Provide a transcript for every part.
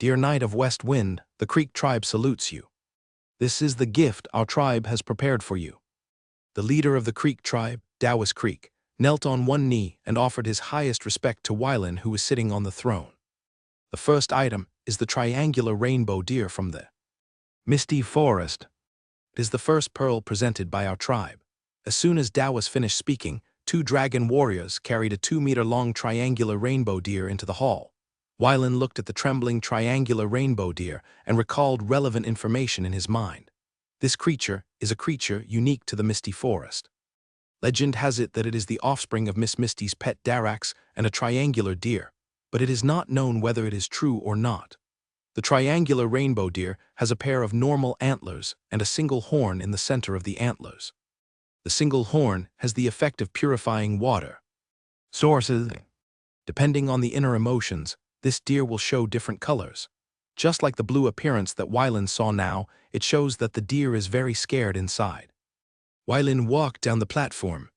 Dear Knight of West Wind, the Creek tribe salutes you. This is the gift our tribe has prepared for you. The leader of the Creek tribe, Dawes Creek, knelt on one knee and offered his highest respect to Wylan, who was sitting on the throne. The first item is the triangular rainbow deer from the misty forest. It is the first pearl presented by our tribe. As soon as Dawes finished speaking, 2 dragon warriors carried a 2-meter-long triangular rainbow deer into the hall. Wylan looked at the trembling triangular rainbow deer and recalled relevant information in his mind. This creature is a creature unique to the Misty Forest. Legend has it that it is the offspring of Miss Misty's pet Darax and a triangular deer, but it is not known whether it is true or not. The triangular rainbow deer has a pair of normal antlers and a single horn in the center of the antlers. The single horn has the effect of purifying water. Sources: depending on the inner emotions, this deer will show different colors. Just like the blue appearance that Wylan saw now, it shows that the deer is very scared inside. Wylan walked down the platform,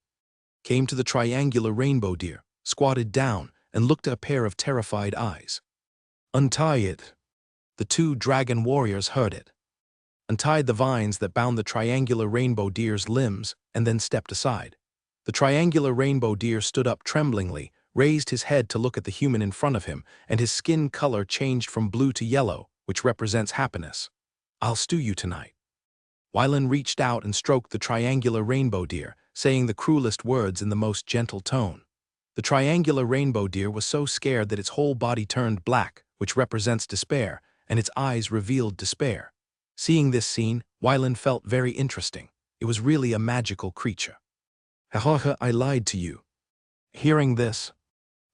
came to the triangular rainbow deer, squatted down, and looked at a pair of terrified eyes. "Untie it." The 2 dragon warriors heard it, untied the vines that bound the triangular rainbow deer's limbs, and then stepped aside. The triangular rainbow deer stood up tremblingly, raised his head to look at the human in front of him, and his skin color changed from blue to yellow, which represents happiness. "I'll stew you tonight." Wylan reached out and stroked the triangular rainbow deer, saying the cruelest words in the most gentle tone. The triangular rainbow deer was so scared that its whole body turned black, which represents despair, and its eyes revealed despair. Seeing this scene, Wylan felt very interesting. It was really a magical creature. "Ha, I lied to you." Hearing this,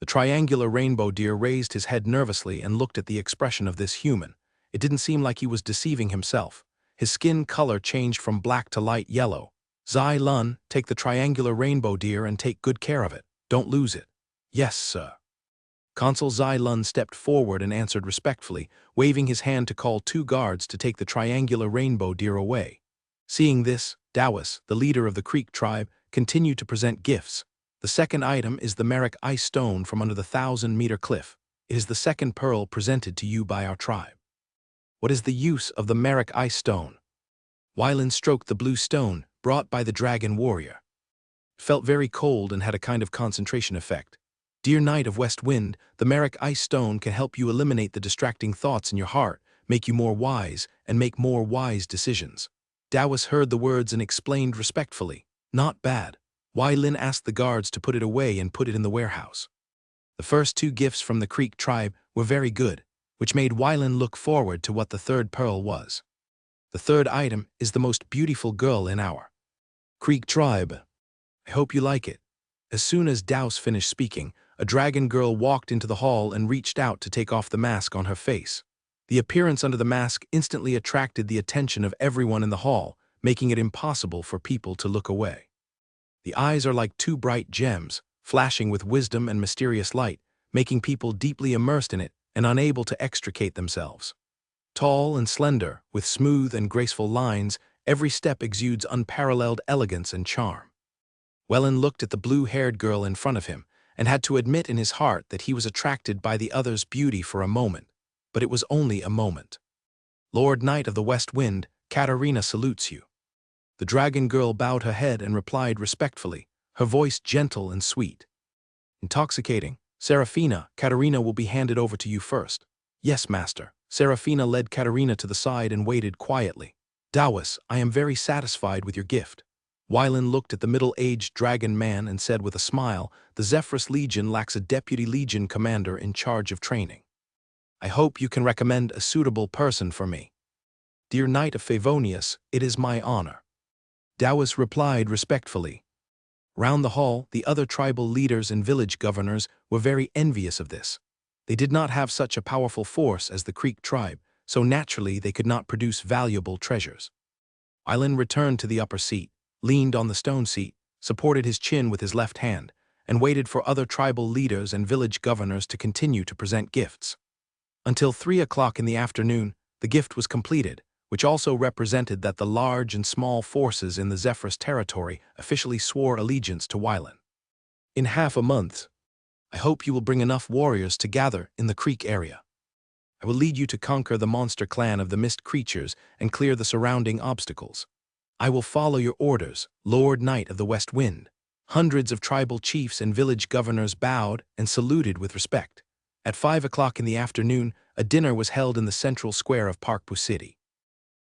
the triangular rainbow deer raised his head nervously and looked at the expression of this human. It didn't seem like he was deceiving himself. His skin color changed from black to light yellow. "Zai Lun, take the triangular rainbow deer and take good care of it. Don't lose it." "Yes, sir." Consul Zai Lun stepped forward and answered respectfully, waving his hand to call 2 guards to take the triangular rainbow deer away. Seeing this, Dawes, the leader of the Creek tribe, continued to present gifts. The second item is the Merrick Ice Stone from under the 1,000-meter cliff. It is the second pearl presented to you by our tribe. What is the use of the Merrick Ice Stone? Wylan stroked the blue stone, brought by the dragon warrior. It felt very cold and had a kind of concentration effect. Dear Knight of West Wind, the Merrick Ice Stone can help you eliminate the distracting thoughts in your heart, make you more wise, and make more wise decisions. Dawes heard the words and explained respectfully. "Not bad." Wylan asked the guards to put it away and put it in the warehouse. The first 2 gifts from the Creek tribe were very good, which made Wylan look forward to what the third pearl was. The third item is the most beautiful girl in our Creek tribe. I hope you like it. As soon as Dawes finished speaking, a dragon girl walked into the hall and reached out to take off the mask on her face. The appearance under the mask instantly attracted the attention of everyone in the hall, making it impossible for people to look away. The eyes are like 2 bright gems, flashing with wisdom and mysterious light, making people deeply immersed in it and unable to extricate themselves. Tall and slender, with smooth and graceful lines, every step exudes unparalleled elegance and charm. Wylan looked at the blue-haired girl in front of him and had to admit in his heart that he was attracted by the other's beauty for a moment, but it was only a moment. "Lord Knight of the West Wind, Katarina salutes you." The dragon girl bowed her head and replied respectfully, her voice gentle and sweet. "Intoxicating. Serafina, Katarina will be handed over to you first." "Yes, master." Serafina led Katarina to the side and waited quietly. "Dawes, I am very satisfied with your gift." Wylan looked at the middle-aged dragon man and said with a smile, "The Zephyrus Legion lacks a deputy legion commander in charge of training. I hope you can recommend a suitable person for me." "Dear Knight of Favonius, it is my honor." Dawes replied respectfully. Round the hall, the other tribal leaders and village governors were very envious of this. They did not have such a powerful force as the Creek tribe, so naturally they could not produce valuable treasures. Wylan returned to the upper seat, leaned on the stone seat, supported his chin with his left hand, and waited for other tribal leaders and village governors to continue to present gifts. Until 3 o'clock in the afternoon, the gift was completed, which also represented that the large and small forces in the Zephyrus territory officially swore allegiance to Wylan. "In half a month, I hope you will bring enough warriors to gather in the creek area." I will lead you to conquer the monster clan of the mist creatures and clear the surrounding obstacles. I will follow your orders, Lord Knight of the West Wind." Hundreds of tribal chiefs and village governors bowed and saluted with respect. At 5 o'clock in the afternoon, a dinner was held in the central square of Parkpoo City.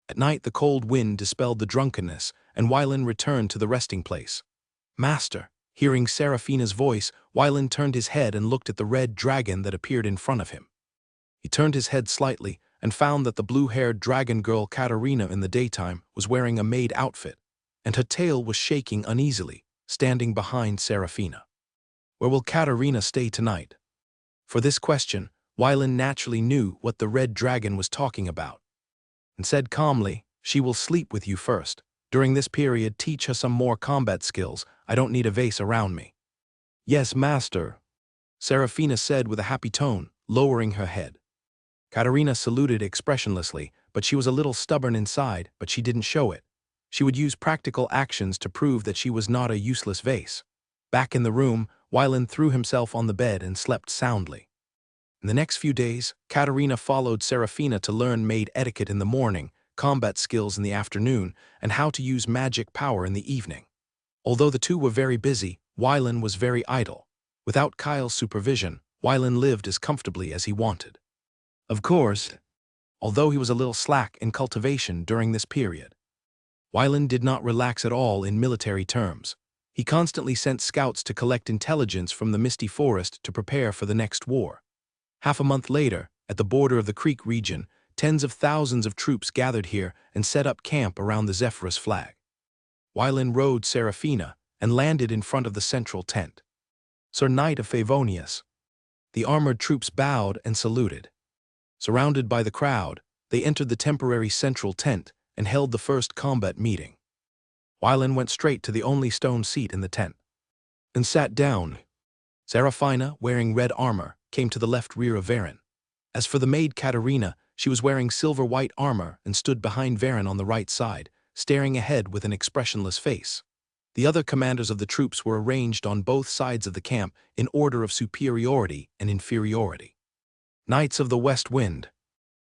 At night, the cold wind dispelled the drunkenness, and Wylan returned to the resting place. "Master," hearing Seraphina's voice, Wylan turned his head and looked at the red dragon that appeared in front of him. He turned his head slightly and found that the blue-haired dragon girl Katarina in the daytime was wearing a maid outfit, and her tail was shaking uneasily, standing behind Seraphina. Where will Katarina stay tonight? For this question, Wylan naturally knew what the red dragon was talking about, and said calmly, "She will sleep with you first. During this period, teach her some more combat skills. I don't need a vase around me." "Yes, master," Seraphina said with a happy tone, lowering her head. Katarina saluted expressionlessly, but she was a little stubborn inside, but she didn't show it. She would use practical actions to prove that she was not a useless vase. Back in the room, Wylan threw himself on the bed and slept soundly. In the next few days, Katarina followed Seraphina to learn maid etiquette in the morning, combat skills in the afternoon, and how to use magic power in the evening. Although the two were very busy, Wylan was very idle. Without Kyle's supervision, Wylan lived as comfortably as he wanted. Of course, although he was a little slack in cultivation during this period, Wylan did not relax at all in military terms. He constantly sent scouts to collect intelligence from the misty forest to prepare for the next war. Half a month later, at the border of the Creek region, tens of thousands of troops gathered here and set up camp around the Zephyrus flag. Wylan rode Seraphina and landed in front of the central tent. "Sir Knight of Favonius." The armored troops bowed and saluted. Surrounded by the crowd, they entered the temporary central tent and held the first combat meeting. Wylan went straight to the only stone seat in the tent and sat down. Seraphina, wearing red armor, came to the left rear of Varen. As for the maid Katarina, she was wearing silver-white armor and stood behind Varen on the right side, staring ahead with an expressionless face. The other commanders of the troops were arranged on both sides of the camp in order of superiority and inferiority. Knights of the West Wind.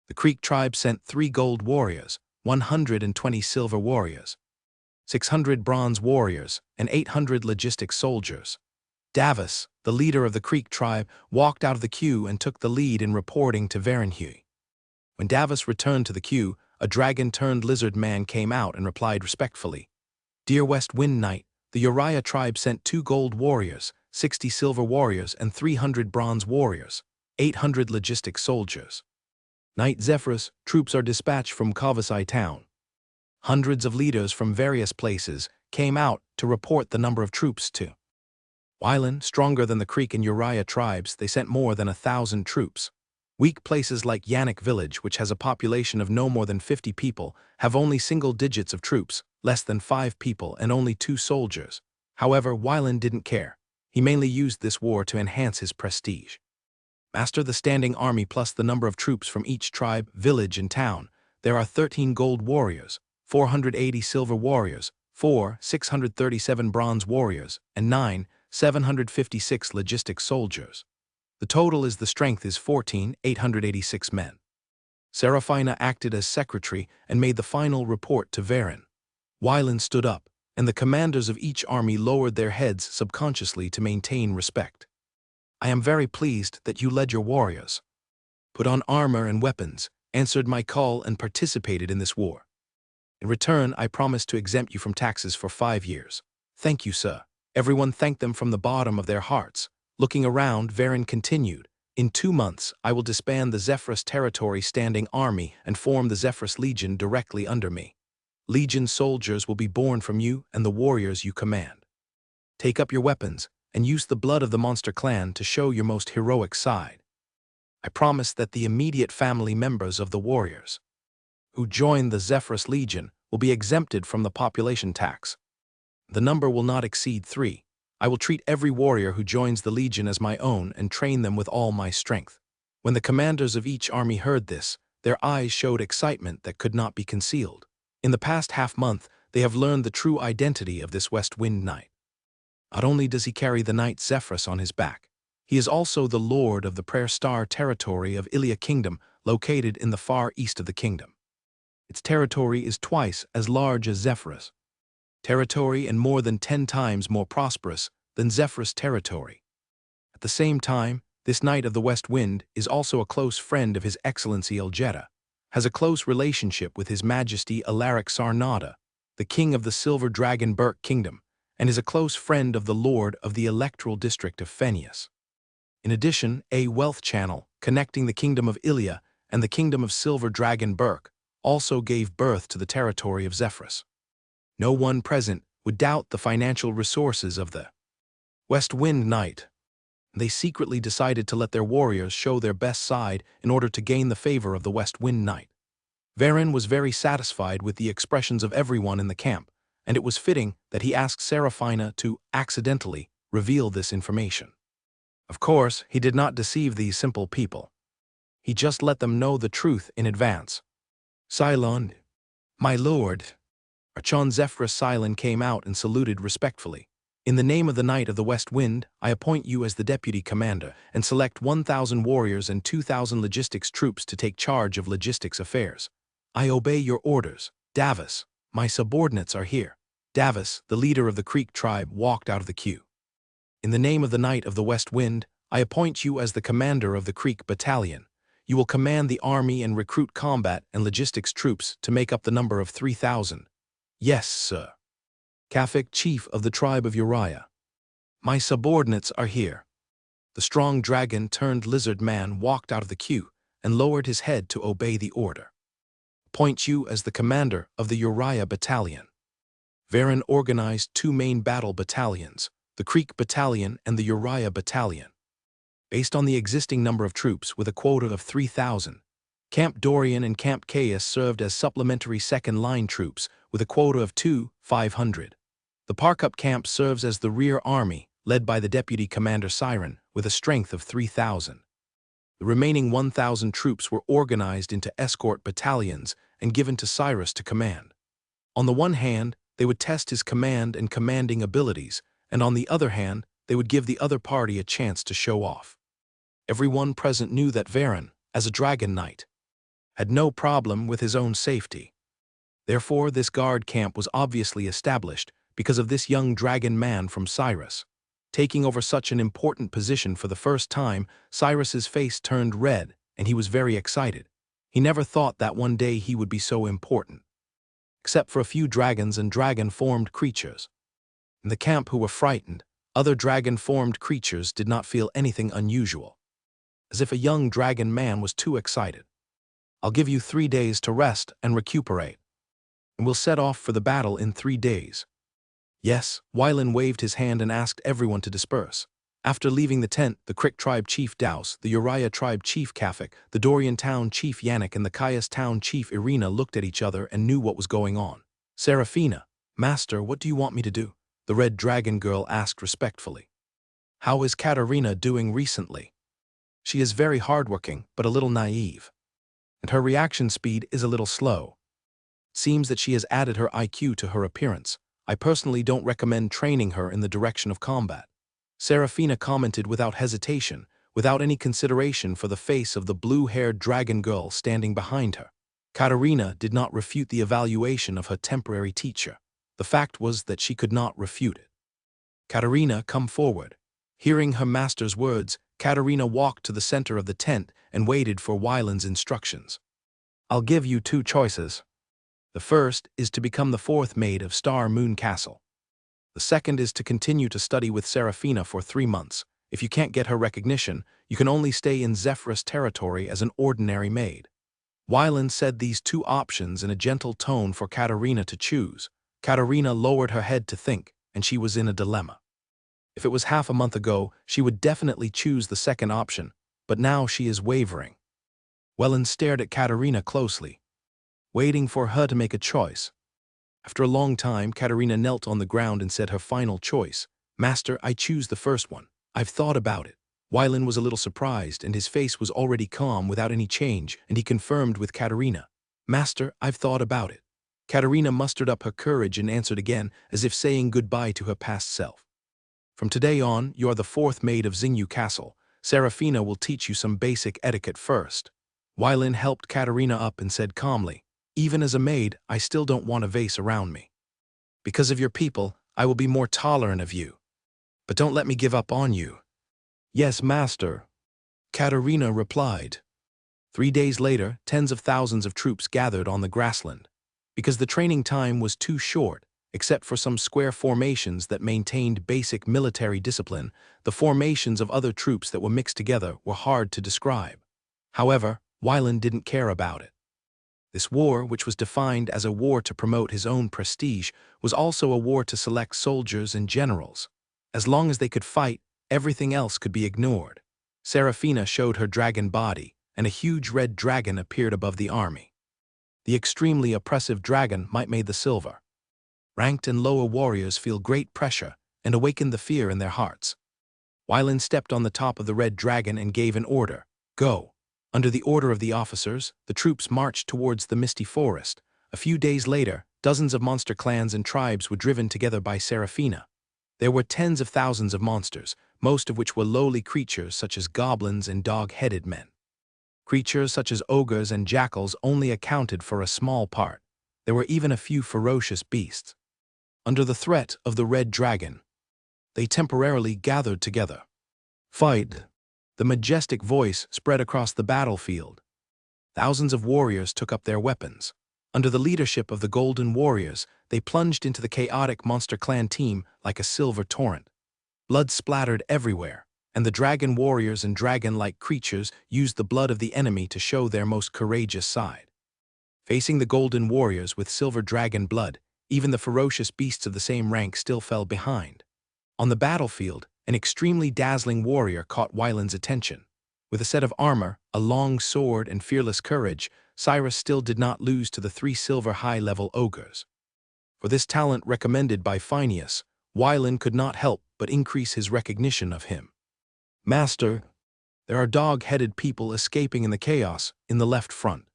The Creek tribe sent 3 gold warriors, 120 silver warriors, 600 bronze warriors, and 800 logistic soldiers. Davos, the leader of the Creek tribe, walked out of the queue and took the lead in reporting to Varenhui. When Davos returned to the queue, a dragon-turned-lizard man came out and replied respectfully, "Dear West Wind Knight, the Uriah tribe sent 2 gold warriors, 60 silver warriors, and 300 bronze warriors, 800 logistic soldiers. Knight Zephyrus, troops are dispatched from Kavasai town." Hundreds of leaders from various places came out to report the number of troops to Wylan. Stronger than the Creek and Uriah tribes, they sent more than 1,000 troops. Weak places like Yannick village, which has a population of no more than 50 people, have only single digits of troops, less than 5 people and only 2 soldiers. However, Wylan didn't care. He mainly used this war to enhance his prestige. Master the standing army plus the number of troops from each tribe, village, and town. There are 13 gold warriors, 480 silver warriors, 4, 637 bronze warriors, and 9, 756 logistic soldiers. The total is the strength is 14, 886 men. Seraphina acted as secretary and made the final report to Varen. Wylan stood up, and the commanders of each army lowered their heads subconsciously to maintain respect. "I am very pleased that you led your warriors, put on armor and weapons, answered my call, and participated in this war. In return, I promise to exempt you from taxes for 5 years. Thank you, sir." Everyone thanked them from the bottom of their hearts. Looking around, Varen continued, "In 2 months, I will disband the Zephyrus territory standing army and form the Zephyrus Legion directly under me. Legion soldiers will be born from you and the warriors you command. Take up your weapons and use the blood of the monster clan to show your most heroic side. I promise that the immediate family members of the warriors who join the Zephyrus Legion will be exempted from the population tax. The number will not exceed 3. I will treat every warrior who joins the Legion as my own and train them with all my strength." When the commanders of each army heard this, their eyes showed excitement that could not be concealed. In the past half-month, they have learned the true identity of this West Wind Knight. Not only does he carry the Knight Zephyrus on his back, he is also the lord of the Prayer Star territory of Ilia Kingdom, located in the far east of the kingdom. Its territory is twice as large as Zephyrus' territory and more than 10 times more prosperous than Zephyrus' territory. At the same time, this Knight of the West Wind is also a close friend of His Excellency Eljeda, has a close relationship with His Majesty Alaric Sarnada, the King of the Silver Dragon Burke Kingdom, and is a close friend of the Lord of the Electoral District of Phenius. In addition, a wealth channel connecting the Kingdom of Ilia and the Kingdom of Silver Dragon Burke also gave birth to the territory of Zephyrus. No one present would doubt the financial resources of the West Wind Knight. They secretly decided to let their warriors show their best side in order to gain the favor of the West Wind Knight. Varen was very satisfied with the expressions of everyone in the camp, and it was fitting that he asked Seraphina to accidentally reveal this information. Of course, he did not deceive these simple people. He just let them know the truth in advance. Cylon, my lord. Archon Zephyrus Cylon came out and saluted respectfully. In the name of the Knight of the West Wind, I appoint you as the deputy commander and select 1,000 warriors and 2,000 logistics troops to take charge of logistics affairs. I obey your orders. Davos, my subordinates are here. Davos, the leader of the Creek tribe, walked out of the queue. In the name of the Knight of the West Wind, I appoint you as the commander of the Creek Battalion. You will command the army and recruit combat and logistics troops to make up the number of 3,000. Yes, sir. Kafik, chief of the tribe of Uriah. My subordinates are here. The strong dragon-turned-lizard man walked out of the queue and lowered his head to obey the order. Appoint you as the commander of the Uriah Battalion. Varen organized 2 main battle battalions, the Creek Battalion and the Uriah Battalion. Based on the existing number of troops with a quota of 3,000, Camp Dorian and Camp Caius served as supplementary second-line troops with a quota of 500. The Parkup camp serves as the rear army, led by the Deputy Commander Siren, with a strength of 3,000. The remaining 1,000 troops were organized into escort battalions and given to Cyrus to command. On the one hand, they would test his command and commanding abilities, and on the other hand, they would give the other party a chance to show off. Everyone present knew that Varen, as a Dragon Knight, had no problem with his own safety. Therefore, this guard camp was obviously established because of this young dragon man from Cyrus. Taking over such an important position for the first time, Cyrus's face turned red, and he was very excited. He never thought that one day he would be so important. Except for a few dragons and dragon-formed creatures in the camp who were frightened, other dragon-formed creatures did not feel anything unusual. As if a young dragon man was too excited. I'll give you 3 days to rest and recuperate, and we'll set off for the battle in 3 days. Yes, Wylan waved his hand and asked everyone to disperse. After leaving the tent, the Crick tribe chief Daus, the Uriah tribe chief Kafik, the Dorian town chief Yannick and the Caius town chief Irina looked at each other and knew what was going on. Seraphina, Master, what do you want me to do? The red dragon girl asked respectfully. How is Katerina doing recently? She is very hardworking, but a little naive. And her reaction speed is a little slow. Seems that she has added her IQ to her appearance. I personally don't recommend training her in the direction of combat. Seraphina commented without hesitation, without any consideration for the face of the blue-haired dragon girl standing behind her. Katerina did not refute the evaluation of her temporary teacher. The fact was that she could not refute it. Katerina, come forward. Hearing her master's words, Katerina walked to the center of the tent and waited for Wylan's instructions. I'll give you 2 choices. The first is to become the 4th maid of Star Moon Castle. The second is to continue to study with Seraphina for 3 months. If you can't get her recognition, you can only stay in Zephyrus territory as an ordinary maid. Wylan said these 2 options in a gentle tone for Katerina to choose. Katerina lowered her head to think, and she was in a dilemma. If it was half a month ago, she would definitely choose the second option, but now she is wavering. Wylan stared at Katerina closely, waiting for her to make a choice. After a long time, Katerina knelt on the ground and said her final choice. Master, I choose the first one. I've thought about it. Wylan was a little surprised, and his face was already calm without any change, and he confirmed with Katerina. Master, I've thought about it. Katerina mustered up her courage and answered again, as if saying goodbye to her past self. From today on, you are the 4th maid of Xingyu Castle. Seraphina will teach you some basic etiquette first. Wylin helped Katerina up and said calmly, "Even as a maid, I still don't want a vase around me. Because of your people, I will be more tolerant of you. But don't let me give up on you." "Yes, master," Katerina replied. 3 days later, tens of thousands of troops gathered on the grassland. Because the training time was too short, except for some square formations that maintained basic military discipline, the formations of other troops that were mixed together were hard to describe. However, Wylin didn't care about it. This war, which was defined as a war to promote his own prestige, was also a war to select soldiers and generals. As long as they could fight, everything else could be ignored. Serafina showed her dragon body, and a huge red dragon appeared above the army. The extremely oppressive dragon might made the silver. Ranked and lower warriors feel great pressure and awaken the fear in their hearts. Wylin stepped on the top of the red dragon and gave an order, "Go." Under the order of the officers, the troops marched towards the misty forest. A few days later, dozens of monster clans and tribes were driven together by Serafina. There were tens of thousands of monsters, most of which were lowly creatures such as goblins and dog-headed men. Creatures such as ogres and jackals only accounted for a small part. There were even a few ferocious beasts. Under the threat of the red dragon, they temporarily gathered together. "Fight!" The majestic voice spread across the battlefield. Thousands of warriors took up their weapons. Under the leadership of the Golden Warriors, they plunged into the chaotic Monster Clan team like a silver torrent. Blood splattered everywhere, and the dragon warriors and dragon-like creatures used the blood of the enemy to show their most courageous side. Facing the Golden Warriors with silver dragon blood, even the ferocious beasts of the same rank still fell behind. On the battlefield, an extremely dazzling warrior caught Wylin's attention. With a set of armor, a long sword, and fearless courage, Cyrus still did not lose to the 3 silver high-level ogres. For this talent recommended by Phineas, Wylin could not help but increase his recognition of him. "Master, there are dog-headed people escaping in the chaos in the left front."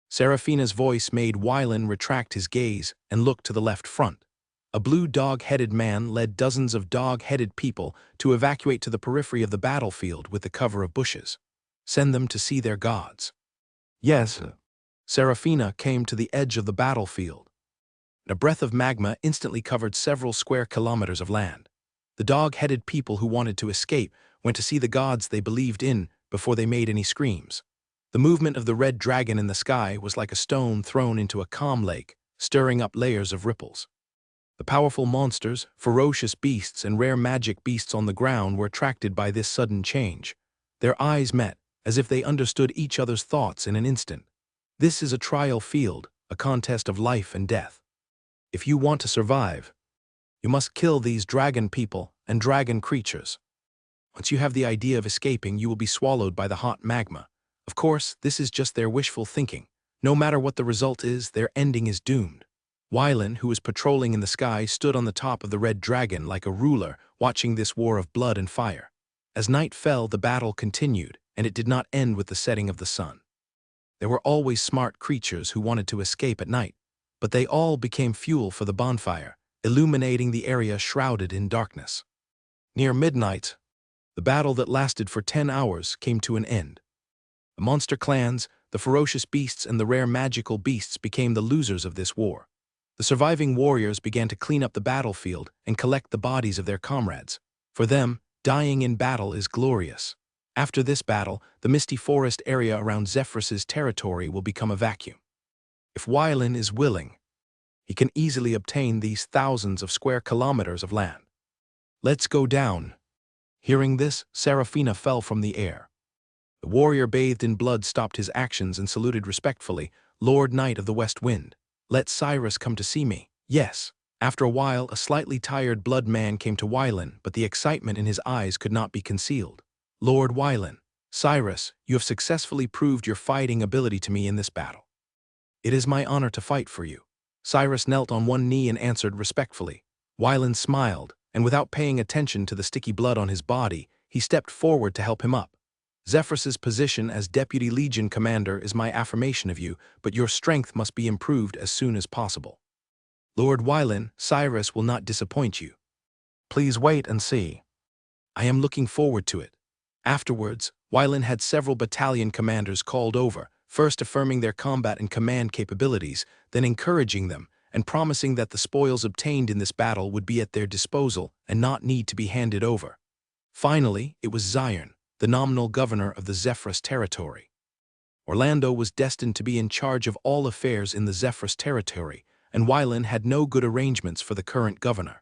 Serafina's voice made Wylin retract his gaze and look to the left front. A blue dog-headed man led dozens of dog-headed people to evacuate to the periphery of the battlefield with the cover of bushes. "Send them to see their gods." "Yes." Serafina came to the edge of the battlefield. A breath of magma instantly covered several square kilometers of land. The dog-headed people who wanted to escape went to see the gods they believed in before they made any screams. The movement of the red dragon in the sky was like a stone thrown into a calm lake, stirring up layers of ripples. The powerful monsters, ferocious beasts, and rare magic beasts on the ground were attracted by this sudden change. Their eyes met, as if they understood each other's thoughts in an instant. This is a trial field, a contest of life and death. If you want to survive, you must kill these dragon people and dragon creatures. Once you have the idea of escaping, you will be swallowed by the hot magma. Of course, this is just their wishful thinking. No matter what the result is, their ending is doomed. Wylin, who was patrolling in the sky, stood on the top of the red dragon like a ruler, watching this war of blood and fire. As night fell, the battle continued, and it did not end with the setting of the sun. There were always smart creatures who wanted to escape at night, but they all became fuel for the bonfire, illuminating the area shrouded in darkness. Near midnight, the battle that lasted for 10 hours came to an end. The monster clans, the ferocious beasts, and the rare magical beasts became the losers of this war. The surviving warriors began to clean up the battlefield and collect the bodies of their comrades. For them, dying in battle is glorious. After this battle, the misty forest area around Zephyrus's territory will become a vacuum. If Wylin is willing, he can easily obtain these thousands of square kilometers of land. "Let's go down." Hearing this, Serafina fell from the air. The warrior bathed in blood stopped his actions and saluted respectfully, "Lord Knight of the West Wind, let Cyrus come to see me." "Yes." After a while, a slightly tired blood man came to Wylin, but the excitement in his eyes could not be concealed. "Lord Wylin, Cyrus, you have successfully proved your fighting ability to me in this battle. It is my honor to fight for you." Cyrus knelt on one knee and answered respectfully. Wylin smiled, and without paying attention to the sticky blood on his body, he stepped forward to help him up. "Zephyrus's position as Deputy Legion Commander is my affirmation of you, but your strength must be improved as soon as possible." "Lord Wylin, Cyrus will not disappoint you. Please wait and see." "I am looking forward to it." Afterwards, Wylin had several battalion commanders called over, first affirming their combat and command capabilities, then encouraging them, and promising that the spoils obtained in this battle would be at their disposal and not need to be handed over. Finally, it was Zion, the nominal governor of the Zephyrus territory. Orlando was destined to be in charge of all affairs in the Zephyrus territory, and Wylan had no good arrangements for the current governor.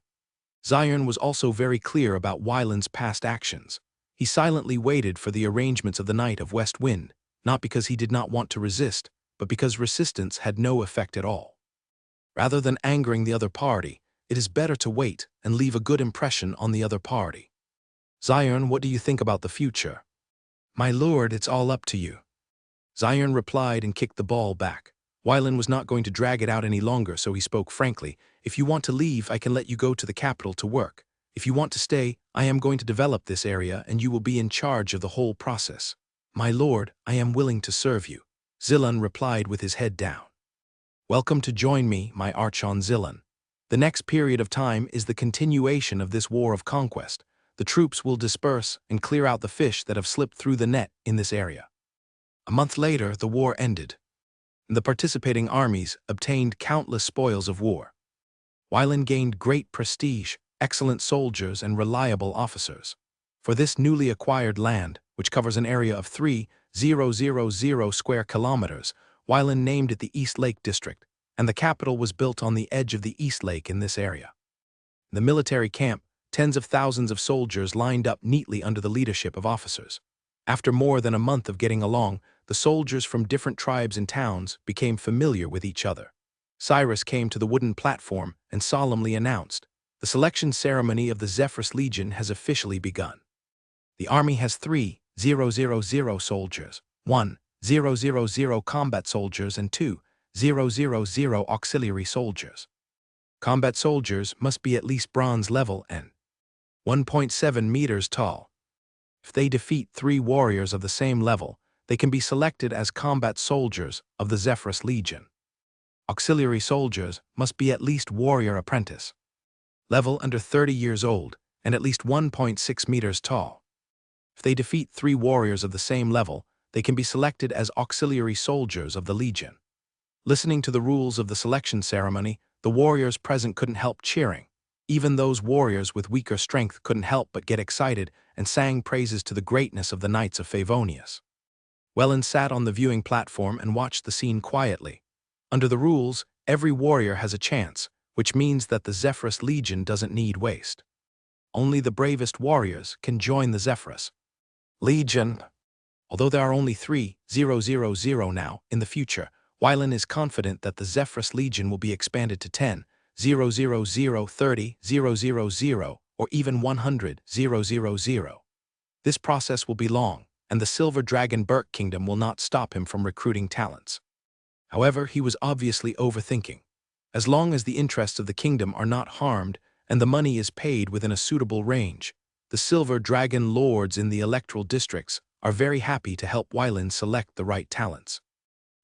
Zion was also very clear about Wylan's past actions. He silently waited for the arrangements of the Knight of West Wind, not because he did not want to resist, but because resistance had no effect at all. Rather than angering the other party, it is better to wait and leave a good impression on the other party. Zion, what do you think about the future? My lord, it's all up to you. Zion replied and kicked the ball back. Wylan was not going to drag it out any longer, so he spoke frankly. If you want to leave, I can let you go to the capital to work. If you want to stay, I am going to develop this area and you will be in charge of the whole process. My lord, I am willing to serve you. Zilan replied with his head down. Welcome to join me, my archon Zilan. The next period of time is the continuation of this war of conquest. The troops will disperse and clear out the fish that have slipped through the net in this area. A month later, the war ended. The participating armies obtained countless spoils of war. Wylan gained great prestige, excellent soldiers, and reliable officers. For this newly acquired land, which covers an area of 3,000 square kilometers, Wylan named it the East Lake District, and the capital was built on the edge of the East Lake in this area. In the military camp, tens of thousands of soldiers lined up neatly under the leadership of officers. After more than a month of getting along, the soldiers from different tribes and towns became familiar with each other. Cyrus came to the wooden platform and solemnly announced, "The selection ceremony of the Zephyrus Legion has officially begun. The army has 3,000 soldiers, 1,000 combat soldiers, and 2,000 auxiliary soldiers. Combat soldiers must be at least bronze level and 1.7 meters tall. If they defeat 3 warriors of the same level, they can be selected as combat soldiers of the Zephyrus Legion. Auxiliary soldiers must be at least warrior apprentice, level under 30 years old, and at least 1.6 meters tall. If they defeat 3 warriors of the same level, they can be selected as auxiliary soldiers of the Legion." Listening to the rules of the selection ceremony, the warriors present couldn't help cheering. Even those warriors with weaker strength couldn't help but get excited and sang praises to the greatness of the Knights of Favonius. Wylan sat on the viewing platform and watched the scene quietly. Under the rules, every warrior has a chance, which means that the Zephyrus Legion doesn't need waste. Only the bravest warriors can join the Zephyrus Legion. Although there are only 3,000 now, in the future, Wylan is confident that the Zephyrus Legion will be expanded to 10,000, 30,000, or even 100,000. This process will be long, and the Silver Dragon Burke Kingdom will not stop him from recruiting talents. However, he was obviously overthinking. As long as the interests of the kingdom are not harmed and the money is paid within a suitable range, the Silver Dragon lords in the electoral districts are very happy to help Wylan select the right talents.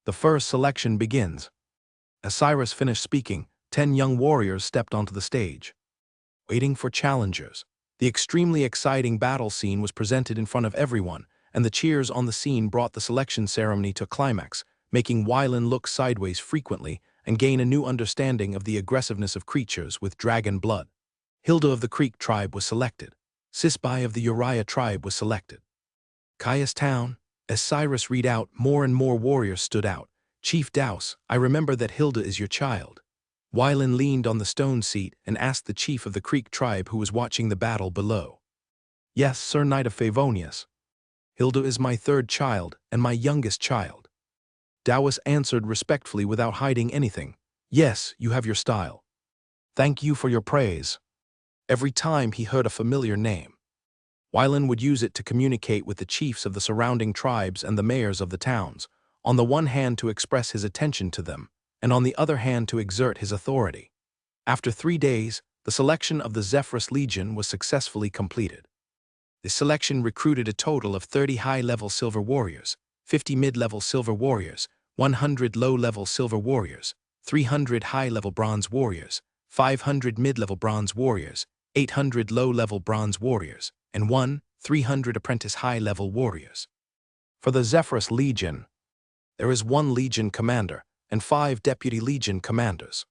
The first selection begins. As Cyrus finished speaking, 10 young warriors stepped onto the stage. Waiting for challengers, the extremely exciting battle scene was presented in front of everyone, and the cheers on the scene brought the selection ceremony to a climax, making Wylan look sideways frequently and gain a new understanding of the aggressiveness of creatures with dragon blood. Hilda of the Creek tribe was selected. Sisbai of the Uriah tribe was selected. Caius Town. As Cyrus read out, more and more warriors stood out. "Chief Douse, I remember that Hilda is your child." Wylan leaned on the stone seat and asked the chief of the Creek tribe who was watching the battle below. "Yes, Sir Knight of Favonius. Hilda is my 3rd child and my youngest child." Dowis answered respectfully without hiding anything. "Yes, you have your style. Thank you for your praise." Every time he heard a familiar name, Wylan would use it to communicate with the chiefs of the surrounding tribes and the mayors of the towns, on the one hand to express his attention to them, and on the other hand to exert his authority. After 3 days, the selection of the Zephyrus Legion was successfully completed. This selection recruited a total of 30 high-level silver warriors, 50 mid-level silver warriors, 100 low-level silver warriors, 300 high-level bronze warriors, 500 mid-level bronze warriors, 800 low-level bronze warriors, and 300 apprentice high-level warriors. For the Zephyrus Legion, There is 1 Legion commander and 5 deputy Legion commanders.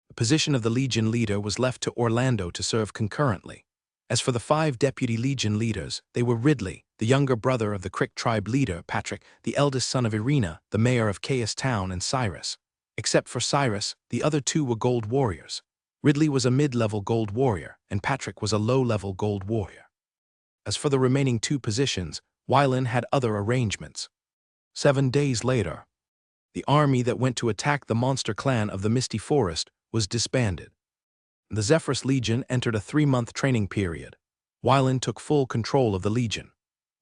The position of the Legion leader was left to Orlando to serve concurrently. As for the 5 deputy Legion leaders, they were Ridley, the younger brother of the Crick tribe leader, Patrick, the eldest son of Irina, the mayor of Chaos Town, and Cyrus. Except for Cyrus, the other 2 were gold warriors. Ridley was a mid-level gold warrior, and Patrick was a low-level gold warrior. As for the remaining 2 positions, Wylan had other arrangements. 7 days later, the army that went to attack the monster clan of the Misty Forest was disbanded. The Zephyrus Legion entered a 3-month training period. Wylan took full control of the Legion.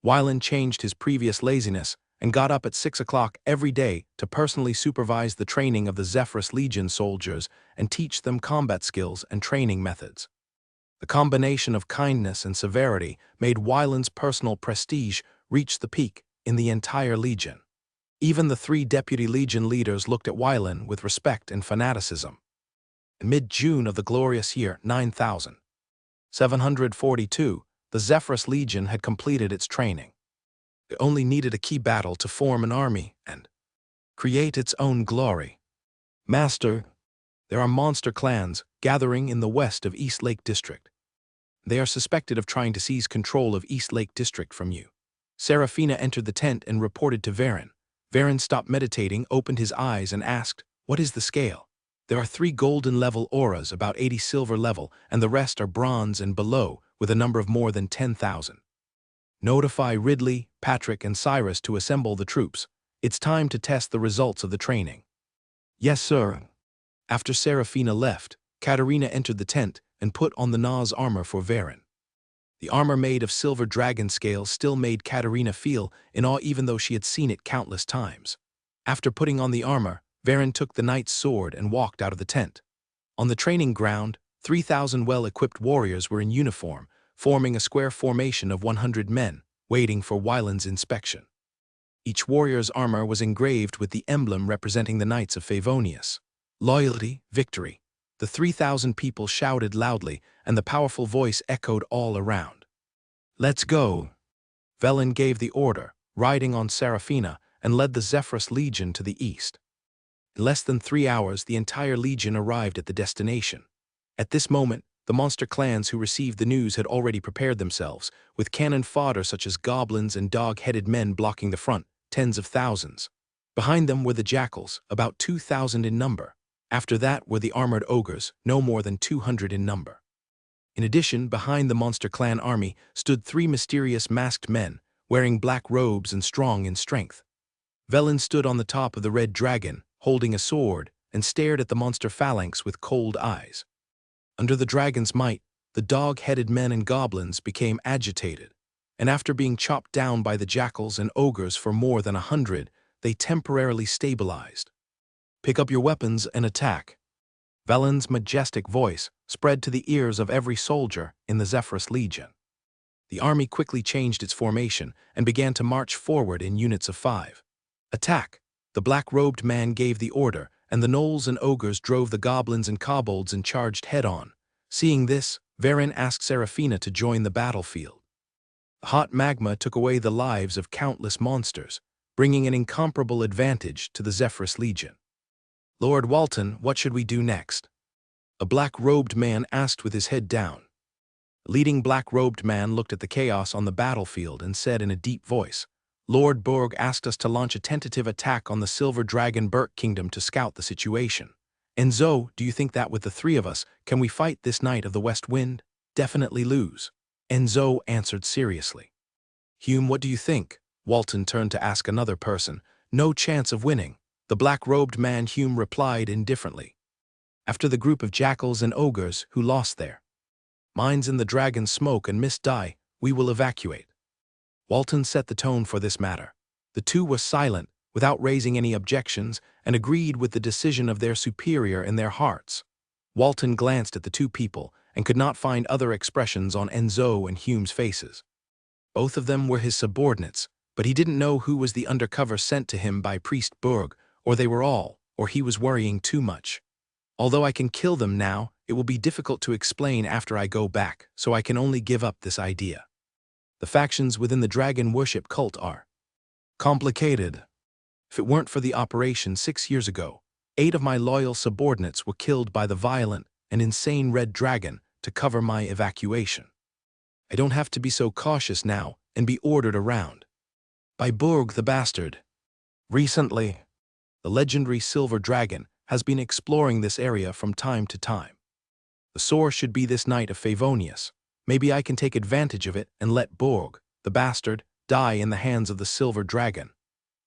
Wylan changed his previous laziness and got up at 6 o'clock every day to personally supervise the training of the Zephyrus Legion soldiers and teach them combat skills and training methods. The combination of kindness and severity made Wylan's personal prestige reach the peak in the entire Legion. Even the 3 deputy Legion leaders looked at Wylan with respect and fanaticism. In mid-June of the glorious year 9742, the Zephyrus Legion had completed its training. It only needed a key battle to form an army and create its own glory. Master, there are monster clans gathering in the west of East Lake District. They are suspected of trying to seize control of East Lake District from you. Serafina entered the tent and reported to Varen. Varen stopped meditating, opened his eyes, and asked, "What is the scale?" There are 3 golden level auras, about 80 silver level, and the rest are bronze and below, with a number of more than 10,000. Notify Ridley, Patrick, and Cyrus to assemble the troops. It's time to test the results of the training. Yes, sir. After Serafina left, Katerina entered the tent and put on the Nas armor for Varen. The armor made of silver dragon scales still made Katerina feel in awe even though she had seen it countless times. After putting on the armor, Varen took the knight's sword and walked out of the tent. On the training ground, 3,000 well-equipped warriors were in uniform, forming a square formation of 100 men, waiting for Wylan's inspection. Each warrior's armor was engraved with the emblem representing the Knights of Favonius. Loyalty, victory. The 3,000 people shouted loudly, and the powerful voice echoed all around. Let's go. Velen gave the order, riding on Serafina, and led the Zephyrus Legion to the east. In less than 3 hours, the entire Legion arrived at the destination. At this moment, the monster clans who received the news had already prepared themselves, with cannon fodder such as goblins and dog-headed men blocking the front, tens of thousands. Behind them were the jackals, about 2,000 in number. After that were the armored ogres, no more than 200 in number. In addition, behind the monster clan army stood 3 mysterious masked men, wearing black robes and strong in strength. Velen stood on the top of the red dragon, holding a sword, and stared at the monster phalanx with cold eyes. Under the dragon's might, the dog-headed men and goblins became agitated, and after being chopped down by the jackals and ogres for more than 100, they temporarily stabilized. Pick up your weapons and attack. Velen's majestic voice spread to the ears of every soldier in the Zephyrus Legion. The army quickly changed its formation and began to march forward in units of 5. Attack! The black-robed man gave the order, and the gnolls and ogres drove the goblins and kobolds and charged head-on. Seeing this, Varen asked Serafina to join the battlefield. The hot magma took away the lives of countless monsters, bringing an incomparable advantage to the Zephyrus Legion. Lord Walton, what should we do next? A black-robed man asked with his head down. The leading black-robed man looked at the chaos on the battlefield and said in a deep voice, Lord Borg asked us to launch a tentative attack on the Silver Dragon Burke Kingdom to scout the situation. Enzo, do you think that with the 3 of us, can we fight this Knight of the West Wind? Definitely lose. Enzo answered seriously. Hume, what do you think? Walton turned to ask another person. No chance of winning. The black-robed man Hume replied indifferently. After the group of jackals and ogres who lost their minds in the dragon's smoke and mist die, we will evacuate. Walton set the tone for this matter. The 2 were silent, without raising any objections, and agreed with the decision of their superior in their hearts. Walton glanced at the 2 people and could not find other expressions on Enzo and Hume's faces. Both of them were his subordinates, but he didn't know who was the undercover sent to him by Priest Berg, or they were all, or he was worrying too much. Although I can kill them now, it will be difficult to explain after I go back, so I can only give up this idea. The factions within the dragon worship cult are complicated. If it weren't for the operation 6 years ago, 8 of my loyal subordinates were killed by the violent and insane Red Dragon to cover my evacuation. I don't have to be so cautious now and be ordered around. By Borg the Bastard. Recently, the legendary Silver Dragon has been exploring this area from time to time. The source should be this night of Favonius. Maybe I can take advantage of it and let Borg, the Bastard, die in the hands of the Silver Dragon.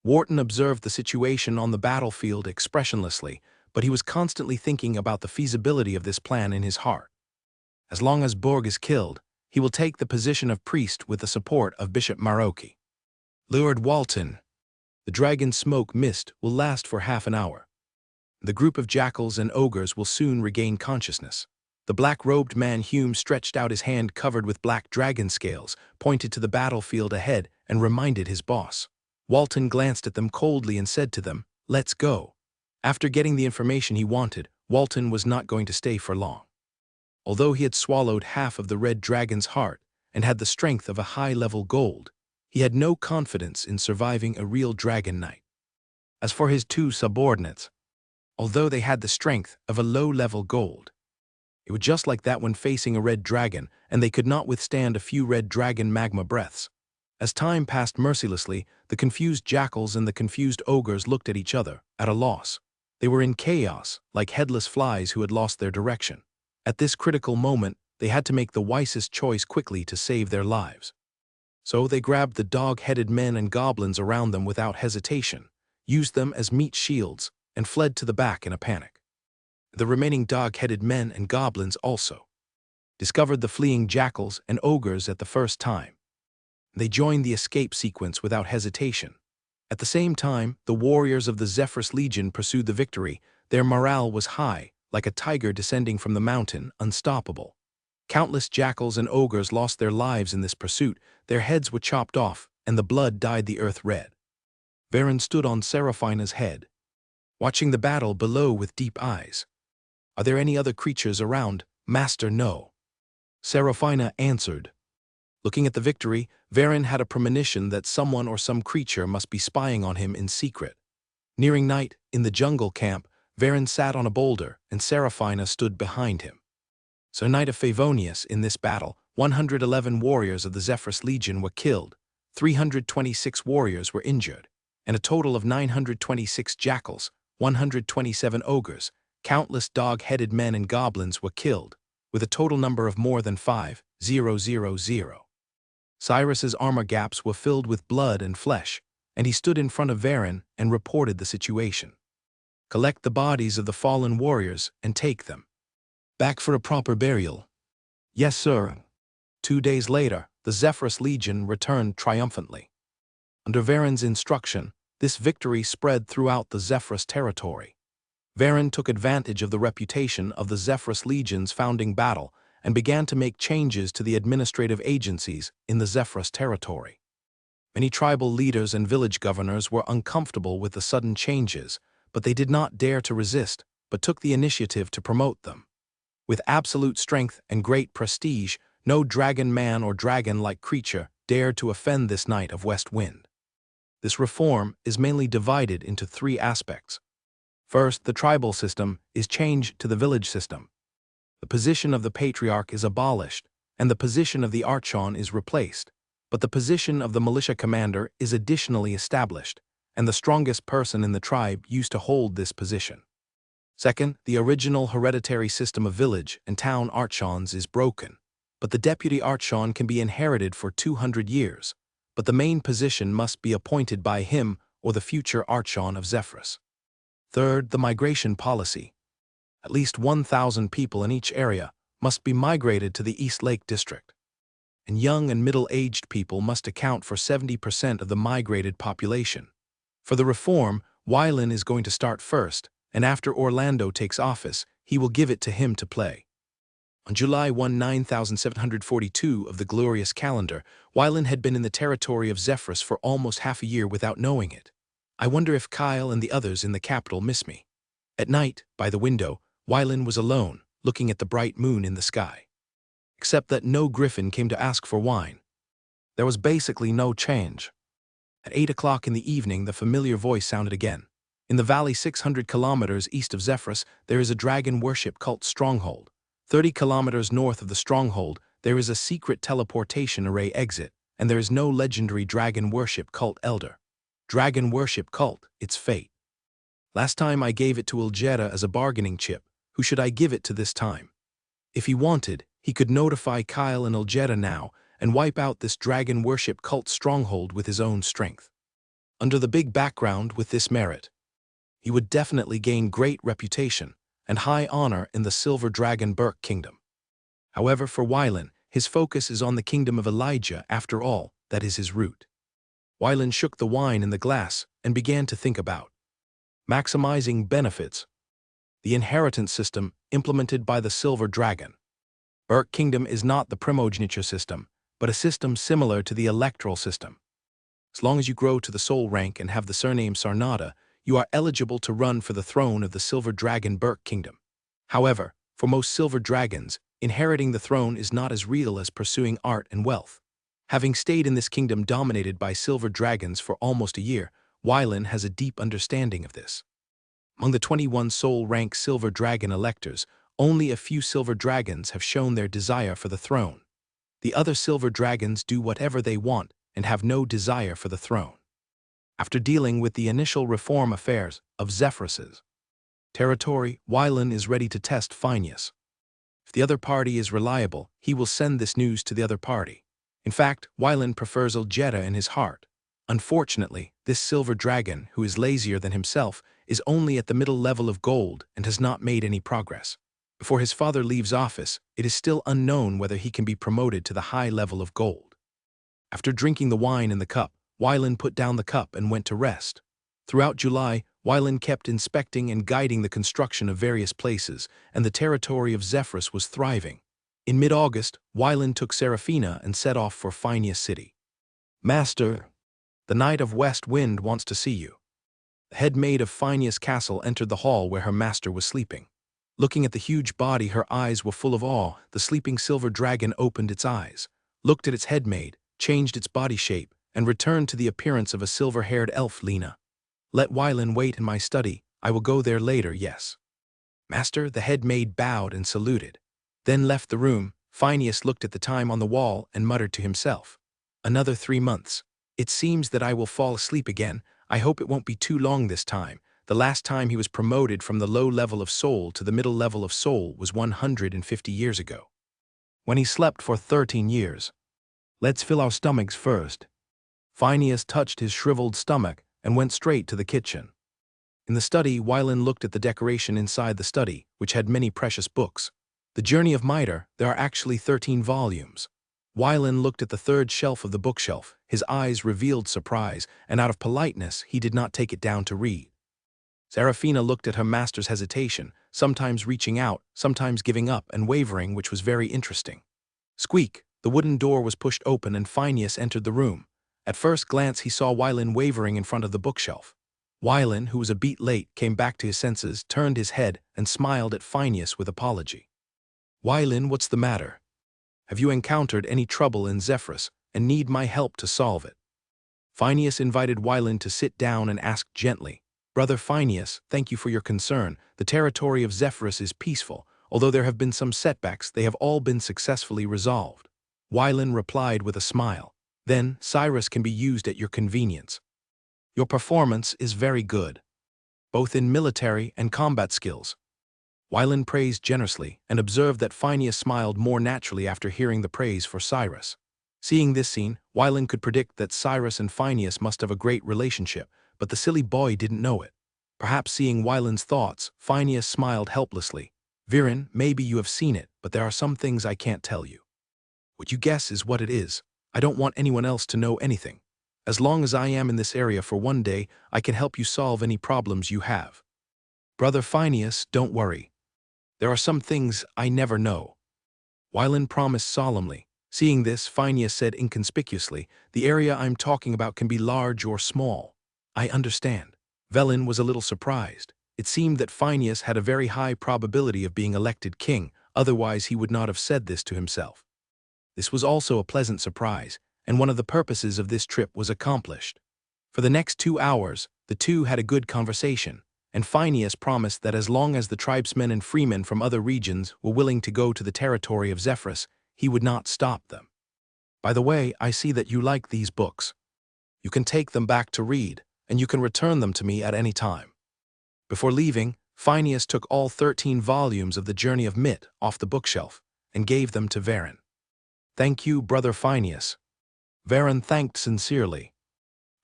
Wharton observed the situation on the battlefield expressionlessly, but he was constantly thinking about the feasibility of this plan in his heart. As long as Borg is killed, he will take the position of priest with the support of Bishop Maroki. Lord Walton. The dragon's smoke mist will last for half an hour. The group of jackals and ogres will soon regain consciousness. The black-robed man Hume stretched out his hand covered with black dragon scales, pointed to the battlefield ahead, and reminded his boss. Walton glanced at them coldly and said to them, "Let's go." After getting the information he wanted, Walton was not going to stay for long. Although he had swallowed half of the red dragon's heart and had the strength of a high-level gold, he had no confidence in surviving a real dragon night. As for his 2 subordinates, although they had the strength of a low-level gold, it was just like that when facing a red dragon, and they could not withstand a few red dragon magma breaths. As time passed mercilessly, the confused jackals and the confused ogres looked at each other, at a loss. They were in chaos, like headless flies who had lost their direction. At this critical moment, they had to make the wisest choice quickly to save their lives. So they grabbed the dog-headed men and goblins around them without hesitation, used them as meat shields, and fled to the back in a panic. The remaining dog-headed men and goblins also discovered the fleeing jackals and ogres at the first time. They joined the escape sequence without hesitation. At the same time, the warriors of the Zephyrus Legion pursued the victory. Their morale was high, like a tiger descending from the mountain, unstoppable. Countless jackals and ogres lost their lives in this pursuit. Their heads were chopped off, and the blood dyed the earth red. Varen stood on Seraphina's head, watching the battle below with deep eyes. "Are there any other creatures around, Master?" "No." Seraphina answered. Looking at the victory, Varen had a premonition that someone or some creature must be spying on him in secret. Nearing night, in the jungle camp, Varen sat on a boulder, and Seraphina stood behind him. So night of Favonius, in this battle, 111 warriors of the Zephyrus Legion were killed, 326 warriors were injured, and a total of 926 jackals, 127 ogres, countless dog-headed men and goblins were killed, with a total number of more than 5,000. Cyrus's armor gaps were filled with blood and flesh, and he stood in front of Varen and reported the situation. "Collect the bodies of the fallen warriors and take them back for a proper burial." "Yes, sir." 2 days later, the Zephyrus Legion returned triumphantly. Under Varen's instruction, this victory spread throughout the Zephyrus territory. Varen took advantage of the reputation of the Zephyrus Legion's founding battle and began to make changes to the administrative agencies in the Zephyrus territory. Many tribal leaders and village governors were uncomfortable with the sudden changes, but they did not dare to resist, but took the initiative to promote them. With absolute strength and great prestige, no dragon man or dragon-like creature dared to offend this Knight of West Wind. This reform is mainly divided into 3 aspects. First, the tribal system is changed to the village system. The position of the patriarch is abolished, and the position of the archon is replaced, but the position of the militia commander is additionally established, and the strongest person in the tribe used to hold this position. Second, the original hereditary system of village and town archons is broken, but the deputy archon can be inherited for 200 years, but the main position must be appointed by him or the future archon of Zephyrus. Third, the migration policy. At least 1,000 people in each area must be migrated to the East Lake District, and young and middle-aged people must account for 70% of the migrated population. For the reform, Wylan is going to start first, and after Orlando takes office, he will give it to him to play. On July 1, 9742 of the glorious calendar, Wylan had been in the territory of Zephyrus for almost half a year without knowing it. I wonder if Kyle and the others in the capital miss me. At night, by the window, Wylan was alone, looking at the bright moon in the sky. Except that no griffin came to ask for wine. There was basically no change. At 8 o'clock in the evening, the familiar voice sounded again. In the valley 600 kilometers east of Zephyrus, there is a dragon worship cult stronghold. 30 kilometers north of the stronghold, there is a secret teleportation array exit, and there is no legendary dragon worship cult elder. Dragon worship cult, its fate. Last time I gave it to Ulgera as a bargaining chip. Who should I give it to this time? If he wanted, he could notify Kyle and Ulgera now and wipe out this dragon worship cult stronghold with his own strength. Under the big background with this merit, he would definitely gain great reputation and high honor in the Silver Dragon Burke kingdom. However, for Wylan, his focus is on the kingdom of Elijah. After all, that is his root. Wylan shook the wine in the glass and began to think about maximizing benefits. The inheritance system implemented by the Silver Dragon Burke kingdom is not the primogeniture system, but a system similar to the electoral system. As long as you grow to the soul rank and have the surname Sarnada, you are eligible to run for the throne of the Silver Dragon Burke kingdom. However, for most silver dragons, inheriting the throne is not as real as pursuing art and wealth. Having stayed in this kingdom dominated by silver dragons for almost a year, Wylan has a deep understanding of this. Among the 21 soul rank silver dragon electors, only a few silver dragons have shown their desire for the throne. The other silver dragons do whatever they want and have no desire for the throne. After dealing with the initial reform affairs of Zephyrus's territory, Wylan is ready to test Phineas. If the other party is reliable, he will send this news to the other party. In fact, Wylan prefers Ulgera in his heart. Unfortunately, this silver dragon, who is lazier than himself, is only at the middle level of gold and has not made any progress. Before his father leaves office, it is still unknown whether he can be promoted to the high level of gold. After drinking the wine in the cup, Wylan put down the cup and went to rest. Throughout July, Wylan kept inspecting and guiding the construction of various places, and the territory of Zephyrus was thriving. In mid-August, Wylan took Seraphina and set off for Phineas City. "Master, the Knight of West Wind wants to see you." The head maid of Phineas Castle entered the hall where her master was sleeping. Looking at the huge body, her eyes were full of awe. The sleeping silver dragon opened its eyes, looked at its head maid, changed its body shape, and returned to the appearance of a silver-haired elf. "Lena, let Wylan wait in my study. I will go there later, yes." "Master," the head maid bowed and saluted, then left the room. Phineas looked at the time on the wall and muttered to himself, "Another 3 months. It seems that I will fall asleep again. I hope it won't be too long this time." The last time he was promoted from the low level of soul to the middle level of soul was 150 years ago, when he slept for 13 years. "Let's fill our stomachs first." Phineas touched his shriveled stomach and went straight to the kitchen. In the study, Wylan looked at the decoration inside the study, which had many precious books. The Journey of Mitre, there are actually 13 volumes. Wylan looked at the third shelf of the bookshelf. His eyes revealed surprise, and out of politeness, he did not take it down to read. Seraphina looked at her master's hesitation, sometimes reaching out, sometimes giving up and wavering, which was very interesting. Squeak! The wooden door was pushed open and Phineas entered the room. At first glance he saw Wylan wavering in front of the bookshelf. Wylan, who was a beat late, came back to his senses, turned his head, and smiled at Phineas with apology. "Wylan, what's the matter? Have you encountered any trouble in Zephyrus and need my help to solve it?" Phineas invited Wylan to sit down and asked gently, "Brother Phineas, thank you for your concern. The territory of Zephyrus is peaceful. Although there have been some setbacks, they have all been successfully resolved." Wylan replied with a smile, "Then Cyrus can be used at your convenience. Your performance is very good, both in military and combat skills." Wylan praised generously and observed that Phineas smiled more naturally after hearing the praise for Cyrus. Seeing this scene, Wylan could predict that Cyrus and Phineas must have a great relationship, but the silly boy didn't know it. Perhaps seeing Wylan's thoughts, Phineas smiled helplessly. "Viren, maybe you have seen it, but there are some things I can't tell you. What you guess is what it is. I don't want anyone else to know anything. As long as I am in this area for one day, I can help you solve any problems you have. Brother Phineas, don't worry. There are some things I never know." Wylan promised solemnly. Seeing this, Phineas said inconspicuously, "The area I'm talking about can be large or small." "I understand." Velin was a little surprised. It seemed that Phineas had a very high probability of being elected king, otherwise he would not have said this to himself. This was also a pleasant surprise, and one of the purposes of this trip was accomplished. For the next 2 hours, the two had a good conversation, and Phineas promised that as long as the tribesmen and freemen from other regions were willing to go to the territory of Zephyrus, he would not stop them. By the way, I see that you like these books. You can take them back to read, and you can return them to me at any time. Before leaving, Phineas took all 13 volumes of The Journey of Mit off the bookshelf and gave them to Varan. Thank you, Brother Phineas. Varan thanked sincerely.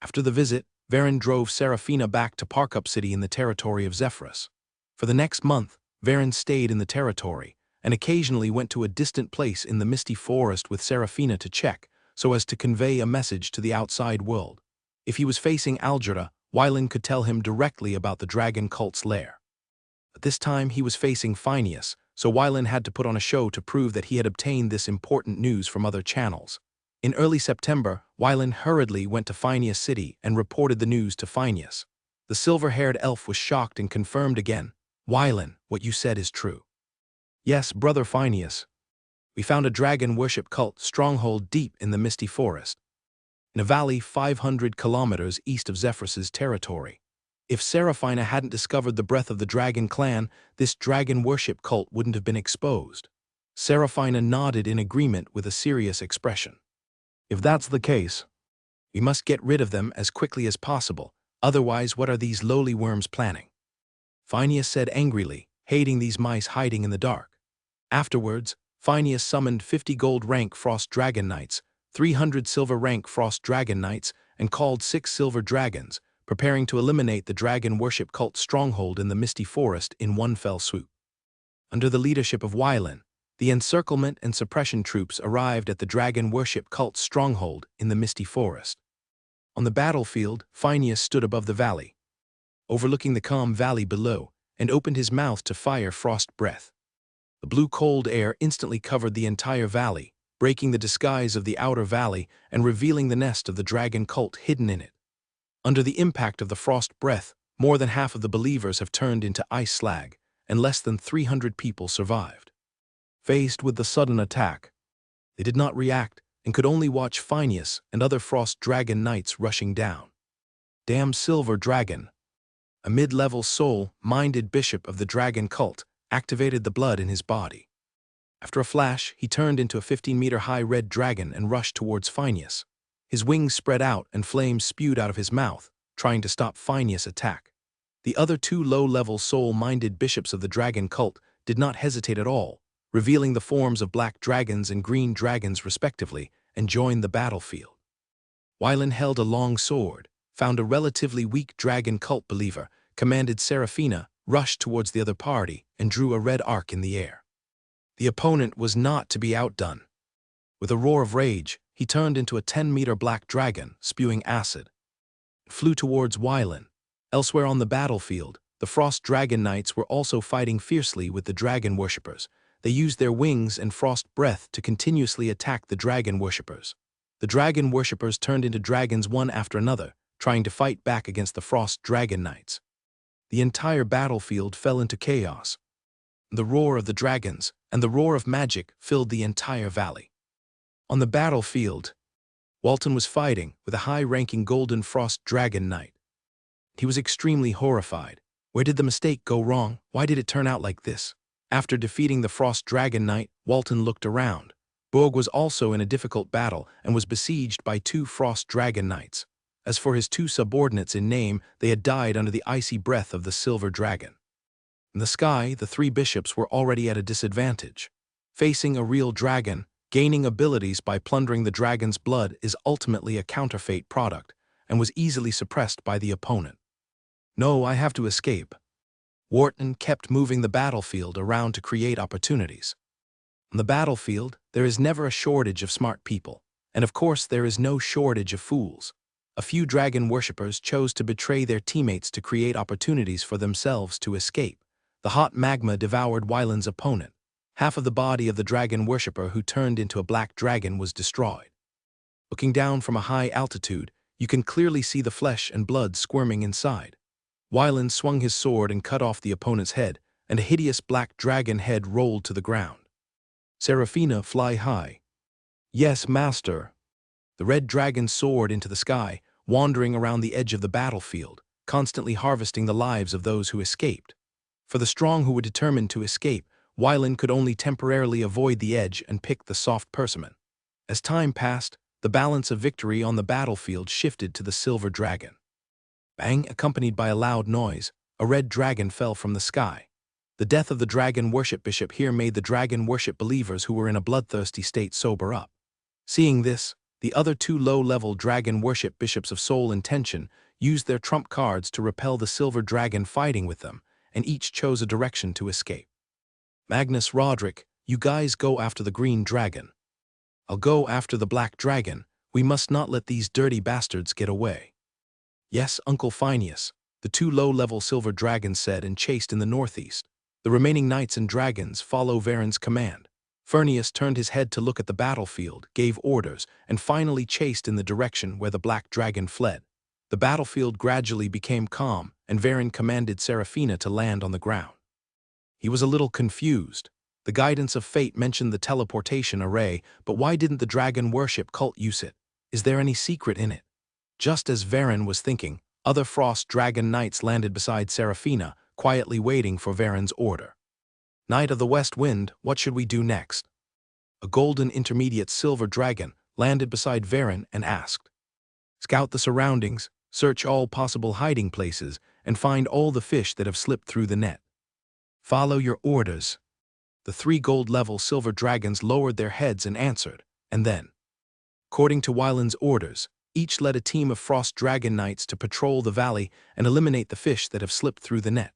After the visit, Varan drove Seraphina back to Parkup City in the territory of Zephyrus. For the next month, Varan stayed in the territory and occasionally went to a distant place in the misty forest with Seraphina to check, so as to convey a message to the outside world. If he was facing Algera, Wylan could tell him directly about the dragon cult's lair. But this time he was facing Phineas, so Wylan had to put on a show to prove that he had obtained this important news from other channels. In early September, Wylan hurriedly went to Phineas City and reported the news to Phineas. The silver-haired elf was shocked and confirmed again, "Wylan, what you said is true." "Yes, Brother Phineas. We found a dragon worship cult stronghold deep in the misty forest, in a valley 500 kilometers east of Zephyrus's territory. If Seraphina hadn't discovered the breath of the dragon clan, this dragon worship cult wouldn't have been exposed." Seraphina nodded in agreement with a serious expression. "If that's the case, we must get rid of them as quickly as possible, otherwise what are these lowly worms planning?" Phineas said angrily, hating these mice hiding in the dark. Afterwards, Phineas summoned 50 gold rank Frost Dragon Knights, 300 silver rank Frost Dragon Knights, and called 6 silver dragons, preparing to eliminate the dragon worship cult stronghold in the misty forest in one fell swoop. Under the leadership of Wylan, the encirclement and suppression troops arrived at the dragon worship cult stronghold in the misty forest. On the battlefield, Phineas stood above the valley, overlooking the calm valley below, and opened his mouth to fire frost breath. The blue cold air instantly covered the entire valley, breaking the disguise of the outer valley and revealing the nest of the dragon cult hidden in it. Under the impact of the frost breath, more than half of the believers have turned into ice slag, and less than 300 people survived. Faced with the sudden attack, they did not react and could only watch Phineas and other Frost Dragon Knights rushing down. Damn Silver Dragon, a mid-level soul-minded bishop of the dragon cult, activated the blood in his body. After a flash, he turned into a 15-meter-high red dragon and rushed towards Phineas. His wings spread out and flames spewed out of his mouth, trying to stop Phineas' attack. The other 2 low-level soul-minded bishops of the dragon cult did not hesitate at all, revealing the forms of black dragons and green dragons respectively, and joined the battlefield. Wylan held a long sword, found a relatively weak dragon cult believer, commanded Seraphina, rushed towards the other party, and drew a red arc in the air. The opponent was not to be outdone. With a roar of rage, he turned into a 10-meter black dragon, spewing acid. It flew towards Wylan. Elsewhere on the battlefield, the Frost Dragon Knights were also fighting fiercely with the dragon worshippers. They used their wings and frost breath to continuously attack the dragon worshippers. The dragon worshippers turned into dragons one after another, trying to fight back against the Frost Dragon Knights. The entire battlefield fell into chaos. The roar of the dragons and the roar of magic filled the entire valley. On the battlefield, Walton was fighting with a high-ranking Golden Frost Dragon Knight. He was extremely horrified. Where did the mistake go wrong? Why did it turn out like this? After defeating the Frost Dragon Knight, Walton looked around. Borg was also in a difficult battle and was besieged by 2 Frost Dragon Knights. As for his 2 subordinates in name, they had died under the icy breath of the Silver Dragon. In the sky, the 3 bishops were already at a disadvantage. Facing a real dragon, gaining abilities by plundering the dragon's blood is ultimately a counterfeit product, and was easily suppressed by the opponent. "No, I have to escape." Wharton kept moving the battlefield around to create opportunities. On the battlefield, there is never a shortage of smart people, and of course there is no shortage of fools. A few dragon worshippers chose to betray their teammates to create opportunities for themselves to escape. The hot magma devoured Wylan's opponent. Half of the body of the dragon worshipper who turned into a black dragon was destroyed. Looking down from a high altitude, you can clearly see the flesh and blood squirming inside. Wylan swung his sword and cut off the opponent's head, and a hideous black dragon head rolled to the ground. "Seraphina, fly high." "Yes, master." The red dragon soared into the sky. wandering around the edge of the battlefield, constantly harvesting the lives of those who escaped. For the strong who were determined to escape, Wylan could only temporarily avoid the edge and pick the soft persimmon. As time passed, the balance of victory on the battlefield shifted to the silver dragon. Bang, accompanied by a loud noise, a red dragon fell from the sky. The death of the dragon worship bishop here made the dragon worship believers who were in a bloodthirsty state sober up. Seeing this, the other two low-level dragon worship bishops of soul intention used their trump cards to repel the silver dragon fighting with them, and each chose a direction to escape. Magnus, Roderick, you guys go after the green dragon. I'll go after the black dragon. We must not let these dirty bastards get away. Yes, Uncle Phineas, the two low-level silver dragons said and chased in the northeast. The remaining knights and dragons follow Varen's command. Phineas turned his head to look at the battlefield, gave orders, and finally chased in the direction where the black dragon fled. The battlefield gradually became calm, and Varen commanded Seraphina to land on the ground. He was a little confused. The guidance of fate mentioned the teleportation array, but why didn't the dragon worship cult use it? Is there any secret in it? Just as Varen was thinking, other frost dragon knights landed beside Seraphina, quietly waiting for Varen's order. Knight of the West Wind, what should we do next? A golden intermediate silver dragon landed beside Varen and asked. Scout the surroundings, search all possible hiding places, and find all the fish that have slipped through the net. Follow your orders. The three gold-level silver dragons lowered their heads and answered, and then, according to Wylan's orders, each led a team of frost dragon knights to patrol the valley and eliminate the fish that have slipped through the net.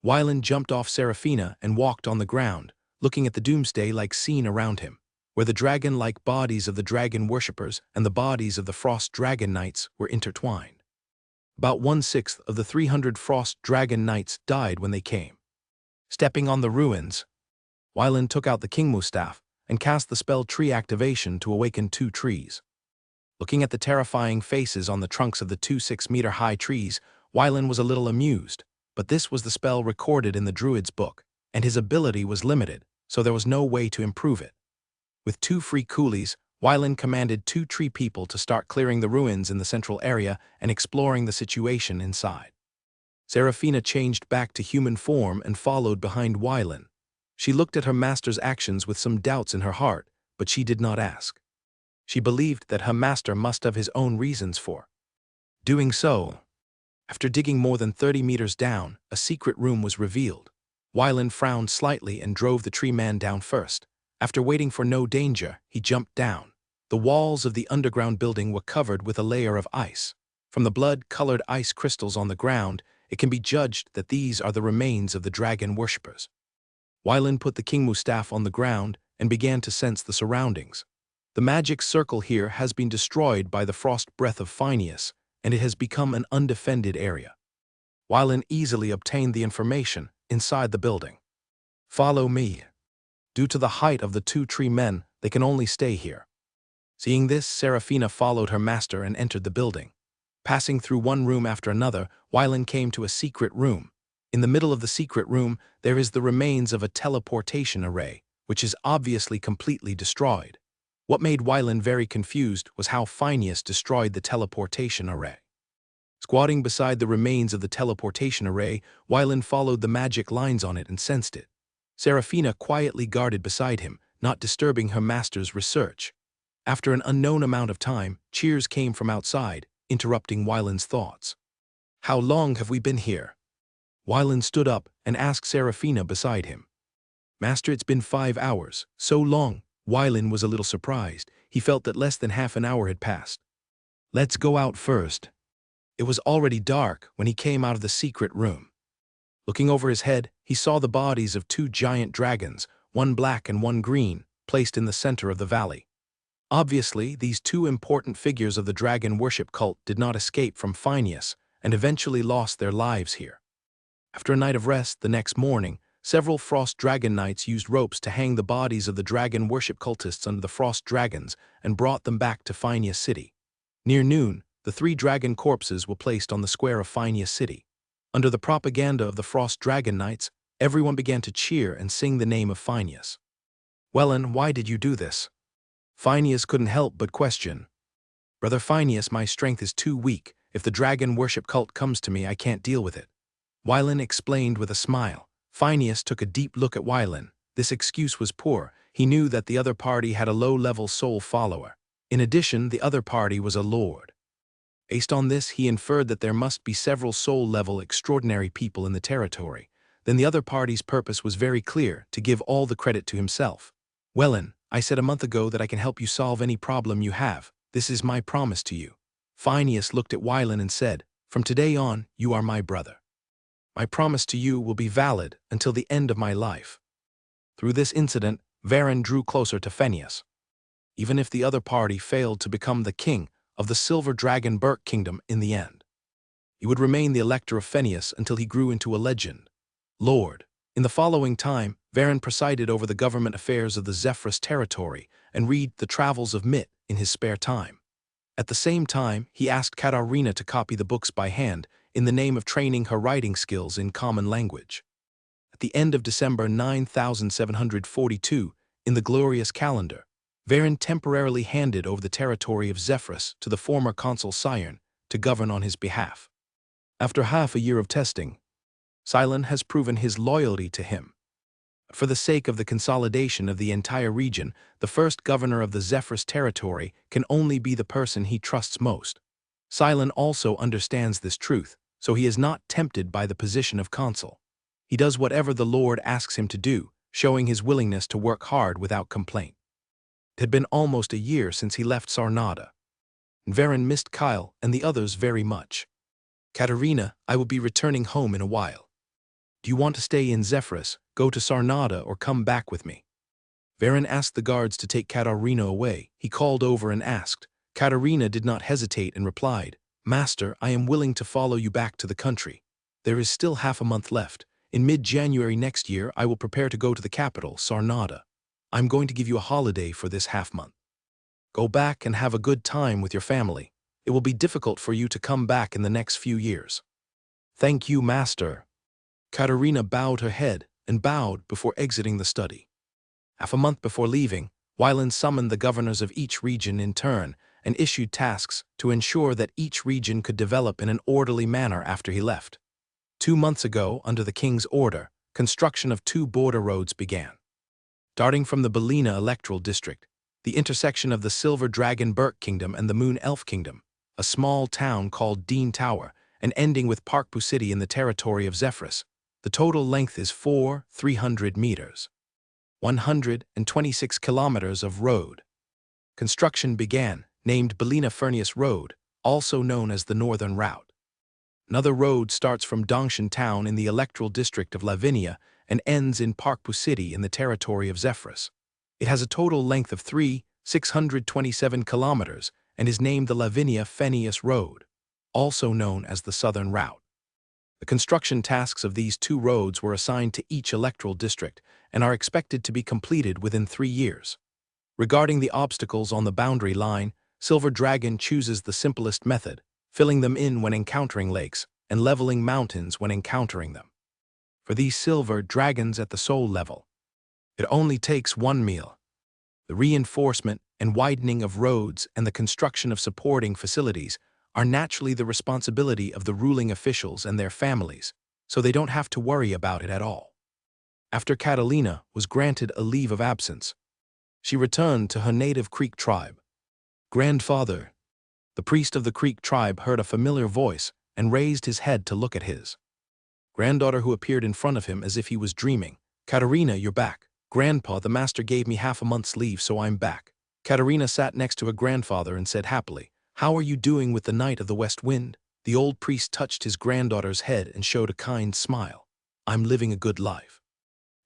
Wylan jumped off Seraphina and walked on the ground, looking at the doomsday-like scene around him, where the dragon-like bodies of the dragon worshippers and the bodies of the frost dragon knights were intertwined. About 1/6 of the 300 frost dragon knights died when they came. Stepping on the ruins, Wylan took out the Kingmu staff and cast the spell tree activation to awaken 2 trees. Looking at the terrifying faces on the trunks of the 2 6-meter-high trees, Wylan was a little amused, but this was the spell recorded in the druid's book, and his ability was limited, so there was no way to improve it. With 2 free coolies, Wylan commanded 2 tree people to start clearing the ruins in the central area and exploring the situation inside. Seraphina changed back to human form and followed behind Wylan. She looked at her master's actions with some doubts in her heart, but she did not ask. She believed that her master must have his own reasons for doing so. After digging more than 30 meters down, a secret room was revealed. Wylan frowned slightly and drove the tree man down first. After waiting for no danger, he jumped down. The walls of the underground building were covered with a layer of ice. From the blood-colored ice crystals on the ground, it can be judged that these are the remains of the dragon worshippers. Wylan put the Kingmu staff on the ground and began to sense the surroundings. The magic circle here has been destroyed by the frost breath of Phineas, and it has become an undefended area. Wylan easily obtained the information inside the building. Follow me. Due to the height of the 2 tree men, they can only stay here. Seeing this, Seraphina followed her master and entered the building. Passing through one room after another, Wylan came to a secret room. In the middle of the secret room, there is the remains of a teleportation array, which is obviously completely destroyed. What made Wylan very confused was how Phineas destroyed the teleportation array. Squatting beside the remains of the teleportation array, Wylan followed the magic lines on it and sensed it. Seraphina quietly guarded beside him, not disturbing her master's research. After an unknown amount of time, cheers came from outside, interrupting Wylan's thoughts. How long have we been here? Wylan stood up and asked Seraphina beside him. Master, it's been 5 hours. So long. Wylan was a little surprised. He felt that less than half an hour had passed. Let's go out first. It was already dark when he came out of the secret room. Looking over his head, he saw the bodies of 2 giant dragons, one black and one green, placed in the center of the valley. Obviously, these 2 important figures of the dragon worship cult did not escape from Phineas and eventually lost their lives here. After a night of rest the next morning, several frost dragon knights used ropes to hang the bodies of the dragon worship cultists under the frost dragons and brought them back to Phineas City. Near noon, the 3 dragon corpses were placed on the square of Phineas City. Under the propaganda of the frost dragon knights, everyone began to cheer and sing the name of Phineas. Wylan, why did you do this? Phineas couldn't help but question. Brother Phineas, my strength is too weak. If the dragon worship cult comes to me, I can't deal with it. Wylin explained with a smile. Phineas took a deep look at Wylin. This excuse was poor. He knew that the other party had a low-level soul follower. In addition, the other party was a lord. Based on this, he inferred that there must be several soul-level extraordinary people in the territory. Then the other party's purpose was very clear, to give all the credit to himself. Wylin, I said a month ago that I can help you solve any problem you have. This is my promise to you. Phineas looked at Wylin and said, from today on, you are my brother. My promise to you will be valid until the end of my life. Through this incident, Varen drew closer to Phineas. Even if the other party failed to become the king of the Silver Dragon Burke Kingdom in the end, he would remain the elector of Phineas until he grew into a legend. Lord. In the following time, Varen presided over the government affairs of the Zephyrus territory and read the travels of Mitt in his spare time. At the same time, he asked Katarina to copy the books by hand in the name of training her writing skills in common language. At the end of December 9742, in the glorious calendar, Varen temporarily handed over the territory of Zephyrus to the former consul Cyrn to govern on his behalf. After half a year of testing, Cylon has proven his loyalty to him. For the sake of the consolidation of the entire region, the first governor of the Zephyrus territory can only be the person he trusts most. Cylon also understands this truth, so he is not tempted by the position of consul. He does whatever the Lord asks him to do, showing his willingness to work hard without complaint. It had been almost a year since he left Sarnada. Varen missed Kyle and the others very much. Katarina, I will be returning home in a while. Do you want to stay in Zephyrus, go to Sarnada, or come back with me? Varen asked the guards to take Katarina away. He called over and asked. Katarina did not hesitate and replied, Master, I am willing to follow you back to the country. There is still half a month left. In mid-January next year, I will prepare to go to the capital, Sarnada. I'm going to give you a holiday for this half-month. Go back and have a good time with your family. It will be difficult for you to come back in the next few years. Thank you, Master. Katarina bowed her head and bowed before exiting the study. Half a month before leaving, Wylin summoned the governors of each region in turn and issued tasks to ensure that each region could develop in an orderly manner after he left. 2 months ago, under the king's order, construction of 2 border roads began. Starting from the Belina electoral district, the intersection of the Silver Dragon Burke Kingdom and the Moon Elf Kingdom, a small town called Dean Tower, and ending with Parkpoo City in the territory of Zephyrus. The total length is 300 meters. 126 kilometers of road. Construction began, named Belina Furnius Road, also known as the Northern Route. Another road starts from Dongshan Town in the electoral district of Lavinia and ends in Parkpoo City in the territory of Zephyrus. It has a total length of 627 kilometers and is named the Lavinia Fenius Road, also known as the Southern Route. The construction tasks of these 2 roads were assigned to each electoral district and are expected to be completed within 3 years. Regarding the obstacles on the boundary line, Silver Dragon chooses the simplest method, filling them in when encountering lakes and leveling mountains when encountering them. For these Silver Dragons at the soul level, it only takes 1 meal. The reinforcement and widening of roads and the construction of supporting facilities are naturally the responsibility of the ruling officials and their families, so they don't have to worry about it at all. After Catalina was granted a leave of absence, she returned to her native Creek tribe. Grandfather. The priest of the Creek tribe heard a familiar voice and raised his head to look at his granddaughter, who appeared in front of him as if he was dreaming. Katarina, you're back. Grandpa, the master gave me half a month's leave, so I'm back. Katarina sat next to her grandfather and said happily, How are you doing with the Knight of the West Wind? The old priest touched his granddaughter's head and showed a kind smile. I'm living a good life.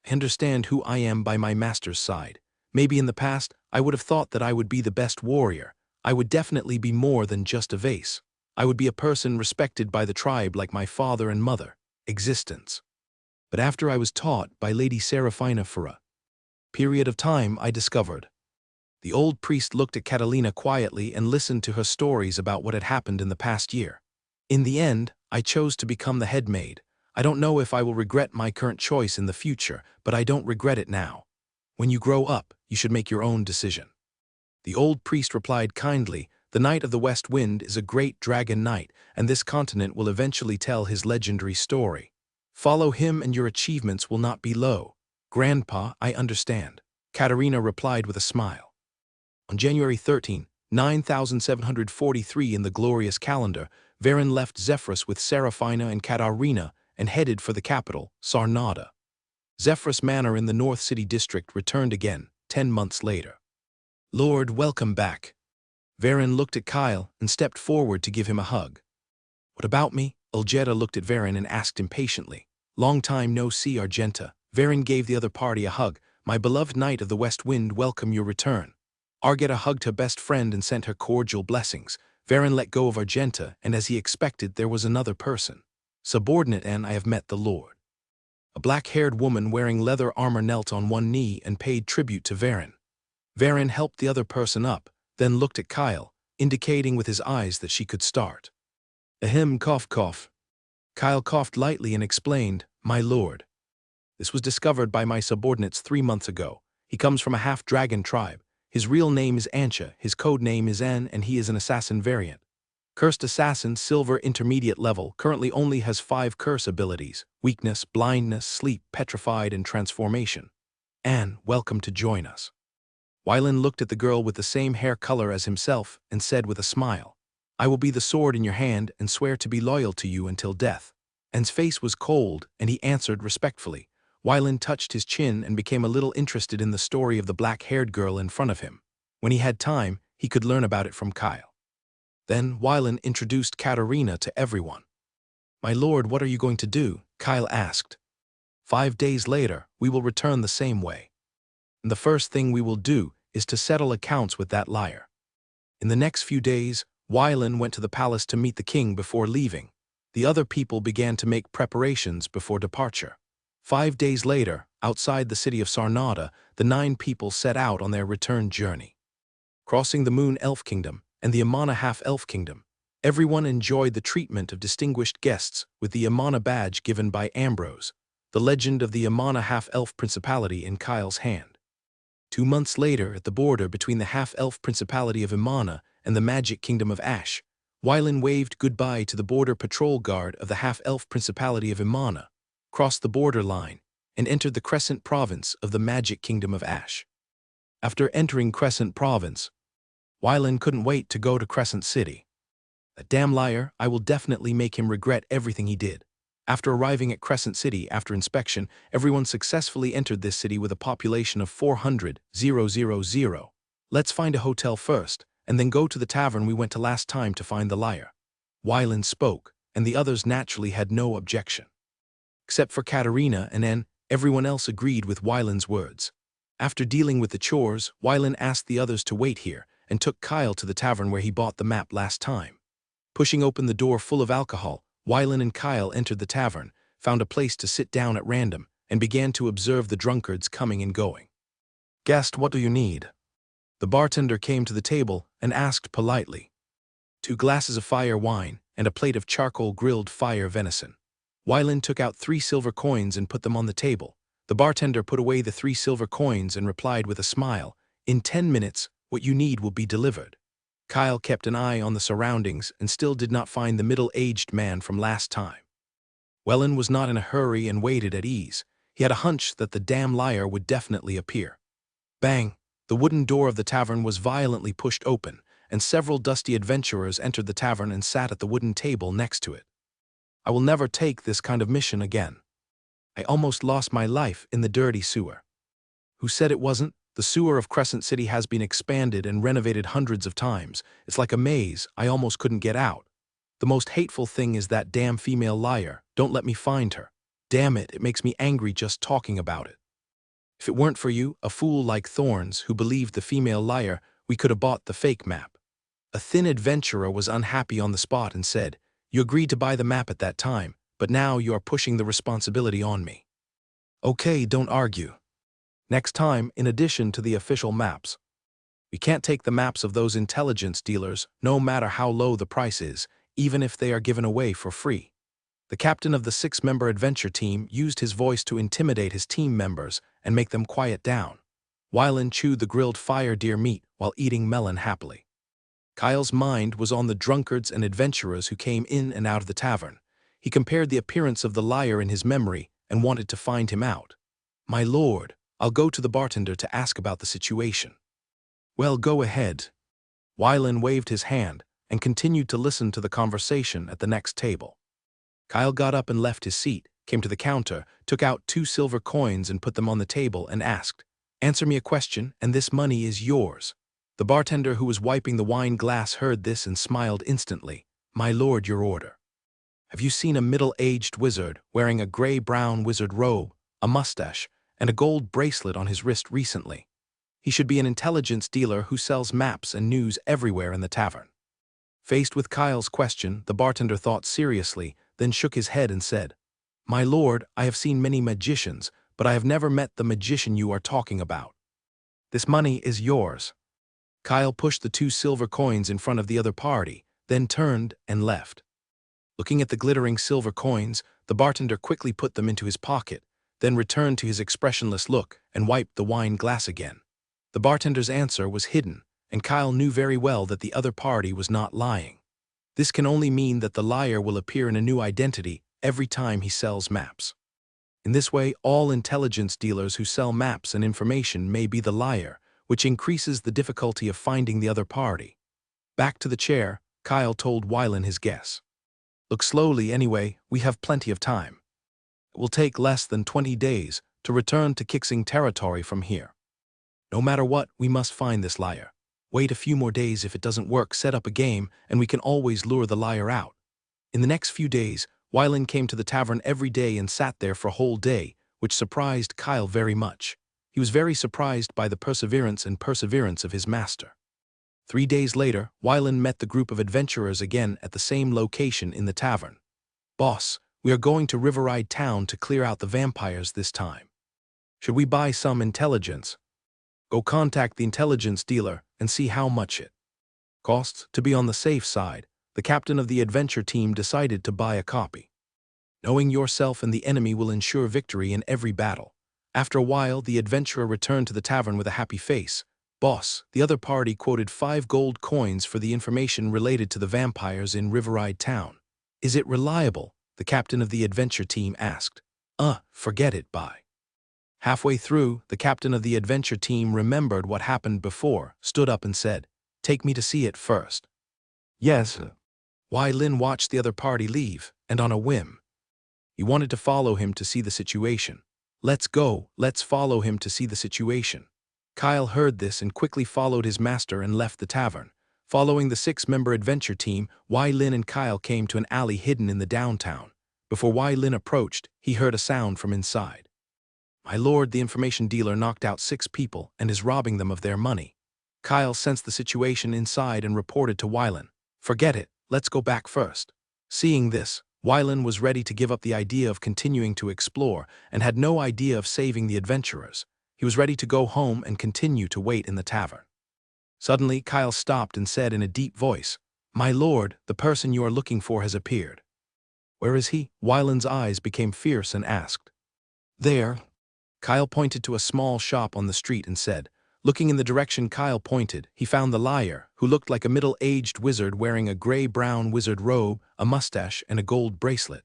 I understand who I am by my master's side. Maybe in the past, I would have thought that I would be the best warrior. I would definitely be more than just a vase. I would be a person respected by the tribe like my father and mother. Existence. But after I was taught by Lady Seraphina for a period of time, I discovered. The old priest looked at Catalina quietly and listened to her stories about what had happened in the past year. In the end, I chose to become the head maid. I don't know if I will regret my current choice in the future, but I don't regret it now. When you grow up, you should make your own decision. The old priest replied kindly, The Knight of the West Wind is a great dragon knight, and this continent will eventually tell his legendary story. Follow him and your achievements will not be low. Grandpa, I understand. Katerina replied with a smile. On January 13, 9743 in the glorious calendar, Varen left Zephyrus with Seraphina and Katarina and headed for the capital, Sarnada. Zephyrus Manor in the North City District returned again, 10 months later. Lord, welcome back. Varen looked at Kyle and stepped forward to give him a hug. What about me? Uljeta looked at Varen and asked impatiently. Long time no see, Argenta. Varen gave the other party a hug. My beloved Knight of the West Wind, welcome your return. Argenta hugged her best friend and sent her cordial blessings. Varen let go of Argenta, and as he expected, there was another person. Subordinate, and I have met the Lord. A black-haired woman wearing leather armor knelt on one knee and paid tribute to Varen. Varen helped the other person up, then looked at Kyle, indicating with his eyes that she could start. Ahem, cough, cough. Kyle coughed lightly and explained, My lord. This was discovered by my subordinates 3 months ago. He comes from a half-dragon tribe. His real name is Ansha, his code name is N, and he is an assassin variant. Cursed Assassin, Silver Intermediate level, currently only has 5 curse abilities: Weakness, Blindness, Sleep, Petrified, and Transformation. Anne, welcome to join us. Wylan looked at the girl with the same hair color as himself and said with a smile, I will be the sword in your hand and swear to be loyal to you until death. Anne's face was cold, and he answered respectfully. Wylan touched his chin and became a little interested in the story of the black-haired girl in front of him. When he had time, he could learn about it from Kyle. Then Wylan introduced Katerina to everyone. My lord, what are you going to do? Kyle asked. 5 days later, we will return the same way. And the first thing we will do is to settle accounts with that liar. In the next few days, Wylan went to the palace to meet the king before leaving. The other people began to make preparations before departure. 5 days later, outside the city of Sarnada, the 9 people set out on their return journey. Crossing the Moon Elf Kingdom and the Amana Half-Elf Kingdom, everyone enjoyed the treatment of distinguished guests with the Amana badge given by Ambrose, the legend of the Amana Half-Elf Principality in Kyle's hand. 2 months later, at the border between the Half-Elf Principality of Imana and the Magic Kingdom of Ash, Wylan waved goodbye to the border patrol guard of the Half-Elf Principality of Imana, crossed the border line, and entered the Crescent Province of the Magic Kingdom of Ash. After entering Crescent Province, Wylan couldn't wait to go to Crescent City. That damn liar, I will definitely make him regret everything he did. After arriving at Crescent City after inspection, everyone successfully entered this city with a population of 400,000. Let's find a hotel first, and then go to the tavern we went to last time to find the liar. Wylan spoke, and the others naturally had no objection. Except for Katerina and N, everyone else agreed with Wylan's words. After dealing with the chores, Wylan asked the others to wait here, and took Kyle to the tavern where he bought the map last time. Pushing open the door full of alcohol, Wylan and Kyle entered the tavern, found a place to sit down at random, and began to observe the drunkards coming and going. Guest, what do you need? The bartender came to the table and asked politely. 2 glasses of fire wine and a plate of charcoal-grilled fire venison. Wylan took out 3 silver coins and put them on the table. The bartender put away the 3 silver coins and replied with a smile, In 10 minutes, what you need will be delivered. Kyle kept an eye on the surroundings and still did not find the middle-aged man from last time. Wylan was not in a hurry and waited at ease. He had a hunch that the damn liar would definitely appear. Bang! The wooden door of the tavern was violently pushed open, and several dusty adventurers entered the tavern and sat at the wooden table next to it. I will never take this kind of mission again. I almost lost my life in the dirty sewer. Who said it wasn't? The sewer of Crescent City has been expanded and renovated hundreds of times. It's like a maze. I almost couldn't get out. The most hateful thing is that damn female liar. Don't let me find her. Damn it, it makes me angry just talking about it. If it weren't for you, a fool like Thorns, who believed the female liar, we could have bought the fake map. A thin adventurer was unhappy on the spot and said, You agreed to buy the map at that time, but now you are pushing the responsibility on me. Okay, don't argue. Next time, in addition to the official maps, we can't take the maps of those intelligence dealers, no matter how low the price is, even if they are given away for free. The captain of the 6-member adventure team used his voice to intimidate his team members and make them quiet down. Wylan chewed the grilled fire deer meat while eating melon happily. Kyle's mind was on the drunkards and adventurers who came in and out of the tavern. He compared the appearance of the liar in his memory and wanted to find him out. "My lord, I'll go to the bartender to ask about the situation." "Well, go ahead." Wylan waved his hand and continued to listen to the conversation at the next table. Kyle got up and left his seat, came to the counter, took out 2 silver coins and put them on the table and asked, "Answer me a question, and this money is yours." The bartender who was wiping the wine glass heard this and smiled instantly. "My lord, your order." "Have you seen a middle-aged wizard wearing a gray-brown wizard robe, a mustache, and a gold bracelet on his wrist recently? He should be an intelligence dealer who sells maps and news everywhere in the tavern." Faced with Kyle's question, the bartender thought seriously, then shook his head and said, "My lord, I have seen many magicians, but I have never met the magician you are talking about. This money is yours." Kyle pushed the 2 silver coins in front of the other party, then turned and left. Looking at the glittering silver coins, the bartender quickly put them into his pocket, then returned to his expressionless look and wiped the wine glass again. The bartender's answer was hidden, and Kyle knew very well that the other party was not lying. This can only mean that the liar will appear in a new identity every time he sells maps. In this way, all intelligence dealers who sell maps and information may be the liar, which increases the difficulty of finding the other party. Back to the chair, Kyle told Wylan his guess. "Look slowly anyway, we have plenty of time. It will take less than 20 days to return to Kixing territory from here. No matter what, we must find this liar. Wait a few more days. If it doesn't work, set up a game, and we can always lure the liar out." In the next few days, Wylan came to the tavern every day and sat there for a whole day, which surprised Kyle very much. He was very surprised by the perseverance of his master. 3 days later, Wylan met the group of adventurers again at the same location in the tavern. "Boss, we are going to Riveride Town to clear out the vampires this time. Should we buy some intelligence?" "Go contact the intelligence dealer and see how much it costs." To be on the safe side, the captain of the adventure team decided to buy a copy. "Knowing yourself and the enemy will ensure victory in every battle." After a while, the adventurer returned to the tavern with a happy face. "Boss, the other party quoted 5 gold coins for the information related to the vampires in Riveride Town. Is it reliable?" the captain of the adventure team asked. Forget it, bye." Halfway through, the captain of the adventure team remembered what happened before, stood up and said, "Take me to see it first." "Yes." Lin watched the other party leave, and on a whim, he wanted to follow him to see the situation. "Let's go, let's follow him to see the situation." Kyle heard this and quickly followed his master and left the tavern. Following the 6-member adventure team, Lin and Kyle came to an alley hidden in the downtown. Before Lin approached, he heard a sound from inside. "My lord, the information dealer knocked out 6 people and is robbing them of their money." Kyle sensed the situation inside and reported to Wylan. "Forget it, let's go back first." Seeing this, Wylan was ready to give up the idea of continuing to explore and had no idea of saving the adventurers. He was ready to go home and continue to wait in the tavern. Suddenly, Kyle stopped and said in a deep voice, "My lord, the person you are looking for has appeared." "Where is he?" Wylan's eyes became fierce and asked. "There." Kyle pointed to a small shop on the street and said, looking in the direction Kyle pointed, he found the liar, who looked like a middle-aged wizard wearing a gray-brown wizard robe, a mustache, and a gold bracelet.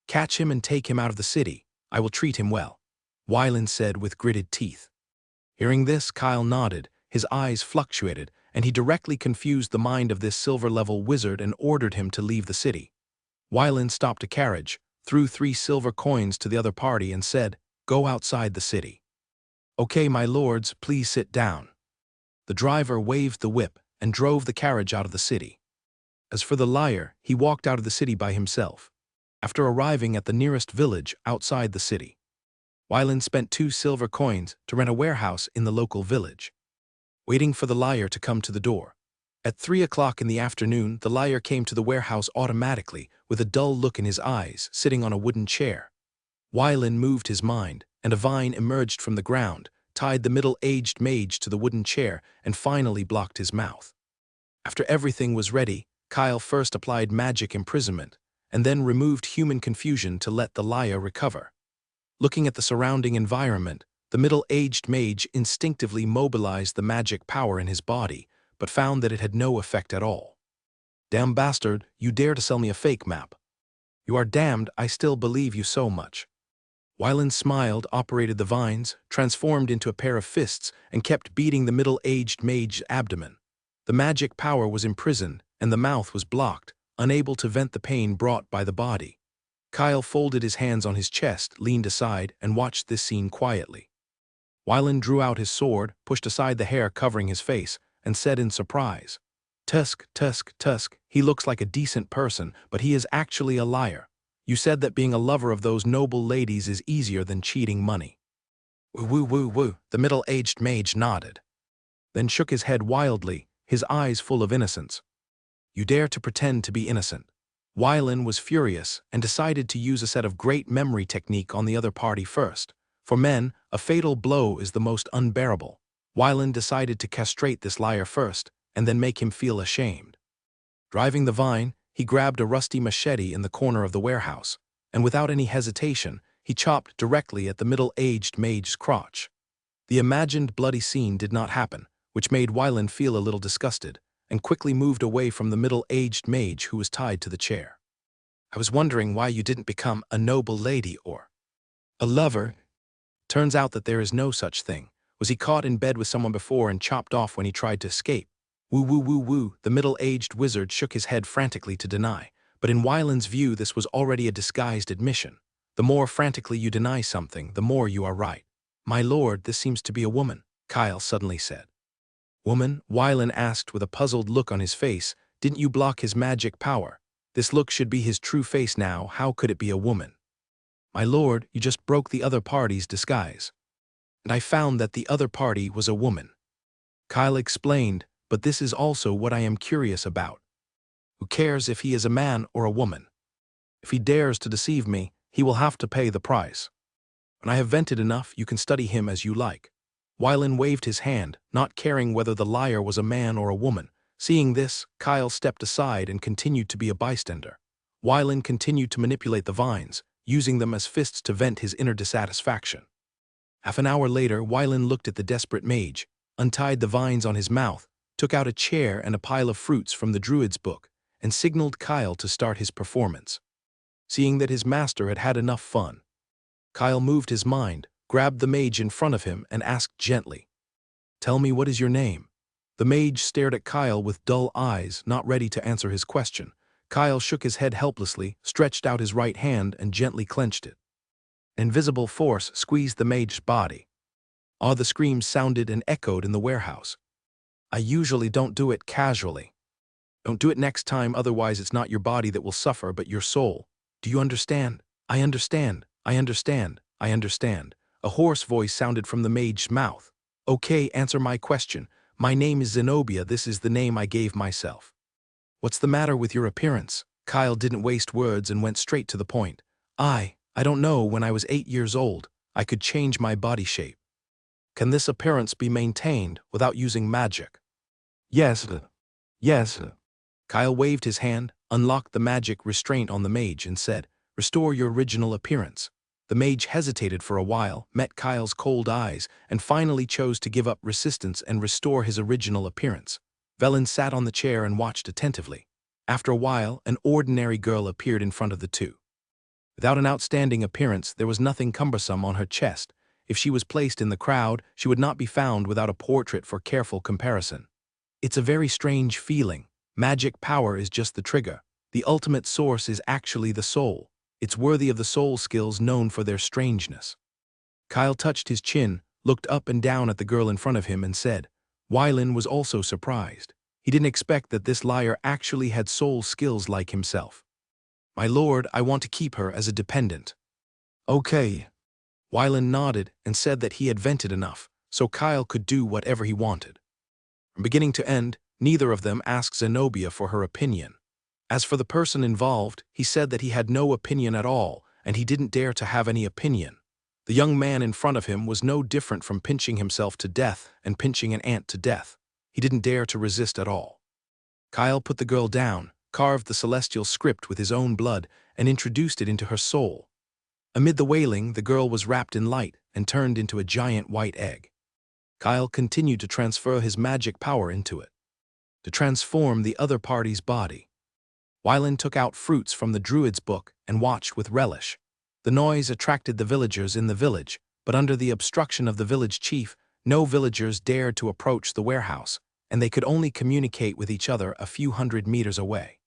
"Catch him and take him out of the city. I will treat him well," Wylan said with gritted teeth. Hearing this, Kyle nodded, his eyes fluctuated, and he directly confused the mind of this silver-level wizard and ordered him to leave the city. Wylan stopped a carriage, threw 3 silver coins to the other party and said, "Go outside the city." "Okay, my lords, please sit down." The driver waved the whip and drove the carriage out of the city. As for the liar, he walked out of the city by himself. After arriving at the nearest village outside the city, Wylan spent 2 silver coins to rent a warehouse in the local village, waiting for the liar to come to the door. At 3 o'clock in the afternoon, the liar came to the warehouse automatically, with a dull look in his eyes, sitting on a wooden chair. Wylan moved his mind, and a vine emerged from the ground, tied the middle-aged mage to the wooden chair, and finally blocked his mouth. After everything was ready, Kyle first applied magic imprisonment, and then removed human confusion to let the liar recover. Looking at the surrounding environment, the middle-aged mage instinctively mobilized the magic power in his body, but found that it had no effect at all. "Damn bastard, you dare to sell me a fake map. You are damned, I still believe you so much." Wyland smiled, operated the vines, transformed into a pair of fists, and kept beating the middle-aged mage's abdomen. The magic power was imprisoned, and the mouth was blocked, unable to vent the pain brought by the body. Kyle folded his hands on his chest, leaned aside, and watched this scene quietly. Wyland drew out his sword, pushed aside the hair covering his face, and said in surprise, "Tusk, Tusk, Tusk, he looks like a decent person, but he is actually a liar. You said that being a lover of those noble ladies is easier than cheating money." "Woo, woo, woo, woo," the middle-aged mage nodded, then shook his head wildly, his eyes full of innocence. "You dare to pretend to be innocent." Wyland was furious and decided to use a set of great memory technique on the other party first. For men, a fatal blow is the most unbearable. Wyland decided to castrate this liar first, and then make him feel ashamed. Driving the vine, he grabbed a rusty machete in the corner of the warehouse, and without any hesitation, he chopped directly at the middle-aged mage's crotch. The imagined bloody scene did not happen, which made Wyland feel a little disgusted, and quickly moved away from the middle-aged mage who was tied to the chair. "I was wondering why you didn't become a noble lady or a lover. Turns out that there is no such thing. Was he caught in bed with someone before and chopped off when he tried to escape?" "Woo, woo, woo, woo," the middle-aged wizard shook his head frantically to deny, but in Wyland's view this was already a disguised admission. The more frantically you deny something, the more you are right. "My lord, this seems to be a woman," Kyle suddenly said. "Woman?" Wyland asked with a puzzled look on his face. "Didn't you block his magic power? This look should be his true face now. How could it be a woman?" "My lord, you just broke the other party's disguise. And I found that the other party was a woman." Kyle explained, "But this is also what I am curious about. Who cares if he is a man or a woman? If he dares to deceive me, he will have to pay the price. When I have vented enough, you can study him as you like." Wyland waved his hand, not caring whether the liar was a man or a woman. Seeing this, Kyle stepped aside and continued to be a bystander. Wyland continued to manipulate the vines, using them as fists to vent his inner dissatisfaction. Half an hour later, Wyland looked at the desperate mage, untied the vines on his mouth, took out a chair and a pile of fruits from the druid's book, and signaled Kyle to start his performance. Seeing that his master had had enough fun, Kyle moved his mind, grabbed the mage in front of him, and asked gently, "Tell me, what is your name?" The mage stared at Kyle with dull eyes, not ready to answer his question. Kyle shook his head helplessly, stretched out his right hand, and gently clenched it. An invisible force squeezed the mage's body. All the screams sounded and echoed in the warehouse. "I usually don't do it casually. Don't do it next time, otherwise it's not your body that will suffer but your soul. Do you understand?" "I understand, I understand, I understand." A hoarse voice sounded from the mage's mouth. "Okay, answer my question. My name is Zenobia, this is the name I gave myself." "What's the matter with your appearance?" Kyle didn't waste words and went straight to the point. I don't know, when I was 8 years old, I could change my body shape. Can this appearance be maintained without using magic?" Yes. Yes." Kyle waved his hand, unlocked the magic restraint on the mage, and said, "Restore your original appearance." The mage hesitated for a while, met Kyle's cold eyes, and finally chose to give up resistance and restore his original appearance. Velen sat on the chair and watched attentively. After a while, an ordinary girl appeared in front of the two. Without an outstanding appearance, there was nothing cumbersome on her chest. If she was placed in the crowd, she would not be found without a portrait for careful comparison. It's a very strange feeling. Magic power is just the trigger. The ultimate source is actually the soul. It's worthy of the soul skills known for their strangeness. Kyle touched his chin, looked up and down at the girl in front of him, and said. Wyland was also surprised. He didn't expect that this liar actually had soul skills like himself. "My lord, I want to keep her as a dependent." "Okay." Wyland nodded and said that he had vented enough, so Kyle could do whatever he wanted. From beginning to end, neither of them asked Zenobia for her opinion. As for the person involved, he said that he had no opinion at all, and he didn't dare to have any opinion. The young man in front of him was no different from pinching himself to death and pinching an ant to death. He didn't dare to resist at all. Kyle put the girl down, carved the celestial script with his own blood, and introduced it into her soul. Amid the wailing, the girl was wrapped in light and turned into a giant white egg. Kyle continued to transfer his magic power into it. to transform the other party's body. Wylan took out fruits from the druid's book and watched with relish. The noise attracted the villagers in the village, but under the obstruction of the village chief, no villagers dared to approach the warehouse, and they could only communicate with each other a few hundred meters away.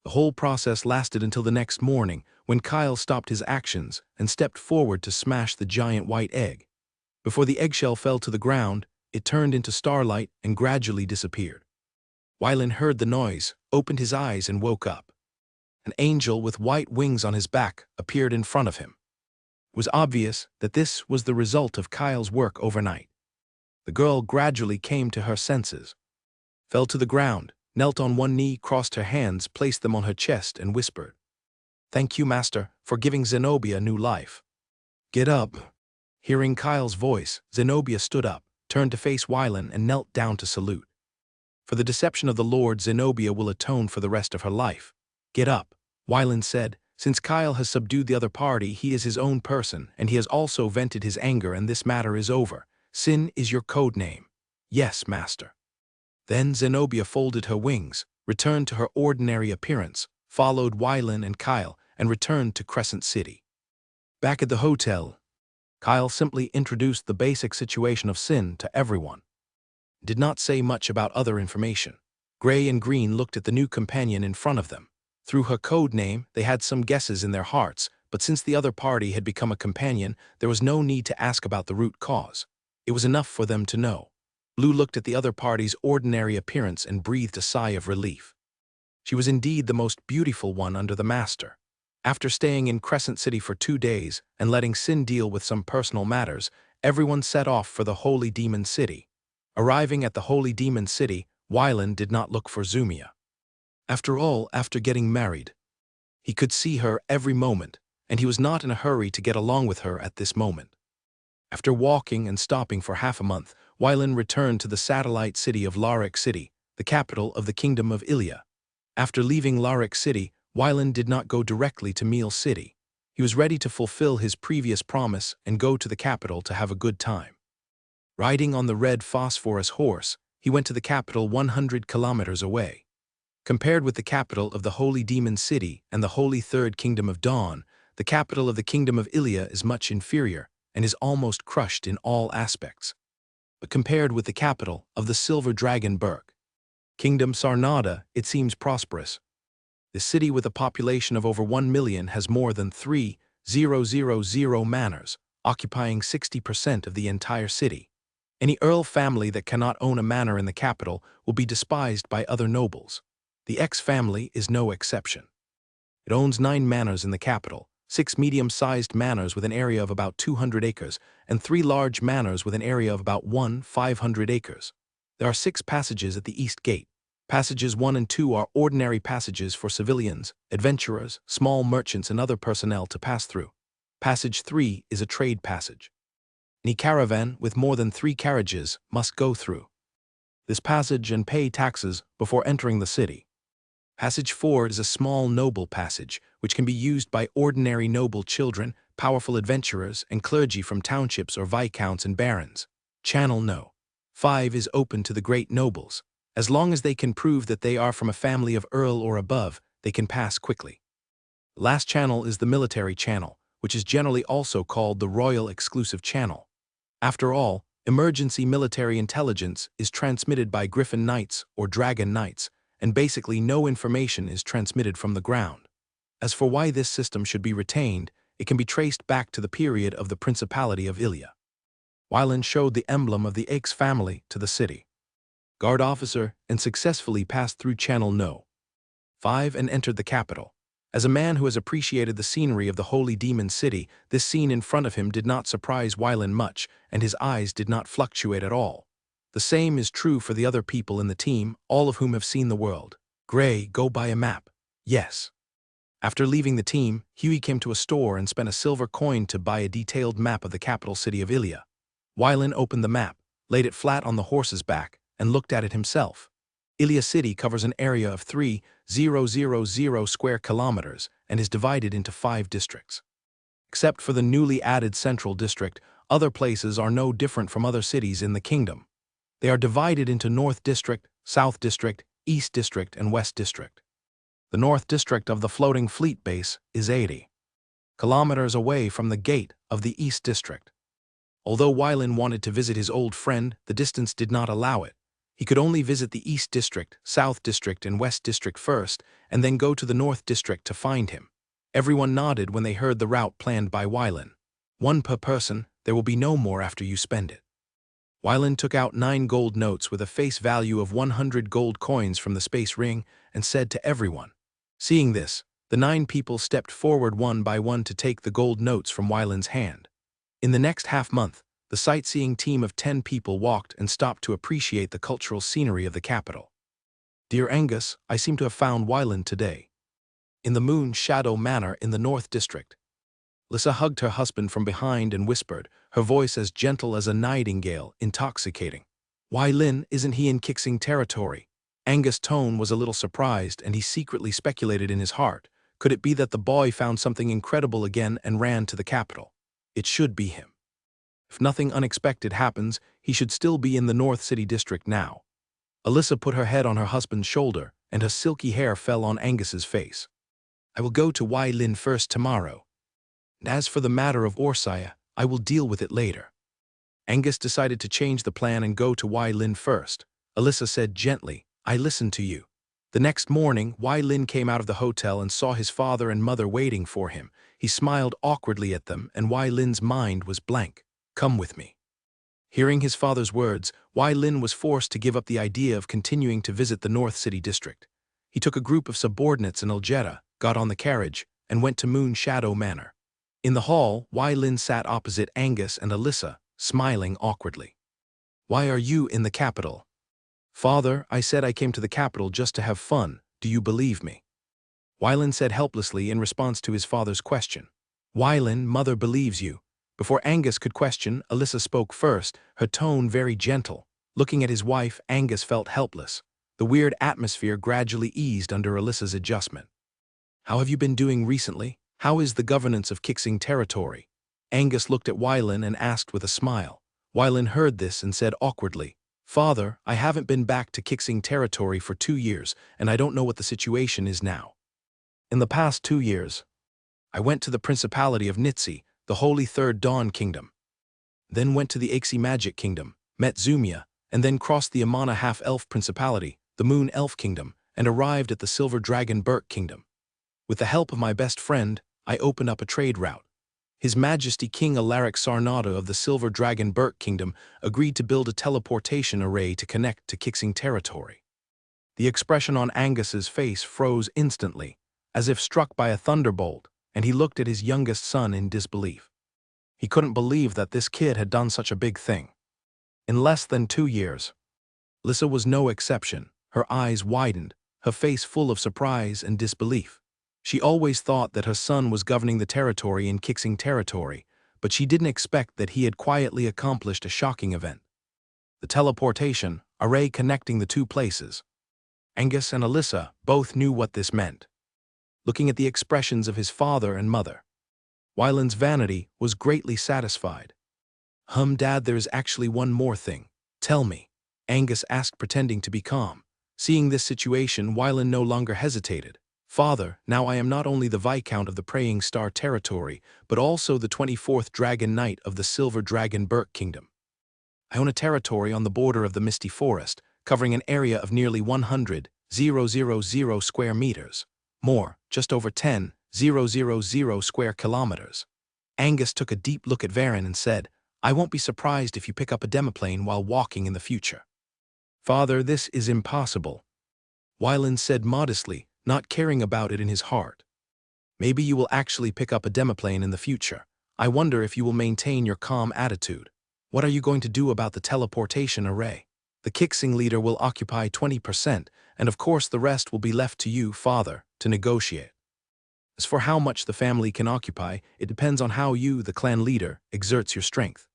The whole process lasted until the next morning, when Kyle stopped his actions and stepped forward to smash the giant white egg. Before the eggshell fell to the ground, it turned into starlight and gradually disappeared. Wylan heard the noise, opened his eyes, and woke up. An angel with white wings on his back appeared in front of him. It was obvious that this was the result of Kyle's work overnight. The girl gradually came to her senses, fell to the ground, knelt on one knee, crossed her hands, placed them on her chest, and whispered, "Thank you, Master, for giving Zenobia new life." "Get up." Hearing Kyle's voice, Zenobia stood up, turned to face Wylan, and knelt down to salute. "For the deception of the Lord, Zenobia will atone for the rest of her life." "Get up," Wylan said. "Since Kyle has subdued the other party, he is his own person, and he has also vented his anger, and this matter is over. Sin is your code name." "Yes, Master." Then Zenobia folded her wings, returned to her ordinary appearance, followed Wylan and Kyle, and returned to Crescent City. Back at the hotel, Kyle simply introduced the basic situation of Sin to everyone. Did not say much about other information. Gray and Green looked at the new companion in front of them. Through her code name, they had some guesses in their hearts, but since the other party had become a companion, there was no need to ask about the root cause. It was enough for them to know. Blue looked at the other party's ordinary appearance and breathed a sigh of relief. She was indeed the most beautiful one under the Master. After staying in Crescent City for 2 days and letting Sin deal with some personal matters, everyone set off for the Holy Demon City. Arriving at the Holy Demon City, Wylan did not look for Zumia. After all, after getting married, he could see her every moment, and he was not in a hurry to get along with her at this moment. After walking and stopping for half a month, Wylan returned to the satellite city of Larik City, the capital of the Kingdom of Ilia. After leaving Larik City, Wylan did not go directly to Meal City. He was ready to fulfill his previous promise and go to the capital to have a good time. Riding on the red phosphorus horse, he went to the capital 100 kilometers away. Compared with the capital of the Holy Demon City and the Holy Third Kingdom of Dawn, the capital of the Kingdom of Ilia is much inferior and is almost crushed in all aspects. But compared with the capital of the Silver Dragon Berg, Kingdom Sarnada, it seems prosperous. The city with a population of over 1 million has more than 3,000 manors, occupying 60% of the entire city. Any earl family that cannot own a manor in the capital will be despised by other nobles. The X family is no exception. It owns 9 manors in the capital, 6 medium-sized manors with an area of about 200 acres, and 3 large manors with an area of about 500 acres. There are 6 passages at the East Gate. Passages 1 and 2 are ordinary passages for civilians, adventurers, small merchants, and other personnel to pass through. Passage 3 is a trade passage. Any caravan with more than 3 carriages must go through this passage and pay taxes before entering the city. Passage 4 is a small noble passage, which can be used by ordinary noble children, powerful adventurers, and clergy from townships or viscounts and barons. Channel No. 5 is open to the great nobles. As long as they can prove that they are from a family of earl or above, they can pass quickly. The last channel is the military channel, which is generally also called the Royal Exclusive Channel. After all, emergency military intelligence is transmitted by Griffin Knights or Dragon Knights, and basically no information is transmitted from the ground. As for why this system should be retained, it can be traced back to the period of the Principality of Ilia. Wylan showed the emblem of the Aix family to the city guard officer and successfully passed through Channel No. 5 and entered the capital. As a man who has appreciated the scenery of the Holy Demon City, this scene in front of him did not surprise Wylan much, and his eyes did not fluctuate at all. The same is true for the other people in the team, all of whom have seen the world. Gray, go buy a map. Yes. After leaving the team, Huey came to a store and spent a silver coin to buy a detailed map of the capital city of Ilia. Wylan opened the map, laid it flat on the horse's back, and looked at it himself. Ilia City covers an area of 3,000 square kilometers and is divided into 5 districts. Except for the newly added Central District, other places are no different from other cities in the kingdom. They are divided into North District, South District, East District, and West District. The North District of the floating fleet base is 80 kilometers away from the gate of the East District. Although Wylin wanted to visit his old friend, the distance did not allow it. He could only visit the East District, South District, and West District first, and then go to the North District to find him. Everyone nodded when they heard the route planned by Wylin. One per person, there will be no more after you spend it. Wylin took out 9 gold notes with a face value of 100 gold coins from the space ring and said to everyone. Seeing this, the 9 people stepped forward one by one to take the gold notes from Wylin's hand. In the next half-month, the sightseeing team of 10 people walked and stopped to appreciate the cultural scenery of the capital. Dear Angus, I seem to have found Wylin today. In the Moon Shadow Manor in the North District. Lissa hugged her husband from behind and whispered, her voice as gentle as a nightingale, intoxicating. Wylin, isn't he in Kixing territory? Angus' tone was a little surprised, and he secretly speculated in his heart. Could it be that the boy found something incredible again and ran to the capital? It should be him. If nothing unexpected happens, he should still be in the North City District now. Alyssa put her head on her husband's shoulder, and her silky hair fell on Angus's face. I will go to Wylin first tomorrow. And as for the matter of Orsaya, I will deal with it later. Angus decided to change the plan and go to Wylin first. Alyssa said gently, I listened to you. The next morning, Wylin came out of the hotel and saw his father and mother waiting for him. He smiled awkwardly at them, and Wylin's mind was blank. Come with me. Hearing his father's words, Wylin was forced to give up the idea of continuing to visit the North City District. He took a group of subordinates in Algeta, got on the carriage, and went to Moon Shadow Manor. In the hall, Wylin sat opposite Angus and Alyssa, smiling awkwardly. Why are you in the capital? Father, I said I came to the capital just to have fun. Do you believe me? Wylin said helplessly in response to his father's question. Wylin, mother believes you. Before Angus could question, Alyssa spoke first, her tone very gentle. Looking at his wife, Angus felt helpless. The weird atmosphere gradually eased under Alyssa's adjustment. How have you been doing recently? How is the governance of Kixing territory? Angus looked at Wylin and asked with a smile. Wylin heard this and said awkwardly, Father, I haven't been back to Kixing territory for 2 years, and I don't know what the situation is now. In the past 2 years, I went to the Principality of Nitsi, the Holy Third Dawn Kingdom. Then went to the Ixi Magic Kingdom, met Zumia, and then crossed the Amana Half-Elf Principality, the Moon Elf Kingdom, and arrived at the Silver Dragon Burke Kingdom. With the help of my best friend, I opened up a trade route. His Majesty King Alaric Sarnata of the Silver Dragon Burke Kingdom agreed to build a teleportation array to connect to Kixing territory. The expression on Angus's face froze instantly, as if struck by a thunderbolt, and he looked at his youngest son in disbelief. He couldn't believe that this kid had done such a big thing. In less than 2 years. Lissa was no exception. Her eyes widened, her face full of surprise and disbelief. She always thought that her son was governing the territory in Kixing territory, but she didn't expect that he had quietly accomplished a shocking event. The teleportation array connecting the 2 places. Angus and Alyssa both knew what this meant. Looking at the expressions of his father and mother, Wylin's vanity was greatly satisfied. Dad, there is actually one more thing. Tell me, Angus asked, pretending to be calm. Seeing this situation, Wylin no longer hesitated. Father, now I am not only the Viscount of the Praying Star territory, but also the 24th Dragon Knight of the Silver Dragon Burke Kingdom. I own a territory on the border of the Misty Forest, covering an area of nearly 100,000 square meters. More, just over 10,000 square kilometers. Angus took a deep look at Varen and said, I won't be surprised if you pick up a demoplane while walking in the future. Father, this is impossible. Wylin said modestly, not caring about it in his heart. Maybe you will actually pick up a demoplane in the future. I wonder if you will maintain your calm attitude. What are you going to do about the teleportation array? The Kixing leader will occupy 20%, and of course the rest will be left to you, Father, to negotiate. As for how much the family can occupy, it depends on how you, the clan leader, exerts your strength.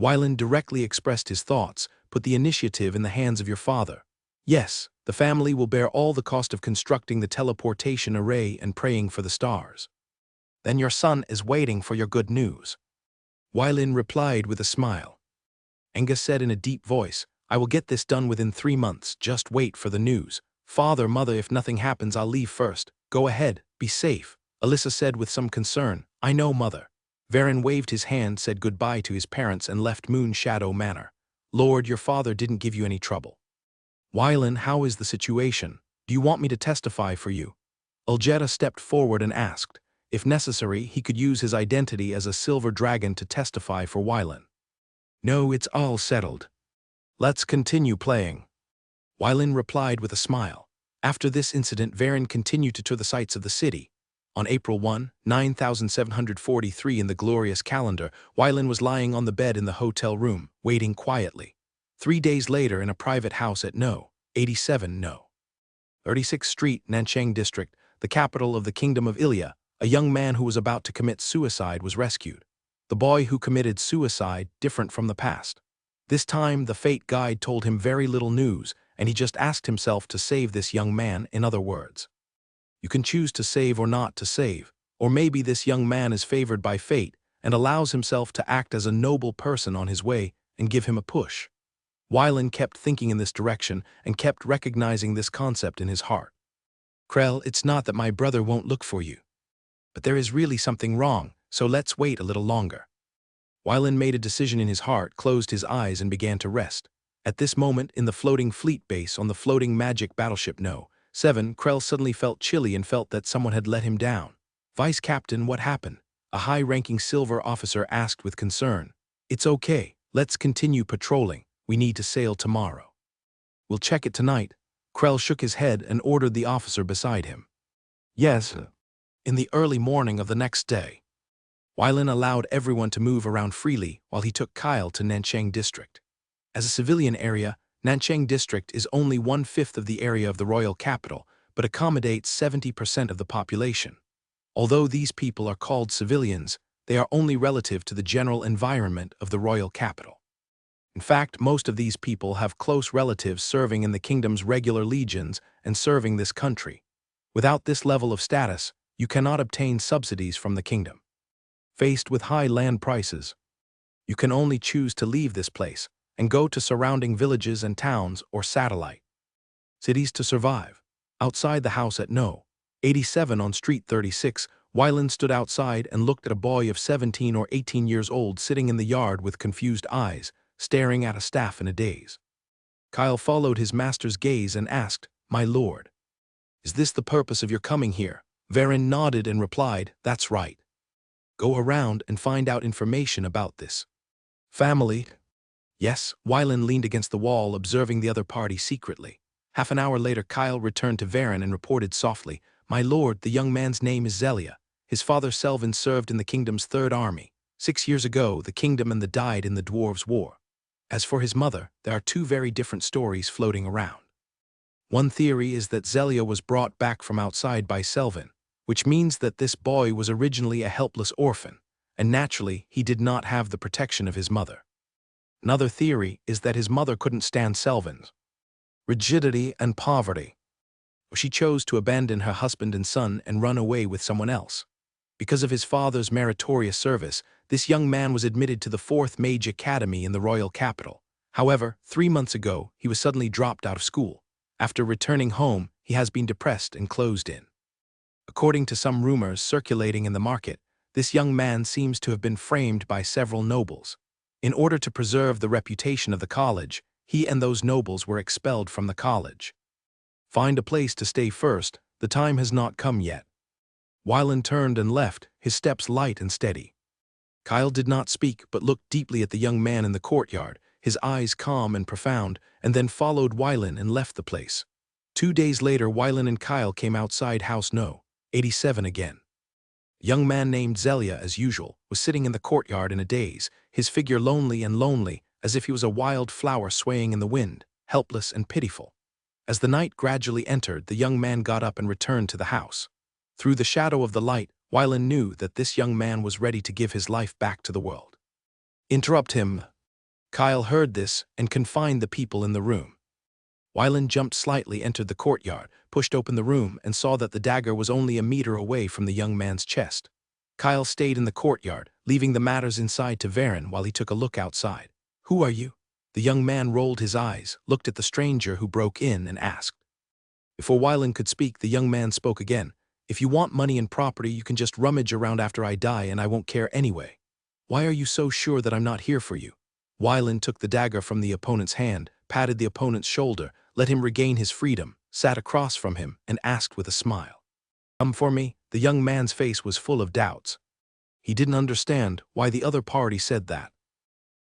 Wylin directly expressed his thoughts. Put the initiative in the hands of your father. Yes, the family will bear all the cost of constructing the teleportation array and praying for the stars. Then your son is waiting for your good news. Wylin replied with a smile. Angus said in a deep voice, I will get this done within 3 months. Just wait for the news. Father, mother, if nothing happens, I'll leave first. Go ahead, be safe, Alyssa said with some concern. I know, mother. Varen waved his hand, said goodbye to his parents, and left Moon Shadow Manor. Lord, your father didn't give you any trouble. Wylan, how is the situation? Do you want me to testify for you? Uljeta stepped forward and asked. If necessary, he could use his identity as a silver dragon to testify for Wylan. No, it's all settled. Let's continue playing. Wylan replied with a smile. After this incident, Varen continued to tour the sights of the city. On April 1, 9743 in the glorious calendar, Wylan was lying on the bed in the hotel room, waiting quietly. 3 days later, in a private house at No. 87 No. 36th Street, Nanchang District, the capital of the Kingdom of Ilya, a young man who was about to commit suicide was rescued. The boy who committed suicide, different from the past. This time, the fate guide told him very little news, and he just asked himself to save this young man. In other words, you can choose to save or not to save, or maybe this young man is favored by fate and allows himself to act as a noble person on his way and give him a push. Wylan kept thinking in this direction and kept recognizing this concept in his heart. Krell, it's not that my brother won't look for you. But there is really something wrong, so let's wait a little longer. Wylan made a decision in his heart, closed his eyes, and began to rest. At this moment, in the floating fleet base on the floating magic battleship No. 7, Krell suddenly felt chilly and felt that someone had let him down. Vice Captain, what happened? A high-ranking silver officer asked with concern. It's okay, let's continue patrolling. We need to sail tomorrow. We'll check it tonight. Krell shook his head and ordered the officer beside him. Yes. In the early morning of the next day, Wylan allowed everyone to move around freely while he took Kyle to Nanchang District. As a civilian area, Nanchang District is only 1/5 of the area of the royal capital, but accommodates 70% of the population. Although these people are called civilians, they are only relative to the general environment of the royal capital. In fact, most of these people have close relatives serving in the kingdom's regular legions and serving this country. Without this level of status, you cannot obtain subsidies from the kingdom. Faced with high land prices, you can only choose to leave this place and go to surrounding villages and towns or satellite cities to survive. Outside the house at No. 87 on Street 36, Wylan stood outside and looked at a boy of 17 or 18 years old sitting in the yard with confused eyes, staring at a staff in a daze. Kyle followed his master's gaze and asked, "My lord, is this the purpose of your coming here?" Varen nodded and replied, "That's right. Go around and find out information about this family." Yes, Wylan leaned against the wall, observing the other party secretly. Half an hour later, Kyle returned to Varen and reported softly, "My lord, the young man's name is Zelia. His father Selvin served in the kingdom's 3rd Army. 6 years ago, the kingdom and the died in the Dwarves' War. As for his mother, there are 2 very different stories floating around. One theory is that Zelia was brought back from outside by Selvin, which means that this boy was originally a helpless orphan, and naturally he did not have the protection of his mother. Another theory is that his mother couldn't stand Selvin's rigidity and poverty. She chose to abandon her husband and son and run away with someone else. Because of his father's meritorious service, this young man was admitted to the 4th Mage Academy in the royal capital. However, 3 months ago, he was suddenly dropped out of school. After returning home, he has been depressed and closed in. According to some rumors circulating in the market, this young man seems to have been framed by several nobles. In order to preserve the reputation of the college, he and those nobles were expelled from the college. Find a place to stay first, the time has not come yet. Wylan turned and left, his steps light and steady. Kyle did not speak but looked deeply at the young man in the courtyard, his eyes calm and profound, and then followed Wylan and left the place. 2 days later, Wylan and Kyle came outside house No. 87 again. A young man named Zelia, as usual, was sitting in the courtyard in a daze, his figure lonely, as if he was a wild flower swaying in the wind, helpless and pitiful. As the night gradually entered, the young man got up and returned to the house. Through the shadow of the light, Wylan knew that this young man was ready to give his life back to the world. "Interrupt him." Kyle heard this and confined the people in the room. Wylan jumped slightly, entered the courtyard, pushed open the room, and saw that the dagger was only a meter away from the young man's chest. Kyle stayed in the courtyard, leaving the matters inside to Varen while he took a look outside. "Who are you?" The young man rolled his eyes, looked at the stranger who broke in, and asked. Before Wylan could speak, the young man spoke again. If you want money and property, you can just rummage around after I die and I won't care anyway. Why are you so sure that I'm not here for you? Wylan took the dagger from the opponent's hand, patted the opponent's shoulder, let him regain his freedom, sat across from him, and asked with a smile. Come for me? The young man's face was full of doubts. He didn't understand why the other party said that.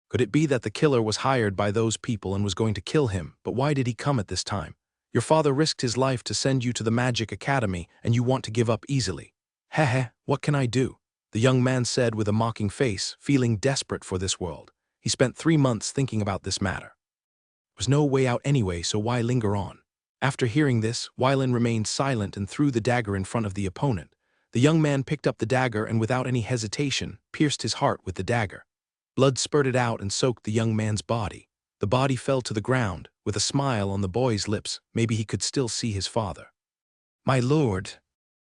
Could it be that the killer was hired by those people and was going to kill him, but why did he come at this time? Your father risked his life to send you to the Magic Academy, and you want to give up easily. Heh, what can I do? The young man said with a mocking face, feeling desperate for this world. He spent 3 months thinking about this matter. There was no way out anyway, so why linger on? After hearing this, Wylan remained silent and threw the dagger in front of the opponent. The young man picked up the dagger and without any hesitation, pierced his heart with the dagger. Blood spurted out and soaked the young man's body. The body fell to the ground, with a smile on the boy's lips. Maybe he could still see his father. My lord.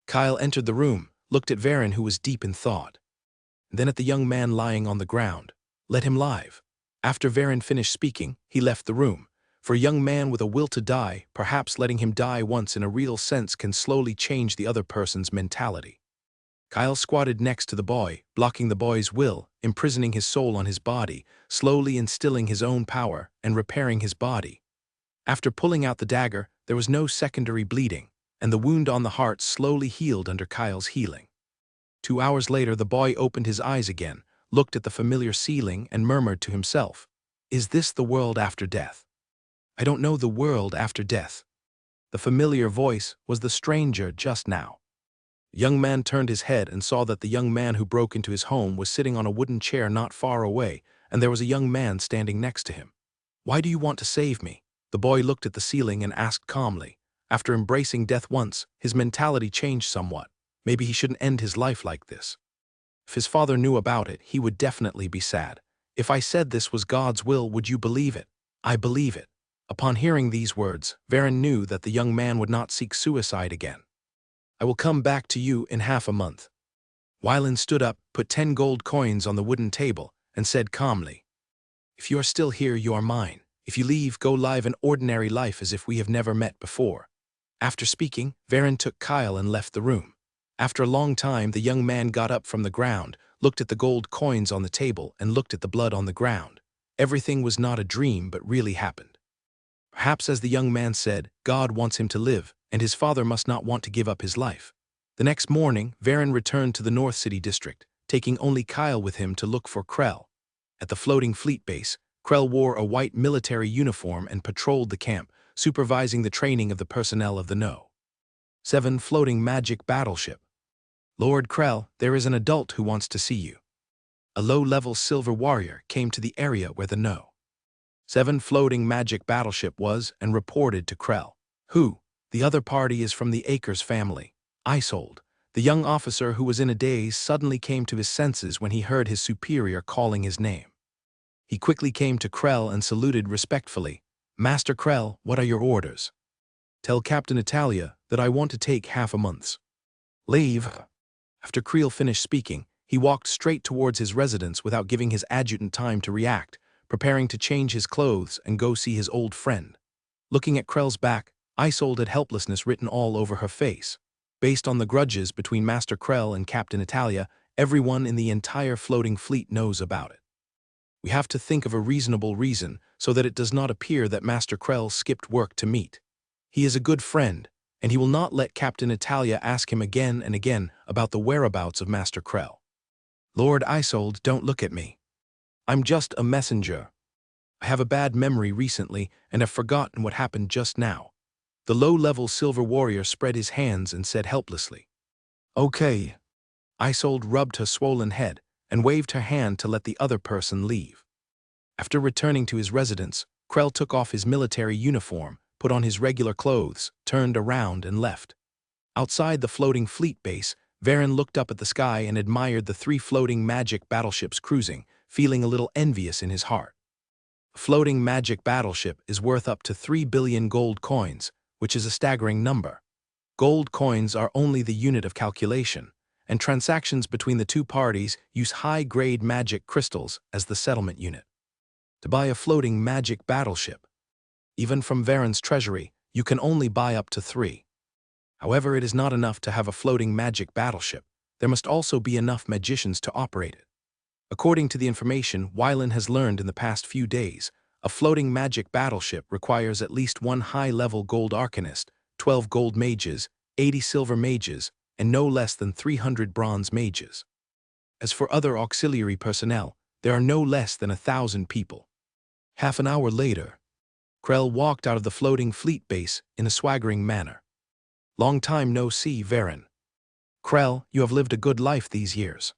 Kyle entered the room, looked at Varen, who was deep in thought. Then at the young man lying on the ground. Let him live. After Varen finished speaking, he left the room. For a young man with a will to die, perhaps letting him die once in a real sense can slowly change the other person's mentality. Kyle squatted next to the boy, blocking the boy's will, imprisoning his soul on his body, slowly instilling his own power and repairing his body. After pulling out the dagger, there was no secondary bleeding, and the wound on the heart slowly healed under Kyle's healing. 2 hours later, the boy opened his eyes again, looked at the familiar ceiling, and murmured to himself, "Is this the world after death? I don't know the world after death." The familiar voice was the stranger just now. The young man turned his head and saw that the young man who broke into his home was sitting on a wooden chair not far away, and there was a young man standing next to him. Why do you want to save me? The boy looked at the ceiling and asked calmly. After embracing death once, his mentality changed somewhat. Maybe he shouldn't end his life like this. If his father knew about it, he would definitely be sad. If I said this was God's will, would you believe it? I believe it. Upon hearing these words, Varen knew that the young man would not seek suicide again. I will come back to you in half a month. Wylan stood up, put 10 gold coins on the wooden table, and said calmly, If you are still here, you are mine. If you leave, go live an ordinary life as if we have never met before. After speaking, Varen took Kyle and left the room. After a long time, the young man got up from the ground, looked at the gold coins on the table, and looked at the blood on the ground. Everything was not a dream, but really happened. Perhaps, as the young man said, God wants him to live, and his father must not want to give up his life. The next morning, Varen returned to the North City District, taking only Kyle with him to look for Krell. At the floating fleet base, Krell wore a white military uniform and patrolled the camp, supervising the training of the personnel of the No. 7 floating magic battleship. Lord Krell, there is an adult who wants to see you. A low-level silver warrior came to the area where the No. 7 floating magic battleship was and reported to Krell. Who? The other party is from the Akers family. Isolde. The young officer who was in a daze suddenly came to his senses when he heard his superior calling his name. He quickly came to Krell and saluted respectfully. Master Krell, what are your orders? Tell Captain Italia that I want to take half a month's leave. After Krell finished speaking, he walked straight towards his residence without giving his adjutant time to react, preparing to change his clothes and go see his old friend. Looking at Krell's back, Isolde had helplessness written all over her face. Based on the grudges between Master Krell and Captain Italia, everyone in the entire floating fleet knows about it. We have to think of a reasonable reason so that it does not appear that Master Krell skipped work to meet. He is a good friend, and he will not let Captain Italia ask him again and again about the whereabouts of Master Krell. Lord Isolde, don't look at me. I'm just a messenger. I have a bad memory recently and have forgotten what happened just now. The low-level silver warrior spread his hands and said helplessly, Okay. Isolde rubbed her swollen head and waved her hand to let the other person leave. After returning to his residence, Krell took off his military uniform, put on his regular clothes, turned around and left. Outside the floating fleet base, Varen looked up at the sky and admired the 3 floating magic battleships cruising, feeling a little envious in his heart. A floating magic battleship is worth up to 3 billion gold coins, which is a staggering number. Gold coins are only the unit of calculation, and transactions between the two parties use high-grade magic crystals as the settlement unit. to buy a floating magic battleship. Even from Varen's treasury, you can only buy up to 3. However, it is not enough to have a floating magic battleship. There must also be enough magicians to operate it. According to the information Wylan has learned in the past few days, a floating magic battleship requires at least 1 high-level gold arcanist, 12 gold mages, 80 silver mages, and no less than 300 bronze mages. As for other auxiliary personnel, there are no less than 1,000 people. Half an hour later, Krell walked out of the floating fleet base in a swaggering manner. Long time no see, Varen. Krell, you have lived a good life these years.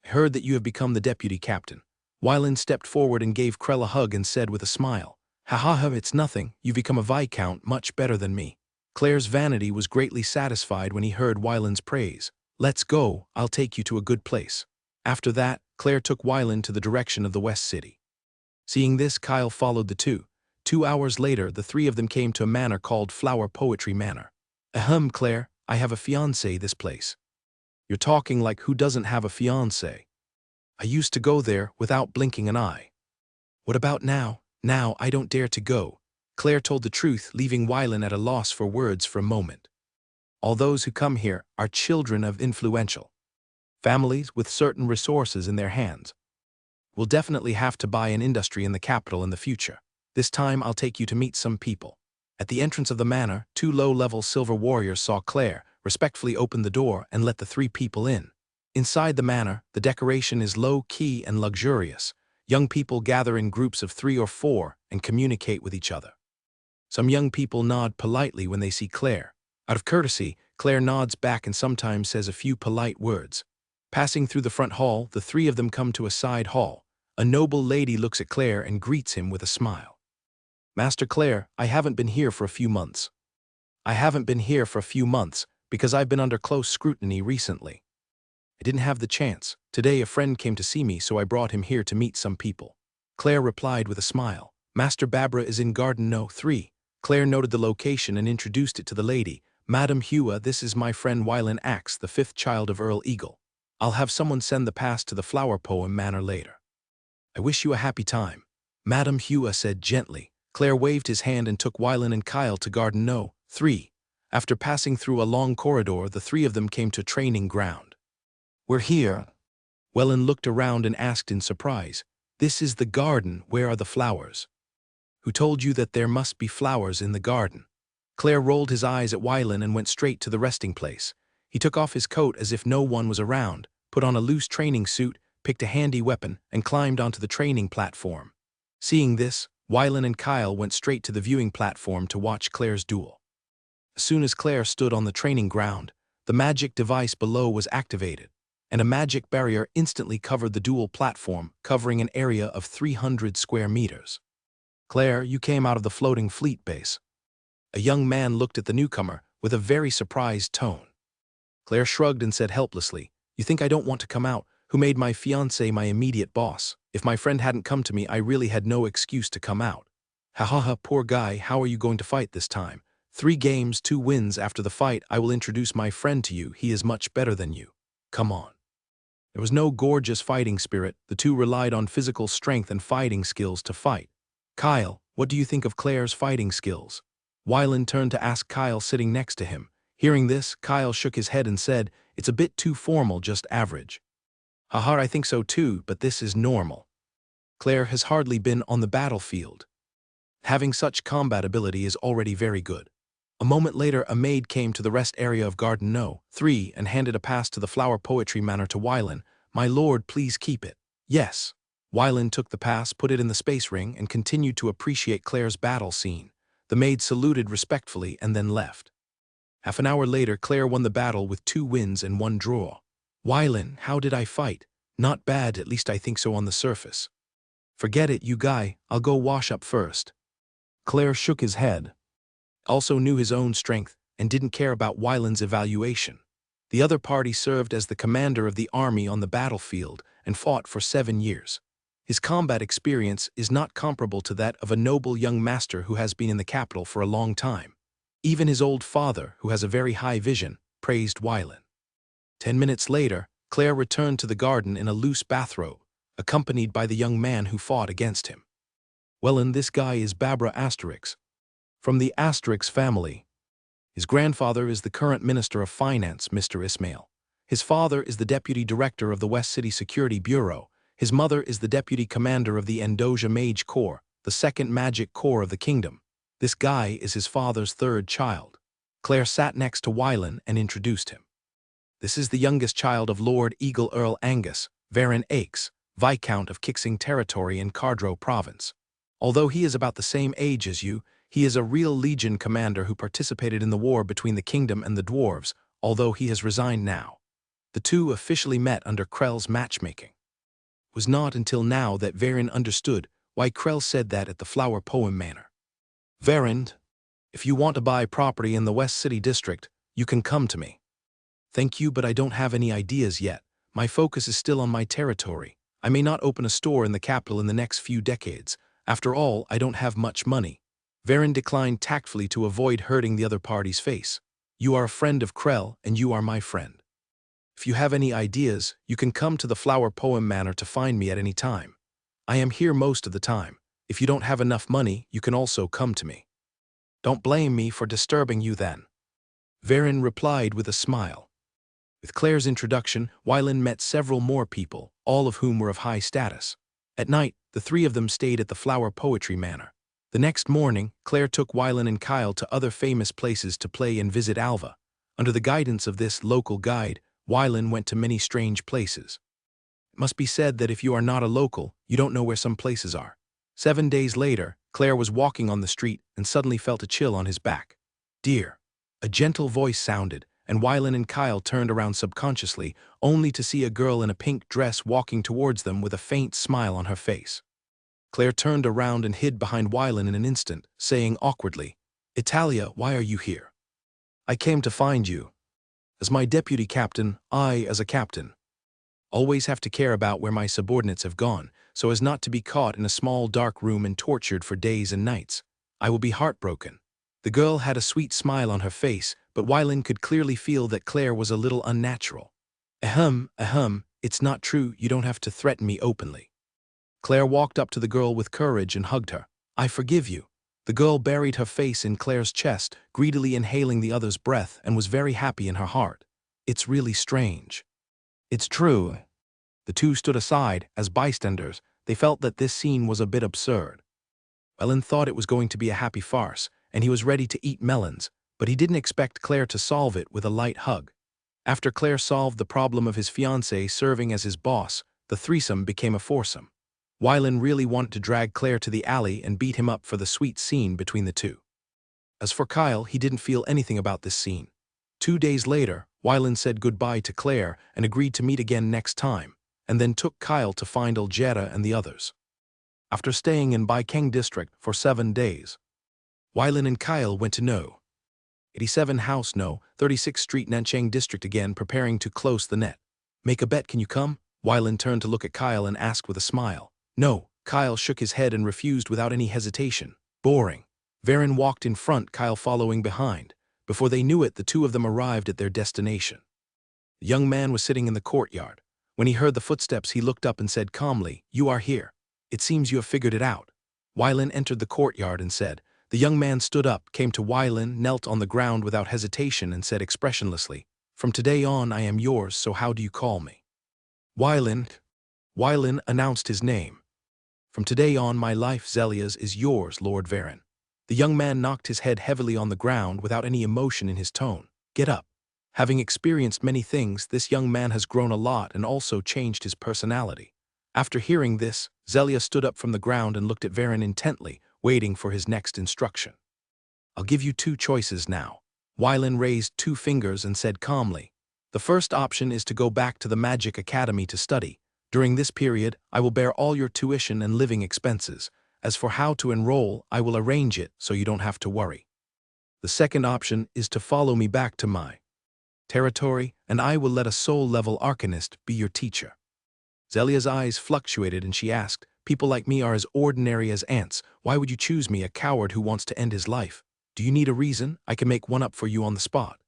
I heard that you have become the deputy captain. Wylan stepped forward and gave Krell a hug and said with a smile, "Ha ha ha, it's nothing, you've become a viscount much better than me." Claire's vanity was greatly satisfied when he heard Wylan's praise. "Let's go, I'll take you to a good place." After that, Claire took Wylan to the direction of the West City. Seeing this, Kyle followed the two. 2 hours later, the 3 of them came to a manor called Flower Poetry Manor. "Ahem, Claire, I have a fiancé this place." "You're talking like who doesn't have a fiancé? I used to go there without blinking an eye." "What about now?" "Now I don't dare to go." Claire told the truth, leaving Wylan at a loss for words for a moment. "All those who come here are children of influential families with certain resources in their hands. We'll definitely have to buy an industry in the capital in the future. This time I'll take you to meet some people." At the entrance of the manor, 2 low-level silver warriors saw Claire, respectfully opened the door and let the 3 people in. Inside the manor, the decoration is low-key and luxurious. Young people gather in groups of 3 or 4 and communicate with each other. Some young people nod politely when they see Claire. Out of courtesy, Claire nods back and sometimes says a few polite words. Passing through the front hall, the 3 of them come to a side hall. A noble lady looks at Claire and greets him with a smile. "Master Claire, I haven't been here for a few months." "I haven't been here for a few months because I've been under close scrutiny recently. I didn't have the chance. Today a friend came to see me, so I brought him here to meet some people." Claire replied with a smile. "Master Babra is in Garden No. 3. Claire noted the location and introduced it to the lady. "Madam Hua, this is my friend Wylan Axe, the 5th child of Earl Eagle. I'll have someone send the pass to the Flower Poem Manor later. I wish you a happy time." Madam Hua said gently. Claire waved his hand and took Wylan and Kyle to Garden No. 3. After passing through a long corridor, the 3 of them came to training ground. "We're here." Wylan looked around and asked in surprise, "This is the garden, where are the flowers? Who told you that there must be flowers in the garden?" Claire rolled his eyes at Wylan and went straight to the resting place. He took off his coat as if no one was around, put on a loose training suit, picked a handy weapon, and climbed onto the training platform. Seeing this, Wylan and Kyle went straight to the viewing platform to watch Claire's duel. As soon as Claire stood on the training ground, the magic device below was activated, and a magic barrier instantly covered the duel platform, covering an area of 300 square meters. "Claire, you came out of the floating fleet base." A young man looked at the newcomer with a very surprised tone. Claire shrugged and said helplessly, "You think I don't want to come out? Who made my fiancé my immediate boss? If my friend hadn't come to me, I really had no excuse to come out." "Ha ha ha, poor guy, how are you going to fight this time?" 3 games, 2 wins. After the fight, I will introduce my friend to you. He is much better than you. Come on." There was no gorgeous fighting spirit. The 2 relied on physical strength and fighting skills to fight. "Kyle, what do you think of Claire's fighting skills?" Wylan turned to ask Kyle sitting next to him. Hearing this, Kyle shook his head and said, "It's a bit too formal, just average." "Haha, I think so too, but this is normal. Claire has hardly been on the battlefield. Having such combat ability is already very good." A moment later, a maid came to the rest area of Garden No. 3 and handed a pass to the Flower Poetry Manor to Wylan. "My lord, please keep it." "Yes." Wylan took the pass, put it in the space ring, and continued to appreciate Claire's battle scene. The maid saluted respectfully and then left. Half an hour later, Claire won the battle with 2 wins and 1 draw. "Wylan, how did I fight?" "Not bad, at least I think so on the surface." "Forget it, you guy, I'll go wash up first." Claire shook his head. Also knew his own strength and didn't care about Wylan's evaluation. The other party served as the commander of the army on the battlefield and fought for 7 years. His combat experience is not comparable to that of a noble young master who has been in the capital for a long time. Even his old father, who has a very high vision, praised Wylan. 10 minutes later, Claire returned to the garden in a loose bathrobe, accompanied by the young man who fought against him. Well, and this guy is Babra Asterix, from the Asterix family. His grandfather is the current Minister of Finance, Mr. Ismail. His father is the Deputy Director of the West City Security Bureau. His mother is the Deputy Commander of the Endoja Mage Corps, the second magic corps of the kingdom. This guy is his father's third child. Claire sat next to Wylan and introduced him. This is the youngest child of Lord Eagle Earl Angus, Varin Aix, Viscount of Kixing Territory in Cardro Province. Although he is about the same age as you, he is a real Legion commander who participated in the war between the kingdom and the dwarves, although he has resigned now. The two officially met under Krell's matchmaking. It was not until now that Varin understood why Krell said that at the Flower Poem Manor. Varin, if you want to buy property in the West City District, you can come to me. Thank you, but I don't have any ideas yet. My focus is still on my territory. I may not open a store in the capital in the next few decades. After all, I don't have much money. Varin declined tactfully to avoid hurting the other party's face. You are a friend of Krell, and you are my friend. If you have any ideas, you can come to the Flower Poem Manor to find me at any time. I am here most of the time. If you don't have enough money, you can also come to me. Don't blame me for disturbing you then. Varin replied with a smile. With Claire's introduction, Wylan met several more people, all of whom were of high status. At night, the three of them stayed at the Flower Poetry Manor. The next morning, Claire took Wylan and Kyle to other famous places to play and visit Alva. Under the guidance of this local guide, Wylan went to many strange places. It must be said that if you are not a local, you don't know where some places are. 7 days later, Claire was walking on the street and suddenly felt a chill on his back. Dear. A gentle voice sounded, and Wylan and Kyle turned around subconsciously, only to see a girl in a pink dress walking towards them with a faint smile on her face. Claire turned around and hid behind Wylan in an instant, saying awkwardly, Italia, why are you here? I came to find you. As my deputy captain, I, as a captain, always have to care about where my subordinates have gone, so as not to be caught in a small dark room and tortured for days and nights. I will be heartbroken. The girl had a sweet smile on her face, but Wylan could clearly feel that Claire was a little unnatural. It's not true, you don't have to threaten me openly. Claire walked up to the girl with courage and hugged her. I forgive you. The girl buried her face in Claire's chest, greedily inhaling the other's breath, and was very happy in her heart. It's really strange. It's true. The two stood aside, as bystanders. They felt that this scene was a bit absurd. Wylan thought it was going to be a happy farce, and he was ready to eat melons, but he didn't expect Claire to solve it with a light hug. After Claire solved the problem of his fiancée serving as his boss, the threesome became a foursome. Wylan really wanted to drag Claire to the alley and beat him up for the sweet scene between the two. As for Kyle, he didn't feel anything about this scene. 2 days later, Wylan said goodbye to Claire and agreed to meet again next time, and then took Kyle to find Aljera and the others. After staying in Baikeng district for 7 days, Wylan and Kyle went to No. 87 House No. 36th Street Nanchang district again, preparing to close the net. Make a bet, can you come? Wylan turned to look at Kyle and asked with a smile. No. Kyle shook his head and refused without any hesitation. Boring. Varin walked in front, Kyle following behind. Before they knew it, the two of them arrived at their destination. The young man was sitting in the courtyard. When he heard the footsteps, he looked up and said calmly, You are here. It seems you have figured it out. Wylan entered the courtyard and said. The young man stood up, came to Wylan, knelt on the ground without hesitation and said expressionlessly, From today on I am yours, so how do you call me? Wylan announced his name. From today on my life, Zelia's, is yours, Lord Varin. The young man knocked his head heavily on the ground without any emotion in his tone. Get up. Having experienced many things, this young man has grown a lot and also changed his personality. After hearing this, Zelia stood up from the ground and looked at Varin intently, waiting for his next instruction. I'll give you 2 choices now. Wylan raised 2 fingers and said calmly, The first option is to go back to the Magic Academy to study. During this period, I will bear all your tuition and living expenses. As for how to enroll, I will arrange it so you don't have to worry. The second option is to follow me back to my territory, and I will let a soul-level arcanist be your teacher. Zelia's eyes fluctuated and she asked, People like me are as ordinary as ants. Why would you choose me, a coward who wants to end his life? Do you need a reason? I can make one up for you on the spot.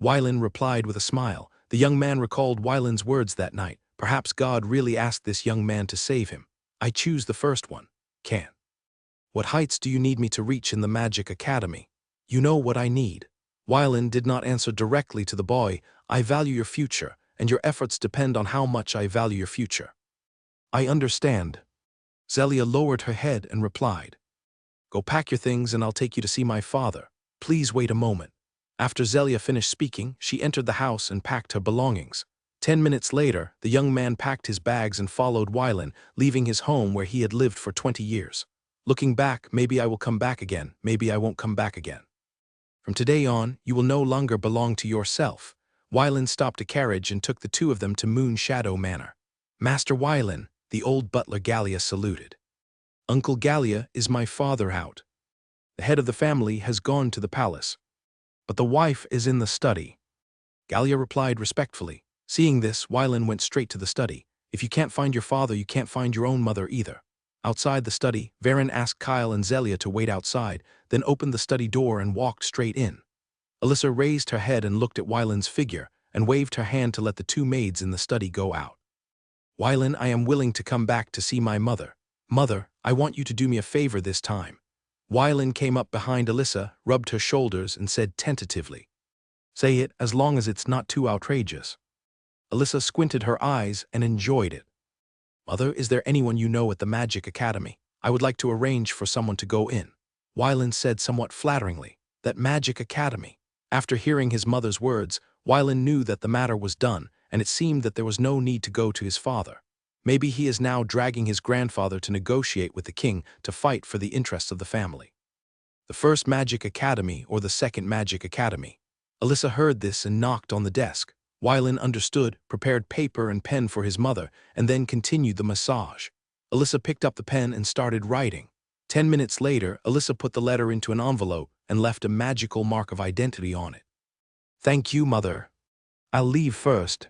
Wylan replied with a smile. The young man recalled Wylan's words that night. Perhaps God really asked this young man to save him. I choose the first one. Can. What heights do you need me to reach in the Magic Academy? You know what I need. Wylan did not answer directly to the boy. I value your future, and your efforts depend on how much I value your future. I understand. Zelia lowered her head and replied. Go pack your things and I'll take you to see my father. Please wait a moment. After Zelia finished speaking, she entered the house and packed her belongings. 10 minutes later, the young man packed his bags and followed Wylan, leaving his home where he had lived for 20 years. Looking back, maybe I will come back again, maybe I won't come back again. From today on, you will no longer belong to yourself. Wylan stopped a carriage and took the two of them to Moon Shadow Manor. Master Wylan, the old butler Gallia saluted. Uncle Gallia, is my father out? The head of the family has gone to the palace, but the wife is in the study. Gallia replied respectfully. Seeing this, Wylan went straight to the study. If you can't find your father, you can't find your own mother either. Outside the study, Varen asked Kyle and Zelia to wait outside, then opened the study door and walked straight in. Alyssa raised her head and looked at Wylan's figure, and waved her hand to let the two maids in the study go out. Wylan, I am willing to come back to see my mother. Mother, I want you to do me a favor this time. Wylan came up behind Alyssa, rubbed her shoulders, and said tentatively, Say it as long as it's not too outrageous. Alyssa squinted her eyes and enjoyed it. Mother, is there anyone you know at the Magic Academy? I would like to arrange for someone to go in. Wylan said somewhat flatteringly, that Magic Academy. After hearing his mother's words, Wylan knew that the matter was done, and it seemed that there was no need to go to his father. Maybe he is now dragging his grandfather to negotiate with the king to fight for the interests of the family. The first Magic Academy or the second Magic Academy? Alyssa heard this and knocked on the desk. Wylan understood, prepared paper and pen for his mother, and then continued the massage. Alyssa picked up the pen and started writing. 10 minutes later, Alyssa put the letter into an envelope and left a magical mark of identity on it. Thank you, Mother. I'll leave first.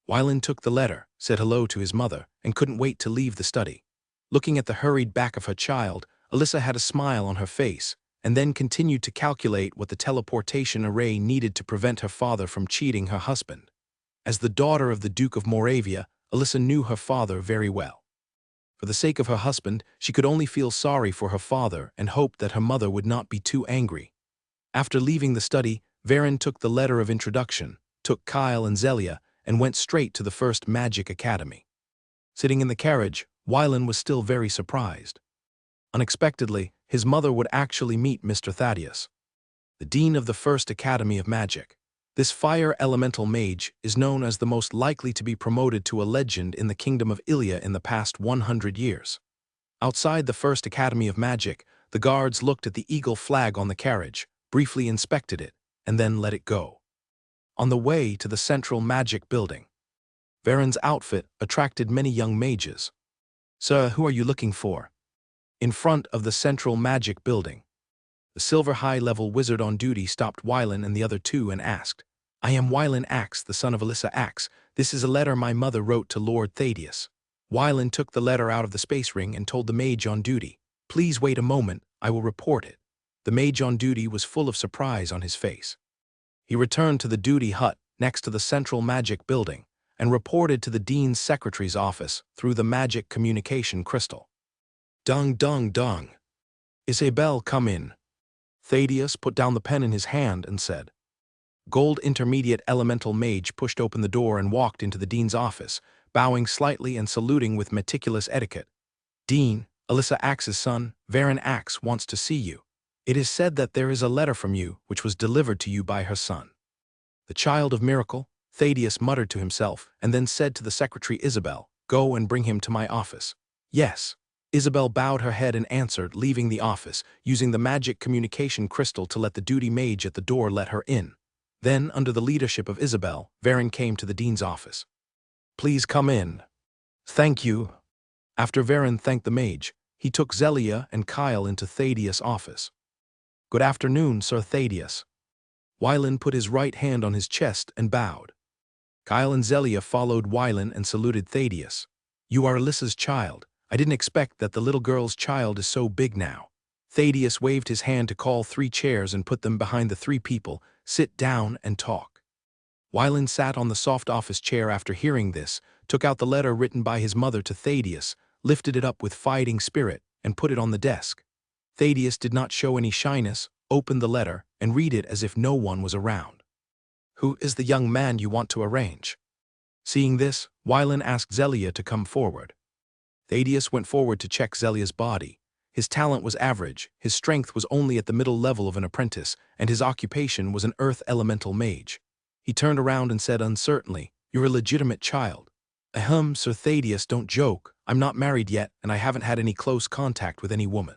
Wylan took the letter, said hello to his mother, and couldn't wait to leave the study. Looking at the hurried back of her child, Alyssa had a smile on her face, and then continued to calculate what the teleportation array needed to prevent her father from cheating her husband. As the daughter of the Duke of Moravia, Alyssa knew her father very well. For the sake of her husband, she could only feel sorry for her father and hoped that her mother would not be too angry. After leaving the study, Varen took the letter of introduction, took Kyle and Zelia, and went straight to the first Magic Academy. Sitting in the carriage, Wylan was still very surprised. Unexpectedly, his mother would actually meet Mr. Thaddeus, the dean of the First Academy of Magic. This fire elemental mage is known as the most likely to be promoted to a legend in the kingdom of Ilia in the past 100 years. Outside the First Academy of Magic, the guards looked at the eagle flag on the carriage, briefly inspected it, and then let it go. On the way to the central magic building, Varen's outfit attracted many young mages. Sir, who are you looking for? In front of the central magic building, the silver high-level wizard on duty stopped Wylan and the other two and asked, I am Wylan Axe, the son of Alyssa Axe. This is a letter my mother wrote to Lord Thaddeus. Wylan took the letter out of the space ring and told the mage on duty, Please wait a moment, I will report it. The mage on duty was full of surprise on his face. He returned to the duty hut next to the central magic building and reported to the dean's secretary's office through the magic communication crystal. Dung, dung, dung. Isabel, come in. Thaddeus put down the pen in his hand and said. Gold Intermediate Elemental Mage pushed open the door and walked into the dean's office, bowing slightly and saluting with meticulous etiquette. Dean, Alyssa Axe's son, Varen Axe wants to see you. It is said that there is a letter from you which was delivered to you by her son. The child of miracle, Thaddeus muttered to himself and then said to the secretary Isabel, Go and bring him to my office. Yes. Isabel bowed her head and answered, leaving the office, using the magic communication crystal to let the duty mage at the door let her in. Then, under the leadership of Isabel, Varen came to the dean's office. Please come in. Thank you. After Varen thanked the mage, he took Zelia and Kyle into Thaddeus' office. Good afternoon, Sir Thaddeus. Wylan put his right hand on his chest and bowed. Kyle and Zelia followed Wylan and saluted Thaddeus. You are Alyssa's child. I didn't expect that the little girl's child is so big now. Thaddeus waved his hand to call 3 chairs and put them behind the 3 people. Sit down and talk. Wylan sat on the soft office chair after hearing this, took out the letter written by his mother to Thaddeus, lifted it up with fighting spirit, and put it on the desk. Thaddeus did not show any shyness, opened the letter, and read it as if no one was around. "Who is the young man you want to arrange?" Seeing this, Wylan asked Zelia to come forward. Thaddeus went forward to check Zelia's body. His talent was average, his strength was only at the middle level of an apprentice, and his occupation was an earth elemental mage. He turned around and said uncertainly, "You're a legitimate child." "Ahem, Sir Thaddeus, don't joke. I'm not married yet, and I haven't had any close contact with any woman."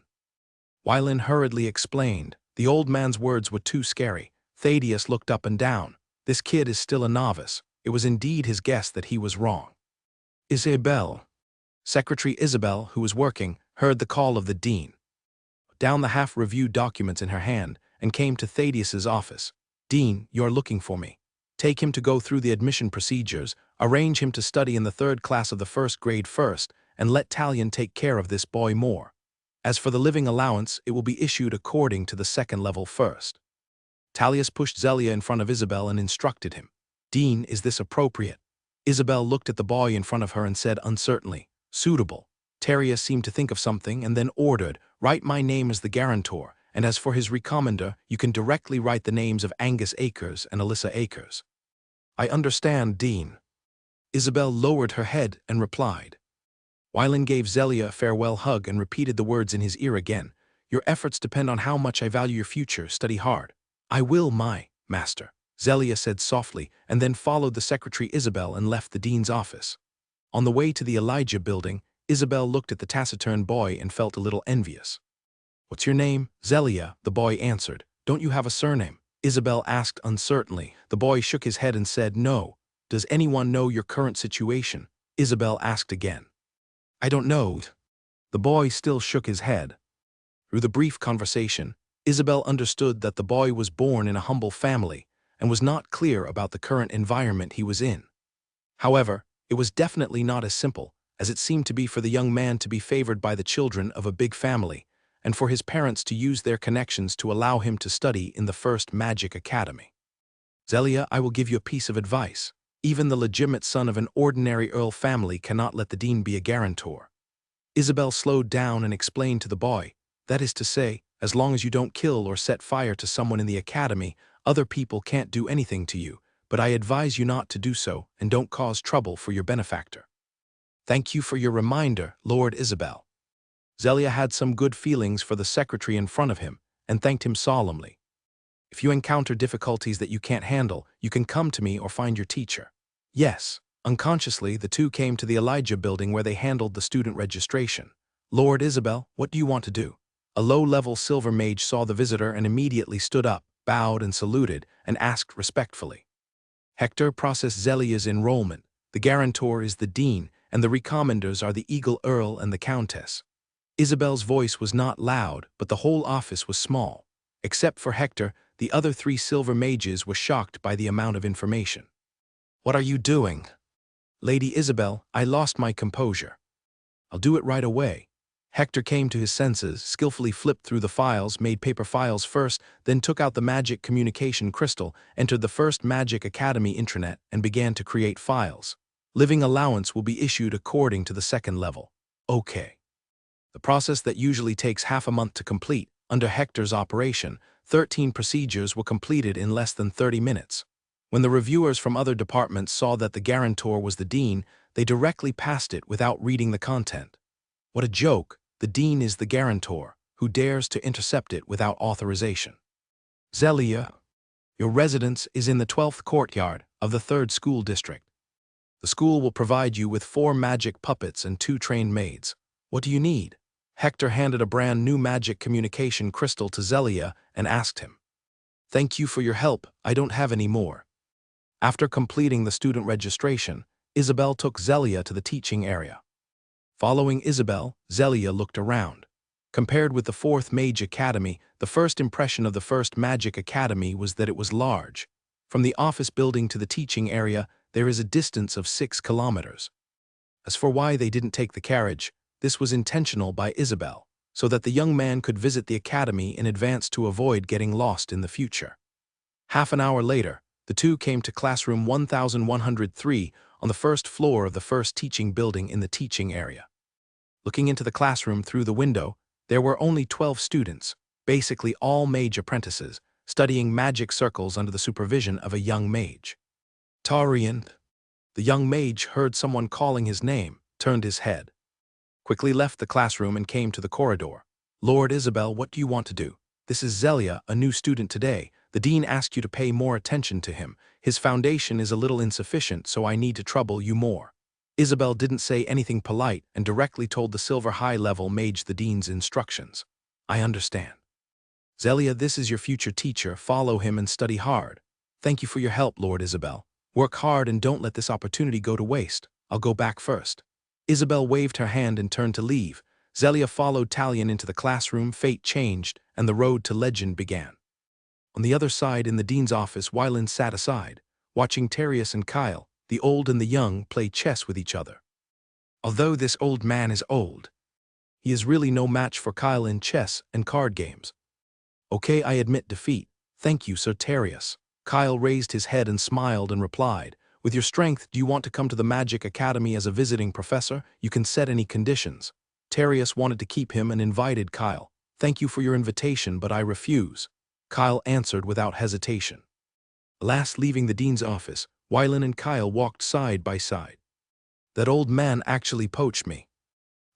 Wylan hurriedly explained. The old man's words were too scary. Thaddeus looked up and down. This kid is still a novice. It was indeed his guess that he was wrong. Isabel. Secretary Isabel, who was working, heard the call of the dean. Down the half-reviewed documents in her hand, and came to Thaddeus's office. "Dean, you're looking for me. Take him to go through the admission procedures, arrange him to study in the 3rd class of the 1st grade first, and let Talion take care of this boy more. As for the living allowance, it will be issued according to the 2nd level first." Talius pushed Zelia in front of Isabel and instructed him. "Dean, is this appropriate?" Isabel looked at the boy in front of her and said uncertainly, "Suitable." Tarius seemed to think of something and then ordered, "Write my name as the guarantor, and as for his recommender, you can directly write the names of Angus Akers and Alyssa Akers." "I understand, Dean." Isabel lowered her head and replied. Wylan gave Zelia a farewell hug and repeated the words in his ear again. "Your efforts depend on how much I value your future. Study hard." "I will, my master," Zelia said softly, and then followed the secretary Isabel and left the dean's office. On the way to the Elijah building, Isabel looked at the taciturn boy and felt a little envious. "What's your name?" "Zelia," the boy answered. "Don't you have a surname?" Isabel asked uncertainly. The boy shook his head and said, "No." "Does anyone know your current situation?" Isabel asked again. "I don't know." The boy still shook his head. Through the brief conversation, Isabel understood that the boy was born in a humble family and was not clear about the current environment he was in. However, it was definitely not as simple as it seemed to be for the young man to be favored by the children of a big family, and for his parents to use their connections to allow him to study in the first magic academy. "Zelia, I will give you a piece of advice. Even the legitimate son of an ordinary earl family cannot let the dean be a guarantor." Isabel slowed down and explained to the boy, "That is to say, as long as you don't kill or set fire to someone in the academy, other people can't do anything to you, but I advise you not to do so and don't cause trouble for your benefactor." "Thank you for your reminder, Lord Isabel." Zelia had some good feelings for the secretary in front of him and thanked him solemnly. "If you encounter difficulties that you can't handle, you can come to me or find your teacher." Yes. Unconsciously, the two came to the Elijah building where they handled the student registration. "Lord Isabel, what do you want to do?" A low-level silver mage saw the visitor and immediately stood up, bowed and saluted, and asked respectfully. "Hector, process Zelia's enrollment. The guarantor is the dean, and the recommenders are the Eagle Earl and the Countess." Isabel's voice was not loud, but the whole office was small. Except for Hector, the other 3 silver mages were shocked by the amount of information. "What are you doing?" "Lady Isabel, I lost my composure." "I'll do it right away." Hector came to his senses, skillfully flipped through the files, made paper files first, then took out the magic communication crystal, entered the first Magic Academy intranet, and began to create files. "Living allowance will be issued according to the 2nd level." "Okay." The process that usually takes half a month to complete, under Hector's operation, 13 procedures were completed in less than 30 minutes. When the reviewers from other departments saw that the guarantor was the dean, they directly passed it without reading the content. What a joke! The dean is the guarantor, who dares to intercept it without authorization. "Zelia, your residence is in the 12th courtyard of the 3rd school district. The school will provide you with 4 magic puppets and 2 trained maids. What do you need?" Hector handed a brand new magic communication crystal to Zelia and asked him. "Thank you for your help, I don't have any more." After completing the student registration, Isabel took Zelia to the teaching area. Following Isabel, Zelia looked around. Compared with the 4th Mage Academy, the first impression of the 1st Magic Academy was that it was large. From the office building to the teaching area, there is a distance of 6 kilometers. As for why they didn't take the carriage, this was intentional by Isabel, so that the young man could visit the academy in advance to avoid getting lost in the future. Half an hour later, the two came to classroom 1103 on the 1st floor of the 1st teaching building in the teaching area. Looking into the classroom through the window, There were only 12 students, basically all mage apprentices, studying magic circles under the supervision of a young mage. Tarian, the young mage heard someone calling his name, turned his head, quickly left the classroom and came to the corridor. Lord Isabel, what do you want to do? This is Zelia, a new student today. The dean asked you to pay more attention to him. His foundation is a little insufficient, so I need to trouble you more. Isabel didn't say anything polite and directly told the silver high-level mage the dean's instructions. I understand. Zelia, this is your future teacher. Follow him and study hard. Thank you for your help, Lord Isabel. Work hard and don't let this opportunity go to waste. I'll go back first. Isabel waved her hand and turned to leave. Zelia followed Talion into the classroom. Fate changed, and the road to legend began. On the other side, in the dean's office, Wylin sat aside, watching Terius and Kyle, the old and the young, play chess with each other. Although this old man is old, he is really no match for Kyle in chess and card games. Okay, I admit defeat. Thank you, Sir Terius. Kyle raised his head and smiled and replied, with your strength, do you want to come to the Magic Academy as a visiting professor? You can set any conditions. Terius wanted to keep him and invited Kyle. Thank you for your invitation, but I refuse. Kyle answered without hesitation. Last leaving the dean's office, Wylin and Kyle walked side by side. That old man actually poached me.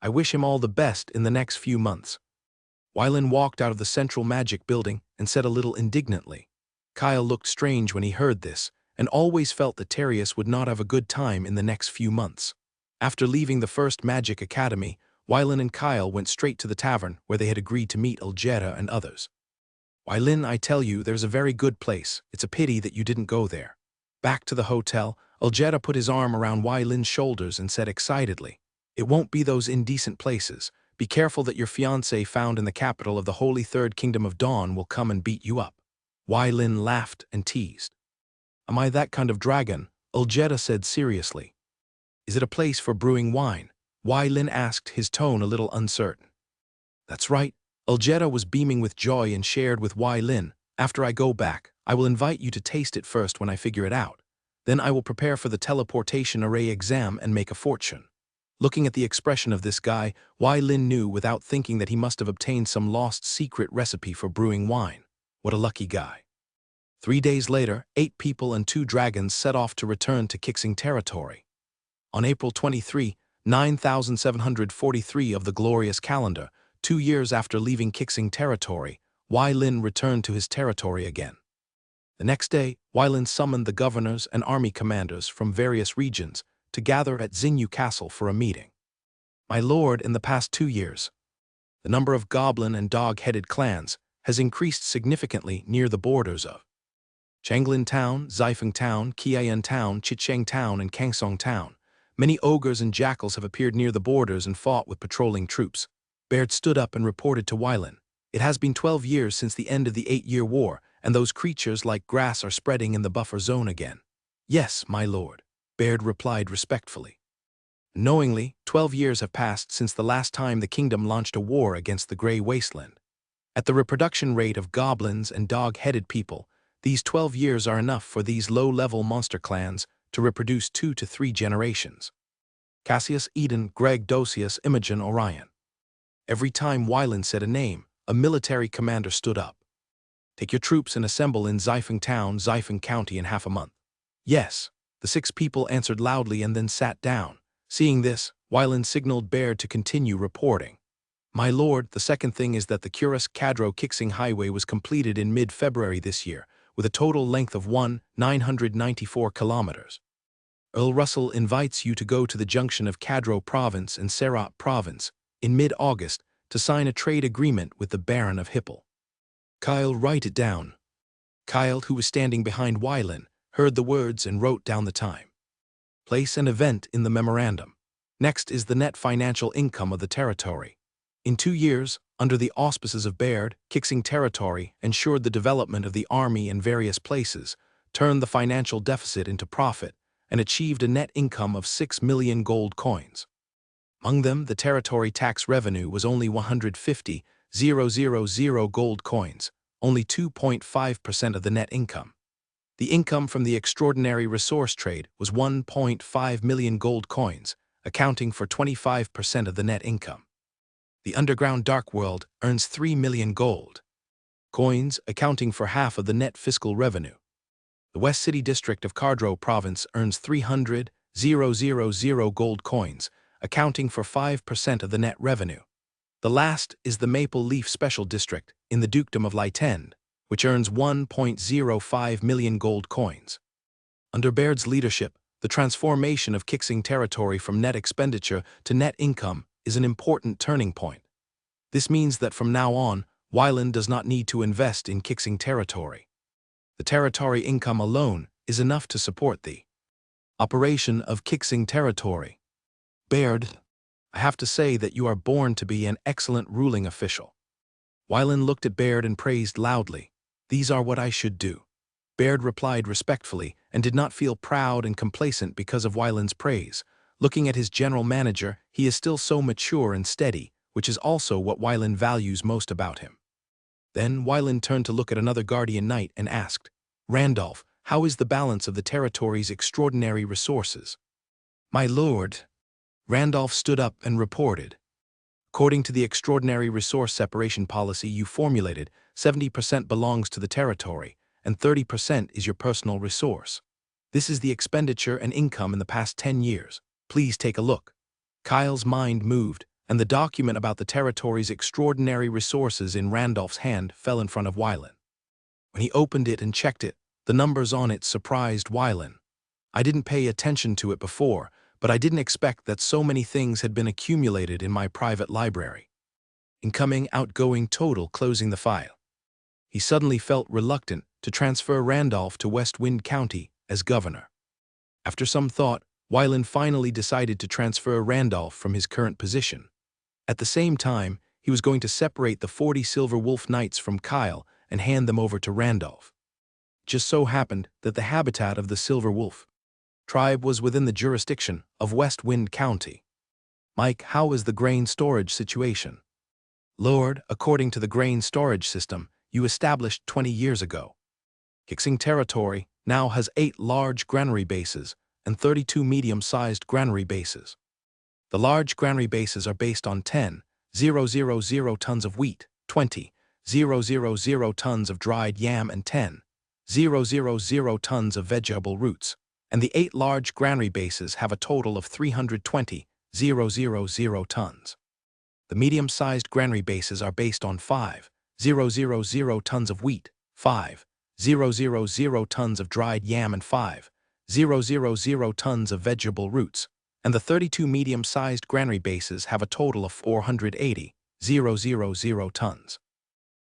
I wish him all the best in the next few months. Wylin walked out of the central magic building and said a little indignantly. Kyle looked strange when he heard this, and always felt that Terius would not have a good time in the next few months. After leaving the first Magic Academy, Wylin and Kyle went straight to the tavern where they had agreed to meet Algeta and others. Wylin, I tell you, there's a very good place. It's a pity that you didn't go there. Back to the hotel, Algeta put his arm around Wylin's shoulders and said excitedly, it won't be those indecent places. Be careful that your fiancé found in the capital of the Holy Third Kingdom of Dawn will come and beat you up. Wylin laughed and teased. Am I that kind of dragon? Algeta said seriously. Is it a place for brewing wine? Wylin asked, his tone a little uncertain. That's right. Algeta was beaming with joy and shared with Wylin, after I go back, I will invite you to taste it first when I figure it out. Then I will prepare for the teleportation array exam and make a fortune. Looking at the expression of this guy, Wylin knew without thinking that he must have obtained some lost secret recipe for brewing wine. What a lucky guy. 3 days later, 8 people and 2 dragons set off to return to Kixing territory. On April 23, 9743 of the glorious calendar, 2 years after leaving Kixing territory, Wylin returned to his territory again. The next day, Wylin summoned the governors and army commanders from various regions to gather at Xinyu Castle for a meeting. My lord, in the past 2 years, the number of goblin and dog-headed clans has increased significantly near the borders of Changlin Town, Zaifeng Town, Qian Town, Chicheng Town, and Kangsong Town. Many ogres and jackals have appeared near the borders and fought with patrolling troops. Baird stood up and reported to Wylin. It has been 12 years since the end of the 8-year war, and those creatures like grass are spreading in the buffer zone again. Yes, my lord, Baird replied respectfully. Knowingly, 12 years have passed since the last time the kingdom launched a war against the Grey Wasteland. At the reproduction rate of goblins and dog-headed people, these 12 years are enough for these low-level monster clans to reproduce 2 to 3 generations. Cassius, Eden, Greg, Dosius, Imogen, Orion. Every time Wylin said a name, a military commander stood up. Take your troops and assemble in Zaifeng Town, Zaifeng County in half a month. Yes, the 6 people answered loudly and then sat down. Seeing this, Wylin signaled Baird to continue reporting. My lord, the second thing is that the Curas-Cadro-Kixing Highway was completed in mid-February this year, with a total length of 994 kilometers. Earl Russell invites you to go to the junction of Cadro Province and Serat Province in mid-August to sign a trade agreement with the Baron of Hippel. Kyle, write it down. Kyle, who was standing behind Wylin, heard the words and wrote down the time, place and event in the memorandum. Next is the net financial income of the territory. In 2 years, under the auspices of Baird, Kixing territory ensured the development of the army in various places, turned the financial deficit into profit, and achieved a net income of 6 million gold coins. Among them, the territory tax revenue was only 150,000 gold coins, only 2.5% of the net income. The income from the extraordinary resource trade was 1.5 million gold coins, accounting for 25% of the net income. The underground dark world earns 3 million gold coins, accounting for half of the net fiscal revenue. The West City district of Cardro province earns 300,000 gold coins, accounting for 5% of the net revenue. The last is the Maple Leaf Special District in the Dukedom of Lytend, which earns 1.05 million gold coins. Under Baird's leadership, the transformation of Kixing territory from net expenditure to net income is an important turning point. This means that from now on, Wyland does not need to invest in Kixing territory. The territory income alone is enough to support the operation of Kixing territory. Baird, I have to say that you are born to be an excellent ruling official. Wyland looked at Baird and praised loudly. These are what I should do. Baird replied respectfully and did not feel proud and complacent because of Wyland's praise. Looking at his general manager, he is still so mature and steady, which is also what Wyland values most about him. Then Wyland turned to look at another guardian knight and asked, Randolph, how is the balance of the territory's extraordinary resources? My lord, Randolph stood up and reported. According to the extraordinary resource separation policy you formulated, 70% belongs to the territory, and 30% is your personal resource. This is the expenditure and income in the past 10 years. Please take a look. Kyle's mind moved, and the document about the territory's extraordinary resources in Randolph's hand fell in front of Wyland. When he opened it and checked it, the numbers on it surprised Wyland. I didn't pay attention to it before, but I didn't expect that so many things had been accumulated in my private library. Incoming, outgoing total closing the file. He suddenly felt reluctant to transfer Randolph to West Wind County as governor. After some thought, Wyland finally decided to transfer Randolph from his current position. At the same time, he was going to separate the 40 Silver Wolf Knights from Kyle and hand them over to Randolph. It just so happened that the habitat of the Silver Wolf tribe was within the jurisdiction of West Wind County. Mike, how is the grain storage situation? Lord, according to the grain storage system you established 20 years ago, Kixing territory now has 8 large granary bases and 32 medium-sized granary bases. The large granary bases are based on 10,000 tons of wheat, 20,000 tons of dried yam, and 10,000 tons of vegetable roots, and the 8 large granary bases have a total of 320,000 tons. The medium-sized granary bases are based on 5,000 tons of wheat, 5,000 tons of dried yam, and 5,000 tons of vegetable roots, and the 32 medium-sized granary bases have a total of 480,000 tons.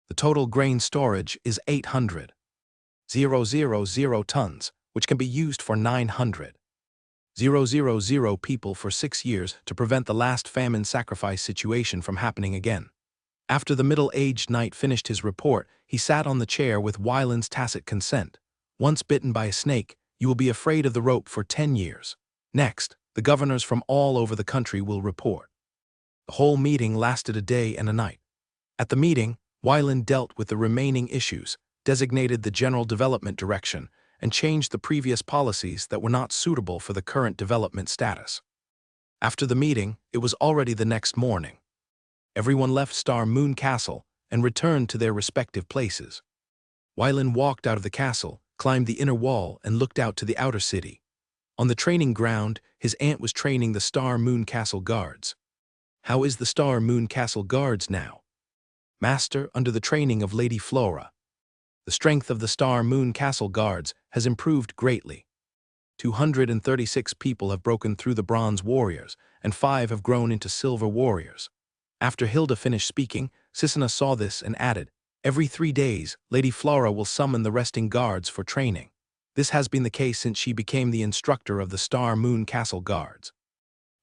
The total grain storage is 800,000 tons, which can be used for 900,000 people for 6 years to prevent the last famine sacrifice situation from happening again. After the middle-aged knight finished his report, he sat on the chair with Wyland's tacit consent. Once bitten by a snake, you will be afraid of the rope for 10 years. Next, the governors from all over the country will report. The whole meeting lasted a day and a night. At the meeting, Wyland dealt with the remaining issues, designated the general development direction, and changed the previous policies that were not suitable for the current development status. After the meeting, it was already the next morning. Everyone left Star Moon Castle and returned to their respective places. Wyland walked out of the castle, climbed the inner wall, and looked out to the outer city. On the training ground, his aunt was training the Star Moon Castle guards. How is the Star Moon Castle guards now? Master, under the training of Lady Flora. The strength of the Star Moon Castle guards has improved greatly. 236 people have broken through the Bronze Warriors, and 5 have grown into Silver Warriors. After Hilda finished speaking, Sisina saw this and added, every 3 days, Lady Flora will summon the resting guards for training. This has been the case since she became the instructor of the Star Moon Castle guards.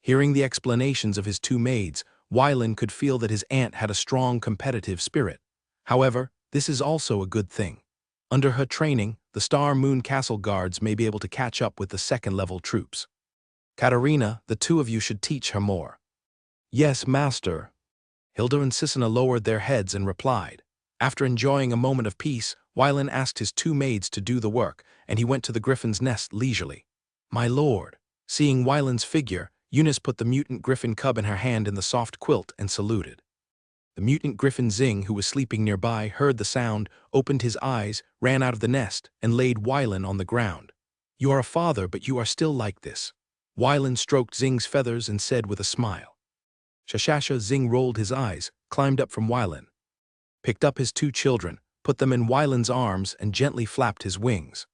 Hearing the explanations of his 2 maids, Wyland could feel that his aunt had a strong competitive spirit. However, this is also a good thing. Under her training, the Star Moon Castle guards may be able to catch up with the second-level troops. Katerina, the 2 of you should teach her more. Yes, master. Hilda and Sisina lowered their heads and replied. After enjoying a moment of peace, Wyland asked his 2 maids to do the work, and he went to the griffin's nest leisurely. My lord. Seeing Wyland's figure, Eunice put the mutant griffin cub in her hand in the soft quilt and saluted. The mutant griffin Zing, who was sleeping nearby, heard the sound, opened his eyes, ran out of the nest, and laid Wylan on the ground. "You are a father, but you are still like this." Wylan stroked Zing's feathers and said with a smile. Shashasha. Zing rolled his eyes, climbed up from Wylan, picked up his two children, put them in Wylan's arms, and gently flapped his wings.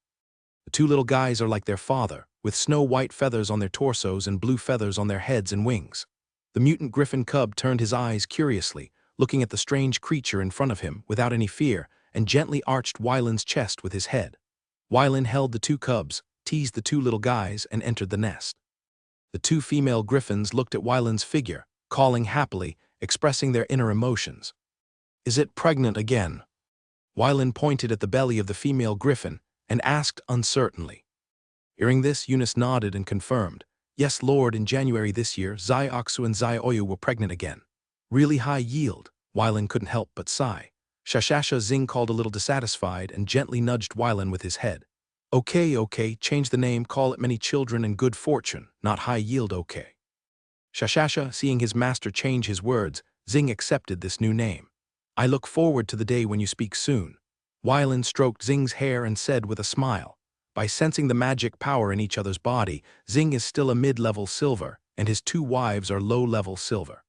The two little guys are like their father, with snow-white feathers on their torsos and blue feathers on their heads and wings. The mutant griffin cub turned his eyes curiously, looking at the strange creature in front of him without any fear, and gently arched Wylan's chest with his head. Wylan held the two cubs, teased the two little guys, and entered the nest. The two female griffins looked at Wylan's figure, calling happily, expressing their inner emotions. "Is it pregnant again?" Wylan pointed at the belly of the female griffin and asked uncertainly. Hearing this, Eunice nodded and confirmed. "Yes, Lord, in January this year, Zai Oksu and Zai Oyu were pregnant again. Really high yield." Wylan couldn't help but sigh. Shashasha. Zing called a little dissatisfied and gently nudged Wylan with his head. Okay, change the name, call it many children and good fortune, not high yield, okay." Shashasha, seeing his master change his words, Zing accepted this new name. "I look forward to the day when you speak soon." Wylan stroked Zing's hair and said with a smile. By sensing the magic power in each other's body, Zing is still a mid-level silver, and his two wives are low-level silver.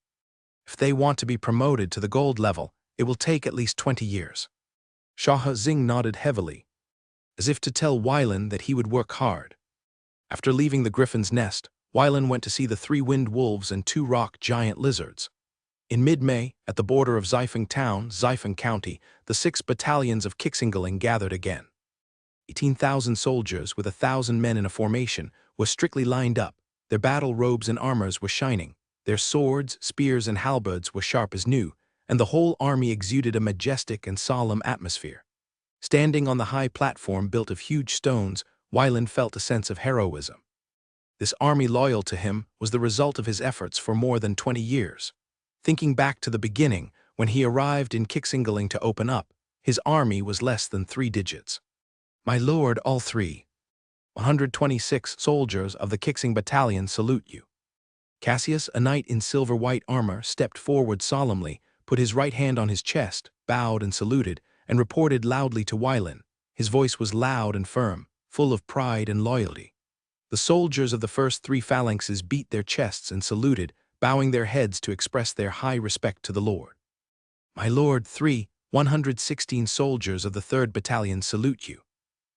If they want to be promoted to the gold level, it will take at least 20 years. Shaha. Zing nodded heavily, as if to tell Wylan that he would work hard. After leaving the griffin's nest, Wylan went to see the 3 wind wolves and 2 rock giant lizards. In mid-May, at the border of Xifeng Town, Xifeng County, the 6 battalions of Kixingaling gathered again. 18,000 soldiers with 1,000 men in a formation were strictly lined up. Their battle robes and armors were shining. Their swords, spears, and halberds were sharp as new, and the whole army exuded a majestic and solemn atmosphere. Standing on the high platform built of huge stones, Wylan felt a sense of heroism. This army loyal to him was the result of his efforts for more than 20 years. Thinking back to the beginning, when he arrived in Kixingaling to open up, his army was less than 3 digits. "My lord, all 126 soldiers of the Kixing battalion salute you." Cassius, a knight in silver-white armor, stepped forward solemnly, put his right hand on his chest, bowed and saluted, and reported loudly to Wylan. His voice was loud and firm, full of pride and loyalty. The soldiers of the first 3 phalanxes beat their chests and saluted, bowing their heads to express their high respect to the Lord. "My lord, 116 soldiers of the 3rd Battalion salute you."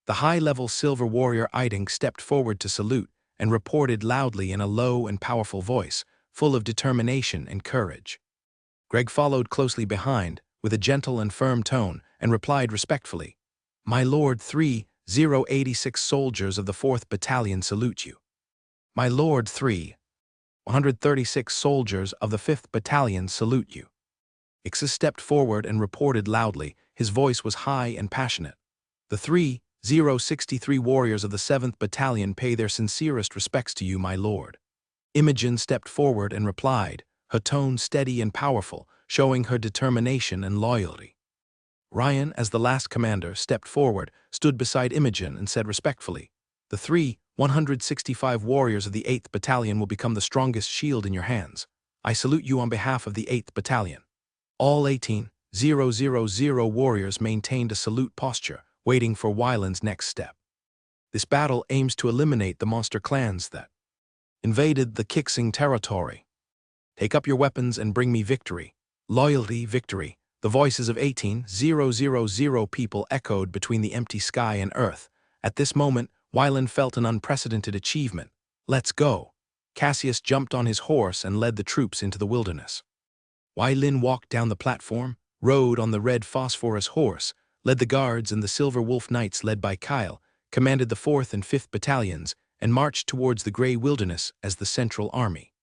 The high-level silver warrior Iding stepped forward to salute and reported loudly in a low and powerful voice, full of determination and courage. Greg followed closely behind, with a gentle and firm tone, and replied respectfully, "My lord, 186 soldiers of the 4th Battalion salute you." "My lord, 136 soldiers of the 5th Battalion salute you." Ixus stepped forward and reported loudly. His voice was high and passionate. "The 3,063 warriors of the 7th Battalion pay their sincerest respects to you, my lord." Imogen stepped forward and replied, her tone steady and powerful, showing her determination and loyalty. Ryan, as the last commander, stepped forward, stood beside Imogen, and said respectfully, "The 165 warriors of the 8th Battalion will become the strongest shield in your hands. I salute you on behalf of the 8th Battalion." All 18,000 warriors maintained a salute posture, waiting for Wylan's next step. This battle aims to eliminate the monster clans that invaded the Kixing territory. Take up your weapons and bring me victory. Loyalty, victory. The voices of 18,000 people echoed between the empty sky and earth. At this moment, Wylan felt an unprecedented achievement. "Let's go." Cassius jumped on his horse and led the troops into the wilderness. Wylan walked down the platform, rode on the red phosphorus horse, led the guards and the Silver Wolf Knights led by Kyle, commanded the 4th and 5th Battalions, and marched towards the Grey Wilderness as the Central Army.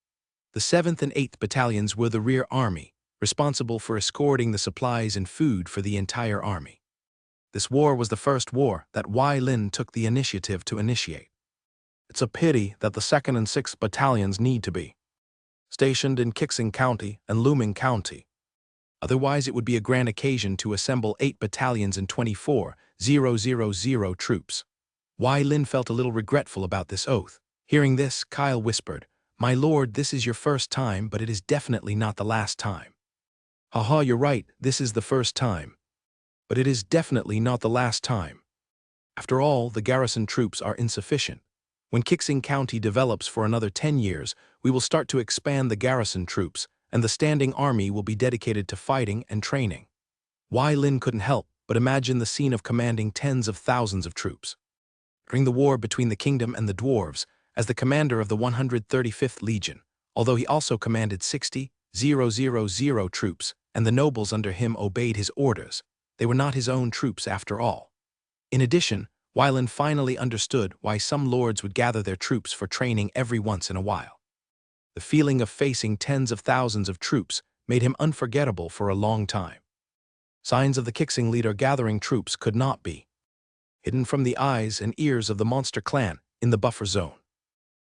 The 7th and 8th Battalions were the rear army, responsible for escorting the supplies and food for the entire army. This war was the first war that Wylan took the initiative to initiate. It's a pity that the 2nd and 6th Battalions need to be stationed in Kixing County and Luming County. Otherwise, it would be a grand occasion to assemble 8 battalions and 24,000 troops. Wylan felt a little regretful about this oath. Hearing this, Kyle whispered, "My lord, this is your first time, but it is definitely not the last time." Haha, you're right, this is the first time. But it is definitely not the last time. After all, the garrison troops are insufficient. When Kixing County develops for another 10 years, we will start to expand the garrison troops, and the standing army will be dedicated to fighting and training. Wai Lin couldn't help but imagine the scene of commanding tens of thousands of troops. During the war between the kingdom and the dwarves, as the commander of the 135th Legion, although he also commanded 60,000 troops, and the nobles under him obeyed his orders, they were not his own troops after all. In addition, Wai Lin finally understood why some lords would gather their troops for training every once in a while. The feeling of facing tens of thousands of troops made him unforgettable for a long time. Signs of the Kixing leader gathering troops could not be hidden from the eyes and ears of the monster clan in the buffer zone.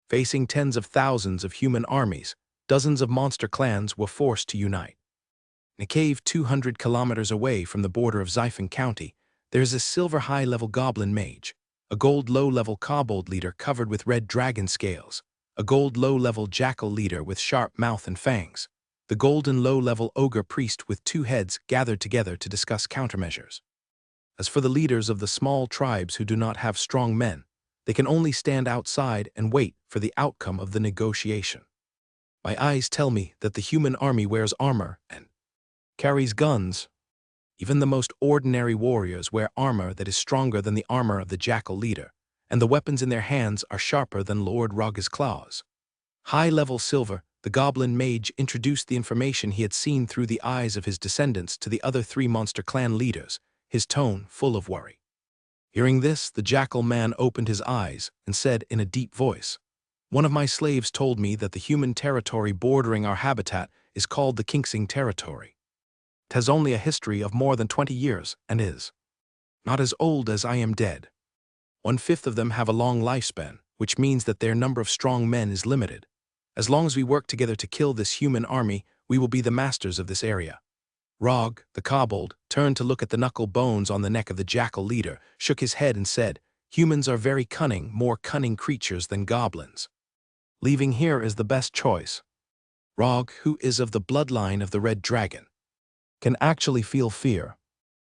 Facing tens of thousands of human armies, dozens of monster clans were forced to unite. In a cave 200 kilometers away from the border of Xifen County, there is a silver high-level goblin mage, a gold low-level kobold leader covered with red dragon scales, a gold low-level jackal leader with sharp mouth and fangs, the golden low-level ogre priest with 2 heads gathered together to discuss countermeasures. As for the leaders of the small tribes who do not have strong men, they can only stand outside and wait for the outcome of the negotiation. My eyes tell me that the human army wears armor and carries guns. Even the most ordinary warriors wear armor that is stronger than the armor of the jackal leader, and the weapons in their hands are sharper than Lord Raga's claws. High-level Silver, the goblin mage, introduced the information he had seen through the eyes of his descendants to the other 3 monster clan leaders, his tone full of worry. Hearing this, the jackal man opened his eyes and said in a deep voice, "One of my slaves told me that the human territory bordering our habitat is called the Kixing territory. It has only a history of more than 20 years and is not as old as I am dead. 1/5 of them have a long lifespan, which means that their number of strong men is limited. As long as we work together to kill this human army, we will be the masters of this area." Rog, the kobold, turned to look at the knuckle bones on the neck of the jackal leader, shook his head and said, "Humans are very cunning, more cunning creatures than goblins. Leaving here is the best choice." Rog, who is of the bloodline of the red dragon, can actually feel fear.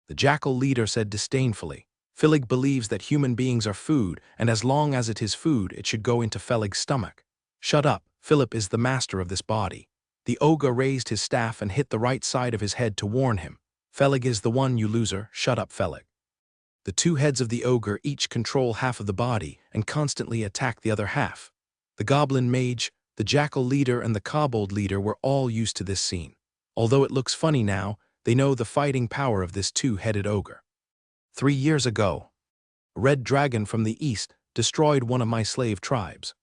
The jackal leader said disdainfully, "Philip believes that human beings are food, and as long as it is food, it should go into Felig's stomach." "Shut up, Philip is the master of this body." The ogre raised his staff and hit the right side of his head to warn him. "Felig is the one, you loser, shut up, Felig." The 2 heads of the ogre each control half of the body and constantly attack the other half. The goblin mage, the jackal leader, and the kobold leader were all used to this scene. Although it looks funny now, they know the fighting power of this 2-headed ogre. 3 years ago, a red dragon from the east destroyed one of my slave tribes.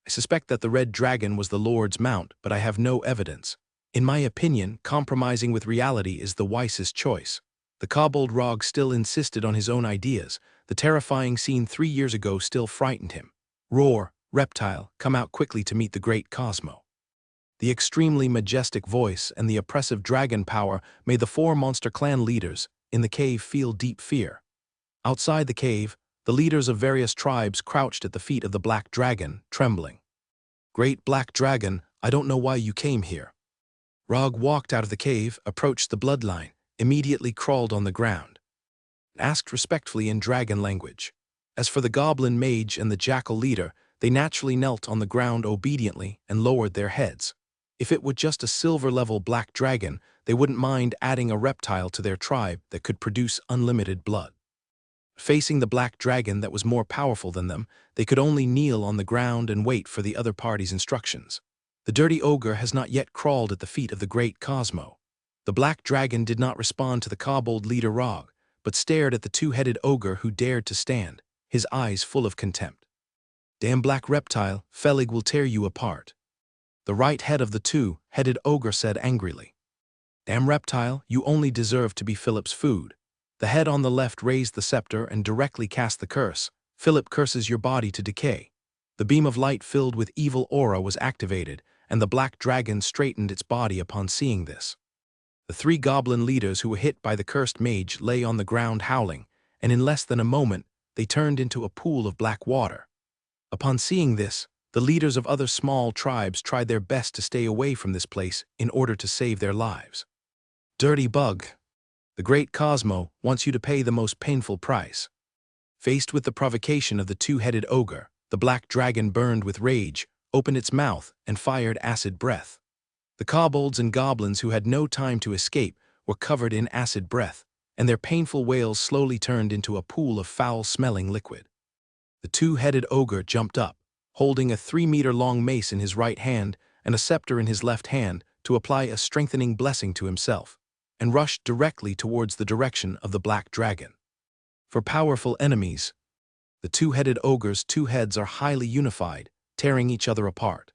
I suspect that the red dragon was the Lord's mount, but I have no evidence. In my opinion, compromising with reality is the wisest choice. The kobold Rog still insisted on his own ideas. The terrifying scene 3 years ago still frightened him. "Roar, reptile, come out quickly to meet the great Cosmo." The extremely majestic voice and the oppressive dragon power made the 4 monster clan leaders in the cave feel deep fear. Outside the cave, the leaders of various tribes crouched at the feet of the black dragon, trembling. "Great black dragon, I don't know why you came here." Rog walked out of the cave, approached the bloodline, immediately crawled on the ground, and asked respectfully in dragon language. As for the goblin mage and the jackal leader, they naturally knelt on the ground obediently and lowered their heads. If it were just a silver-level black dragon, they wouldn't mind adding a reptile to their tribe that could produce unlimited blood. Facing the black dragon that was more powerful than them, they could only kneel on the ground and wait for the other party's instructions. The dirty ogre has not yet crawled at the feet of the great Cosmo. The black dragon did not respond to the kobold leader Rog, but stared at the 2-headed ogre who dared to stand, his eyes full of contempt. "Damn black reptile, Felig will tear you apart." The right head of the 2-headed ogre said angrily. "Damn reptile, you only deserve to be Philip's food." The head on the left raised the scepter and directly cast the curse. "Philip curses your body to decay." The beam of light filled with evil aura was activated, and the black dragon straightened its body upon seeing this. The 3 goblin leaders who were hit by the cursed mage lay on the ground howling, and in less than a moment, they turned into a pool of black water. Upon seeing this, the leaders of other small tribes tried their best to stay away from this place in order to save their lives. Dirty bug. The great Cosmo wants you to pay the most painful price. Faced with the provocation of the two-headed ogre, the black dragon burned with rage, opened its mouth, and fired acid breath. The kobolds and goblins who had no time to escape were covered in acid breath, and their painful wails slowly turned into a pool of foul-smelling liquid. The two-headed ogre jumped up, holding a 3-meter-long mace in his right hand and a scepter in his left hand to apply a strengthening blessing to himself, and rushed directly towards the direction of the black dragon. For powerful enemies, the two-headed ogre's two heads are highly unified, tearing each other apart,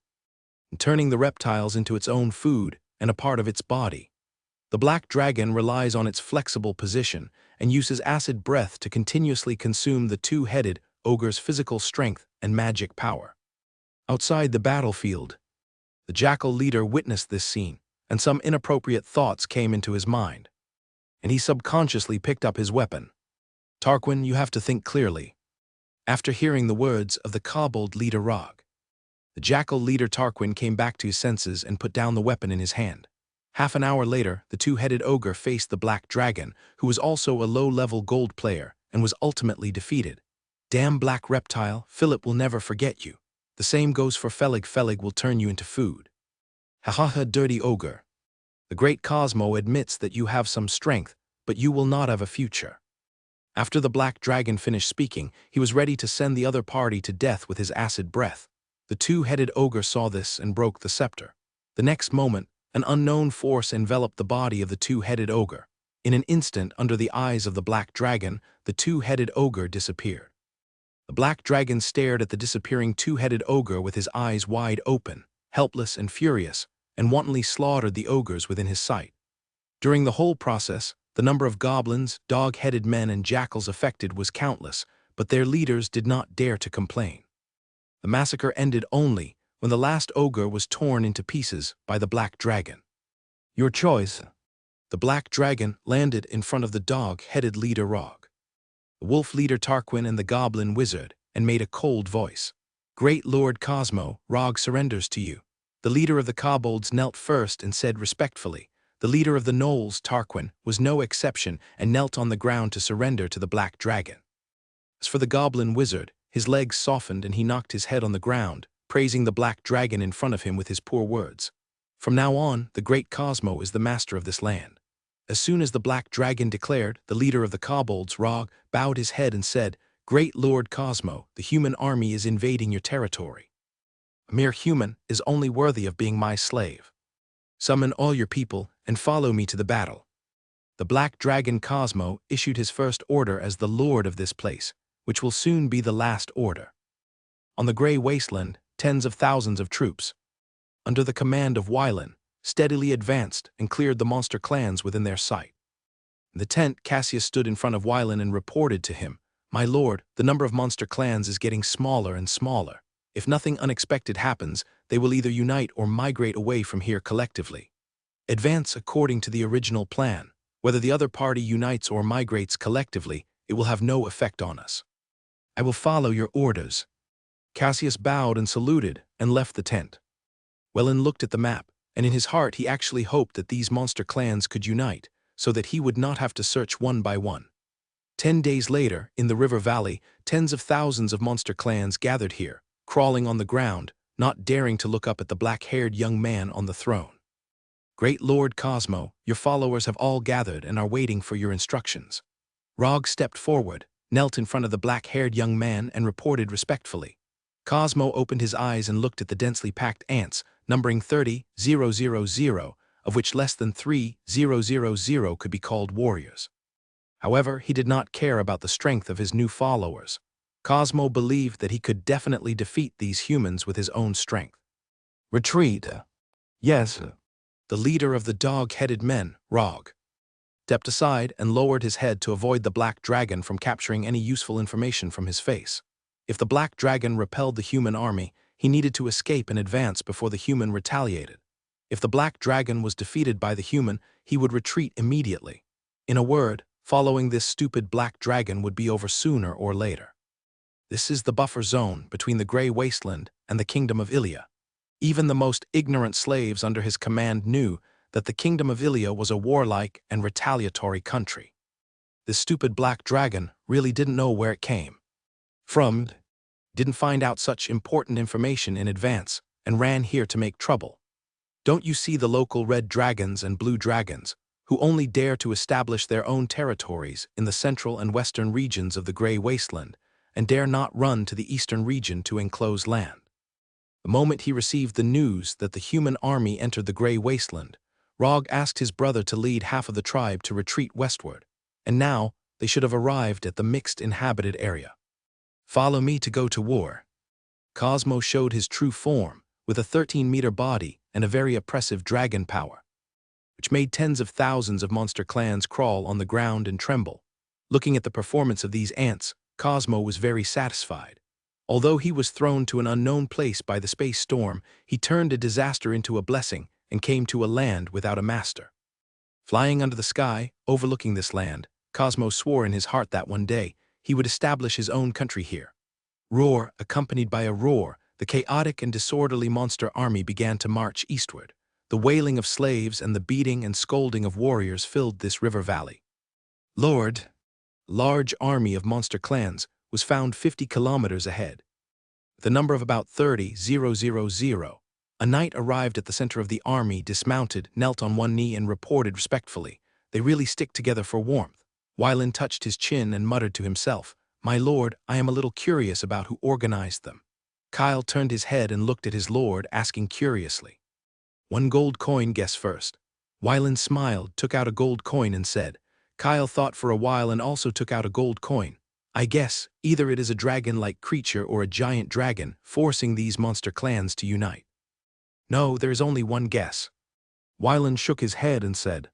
and turning the reptiles into its own food and a part of its body. The black dragon relies on its flexible position and uses acid breath to continuously consume the two-headed ogre's physical strength and magic power. Outside the battlefield, the jackal leader witnessed this scene, and some inappropriate thoughts came into his mind, and he subconsciously picked up his weapon. Tarquin, you have to think clearly. After hearing the words of the kobold leader Rog, the jackal leader Tarquin came back to his senses and put down the weapon in his hand. Half an hour later, the two-headed ogre faced the black dragon, who was also a low-level gold player, and was ultimately defeated. Damn black reptile, Philip will never forget you. The same goes for Felig. Felig will turn you into food. Ha, dirty ogre. The great Cosmo admits that you have some strength, but you will not have a future. After the black dragon finished speaking, he was ready to send the other party to death with his acid breath. The two-headed ogre saw this and broke the scepter. The next moment, an unknown force enveloped the body of the two-headed ogre. In an instant, under the eyes of the black dragon, the two-headed ogre disappeared. The black dragon stared at the disappearing two-headed ogre with his eyes wide open, helpless and furious, and wantonly slaughtered the ogres within his sight. During the whole process, the number of goblins, dog-headed men, and jackals affected was countless, but their leaders did not dare to complain. The massacre ended only when the last ogre was torn into pieces by the black dragon. Your choice. The black dragon landed in front of the dog-headed leader Rog, the wolf leader Tarquin, and the goblin wizard, and made a cold voice. Great Lord Cosmo, Rog surrenders to you. The leader of the kobolds knelt first and said respectfully. The leader of the gnolls, Tarquin, was no exception and knelt on the ground to surrender to the black dragon. As for the goblin wizard, his legs softened and he knocked his head on the ground, praising the black dragon in front of him with his poor words. From now on, the great Cosmo is the master of this land. As soon as the black dragon declared, the leader of the kobolds, Rog, bowed his head and said, Great Lord Cosmo, the human army is invading your territory. A mere human is only worthy of being my slave. Summon all your people and follow me to the battle. The black dragon Cosmo issued his first order as the lord of this place, which will soon be the last order. On the gray wasteland, tens of thousands of troops, under the command of Wylan, steadily advanced and cleared the monster clans within their sight. In the tent, Cassius stood in front of Wylan and reported to him, My lord, the number of monster clans is getting smaller and smaller. If nothing unexpected happens, they will either unite or migrate away from here collectively. Advance according to the original plan. Whether the other party unites or migrates collectively, it will have no effect on us. I will follow your orders. Cassius bowed and saluted and left the tent. Wellen looked at the map, and in his heart he actually hoped that these monster clans could unite, so that he would not have to search one by one. 10 days later, in the river valley, tens of thousands of monster clans gathered here, crawling on the ground, not daring to look up at the black-haired young man on the throne. Great Lord Cosmo, your followers have all gathered and are waiting for your instructions. Rog stepped forward, knelt in front of the black-haired young man, and reported respectfully. Cosmo opened his eyes and looked at the densely packed ants, numbering 30,000, of which less than 3,000 could be called warriors. However, he did not care about the strength of his new followers. Cosmo believed that he could definitely defeat these humans with his own strength. Retreat. Yes. The leader of the dog-headed men, Rog, stepped aside and lowered his head to avoid the black dragon from capturing any useful information from his face. If the black dragon repelled the human army, he needed to escape and advance before the human retaliated. If the black dragon was defeated by the human, he would retreat immediately. In a word, following this stupid black dragon would be over sooner or later. This is the buffer zone between the Grey Wasteland and the Kingdom of Ilia. Even the most ignorant slaves under his command knew that the kingdom of Ilia was a warlike and retaliatory country. This stupid black dragon really didn't know where it came from, didn't find out such important information in advance, and ran here to make trouble. Don't you see the local red dragons and blue dragons, who only dare to establish their own territories in the central and western regions of the Grey Wasteland, and dare not run to the eastern region to enclose land? The moment he received the news that the human army entered the Grey Wasteland, Rog asked his brother to lead half of the tribe to retreat westward, and now they should have arrived at the mixed inhabited area. Follow me to go to war. Cosmo showed his true form, with a 13-meter body and a very oppressive dragon power, which made tens of thousands of monster clans crawl on the ground and tremble. Looking at the performance of these ants, Cosmo was very satisfied. Although he was thrown to an unknown place by the space storm, he turned a disaster into a blessing and came to a land without a master. Flying under the sky, overlooking this land, Cosmo swore in his heart that one day he would establish his own country here. Roar, accompanied by a roar, the chaotic and disorderly monster army began to march eastward. The wailing of slaves and the beating and scolding of warriors filled this river valley. Lord, large army of monster clans was found 50 kilometers ahead. With a number of about 30,000, a knight arrived at the center of the army, dismounted, knelt on one knee and reported respectfully, "They really stick together for warmth." Wylin touched his chin and muttered to himself, "My lord, I am a little curious about who organized them." Kyle turned his head and looked at his lord, asking curiously, "One gold coin, guess first." Wylin smiled, took out a gold coin and said. Kyle thought for a while and also took out a gold coin. "I guess either it is a dragon-like creature or a giant dragon forcing these monster clans to unite." "No, there is only one guess." Wylin shook his head and said,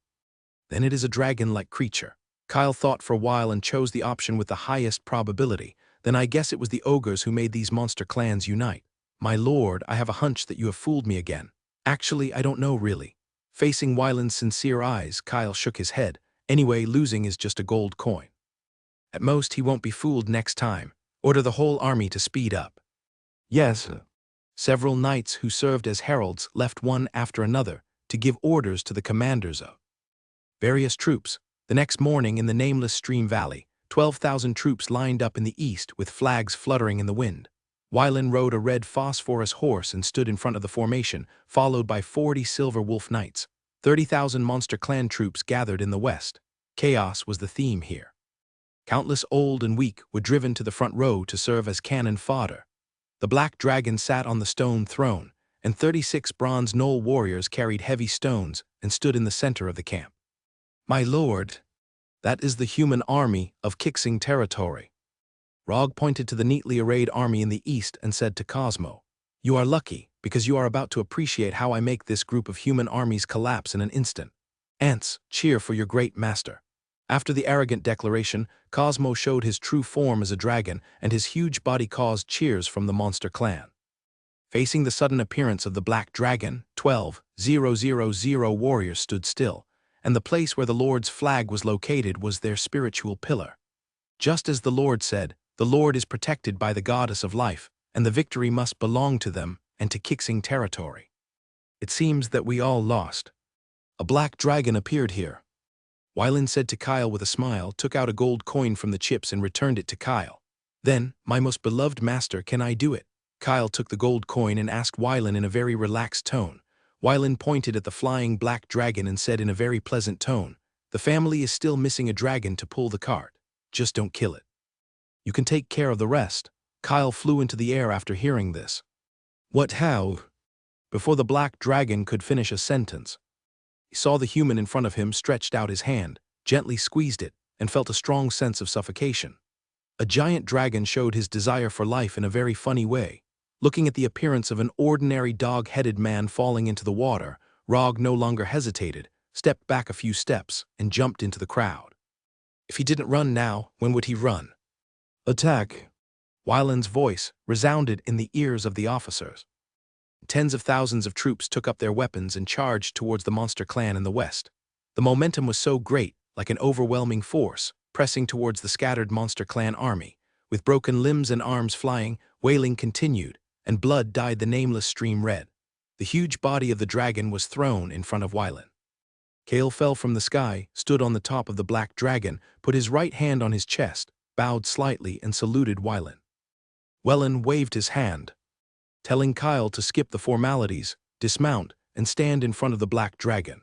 "Then it is a dragon-like creature." Kyle thought for a while and chose the option with the highest probability. "Then I guess it was the ogres who made these monster clans unite." "My lord, I have a hunch that you have fooled me again." "Actually, I don't know really." Facing Wylin's sincere eyes, Kyle shook his head. "Anyway, losing is just a gold coin. At most, he won't be fooled next time. Order the whole army to speed up." "Yes." Several knights who served as heralds left one after another to give orders to the commanders of various troops. The next morning in the nameless stream valley, 12,000 troops lined up in the east with flags fluttering in the wind. Wylin rode a red phosphorus horse and stood in front of the formation, followed by 40 silver wolf knights. 30,000 monster clan troops gathered in the west. Chaos was the theme here. Countless old and weak were driven to the front row to serve as cannon fodder. The black dragon sat on the stone throne, and 36 bronze knoll warriors carried heavy stones and stood in the center of the camp. "My lord, that is the human army of Kixing territory." Rog pointed to the neatly arrayed army in the east and said to Cosmo, "You are lucky, because you are about to appreciate how I make this group of human armies collapse in an instant. Ants, cheer for your great master." After the arrogant declaration, Cosmo showed his true form as a dragon, and his huge body caused cheers from the monster clan. Facing the sudden appearance of the black dragon, 12,000 warriors stood still, and the place where the Lord's flag was located was their spiritual pillar. Just as the Lord said, the Lord is protected by the goddess of life, and the victory must belong to them and to Kixing territory. "It seems that we all lost. A black dragon appeared here." Wylin said to Kyle with a smile, took out a gold coin from the chips and returned it to Kyle. "Then, my most beloved master, can I do it?" Kyle took the gold coin and asked Wylin in a very relaxed tone. Wylin pointed at the flying black dragon and said in a very pleasant tone, "The family is still missing a dragon to pull the cart. Just don't kill it. You can take care of the rest." Kyle flew into the air after hearing this. "What, how?" Before the black dragon could finish a sentence, he saw the human in front of him, stretched out his hand, gently squeezed it, and felt a strong sense of suffocation. A giant dragon showed his desire for life in a very funny way. Looking at the appearance of an ordinary dog-headed man falling into the water, Rog no longer hesitated, stepped back a few steps, and jumped into the crowd. If he didn't run now, when would he run? "Attack!" Wylin's voice resounded in the ears of the officers. Tens of thousands of troops took up their weapons and charged towards the monster clan in the west. The momentum was so great, like an overwhelming force, pressing towards the scattered monster clan army. With broken limbs and arms flying, wailing continued, and blood dyed the nameless stream red. The huge body of the dragon was thrown in front of Wylin. Kale fell from the sky, stood on the top of the black dragon, put his right hand on his chest, bowed slightly and saluted Wylan. Wellen waved his hand, telling Kyle to skip the formalities, dismount, and stand in front of the black dragon.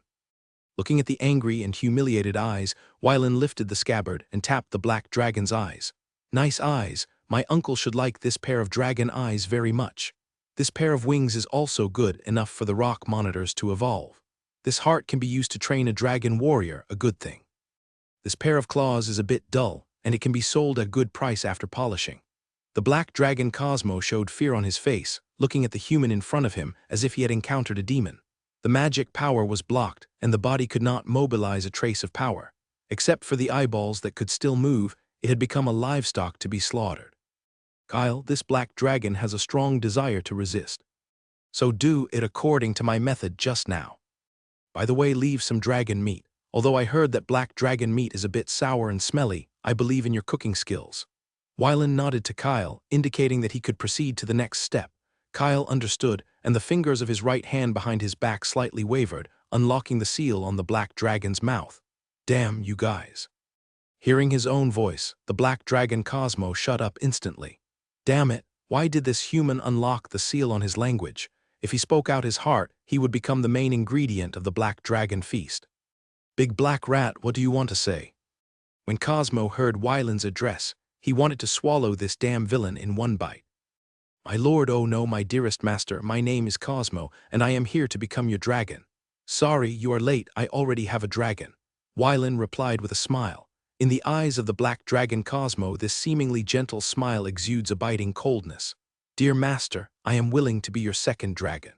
Looking at the angry and humiliated eyes, Wylan lifted the scabbard and tapped the black dragon's eyes. Nice eyes. My uncle should like this pair of dragon eyes very much. This pair of wings is also good enough for the rock monitors to evolve. This heart can be used to train a dragon warrior, a good thing. This pair of claws is a bit dull, and it can be sold at a good price after polishing. The black dragon Cosmo showed fear on his face, looking at the human in front of him as if he had encountered a demon. The magic power was blocked, and the body could not mobilize a trace of power. Except for the eyeballs that could still move, it had become a livestock to be slaughtered. Kyle, this black dragon has a strong desire to resist. So do it according to my method just now. By the way, leave some dragon meat. Although I heard that black dragon meat is a bit sour and smelly, I believe in your cooking skills. Wylan nodded to Kyle, indicating that he could proceed to the next step. Kyle understood, and the fingers of his right hand behind his back slightly wavered, unlocking the seal on the black dragon's mouth. Damn, you guys. Hearing his own voice, the black dragon Cosmo shut up instantly. Damn it, why did this human unlock the seal on his language? If he spoke out his heart, he would become the main ingredient of the black dragon feast. Big black rat, what do you want to say? When Cosmo heard Wylan's address, he wanted to swallow this damn villain in one bite. My lord, oh no, my dearest master, my name is Cosmo, and I am here to become your dragon. Sorry, you are late, I already have a dragon. Wylan replied with a smile. In the eyes of the black dragon Cosmo, this seemingly gentle smile exudes a biting coldness. Dear master, I am willing to be your second dragon.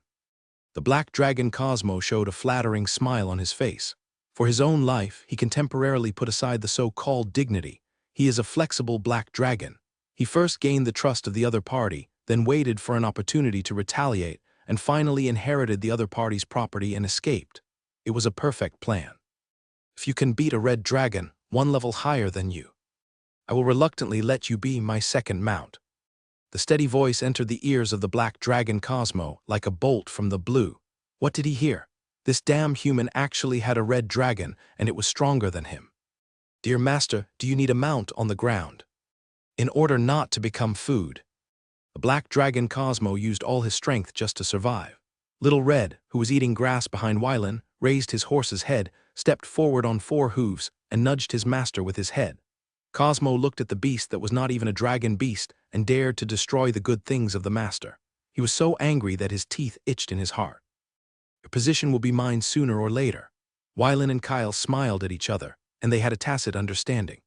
The black dragon Cosmo showed a flattering smile on his face. For his own life, he can temporarily put aside the so-called dignity. He is a flexible black dragon. He first gained the trust of the other party, then waited for an opportunity to retaliate, and finally inherited the other party's property and escaped. It was a perfect plan. If you can beat a red dragon, one level higher than you, I will reluctantly let you be my second mount. The steady voice entered the ears of the black dragon Cosmo like a bolt from the blue. What did he hear? This damn human actually had a red dragon, and it was stronger than him. Dear master, do you need a mount on the ground? In order not to become food. The black dragon Cosmo used all his strength just to survive. Little Red, who was eating grass behind Wylan, raised his horse's head, stepped forward on 4 hooves, and nudged his master with his head. Cosmo looked at the beast that was not even a dragon beast and dared to destroy the good things of the master. He was so angry that his teeth itched in his heart. Your position will be mine sooner or later. Wylan and Kyle smiled at each other, and they had a tacit understanding.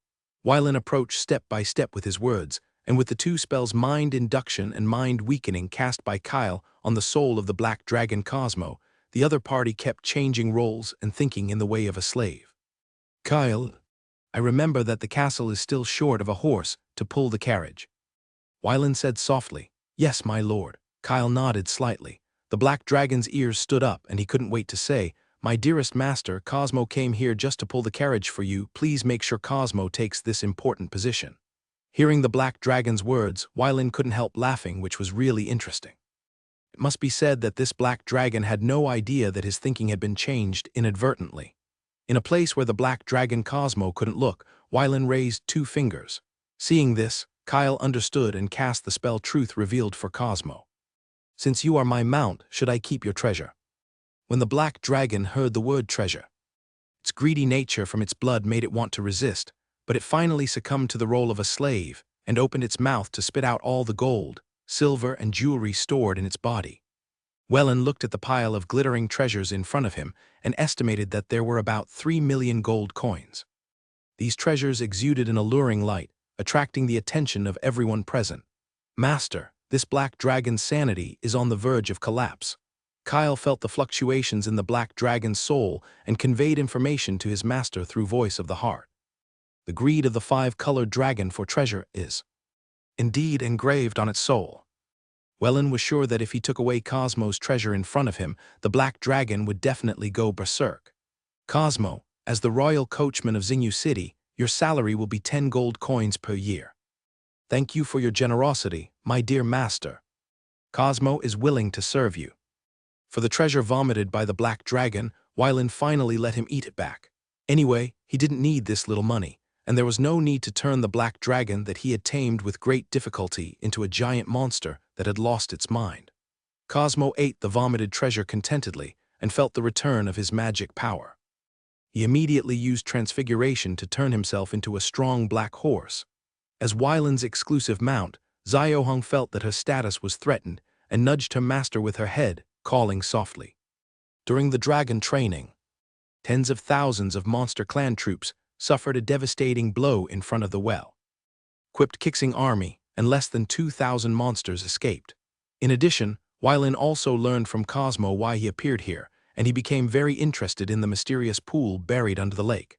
Wylan approached step by step with his words, and with the 2 spells Mind Induction and Mind Weakening cast by Kyle on the soul of the black dragon Cosmo, the other party kept changing roles and thinking in the way of a slave. Kyle, I remember that the castle is still short of a horse to pull the carriage. Wylan said softly, Yes, my lord. Kyle nodded slightly. The black dragon's ears stood up, and he couldn't wait to say, My dearest master, Cosmo came here just to pull the carriage for you. Please make sure Cosmo takes this important position. Hearing the black dragon's words, Wylan couldn't help laughing, which was really interesting. It must be said that this black dragon had no idea that his thinking had been changed inadvertently. In a place where the black dragon Cosmo couldn't look, Wylan raised 2 fingers. Seeing this, Kyle understood and cast the spell Truth Revealed for Cosmo. Since you are my mount, should I keep your treasure? When the black dragon heard the word treasure, its greedy nature from its blood made it want to resist, but it finally succumbed to the role of a slave and opened its mouth to spit out all the gold, silver, and jewelry stored in its body. Wylan looked at the pile of glittering treasures in front of him and estimated that there were about 3 million gold coins. These treasures exuded an alluring light, attracting the attention of everyone present. Master, this black dragon's sanity is on the verge of collapse. Kyle felt the fluctuations in the black dragon's soul and conveyed information to his master through voice of the heart. The greed of the 5-colored dragon for treasure is indeed engraved on its soul. Wylan was sure that if he took away Cosmo's treasure in front of him, the black dragon would definitely go berserk. Cosmo, as the royal coachman of Xinyu City, your salary will be 10 gold coins per year. Thank you for your generosity, my dear master. Cosmo is willing to serve you. For the treasure vomited by the black dragon, Wylin finally let him eat it back. Anyway, he didn't need this little money, and there was no need to turn the black dragon that he had tamed with great difficulty into a giant monster that had lost its mind. Cosmo ate the vomited treasure contentedly and felt the return of his magic power. He immediately used transfiguration to turn himself into a strong black horse. As Wylin's exclusive mount, Xiaohong felt that her status was threatened and nudged her master with her head, calling softly. During the dragon training, tens of thousands of monster clan troops suffered a devastating blow in front of the well-equipped Kixing army, and less than 2,000 monsters escaped. In addition, Wylin also learned from Cosmo why he appeared here, and he became very interested in the mysterious pool buried under the lake.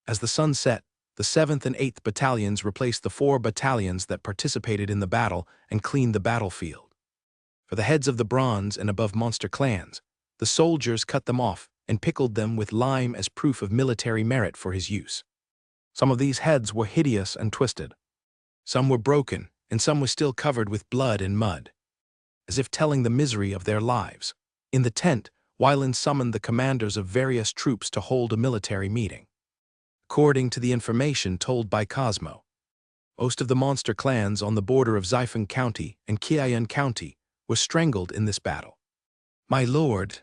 As the sun set, the 7th and 8th battalions replaced the 4 battalions that participated in the battle and cleaned the battlefield. For the heads of the bronze and above monster clans, the soldiers cut them off and pickled them with lime as proof of military merit for his use. Some of these heads were hideous and twisted. Some were broken, and some were still covered with blood and mud, as if telling the misery of their lives. In the tent, Wylin summoned the commanders of various troops to hold a military meeting. According to the information told by Cosmo, most of the monster clans on the border of Xifen County and Qian County were strangled in this battle. My lord,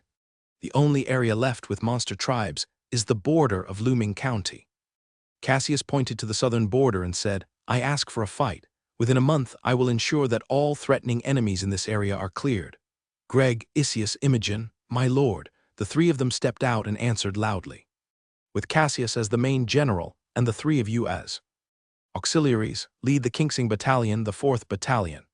the only area left with monster tribes is the border of Luming County. Cassius pointed to the southern border and said, I ask for a fight. Within a month, I will ensure that all threatening enemies in this area are cleared. Greg, Isius, Imogen, my lord, the 3 of them stepped out and answered loudly. With Cassius as the main general and the 3 of you as auxiliaries, lead the Kixing Battalion, the 4th Battalion,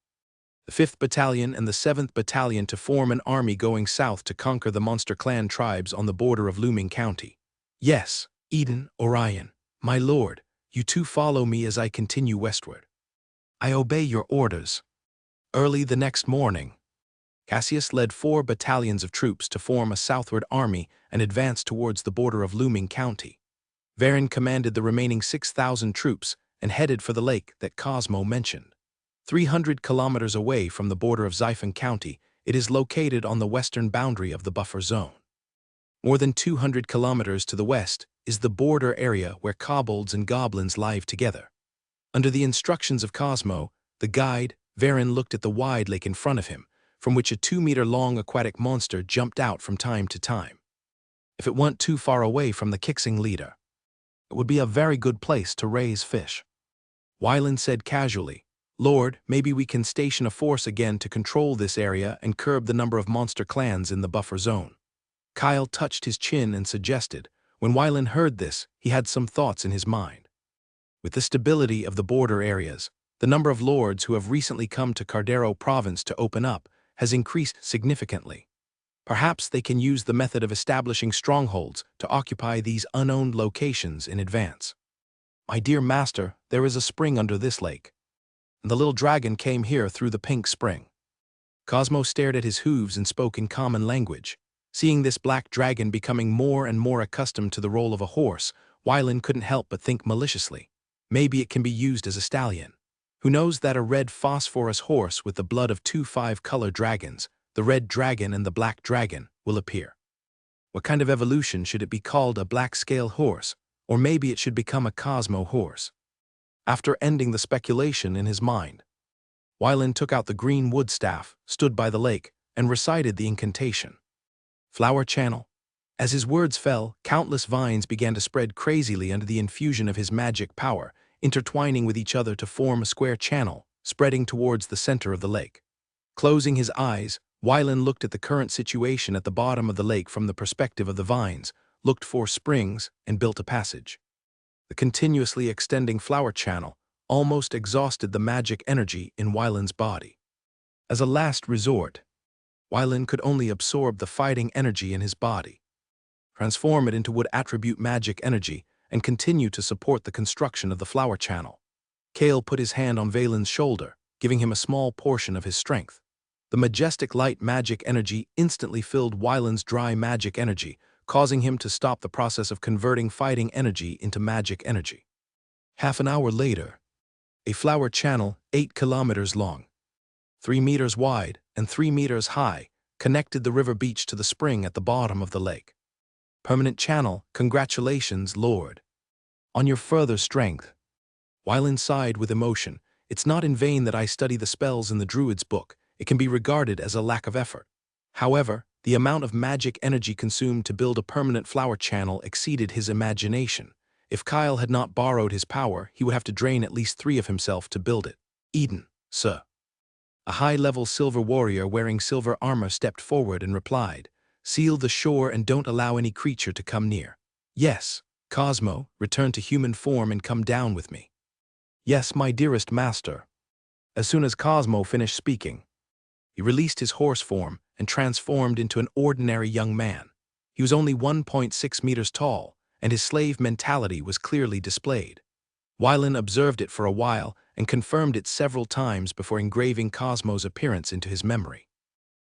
the 5th Battalion, and the 7th Battalion to form an army going south to conquer the monster clan tribes on the border of Luming County. Yes, Eden, Orion, my lord, you 2 follow me as I continue westward. I obey your orders. Early the next morning, Cassius led 4 battalions of troops to form a southward army and advance towards the border of Luming County. Varen commanded the remaining 6,000 troops and headed for the lake that Cosmo mentioned. 300 kilometers away from the border of Xifen County, it is located on the western boundary of the buffer zone. More than 200 kilometers to the west is the border area where kobolds and goblins live together. Under the instructions of Cosmo, the guide, Varen looked at the wide lake in front of him, from which a 2-meter-long aquatic monster jumped out from time to time. If it weren't too far away from the Kixing leader, it would be a very good place to raise fish. Wylin said casually, Lord, maybe we can station a force again to control this area and curb the number of monster clans in the buffer zone. Kyle touched his chin and suggested. When Wylin heard this, he had some thoughts in his mind. With the stability of the border areas, the number of lords who have recently come to Cardero province to open up has increased significantly. Perhaps they can use the method of establishing strongholds to occupy these unowned locations in advance. My dear master, there is a spring under this lake, and the little dragon came here through the pink spring. Cosmo stared at his hooves and spoke in common language. Seeing this black dragon becoming more and more accustomed to the role of a horse, Wylin couldn't help but think maliciously. Maybe it can be used as a stallion. Who knows that a red phosphorus horse with the blood of 2 5-color dragons, the red dragon and the black dragon, will appear? What kind of evolution should it be called? A black scale horse, or maybe it should become a Cosmo horse? After ending the speculation in his mind, Wylin took out the green wood staff, stood by the lake, and recited the incantation. Flower channel. As his words fell, countless vines began to spread crazily under the infusion of his magic power, intertwining with each other to form a square channel, spreading towards the center of the lake. Closing his eyes, Wylin looked at the current situation at the bottom of the lake from the perspective of the vines, looked for springs, and built a passage. The continuously extending flower channel almost exhausted the magic energy in Wylin's body. As a last resort, Wylin could only absorb the fighting energy in his body, transform it into wood attribute magic energy, and continue to support the construction of the flower channel. Kale put his hand on Valen's shoulder, giving him a small portion of his strength. The majestic light magic energy instantly filled Wylin's dry magic energy, causing him to stop the process of converting fighting energy into magic energy. Half an hour later, a flower channel 8 kilometers long, 3 meters wide, and 3 meters high connected the river beach to the spring at the bottom of the lake. Permanent channel, congratulations, Lord, on your further strength. While inside with emotion, it's not in vain that I study the spells in the Druid's book. It can be regarded as a lack of effort. However, the amount of magic energy consumed to build a permanent flower channel exceeded his imagination. If Kyle had not borrowed his power, he would have to drain at least 3 of himself to build it. Eden, sir. A high-level silver warrior wearing silver armor stepped forward and replied, "Seal the shore and don't allow any creature to come near." "Yes, Cosmo, return to human form and come down with me." "Yes, my dearest master." As soon as Cosmo finished speaking, he released his horse form and transformed into an ordinary young man. He was only 1.6 meters tall, and his slave mentality was clearly displayed. Wylan observed it for a while and confirmed it several times before engraving Cosmo's appearance into his memory.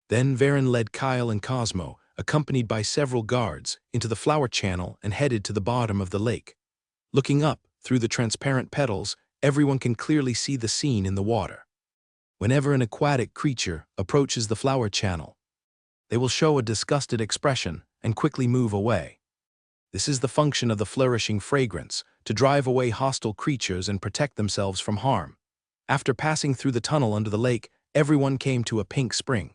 Then Varen led Kyle and Cosmo, accompanied by several guards, into the flower channel and headed to the bottom of the lake. Looking up, through the transparent petals, everyone can clearly see the scene in the water. Whenever an aquatic creature approaches the flower channel, they will show a disgusted expression and quickly move away. This is the function of the flourishing fragrance, to drive away hostile creatures and protect themselves from harm. After passing through the tunnel under the lake, everyone came to a pink spring.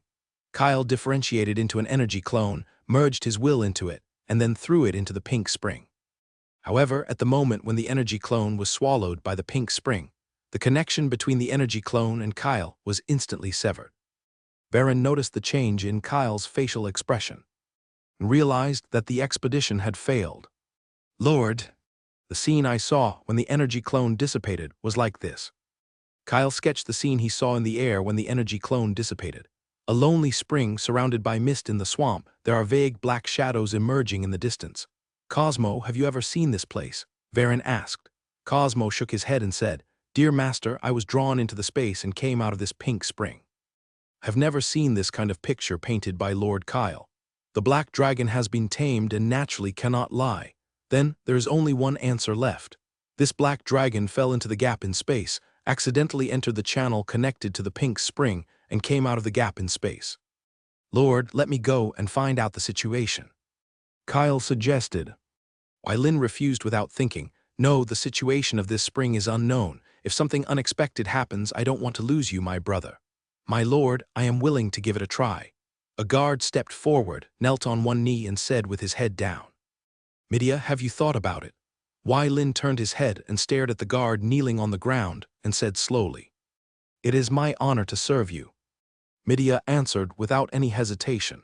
Kyle differentiated into an energy clone, merged his will into it, and then threw it into the pink spring. However, at the moment when the energy clone was swallowed by the pink spring, the connection between the energy clone and Kyle was instantly severed. Varen noticed the change in Kyle's facial expression and realized that the expedition had failed. "Lord, the scene I saw when the energy clone dissipated was like this." Kyle sketched the scene he saw in the air when the energy clone dissipated. A lonely spring surrounded by mist in the swamp. There are vague black shadows emerging in the distance. "Cosmo, have you ever seen this place?" Varen asked. Cosmo shook his head and said, "Dear master, I was drawn into the space and came out of this pink spring. I've never seen this kind of picture painted by Lord Kyle. The black dragon has been tamed and naturally cannot lie. Then there is only one answer left. This black dragon fell into the gap in space, accidentally entered the channel connected to the pink spring, and came out of the gap in space. Lord, let me go and find out the situation," Kyle suggested. Wylan refused without thinking. "No, the situation of this spring is unknown. If something unexpected happens, I don't want to lose you, my brother." "My lord, I am willing to give it a try." A guard stepped forward, knelt on one knee and said with his head down, "Midia, have you thought about it?" Wylan turned his head and stared at the guard kneeling on the ground and said slowly, "It is my honor to serve you." Midia answered without any hesitation,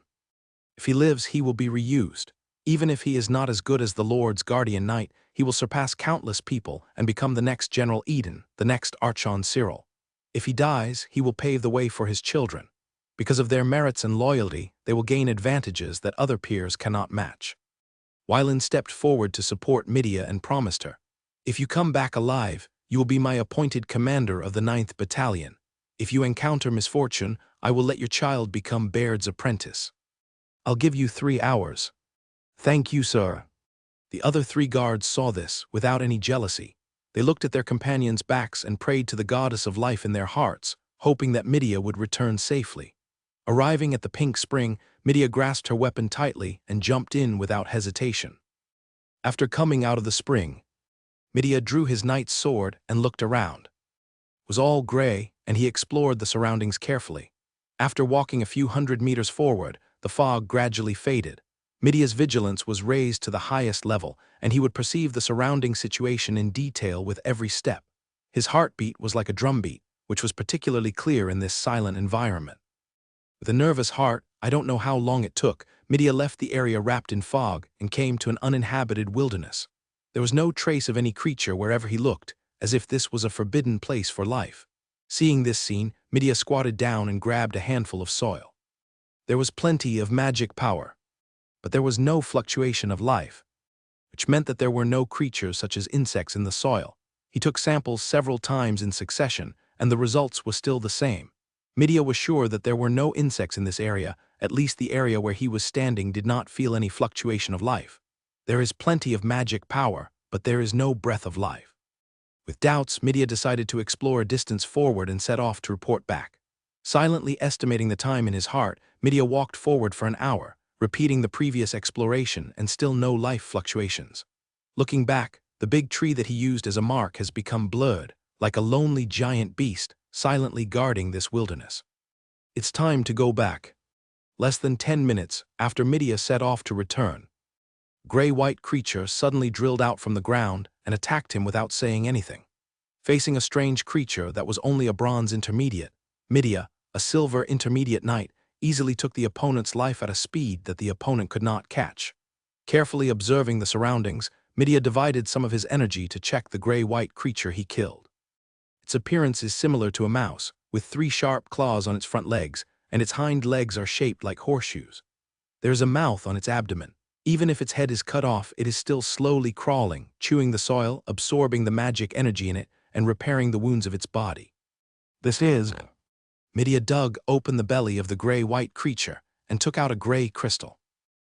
"If he lives, he will be reused. Even if he is not as good as the Lord's guardian knight, he will surpass countless people and become the next General Eden, the next Archon Cyril. If he dies, he will pave the way for his children. Because of their merits and loyalty, they will gain advantages that other peers cannot match." Wylan stepped forward to support Midia and promised her, "If you come back alive, you will be my appointed commander of the 9th Battalion. If you encounter misfortune, I will let your child become Baird's apprentice. I'll give you 3 hours." "Thank you, sir." The other 3 guards saw this without any jealousy. They looked at their companions' backs and prayed to the goddess of life in their hearts, hoping that Midia would return safely. Arriving at the pink spring, Midia grasped her weapon tightly and jumped in without hesitation. After coming out of the spring, Midia drew his knight's sword and looked around. It was all gray, and he explored the surroundings carefully. After walking a few hundred meters forward, the fog gradually faded. Midia's vigilance was raised to the highest level, and he would perceive the surrounding situation in detail with every step. His heartbeat was like a drumbeat, which was particularly clear in this silent environment. With a nervous heart, I don't know how long it took, Midia left the area wrapped in fog and came to an uninhabited wilderness. There was no trace of any creature wherever he looked, as if this was a forbidden place for life. Seeing this scene, Midia squatted down and grabbed a handful of soil. There was plenty of magic power, but there was no fluctuation of life, which meant that there were no creatures such as insects in the soil. He took samples several times in succession, and the results were still the same. Midia was sure that there were no insects in this area. At least the area where he was standing did not feel any fluctuation of life. There is plenty of magic power, but there is no breath of life. With doubts, Midia decided to explore a distance forward and set off to report back. Silently estimating the time in his heart, Midia walked forward for an hour, repeating the previous exploration and still no life fluctuations. Looking back, the big tree that he used as a mark has become blurred, like a lonely giant beast, silently guarding this wilderness. It's time to go back. Less than 10 minutes after Midia set off to return, gray-white creature suddenly drilled out from the ground and attacked him without saying anything. Facing a strange creature that was only a bronze intermediate, Midia, a silver intermediate knight, easily took the opponent's life at a speed that the opponent could not catch. Carefully observing the surroundings, Midia divided some of his energy to check the gray-white creature he killed. Its appearance is similar to a mouse, with 3 sharp claws on its front legs, and its hind legs are shaped like horseshoes. There is a mouth on its abdomen. Even if its head is cut off, it is still slowly crawling, chewing the soil, absorbing the magic energy in it, and repairing the wounds of its body. This is... Midia dug open the belly of the gray-white creature and took out a gray crystal.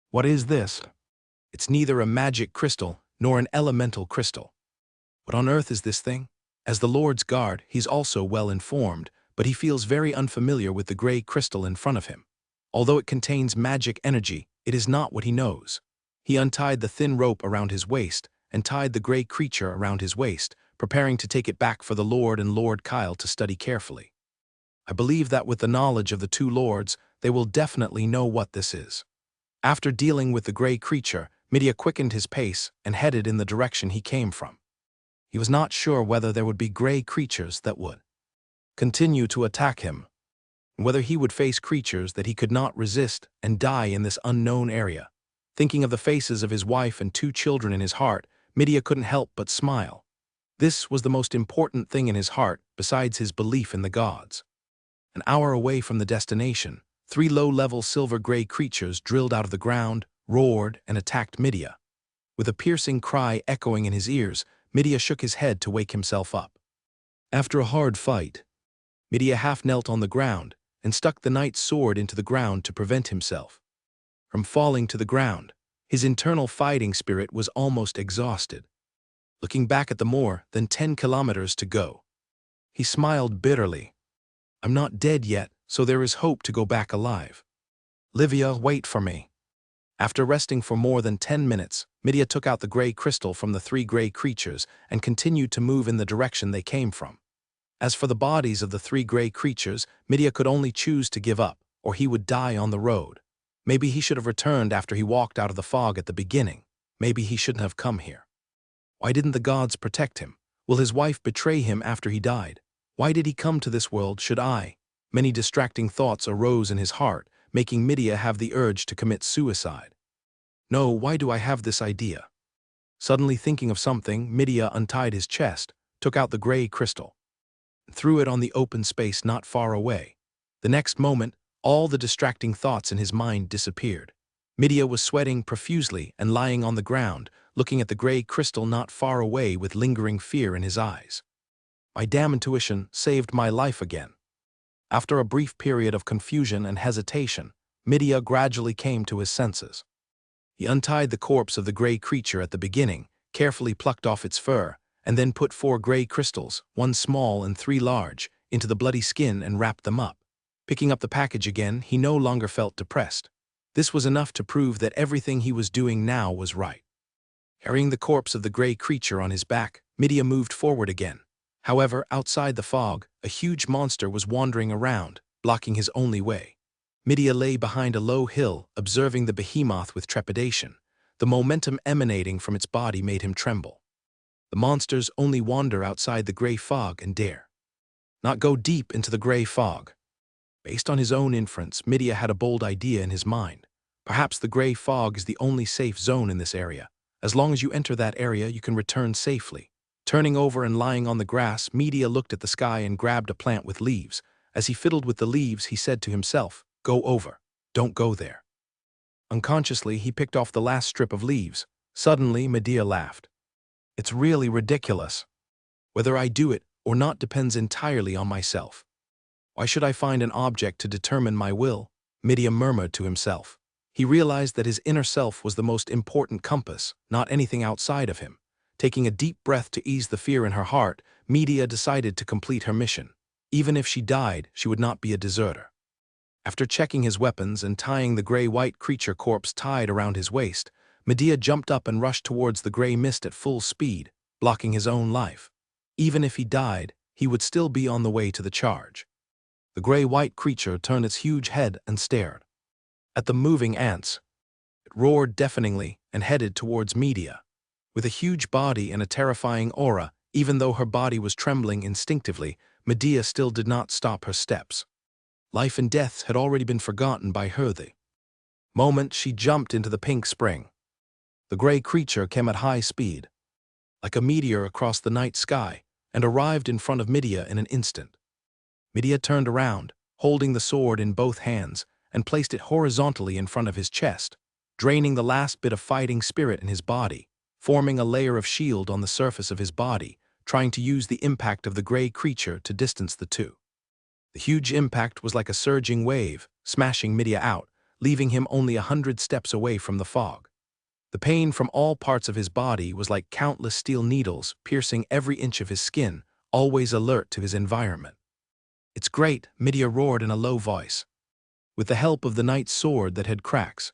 What is this? It's neither a magic crystal nor an elemental crystal. What on earth is this thing? As the Lord's guard, he's also well informed, but he feels very unfamiliar with the gray crystal in front of him. Although it contains magic energy, it is not what he knows. He untied the thin rope around his waist and tied the gray creature around his waist, preparing to take it back for the Lord and Lord Kyle to study carefully. I believe that with the knowledge of the 2 lords, they will definitely know what this is. After dealing with the gray creature, Midia quickened his pace and headed in the direction he came from. He was not sure whether there would be gray creatures that would continue to attack him, and whether he would face creatures that he could not resist and die in this unknown area. Thinking of the faces of his wife and 2 children in his heart, Midia couldn't help but smile. This was the most important thing in his heart besides his belief in the gods. An hour away from the destination, 3 low-level silver-gray creatures drilled out of the ground, roared, and attacked Midia. With a piercing cry echoing in his ears, Midia shook his head to wake himself up. After a hard fight, Midia half knelt on the ground and stuck the knight's sword into the ground to prevent himself from falling to the ground. His internal fighting spirit was almost exhausted. Looking back at the more than 10 kilometers to go, he smiled bitterly. I'm not dead yet, so there is hope to go back alive. Livia, wait for me. After resting for more than 10 minutes, Midia took out the gray crystal from the 3 gray creatures and continued to move in the direction they came from. As for the bodies of the 3 gray creatures, Midia could only choose to give up, or he would die on the road. Maybe he should have returned after he walked out of the fog at the beginning. Maybe he shouldn't have come here. Why didn't the gods protect him? Will his wife betray him after he died? Why did he come to this world, should I? Many distracting thoughts arose in his heart, making Midia have the urge to commit suicide. No, why do I have this idea? Suddenly thinking of something, Midia untied his chest, took out the gray crystal, and threw it on the open space not far away. The next moment, all the distracting thoughts in his mind disappeared. Midia was sweating profusely and lying on the ground, looking at the gray crystal not far away with lingering fear in his eyes. My damn intuition saved my life again. After a brief period of confusion and hesitation, Midia gradually came to his senses. He untied the corpse of the gray creature at the beginning, carefully plucked off its fur, and then put 4 gray crystals, 1 small and 3 large, into the bloody skin and wrapped them up. Picking up the package again, he no longer felt depressed. This was enough to prove that everything he was doing now was right. Carrying the corpse of the gray creature on his back, Midia moved forward again. However, outside the fog, a huge monster was wandering around, blocking his only way. Midia lay behind a low hill, observing the behemoth with trepidation. The momentum emanating from its body made him tremble. The monsters only wander outside the gray fog and dare not go deep into the gray fog. Based on his own inference, Midia had a bold idea in his mind. Perhaps the gray fog is the only safe zone in this area. As long as you enter that area, you can return safely. Turning over and lying on the grass, Midia looked at the sky and grabbed a plant with leaves. As he fiddled with the leaves, he said to himself, "Go over. Don't go there." Unconsciously, he picked off the last strip of leaves. Suddenly, Midia laughed. It's really ridiculous. Whether I do it or not depends entirely on myself. Why should I find an object to determine my will? Midia murmured to himself. He realized that his inner self was the most important compass, not anything outside of him. Taking a deep breath to ease the fear in her heart, Midia decided to complete her mission. Even if she died, she would not be a deserter. After checking his weapons and tying the gray-white creature corpse tied around his waist, Medea jumped up and rushed towards the gray mist at full speed, blocking his own life. Even if he died, he would still be on the way to the charge. The gray-white creature turned its huge head and stared at the moving ants. It roared deafeningly and headed towards Medea. With a huge body and a terrifying aura, even though her body was trembling instinctively, Medea still did not stop her steps. Life and death had already been forgotten by her the moment she jumped into the pink spring. The gray creature came at high speed, like a meteor across the night sky, and arrived in front of Medea in an instant. Medea turned around, holding the sword in both hands, and placed it horizontally in front of his chest, draining the last bit of fighting spirit in his body, forming a layer of shield on the surface of his body, trying to use the impact of the gray creature to distance the two. The huge impact was like a surging wave, smashing Medea out, leaving him only 100 steps away from the fog. The pain from all parts of his body was like countless steel needles piercing every inch of his skin, always alert to his environment. "It's great," Medea roared in a low voice. With the help of the knight's sword that had cracks,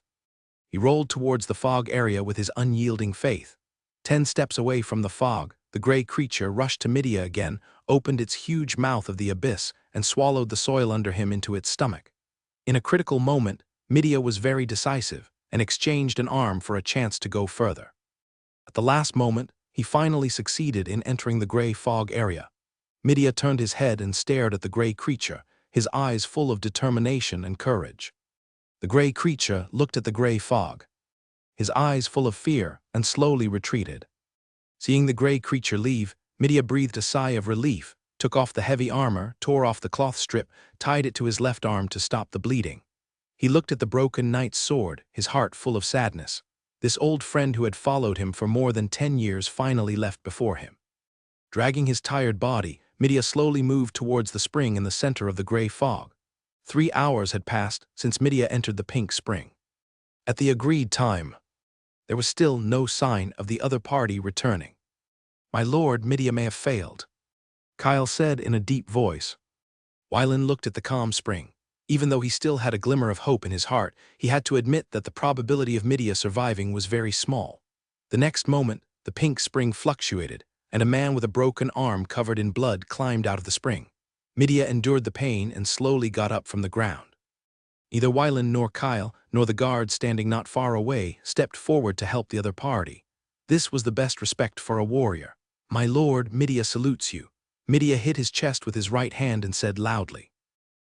he rolled towards the fog area with his unyielding faith. 10 steps away from the fog, the gray creature rushed to Medea again, opened its huge mouth of the abyss, and swallowed the soil under him into its stomach. In a critical moment, Medea was very decisive and exchanged an arm for a chance to go further. At the last moment, he finally succeeded in entering the gray fog area. Medea turned his head and stared at the gray creature, his eyes full of determination and courage. The gray creature looked at the gray fog, his eyes full of fear, and slowly retreated. Seeing the gray creature leave, Medea breathed a sigh of relief, took off the heavy armor, tore off the cloth strip, tied it to his left arm to stop the bleeding. He looked at the broken knight's sword, his heart full of sadness. This old friend who had followed him for more than 10 years finally left before him. Dragging his tired body, Medea slowly moved towards the spring in the center of the gray fog. 3 hours had passed since Medea entered the pink spring. At the agreed time, there was still no sign of the other party returning. "My lord, Medea may have failed," Kyle said in a deep voice. Wylan looked at the calm spring. Even though he still had a glimmer of hope in his heart, he had to admit that the probability of Medea surviving was very small. The next moment, the pink spring fluctuated, and a man with a broken arm covered in blood climbed out of the spring. Medea endured the pain and slowly got up from the ground. Neither Wylan nor Kyle, nor the guard standing not far away, stepped forward to help the other party. This was the best respect for a warrior. "My lord, Medea salutes you." Medea hit his chest with his right hand and said loudly,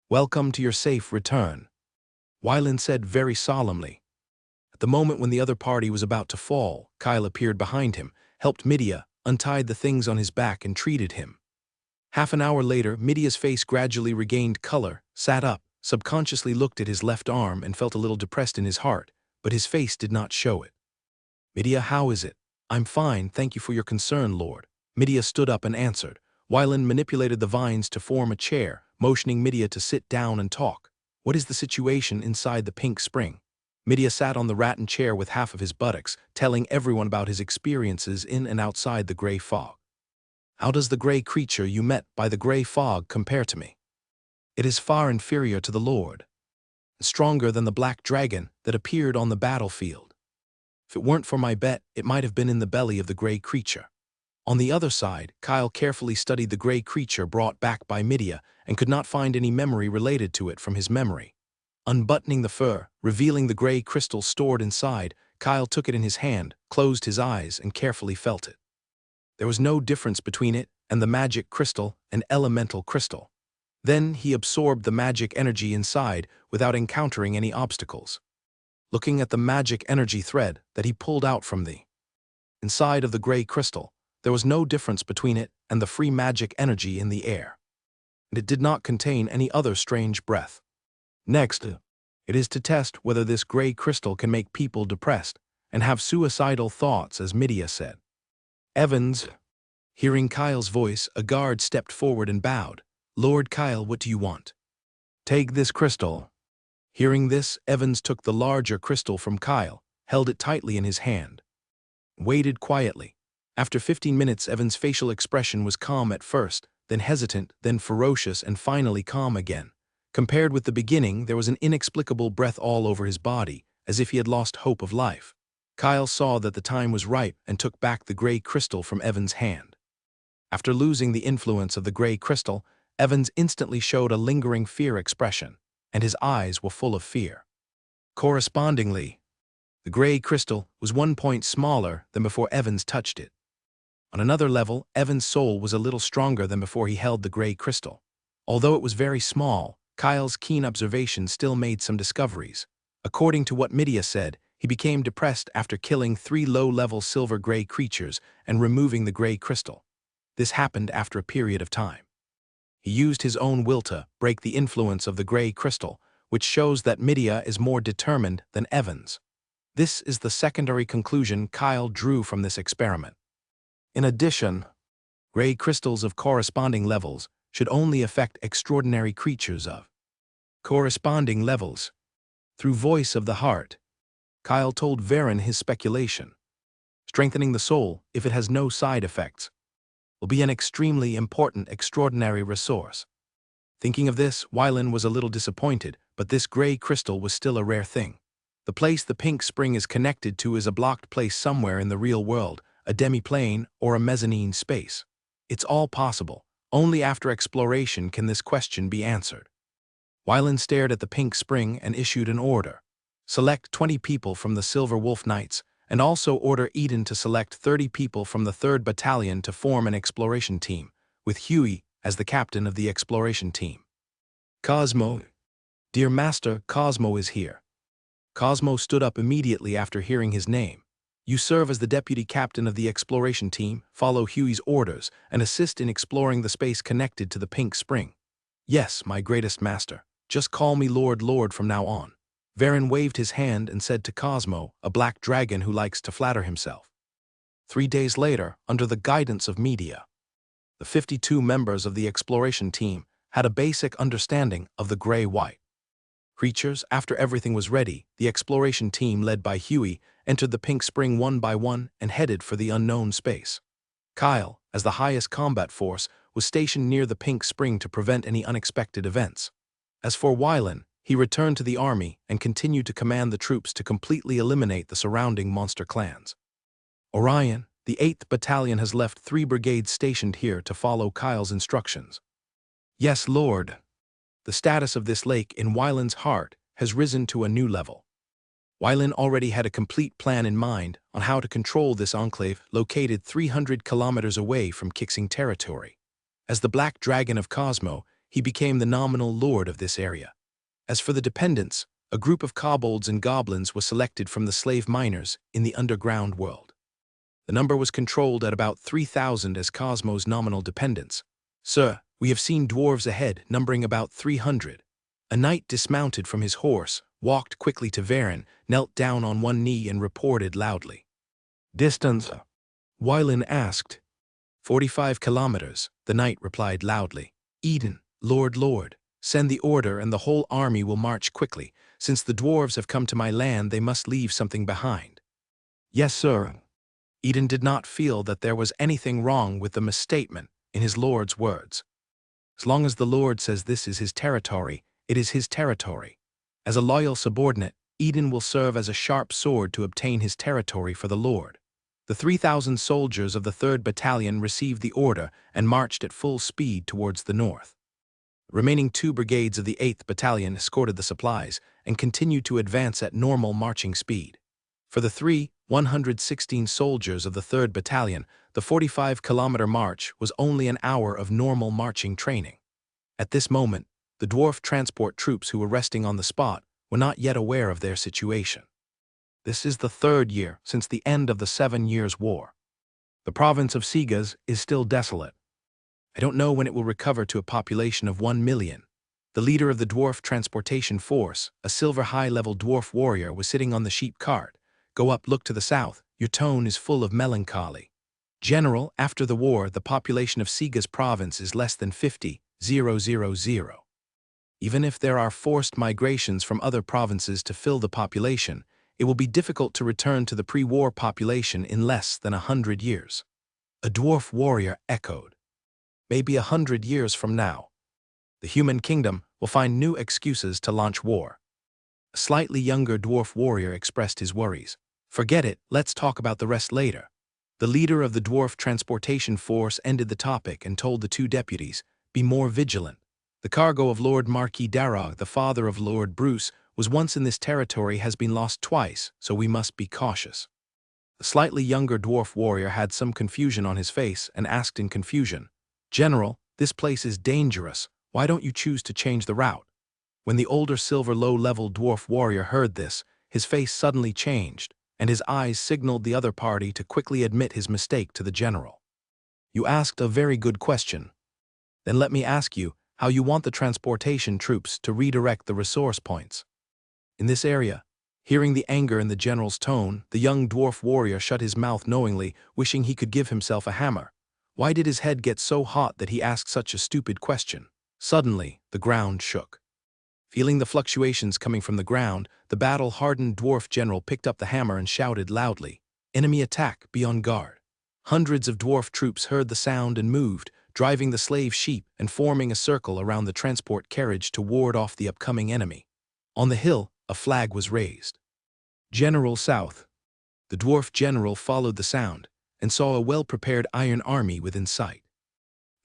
"Welcome to your safe return," Wylan said very solemnly. At the moment when the other party was about to fall, Kyle appeared behind him, helped Medea, untied the things on his back and treated him. Half an hour later, Medea's face gradually regained color, sat up, subconsciously looked at his left arm and felt a little depressed in his heart, but his face did not show it. "Medea, how is it?" "I'm fine, thank you for your concern, Lord." Medea stood up and answered. Wylan manipulated the vines to form a chair, motioning Medea to sit down and talk. "What is the situation inside the pink spring?" Medea sat on the rattan chair with half of his buttocks, telling everyone about his experiences in and outside the gray fog. "How does the gray creature you met by the gray fog compare to me?" "It is far inferior to the Lord, stronger than the black dragon that appeared on the battlefield. If it weren't for my bet, it might have been in the belly of the gray creature." On the other side, Kyle carefully studied the gray creature brought back by Medea and could not find any memory related to it from his memory. Unbuttoning the fur, revealing the gray crystal stored inside, Kyle took it in his hand, closed his eyes, and carefully felt it. There was no difference between it and the magic crystal and elemental crystal. Then he absorbed the magic energy inside without encountering any obstacles. Looking at the magic energy thread that he pulled out from the inside of the gray crystal, there was no difference between it and the free magic energy in the air. And it did not contain any other strange breath. Next, it is to test whether this gray crystal can make people depressed and have suicidal thoughts, as Medea said. "Evans." Hearing Kyle's voice, a guard stepped forward and bowed. "Lord Kyle, what do you want?" "Take this crystal." Hearing this, Evans took the larger crystal from Kyle, held it tightly in his hand, waited quietly. After 15 minutes, Evans' facial expression was calm at first, then hesitant, then ferocious, and finally calm again. Compared with the beginning, there was an inexplicable breath all over his body, as if he had lost hope of life. Kyle saw that the time was ripe and took back the gray crystal from Evan's hand. After losing the influence of the gray crystal, Evans instantly showed a lingering fear expression, and his eyes were full of fear. Correspondingly, the gray crystal was 1 point smaller than before Evans touched it. On another level, Evans' soul was a little stronger than before he held the gray crystal. Although it was very small, Kyle's keen observation still made some discoveries. According to what Midia said, he became depressed after killing 3 low-level silver-gray creatures and removing the gray crystal. This happened after a period of time. He used his own will to break the influence of the gray crystal, which shows that Midia is more determined than Evans. This is the secondary conclusion Kyle drew from this experiment. In addition, gray crystals of corresponding levels should only affect extraordinary creatures of corresponding levels. Through voice of the heart, Kyle told Varen his speculation. Strengthening the soul, if it has no side effects, will be an extremely important extraordinary resource. Thinking of this, Wylan was a little disappointed, but this gray crystal was still a rare thing. The place the pink spring is connected to is a blocked place somewhere in the real world, a demi-plane or a mezzanine space. It's all possible. Only after exploration can this question be answered. Wylan stared at the pink spring and issued an order. Select 20 people from the Silver Wolf Knights, and also order Eden to select 30 people from the 3rd Battalion to form an exploration team, with Huey as the captain of the exploration team. Cosmo. Dear Master, Cosmo is here. Cosmo stood up immediately after hearing his name. You serve as the deputy captain of the exploration team, follow Huey's orders, and assist in exploring the space connected to the pink spring. Yes, my greatest master. Just call me Lord from now on. Varen waved his hand and said to Cosmo, a black dragon who likes to flatter himself. 3 days later, under the guidance of Midia, the 52 members of the exploration team had a basic understanding of the gray-white creatures. After everything was ready, the exploration team led by Huey entered the pink spring one by one and headed for the unknown space. Kyle, as the highest combat force, was stationed near the pink spring to prevent any unexpected events. As for Wylan, he returned to the army and continued to command the troops to completely eliminate the surrounding monster clans. Orion, the 8th Battalion has left 3 brigades stationed here to follow Kyle's instructions. Yes, Lord. The status of this lake in Wylan's heart has risen to a new level. Wylan already had a complete plan in mind on how to control this enclave located 300 kilometers away from Kixing territory. As the Black Dragon of Cosmo, he became the nominal lord of this area. As for the dependents, a group of kobolds and goblins was selected from the slave miners in the underground world. The number was controlled at about 3,000 as Cosmo's nominal dependents. Sir, we have seen dwarves ahead, numbering about 300. A knight dismounted from his horse, walked quickly to Varen, knelt down on one knee and reported loudly. Distance? Wylan asked. 45 kilometers, the knight replied loudly. Eden, Lord, send the order and the whole army will march quickly. Since the dwarves have come to my land, they must leave something behind. Yes, sir. Eden did not feel that there was anything wrong with the misstatement in his lord's words. As long as the Lord says this is his territory, it is his territory. As a loyal subordinate, Eden will serve as a sharp sword to obtain his territory for the Lord. The 3,000 soldiers of the 3rd Battalion received the order and marched at full speed towards the north. The remaining 2 brigades of the 8th Battalion escorted the supplies and continued to advance at normal marching speed. For the 116 soldiers of the 3rd Battalion, the 45-kilometer march was only an hour of normal marching training. At this moment, the dwarf transport troops who were resting on the spot were not yet aware of their situation. This is the 3rd year since the end of the 7 Years' War. The province of Sigas is still desolate. I don't know when it will recover to a population of 1 million. The leader of the dwarf transportation force, a silver high-level dwarf warrior, was sitting on the sheep cart. Go up, look to the south. Your tone is full of melancholy. General, after the war, the population of Sigas province is less than 50,000. Even if there are forced migrations from other provinces to fill the population, it will be difficult to return to the pre-war population in less than 100 years. A dwarf warrior echoed. Maybe 100 years from now. The human kingdom will find new excuses to launch war. A slightly younger dwarf warrior expressed his worries. Forget it, let's talk about the rest later. The leader of the dwarf transportation force ended the topic and told the two deputies, be more vigilant. The cargo of Lord Marquis Darragh, the father of Lord Bruce, was once in this territory has been lost twice, so we must be cautious. The slightly younger dwarf warrior had some confusion on his face and asked in confusion, General, this place is dangerous, why don't you choose to change the route? When the older silver low-level dwarf warrior heard this, his face suddenly changed, and his eyes signaled the other party to quickly admit his mistake to the general. You asked a very good question. Then let me ask you how you want the transportation troops to redirect the resource points. In this area, hearing the anger in the general's tone, the young dwarf warrior shut his mouth knowingly, wishing he could give himself a hammer. Why did his head get so hot that he asked such a stupid question? Suddenly, the ground shook. Feeling the fluctuations coming from the ground, the battle-hardened dwarf general picked up the hammer and shouted loudly, Enemy attack, be on guard. Hundreds of dwarf troops heard the sound and moved, driving the slave sheep and forming a circle around the transport carriage to ward off the upcoming enemy. On the hill, a flag was raised. General South. The dwarf general followed the sound and saw a well-prepared iron army within sight.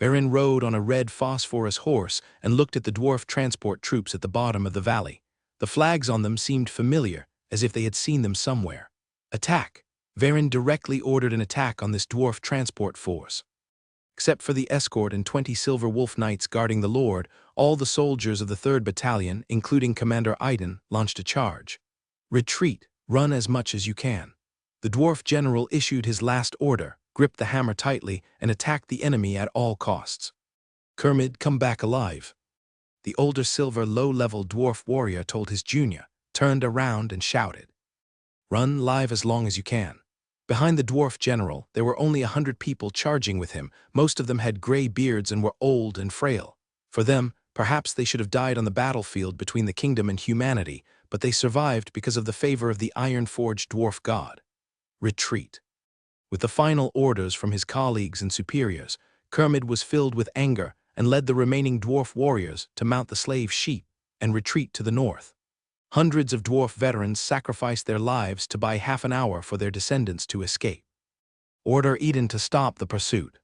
Varin rode on a red phosphorus horse and looked at the dwarf transport troops at the bottom of the valley. The flags on them seemed familiar, as if they had seen them somewhere. Attack! Varin directly ordered an attack on this dwarf transport force. Except for the escort and 20 silver wolf knights guarding the lord, all the soldiers of the 3rd Battalion, including Commander Iden, launched a charge. Retreat, run as much as you can. The dwarf general issued his last order, gripped the hammer tightly, and attacked the enemy at all costs. Kermid, come back alive. The older silver low-level dwarf warrior told his junior, turned around and shouted. Run live as long as you can. Behind the dwarf general, there were only 100 people charging with him. Most of them had gray beards and were old and frail. For them, perhaps they should have died on the battlefield between the kingdom and humanity, but they survived because of the favor of the iron-forged dwarf god. Retreat. With the final orders from his colleagues and superiors, Kermid was filled with anger and led the remaining dwarf warriors to mount the slave sheep and retreat to the north. Hundreds of dwarf veterans sacrificed their lives to buy half an hour for their descendants to escape. Order Eden to stop the pursuit.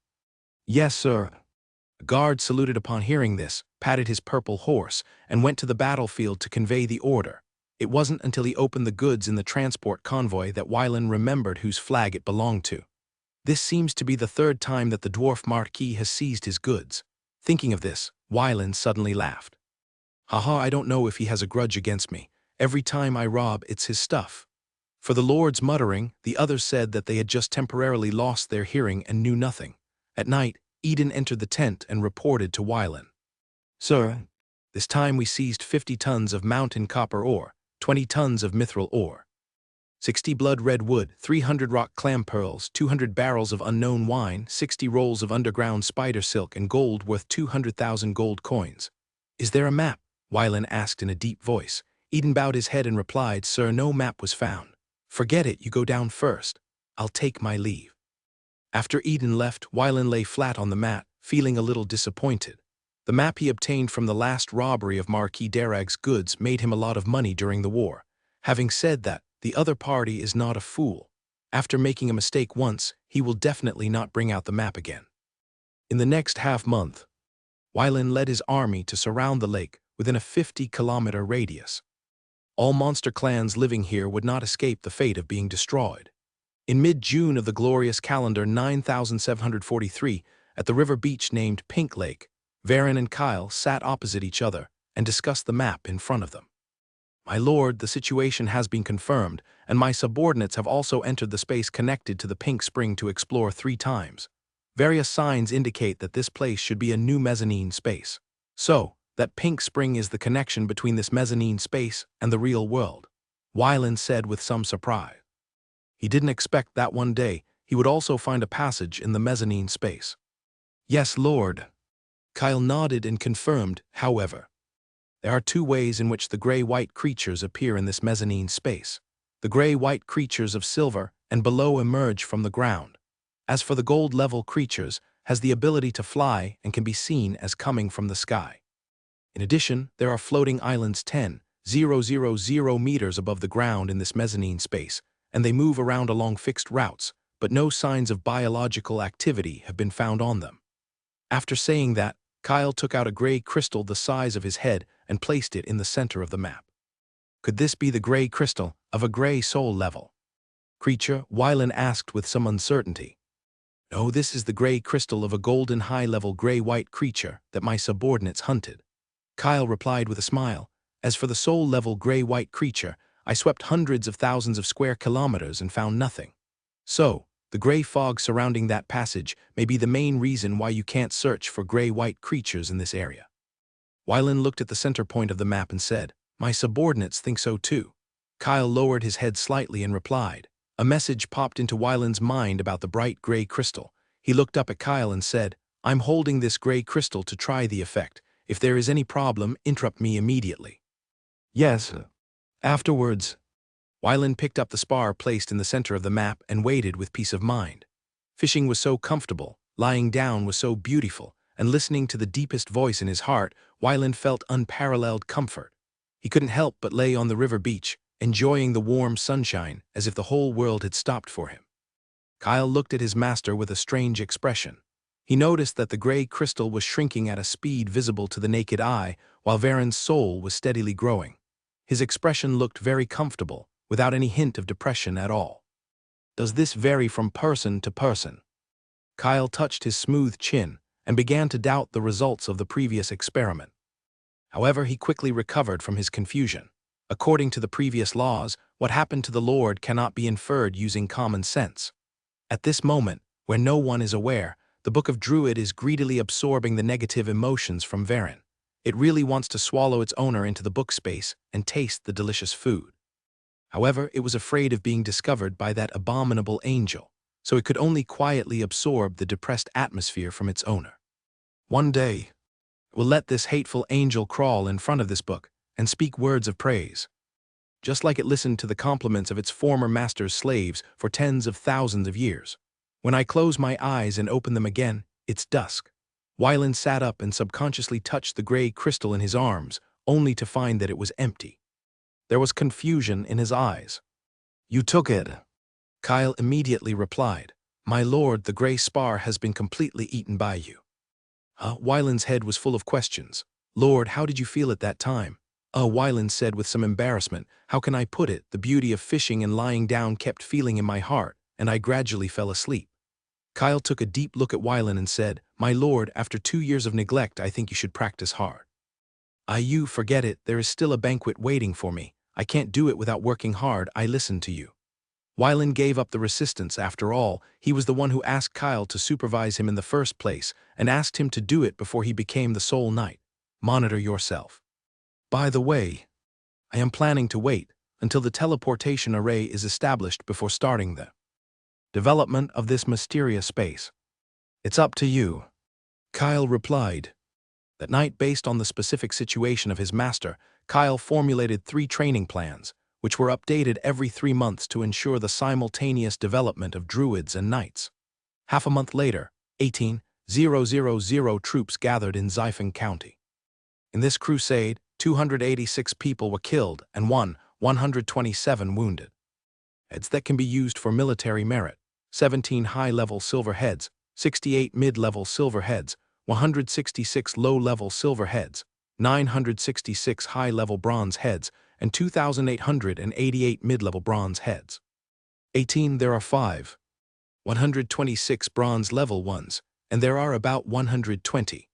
Yes, sir. A guard saluted upon hearing this, patted his purple horse, and went to the battlefield to convey the order. It wasn't until he opened the goods in the transport convoy that Wylan remembered whose flag it belonged to. This seems to be the 3rd time that the dwarf marquis has seized his goods. Thinking of this, Wylan suddenly laughed. Haha, I don't know if he has a grudge against me. Every time I rob, it's his stuff. For the lord's muttering, the others said that they had just temporarily lost their hearing and knew nothing. At night, Eden entered the tent and reported to Wylan. Sir, this time we seized 50 tons of mountain copper ore, 20 tons of mithril ore, 60 blood red wood, 300 rock clam pearls, 200 barrels of unknown wine, 60 rolls of underground spider silk, and gold worth 200,000 gold coins. Is there a map? Wylan asked in a deep voice. Eden bowed his head and replied, Sir, no map was found. Forget it, you go down first. I'll take my leave. After Eden left, Wylan lay flat on the mat, feeling a little disappointed. The map he obtained from the last robbery of Marquis Darragh's goods made him a lot of money during the war. Having said that, the other party is not a fool. After making a mistake once, he will definitely not bring out the map again. In the next half-month, Wylan led his army to surround the lake within a 50-kilometer radius. All monster clans living here would not escape the fate of being destroyed. In mid-June of the glorious calendar 9743, at the river beach named Pink Lake, Varin and Kyle sat opposite each other and discussed the map in front of them. My lord, the situation has been confirmed, and my subordinates have also entered the space connected to the Pink Spring to explore 3 times. Various signs indicate that this place should be a new mezzanine space. So, that Pink Spring is the connection between this mezzanine space and the real world, Wylan said with some surprise. He didn't expect that one day he would also find a passage in the mezzanine space. Yes, Lord. Kyle nodded and confirmed, however. There are 2 ways in which the gray-white creatures appear in this mezzanine space. The gray-white creatures of silver and below emerge from the ground. As for the gold-level creatures, has the ability to fly and can be seen as coming from the sky. In addition, there are floating islands 10,000 meters above the ground in this mezzanine space, and they move around along fixed routes, but no signs of biological activity have been found on them. After saying that, Kyle took out a gray crystal the size of his head and placed it in the center of the map. Could this be the gray crystal of a gray soul level creature? Wylan asked with some uncertainty. No, this is the gray crystal of a golden high-level gray-white creature that my subordinates hunted. Kyle replied with a smile. As for the soul-level gray-white creature, I swept hundreds of thousands of square kilometers and found nothing. So, the gray fog surrounding that passage may be the main reason why you can't search for gray-white creatures in this area. Wylan looked at the center point of the map and said, my subordinates think so too. Kyle lowered his head slightly and replied. A message popped into Wylan's mind about the bright gray crystal. He looked up at Kyle and said, I'm holding this gray crystal to try the effect. If there is any problem, interrupt me immediately. Yes. Afterwards, Wylan picked up the spar placed in the center of the map and waited with peace of mind. Fishing was so comfortable, lying down was so beautiful, and listening to the deepest voice in his heart, Wylan felt unparalleled comfort. He couldn't help but lay on the river beach, enjoying the warm sunshine as if the whole world had stopped for him. Kyle looked at his master with a strange expression. He noticed that the gray crystal was shrinking at a speed visible to the naked eye, while Varen's soul was steadily growing. His expression looked very comfortable, without any hint of depression at all. Does this vary from person to person? Kyle touched his smooth chin and began to doubt the results of the previous experiment. However, he quickly recovered from his confusion. According to the previous laws, what happened to the Lord cannot be inferred using common sense. At this moment, where no one is aware, the Book of Druid is greedily absorbing the negative emotions from Varen. It really wants to swallow its owner into the book space and taste the delicious food. However, it was afraid of being discovered by that abominable angel, so it could only quietly absorb the depressed atmosphere from its owner. One day, we'll let this hateful angel crawl in front of this book and speak words of praise. Just like it listened to the compliments of its former master's slaves for tens of thousands of years. When I close my eyes and open them again, it's dusk. Wylan sat up and subconsciously touched the gray crystal in his arms, only to find that it was empty. There was confusion in his eyes. You took it. Kyle immediately replied, My lord, the gray spar has been completely eaten by you. Wylan's head was full of questions. Lord, how did you feel at that time? Wylan said with some embarrassment, how can I put it? The beauty of fishing and lying down kept feeling in my heart, and I gradually fell asleep. Kyle took a deep look at Wylan and said, My lord, after 2 years of neglect, I think you should practice hard. You forget it, there is still a banquet waiting for me. I can't do it without working hard, I listened to you. Wylan gave up the resistance. After all, he was the one who asked Kyle to supervise him in the first place, and asked him to do it before he became the Soul Knight. Monitor yourself. By the way, I am planning to wait until the teleportation array is established before starting the development of this mysterious space. It's up to you. Kyle replied. That night, based on the specific situation of his master, Kyle formulated 3 training plans, which were updated every 3 months to ensure the simultaneous development of druids and knights. Half a month later, 18,000 troops gathered in Xiphon County. In this crusade, 286 people were killed and 127 wounded. Heads that can be used for military merit: 17 high-level silver heads, 68 mid-level silver heads, 166 low-level silver heads, 966 high-level bronze heads, and 2,888 mid-level bronze heads. 18 There are 126 bronze level ones, and there are about 120,000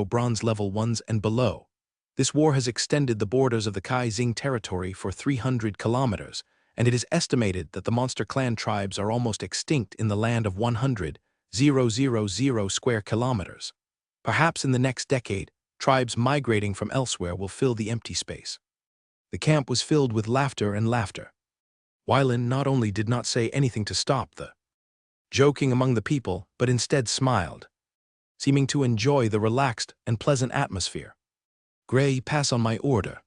bronze level ones and below. This war has extended the borders of the Kai-Xing territory for 300 kilometers, and it is estimated that the monster clan tribes are almost extinct in the land of 100,000 square kilometers. Perhaps in the next decade, tribes migrating from elsewhere will fill the empty space. The camp was filled with laughter and laughter. Wylan not only did not say anything to stop the joking among the people, but instead smiled, seeming to enjoy the relaxed and pleasant atmosphere. Gray, pass on my order.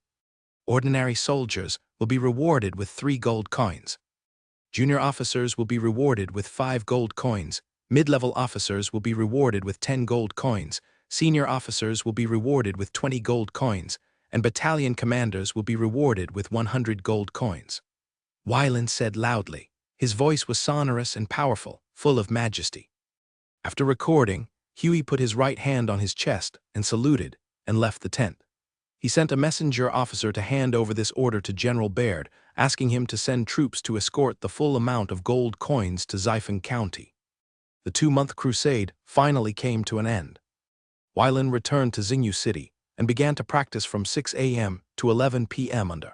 Ordinary soldiers will be rewarded with 3 gold coins. Junior officers will be rewarded with 5 gold coins. Mid-level officers will be rewarded with 10 gold coins. senior officers will be rewarded with 20 gold coins, and battalion commanders will be rewarded with 100 gold coins. Wylan said loudly. His voice was sonorous and powerful, full of majesty. After recording, Huey put his right hand on his chest and saluted, and left the tent. He sent a messenger officer to hand over this order to General Baird, asking him to send troops to escort the full amount of gold coins to Xiphon County. The 2-month crusade finally came to an end. Wylan returned to Xinyu City and began to practice from 6 a.m. to 11 p.m. under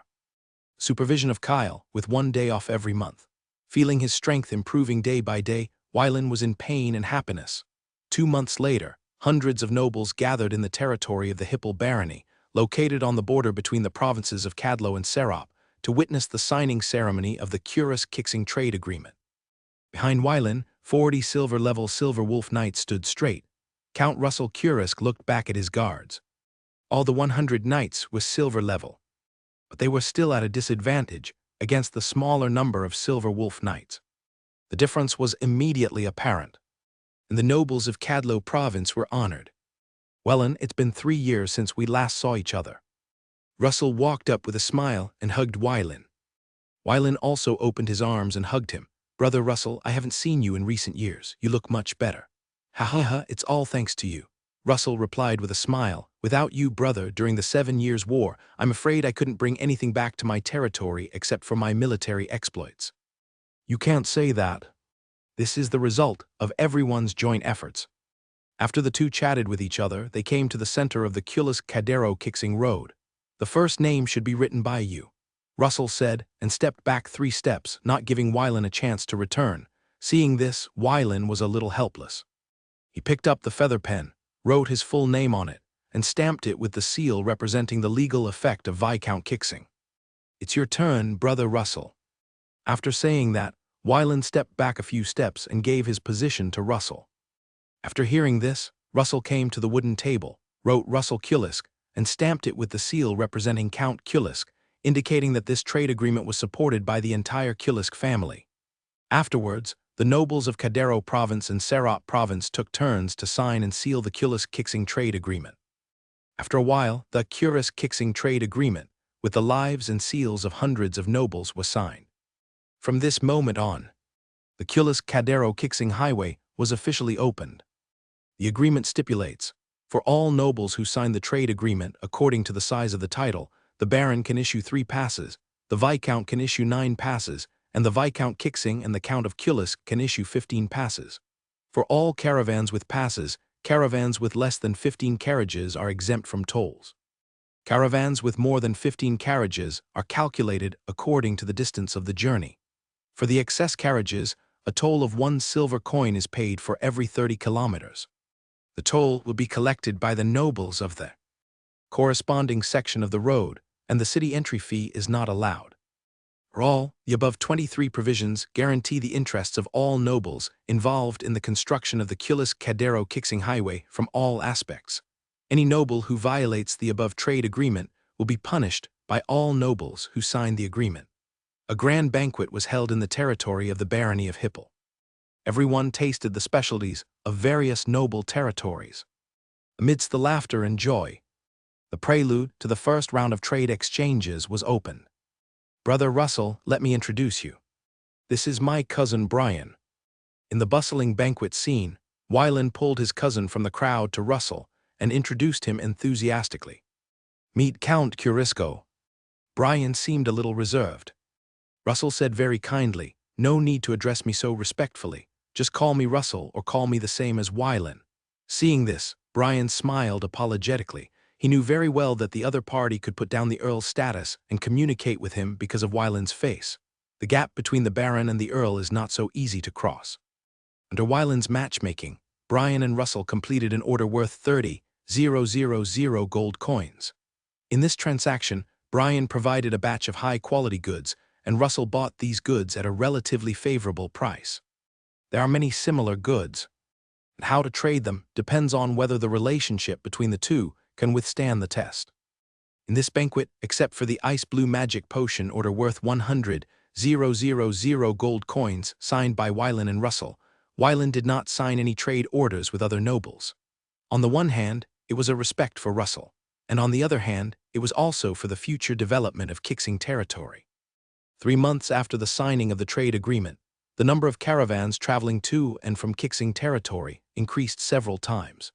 supervision of Kyle, with 1 day off every month. Feeling his strength improving day by day, Wylan was in pain and happiness. 2 months later, hundreds of nobles gathered in the territory of the Hippel Barony, located on the border between the provinces of Cadlo and Serop, to witness the signing ceremony of the Cuirass-Kixing trade agreement. Behind Wylan, 40 silver-level Silver Wolf Knights stood straight. Count Russell Cuirass looked back at his guards. All the 100 knights were silver-level, but they were still at a disadvantage against the smaller number of Silver Wolf Knights. The difference was immediately apparent, and the nobles of Cadlo province were honored. "Wylan, it's been 3 years since we last saw each other." Russell walked up with a smile and hugged Wylan. Wylan also opened his arms and hugged him. "Brother Russell, I haven't seen you in recent years. You look much better." "Ha ha ha, it's all thanks to you," Russell replied with a smile. "Without you, brother, during the 7 Years' War, I'm afraid I couldn't bring anything back to my territory except for my military exploits." "You can't say that. This is the result of everyone's joint efforts." After the two chatted with each other, they came to the center of the Cuirass-Cadero-Kixing road. "The first name should be written by you," Russell said, and stepped back 3 steps, not giving Wylan a chance to return. Seeing this, Wylan was a little helpless. He picked up the feather pen, wrote his full name on it, and stamped it with the seal representing the legal effect of Viscount Kixing. "It's your turn, brother Russell." After saying that, Wylan stepped back a few steps and gave his position to Russell. After hearing this, Russell came to the wooden table, wrote Russell Kulisk, and stamped it with the seal representing Count Kulisk, indicating that this trade agreement was supported by the entire Kulisk family. Afterwards, the nobles of Cadero province and Serop province took turns to sign and seal the Cuirass-Kixing trade agreement. After a while, the Cuirass-Kixing trade agreement, with the lives and seals of hundreds of nobles, was signed. From this moment on, the Cuirass-Cadero-Kixing highway was officially opened. The agreement stipulates, for all nobles who sign the trade agreement according to the size of the title, the Baron can issue 3 passes, the Viscount can issue 9 passes, and the Viscount Kixing and the Count of Kulisk can issue 15 passes. For all caravans with passes, caravans with less than 15 carriages are exempt from tolls. Caravans with more than 15 carriages are calculated according to the distance of the journey. For the excess carriages, a toll of 1 silver coin is paid for every 30 kilometers. The toll will be collected by the nobles of the corresponding section of the road, and the city entry fee is not allowed. For all, the above 23 provisions guarantee the interests of all nobles involved in the construction of the Cuirass-Cadero-Kixing highway from all aspects. Any noble who violates the above trade agreement will be punished by all nobles who signed the agreement. A grand banquet was held in the territory of the Barony of Hippel. Everyone tasted the specialties of various noble territories. Amidst the laughter and joy, the prelude to the first round of trade exchanges was opened. "Brother Russell, let me introduce you. This is my cousin Brian." In the bustling banquet scene, Wylan pulled his cousin from the crowd to Russell and introduced him enthusiastically. "Meet Count Curisco." Brian seemed a little reserved. Russell said very kindly, "No need to address me so respectfully. Just call me Russell or call me the same as Wylan." Seeing this, Brian smiled apologetically. He knew very well that the other party could put down the Earl's status and communicate with him because of Wylan's face. The gap between the Baron and the Earl is not so easy to cross. Under Wylan's matchmaking, Brian and Russell completed an order worth 30,000 gold coins. In this transaction, Brian provided a batch of high-quality goods, and Russell bought these goods at a relatively favorable price. There are many similar goods, and how to trade them depends on whether the relationship between the two can withstand the test. In this banquet, except for the ice blue magic potion order worth 100,000 gold coins signed by Wylan and Russell, Wylan did not sign any trade orders with other nobles. On the one hand, it was a respect for Russell, and on the other hand, it was also for the future development of Kixing territory. 3 months after the signing of the trade agreement, the number of caravans traveling to and from Kixing territory increased several times.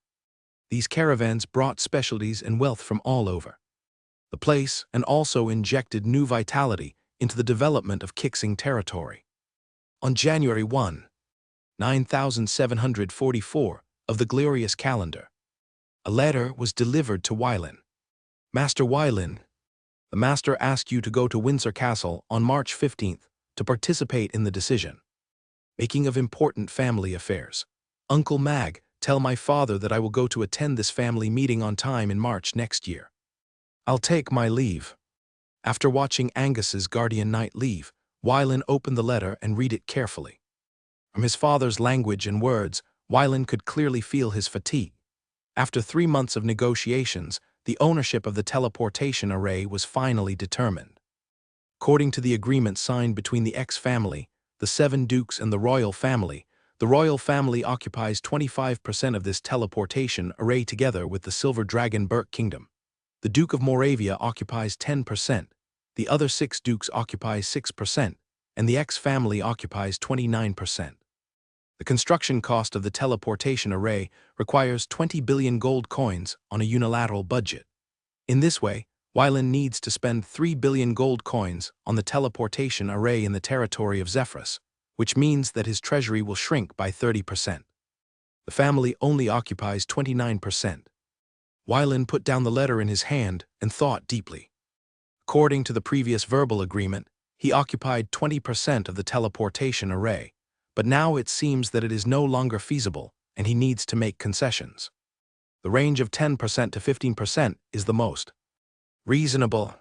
These caravans brought specialties and wealth from all over the place and also injected new vitality into the development of Kixing territory. On January 1, 9744 of the glorious calendar, a letter was delivered to Wylin. Master Wylin, the master asked you to go to Windsor Castle on March 15th to participate in the decision making of important family affairs. Uncle Mag, tell my father that I will go to attend this family meeting on time in March next year. I'll take my leave. After watching Angus's guardian knight leave, Wylin opened the letter and read it carefully. From his father's language and words, Wylin could clearly feel his fatigue. After 3 months of negotiations, the ownership of the teleportation array was finally determined. According to the agreement signed between the X family, the 7 dukes and the royal family occupies 25% of this teleportation array together with the Silver Dragon Burke Kingdom. The Duke of Moravia occupies 10%, the other 6 dukes occupy 6%, and the X family occupies 29%. The construction cost of the teleportation array requires 20 billion gold coins on a unilateral budget. In this way, Wylin needs to spend 3 billion gold coins on the teleportation array in the territory of Zephyrus, which means that his treasury will shrink by 30%. The family only occupies 29%. Wylin put down the letter in his hand and thought deeply. According to the previous verbal agreement, he occupied 20% of the teleportation array, but now it seems that it is no longer feasible and he needs to make concessions. The range of 10% to 15% is the most reasonable.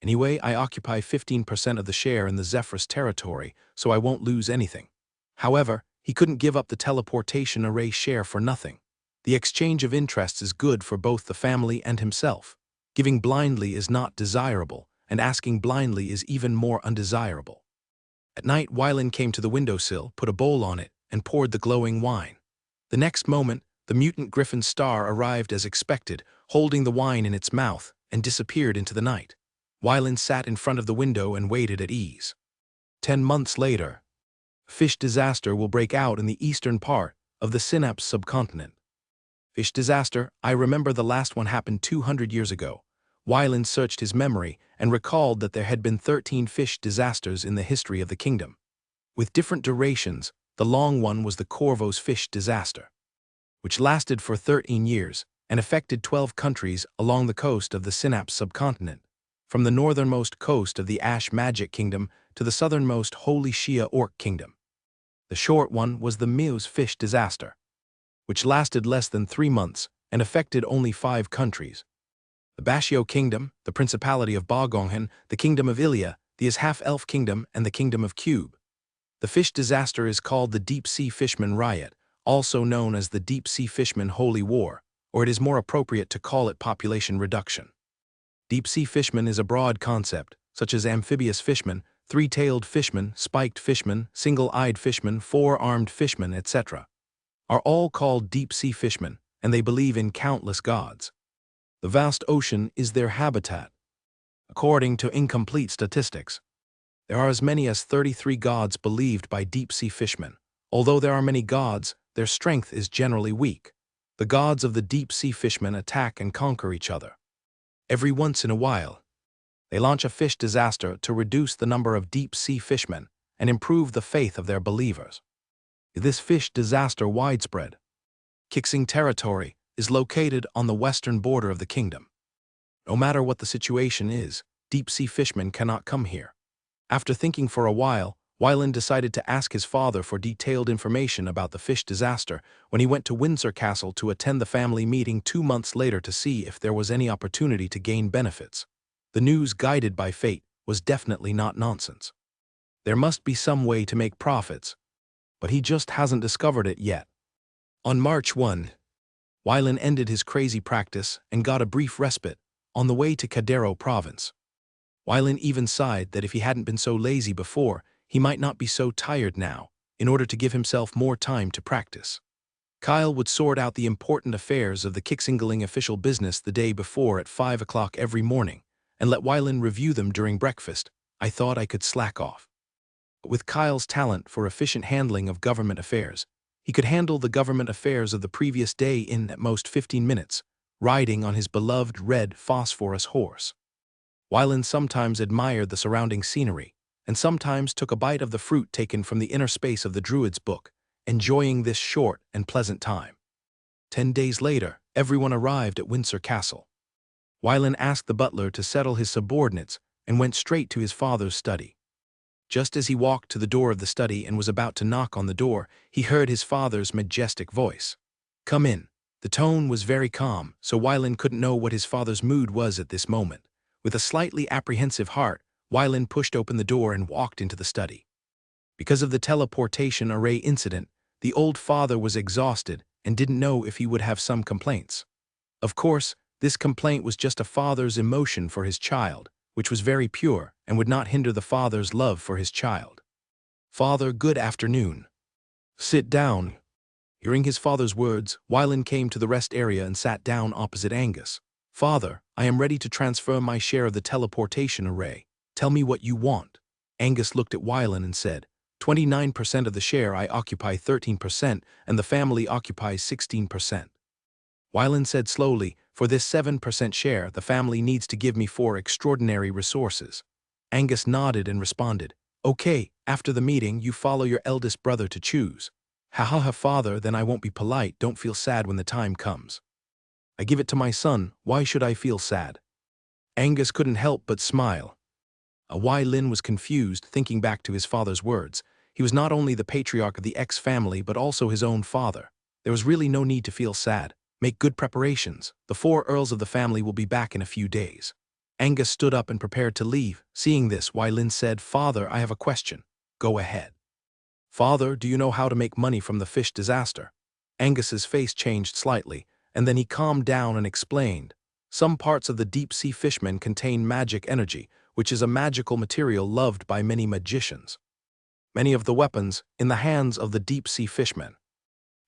Anyway, I occupy 15% of the share in the Zephyrus territory, so I won't lose anything. However, he couldn't give up the teleportation array share for nothing. The exchange of interests is good for both the family and himself. Giving blindly is not desirable, and asking blindly is even more undesirable. At night, Wylin came to the windowsill, put a bowl on it, and poured the glowing wine. The next moment, the mutant griffin star arrived as expected, holding the wine in its mouth, and disappeared into the night. Wylin sat in front of the window and waited at ease. 10 months later, a fish disaster will break out in the eastern part of the Synapse subcontinent. Fish disaster, I remember the last one happened 200 years ago. Wylin searched his memory and recalled that there had been 13 fish disasters in the history of the kingdom. With different durations, the long one was the Corvos fish disaster, which lasted for 13 years and affected 12 countries along the coast of the Synapse subcontinent, from the northernmost coast of the Ash Magic Kingdom to the southernmost Holy Shia Orc Kingdom. The short one was the Mews fish disaster, which lasted less than 3 months and affected only 5 countries. The Bashio Kingdom, the Principality of Bogonghan, the Kingdom of Ilia, the Half-Elf Kingdom, and the Kingdom of Cube. The fish disaster is called the Deep Sea Fishman Riot, also known as the Deep Sea Fishman Holy War, or it is more appropriate to call it population reduction. Deep sea fishman is a broad concept, such as amphibious fishman, 3-tailed fishman, spiked fishman, single-eyed fishman, 4-armed fishman, etc., are all called deep sea fishmen, and they believe in countless gods. The vast ocean is their habitat. According to incomplete statistics, there are as many as 33 gods believed by deep sea fishmen. Although there are many gods, their strength is generally weak. The gods of the deep sea fishmen attack and conquer each other. Every once in a while, they launch a fish disaster to reduce the number of deep sea fishmen and improve the faith of their believers. This fish disaster widespread. Kixing territory is located on the western border of the kingdom. No matter what the situation is, deep sea fishmen cannot come here. After thinking for a while, Wylin decided to ask his father for detailed information about the fish disaster when he went to Windsor Castle to attend the family meeting 2 months later to see if there was any opportunity to gain benefits. The news, guided by fate, was definitely not nonsense. There must be some way to make profits, but he just hasn't discovered it yet. On March 1, Wylin ended his crazy practice and got a brief respite on the way to Cadero province. Wylin even sighed that if he hadn't been so lazy before, he might not be so tired now, in order to give himself more time to practice. Kyle would sort out the important affairs of the Kicksingling official business the day before at 5 o'clock every morning, and let Wylan review them during breakfast. I thought I could slack off. But with Kyle's talent for efficient handling of government affairs, he could handle the government affairs of the previous day in at most 15 minutes, riding on his beloved red phosphorus horse. Wylan sometimes admired the surrounding scenery, and sometimes took a bite of the fruit taken from the inner space of the Druid's book, enjoying this short and pleasant time. 10 days later, everyone arrived at Windsor Castle. Wylan asked the butler to settle his subordinates and went straight to his father's study. Just as he walked to the door of the study and was about to knock on the door, he heard his father's majestic voice. "Come in." The tone was very calm, so Wylan couldn't know what his father's mood was at this moment. With a slightly apprehensive heart, Wylan pushed open the door and walked into the study. Because of the teleportation array incident, the old father was exhausted and didn't know if he would have some complaints. Of course, this complaint was just a father's emotion for his child, which was very pure and would not hinder the father's love for his child. "Father, good afternoon." "Sit down." Hearing his father's words, Wylan came to the rest area and sat down opposite Angus. "Father, I am ready to transfer my share of the teleportation array. Tell me what you want." Angus looked at Wylan and said, 29% of the share. I occupy 13%, and the family occupies 16%. Wylan said slowly, "For this 7% share, the family needs to give me 4 extraordinary resources." Angus nodded and responded, "Okay, after the meeting, you follow your eldest brother to choose." "Ha, father, then I won't be polite. Don't feel sad when the time comes." "I give it to my son. Why should I feel sad?" Angus couldn't help but smile. Wylan was confused, thinking back to his father's words. He was not only the patriarch of the X family, but also his own father. There was really no need to feel sad. Make good preparations. The 4 earls of the family will be back in a few days. Angus stood up and prepared to leave. Seeing this, Wylan said, "Father, I have a question." "Go ahead." "Father, do you know how to make money from the fish disaster?" Angus's face changed slightly, and then he calmed down and explained. "Some parts of the deep-sea fishmen contain magic energy, which is a magical material loved by many magicians. Many of the weapons in the hands of the deep-sea fishmen.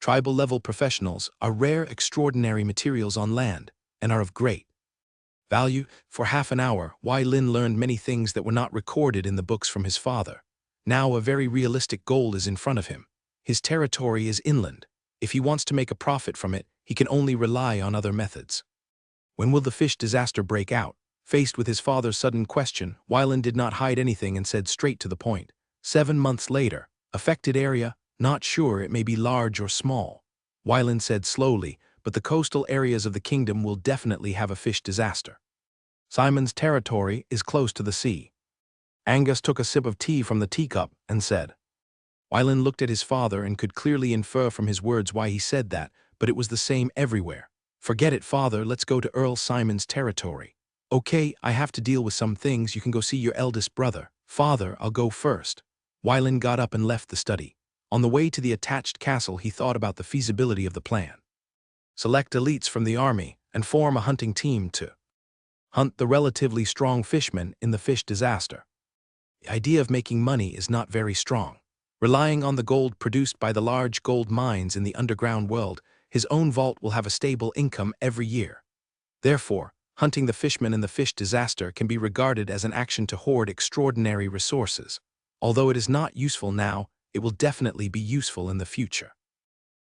Tribal-level professionals are rare, extraordinary materials on land and are of great value." For half an hour, Wylan learned many things that were not recorded in the books from his father. Now a very realistic goal is in front of him. His territory is inland. If he wants to make a profit from it, he can only rely on other methods. When will the fish disaster break out? Faced with his father's sudden question, Wylan did not hide anything and said straight to the point. 7 months later. Affected area? Not sure, it may be large or small. Wylan said slowly, but the coastal areas of the kingdom will definitely have a fish disaster. Simon's territory is close to the sea. Angus took a sip of tea from the teacup and said. Wylan looked at his father and could clearly infer from his words why he said that, but it was the same everywhere. "Forget it, father, let's go to Earl Simon's territory." "Okay, I have to deal with some things. You can go see your eldest brother." "Father, I'll go first." Wylan got up and left the study. On the way to the attached castle, he thought about the feasibility of the plan. Select elites from the army and form a hunting team to hunt the relatively strong fishmen in the fish disaster. The idea of making money is not very strong. Relying on the gold produced by the large gold mines in the underground world, his own vault will have a stable income every year. Therefore, hunting the fishmen in the fish disaster can be regarded as an action to hoard extraordinary resources. Although it is not useful now, it will definitely be useful in the future.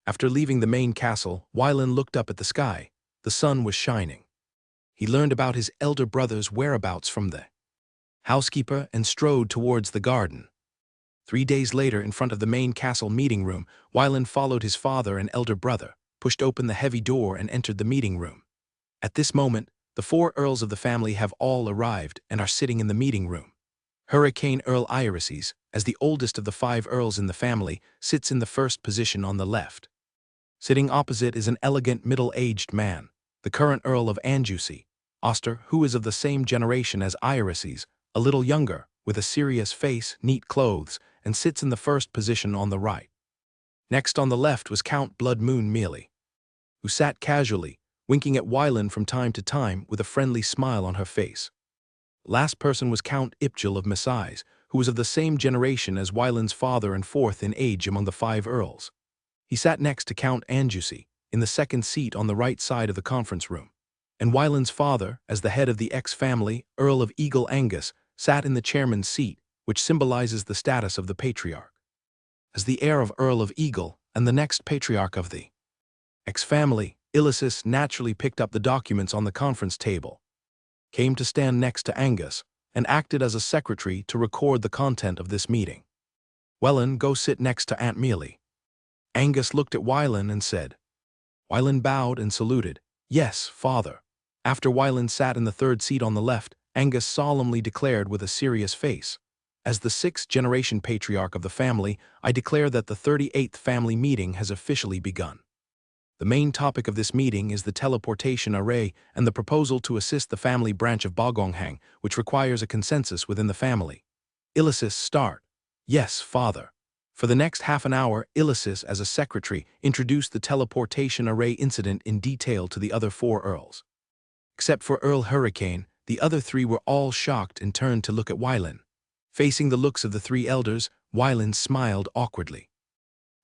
After leaving the main castle, Wylan looked up at the sky. The sun was shining. He learned about his elder brother's whereabouts from the housekeeper and strode towards the garden. 3 days later, in front of the main castle meeting room, Wylan followed his father and elder brother, pushed open the heavy door and entered the meeting room. At this moment, the 4 earls of the family have all arrived and are sitting in the meeting room. Hurricane Earl Irises, as the oldest of the 5 earls in the family, sits in the first position on the left. Sitting opposite is an elegant middle-aged man, the current Earl of Anjoucy, Oster, who is of the same generation as Irises, a little younger, with a serious face, neat clothes, and sits in the first position on the right. Next on the left was Count Blood Moon Mealy, who sat casually, winking at Wylan from time to time with a friendly smile on her face. Last person was Count Ipjil of Messize, who was of the same generation as Wylan's father and 4th in age among the 5 earls. He sat next to Count Angiusi, in the second seat on the right side of the conference room. And Wyland's father, as the head of the ex-family, Earl of Eagle Angus, sat in the chairman's seat, which symbolizes the status of the patriarch. As the heir of Earl of Eagle and the next patriarch of the ex-family, Ilyssus naturally picked up the documents on the conference table, came to stand next to Angus, and acted as a secretary to record the content of this meeting. Wyland, go sit next to Aunt Mealy. Angus looked at Wyland and said. Wyland bowed and saluted. Yes, father. After Wyland sat in the third seat on the left, Angus solemnly declared with a serious face. As the sixth-generation patriarch of the family, I declare that the 38th family meeting has officially begun. The main topic of this meeting is the teleportation array and the proposal to assist the family branch of Bogonghang, which requires a consensus within the family. Ilyssus, start. Yes, father. For the next half an hour, Ilyssus, as a secretary, introduced the teleportation array incident in detail to the other four earls. Except for Earl Hurricane, the other three were all shocked and turned to look at Wyland. Facing the looks of the three elders, Wyland smiled awkwardly.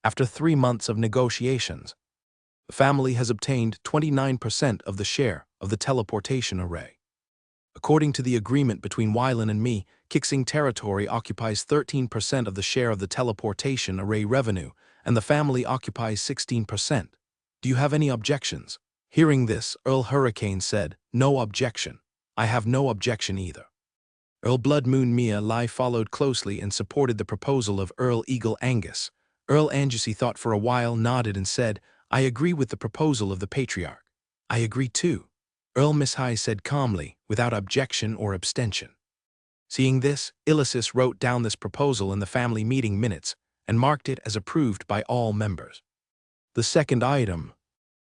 After 3 months of negotiations, the family has obtained 29% of the share of the teleportation array. According to the agreement between Wyland and me, Kixing territory occupies 13% of the share of the teleportation array revenue, and the family occupies 16%. Do you have any objections? Hearing this, Earl Hurricane said, No objection. I have no objection either. Earl Blood Moon Mia Lai followed closely and supported the proposal of Earl Eagle Angus. Earl Angiusi thought for a while, nodded and said, I agree with the proposal of the patriarch. I agree too. Earl Mishai said calmly, without objection or abstention. Seeing this, Ilyssus wrote down this proposal in the family meeting minutes and marked it as approved by all members. The second item,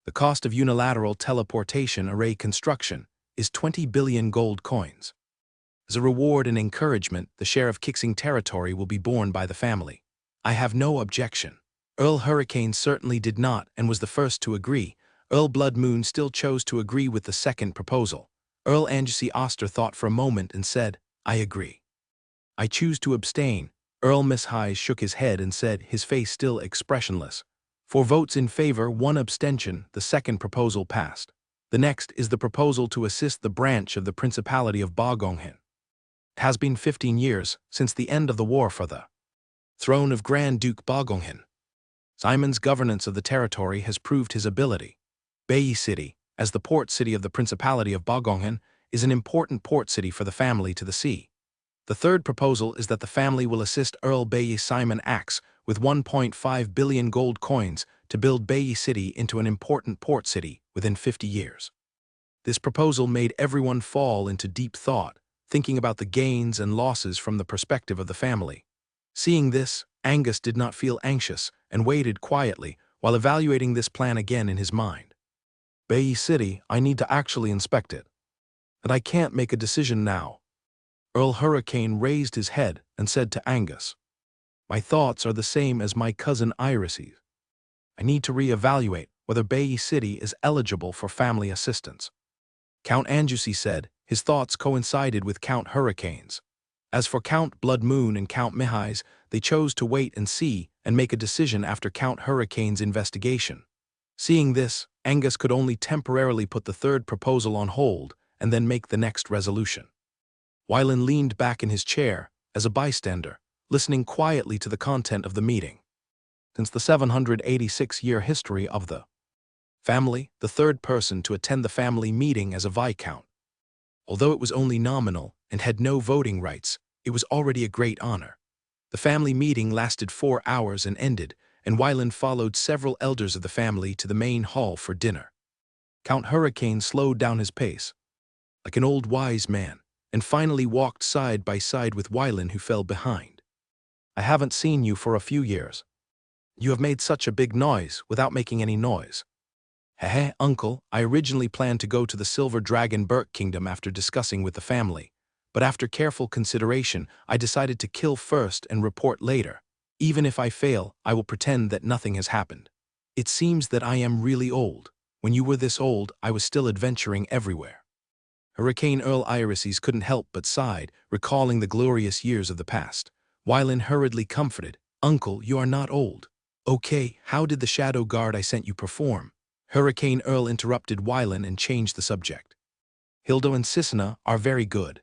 the cost of unilateral teleportation array construction, is 20 billion gold coins. As a reward and encouragement, the share of Kixing territory will be borne by the family. I have no objection. Earl Hurricane certainly did not and was the first to agree. Earl Blood Moon still chose to agree with the second proposal. Earl Angiusi Oster thought for a moment and said, I agree. I choose to abstain. Earl Mishai shook his head and said, his face still expressionless. 4 votes in favor, 1 abstention, the second proposal passed. The next is the proposal to assist the branch of the Principality of Bogonghang. It has been 15 years since the end of the war for the throne of Grand Duke Bogonghang. Simon's governance of the territory has proved his ability. Bayi City, as the port city of the Principality of Bogonghang, is an important port city for the family to the sea. The third proposal is that the family will assist Earl Bayi Simon Axe with 1.5 billion gold coins to build Bayi City into an important port city within 50 years. This proposal made everyone fall into deep thought, thinking about the gains and losses from the perspective of the family. Seeing this, Angus did not feel anxious and waited quietly while evaluating this plan again in his mind. Bayi City, I need to actually inspect it. And I can't make a decision now. Earl Hurricane raised his head and said to Angus, My thoughts are the same as my cousin Iris's. I need to re-evaluate whether Bayi City is eligible for family assistance. Count Angiusi said his thoughts coincided with Count Hurricane's. As for Count Blood Moon and Count Mihai's, they chose to wait and see and make a decision after Count Hurricane's investigation. Seeing this, Angus could only temporarily put the third proposal on hold and then make the next resolution. Wyland leaned back in his chair, as a bystander, listening quietly to the content of the meeting. Since the 786-year history of the family, the third person to attend the family meeting as a viscount. Although it was only nominal and had no voting rights, it was already a great honor. The family meeting lasted 4 hours and ended, and Wyland followed several elders of the family to the main hall for dinner. Count Hurricane slowed down his pace, like an old wise man, and finally walked side by side with Wyland, who fell behind. I haven't seen you for a few years. You have made such a big noise without making any noise. Heh, uncle, I originally planned to go to the Silver Dragon Burke Kingdom after discussing with the family, but after careful consideration, I decided to kill first and report later. Even if I fail, I will pretend that nothing has happened. It seems that I am really old. When you were this old, I was still adventuring everywhere. Hurricane Earl Irises couldn't help but sighed, recalling the glorious years of the past. Wyland hurriedly comforted, Uncle, you are not old. Okay, how did the shadow guard I sent you perform? Hurricane Earl interrupted Wylan and changed the subject. Hildo and Sisina are very good.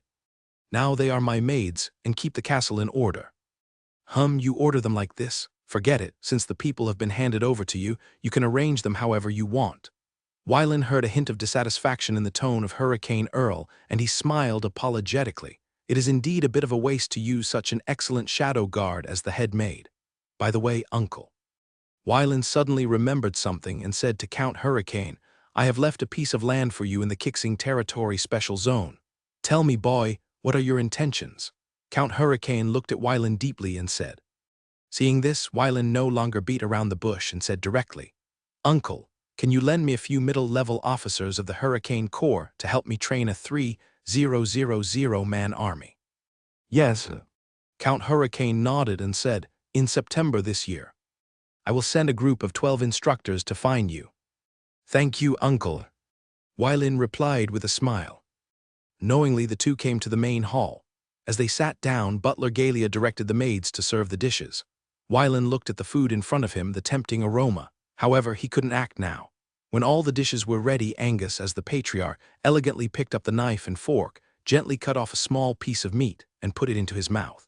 Now they are my maids and keep the castle in order. You order them like this? Forget it, since the people have been handed over to you, you can arrange them however you want. Wylan heard a hint of dissatisfaction in the tone of Hurricane Earl, and he smiled apologetically. It is indeed a bit of a waste to use such an excellent shadow guard as the head maid. By the way, uncle. Wylan suddenly remembered something and said to Count Hurricane, I have left a piece of land for you in the Kixing Territory Special Zone. Tell me, boy, what are your intentions? Count Hurricane looked at Wylan deeply and said. Seeing this, Wylan no longer beat around the bush and said directly, Uncle, can you lend me a few middle-level officers of the Hurricane Corps to help me train a 3,000-man army? Yes. Count Hurricane nodded and said, in September this year. I will send a group of 12 instructors to find you. Thank you, Uncle. Wylan replied with a smile. Knowingly, the two came to the main hall. As they sat down, Butler Galia directed the maids to serve the dishes. Wylan looked at the food in front of him, the tempting aroma. However, he couldn't act now. When all the dishes were ready, Angus, as the patriarch, elegantly picked up the knife and fork, gently cut off a small piece of meat, and put it into his mouth.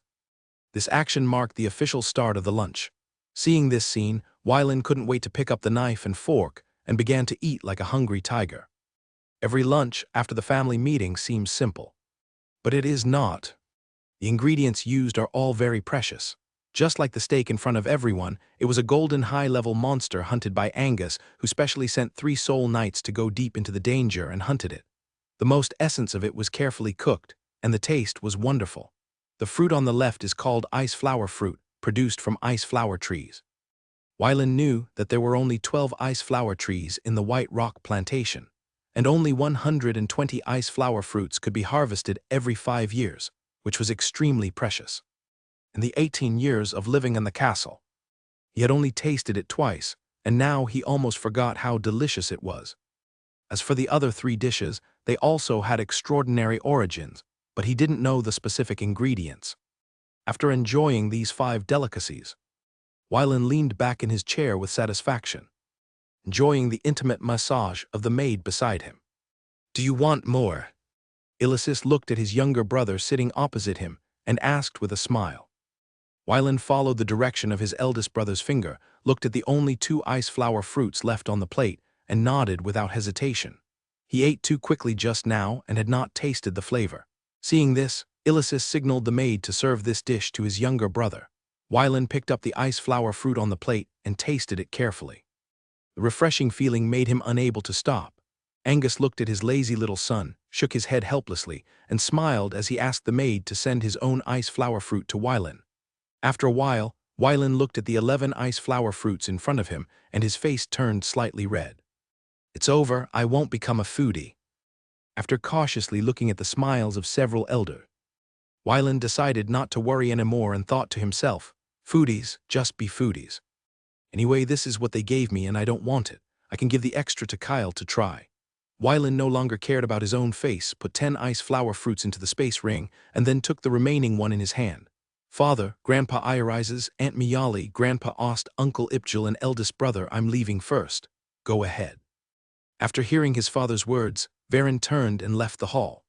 This action marked the official start of the lunch. Seeing this scene, Wylan couldn't wait to pick up the knife and fork and began to eat like a hungry tiger. Every lunch after the family meeting seems simple. But it is not. The ingredients used are all very precious. Just like the steak in front of everyone, it was a golden high-level monster hunted by Angus, who specially sent 3 soul knights to go deep into the danger and hunted it. The most essence of it was carefully cooked, and the taste was wonderful. The fruit on the left is called ice flower fruit, produced from ice flower trees. Wylan knew that there were only 12 ice flower trees in the White Rock plantation, and only 120 ice flower fruits could be harvested every 5 years, which was extremely precious. In the 18 years of living in the castle, he had only tasted it twice, and now he almost forgot how delicious it was. As for the other 3 dishes, they also had extraordinary origins, but he didn't know the specific ingredients. After enjoying these 5 delicacies, Wylan leaned back in his chair with satisfaction, enjoying the intimate massage of the maid beside him. Do you want more? Illusis looked at his younger brother sitting opposite him and asked with a smile. Wylan followed the direction of his eldest brother's finger, looked at the only 2 ice flower fruits left on the plate, and nodded without hesitation. He ate too quickly just now and had not tasted the flavor. Seeing this, Illusis signaled the maid to serve this dish to his younger brother. Wylan picked up the ice flower fruit on the plate and tasted it carefully. The refreshing feeling made him unable to stop. Angus looked at his lazy little son, shook his head helplessly, and smiled as he asked the maid to send his own ice flower fruit to Wylan. After a while, Wylan looked at the 11 ice flower fruits in front of him, and his face turned slightly red. It's over, I won't become a foodie. After cautiously looking at the smiles of several elders, Wylan decided not to worry anymore and thought to himself, foodies, just be foodies. Anyway, this is what they gave me and I don't want it. I can give the extra to Kyle to try. Wylan no longer cared about his own face, put 10 ice flower fruits into the space ring, and then took the remaining one in his hand. Father, Grandpa Iorises, Aunt Miyali, Grandpa Ost, Uncle Ipjil, and eldest brother, I'm leaving first. Go ahead. After hearing his father's words, Varen turned and left the hall.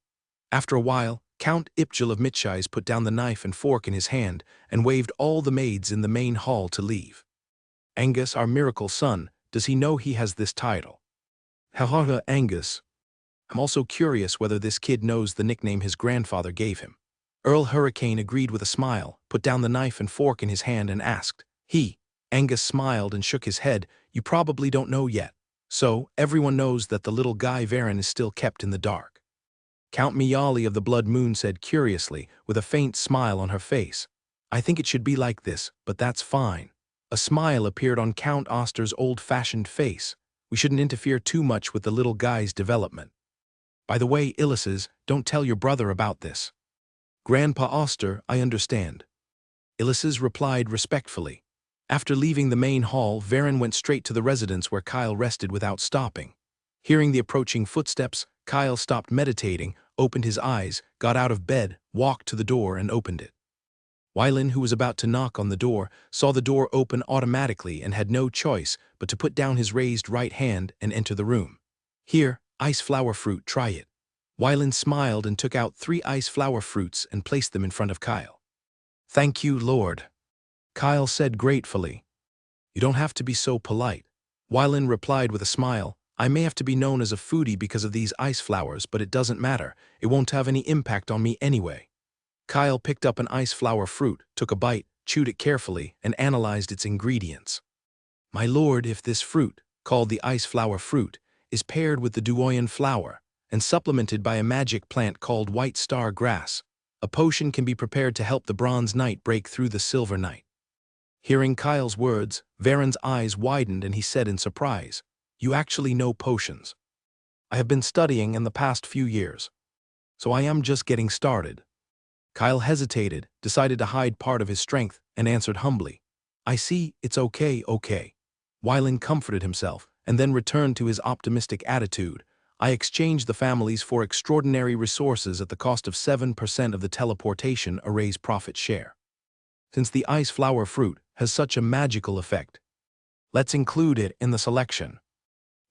After a while, Count Ipjil of Mitchais put down the knife and fork in his hand and waved all the maids in the main hall to leave. Angus, our miracle son, does he know he has this title? Hahaha, Angus. I'm also curious whether this kid knows the nickname his grandfather gave him. Earl Hurricane agreed with a smile, put down the knife and fork in his hand and asked. Angus smiled and shook his head, you probably don't know yet. So, everyone knows that the little guy Varen is still kept in the dark. Count Miyali of the Blood Moon said curiously, with a faint smile on her face. I think it should be like this, but that's fine. A smile appeared on Count Oster's old-fashioned face. We shouldn't interfere too much with the little guy's development. By the way, Illusis, don't tell your brother about this. Grandpa Oster, I understand. Illusis replied respectfully. After leaving the main hall, Varen went straight to the residence where Kyle rested without stopping. Hearing the approaching footsteps, Kyle stopped meditating, opened his eyes, got out of bed, walked to the door and opened it. Weilin, who was about to knock on the door, saw the door open automatically and had no choice but to put down his raised right hand and enter the room. Here, ice flower fruit, try it. Weilin smiled and took out 3 ice flower fruits and placed them in front of Kyle. Thank you, Lord, Kyle said gratefully. You don't have to be so polite. Weilin replied with a smile. I may have to be known as a foodie because of these ice flowers, but it doesn't matter. It won't have any impact on me anyway. Kyle picked up an ice flower fruit, took a bite, chewed it carefully, and analyzed its ingredients. My lord, if this fruit, called the ice flower fruit, is paired with the Duoyan flower and supplemented by a magic plant called white star grass, a potion can be prepared to help the bronze knight break through the silver knight. Hearing Kyle's words, Varen's eyes widened and he said in surprise, You actually know potions. I have been studying in the past few years, so I am just getting started. Kyle hesitated, decided to hide part of his strength, and answered humbly, I see, it's okay. Weilin comforted himself, and then returned to his optimistic attitude. I exchanged the families for extraordinary resources at the cost of 7% of the teleportation array's profit share. Since the ice flower fruit has such a magical effect, let's include it in the selection.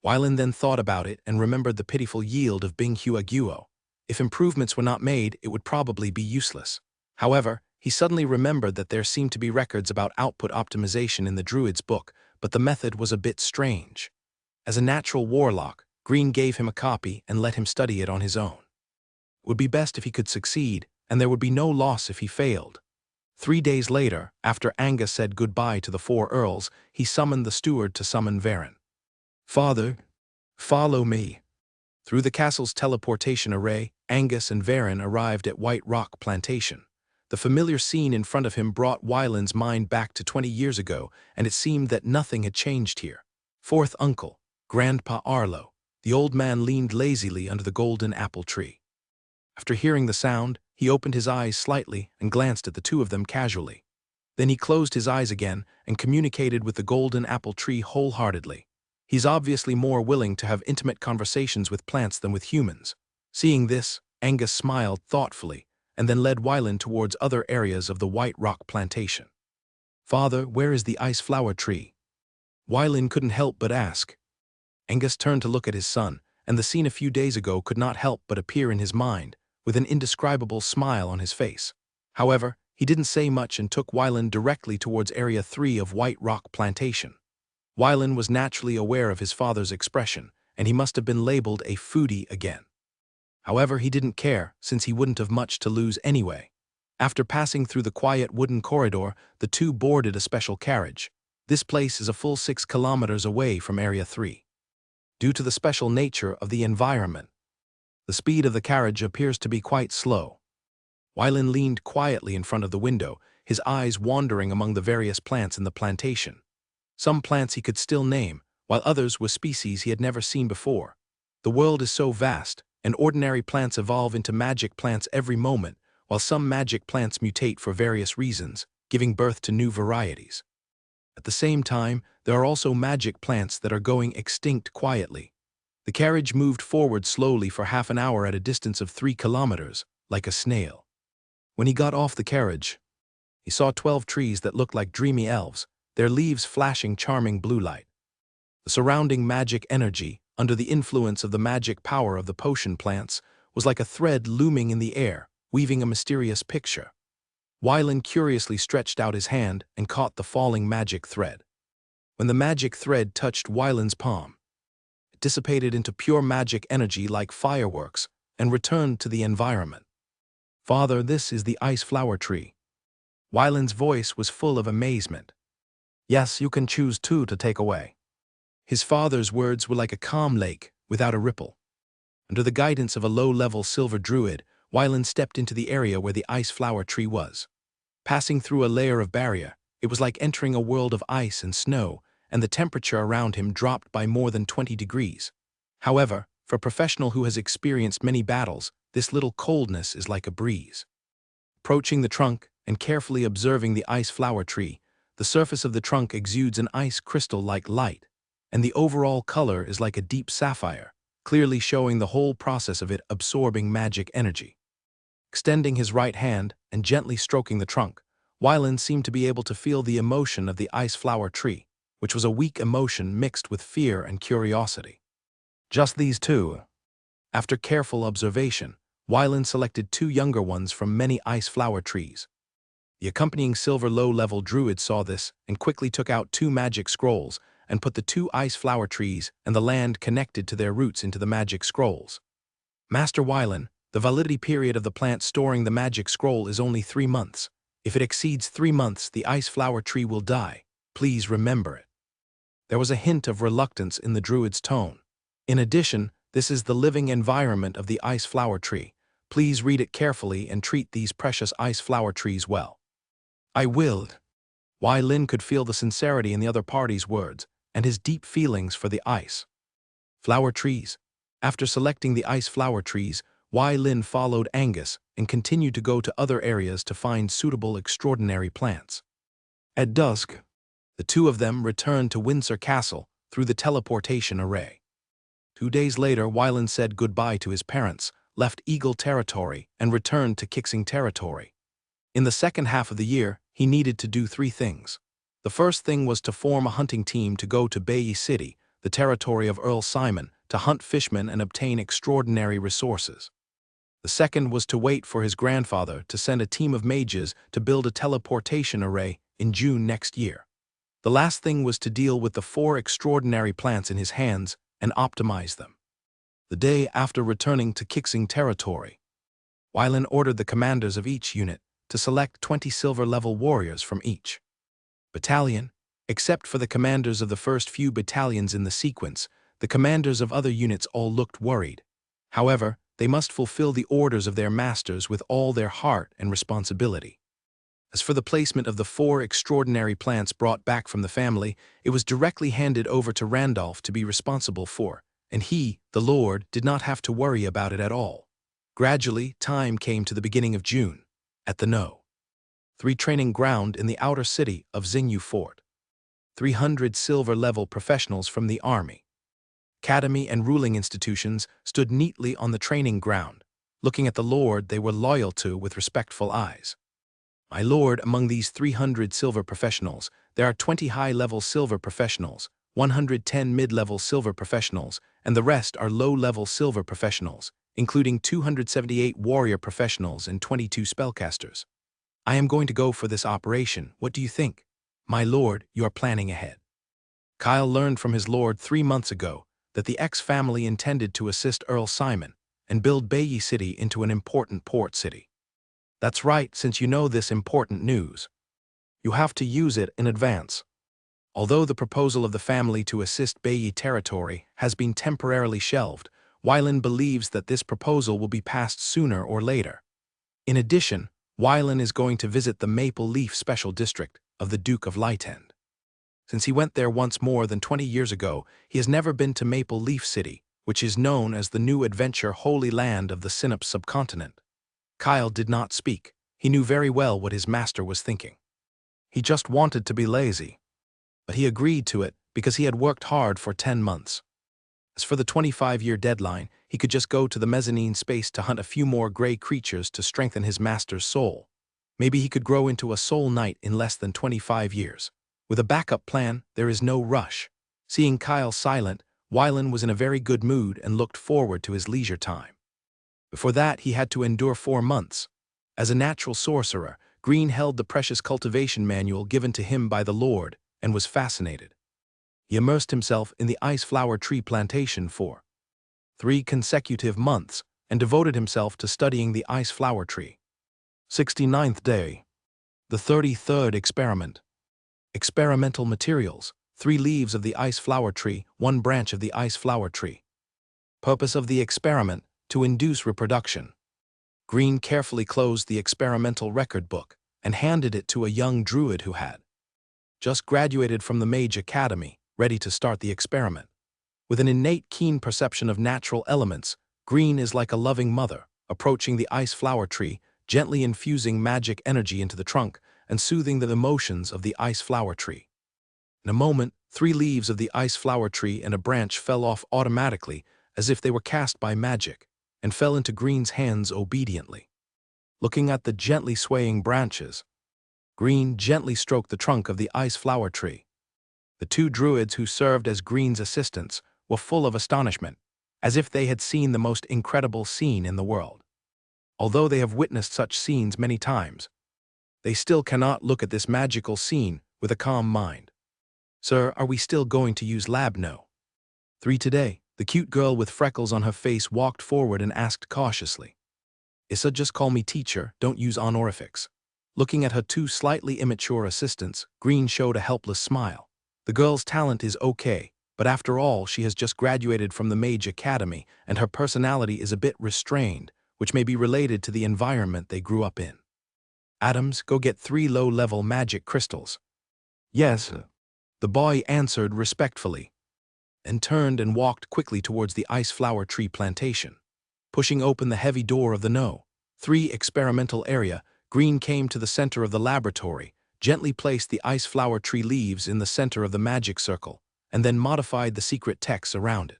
Weilin then thought about it and remembered the pitiful yield of Bing Huaguo. If improvements were not made, it would probably be useless. However, he suddenly remembered that there seemed to be records about output optimization in the Druid's book, but the method was a bit strange. As a natural warlock, Green gave him a copy and let him study it on his own. It would be best if he could succeed, and there would be no loss if he failed. 3 days later, after Angus said goodbye to the 4 earls, he summoned the steward to summon Varen. Father, follow me. Through the castle's teleportation array, Angus and Varen arrived at White Rock Plantation. The familiar scene in front of him brought Weilin's mind back to 20 years ago, and it seemed that nothing had changed here. Fourth uncle, Grandpa Arlo. The old man leaned lazily under the golden apple tree. After hearing the sound, he opened his eyes slightly and glanced at the 2 of them casually. Then he closed his eyes again and communicated with the golden apple tree wholeheartedly. He's obviously more willing to have intimate conversations with plants than with humans. Seeing this, Angus smiled thoughtfully and then led Weilin towards other areas of the White Rock Plantation. Father, where is the ice flower tree? Weilin couldn't help but ask. Angus turned to look at his son, and the scene a few days ago could not help but appear in his mind, with an indescribable smile on his face. However, he didn't say much and took Weilin directly towards Area 3 of White Rock Plantation. Weilin was naturally aware of his father's expression, and he must have been labeled a foodie again. However, he didn't care, since he wouldn't have much to lose anyway. After passing through the quiet wooden corridor, the 2 boarded a special carriage. This place is a full 6 kilometers away from Area 3. Due to the special nature of the environment, the speed of the carriage appears to be quite slow. Weilin leaned quietly in front of the window, his eyes wandering among the various plants in the plantation. Some plants he could still name, while others were species he had never seen before. The world is so vast, and ordinary plants evolve into magic plants every moment, while some magic plants mutate for various reasons, giving birth to new varieties. At the same time, there are also magic plants that are going extinct quietly. The carriage moved forward slowly for half an hour at a distance of 3 kilometers, like a snail. When he got off the carriage, he saw 12 trees that looked like dreamy elves, their leaves flashing charming blue light. The surrounding magic energy, under the influence of the magic power of the potion plants, was like a thread looming in the air, weaving a mysterious picture. Weilin curiously stretched out his hand and caught the falling magic thread. When the magic thread touched Weilin's palm, it dissipated into pure magic energy like fireworks and returned to the environment. Father, this is the ice flower tree. Weilin's voice was full of amazement. Yes, you can choose 2 to take away. His father's words were like a calm lake without a ripple. Under the guidance of a low-level silver druid, Weilin stepped into the area where the ice flower tree was. Passing through a layer of barrier, it was like entering a world of ice and snow, and the temperature around him dropped by more than 20 degrees. However, for a professional who has experienced many battles, this little coldness is like a breeze. Approaching the trunk and carefully observing the ice flower tree, the surface of the trunk exudes an ice crystal-like light, and the overall color is like a deep sapphire, clearly showing the whole process of it absorbing magic energy. Extending his right hand and gently stroking the trunk, Wylan seemed to be able to feel the emotion of the ice flower tree, which was a weak emotion mixed with fear and curiosity. Just these two. After careful observation, Wylan selected two younger ones from many ice flower trees. The accompanying silver low-level druid saw this and quickly took out two magic scrolls and put the two ice flower trees and the land connected to their roots into the magic scrolls. Master Wylan, the validity period of the plant storing the magic scroll is only 3 months. If it exceeds 3 months, the ice flower tree will die. Please remember it. There was a hint of reluctance in the druid's tone. In addition, this is the living environment of the ice flower tree. Please read it carefully and treat these precious ice flower trees well. I will. Wylan could feel the sincerity in the other party's words and his deep feelings for the ice flower trees. After selecting the ice flower trees, Wylan followed Angus and continued to go to other areas to find suitable extraordinary plants. At dusk, the two of them returned to Windsor Castle through the teleportation array. 2 days later, Wylan said goodbye to his parents, left Eagle Territory, and returned to Kixing Territory. In the second half of the year, he needed to do 3 things. The first thing was to form a hunting team to go to Bay City, the territory of Earl Simon, to hunt fishmen and obtain extraordinary resources. The second was to wait for his grandfather to send a team of mages to build a teleportation array in June next year. The last thing was to deal with the 4 extraordinary plants in his hands and optimize them. The day after returning to Kixing Territory, Wylan ordered the commanders of each unit to select 20 silver-level warriors from each battalion. Except for the commanders of the first few battalions in the sequence, the commanders of other units all looked worried. However, they must fulfill the orders of their masters with all their heart and responsibility. As for the placement of the 4 extraordinary plants brought back from the family, it was directly handed over to Randolph to be responsible for, and he, the Lord, did not have to worry about it at all. Gradually, time came to the beginning of June, at the No. 3 training ground in the outer city of Xingyu Fort. 300 silver-level professionals from the army, academy and ruling institutions stood neatly on the training ground, looking at the Lord they were loyal to with respectful eyes. My lord, among these 300 silver professionals, there are 20 high-level silver professionals, 110 mid-level silver professionals, and the rest are low-level silver professionals, including 278 warrior professionals and 22 spellcasters. I am going to go for this operation. What do you think? My lord, you are planning ahead. Kyle learned from his lord 3 months ago that the X family intended to assist Earl Simon and build Bay City into an important port city. That's right, since you know this important news. You have to use it in advance. Although the proposal of the family to assist Bay Territory has been temporarily shelved, Wylan believes that this proposal will be passed sooner or later. In addition, Wylan is going to visit the Maple Leaf Special District of the Duke of Lightend. Since he went there once more than 20 years ago, he has never been to Maple Leaf City, which is known as the new adventure holy land of the Synapse subcontinent. Kyle did not speak. He knew very well what his master was thinking. He just wanted to be lazy. But he agreed to it because he had worked hard for 10 months. As for the 25-year deadline, he could just go to the mezzanine space to hunt a few more gray creatures to strengthen his master's soul. Maybe he could grow into a soul knight in less than 25 years. With a backup plan, there is no rush. Seeing Kyle silent, Wylan was in a very good mood and looked forward to his leisure time. Before that, he had to endure 4 months. As a natural sorcerer, Green held the precious cultivation manual given to him by the Lord and was fascinated. He immersed himself in the ice flower tree plantation for 3 consecutive months and devoted himself to studying the ice flower tree. 69th day. The 33rd experiment. Experimental materials: 3 leaves of the ice flower tree, 1 branch of the ice flower tree. Purpose of the experiment: to induce reproduction. Green carefully closed the experimental record book and handed it to a young druid who had just graduated from the Mage Academy, ready to start the experiment. With an innate keen perception of natural elements, Green is like a loving mother, approaching the ice flower tree, gently infusing magic energy into the trunk and soothing the emotions of the ice flower tree. In a moment, 3 leaves of the ice flower tree and a branch fell off automatically as if they were cast by magic, and fell into Green's hands obediently. Looking at the gently swaying branches, Green gently stroked the trunk of the ice flower tree. The two druids who served as Green's assistants were full of astonishment, as if they had seen the most incredible scene in the world. Although they have witnessed such scenes many times, they still cannot look at this magical scene with a calm mind. "Sir, are we still going to use lab no? 3 today?" The cute girl with freckles on her face walked forward and asked cautiously. "Issa, just call me teacher, don't use honorifics." Looking at her two slightly immature assistants, Green showed a helpless smile. The girl's talent is okay, but after all, she has just graduated from the Mage Academy, and her personality is a bit restrained, which may be related to the environment they grew up in. "Adams, go get 3 low-level magic crystals." "Yes," the boy answered respectfully, and turned and walked quickly towards the ice flower tree plantation. Pushing open the heavy door of the No. 3 experimental area, Green came to the center of the laboratory, gently placed the ice flower tree leaves in the center of the magic circle, and then modified the secret text around it.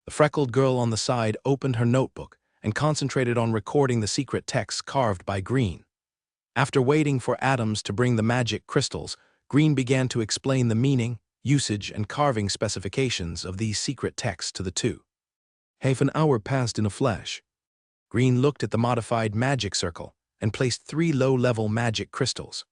The freckled girl on the side opened her notebook and concentrated on recording the secret text carved by Green. After waiting for Adams to bring the magic crystals, Green began to explain the meaning, usage, and carving specifications of these secret texts to the two. Half an hour passed in a flash. Green looked at the modified magic circle and placed 3 low-level magic crystals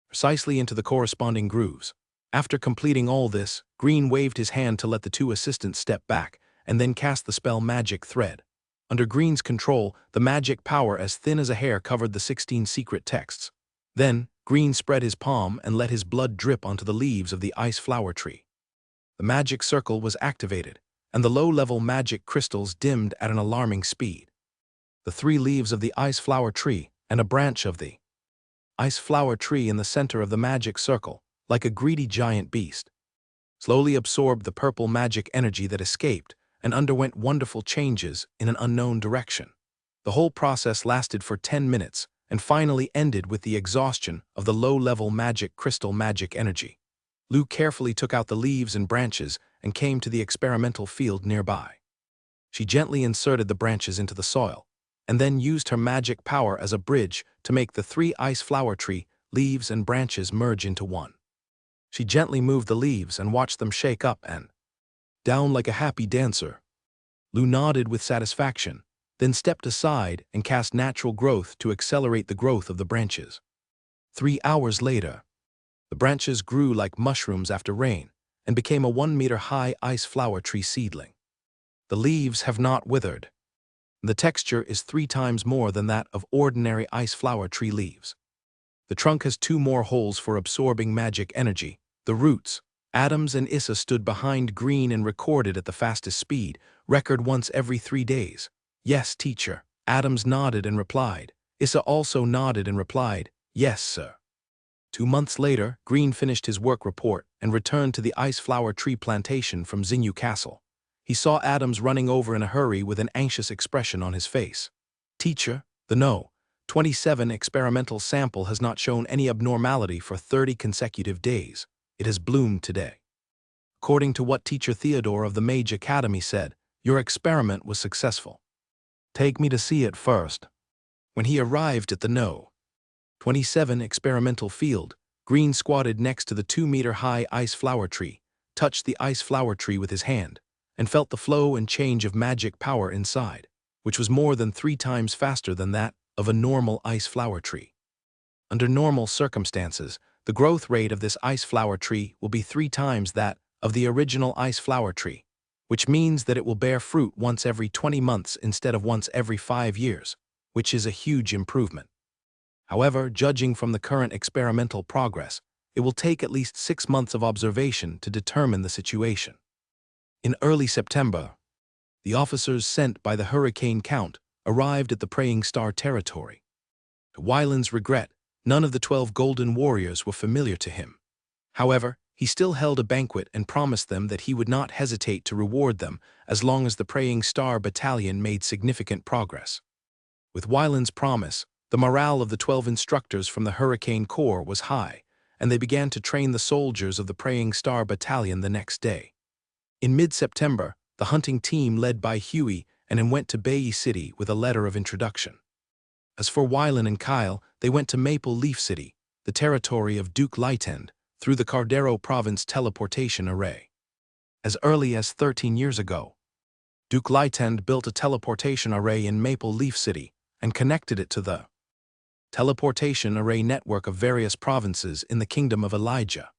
precisely into the corresponding grooves. After completing all this, Green waved his hand to let the two assistants step back and then cast the spell Magic Thread. Under Green's control, the magic power as thin as a hair covered the 16 secret texts. Then, Green spread his palm and let his blood drip onto the leaves of the ice flower tree. The magic circle was activated, and the low-level magic crystals dimmed at an alarming speed. The 3 leaves of the ice flower tree and a branch of the ice flower tree in the center of the magic circle, like a greedy giant beast, slowly absorbed the purple magic energy that escaped and underwent wonderful changes in an unknown direction. The whole process lasted for 10 minutes and finally ended with the exhaustion of the low-level magic crystal magic energy. Lou carefully took out the leaves and branches and came to the experimental field nearby. She gently inserted the branches into the soil, and then used her magic power as a bridge to make the 3 ice flower tree leaves and branches merge into one. She gently moved the leaves and watched them shake up and down like a happy dancer. Lou nodded with satisfaction, then stepped aside and cast natural growth to accelerate the growth of the branches. 3 hours later, the branches grew like mushrooms after rain and became a 1-meter-high ice flower tree seedling. The leaves have not withered. The texture is 3 times more than that of ordinary ice flower tree leaves. The trunk has 2 more holes for absorbing magic energy. The roots. Adams and Issa stood behind Green and recorded at the fastest speed, record once every 3 days. "Yes, teacher." Adams nodded and replied. Issa also nodded and replied, "Yes, sir." 2 months later, Green finished his work report and returned to the ice flower tree plantation from Xinyu Castle. He saw Adams running over in a hurry with an anxious expression on his face. "Teacher, the No. 27 experimental sample has not shown any abnormality for 30 consecutive days. It has bloomed today. According to what Teacher Theodore of the Mage Academy said, your experiment was successful. Take me to see it first." When he arrived at the No. 27 experimental field, Green squatted next to the 2-meter-high ice flower tree, touched the ice flower tree with his hand, and felt the flow and change of magic power inside, which was more than 3 times faster than that of a normal ice flower tree. Under normal circumstances, the growth rate of this ice flower tree will be 3 times that of the original ice flower tree, which means that it will bear fruit once every 20 months instead of once every 5 years, which is a huge improvement. However, judging from the current experimental progress, it will take at least 6 months of observation to determine the situation. In early September, the officers sent by the Hurricane Count arrived at the Praying Star territory. To Wyland's regret, none of the 12 Golden Warriors were familiar to him. However, he still held a banquet and promised them that he would not hesitate to reward them as long as the Praying Star Battalion made significant progress. With Wyland's promise, the morale of the 12 instructors from the Hurricane Corps was high, and they began to train the soldiers of the Praying Star Battalion the next day. In mid-September, the hunting team led by Huey and went to Bay City with a letter of introduction. As for Wyland and Kyle, they went to Maple Leaf City, the territory of Duke Lytend, through the Cardero Province teleportation array. As early as 13 years ago, Duke Lytend built a teleportation array in Maple Leaf City and connected it to the teleportation array network of various provinces in the Kingdom of Elijah.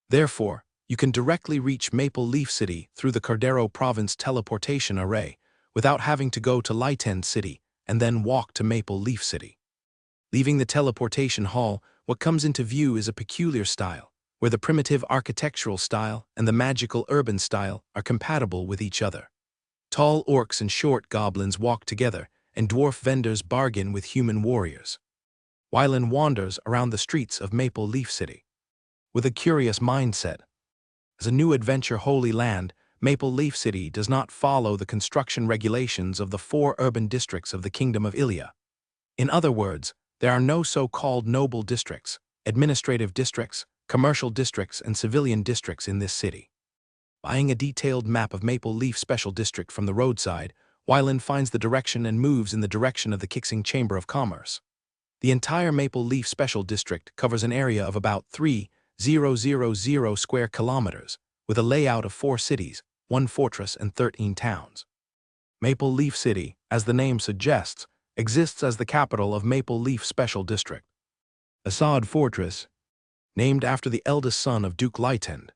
Therefore, you can directly reach Maple Leaf City through the Cardero Province teleportation array without having to go to Lytend City and then walk to Maple Leaf City. Leaving the teleportation hall, what comes into view is a peculiar style, where the primitive architectural style and the magical urban style are compatible with each other. Tall orcs and short goblins walk together, and dwarf vendors bargain with human warriors. Wylan wanders around the streets of Maple Leaf City with a curious mindset. As a new adventure holy land, Maple Leaf City does not follow the construction regulations of the 4 urban districts of the Kingdom of Ilia. In other words, there are no so-called noble districts, administrative districts, commercial districts, and civilian districts in this city. Buying a detailed map of Maple Leaf Special District from the roadside, Wylan finds the direction and moves in the direction of the Kixing Chamber of Commerce. The entire Maple Leaf Special District covers an area of about 3,000 square kilometers, with a layout of 4 cities, 1 fortress, and 13 towns. Maple Leaf City, as the name suggests, exists as the capital of Maple Leaf Special District. Assad Fortress, named after the eldest son of Duke Lytend,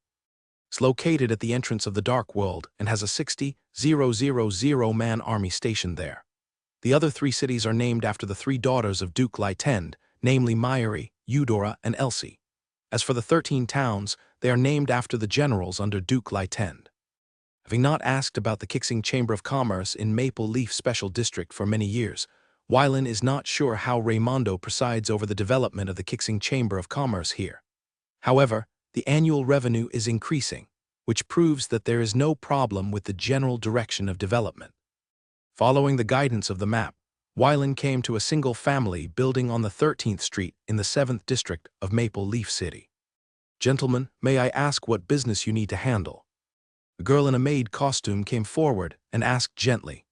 is located at the entrance of the Dark World and has a 60,000-man army stationed there. The other 3 cities are named after the 3 daughters of Duke Lytend, namely Myri, Eudora, and Elsie. As for the 13 towns, they are named after the generals under Duke Lytend. Having not asked about the Kixing Chamber of Commerce in Maple Leaf Special District for many years, Wylan is not sure how Raymondo presides over the development of the Kixing Chamber of Commerce here. However, the annual revenue is increasing, which proves that there is no problem with the general direction of development. Following the guidance of the map, Wylan came to a single-family building on the 13th Street in the 7th District of Maple Leaf City. "Gentlemen, may I ask what business you need to handle?" A girl in a maid costume came forward and asked gently,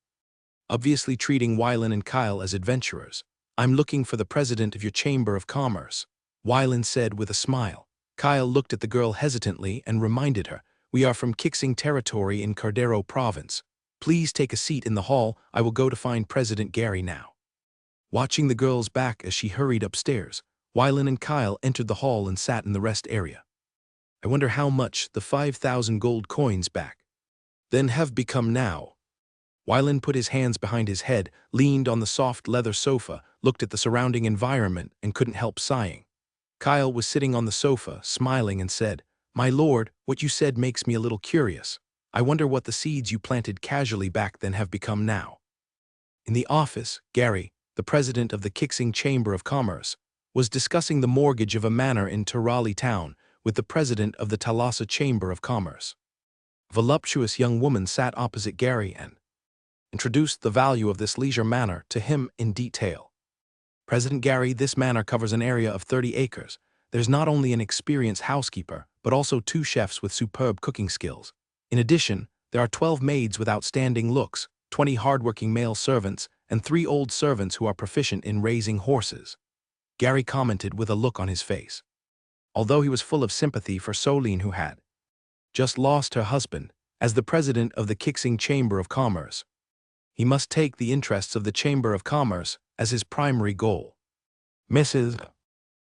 obviously treating Wylan and Kyle as adventurers. "I'm looking for the president of your Chamber of Commerce," Wylan said with a smile. Kyle looked at the girl hesitantly and reminded her, "We are from Kixing territory in Cardero Province. Please take a seat in the hall. I will go to find President Gary now." Watching the girl's back as she hurried upstairs, Wylan and Kyle entered the hall and sat in the rest area. "I wonder how much the 5,000 gold coins back then have become now." Wylan put his hands behind his head, leaned on the soft leather sofa, looked at the surrounding environment, and couldn't help sighing. Kyle was sitting on the sofa, smiling, and said, "My lord, what you said makes me a little curious. I wonder what the seeds you planted casually back then have become now." In the office, Gary, the president of the Kixing Chamber of Commerce, was discussing the mortgage of a manor in Turali Town with the president of the Thalassa Chamber of Commerce. A voluptuous young woman sat opposite Gary and introduced the value of this leisure manor to him in detail. "President Gary, this manor covers an area of 30 acres. There's not only an experienced housekeeper, but also 2 chefs with superb cooking skills. In addition, there are 12 maids with outstanding looks, 20 hardworking male servants, and 3 old servants who are proficient in raising horses," Gary commented with a look on his face. Although he was full of sympathy for Soline, who had just lost her husband, as the president of the Kixing Chamber of Commerce, he must take the interests of the Chamber of Commerce as his primary goal. "Mrs.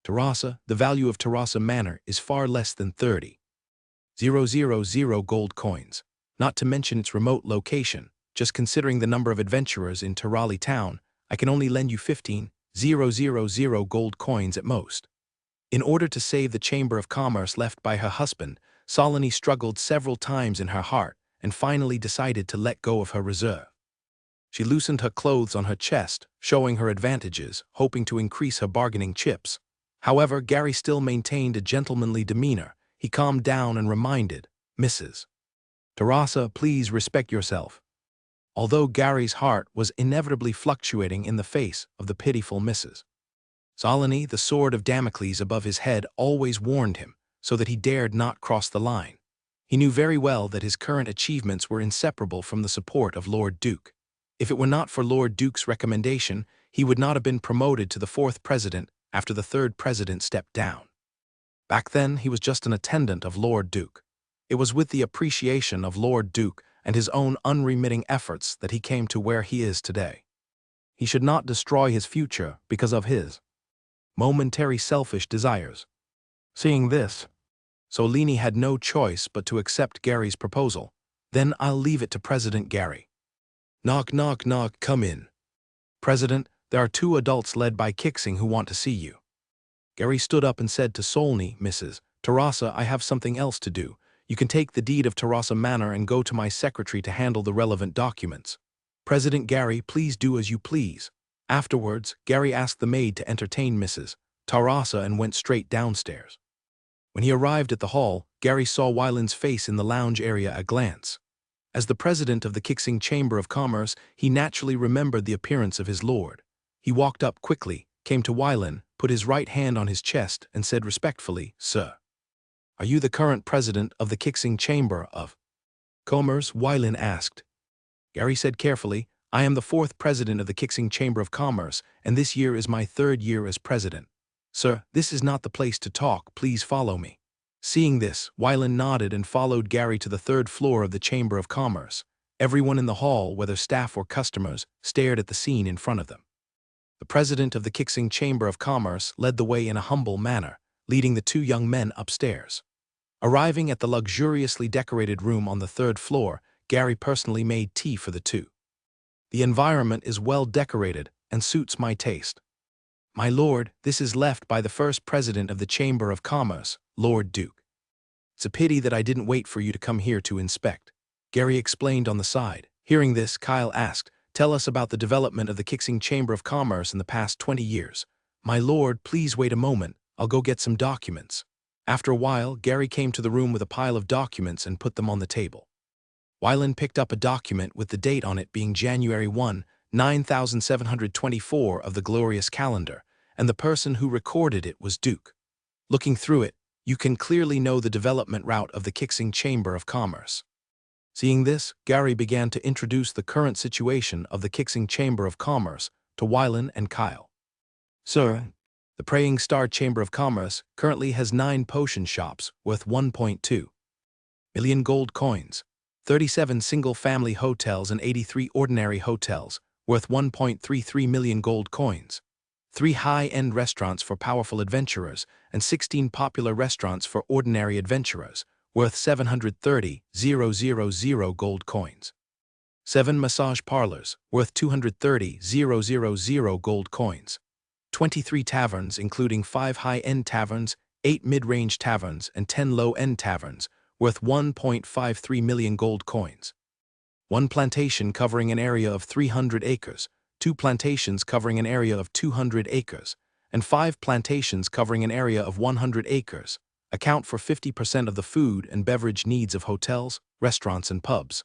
Terrassa, the value of Terrassa Manor is far less than 30,000 gold coins, not to mention its remote location. Just considering the number of adventurers in Turali Town, I can only lend you 15,000 gold coins at most." In order to save the Chamber of Commerce left by her husband, Soline struggled several times in her heart and finally decided to let go of her reserve. She loosened her clothes on her chest, showing her advantages, hoping to increase her bargaining chips. However, Gary still maintained a gentlemanly demeanor. He calmed down and reminded, "Mrs. Terrassa, please respect yourself." Although Gary's heart was inevitably fluctuating in the face of the pitiful Mrs. Soline, the sword of Damocles above his head always warned him, so that he dared not cross the line. He knew very well that his current achievements were inseparable from the support of Lord Duke. If it were not for Lord Duke's recommendation, he would not have been promoted to the 4th president after the third president stepped down. Back then, he was just an attendant of Lord Duke. It was with the appreciation of Lord Duke and his own unremitting efforts that he came to where he is today. He should not destroy his future because of his momentary selfish desires. Seeing this, Solini had no choice but to accept Gary's proposal. Then I'll leave it to President Gary. Knock, knock, knock, come in. President, there are 2 adults led by Kixing who want to see you. Gary stood up and said to Solni, Mrs. Terasa, I have something else to do. You can take the deed of Terasa Manor and go to my secretary to handle the relevant documents. President Gary, please do as you please. Afterwards, Gary asked the maid to entertain Mrs. Terasa and went straight downstairs. When he arrived at the hall, Gary saw Wyland's face in the lounge area at a glance. As the president of the Kixing Chamber of Commerce, he naturally remembered the appearance of his lord. He walked up quickly, came to Wyland, put his right hand on his chest, and said respectfully, Sir, are you the current president of the Kixing Chamber of Commerce? Wyland asked. Gary said carefully, I am the 4th president of the Kixing Chamber of Commerce, and this year is my 3rd year as president. Sir, this is not the place to talk, please follow me. Seeing this, Wyland nodded and followed Gary to the 3rd floor of the Chamber of Commerce. Everyone in the hall, whether staff or customers, stared at the scene in front of them. The president of the Kixing Chamber of Commerce led the way in a humble manner, leading the 2 young men upstairs. Arriving at the luxuriously decorated room on the 3rd floor, Gary personally made tea for the 2. The environment is well decorated and suits my taste. My lord, this is left by the 1st president of the Chamber of Commerce, Lord Duke. It's a pity that I didn't wait for you to come here to inspect. Gary explained on the side. Hearing this, Kyle asked, tell us about the development of the Kixing Chamber of Commerce in the past 20 years. My lord, please wait a moment, I'll go get some documents. After a while, Gary came to the room with a pile of documents and put them on the table. Wyland picked up a document with the date on it being January 1, 9724 of the glorious calendar, and the person who recorded it was Duke. Looking through it, you can clearly know the development route of the Kixing Chamber of Commerce. Seeing this, Gary began to introduce the current situation of the Kixing Chamber of Commerce to Wyland and Kyle. Sir, the Praying Star Chamber of Commerce currently has 9 potion shops worth 1.2 million gold coins, 37 single-family hotels and 83 ordinary hotels worth 1.33 million gold coins, 3 high-end restaurants for powerful adventurers, and 16 popular restaurants for ordinary adventurers worth 730,000 gold coins, 7 massage parlors worth 230,000 gold coins, 23 taverns including 5 high-end taverns, 8 mid-range taverns, and 10 low-end taverns worth 1.53 million gold coins, 1 plantation covering an area of 300 acres, 2 plantations covering an area of 200 acres, and 5 plantations covering an area of 100 acres, account for 50% of the food and beverage needs of hotels, restaurants, and pubs,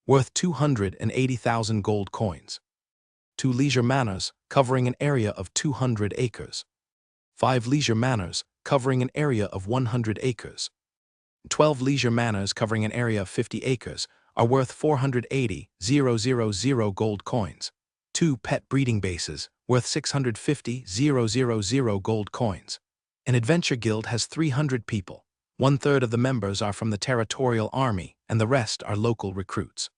worth 280,000 gold coins. 2 leisure manors covering an area of 200 acres, 5 leisure manors covering an area of 100 acres, 12 leisure manors covering an area of 50 acres are worth 480,000 gold coins, 2 pet breeding bases worth 650,000 gold coins. An adventure guild has 300 people. 1/3 of the members are from the territorial army, and the rest are local recruits.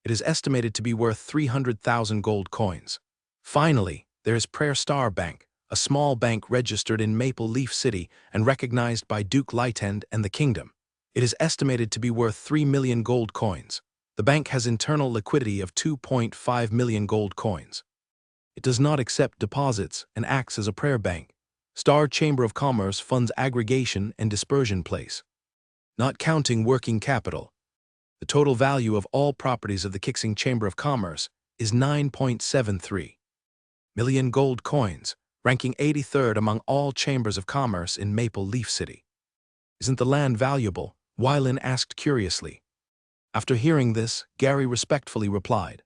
It is estimated to be worth 300,000 gold coins. Finally, there is Prayer Star Bank, a small bank registered in Maple Leaf City and recognized by Duke Lightend and the Kingdom. It is estimated to be worth 3 million gold coins. The bank has internal liquidity of 2.5 million gold coins. It does not accept deposits and acts as a prayer bank. Star Chamber of Commerce funds aggregation and dispersion place. Not counting working capital, the total value of all properties of the Kixing Chamber of Commerce is 9.73 million gold coins, ranking 83rd among all chambers of commerce in Maple Leaf City. Isn't the land valuable? Wyland asked curiously. After hearing this, Gary respectfully replied,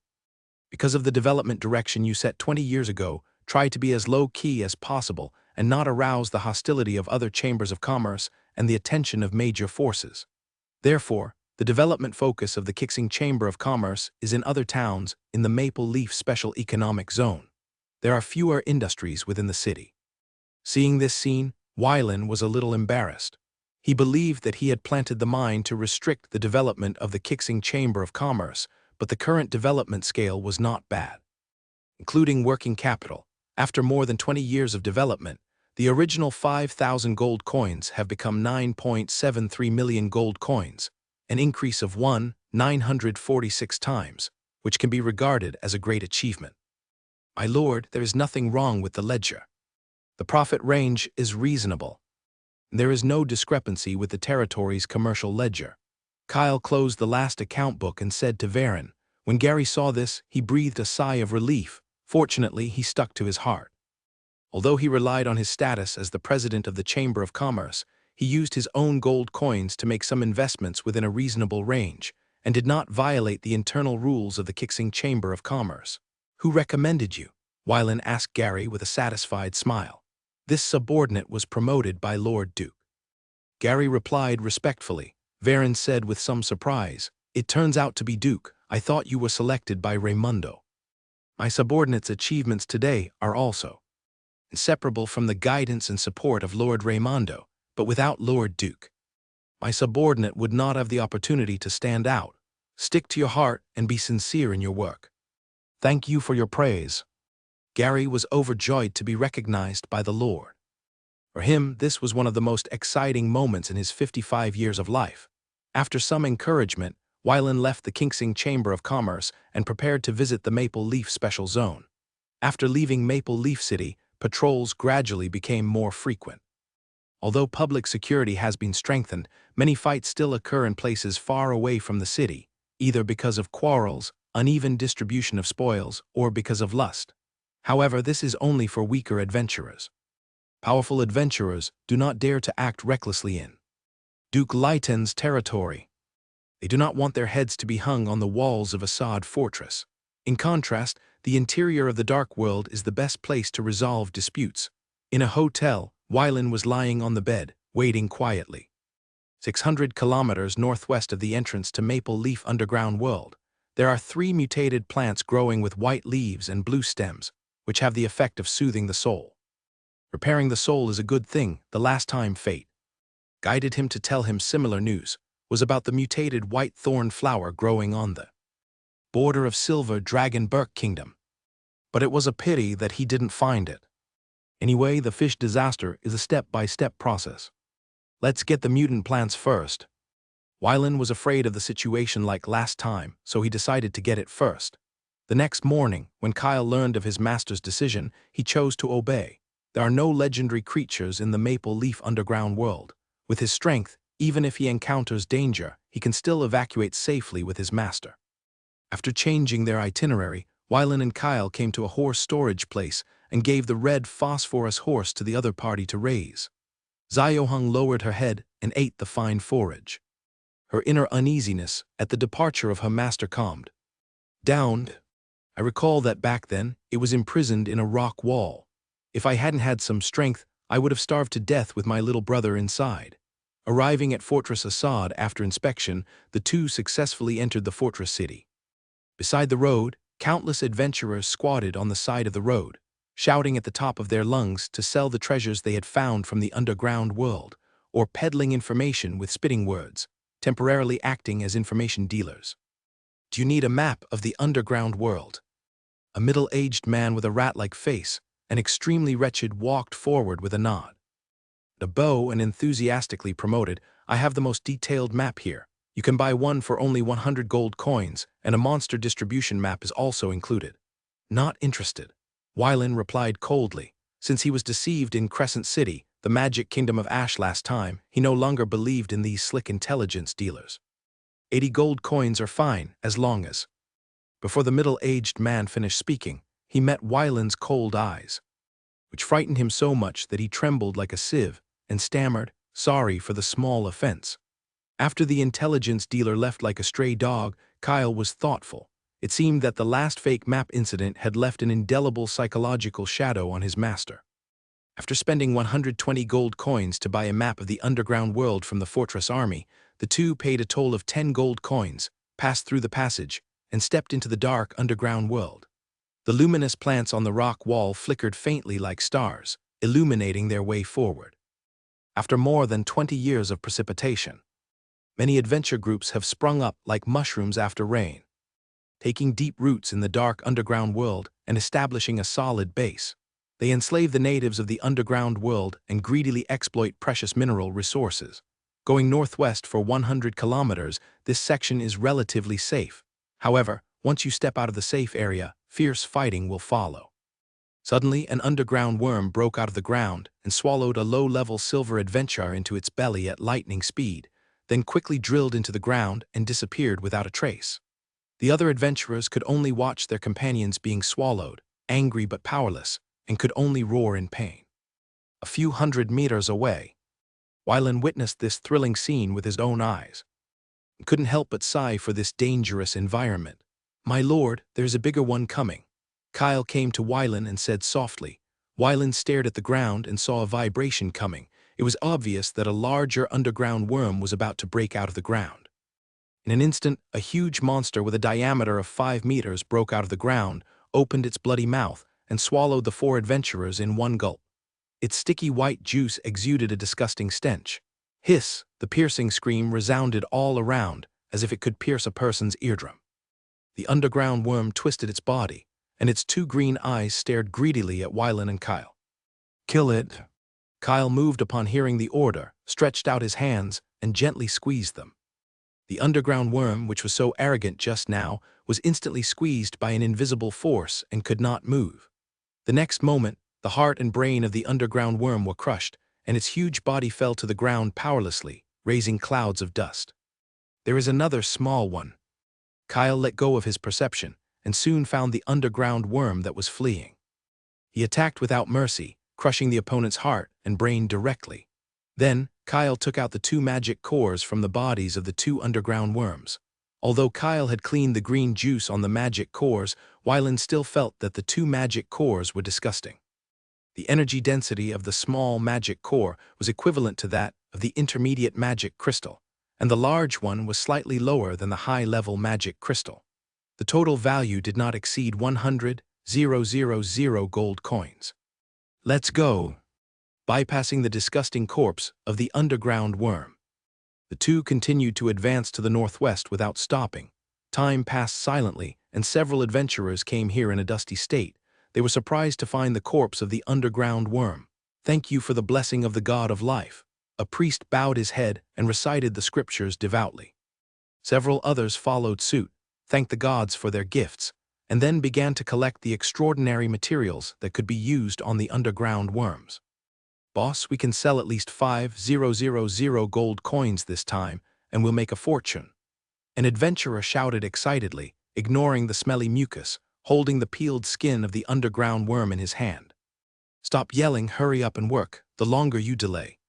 because of the development direction you set 20 years ago, try to be as low-key as possible and not arouse the hostility of other chambers of commerce and the attention of major forces. Therefore, the development focus of the Kixing Chamber of Commerce is in other towns in the Maple Leaf Special Economic Zone. There are fewer industries within the city. Seeing this scene, Wylan was a little embarrassed. He believed that he had planted the mine to restrict the development of the Kixing Chamber of Commerce, but the current development scale was not bad. Including working capital, after more than 20 years of development, the original 5,000 gold coins have become 9.73 million gold coins, an increase of 946 times, which can be regarded as a great achievement. My lord, there is nothing wrong with the ledger. The profit range is reasonable. There is no discrepancy with the territory's commercial ledger. Kyle closed the last account book and said to Varen. When Gary saw this, he breathed a sigh of relief. Fortunately, he stuck to his heart. Although he relied on his status as the president of the Chamber of Commerce, he used his own gold coins to make some investments within a reasonable range, and did not violate the internal rules of the Kixing Chamber of Commerce. Who recommended you? Wylan asked Gary with a satisfied smile. This subordinate was promoted by Lord Duke. Gary replied respectfully. Varen said with some surprise, "It turns out to be Duke. I thought you were selected by Raimundo." My subordinate's achievements today are also inseparable from the guidance and support of Lord Raimundo, but without Lord Duke, my subordinate would not have the opportunity to stand out. Stick to your heart and be sincere in your work. Thank you for your praise. Gary was overjoyed to be recognized by the Lord. For him, this was one of the most exciting moments in his 55 years of life. After some encouragement, Wylan left the Kixing Chamber of Commerce and prepared to visit the Maple Leaf Special Zone. After leaving Maple Leaf City, patrols gradually became more frequent. Although public security has been strengthened, many fights still occur in places far away from the city, either because of quarrels, uneven distribution of spoils, or because of lust. However, this is only for weaker adventurers. Powerful adventurers do not dare to act recklessly in Duke Lyten's territory. They do not want their heads to be hung on the walls of Assad Fortress. In contrast, the interior of the Dark World is the best place to resolve disputes. In a hotel, Wylan was lying on the bed, waiting quietly. 600 kilometers northwest of the entrance to Maple Leaf Underground World, there are 3 mutated plants growing with white leaves and blue stems, which have the effect of soothing the soul. Repairing the soul is a good thing. The last time fate guided him to tell him similar news was about the mutated white thorn flower growing on the border of Silver Dragon Burke Kingdom. But it was a pity that he didn't find it. Anyway, the fish disaster is a step-by-step process. Let's get the mutant plants first. Wylan was afraid of the situation like last time, so he decided to get it first. The next morning, when Kyle learned of his master's decision, he chose to obey. There are no legendary creatures in the Maple Leaf Underground World. With his strength, even if he encounters danger, he can still evacuate safely with his master. After changing their itinerary, Wylan and Kyle came to a horse storage place and gave the red phosphorus horse to the other party to raise. Ziohung lowered her head and ate the fine forage. Her inner uneasiness at the departure of her master calmed down. I recall that back then, it was imprisoned in a rock wall. If I hadn't had some strength, I would have starved to death with my little brother inside. Arriving at Fortress Assad after inspection, the two successfully entered the fortress city. Beside the road, countless adventurers squatted on the side of the road, shouting at the top of their lungs to sell the treasures they had found from the underground world, or peddling information with spitting words, temporarily acting as information dealers. Do you need a map of the underground world? A middle-aged man with a rat-like face, and extremely wretched, walked forward with a nod. The bow and enthusiastically promoted, I have the most detailed map here. You can buy one for only 100 gold coins, and a monster distribution map is also included. Not interested. Wylan replied coldly. Since he was deceived in Crescent City, the magic kingdom of Ash last time, he no longer believed in these slick intelligence dealers. 80 gold coins are fine, as long as... Before the middle-aged man finished speaking, he met Wylan's cold eyes, which frightened him so much that he trembled like a sieve and stammered, sorry for the small offense. After the intelligence dealer left like a stray dog, Kyle was thoughtful. It seemed that the last fake map incident had left an indelible psychological shadow on his master. After spending 120 gold coins to buy a map of the underground world from the fortress army, the two paid a toll of 10 gold coins, passed through the passage, and stepped into the dark underground world. The luminous plants on the rock wall flickered faintly like stars, illuminating their way forward. After more than 20 years of precipitation, many adventure groups have sprung up like mushrooms after rain, taking deep roots in the dark underground world and establishing a solid base. They enslave the natives of the underground world and greedily exploit precious mineral resources. Going northwest for 100 kilometers, this section is relatively safe. However, once you step out of the safe area, fierce fighting will follow. Suddenly, an underground worm broke out of the ground and swallowed a low-level silver adventurer into its belly at lightning speed, then quickly drilled into the ground and disappeared without a trace. The other adventurers could only watch their companions being swallowed, angry but powerless, and could only roar in pain. A few hundred meters away, Wylan witnessed this thrilling scene with his own eyes, and couldn't help but sigh for this dangerous environment. "My lord, there's a bigger one coming." Kyle came to Wylan and said softly. Wylan stared at the ground and saw a vibration coming. It was obvious that a larger underground worm was about to break out of the ground. In an instant, a huge monster with a diameter of 5 meters broke out of the ground, opened its bloody mouth, and swallowed the 4 adventurers in one gulp. Its sticky white juice exuded a disgusting stench. Hiss, the piercing scream resounded all around, as if it could pierce a person's eardrum. The underground worm twisted its body, and its 2 green eyes stared greedily at Wylan and Kyle. "Kill it." Kyle moved upon hearing the order, stretched out his hands, and gently squeezed them. The underground worm, which was so arrogant just now, was instantly squeezed by an invisible force and could not move. The next moment, the heart and brain of the underground worm were crushed, and its huge body fell to the ground powerlessly, raising clouds of dust. "There is another small one." Kyle let go of his perception, and soon found the underground worm that was fleeing. He attacked without mercy, crushing the opponent's heart and brain directly. Then, Kyle took out the 2 magic cores from the bodies of the 2 underground worms. Although Kyle had cleaned the green juice on the magic cores, Wylan still felt that the 2 magic cores were disgusting. The energy density of the small magic core was equivalent to that of the intermediate magic crystal, and the large one was slightly lower than the high-level magic crystal. The total value did not exceed 100,000 gold coins. "Let's go." Bypassing the disgusting corpse of the underground worm, the 2 continued to advance to the northwest without stopping. Time passed silently, and several adventurers came here in a dusty state. They were surprised to find the corpse of the underground worm. "Thank you for the blessing of the god of life." A priest bowed his head and recited the scriptures devoutly. Several others followed suit, thanked the gods for their gifts, and then began to collect the extraordinary materials that could be used on the underground worms. "Boss, we can sell at least 5,000 gold coins this time, and we'll make a fortune." An adventurer shouted excitedly, ignoring the smelly mucus, holding the peeled skin of the underground worm in his hand. "Stop yelling, hurry up and work. The longer you delay,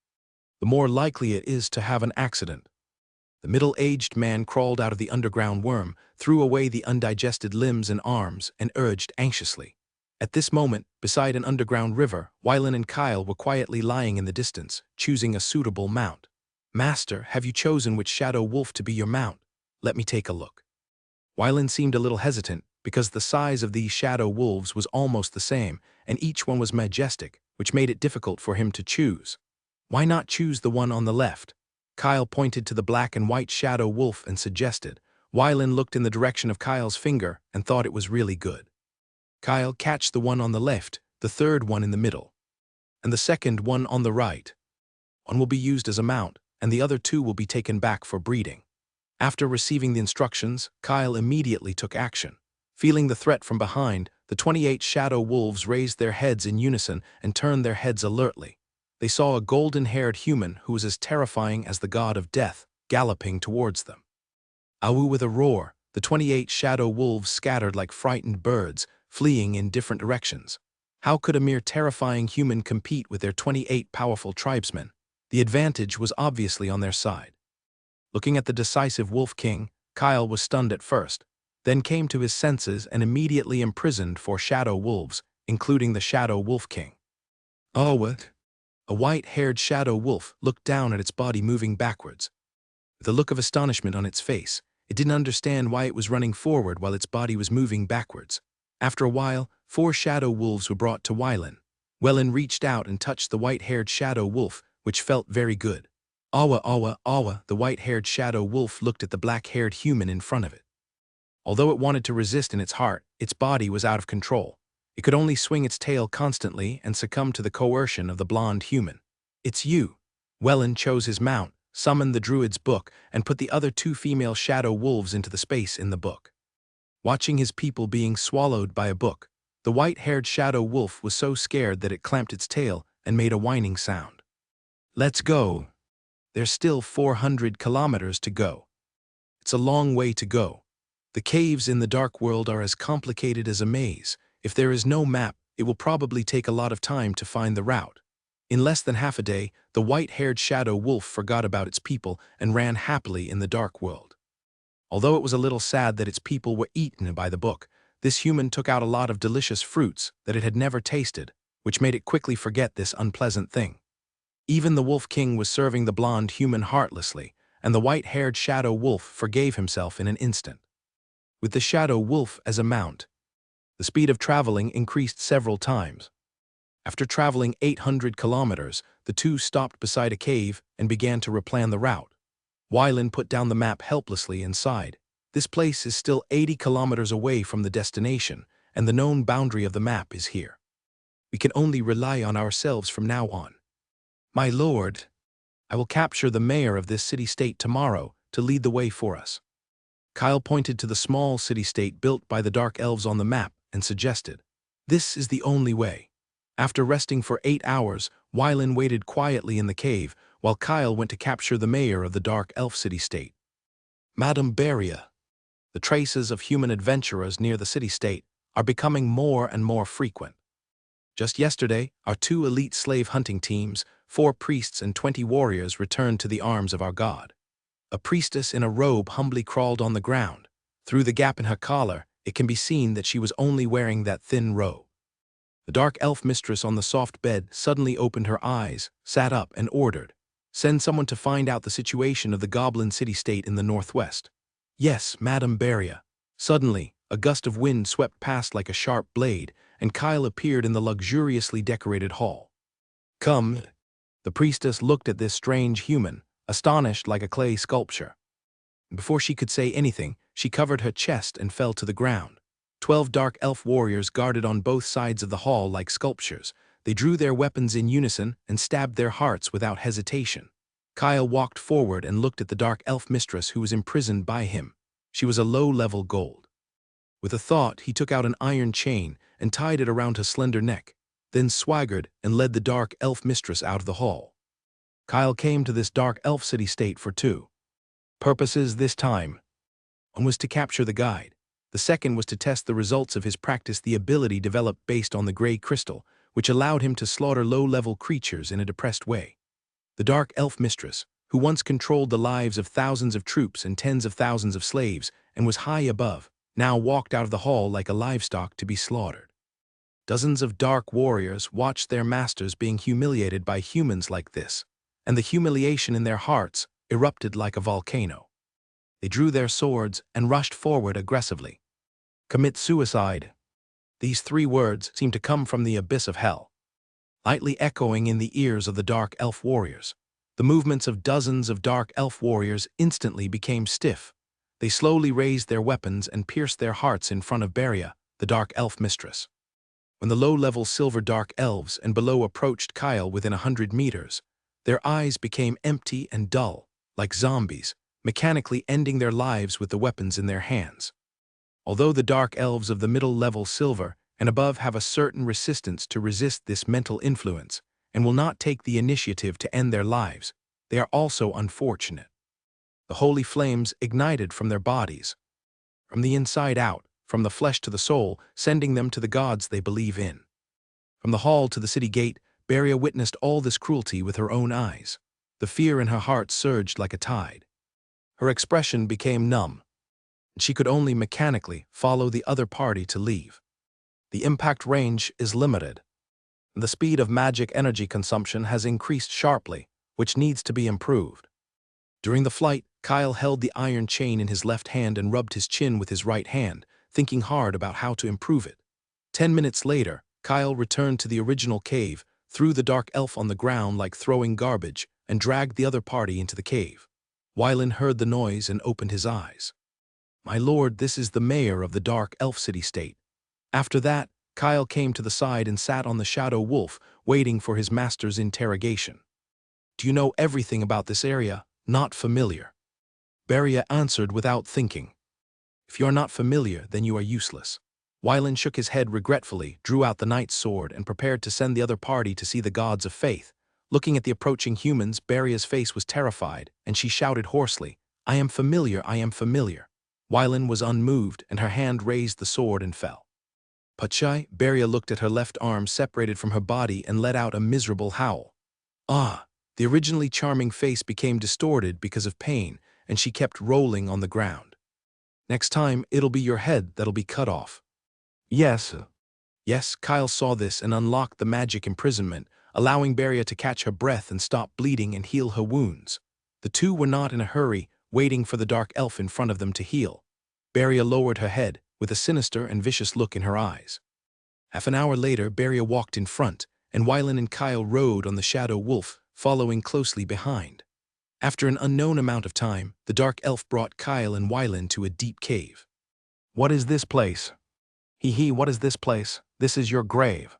the more likely it is to have an accident." The middle-aged man crawled out of the underground worm, threw away the undigested limbs and arms, and urged anxiously. At this moment, beside an underground river, Wylan and Kyle were quietly lying in the distance, choosing a suitable mount. "Master, have you chosen which shadow wolf to be your mount? Let me take a look." Wylan seemed a little hesitant, because the size of these shadow wolves was almost the same, and each one was majestic, which made it difficult for him to choose. "Why not choose the one on the left?" Kyle pointed to the black and white shadow wolf and suggested. Wylan looked in the direction of Kyle's finger and thought it was really good. "Kyle, catch the one on the left, the third one in the middle, and the second one on the right. One will be used as a mount, and the other 2 will be taken back for breeding." After receiving the instructions, Kyle immediately took action. Feeling the threat from behind, the 28 shadow wolves raised their heads in unison and turned their heads alertly. They saw a golden-haired human who was as terrifying as the god of death, galloping towards them. Awu, with a roar, the 28 shadow wolves scattered like frightened birds, fleeing in different directions. How could a mere terrifying human compete with their 28 powerful tribesmen? The advantage was obviously on their side. Looking at the decisive Wolf King, Kyle was stunned at first, then came to his senses and immediately imprisoned 4 shadow wolves, including the Shadow Wolf King. "Oh, what?" A white-haired shadow wolf looked down at its body moving backwards. With a look of astonishment on its face, it didn't understand why it was running forward while its body was moving backwards. After a while, 4 shadow wolves were brought to Wylan. Wellen reached out and touched the white-haired shadow wolf, which felt very good. Awa, awa, awa, the white-haired shadow wolf looked at the black-haired human in front of it. Although it wanted to resist in its heart, its body was out of control. It could only swing its tail constantly and succumb to the coercion of the blonde human. It's you. Wellen chose his mount, summoned the druid's book, and put the other 2 female shadow wolves into the space in the book. Watching his people being swallowed by a book, the white-haired shadow wolf was so scared that it clamped its tail and made a whining sound. Let's go. There's still 400 kilometers to go. It's a long way to go. The caves in the dark world are as complicated as a maze. If there is no map, it will probably take a lot of time to find the route. In less than half a day, the white-haired shadow wolf forgot about its people and ran happily in the dark world. Although it was a little sad that its people were eaten by the book, this human took out a lot of delicious fruits that it had never tasted, which made it quickly forget this unpleasant thing. Even the Wolf King was serving the blonde human heartlessly, and the white-haired shadow wolf forgave himself in an instant. With the shadow wolf as a mount, the speed of traveling increased several times. After traveling 800 kilometers, the 2 stopped beside a cave and began to replan the route. Wellen put down the map helplessly and sighed. This place is still 80 kilometers away from the destination, and the known boundary of the map is here. We can only rely on ourselves from now on. My lord, I will capture the mayor of this city-state tomorrow to lead the way for us. Kyle pointed to the small city-state built by the dark elves on the map and suggested, this is the only way. After resting for 8 hours, Wellen waited quietly in the cave while Kyle went to capture the mayor of the dark elf city-state. Madame Beria. The traces of human adventurers near the city-state are becoming more and more frequent. Just yesterday, our 2 elite slave hunting teams, 4 priests and 20 warriors returned to the arms of our god. A priestess in a robe humbly crawled on the ground. Through the gap in her collar, it can be seen that she was only wearing that thin robe. The dark elf mistress on the soft bed suddenly opened her eyes, sat up, and ordered, send someone to find out the situation of the goblin city-state in the northwest. Yes, Madame Beria. Suddenly, a gust of wind swept past like a sharp blade, and Kyle appeared in the luxuriously decorated hall. Come. The priestess looked at this strange human, astonished like a clay sculpture. Before she could say anything, she covered her chest and fell to the ground. 12 dark elf warriors guarded on both sides of the hall like sculptures. They drew their weapons in unison and stabbed their hearts without hesitation. Kyle walked forward and looked at the dark elf mistress who was imprisoned by him. She was a low-level gold. With a thought, he took out an iron chain and tied it around her slender neck, then swaggered and led the dark elf mistress out of the hall. Kyle came to this dark elf city-state for 2 purposes this time. One was to capture the guide. The second was to test the results of his practice, the ability developed based on the gray crystal, which allowed him to slaughter low-level creatures in a depressed way. The dark elf mistress, who once controlled the lives of thousands of troops and tens of thousands of slaves and was high above, now walked out of the hall like a livestock to be slaughtered. Dozens of dark warriors watched their masters being humiliated by humans like this, and the humiliation in their hearts erupted like a volcano. They drew their swords and rushed forward aggressively. Commit suicide. These 3 words seemed to come from the abyss of hell, lightly echoing in the ears of the dark elf warriors. The movements of dozens of dark elf warriors instantly became stiff. They slowly raised their weapons and pierced their hearts in front of Beria, the dark elf mistress. When the low-level silver dark elves and below approached Kyle within 100 meters, their eyes became empty and dull, like zombies, mechanically ending their lives with the weapons in their hands. Although the dark elves of the middle-level silver and above have a certain resistance to resist this mental influence and will not take the initiative to end their lives, they are also unfortunate. The holy flames ignited from their bodies, from the inside out, from the flesh to the soul, sending them to the gods they believe in. From the hall to the city gate, Beria witnessed all this cruelty with her own eyes. The fear in her heart surged like a tide. Her expression became numb, and she could only mechanically follow the other party to leave. The impact range is limited. The speed of magic energy consumption has increased sharply, which needs to be improved. During the flight, Kyle held the iron chain in his left hand and rubbed his chin with his right hand, thinking hard about how to improve it. 10 minutes later, Kyle returned to the original cave, threw the dark elf on the ground like throwing garbage, and dragged the other party into the cave. Wylan heard the noise and opened his eyes. "My lord, this is the mayor of the dark elf city-state." After that, Kyle came to the side and sat on the shadow wolf, waiting for his master's interrogation. "Do you know everything about this area?" "Not familiar." Beria answered without thinking. "If you are not familiar, then you are useless." Wylan shook his head regretfully, drew out the knight's sword, and prepared to send the other party to see the gods of faith. Looking at the approaching humans, Beria's face was terrified, and she shouted hoarsely, "I am familiar, I am familiar." Wylan was unmoved, and her hand raised the sword and fell. "Pachai?" Beria looked at her left arm separated from her body and let out a miserable howl. "Ah!" The originally charming face became distorted because of pain, and she kept rolling on the ground. "Next time, it'll be your head that'll be cut off." "Yes." Yes, Kyle saw this and unlocked the magic imprisonment, allowing Beria to catch her breath and stop bleeding and heal her wounds. The two were not in a hurry, waiting for the dark elf in front of them to heal. Beria lowered her head, with a sinister and vicious look in her eyes. Half an hour later, Beria walked in front, and Wylan and Kyle rode on the shadow wolf, following closely behind. After an unknown amount of time, the dark elf brought Kyle and Wylan to a deep cave. "What is this place?" "Hee, what is this place? This is your grave."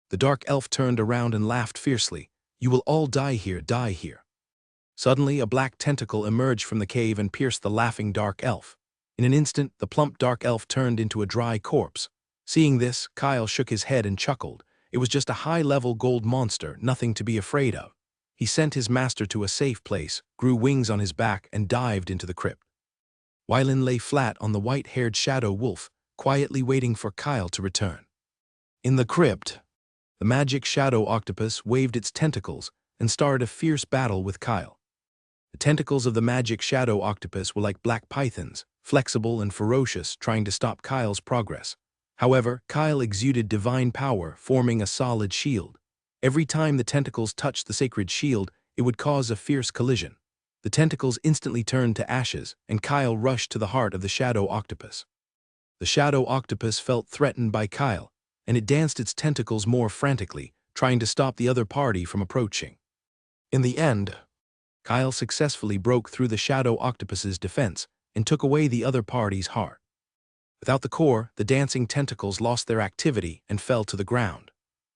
The dark elf turned around and laughed fiercely. "You will all die here, die here." Suddenly, a black tentacle emerged from the cave and pierced the laughing dark elf. In an instant, the plump dark elf turned into a dry corpse. Seeing this, Kyle shook his head and chuckled. It was just a high-level gold monster, nothing to be afraid of. He sent his master to a safe place, grew wings on his back, and dived into the crypt. Wylan lay flat on the white-haired shadow wolf, quietly waiting for Kyle to return. In the crypt, the magic shadow octopus waved its tentacles and started a fierce battle with Kyle. The tentacles of the magic shadow octopus were like black pythons, flexible and ferocious, trying to stop Kyle's progress. However, Kyle exuded divine power, forming a solid shield. Every time the tentacles touched the sacred shield, it would cause a fierce collision. The tentacles instantly turned to ashes, and Kyle rushed to the heart of the shadow octopus. The shadow octopus felt threatened by Kyle, and it danced its tentacles more frantically, trying to stop the other party from approaching. In the end, Kyle successfully broke through the shadow octopus's defense and took away the other party's heart. Without the core, the dancing tentacles lost their activity and fell to the ground.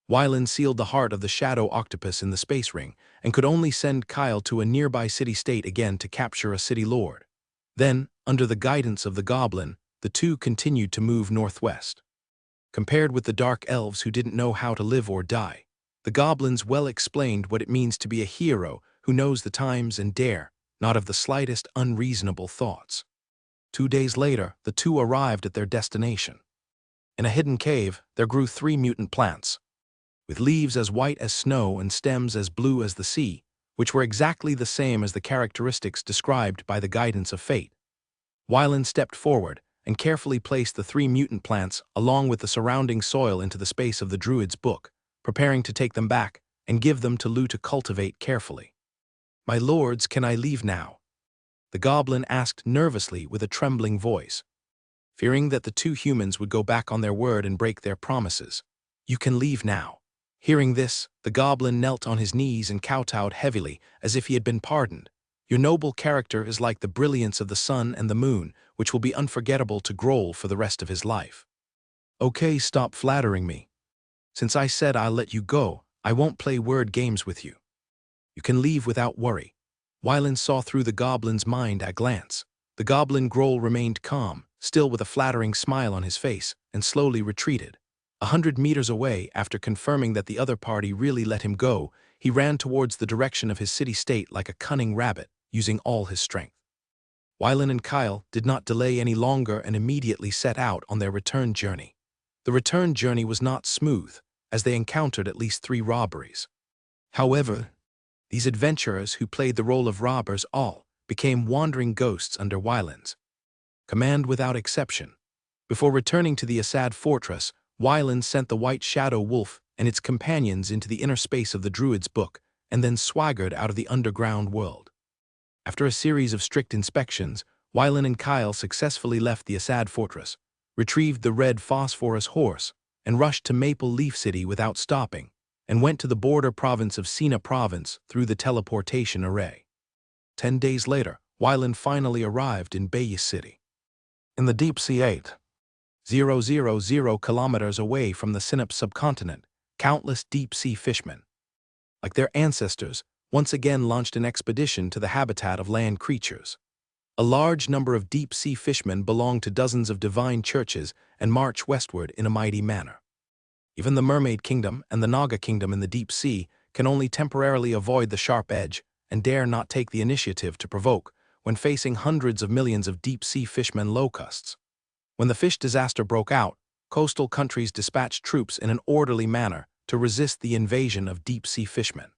Wylan sealed the heart of the shadow octopus in the space ring and could only send Kyle to a nearby city-state again to capture a city lord. Then, under the guidance of the goblin, the two continued to move northwest. Compared with the dark elves who didn't know how to live or die, the goblins well explained what it means to be a hero who knows the times and dare, not of the slightest unreasonable thoughts. 2 days later, the two arrived at their destination. In a hidden cave, there grew 3 mutant plants, with leaves as white as snow and stems as blue as the sea, which were exactly the same as the characteristics described by the guidance of fate. Wylan stepped forward and carefully placed the 3 mutant plants along with the surrounding soil into the space of the druid's book, preparing to take them back and give them to Lou to cultivate carefully. "My lords, can I leave now?" the goblin asked nervously with a trembling voice, fearing that the 2 humans would go back on their word and break their promises. "You can leave now." Hearing this, the goblin knelt on his knees and kowtowed heavily, as if he had been pardoned. "Your noble character is like the brilliance of the sun and the moon, which will be unforgettable to Grohl for the rest of his life." "Okay, stop flattering me. Since I said I'll let you go, I won't play word games with you. You can leave without worry." Wylan saw through the goblin's mind at a glance. The goblin Grohl remained calm, still with a flattering smile on his face, and slowly retreated. 100 meters away, after confirming that the other party really let him go, he ran towards the direction of his city-state like a cunning rabbit, using all his strength. Wylan and Kyle did not delay any longer and immediately set out on their return journey. The return journey was not smooth, as they encountered at least 3 robberies. However, these adventurers who played the role of robbers all became wandering ghosts under Wylan's command without exception. Before returning to the Assad fortress, Wylan sent the White Shadow Wolf and its companions into the inner space of the Druid's book, and then swaggered out of the underground world. After a series of strict inspections, Wylan and Kyle successfully left the Assad fortress, retrieved the red phosphorus horse, and rushed to Maple Leaf City without stopping, and went to the border province of Sina Province through the teleportation array. 10 days later, Wyland finally arrived in Bay City. In the deep sea 8,000 kilometers away from the Sinop subcontinent, countless deep-sea fishmen, like their ancestors, once again launched an expedition to the habitat of land creatures. A large number of deep-sea fishmen belong to dozens of divine churches and march westward in a mighty manner. Even the Mermaid Kingdom and the Naga Kingdom in the deep sea can only temporarily avoid the sharp edge and dare not take the initiative to provoke when facing hundreds of millions of deep-sea fishmen locusts. When the fish disaster broke out, coastal countries dispatched troops in an orderly manner to resist the invasion of deep-sea fishmen.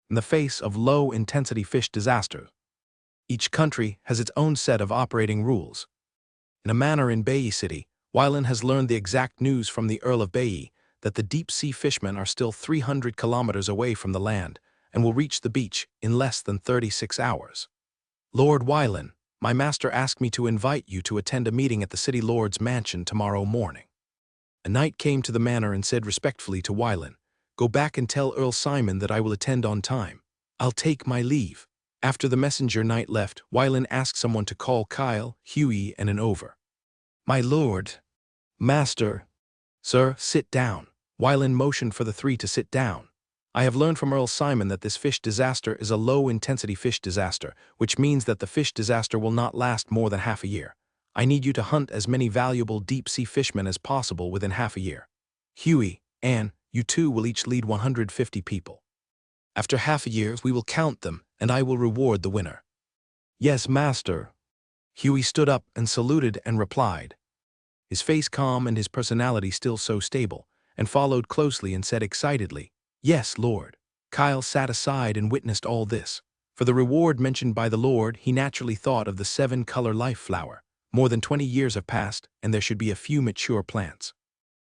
In the face of low-intensity fish disasters, each country has its own set of operating rules. In a manner in Bay City, Wyland has learned the exact news from the Earl of Bay that the deep-sea fishmen are still 300 kilometers away from the land and will reach the beach in less than 36 hours. Lord Wyland, my master asked me to invite you to attend a meeting at the City Lord's mansion tomorrow morning. A knight came to the manor and said respectfully to Wyland, "Go back and tell Earl Simon that I will attend on time. I'll take my leave." After the messenger knight left, Wyland asked someone to call Kyle, Huey, and an over. "My lord, master, sir, sit down." Wyland motioned for the three to sit down. "I have learned from Earl Simon that this fish disaster is a low-intensity fish disaster, which means that the fish disaster will not last more than half a year. I need you to hunt as many valuable deep-sea fishmen as possible within half a year. Huey, Anne, you two will each lead 150 people. After half a year, we will count them, and I will reward the winner." "Yes, master." Huey stood up and saluted and replied, his face calm and his personality still so stable, and followed closely and said excitedly, "Yes, Lord." Kyle sat aside and witnessed all this. For the reward mentioned by the Lord, he naturally thought of the 7-color life flower. More than 20 years have passed, and there should be a few mature plants.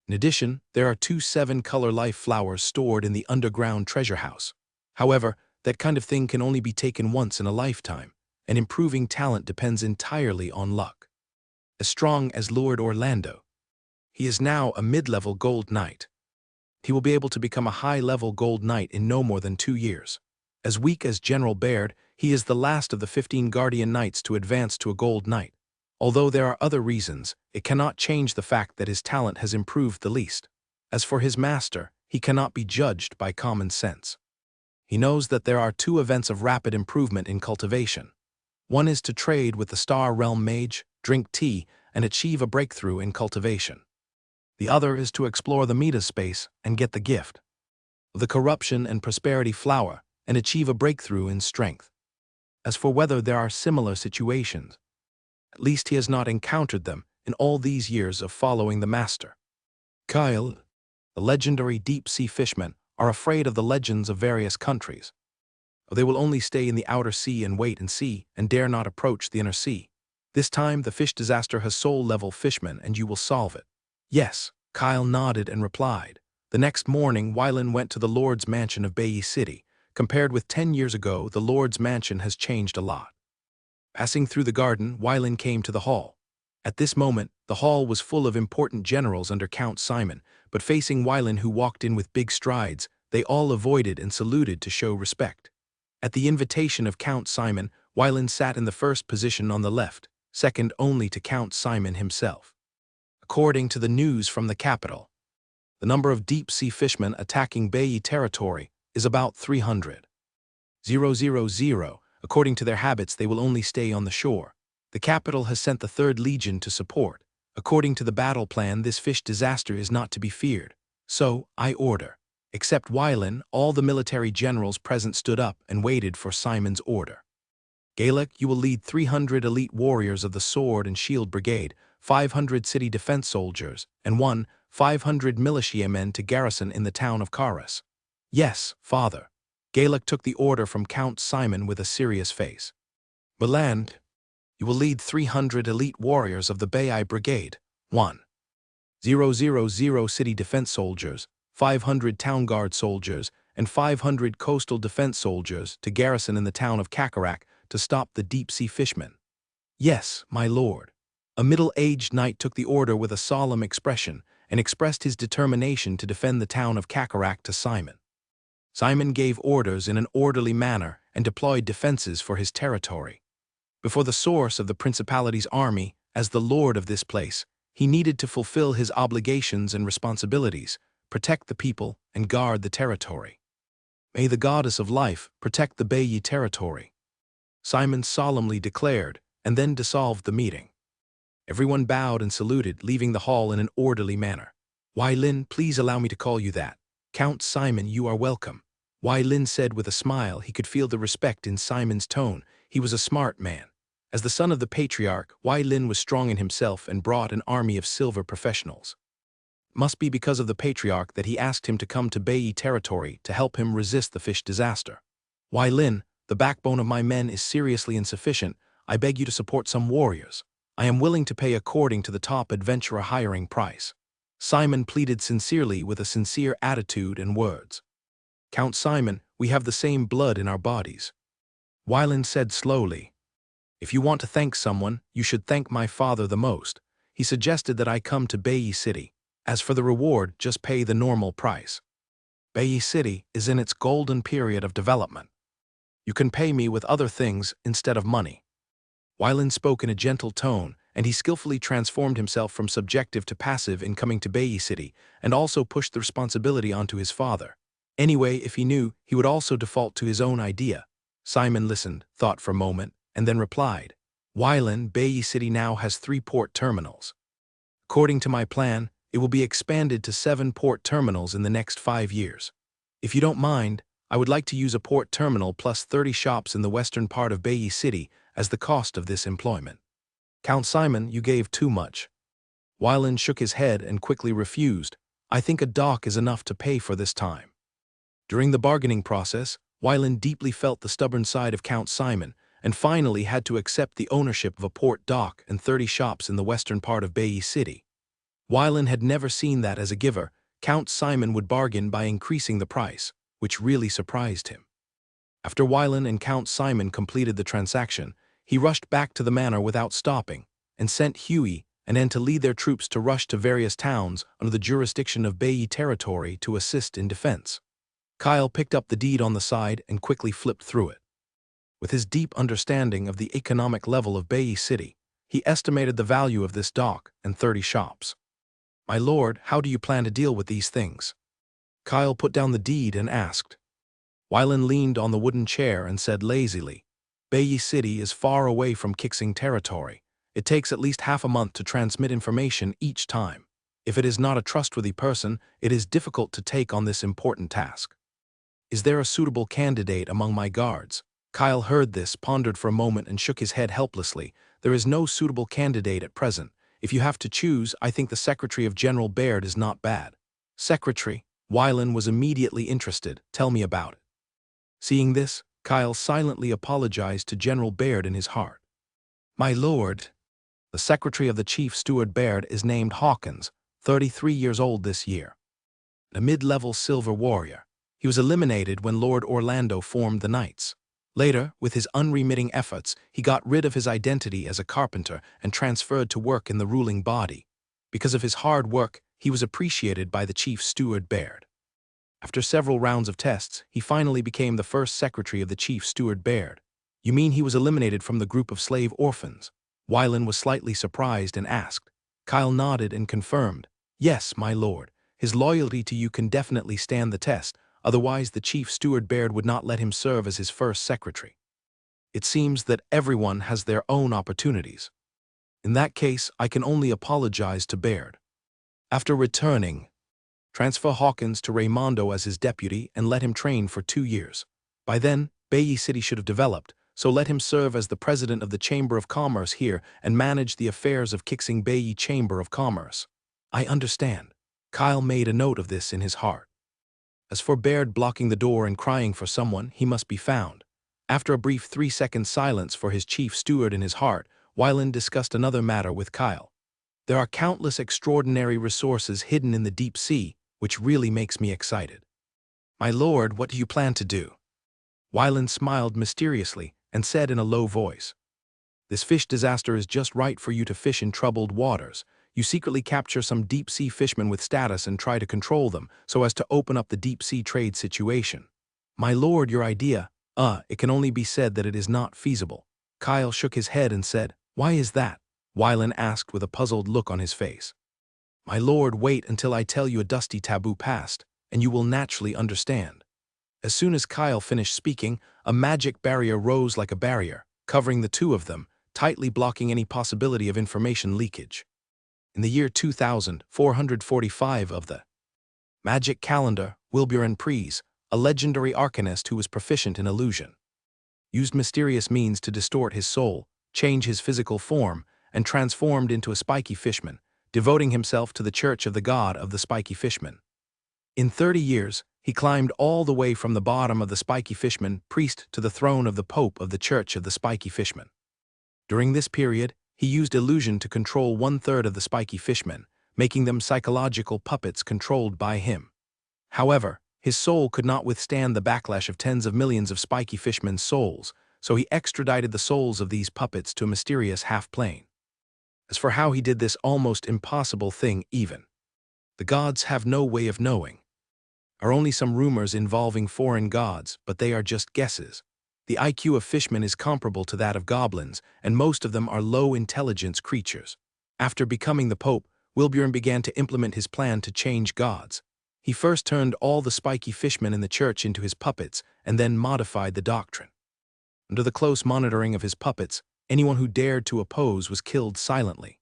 In addition, there are 2 7-color life flowers stored in the underground treasure house. However, that kind of thing can only be taken once in a lifetime, and improving talent depends entirely on luck. As strong as Lord Orlando, he is now a mid-level gold knight. He will be able to become a high-level gold knight in no more than 2 years. As weak as General Baird, he is the last of the 15 guardian knights to advance to a gold knight. Although there are other reasons, it cannot change the fact that his talent has improved the least. As for his master, he cannot be judged by common sense. He knows that there are 2 events of rapid improvement in cultivation. One is to trade with the Star Realm Mage, drink tea, and achieve a breakthrough in cultivation. The other is to explore the meta space and get the gift of the Corruption and Prosperity Flower and achieve a breakthrough in strength. As for whether there are similar situations, at least he has not encountered them in all these years of following the master. Kyle, the legendary deep-sea fishmen, are afraid of the legends of various countries. They will only stay in the outer sea and wait and see, and dare not approach the inner sea. This time, the fish disaster has soul-level fishmen, and you will solve it. Yes, Kyle nodded and replied. The next morning, Wyland went to the Lord's mansion of Bay City. Compared with 10 years ago, the Lord's mansion has changed a lot. Passing through the garden, Wyland came to the hall. At this moment, the hall was full of important generals under Count Simon, but facing Wyland, who walked in with big strides, they all avoided and saluted to show respect. At the invitation of Count Simon, Wyland sat in the first position on the left, second only to Count Simon himself. According to the news from the capital, the number of deep-sea fishmen attacking Bay territory is about 300. According to their habits, they will only stay on the shore. The capital has sent the 3rd Legion to support. According to the battle plan, this fish disaster is not to be feared. So, I order. Except Wyland, all the military generals present stood up and waited for Simon's order. Galek, you will lead 300 elite warriors of the Sword and Shield Brigade, 500 city defense soldiers, and 500 militiamen to garrison in the town of Karas. Yes, father. Galek took the order from Count Simon with a serious face. Borderland, you will lead 300 elite warriors of the Bay Brigade, 1,000 city defense soldiers, 500 town guard soldiers, and 500 coastal defense soldiers to garrison in the town of Kakarrak to stop the deep-sea fishmen. Yes, my lord. A middle-aged knight took the order with a solemn expression, and expressed his determination to defend the town of Kakarrak to Simon. Simon gave orders in an orderly manner and deployed defenses for his territory. Before the source of the principality's army, as the lord of this place, he needed to fulfill his obligations and responsibilities, protect the people, and guard the territory. May the goddess of life protect the Beiyi territory, Simon solemnly declared, and then dissolved the meeting. Everyone bowed and saluted, leaving the hall in an orderly manner. Wai Lin, please allow me to call you that. Count Simon, you are welcome. Wai Lin said with a smile. He could feel the respect in Simon's tone. He was a smart man. As the son of the patriarch, Wai Lin was strong in himself and brought an army of silver professionals. Must be because of the patriarch that he asked him to come to Beiyi territory to help him resist the fish disaster. Wai Lin, the backbone of my men is seriously insufficient. I beg you to support some warriors. I am willing to pay according to the top adventurer hiring price. Simon pleaded sincerely with a sincere attitude and words. Count Simon, we have the same blood in our bodies. Wai Lin said slowly. If you want to thank someone, you should thank my father the most. He suggested that I come to Beiyi City. As for the reward, just pay the normal price. Beiyi City is in its golden period of development. You can pay me with other things instead of money. Wai Lin spoke in a gentle tone, and he skillfully transformed himself from subjective to passive in coming to Beiyi City, and also pushed the responsibility onto his father. Anyway, if he knew, he would also default to his own idea. Simon listened, thought for a moment, and then replied. Wai Lin, Beiyi City now has 3 port terminals. According to my plan, it will be expanded to 7 port terminals in the next 5 years. If you don't mind, I would like to use a port terminal plus 30 shops in the western part of Beiyi City as the cost of this employment. Count Simon, you gave too much. Wai Lin shook his head and quickly refused. I think a dock is enough to pay for this time. During the bargaining process, Wai Lin deeply felt the stubborn side of Count Simon and finally had to accept the ownership of a port dock and 30 shops in the western part of Beiyi City. Wai Lin had never seen that as a giver. Count Simon would bargain by increasing the price, which really surprised him. After Wai Lin and Count Simon completed the transaction, he rushed back to the manor without stopping, and sent Huey and N to lead their troops to rush to various towns under the jurisdiction of Beiyi territory to assist in defense. Kyle picked up the deed on the side and quickly flipped through it. With his deep understanding of the economic level of Beiyi City, he estimated the value of this dock and 30 shops. My lord, how do you plan to deal with these things? Kyle put down the deed and asked. Wai Lin leaned on the wooden chair and said lazily, Beiyi City is far away from Kixing territory. It takes at least half a month to transmit information each time. If it is not a trustworthy person, it is difficult to take on this important task. Is there a suitable candidate among my guards? Kyle heard this, pondered for a moment, and shook his head helplessly. There is no suitable candidate at present. If you have to choose, I think the secretary of General Baird is not bad. Secretary? Wai Lin was immediately interested. Tell me about it. Seeing this, Kyle silently apologized to General Baird in his heart. My lord, the secretary of the chief steward Baird is named Hawkins, 33 years old this year. A mid-level silver warrior. He was eliminated when Lord Orlando formed the Knights. Later, with his unremitting efforts, he got rid of his identity as a carpenter and transferred to work in the ruling body. Because of his hard work, he was appreciated by the chief steward Baird. After several rounds of tests, he finally became the first secretary of the chief steward Baird. You mean he was eliminated from the group of slave orphans? Wai Lin was slightly surprised and asked. Kyle nodded and confirmed. Yes, my lord. His loyalty to you can definitely stand the test, otherwise the chief steward Baird would not let him serve as his first secretary. It seems that everyone has their own opportunities. In that case, I can only apologize to Baird. After returning, transfer Hawkins to Raymondo as his deputy and let him train for 2 years. By then, Beiyi City should have developed, so let him serve as the president of the Chamber of Commerce here and manage the affairs of Kixing Beiyi Chamber of Commerce. I understand. Kyle made a note of this in his heart. As for Baird blocking the door and crying for someone, he must be found. After a brief 3-second silence for his chief steward in his heart, Wai Lin discussed another matter with Kyle. There are countless extraordinary resources hidden in the deep sea, which really makes me excited. My lord, what do you plan to do? Wai Lin smiled mysteriously and said in a low voice. This fish disaster is just right for you to fish in troubled waters. you secretly capture some deep-sea fishermen with status and try to control them so as to open up the deep-sea trade situation. My lord, your idea, it can only be said that it is not feasible. Kyle shook his head and said, "Why is that?" Wylan asked with a puzzled look on his face. My lord, wait until I tell you a dusty taboo past, and you will naturally understand. As soon as Kyle finished speaking, a magic barrier rose like a barrier, covering the two of them, tightly blocking any possibility of information leakage. In the year 2445 of the magic calendar, Wilburen Prees, a legendary arcanist who was proficient in illusion, used mysterious means to distort his soul, change his physical form, and transformed into a spiky fishman, devoting himself to the church of the god of the spiky fishman. In 30 years, he climbed all the way from the bottom of the spiky fishman priest to the throne of the Pope of the Church of the Spiky Fishman. During this period, he used illusion to control 1/3 of the spiky fishmen, making them psychological puppets controlled by him. However, his soul could not withstand the backlash of tens of millions of spiky fishmen's souls, so he extradited the souls of these puppets to a mysterious half-plane. As for how he did this almost impossible thing even, the gods have no way of knowing. Are only some rumors involving foreign gods, but they are just guesses. The IQ of fishmen is comparable to that of goblins, and most of them are low-intelligence creatures. After becoming the Pope, Wilburen began to implement his plan to change gods. He first turned all the spiky fishmen in the church into his puppets, and then modified the doctrine. Under the close monitoring of his puppets, anyone who dared to oppose was killed silently.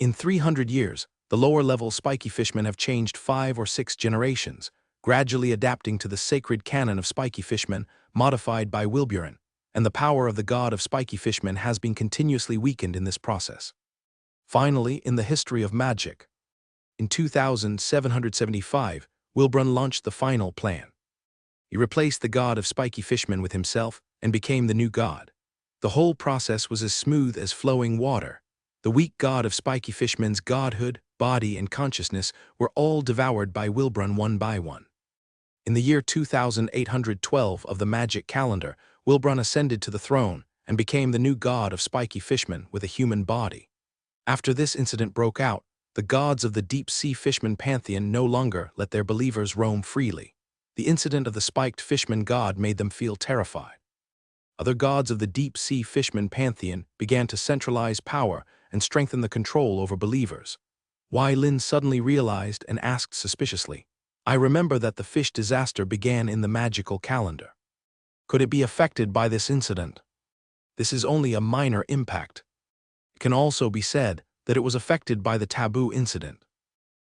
In 300 years, the lower-level spiky fishmen have changed 5 or 6 generations, gradually adapting to the sacred canon of spiky fishmen modified by Wilburen, and the power of the god of spiky fishmen has been continuously weakened in this process. Finally, in the history of magic, in 2775, Wilburen launched the final plan. He replaced the god of spiky fishmen with himself and became the new god. The whole process was as smooth as flowing water. The weak god of spiky fishmen's godhood, body, and consciousness were all devoured by Wilburen one by one. In the year 2812 of the magic calendar, Wilburen ascended to the throne and became the new god of spiky fishmen with a human body. After this incident broke out, the gods of the deep-sea fishman pantheon no longer let their believers roam freely. The incident of the spiked fishman god made them feel terrified. Other gods of the deep-sea fishman pantheon began to centralize power and strengthen the control over believers. Wai Lin suddenly realized and asked suspiciously, "I remember that the fish disaster began in the magical calendar. Could it be affected by this incident? This is only a minor impact. It can also be said that it was affected by the taboo incident.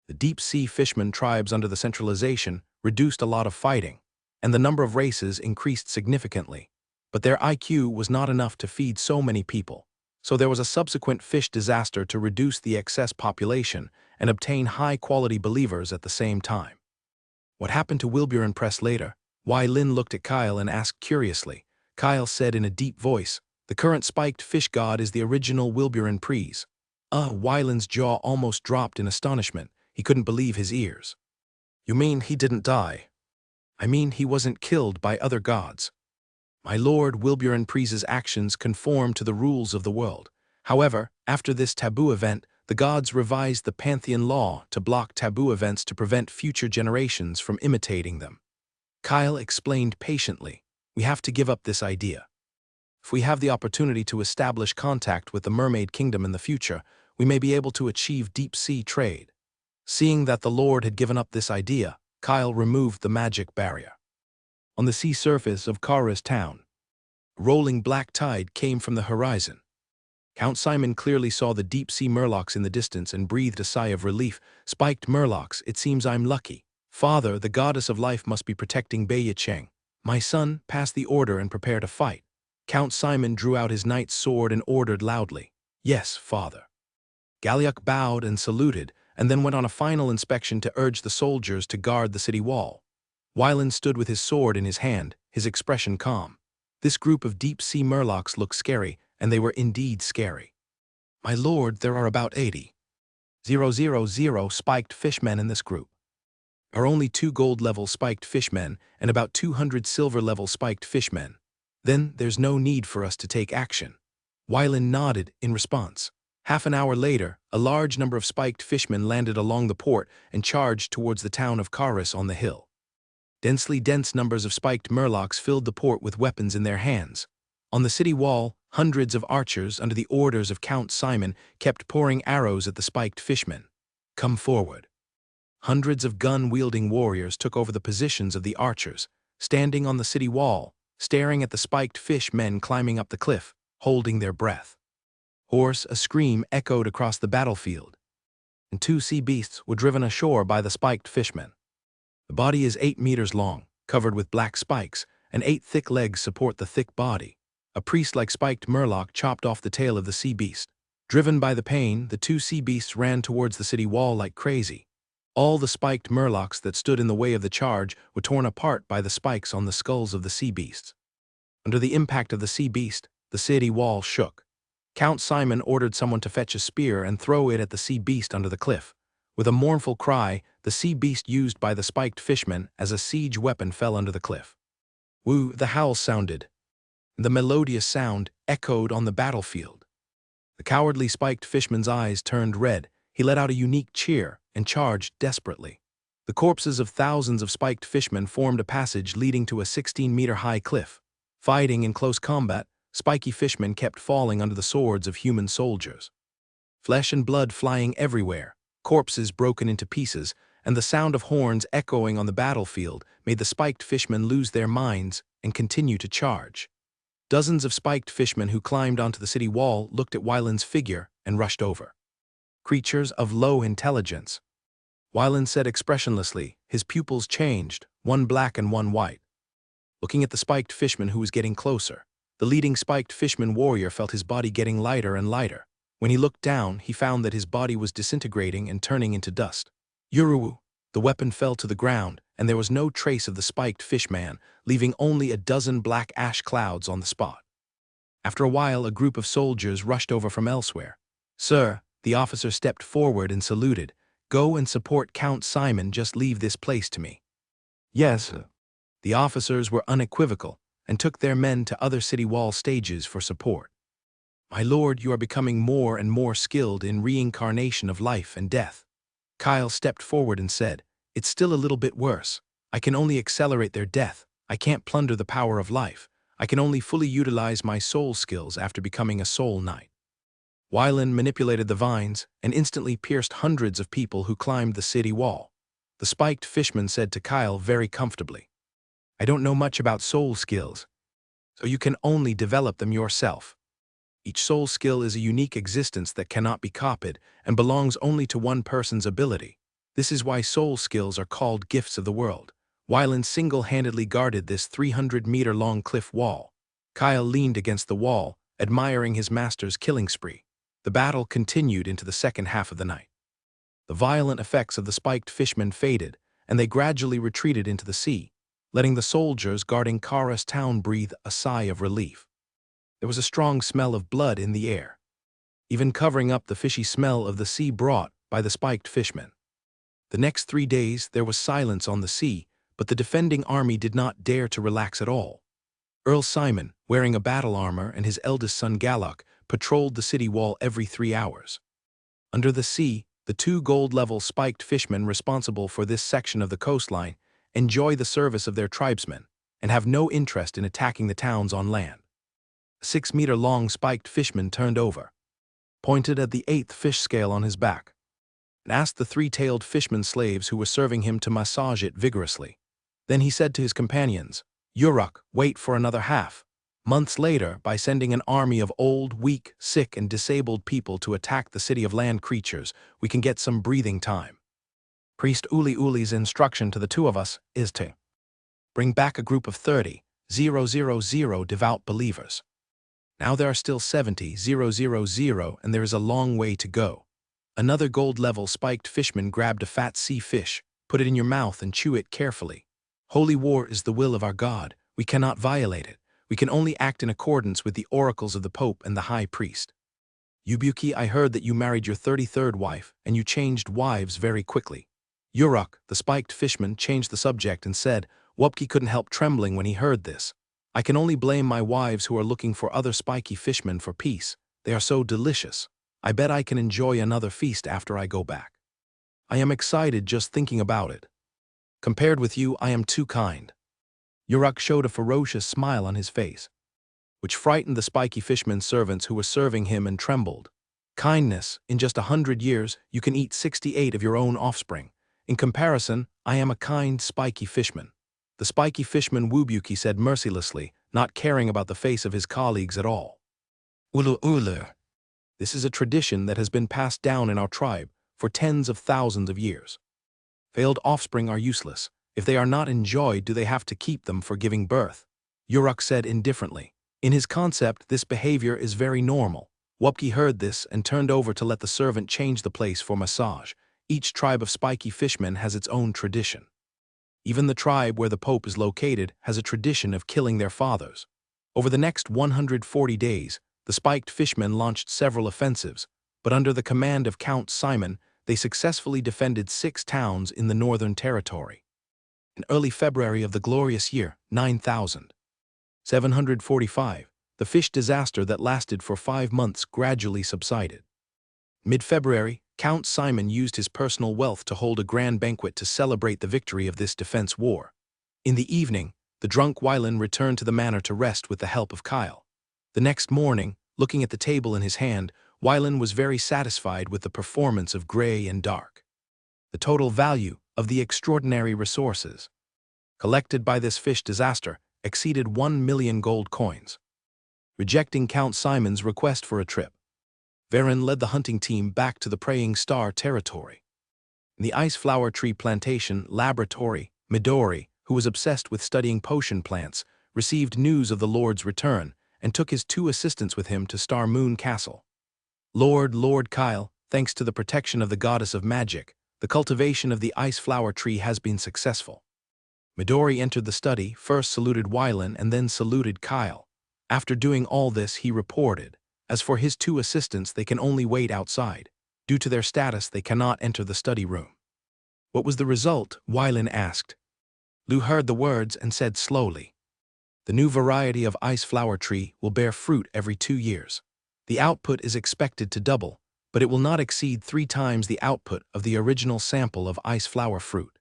The deep-sea fishman tribes under the centralization reduced a lot of fighting, and the number of races increased significantly, but their IQ was not enough to feed so many people. So there was a subsequent fish disaster to reduce the excess population and obtain high-quality believers at the same time." What happened to Wilburen Press later? Wai Lin looked at Kyle and asked curiously. Kyle said in a deep voice, "The current spiked fish god is the original Wilburen Prees." Wai Lin's jaw almost dropped in astonishment. He couldn't believe his ears. "You mean he didn't die?" "I mean he wasn't killed by other gods. My lord, Wilburen Prees' actions conform to the rules of the world. However, after this taboo event, the gods revised the pantheon law to block taboo events to prevent future generations from imitating them." Kyle explained patiently, "We have to give up this idea. If we have the opportunity to establish contact with the Mermaid Kingdom in the future, we may be able to achieve deep-sea trade." Seeing that the Lord had given up this idea, Kyle removed the magic barrier. On the sea surface of Kara's town, a rolling black tide came from the horizon. Count Simon clearly saw the deep-sea murlocs in the distance and breathed a sigh of relief. "Spiked murlocs, it seems I'm lucky. Father, the goddess of life must be protecting Beiya Cheng. My son, pass the order and prepare to fight." Count Simon drew out his knight's sword and ordered loudly, "Yes, father." Galliuk bowed and saluted, and then went on a final inspection to urge the soldiers to guard the city wall. Wylan stood with his sword in his hand, his expression calm. This group of deep-sea murlocs looked scary, and they were indeed scary. "My lord, there are about 80,000 spiked fishmen in this group. There are only 2 gold-level spiked fishmen and about 200 silver-level spiked fishmen. Then there's no need for us to take action." Wylan nodded in response. Half an hour later, a large number of spiked fishmen landed along the port and charged towards the town of Karis on the hill. Dense numbers of spiked murlocs filled the port with weapons in their hands. On the city wall, hundreds of archers, under the orders of Count Simon, kept pouring arrows at the spiked fishmen. "Come forward." Hundreds of gun-wielding warriors took over the positions of the archers, standing on the city wall, staring at the spiked fish men climbing up the cliff, holding their breath. Hoarse, a scream echoed across the battlefield, and 2 sea beasts were driven ashore by the spiked fishmen. The body is 8 meters long, covered with black spikes, and 8 thick legs support the thick body. A priest-like spiked murloc chopped off the tail of the sea beast. Driven by the pain, the 2 sea beasts ran towards the city wall like crazy. All the spiked murlocs that stood in the way of the charge were torn apart by the spikes on the skulls of the sea beasts. Under the impact of the sea beast, the city wall shook. Count Simon ordered someone to fetch a spear and throw it at the sea beast under the cliff. With a mournful cry, the sea beast used by the spiked fishmen as a siege weapon fell under the cliff. Woo, the howl sounded. The melodious sound echoed on the battlefield. The cowardly spiked fishman's eyes turned red. He let out a unique cheer and charged desperately. The corpses of thousands of spiked fishmen formed a passage leading to a 16-meter-high cliff. Fighting in close combat, spiky fishmen kept falling under the swords of human soldiers. Flesh and blood flying everywhere, corpses broken into pieces, and the sound of horns echoing on the battlefield made the spiked fishmen lose their minds and continue to charge. Dozens of spiked fishmen who climbed onto the city wall looked at Wyland's figure and rushed over. Creatures of low intelligence. Wyland said expressionlessly, his pupils changed, one black and one white. Looking at the spiked fishman who was getting closer, the leading spiked fishman warrior felt his body getting lighter and lighter. When he looked down, he found that his body was disintegrating and turning into dust. Yuruwu! The weapon fell to the ground, and there was no trace of the spiked fishman, leaving only a dozen black ash clouds on the spot. After a while, a group of soldiers rushed over from elsewhere. "Sir," the officer stepped forward and saluted. "Go and support Count Simon, just leave this place to me." "Yes, sir." The officers were unequivocal and took their men to other city wall stages for support. "My lord, you are becoming more and more skilled in reincarnation of life and death." Kyle stepped forward and said, "It's still a little bit worse. I can only accelerate their death. I can't plunder the power of life. I can only fully utilize my soul skills after becoming a soul knight." Wyland manipulated the vines and instantly pierced hundreds of people who climbed the city wall. The spiked fishman said to Kyle very comfortably, "I don't know much about soul skills, so you can only develop them yourself. Each soul skill is a unique existence that cannot be copied and belongs only to one person's ability. This is why soul skills are called gifts of the world." Wyland single-handedly guarded this 300-meter-long cliff wall. Kyle leaned against the wall, admiring his master's killing spree. The battle continued into the second half of the night. The violent effects of the spiked fishmen faded, and they gradually retreated into the sea, letting the soldiers guarding Kara's town breathe a sigh of relief. There was a strong smell of blood in the air, even covering up the fishy smell of the sea brought by the spiked fishmen. The next 3 days there was silence on the sea, but the defending army did not dare to relax at all. Earl Simon, wearing a battle armor, and his eldest son Galloc patrolled the city wall every 3 hours. Under the sea, the 2 gold-level spiked fishmen responsible for this section of the coastline enjoy the service of their tribesmen and have no interest in attacking the towns on land. A 6-meter-long spiked fishman turned over, pointed at the 8th fish scale on his back, and asked the 3-tailed fishman slaves who were serving him to massage it vigorously. Then he said to his companions, "Yuruk, wait for another half." Months later, by sending an army of old, weak, sick, and disabled people to attack the city of land creatures, we can get some breathing time. Priest Uli Uli's instruction to the 2 of us is to bring back a group of 30,000 devout believers. Now there are still 70,000, and there is a long way to go. Another gold-level spiked fishman grabbed a fat sea fish, put it in your mouth and chew it carefully. "Holy war is the will of our God. We cannot violate it. We can only act in accordance with the oracles of the Pope and the High Priest. Yubuki, I heard that you married your 33rd wife, and you changed wives very quickly." Yuruk, the spiked fishman, changed the subject and said, Wupki couldn't help trembling when he heard this. "I can only blame my wives who are looking for other spiky fishmen for peace. They are so delicious." I bet I can enjoy another feast after I go back. I am excited just thinking about it. Compared with you, I am too kind. Yurak showed a ferocious smile on his face, which frightened the spiky fishman's servants who were serving him and trembled. Kindness, in just 100 years, you can eat 68 of your own offspring. In comparison, I am a kind, spiky fishman. The spiky fishman Wubuki said mercilessly, not caring about the face of his colleagues at all. Ulu ulu. This is a tradition that has been passed down in our tribe for tens of thousands of years. Failed offspring are useless. If they are not enjoyed, do they have to keep them for giving birth? Yurak said indifferently. In his concept, this behavior is very normal. Wupki heard this and turned over to let the servant change the place for massage. Each tribe of spiky fishmen has its own tradition. Even the tribe where the Pope is located has a tradition of killing their fathers. Over the next 140 days, the spiked fishmen launched several offensives, but under the command of Count Simon, they successfully defended 6 towns in the Northern Territory. In early February of the glorious year, 9745, the fish disaster that lasted for 5 months gradually subsided. Mid-February, Count Simon used his personal wealth to hold a grand banquet to celebrate the victory of this defense war. In the evening, the drunk Wylan returned to the manor to rest with the help of Kyle. The next morning, looking at the table in his hand, Wylan was very satisfied with the performance of Gray and Dark. The total value of the extraordinary resources collected by this fish disaster exceeded 1 million gold coins. Rejecting Count Simon's request for a trip, Varen led the hunting team back to the Praying Star territory. In the Ice Flower Tree Plantation laboratory, Midori, who was obsessed with studying potion plants, received news of the Lord's return and took his 2 assistants with him to Star Moon Castle. Lord Kyle, thanks to the protection of the goddess of magic, the cultivation of the ice flower tree has been successful. Midori entered the study, first saluted Wylan and then saluted Kyle. After doing all this, he reported, as for his 2 assistants, they can only wait outside. Due to their status, they cannot enter the study room. What was the result? Wylan asked. Lu heard the words and said slowly, the new variety of ice flower tree will bear fruit every 2 years. The output is expected to double, but it will not exceed 3 times the output of the original sample of ice flower fruit.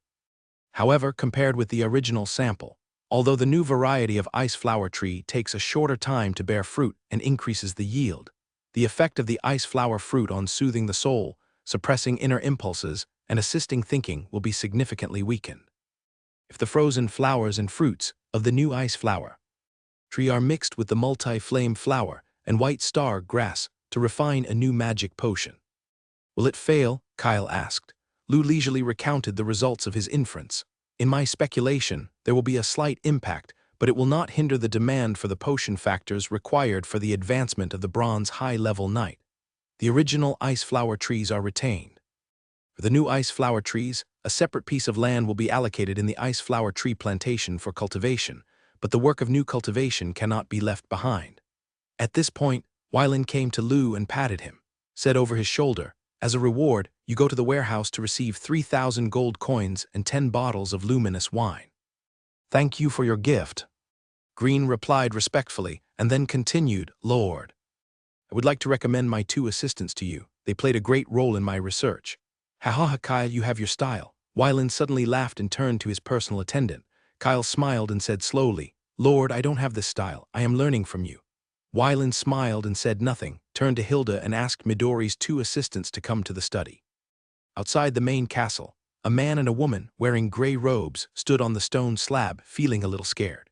However, compared with the original sample, although the new variety of ice flower tree takes a shorter time to bear fruit and increases the yield, the effect of the ice flower fruit on soothing the soul, suppressing inner impulses, and assisting thinking will be significantly weakened. If the frozen flowers and fruits of the new ice flower tree are mixed with the multi-flame flower and white star grass to refine a new magic potion. Will it fail? Kyle asked. Lu leisurely recounted the results of his inference. In my speculation, there will be a slight impact, but it will not hinder the demand for the potion factors required for the advancement of the bronze high-level knight. The original ice flower trees are retained. For the new ice flower trees, a separate piece of land will be allocated in the ice flower tree plantation for cultivation, but the work of new cultivation cannot be left behind. At this point, Wylan came to Lu and patted him, said over his shoulder, as a reward, you go to the warehouse to receive 3,000 gold coins and 10 bottles of luminous wine. Thank you for your gift. Green replied respectfully, and then continued, Lord, I would like to recommend my 2 assistants to you. They played a great role in my research. Ha ha ha, Kyle, you have your style. Wylan suddenly laughed and turned to his personal attendant. Kyle smiled and said slowly, Lord, I don't have this style. I am learning from you. Wylan smiled and said nothing, turned to Hilda and asked Midori's 2 assistants to come to the study. Outside the main castle, a man and a woman, wearing gray robes, stood on the stone slab, feeling a little scared.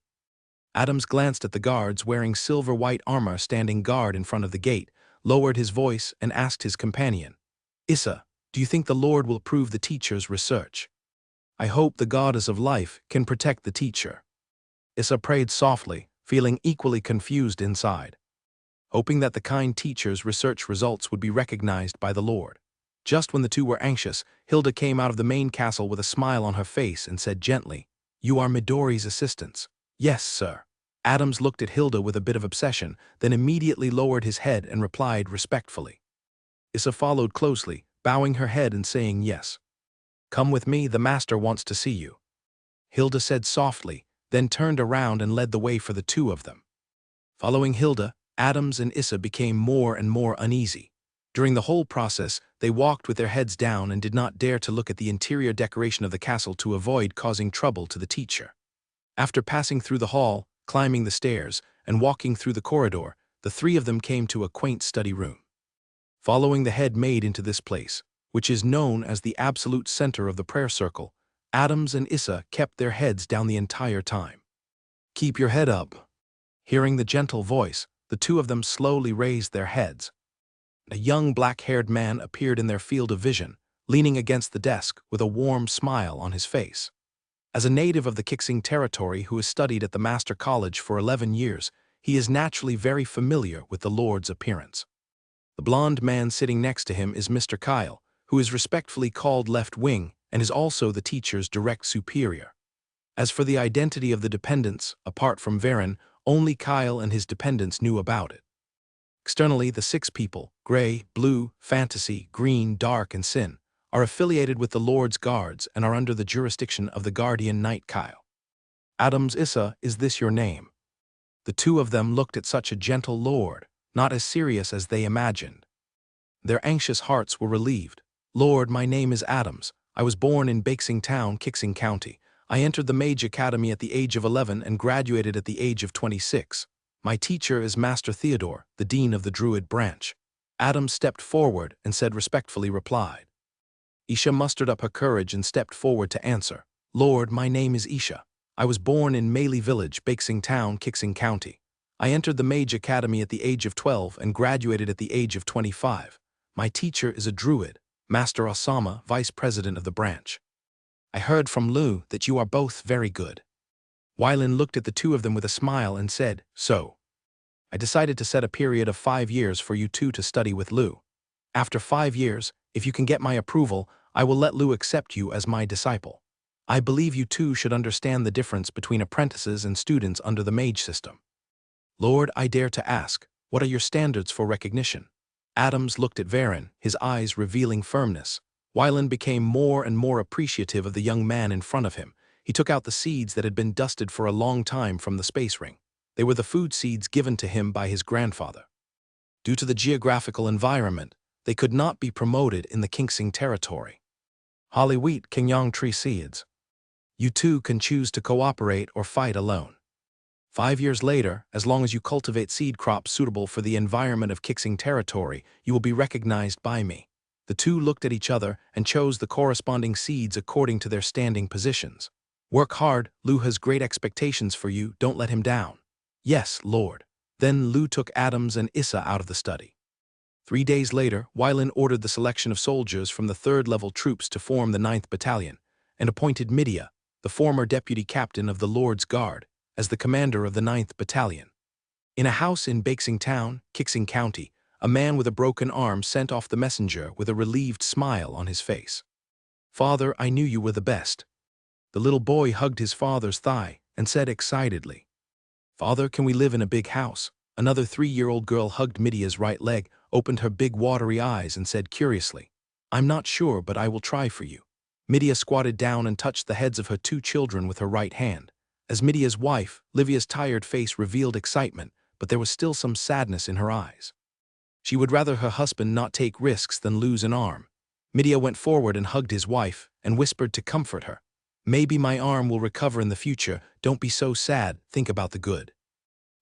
Adams glanced at the guards wearing silver-white armor standing guard in front of the gate, lowered his voice and asked his companion, Issa, do you think the Lord will approve the teacher's research? I hope the goddess of life can protect the teacher. Issa prayed softly, feeling equally confused inside, hoping that the kind teacher's research results would be recognized by the Lord. Just when the 2 were anxious, Hilda came out of the main castle with a smile on her face and said gently, You are Midori's assistants. Yes, sir. Adams looked at Hilda with a bit of obsession, then immediately lowered his head and replied respectfully. Issa followed closely, bowing her head and saying yes. Come with me, the master wants to see you. Hilda said softly, then turned around and led the way for the 2 of them. Following Hilda, Adams and Issa became more and more uneasy. During the whole process, they walked with their heads down and did not dare to look at the interior decoration of the castle to avoid causing trouble to the teacher. After passing through the hall, climbing the stairs, and walking through the corridor, the three of them came to a quaint study room. Following the head maid into this place, which is known as the absolute center of the prayer circle, Adams and Issa kept their heads down the entire time. "Keep your head up." Hearing the gentle voice, the two of them slowly raised their heads. A young black-haired man appeared in their field of vision, leaning against the desk with a warm smile on his face. As a native of the Kixing territory who has studied at the Master College for 11 years, he is naturally very familiar with the Lord's appearance. The blond man sitting next to him is Mr. Kyle, who is respectfully called Left Wing and is also the teacher's direct superior. As for the identity of the dependents, apart from Varen, only Kyle and his dependents knew about it. Externally, the 6 people, Gray, Blue, Fantasy, Green, Dark, and Sin, are affiliated with the Lord's Guards and are under the jurisdiction of the Guardian Knight Kyle. Adams, Issa, is this your name? The two of them looked at such a gentle lord, not as serious as they imagined. Their anxious hearts were relieved. "Lord, my name is Adams. I was born in Bakesing Town, Kixing County. I entered the Mage Academy at the age of 11 and graduated at the age of 26. My teacher is Master Theodore, the Dean of the Druid branch." Adams stepped forward and said respectfully replied. Isha mustered up her courage and stepped forward to answer. "Lord, my name is Isha. I was born in Maley Village, Bakesing Town, Kixing County. I entered the Mage Academy at the age of 12 and graduated at the age of 25. My teacher is a druid, Master Osama, Vice President of the branch. I heard from Lou that you are both very good." Wylin looked at the two of them with a smile and said, "So, I decided to set a period of 5 years for you two to study with Lou. After 5 years, if you can get my approval, I will let Lou accept you as my disciple. I believe you two should understand the difference between apprentices and students under the mage system. Lord, I dare to ask, what are your standards for recognition?" Adams looked at Varen, his eyes revealing firmness. Wylin became more and more appreciative of the young man in front of him. He took out the seeds that had been dusted for a long time from the space ring. They were the food seeds given to him by his grandfather. Due to the geographical environment, they could not be promoted in the Kixing territory. Holly wheat, Kingyong tree seeds. You two can choose to cooperate or fight alone. 5 years later, as long as you cultivate seed crops suitable for the environment of Kixing territory, you will be recognized by me. The two looked at each other and chose the corresponding seeds according to their standing positions. Work hard, Lou has great expectations for you, don't let him down. Yes, Lord. Then Lou took Adams and Issa out of the study. 3 days later, Wylin ordered the selection of soldiers from the 3rd-level troops to form the 9th Battalion, and appointed Midia, the former deputy captain of the Lord's Guard, as the commander of the 9th Battalion. In a house in Bakesing Town, Kixing County, a man with a broken arm sent off the messenger with a relieved smile on his face. "Father, I knew you were the best." The little boy hugged his father's thigh and said excitedly, "Father, can we live in a big house?" Another 3-year-old girl hugged Midia's right leg, opened her big watery eyes and said curiously, "I'm not sure, but I will try for you." Midia squatted down and touched the heads of her 2 children with her right hand. As Midia's wife, Livia's tired face revealed excitement, but there was still some sadness in her eyes. She would rather her husband not take risks than lose an arm. Midia went forward and hugged his wife and whispered to comfort her, "Maybe my arm will recover in the future. Don't be so sad, think about the good."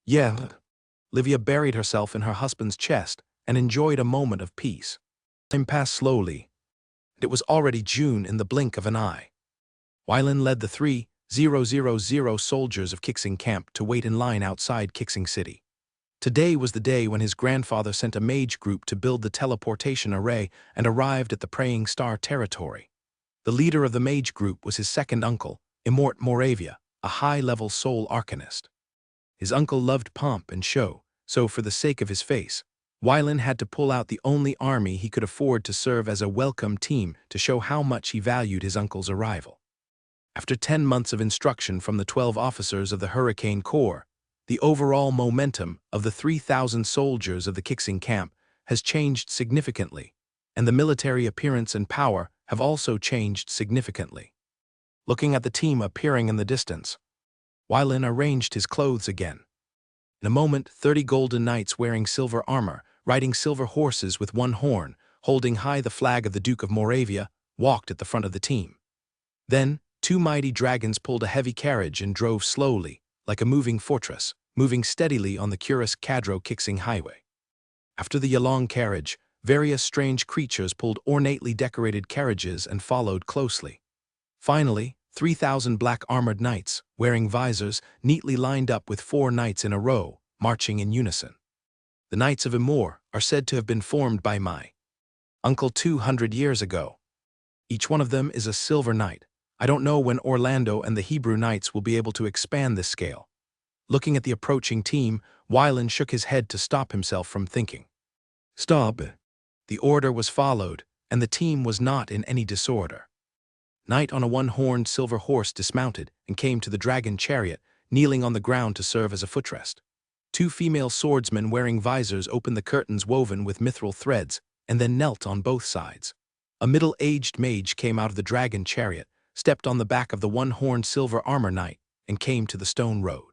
"Yeah." Livia buried herself in her husband's chest and enjoyed a moment of peace. Time passed slowly. It was already June in the blink of an eye. Wylin led the 3,000 soldiers of Kixing Camp to wait in line outside Kixing City. Today was the day when his grandfather sent a mage group to build the teleportation array and arrived at the Praying Star territory. The leader of the mage group was his second uncle, Immort Moravia, a high-level soul arcanist. His uncle loved pomp and show, so for the sake of his face, Wylin had to pull out the only army he could afford to serve as a welcome team to show how much he valued his uncle's arrival. After 10 months of instruction from the 12 officers of the Hurricane Corps, the overall momentum of the 3,000 soldiers of the Kixing Camp has changed significantly, and the military appearance and power have also changed significantly. Looking at the team appearing in the distance, Wylin arranged his clothes again. In a moment, 30 golden knights wearing silver armor, riding silver horses with one horn, holding high the flag of the Duke of Moravia, walked at the front of the team. Then, two mighty dragons pulled a heavy carriage and drove slowly, like a moving fortress, moving steadily on the curious Cadro-Kixing highway. After the Yalong carriage, various strange creatures pulled ornately decorated carriages and followed closely. Finally, 3,000 black-armored knights, wearing visors, neatly lined up with 4 knights in a row, marching in unison. The Knights of Imor are said to have been formed by my uncle 200 years ago. Each one of them is a silver knight. I don't know when Orlando and the Hebrew Knights will be able to expand this scale. Looking at the approaching team, Wylan shook his head to stop himself from thinking. Stop. The order was followed, and the team was not in any disorder. Knight on a one-horned silver horse dismounted and came to the dragon chariot, kneeling on the ground to serve as a footrest. 2 female swordsmen wearing visors opened the curtains woven with mithril threads, and then knelt on both sides. A middle-aged mage came out of the dragon chariot, stepped on the back of the one-horned silver armor knight, and came to the stone road.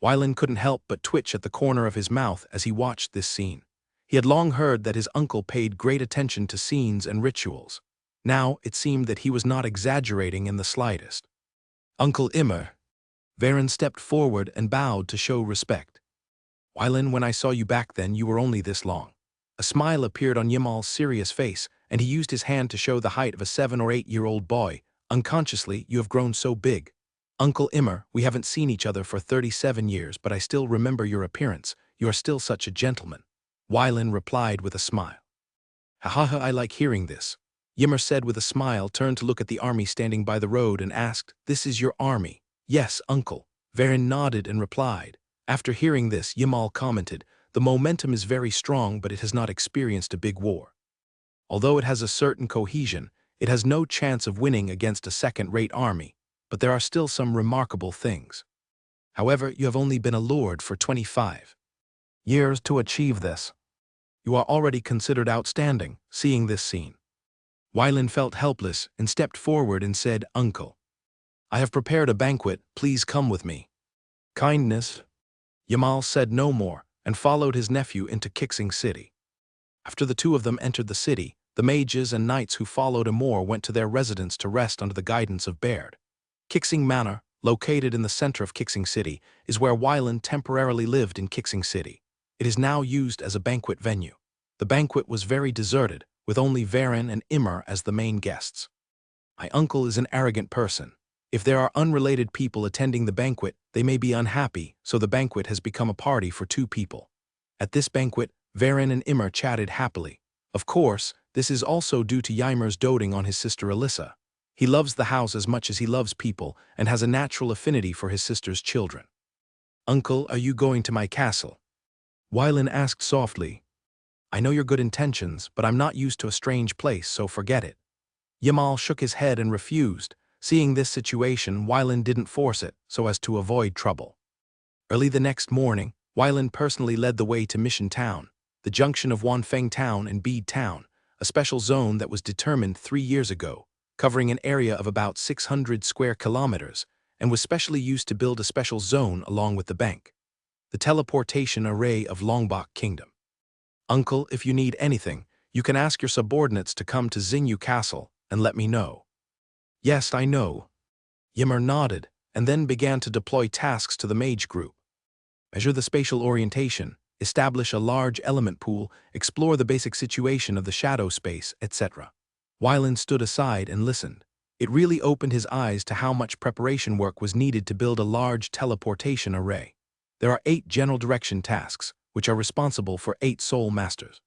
Wylan couldn't help but twitch at the corner of his mouth as he watched this scene. He had long heard that his uncle paid great attention to scenes and rituals. Now it seemed that he was not exaggerating in the slightest. Uncle Immer. Varen stepped forward and bowed to show respect. Wylan, when I saw you back then, you were only this long. A smile appeared on Yimal's serious face, and he used his hand to show the height of a 7- or 8-year-old boy. Unconsciously, you have grown so big. Uncle Immer, we haven't seen each other for 37 years, but I still remember your appearance. You are still such a gentleman. Wylan replied with a smile. Ha, I like hearing this. Yimmer said with a smile, turned to look at the army standing by the road and asked, This is your army? Yes, uncle. Varen nodded and replied. After hearing this, Yimal commented, The momentum is very strong, but it has not experienced a big war. Although it has a certain cohesion, it has no chance of winning against a second-rate army, but there are still some remarkable things. However, you have only been a lord for 25 years to achieve this. You are already considered outstanding, seeing this scene. Wylan felt helpless and stepped forward and said, Uncle, I have prepared a banquet, please come with me. Kindness. Yimal said no more and followed his nephew into Kixing City. After the two of them entered the city, the mages and knights who followed Amor went to their residence to rest under the guidance of Baird. Kixing Manor, located in the center of Kixing City, is where Wylan temporarily lived in Kixing City. It is now used as a banquet venue. The banquet was very deserted, with only Varen and Immer as the main guests. My uncle is an arrogant person. If there are unrelated people attending the banquet, they may be unhappy, so the banquet has become a party for 2 people. At this banquet, Varen and Immer chatted happily. Of course, this is also due to Ymir's doting on his sister Alyssa. He loves the house as much as he loves people and has a natural affinity for his sister's children. Uncle, are you going to my castle? Wylan asked softly. I know your good intentions, but I'm not used to a strange place, so forget it. Yimal shook his head and refused. Seeing this situation, Wylan didn't force it, so as to avoid trouble. Early the next morning, Wylan personally led the way to Mission Town, the junction of Wanfeng Town and Beed Town, a special zone that was determined 3 years ago, covering an area of about 600 square kilometers, and was specially used to build a special zone along with the bank. The teleportation array of Longbok Kingdom. Uncle, if you need anything, you can ask your subordinates to come to Xingyu Castle and let me know. Yes, I know. Yimmer nodded and then began to deploy tasks to the mage group. Measure the spatial orientation, establish a large element pool, explore the basic situation of the shadow space, etc. Wylan stood aside and listened. It really opened his eyes to how much preparation work was needed to build a large teleportation array. There are 8 general direction tasks, which are responsible for 8 soul masters.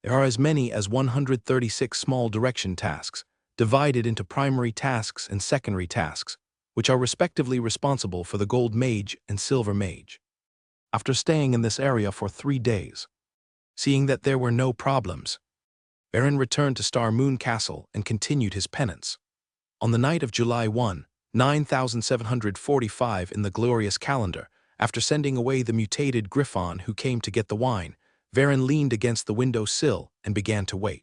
There are as many as 136 small direction tasks, divided into primary tasks and secondary tasks, which are respectively responsible for the Gold Mage and Silver Mage. After staying in this area for 3 days, seeing that there were no problems, Varen returned to Star Moon Castle and continued his penance. On the night of July 1, 9745 in the glorious calendar, after sending away the mutated Griffon who came to get the wine, Varen leaned against the window sill and began to wait.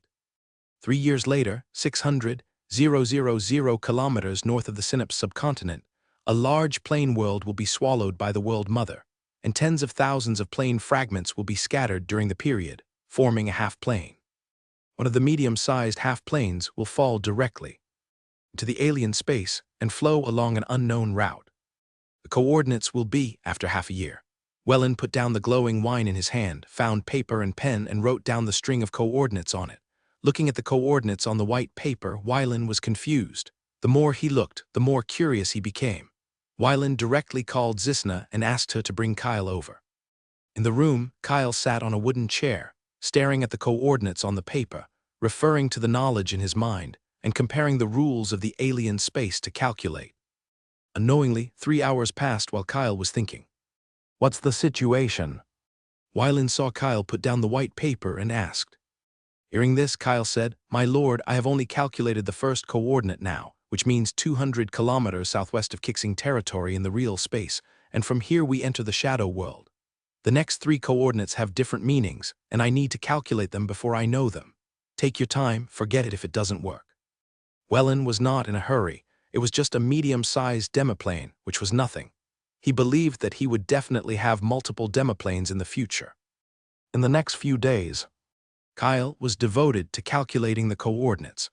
3 years later, 600,000 kilometers north of the Synapse subcontinent, a large plain world will be swallowed by the World Mother, and tens of thousands of plane fragments will be scattered during the period, forming a half-plane. One of the medium-sized half-planes will fall directly into the alien space and flow along an unknown route. The coordinates will be after half a year. Wellen put down the glowing wine in his hand, found paper and pen, and wrote down the string of coordinates on it. Looking at the coordinates on the white paper, Wellen was confused. The more he looked, the more curious he became. Wellen directly called Zisna and asked her to bring Kyle over. In the room, Kyle sat on a wooden chair, staring at the coordinates on the paper, referring to the knowledge in his mind, and comparing the rules of the alien space to calculate. Unknowingly, 3 hours passed while Kyle was thinking. "What's the situation?" Wellen saw Kyle put down the white paper and asked. Hearing this, Kyle said, "My lord, I have only calculated the first coordinate now, which means 200 kilometers southwest of Kixing territory in the real space, and from here we enter the shadow world. The next 3 coordinates have different meanings, and I need to calculate them before I know them. Take your time, forget it if it doesn't work." Wellen was not in a hurry. It was just a medium-sized demoplane, which was nothing. He believed that he would definitely have multiple demoplanes in the future. In the next few days, Kyle was devoted to calculating the coordinates.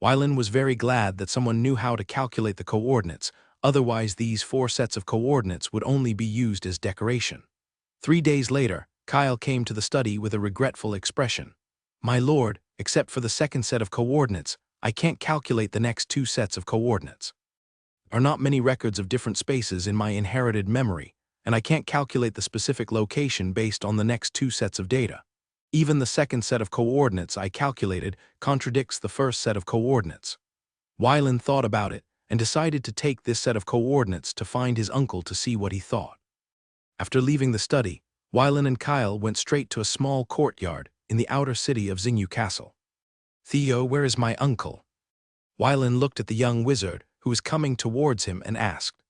Wellen was very glad that someone knew how to calculate the coordinates, otherwise these 4 sets of coordinates would only be used as decoration. 3 days later, Kyle came to the study with a regretful expression. "My lord, except for the second set of coordinates, I can't calculate the next 2 sets of coordinates. There are not many records of different spaces in my inherited memory, and I can't calculate the specific location based on the next 2 sets of data. Even the second set of coordinates I calculated contradicts the first set of coordinates." Wellen thought about it and decided to take this set of coordinates to find his uncle to see what he thought. After leaving the study, Wellen and Kyle went straight to a small courtyard in the outer city of Xingyu Castle. "Theo, where is my uncle?" Wellen looked at the young wizard, who was coming towards him, and asked.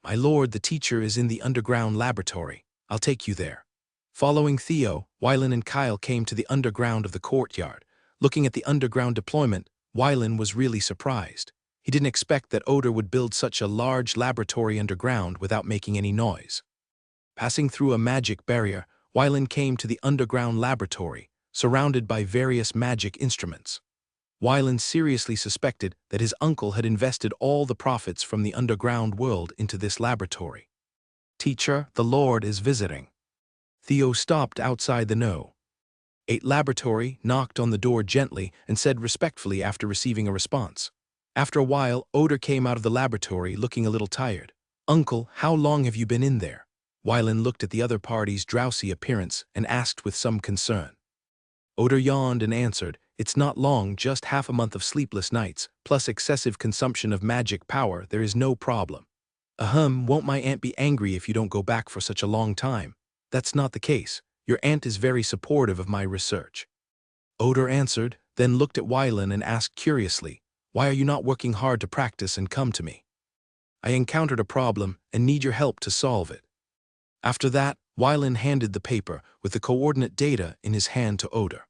"My lord, the teacher is in the underground laboratory. I'll take you there." Following Theo, Wellen and Kyle came to the underground of the courtyard. Looking at the underground deployment, Wellen was really surprised. He didn't expect that Oder would build such a large laboratory underground without making any noise. Passing through a magic barrier, Wellen came to the underground laboratory, surrounded by various magic instruments. Wellen seriously suspected that his uncle had invested all the profits from the underground world into this laboratory. "Teacher, the Lord is visiting." Theo stopped outside the No. 8 laboratory, knocked on the door gently, and said respectfully after receiving a response. After a while, Oder came out of the laboratory looking a little tired. "Uncle, how long have you been in there?" Wellen looked at the other party's drowsy appearance and asked with some concern. Oder yawned and answered, "It's not long, just half a month of sleepless nights, plus excessive consumption of magic power. There is no problem." Won't my aunt be angry if you don't go back for such a long time?" "That's not the case. Your aunt is very supportive of my research." Oder answered, then looked at Wellen and asked curiously, "Why are you not working hard to practice and come to me? I encountered a problem and need your help to solve it." After that, Wellen handed the paper with the coordinate data in his hand to Oder.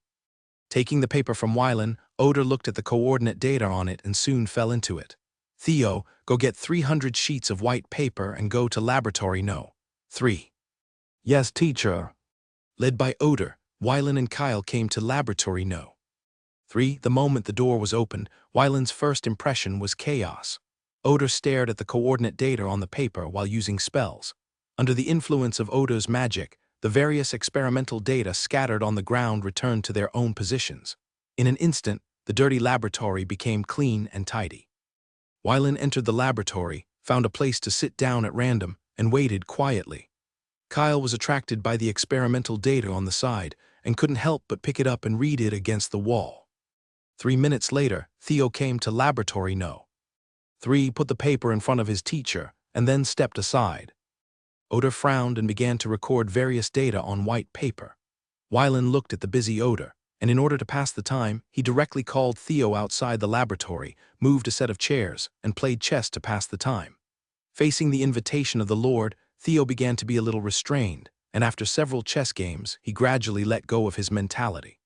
Taking the paper from Wellen, Oder looked at the coordinate data on it and soon fell into it. "Theo, go get 300 sheets of white paper and go to laboratory No. 3. "Yes, teacher." Led by Oder, Wellen and Kyle came to laboratory No. 3. The moment the door was opened, Wellen's first impression was chaos. Oder stared at the coordinate data on the paper while using spells. Under the influence of Oda's magic, the various experimental data scattered on the ground returned to their own positions. In an instant, the dirty laboratory became clean and tidy. Wellen entered the laboratory, found a place to sit down at random, and waited quietly. Kyle was attracted by the experimental data on the side and couldn't help but pick it up and read it against the wall. 3 minutes later, Theo came to laboratory No. 3, put the paper in front of his teacher, and then stepped aside. Oder frowned and began to record various data on white paper. Wellen looked at the busy Oder, and in order to pass the time, he directly called Theo outside the laboratory, moved a set of chairs, and played chess to pass the time. Facing the invitation of the Lord, Theo began to be a little restrained, and after several chess games, he gradually let go of his mentality.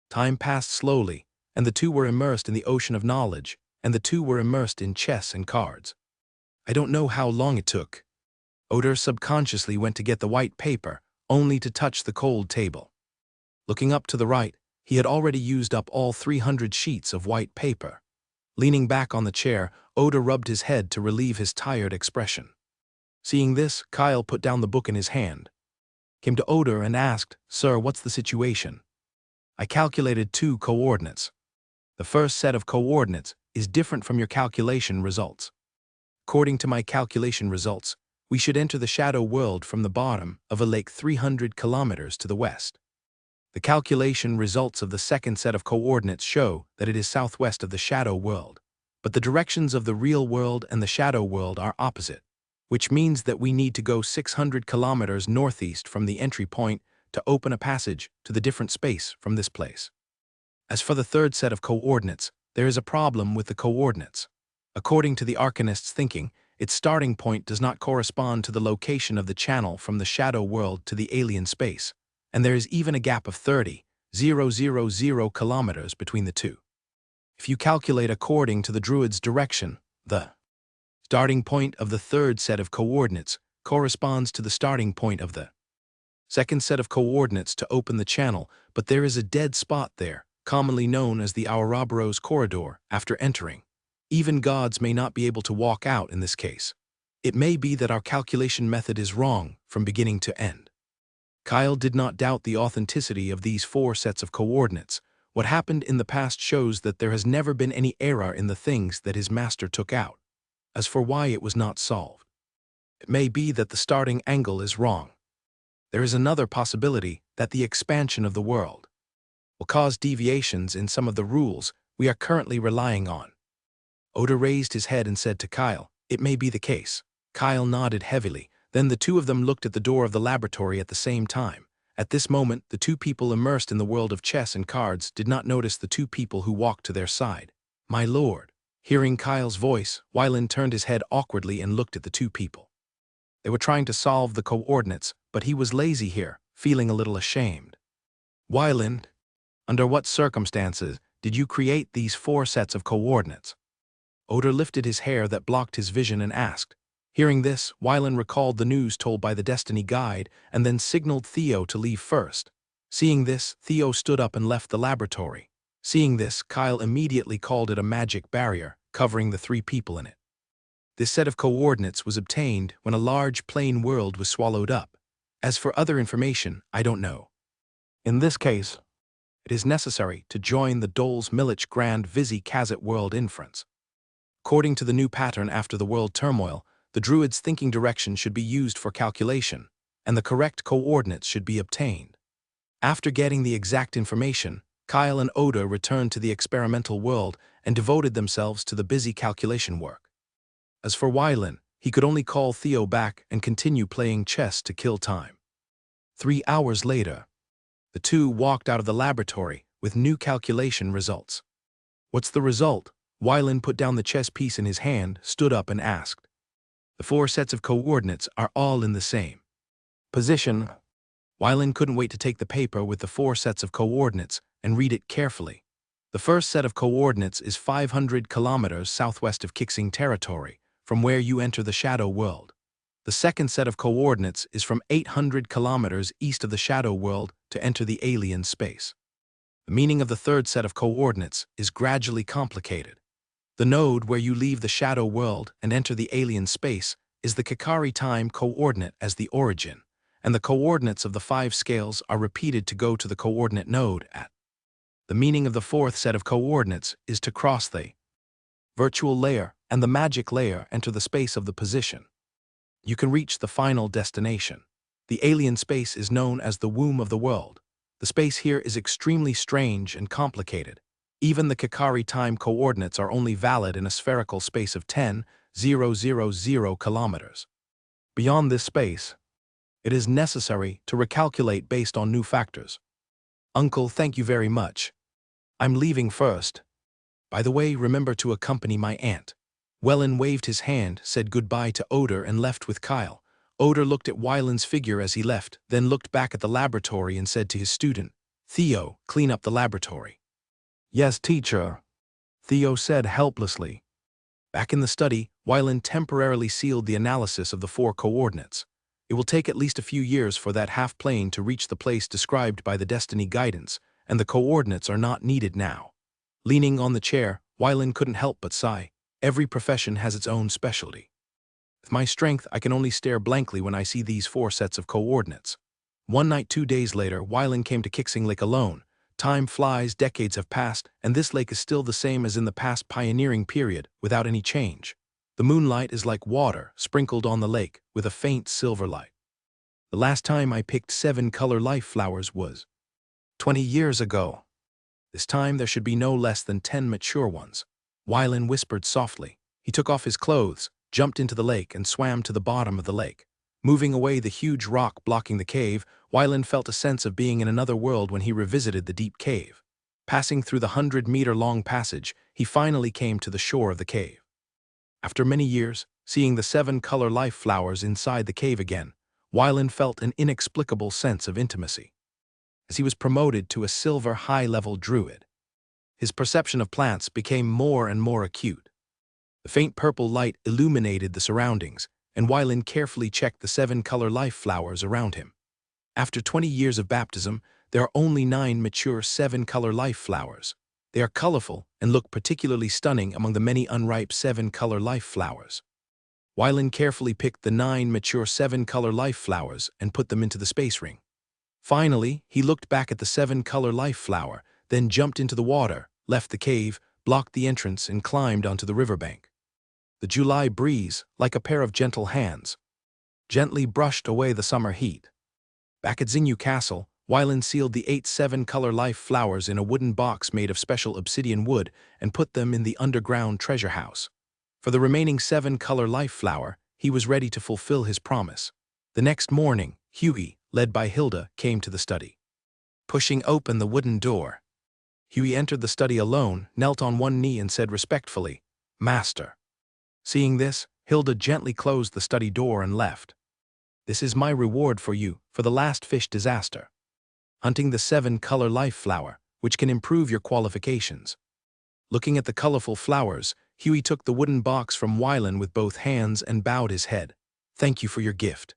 Time passed slowly, and the two were immersed in the ocean of knowledge, and the two were immersed in chess and cards. "I don't know how long it took," Oder subconsciously went to get the white paper, only to touch the cold table. Looking up to the right, he had already used up all 300 sheets of white paper. Leaning back on the chair, Oder rubbed his head to relieve his tired expression. Seeing this, Kyle put down the book in his hand, came to Oder and asked, "Sir, what's the situation?" "I calculated 2 coordinates. The first set of coordinates is different from your calculation results. According to my calculation results, we should enter the shadow world from the bottom of a lake 300 kilometers to the west. The calculation results of the second set of coordinates show that it is southwest of the shadow world, but the directions of the real world and the shadow world are opposite, which means that we need to go 600 kilometers northeast from the entry point to open a passage to the different space from this place. As for the third set of coordinates, there is a problem with the coordinates. According to the Arcanist's thinking, its starting point does not correspond to the location of the channel from the shadow world to the alien space, and there is even a gap of 30,000 kilometers between the two. If you calculate according to the druid's direction, the starting point of the third set of coordinates corresponds to the starting point of the second set of coordinates to open the channel, but there is a dead spot there, commonly known as the Ouroboros corridor, after entering. Even gods may not be able to walk out in this case. It may be that our calculation method is wrong from beginning to end. Kyle did not doubt the authenticity of these 4 sets of coordinates. What happened in the past shows that there has never been any error in the things that his master took out. As for why it was not solved, it may be that the starting angle is wrong. There is another possibility that the expansion of the world will cause deviations in some of the rules we are currently relying on. Oder raised his head and said to Kyle, "It may be the case." Kyle nodded heavily. Then the two of them looked at the door of the laboratory at the same time. At this moment, the 2 people immersed in the world of chess and cards did not notice the 2 people who walked to their side. "My lord." Hearing Kyle's voice, Wyland turned his head awkwardly and looked at the 2 people. They were trying to solve the coordinates, but he was lazy here, feeling a little ashamed. "Wyland, under what circumstances did you create these 4 sets of coordinates?" Oder lifted his hair that blocked his vision and asked. Hearing this, Wyland recalled the news told by the Destiny Guide and then signaled Theo to leave first. Seeing this, Theo stood up and left the laboratory. Seeing this, Kyle immediately called it a magic barrier, covering the 3 people in it. This set of coordinates was obtained when a large plane world was swallowed up. As for other information, I don't know. In this case, it is necessary to join the Dole's Milich Grand Vizi Kazit world inference. According to the new pattern after the world turmoil, the druid's thinking direction should be used for calculation, and the correct coordinates should be obtained. After getting the exact information, Kyle and Oder returned to the experimental world and devoted themselves to the busy calculation work. As for Wyland, he could only call Theo back and continue playing chess to kill time. 3 hours later, the 2 walked out of the laboratory with new calculation results. "What's the result?" Wyland put down the chess piece in his hand, stood up and asked. "The 4 sets of coordinates are all in the same position." Wyland couldn't wait to take the paper with the 4 sets of coordinates and read it carefully. The first set of coordinates is 500 kilometers southwest of Kixing territory, from where you enter the shadow world. The second set of coordinates is from 800 kilometers east of the shadow world to enter the alien space. The meaning of the third set of coordinates is gradually complicated. The node where you leave the shadow world and enter the alien space is the Kikari time coordinate as the origin, and the coordinates of the 5 scales are repeated to go to the coordinate node at. The meaning of the 4th set of coordinates is to cross the virtual layer and the magic layer enter the space of the position. You can reach the final destination. The alien space is known as the womb of the world. The space here is extremely strange and complicated. Even the Kikari time coordinates are only valid in a spherical space of 10,000 kilometers. Beyond this space, it is necessary to recalculate based on new factors. "Uncle, thank you very much. I'm leaving first. By the way, remember to accompany my aunt." Wellen waved his hand, said goodbye to Oder and left with Kyle. Oder looked at Wyland's figure as he left, then looked back at the laboratory and said to his student, "Theo, clean up the laboratory." "Yes, teacher," Theo said helplessly. Back in the study, Wyland temporarily sealed the analysis of the 4 coordinates. It will take at least a few years for that half-plane to reach the place described by the Destiny guidance, and the coordinates are not needed now. Leaning on the chair, Wyland couldn't help but sigh. Every profession has its own specialty. With my strength, I can only stare blankly when I see these 4 sets of coordinates. One night 2 days later, Wyland came to Kixing Lake alone. Time flies, decades have passed, and this lake is still the same as in the past pioneering period, without any change. The moonlight is like water sprinkled on the lake with a faint silver light. The last time I picked 7 color life flowers was 20 years ago. This time there should be no less than 10 mature ones. Wyland whispered softly. He took off his clothes, jumped into the lake, and swam to the bottom of the lake. Moving away the huge rock blocking the cave, Wyland felt a sense of being in another world when he revisited the deep cave. Passing through the 100-meter-long passage, he finally came to the shore of the cave. After many years, seeing the 7 color life flowers inside the cave again, Wyland felt an inexplicable sense of intimacy. As he was promoted to a silver high-level druid, his perception of plants became more and more acute. The faint purple light illuminated the surroundings, and Wyland carefully checked the 7 color life flowers around him. After 20 years of baptism, there are only 9 mature 7 color life flowers. They are colorful and look particularly stunning among the many unripe 7 color life flowers. Wyland carefully picked the 9 mature 7 color life flowers and put them into the space ring. Finally, he looked back at the 7 color life flower, then jumped into the water, left the cave, blocked the entrance, and climbed onto the riverbank. The July breeze, like a pair of gentle hands, gently brushed away the summer heat. Back at Xingyu Castle, Wyland sealed the 8 7 color life flowers in a wooden box made of special obsidian wood and put them in the underground treasure house. For the remaining 7 color life flower, he was ready to fulfill his promise. The next morning, Huey, led by Hilda, came to the study. Pushing open the wooden door, Huey entered the study alone, knelt on one knee, and said respectfully, "Master." Seeing this, Hilda gently closed the study door and left. "This is my reward for you for the last fish disaster. Hunting the 7 color life flower, which can improve your qualifications." Looking at the colorful flowers, Huey took the wooden box from Wyland with both hands and bowed his head. "Thank you for your gift.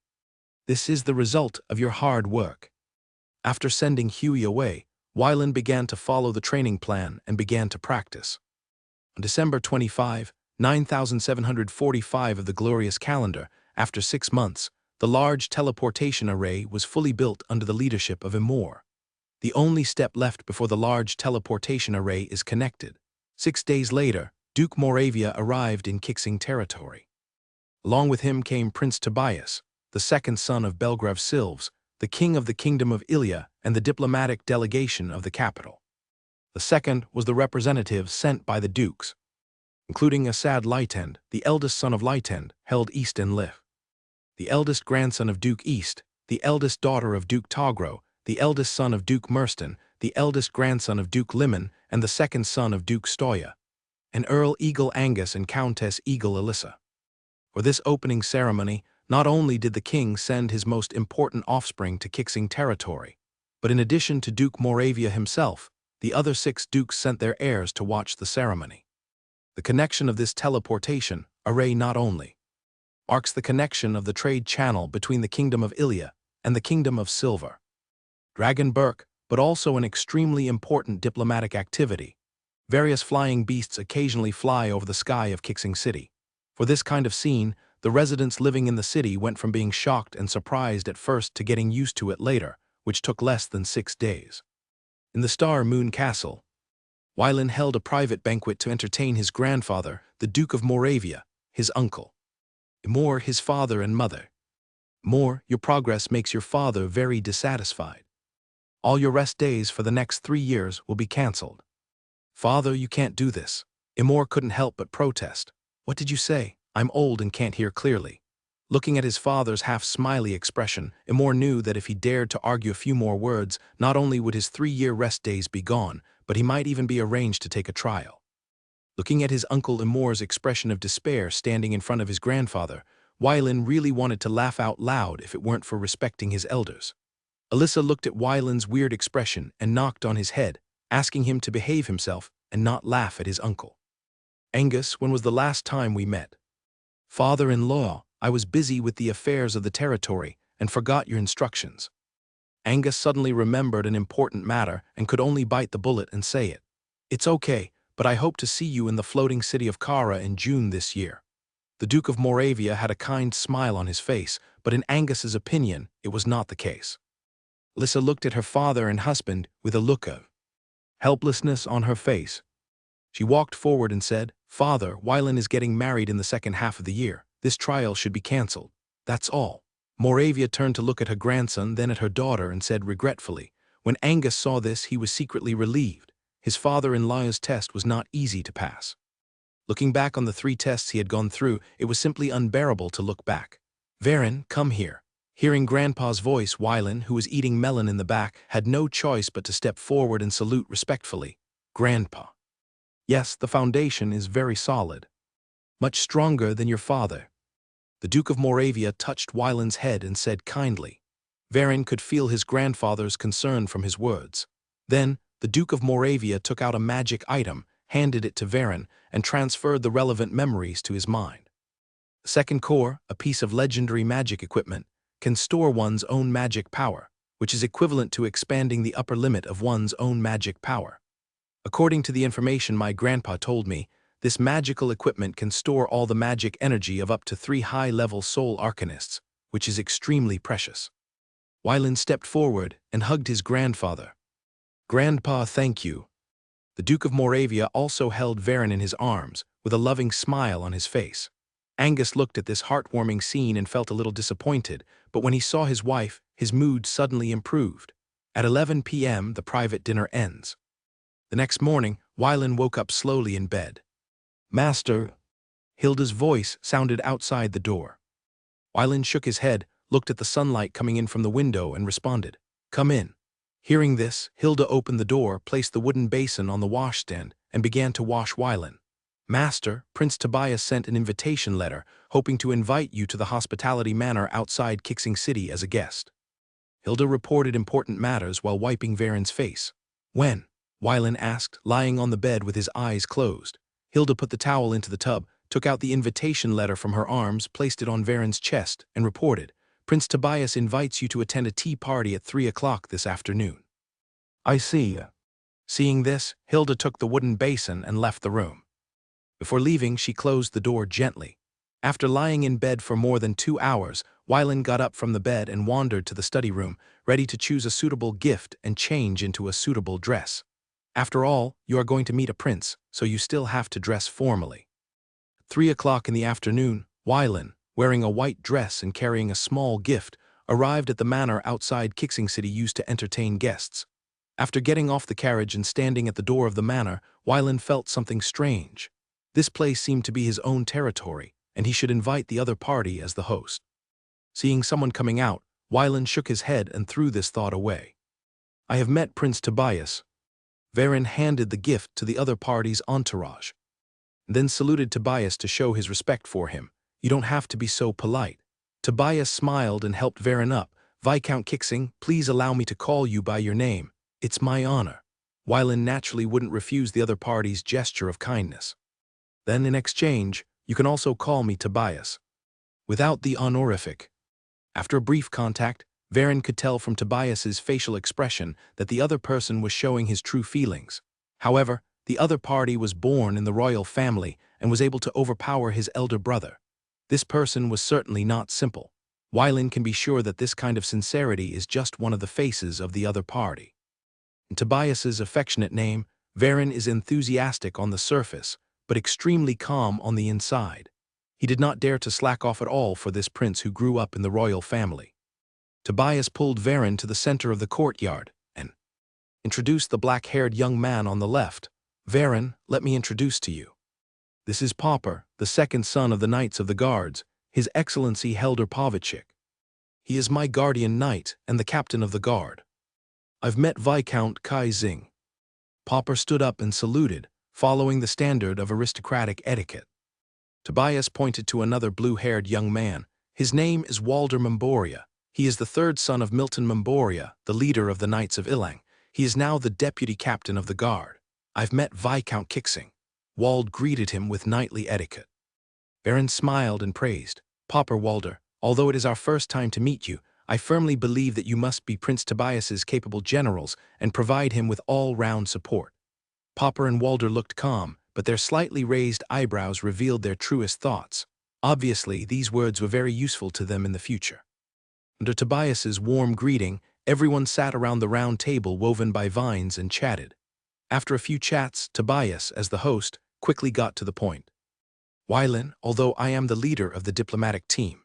This is the result of your hard work." After sending Huey away, Wyland began to follow the training plan and began to practice. On December 25, 9745 of the glorious calendar, after 6 months, the large teleportation array was fully built under the leadership of Emor. The only step left before the large teleportation array is connected. 6 days later, Duke Moravia arrived in Kixing territory. Along with him came Prince Tobias, the second son of Belgrav Silves, the king of the Kingdom of Ilya and the diplomatic delegation of the capital. The second was the representative sent by the dukes, including Asad Lightend, the eldest son of Lightend, held East and Lif, the eldest grandson of Duke East, the eldest daughter of Duke Togro, the eldest son of Duke Merston, the eldest grandson of Duke Limon, and the second son of Duke Stoya, and Earl Eagle Angus and Countess Eagle Alyssa. For this opening ceremony, not only did the king send his most important offspring to Kixing territory, but in addition to Duke Moravia himself, the other 6 dukes sent their heirs to watch the ceremony. The connection of this teleportation array not only marks the connection of the trade channel between the Kingdom of Ilya and the Kingdom of Silver, Dragon Burke, but also an extremely important diplomatic activity. Various flying beasts occasionally fly over the sky of Kixing City. For this kind of scene, the residents living in the city went from being shocked and surprised at first to getting used to it later, which took less than 6 days. In the Star Moon Castle, Wyland held a private banquet to entertain his grandfather, the Duke of Moravia, his uncle, Emor, his father and mother. "Emor, your progress makes your father very dissatisfied. All your rest days for the next 3 years will be cancelled." "Father, you can't do this." Emor couldn't help but protest. "What did you say? I'm old and can't hear clearly." Looking at his father's half-smiley expression, Emor knew that if he dared to argue a few more words, not only would his 3-year rest days be gone, but he might even be arranged to take a trial. Looking at his uncle Emor's expression of despair standing in front of his grandfather, Wyland really wanted to laugh out loud if it weren't for respecting his elders. Alyssa looked at Wyland's weird expression and knocked on his head, asking him to behave himself and not laugh at his uncle. Angus, when was the last time we met? Father-in-law, I was busy with the affairs of the territory and forgot your instructions. Angus suddenly remembered an important matter and could only bite the bullet and say it. It's okay, but I hope to see you in the floating city of Kara in June this year. The Duke of Moravia had a kind smile on his face, but in Angus's opinion, it was not the case. Lissa looked at her father and husband with a look of helplessness on her face. She walked forward and said, Father, Wylan is getting married in the second half of the year. This trial should be cancelled. That's all. Moravia turned to look at her grandson, then at her daughter, and said regretfully. When Angus saw this, he was secretly relieved. His father-in-law's test was not easy to pass. Looking back on the 3 tests he had gone through, it was simply unbearable to look back. Varin, come here. Hearing Grandpa's voice, Wylan, who was eating melon in the back, had no choice but to step forward and salute respectfully. Grandpa. Yes, the foundation is very solid. Much stronger than your father. The Duke of Moravia touched Wylan's head and said kindly. Varin could feel his grandfather's concern from his words. Then, the Duke of Moravia took out a magic item, handed it to Varin, and transferred the relevant memories to his mind. The second core, a piece of legendary magic equipment, can store one's own magic power, which is equivalent to expanding the upper limit of one's own magic power. According to the information my grandpa told me, this magical equipment can store all the magic energy of up to 3 high-level soul arcanists, which is extremely precious. Wylan stepped forward and hugged his grandfather. Grandpa, thank you. The Duke of Moravia also held Varin in his arms, with a loving smile on his face. Angus looked at this heartwarming scene and felt a little disappointed, but when he saw his wife, his mood suddenly improved. At 11 p.m., the private dinner ends. The next morning, Wylan woke up slowly in bed. Master. Hilda's voice sounded outside the door. Wylan shook his head, looked at the sunlight coming in from the window, and responded, Come in. Hearing this, Hilda opened the door, placed the wooden basin on the washstand, and began to wash Wylan. Master, Prince Tobias sent an invitation letter, hoping to invite you to the hospitality manor outside Kixing City as a guest. Hilda reported important matters while wiping Varin's face. When? Wylan asked, lying on the bed with his eyes closed. Hilda put the towel into the tub, took out the invitation letter from her arms, placed it on Varin's chest, and reported, Prince Tobias invites you to attend a tea party at 3 o'clock this afternoon. I see. Seeing this, Hilda took the wooden basin and left the room. Before leaving, she closed the door gently. After lying in bed for more than 2 hours, Wylan got up from the bed and wandered to the study room, ready to choose a suitable gift and change into a suitable dress. After all, you are going to meet a prince, so you still have to dress formally. At 3 o'clock in the afternoon, Wylan, wearing a white dress and carrying a small gift, arrived at the manor outside Kixing City used to entertain guests. After getting off the carriage and standing at the door of the manor, Wylan felt something strange. This place seemed to be his own territory, and he should invite the other party as the host. Seeing someone coming out, Wylan shook his head and threw this thought away. I have met Prince Tobias. Varin handed the gift to the other party's entourage, then saluted Tobias to show his respect for him. You don't have to be so polite. Tobias smiled and helped Varin up. Viscount Kixing, please allow me to call you by your name. It's my honor. Wylan naturally wouldn't refuse the other party's gesture of kindness. Then in exchange, you can also call me Tobias. Without the honorific. After a brief contact, Varin could tell from Tobias's facial expression that the other person was showing his true feelings. However, the other party was born in the royal family and was able to overpower his elder brother. This person was certainly not simple. Wylan can be sure that this kind of sincerity is just one of the faces of the other party. In Tobias's affectionate name, Varin is enthusiastic on the surface, but extremely calm on the inside. He did not dare to slack off at all for this prince who grew up in the royal family. Tobias pulled Varin to the center of the courtyard and introduced the black-haired young man on the left. Varin, let me introduce to you. This is Popper, the second son of the Knights of the Guards, His Excellency Helder Povicik. He is my guardian knight and the captain of the guard. I've met Viscount Kai Zing. Popper stood up and saluted, following the standard of aristocratic etiquette. Tobias pointed to another blue-haired young man. His name is Walder Memboria. He is the third son of Milton Memboria, the leader of the Knights of Ilang. He is now the deputy captain of the guard. I've met Viscount Kixing. Wald greeted him with knightly etiquette. Baron smiled and praised. Popper Walder, although it is our first time to meet you, I firmly believe that you must be Prince Tobias's capable generals and provide him with all-round support. Popper and Walder looked calm, but their slightly raised eyebrows revealed their truest thoughts. Obviously, these words were very useful to them in the future. Under Tobias's warm greeting, everyone sat around the round table woven by vines and chatted. After a few chats, Tobias, as the host, quickly got to the point. Wylin, although I am the leader of the diplomatic team,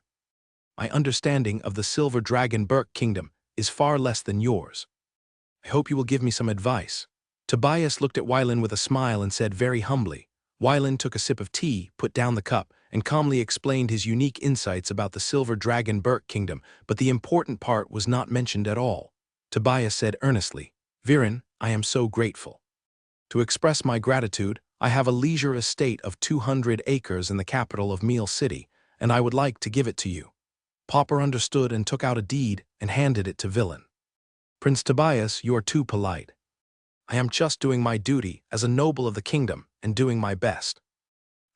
my understanding of the Silver Dragon Burke Kingdom is far less than yours. I hope you will give me some advice. Tobias looked at Wylin with a smile and said very humbly. Wylin took a sip of tea, put down the cup, and calmly explained his unique insights about the Silver Dragon Burke Kingdom, but the important part was not mentioned at all. Tobias said earnestly, Viren, I am so grateful. To express my gratitude, I have a leisure estate of 200 acres in the capital of Meal City, and I would like to give it to you. Popper understood and took out a deed and handed it to Villain. Prince Tobias, you are too polite. I am just doing my duty as a noble of the kingdom and doing my best.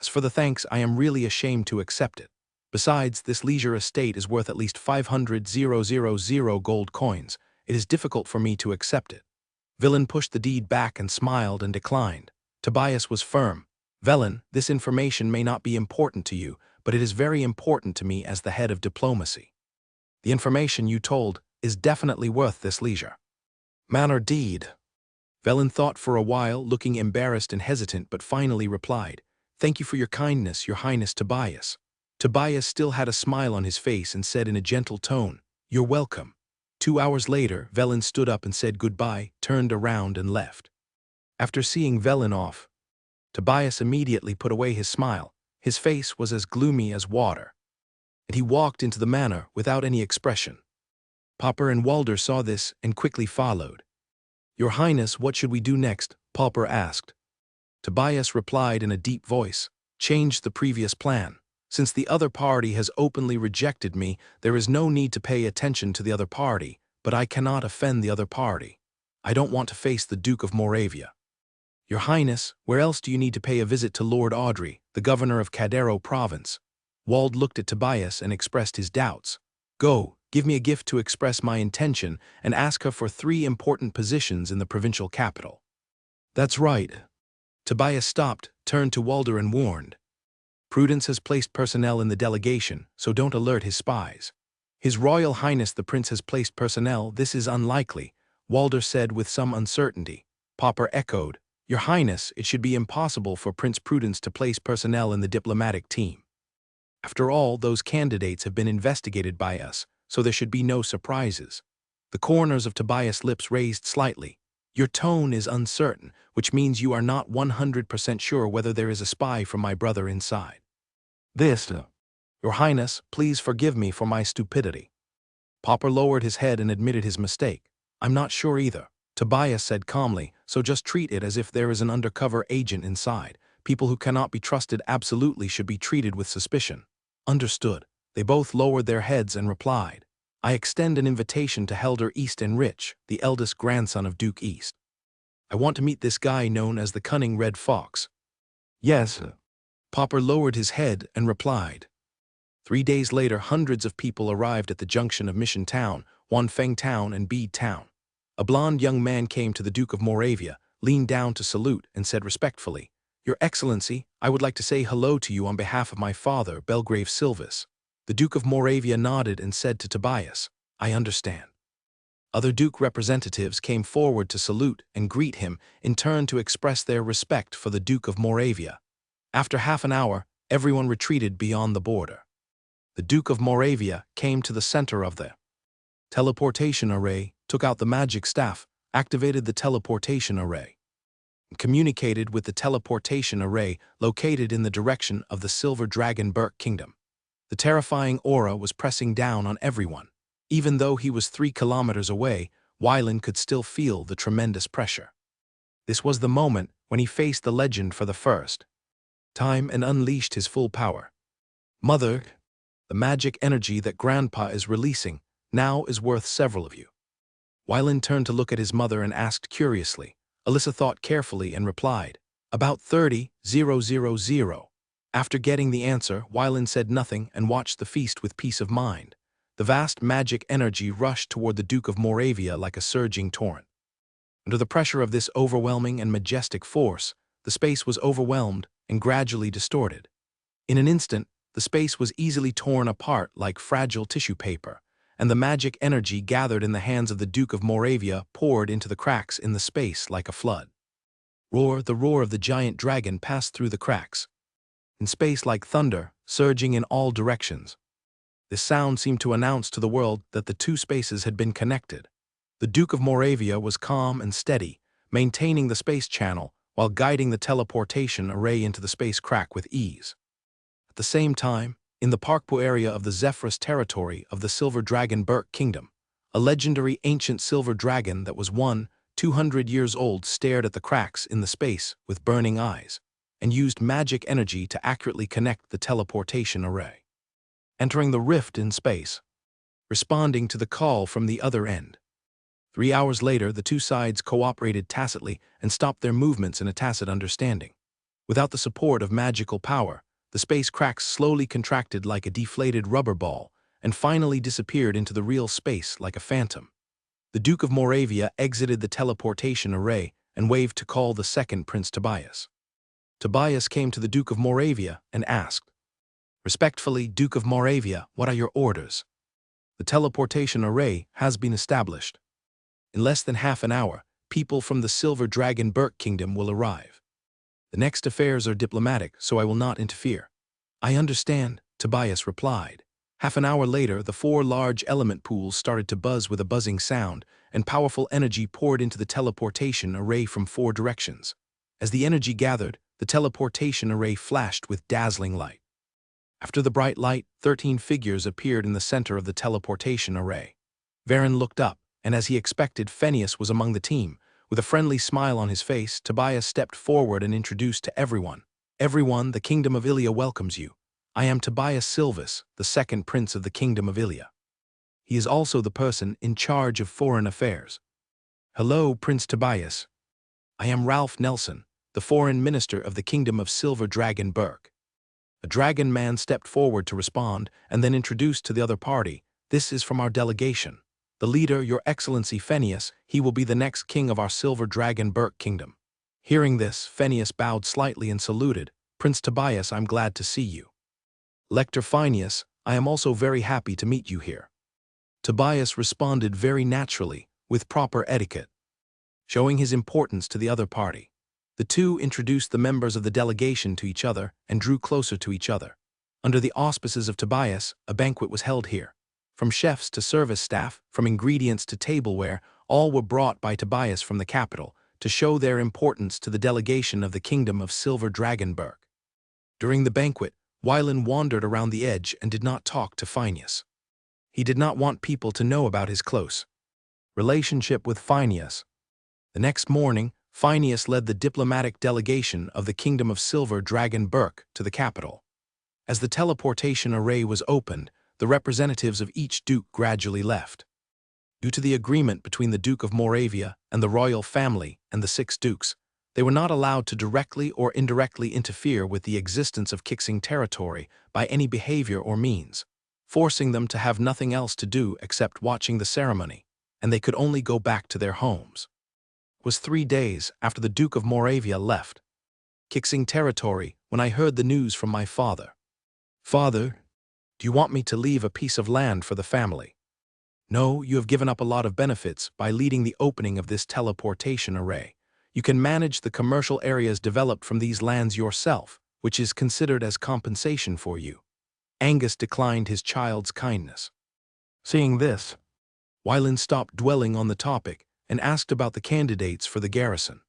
As for the thanks, I am really ashamed to accept it. Besides, this leisure estate is worth at least 500,000 gold coins. It is difficult for me to accept it. Villain pushed the deed back and smiled and declined. Tobias was firm. Villain, this information may not be important to you, but it is very important to me as the head of diplomacy. The information you told is definitely worth this leisure. Man or deed? Velen thought for a while, looking embarrassed and hesitant, but finally replied, Thank you for your kindness, Your Highness Tobias. Tobias still had a smile on his face and said in a gentle tone, You're welcome. 2 hours later, Velen stood up and said goodbye, turned around and left. After seeing Velen off, Tobias immediately put away his smile. His face was as gloomy as water, and he walked into the manor without any expression. Popper and Walder saw this and quickly followed. Your Highness, what should we do next? Popper asked. Tobias replied in a deep voice, Change the previous plan. Since the other party has openly rejected me, there is no need to pay attention to the other party, but I cannot offend the other party. I don't want to face the Duke of Moravia. Your Highness, where else do you need to pay a visit to Lord Audrey, the governor of Cadero province? Wald looked at Tobias and expressed his doubts. Go, give me a gift to express my intention and ask her for 3 important positions in the provincial capital. That's right. Tobias stopped, turned to Walder and warned. Prudence has placed personnel in the delegation, so don't alert his spies. His Royal Highness the Prince has placed personnel, this is unlikely, Walder said with some uncertainty. Popper echoed, Your Highness, it should be impossible for Prince Prudence to place personnel in the diplomatic team. After all, those candidates have been investigated by us, so there should be no surprises. The corners of Tobias' lips raised slightly. Your tone is uncertain, which means you are not 100% sure whether there is a spy from my brother inside. Your Highness, please forgive me for my stupidity. Popper lowered his head and admitted his mistake. I'm not sure either, Tobias said calmly, so just treat it as if there is an undercover agent inside. People who cannot be trusted absolutely should be treated with suspicion. Understood. They both lowered their heads and replied. I extend an invitation to Helder East and Rich, the eldest grandson of Duke East. I want to meet this guy known as the Cunning Red Fox. Yes. Popper lowered his head and replied. 3 days later, hundreds of people arrived at the junction of Mission Town, Wanfeng Town, and Bede Town. A blond young man came to the Duke of Moravia, leaned down to salute, and said respectfully, Your Excellency, I would like to say hello to you on behalf of my father, Belgrave Silvis. The Duke of Moravia nodded and said to Tobias, I understand. Other Duke representatives came forward to salute and greet him, in turn to express their respect for the Duke of Moravia. After half an hour, everyone retreated beyond the border. The Duke of Moravia came to the center of the teleportation array, took out the magic staff, activated the teleportation array, and communicated with the teleportation array located in the direction of the Silver Dragon Burke Kingdom. The terrifying aura was pressing down on everyone. Even though he was 3 kilometers away, Wyland could still feel the tremendous pressure. This was the moment when he faced the legend for the first time and unleashed his full power. Mother, the magic energy that Grandpa is releasing now is worth several of you. Wyland turned to look at his mother and asked curiously. Alyssa thought carefully and replied, About 30,000. After getting the answer, Wylan said nothing and watched the feast with peace of mind. The vast magic energy rushed toward the Duke of Moravia like a surging torrent. Under the pressure of this overwhelming and majestic force, the space was overwhelmed and gradually distorted. In an instant, the space was easily torn apart like fragile tissue paper, and the magic energy gathered in the hands of the Duke of Moravia poured into the cracks in the space like a flood. The roar of the giant dragon passed through the cracks, in space like thunder, surging in all directions. This sound seemed to announce to the world that the two spaces had been connected. The Duke of Moravia was calm and steady, maintaining the space channel while guiding the teleportation array into the space crack with ease. At the same time, in the Parkpo area of the Zephyrus territory of the Silver Dragon Burke Kingdom, a legendary ancient silver dragon that was 200 years old stared at the cracks in the space with burning eyes, and used magic energy to accurately connect the teleportation array. Entering the rift in space, responding to the call from the other end. 3 hours later, the two sides cooperated tacitly and stopped their movements in a tacit understanding. Without the support of magical power, the space cracks slowly contracted like a deflated rubber ball and finally disappeared into the real space like a phantom. The Duke of Moravia exited the teleportation array and waved to call the second Prince Tobias. Tobias came to the Duke of Moravia and asked, "Respectfully, Duke of Moravia, what are your orders?" "The teleportation array has been established. In less than half an hour, people from the Silver Dragon Burke Kingdom will arrive. The next affairs are diplomatic, so I will not interfere." "I understand," Tobias replied. Half an hour later, the 4 large element pools started to buzz with a buzzing sound, and powerful energy poured into the teleportation array from 4 directions. As the energy gathered, the teleportation array flashed with dazzling light. After the bright light, 13 figures appeared in the center of the teleportation array. Varen looked up, and as he expected, Phineas was among the team. With a friendly smile on his face, Tobias stepped forward and introduced to everyone. "Everyone, the Kingdom of Ilia welcomes you. I am Tobias Silvis, the second Prince of the Kingdom of Ilia. He is also the person in charge of foreign affairs." "Hello, Prince Tobias. I am Ralph Nelson, the Foreign Minister of the Kingdom of Silver Dragon Burke." A dragon man stepped forward to respond and then introduced to the other party, "This is from our delegation. The leader, Your Excellency Phineas, he will be the next king of our Silver Dragon Burke Kingdom." Hearing this, Phineas bowed slightly and saluted, "Prince Tobias, I'm glad to see you." "Lector Phineas, I am also very happy to meet you here." Tobias responded very naturally, with proper etiquette, showing his importance to the other party. The two introduced the members of the delegation to each other and drew closer to each other. Under the auspices of Tobias, a banquet was held here. From chefs to service staff, from ingredients to tableware, all were brought by Tobias from the capital to show their importance to the delegation of the Kingdom of Silver Dragon Burke. During the banquet, Wylan wandered around the edge and did not talk to Phineas. He did not want people to know about his close relationship with Phineas. The next morning, Phineas led the diplomatic delegation of the Kingdom of Silver Dragon Burke to the capital. As the teleportation array was opened, the representatives of each duke gradually left. Due to the agreement between the Duke of Moravia and the royal family and the 6 dukes, they were not allowed to directly or indirectly interfere with the existence of Kixing territory by any behavior or means, forcing them to have nothing else to do except watching the ceremony, and they could only go back to their homes. It was 3 days after the Duke of Moravia left Kixing territory when I heard the news from my father. "Father, do you want me to leave a piece of land for the family?" "No, you have given up a lot of benefits by leading the opening of this teleportation array. You can manage the commercial areas developed from these lands yourself, which is considered as compensation for you." Angus declined his child's kindness. Seeing this, Wylan stopped dwelling on the topic and asked about the candidates for the garrison.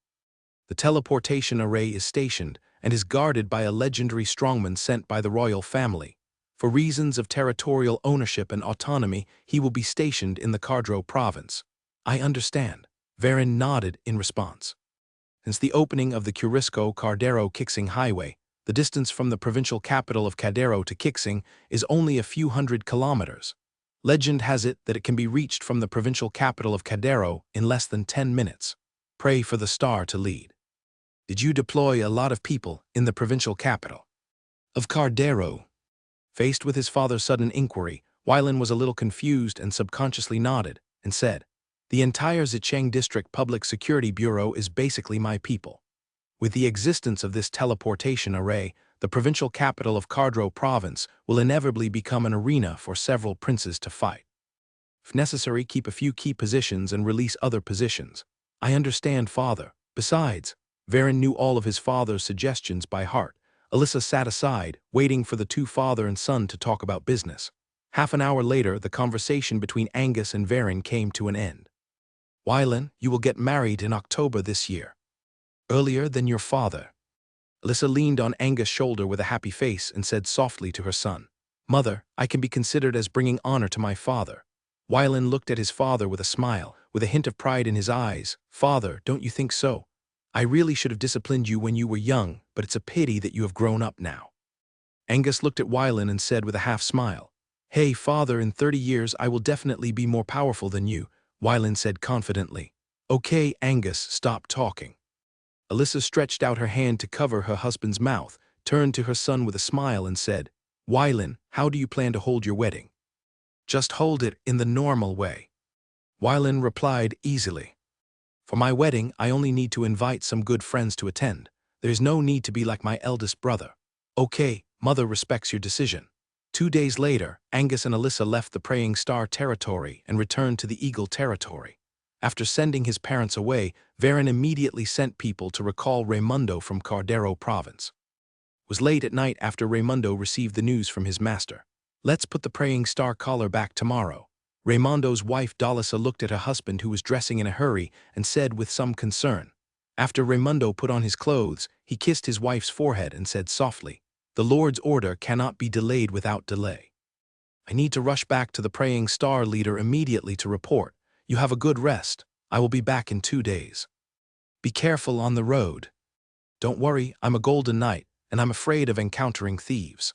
"The teleportation array is stationed and is guarded by a legendary strongman sent by the royal family. For reasons of territorial ownership and autonomy, he will be stationed in the Cardro province." "I understand." Varen nodded in response. Since the opening of the Curisco-Cardero-Kixing Highway, the distance from the provincial capital of Cadero to Kixing is only a few hundred kilometers. Legend has it that it can be reached from the provincial capital of Cadero in less than 10 minutes. Pray for the star to lead. Did you deploy a lot of people in the provincial capital of Cardero? Faced with his father's sudden inquiry, Wylan was a little confused and subconsciously nodded and said, "The entire Zicheng District Public Security Bureau is basically my people. With the existence of this teleportation array, the provincial capital of Cardro Province will inevitably become an arena for several princes to fight. If necessary, keep a few key positions and release other positions. I understand, father." Besides, Varen knew all of his father's suggestions by heart. Alyssa sat aside, waiting for the two father and son to talk about business. Half an hour later, the conversation between Angus and Varen came to an end. "Wylan, you will get married in October this year. Earlier than your father." Alyssa leaned on Angus' shoulder with a happy face and said softly to her son, "Mother, I can be considered as bringing honor to my father." Wylan looked at his father with a smile, with a hint of pride in his eyes. "Father, don't you think so? I really should have disciplined you when you were young, but it's a pity that you have grown up now." Angus looked at Wylan and said with a half-smile, "Hey, father, in 30 years I will definitely be more powerful than you," Wylan said confidently. "Okay, Angus, stop talking." Alyssa stretched out her hand to cover her husband's mouth, turned to her son with a smile and said, "Wylan, how do you plan to hold your wedding?" "Just hold it in the normal way," Wylan replied easily. "For my wedding, I only need to invite some good friends to attend. There's no need to be like my eldest brother." "Okay, mother respects your decision." 2 days later, Angus and Alyssa left the Praying Star territory and returned to the Eagle territory. After sending his parents away, Varen immediately sent people to recall Raimundo from Cardero Province. It was late at night after Raimundo received the news from his master. "Let's put the Praying Star collar back tomorrow." Raimondo's wife Dalisa looked at her husband, who was dressing in a hurry, and said with some concern. After Raimundo put on his clothes, he kissed his wife's forehead and said softly, "The Lord's order cannot be delayed without delay. I need to rush back to the Praying Star leader immediately to report. You have a good rest. I will be back in 2 days. Be careful on the road." "Don't worry, I'm a golden knight, and I'm afraid of encountering thieves."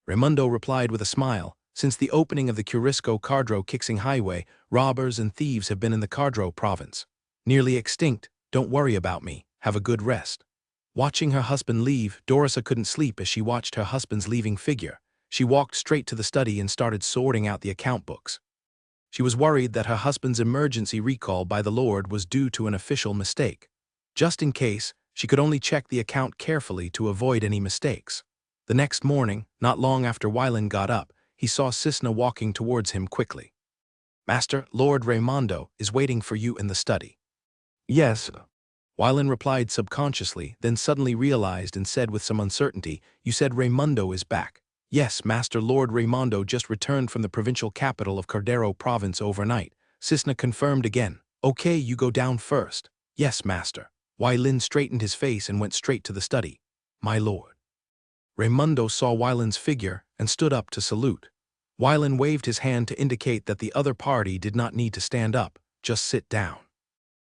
Raimundo replied with a smile, "Since the opening of the Curisco-Cardro-Kixing Highway, robbers and thieves have been in the Cardro province. Nearly extinct. Don't worry about me. Have a good rest." Watching her husband leave, Dorisa couldn't sleep as she watched her husband's leaving figure. She walked straight to the study and started sorting out the account books. She was worried that her husband's emergency recall by the Lord was due to an official mistake. Just in case, she could only check the account carefully to avoid any mistakes. The next morning, not long after Wylan got up, he saw Cisna walking towards him quickly. "Master, Lord Raimundo is waiting for you in the study." "Yes." Wylan replied subconsciously, then suddenly realized and said with some uncertainty, "You said Raimundo is back." "Yes, Master, Lord Raimundo just returned from the provincial capital of Cardero Province overnight." Cisna confirmed again. "Okay, you go down first." "Yes, Master." Wylan straightened his face and went straight to the study. "My lord." Raimundo saw Wylan's figure and stood up to salute. Wylan waved his hand to indicate that the other party did not need to stand up, just sit down.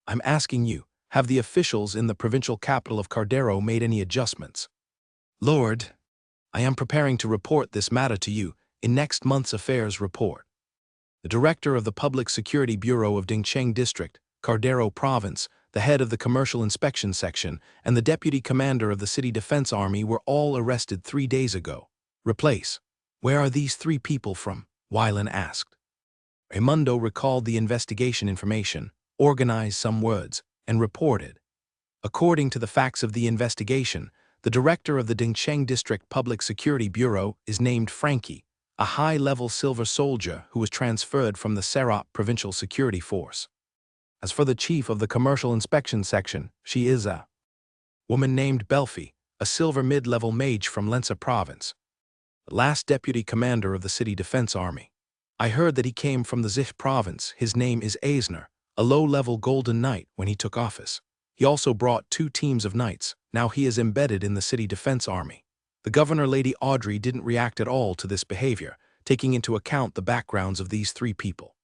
"I'm asking you, have the officials in the provincial capital of Cardero made any adjustments?" "Lord, I am preparing to report this matter to you in next month's affairs report." The director of the Public Security Bureau of Dingcheng District, Cardero Province, the head of the Commercial Inspection Section, and the deputy commander of the City Defense Army were all arrested 3 days ago. "Replace. Where are these 3 people from?" Wylan asked. Raimundo recalled the investigation information, organized some words, and reported. According to the facts of the investigation, the director of the Dingcheng District Public Security Bureau is named Frankie, a high-level silver soldier who was transferred from the Serap Provincial Security Force. As for the chief of the Commercial Inspection Section, she is a woman named Belfi, a silver mid-level mage from Lensa Province. The last deputy commander of the City Defense Army. I heard that he came from the Zich Province. His name is Eisner, a low-level golden knight when he took office. He also brought 2 teams of knights. Now he is embedded in the City Defense Army. The governor, Lady Audrey, didn't react at all to this behavior, taking into account the backgrounds of these 3 people.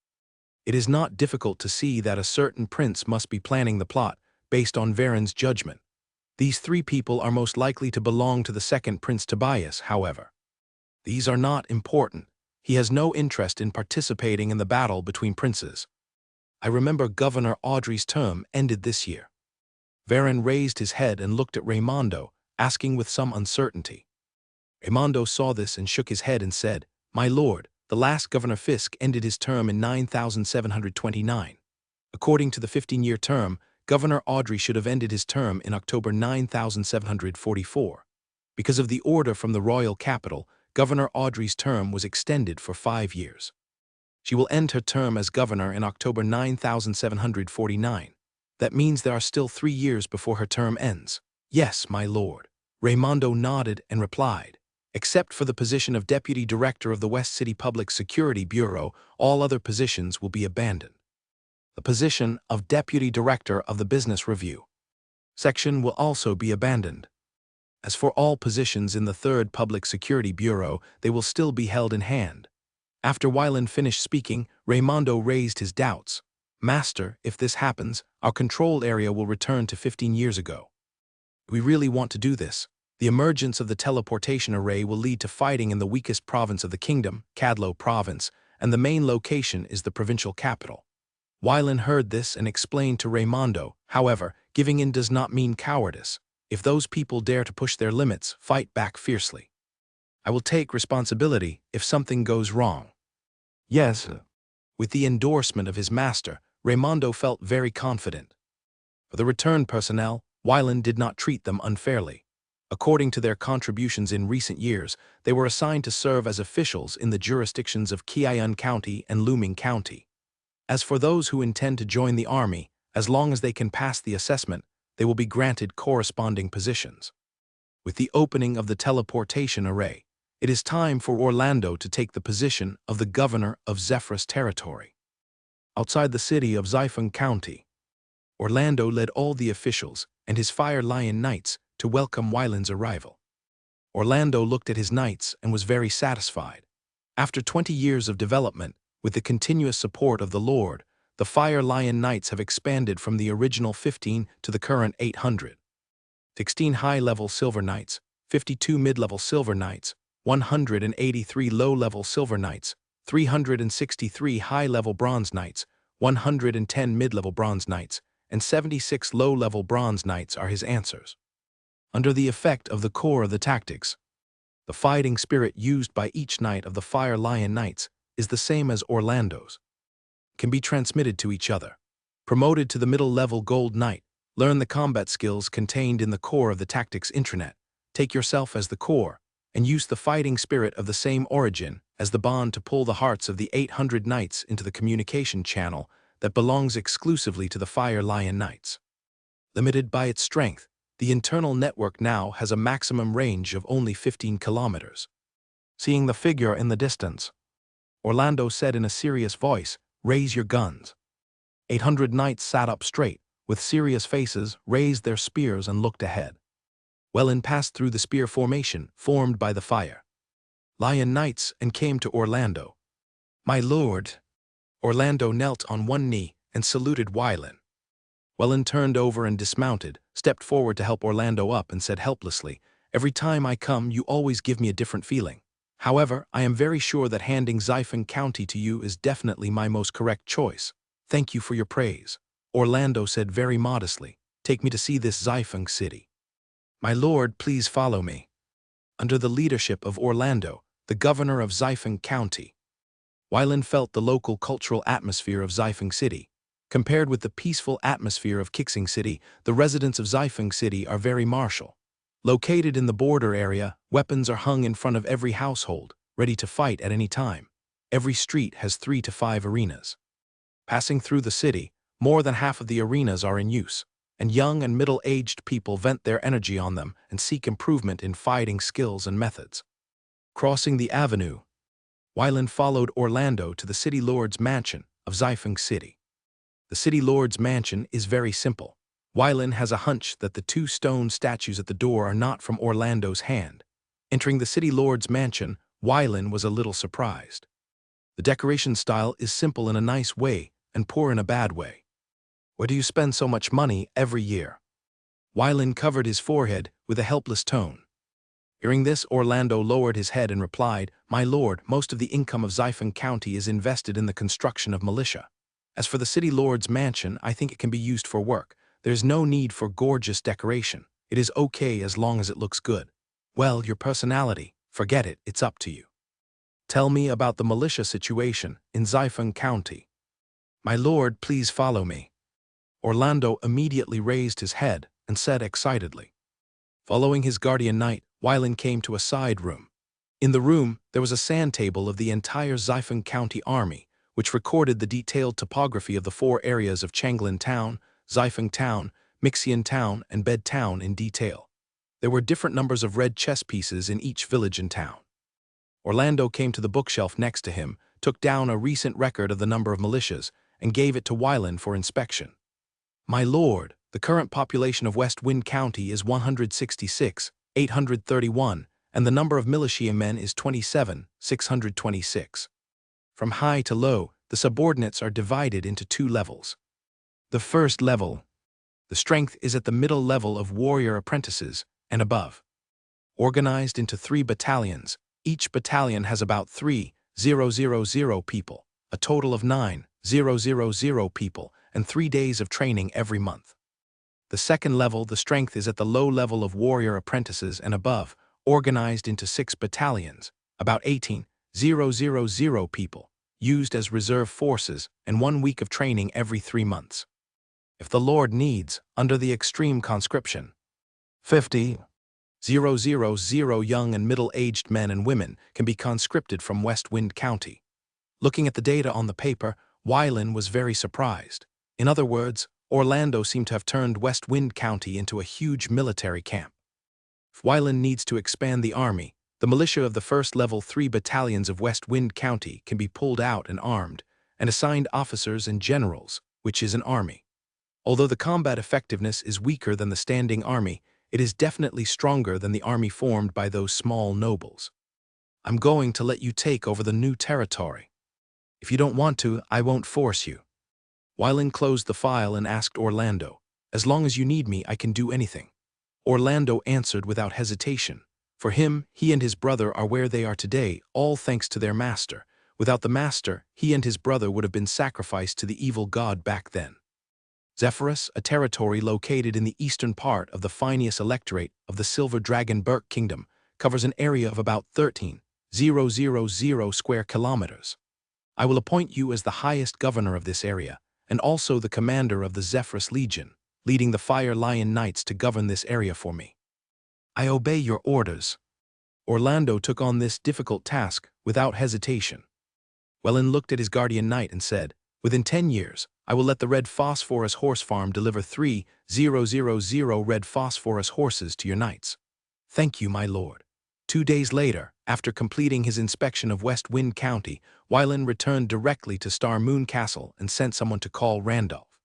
It is not difficult to see that a certain prince must be planning the plot, based on Varen's judgment. These 3 people are most likely to belong to the second Prince Tobias, however. These are not important. He has no interest in participating in the battle between princes. I remember Governor Audrey's term ended this year. Varen raised his head and looked at Raimondo, asking with some uncertainty. Raimondo saw this and shook his head and said, "My lord, the last Governor Fisk ended his term in 9729. According to the 15-year term, Governor Audrey should have ended his term in October 9744. Because of the order from the royal capital, Governor Audrey's term was extended for 5 years. She will end her term as governor in October 9749. That means there are still 3 years before her term ends." "Yes, my lord." Raimondo nodded and replied, "Except for the position of Deputy Director of the West City Public Security Bureau, all other positions will be abandoned. The position of Deputy Director of the Business Review section will also be abandoned. As for all positions in the 3rd Public Security Bureau, they will still be held in hand." After Wyland finished speaking, Raimondo raised his doubts. "Master, if this happens, our control area will return to 15 years ago. We really want to do this. The emergence of the teleportation array will lead to fighting in the weakest province of the kingdom, Cadlo Province, and the main location is the provincial capital." Wyland heard this and explained to Raimondo, "However, giving in does not mean cowardice. If those people dare to push their limits, fight back fiercely. I will take responsibility if something goes wrong." "Yes." With the endorsement of his master, Raimondo felt very confident. For the returned personnel, Wyland did not treat them unfairly. According to their contributions in recent years, they were assigned to serve as officials in the jurisdictions of Kiayun County and Luming County. As for those who intend to join the army, as long as they can pass the assessment, they will be granted corresponding positions. With the opening of the teleportation array, it is time for Orlando to take the position of the governor of Zephyrus Territory. Outside the city of Xiphon County, Orlando led all the officials and his Fire Lion Knights to welcome Wyland's arrival. Orlando looked at his knights and was very satisfied. After 20 years of development, with the continuous support of the Lord, the Fire Lion Knights have expanded from the original 15 to the current 800. 16 high-level Silver Knights, 52 mid-level Silver Knights, 183 low-level Silver Knights, 363 high-level Bronze Knights, 110 mid-level Bronze Knights, and 76 low-level Bronze Knights are his answers. Under the effect of the core of the tactics, the fighting spirit used by each knight of the Fire Lion Knights is the same as Orlando's. Can be transmitted to each other. Promoted to the middle-level Gold Knight, learn the combat skills contained in the core of the tactics intranet. Take yourself as the core, and use the fighting spirit of the same origin as the bond to pull the hearts of the 800 knights into the communication channel that belongs exclusively to the Fire Lion Knights. Limited by its strength, the internal network now has a maximum range of only 15 kilometers. Seeing the figure in the distance, Orlando said in a serious voice, "Raise your guns." 800 knights sat up straight, with serious faces, raised their spears and looked ahead. Wyland passed through the spear formation formed by the Fire Lion Knights and came to Orlando. "My lord." Orlando knelt on one knee and saluted Wyland. Wyland turned over and dismounted, stepped forward to help Orlando up and said helplessly, "Every time I come, you always give me a different feeling. However, I am very sure that handing Xiphon County to you is definitely my most correct choice. Thank you for your praise." Orlando said very modestly, "Take me to see this Xiphon city." "My lord, please follow me." Under the leadership of Orlando, the governor of Xiphon County, Wyland felt the local cultural atmosphere of Xiphon City. Compared with the peaceful atmosphere of Kixing City, the residents of Xiphon City are very martial. Located in the border area, weapons are hung in front of every household, ready to fight at any time. Every street has 3 to 5 arenas. Passing through the city, more than half of the arenas are in use, and young and middle-aged people vent their energy on them and seek improvement in fighting skills and methods. Crossing the avenue, Wyland followed Orlando to the City Lord's mansion of Xiphon City. The City Lord's mansion is very simple. Wyland has a hunch that the 2 stone statues at the door are not from Orlando's hand. Entering the City Lord's mansion, Wyland was a little surprised. The decoration style is simple in a nice way and poor in a bad way. "Where do you spend so much money every year?" Wyland covered his forehead with a helpless tone. Hearing this, Orlando lowered his head and replied, "My lord, most of the income of Xiphon County is invested in the construction of militia. As for the City Lord's mansion, I think it can be used for work. There's no need for gorgeous decoration. It is okay as long as it looks good. Well, your personality, forget it, it's up to you. Tell me about the militia situation in Xipheng County. My lord, please follow me. Orlando immediately raised his head and said excitedly. Following his guardian knight, Wylan came to a side room. In the room, there was a sand table of the entire Xipheng County army, which recorded the detailed topography of the 4 areas of Changlin Town, Xipheng Town, Mixian Town, and Bed Town in detail. There were different numbers of red chess pieces in each village and town. Orlando came to the bookshelf next to him, took down a recent record of the number of militias, and gave it to Wylan for inspection. My lord, the current population of West Wind County is 166,831, and the number of militia men is 27,626. From high to low, the subordinates are divided into 2 levels. The first level, the strength is at the middle level of warrior apprentices and above. Organized into 3 battalions, each battalion has about 3,000 people, a total of 9,000 people, and 3 days of training every month. The second level, the strength is at the low level of warrior apprentices and above, organized into 6 battalions, about 18,000 people, used as reserve forces, and 1 week of training every 3 months. If the Lord needs, under the extreme conscription, 50,000 young and middle-aged men and women can be conscripted from West Wind County. Looking at the data on the paper, Wylan was very surprised. In other words, Orlando seemed to have turned West Wind County into a huge military camp. If Wylan needs to expand the army, the militia of the first level 3 battalions of West Wind County can be pulled out and armed, and assigned officers and generals, which is an army. Although the combat effectiveness is weaker than the standing army, it is definitely stronger than the army formed by those small nobles. I'm going to let you take over the new territory. If you don't want to, I won't force you. Wylan closed the file and asked Orlando, as long as you need me, I can do anything. Orlando answered without hesitation. For him, he and his brother are where they are today, all thanks to their master. Without the master, he and his brother would have been sacrificed to the evil god back then. Zephyrus, a territory located in the eastern part of the Phineas Electorate of the Silver Dragon Burke Kingdom, covers an area of about 13,000 square kilometers. I will appoint you as the highest governor of this area, and also the commander of the Zephyrus Legion, leading the Fire Lion Knights to govern this area for me. I obey your orders. Orlando took on this difficult task without hesitation. Wylan looked at his guardian knight and said, within 10 years, I will let the Red Phosphorus Horse Farm deliver 3,000 Red Phosphorus horses to your knights. Thank you, my lord. 2 days later, after completing his inspection of West Wind County, Wylan returned directly to Star Moon Castle and sent someone to call Randolph.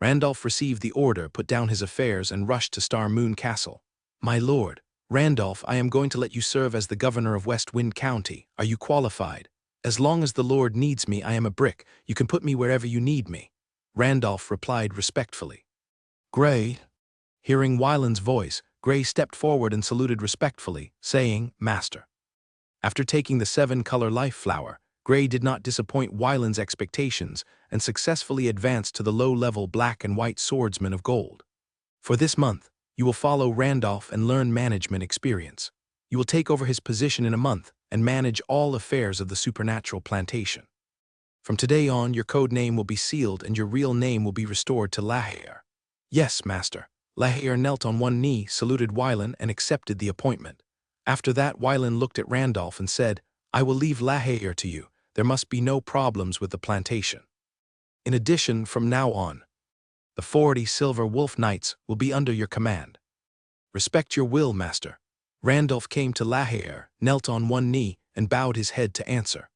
Randolph received the order, put down his affairs, and rushed to Star Moon Castle. My lord, Randolph, I am going to let you serve as the governor of West Wind County. Are you qualified? As long as the Lord needs me, I am a brick. You can put me wherever you need me. Randolph replied respectfully. Gray. Hearing Wylan's voice, Gray stepped forward and saluted respectfully, saying, Master. After taking the 7-color life flower, Gray did not disappoint Wylan's expectations and successfully advanced to the low-level black and white swordsman of gold. For this month, you will follow Randolph and learn management experience. You will take over his position in a month and manage all affairs of the supernatural plantation. From today on, your code name will be sealed and your real name will be restored to Lahair. Yes, master. Lahair knelt on one knee, saluted Wylan, and accepted the appointment. After that, Wylan looked at Randolph and said, I will leave Lahair to you. There must be no problems with the plantation. In addition, from now on, the 40 Silver Wolf Knights will be under your command. Respect your will, master. Randolph came to Lahair, knelt on one knee, and bowed his head to answer.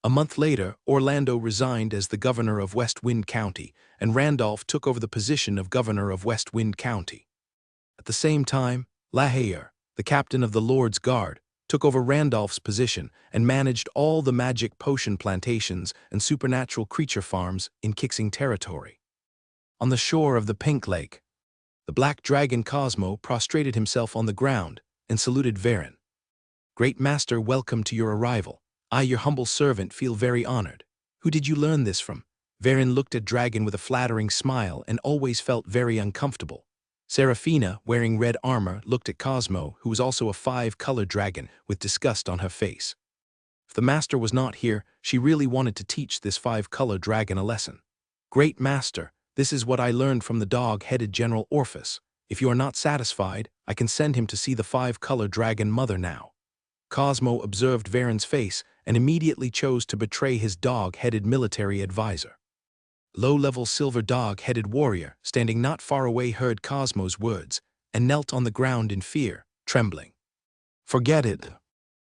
A month later, Orlando resigned as the governor of West Wind County, and Randolph took over the position of governor of West Wind County. At the same time, Lahair, the captain of the Lord's Guard, took over Randolph's position and managed all the magic potion plantations and supernatural creature farms in Kixing territory. On the shore of the Pink Lake, the black dragon Cosmo prostrated himself on the ground and saluted Varen. Great master, welcome to your arrival. I, your humble servant, feel very honored. Who did you learn this from? Varen looked at Dragon with a flattering smile and always felt very uncomfortable. Serafina, wearing red armor, looked at Cosmo, who was also a 5-color dragon, with disgust on her face. If the master was not here, she really wanted to teach this 5-color dragon a lesson. Great master, this is what I learned from the dog-headed General Orphus. If you are not satisfied, I can send him to see the 5-color dragon mother now. Cosmo observed Varen's face and immediately chose to betray his dog-headed military advisor. Low-level silver dog-headed warrior, standing not far away, heard Cosmo's words and knelt on the ground in fear, trembling. Forget it.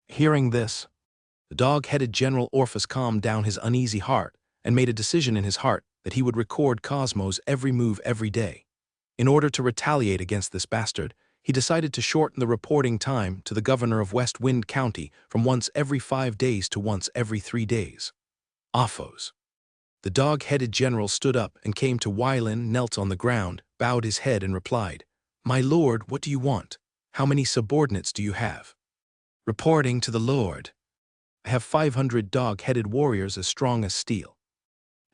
Hearing this, the dog-headed General Orphus calmed down his uneasy heart and made a decision in his heart that he would record Cosmo's every move every day. In order to retaliate against this bastard, he decided to shorten the reporting time to the governor of West Wind County from once every 5 days to once every 3 days. Ophos. The dog-headed general stood up and came to Wylin, knelt on the ground, bowed his head and replied, "My lord, what do you want? How many subordinates do you have?" Reporting to the lord. I have 500 dog-headed warriors as strong as steel.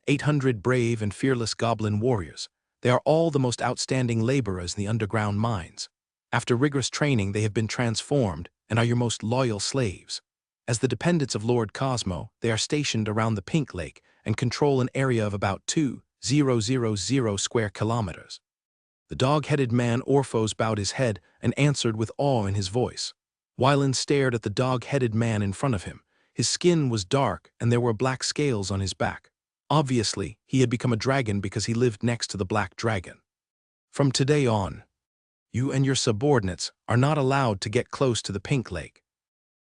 800 brave and fearless goblin warriors. They are all the most outstanding laborers in the underground mines. After rigorous training, they have been transformed and are your most loyal slaves. As the dependents of Lord Cosmo, they are stationed around the Pink Lake and control an area of about 2,000 square kilometers. The dog-headed man Orphos bowed his head and answered with awe in his voice. Wylin stared at the dog-headed man in front of him. His skin was dark and there were black scales on his back. Obviously, he had become a dragon because he lived next to the black dragon. From today on, you and your subordinates are not allowed to get close to the Pink Lake.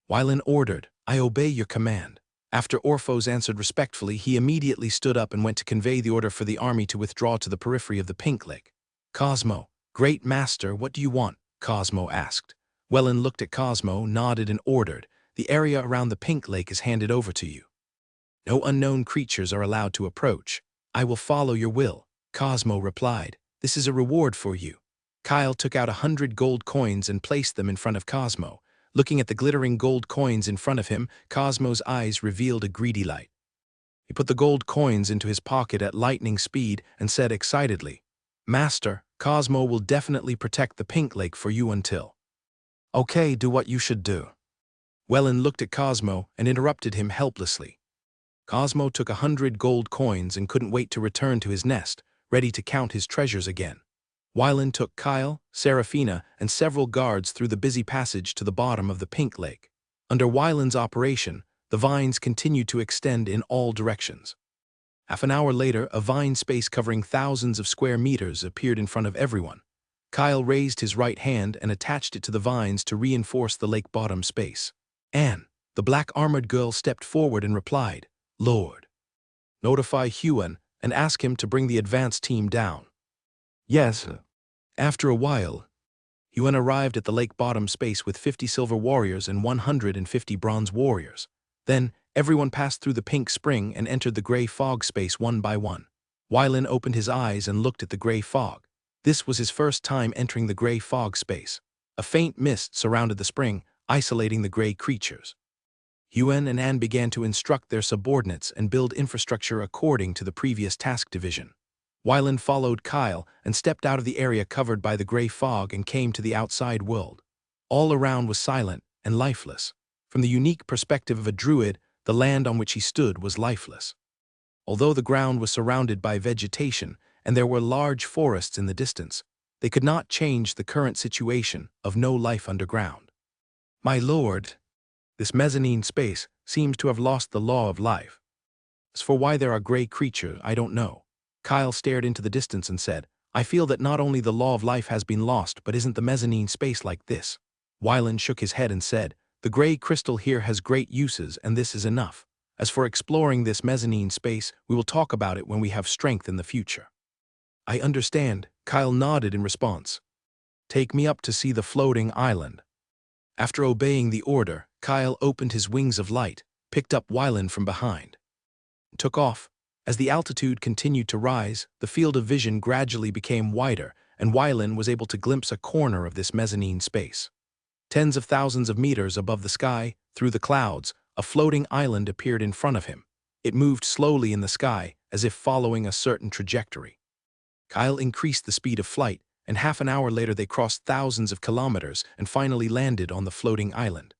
Wylin ordered, "I obey your command." After Orphos answered respectfully, he immediately stood up and went to convey the order for the army to withdraw to the periphery of the Pink Lake. "Cosmo, great master, what do you want?" Cosmo asked. Wylin looked at Cosmo, nodded and ordered, "The area around the Pink Lake is handed over to you. No unknown creatures are allowed to approach. I will follow your will." Cosmo replied, "This is a reward for you." Kyle took out 100 gold coins and placed them in front of Cosmo. Looking at the glittering gold coins in front of him, Cosmo's eyes revealed a greedy light. He put the gold coins into his pocket at lightning speed and said excitedly, "Master, Cosmo will definitely protect the Pink Lake for you until." "Okay, do what you should do." Wylin looked at Cosmo and interrupted him helplessly. Cosmo took 100 gold coins and couldn't wait to return to his nest, ready to count his treasures again. Wylin took Kyle, Serafina, and several guards through the busy passage to the bottom of the Pink Lake. Under Wylin's operation, the vines continued to extend in all directions. Half an hour later, a vine space covering thousands of square meters appeared in front of everyone. Kyle raised his right hand and attached it to the vines to reinforce the lake bottom space. Anne, the black-armored girl, stepped forward and replied, "Lord, notify Huan and ask him to bring the advance team down." "Yes." After a while, Huan arrived at the lake bottom space with 50 silver warriors and 150 bronze warriors. Then, everyone passed through the pink spring and entered the gray fog space one by one. Wylin opened his eyes and looked at the gray fog. This was his first time entering the gray fog space. A faint mist surrounded the spring, isolating the gray creatures. Huan and Anne began to instruct their subordinates and build infrastructure according to the previous task division. Wylin followed Kyle and stepped out of the area covered by the gray fog and came to the outside world. All around was silent and lifeless. From the unique perspective of a druid, the land on which he stood was lifeless. Although the ground was surrounded by vegetation and there were large forests in the distance, they could not change the current situation of no life underground. "My lord, this mezzanine space seems to have lost the law of life. As for why there are gray creatures, I don't know." Kyle stared into the distance and said, "I feel that not only the law of life has been lost, but isn't the mezzanine space like this?" Wylin shook his head and said, "The gray crystal here has great uses and this is enough. As for exploring this mezzanine space, we will talk about it when we have strength in the future." "I understand," Kyle nodded in response. "Take me up to see the floating island." After obeying the order, Kyle opened his wings of light, picked up Wylin from behind, and took off. As the altitude continued to rise, the field of vision gradually became wider, and Wylin was able to glimpse a corner of this mezzanine space. Tens of thousands of meters above the sky, through the clouds, a floating island appeared in front of him. It moved slowly in the sky, as if following a certain trajectory. Kyle increased the speed of flight, and half an hour later they crossed thousands of kilometers and finally landed on the floating island.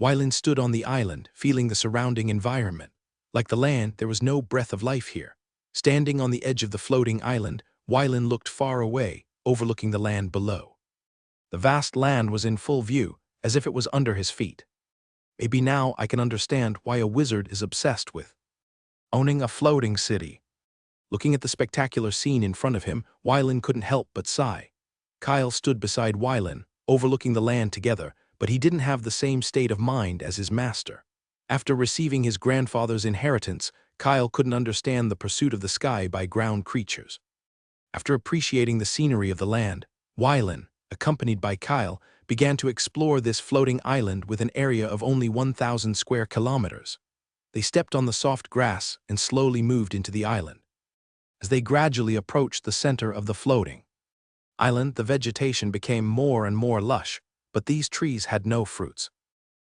Wylan stood on the island, feeling the surrounding environment. Like the land, there was no breath of life here. Standing on the edge of the floating island, Wylan looked far away, overlooking the land below. The vast land was in full view, as if it was under his feet. Maybe now I can understand why a wizard is obsessed with owning a floating city. Looking at the spectacular scene in front of him, Wylan couldn't help but sigh. Kyle stood beside Wylan, overlooking the land together, but he didn't have the same state of mind as his master. After receiving his grandfather's inheritance, Kyle couldn't understand the pursuit of the sky by ground creatures. After appreciating the scenery of the land, Wylan, accompanied by Kyle, began to explore this floating island with an area of only 1,000 square kilometers. They stepped on the soft grass and slowly moved into the island. As they gradually approached the center of the floating island, the vegetation became more and more lush, but these trees had no fruits.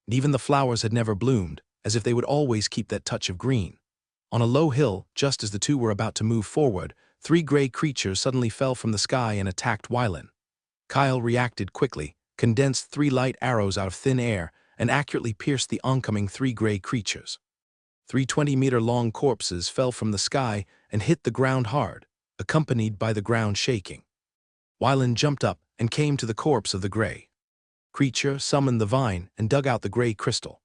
And even the flowers had never bloomed, as if they would always keep that touch of green. On a low hill, just as the two were about to move forward, 3 gray creatures suddenly fell from the sky and attacked Wylan. Kyle reacted quickly, condensed 3 light arrows out of thin air, and accurately pierced the oncoming 3 gray creatures. 3 20-meter-long corpses fell from the sky and hit the ground hard, accompanied by the ground shaking. Wylan jumped up and came to the corpse of the gray creature, summoned the vine, and dug out the gray crystal.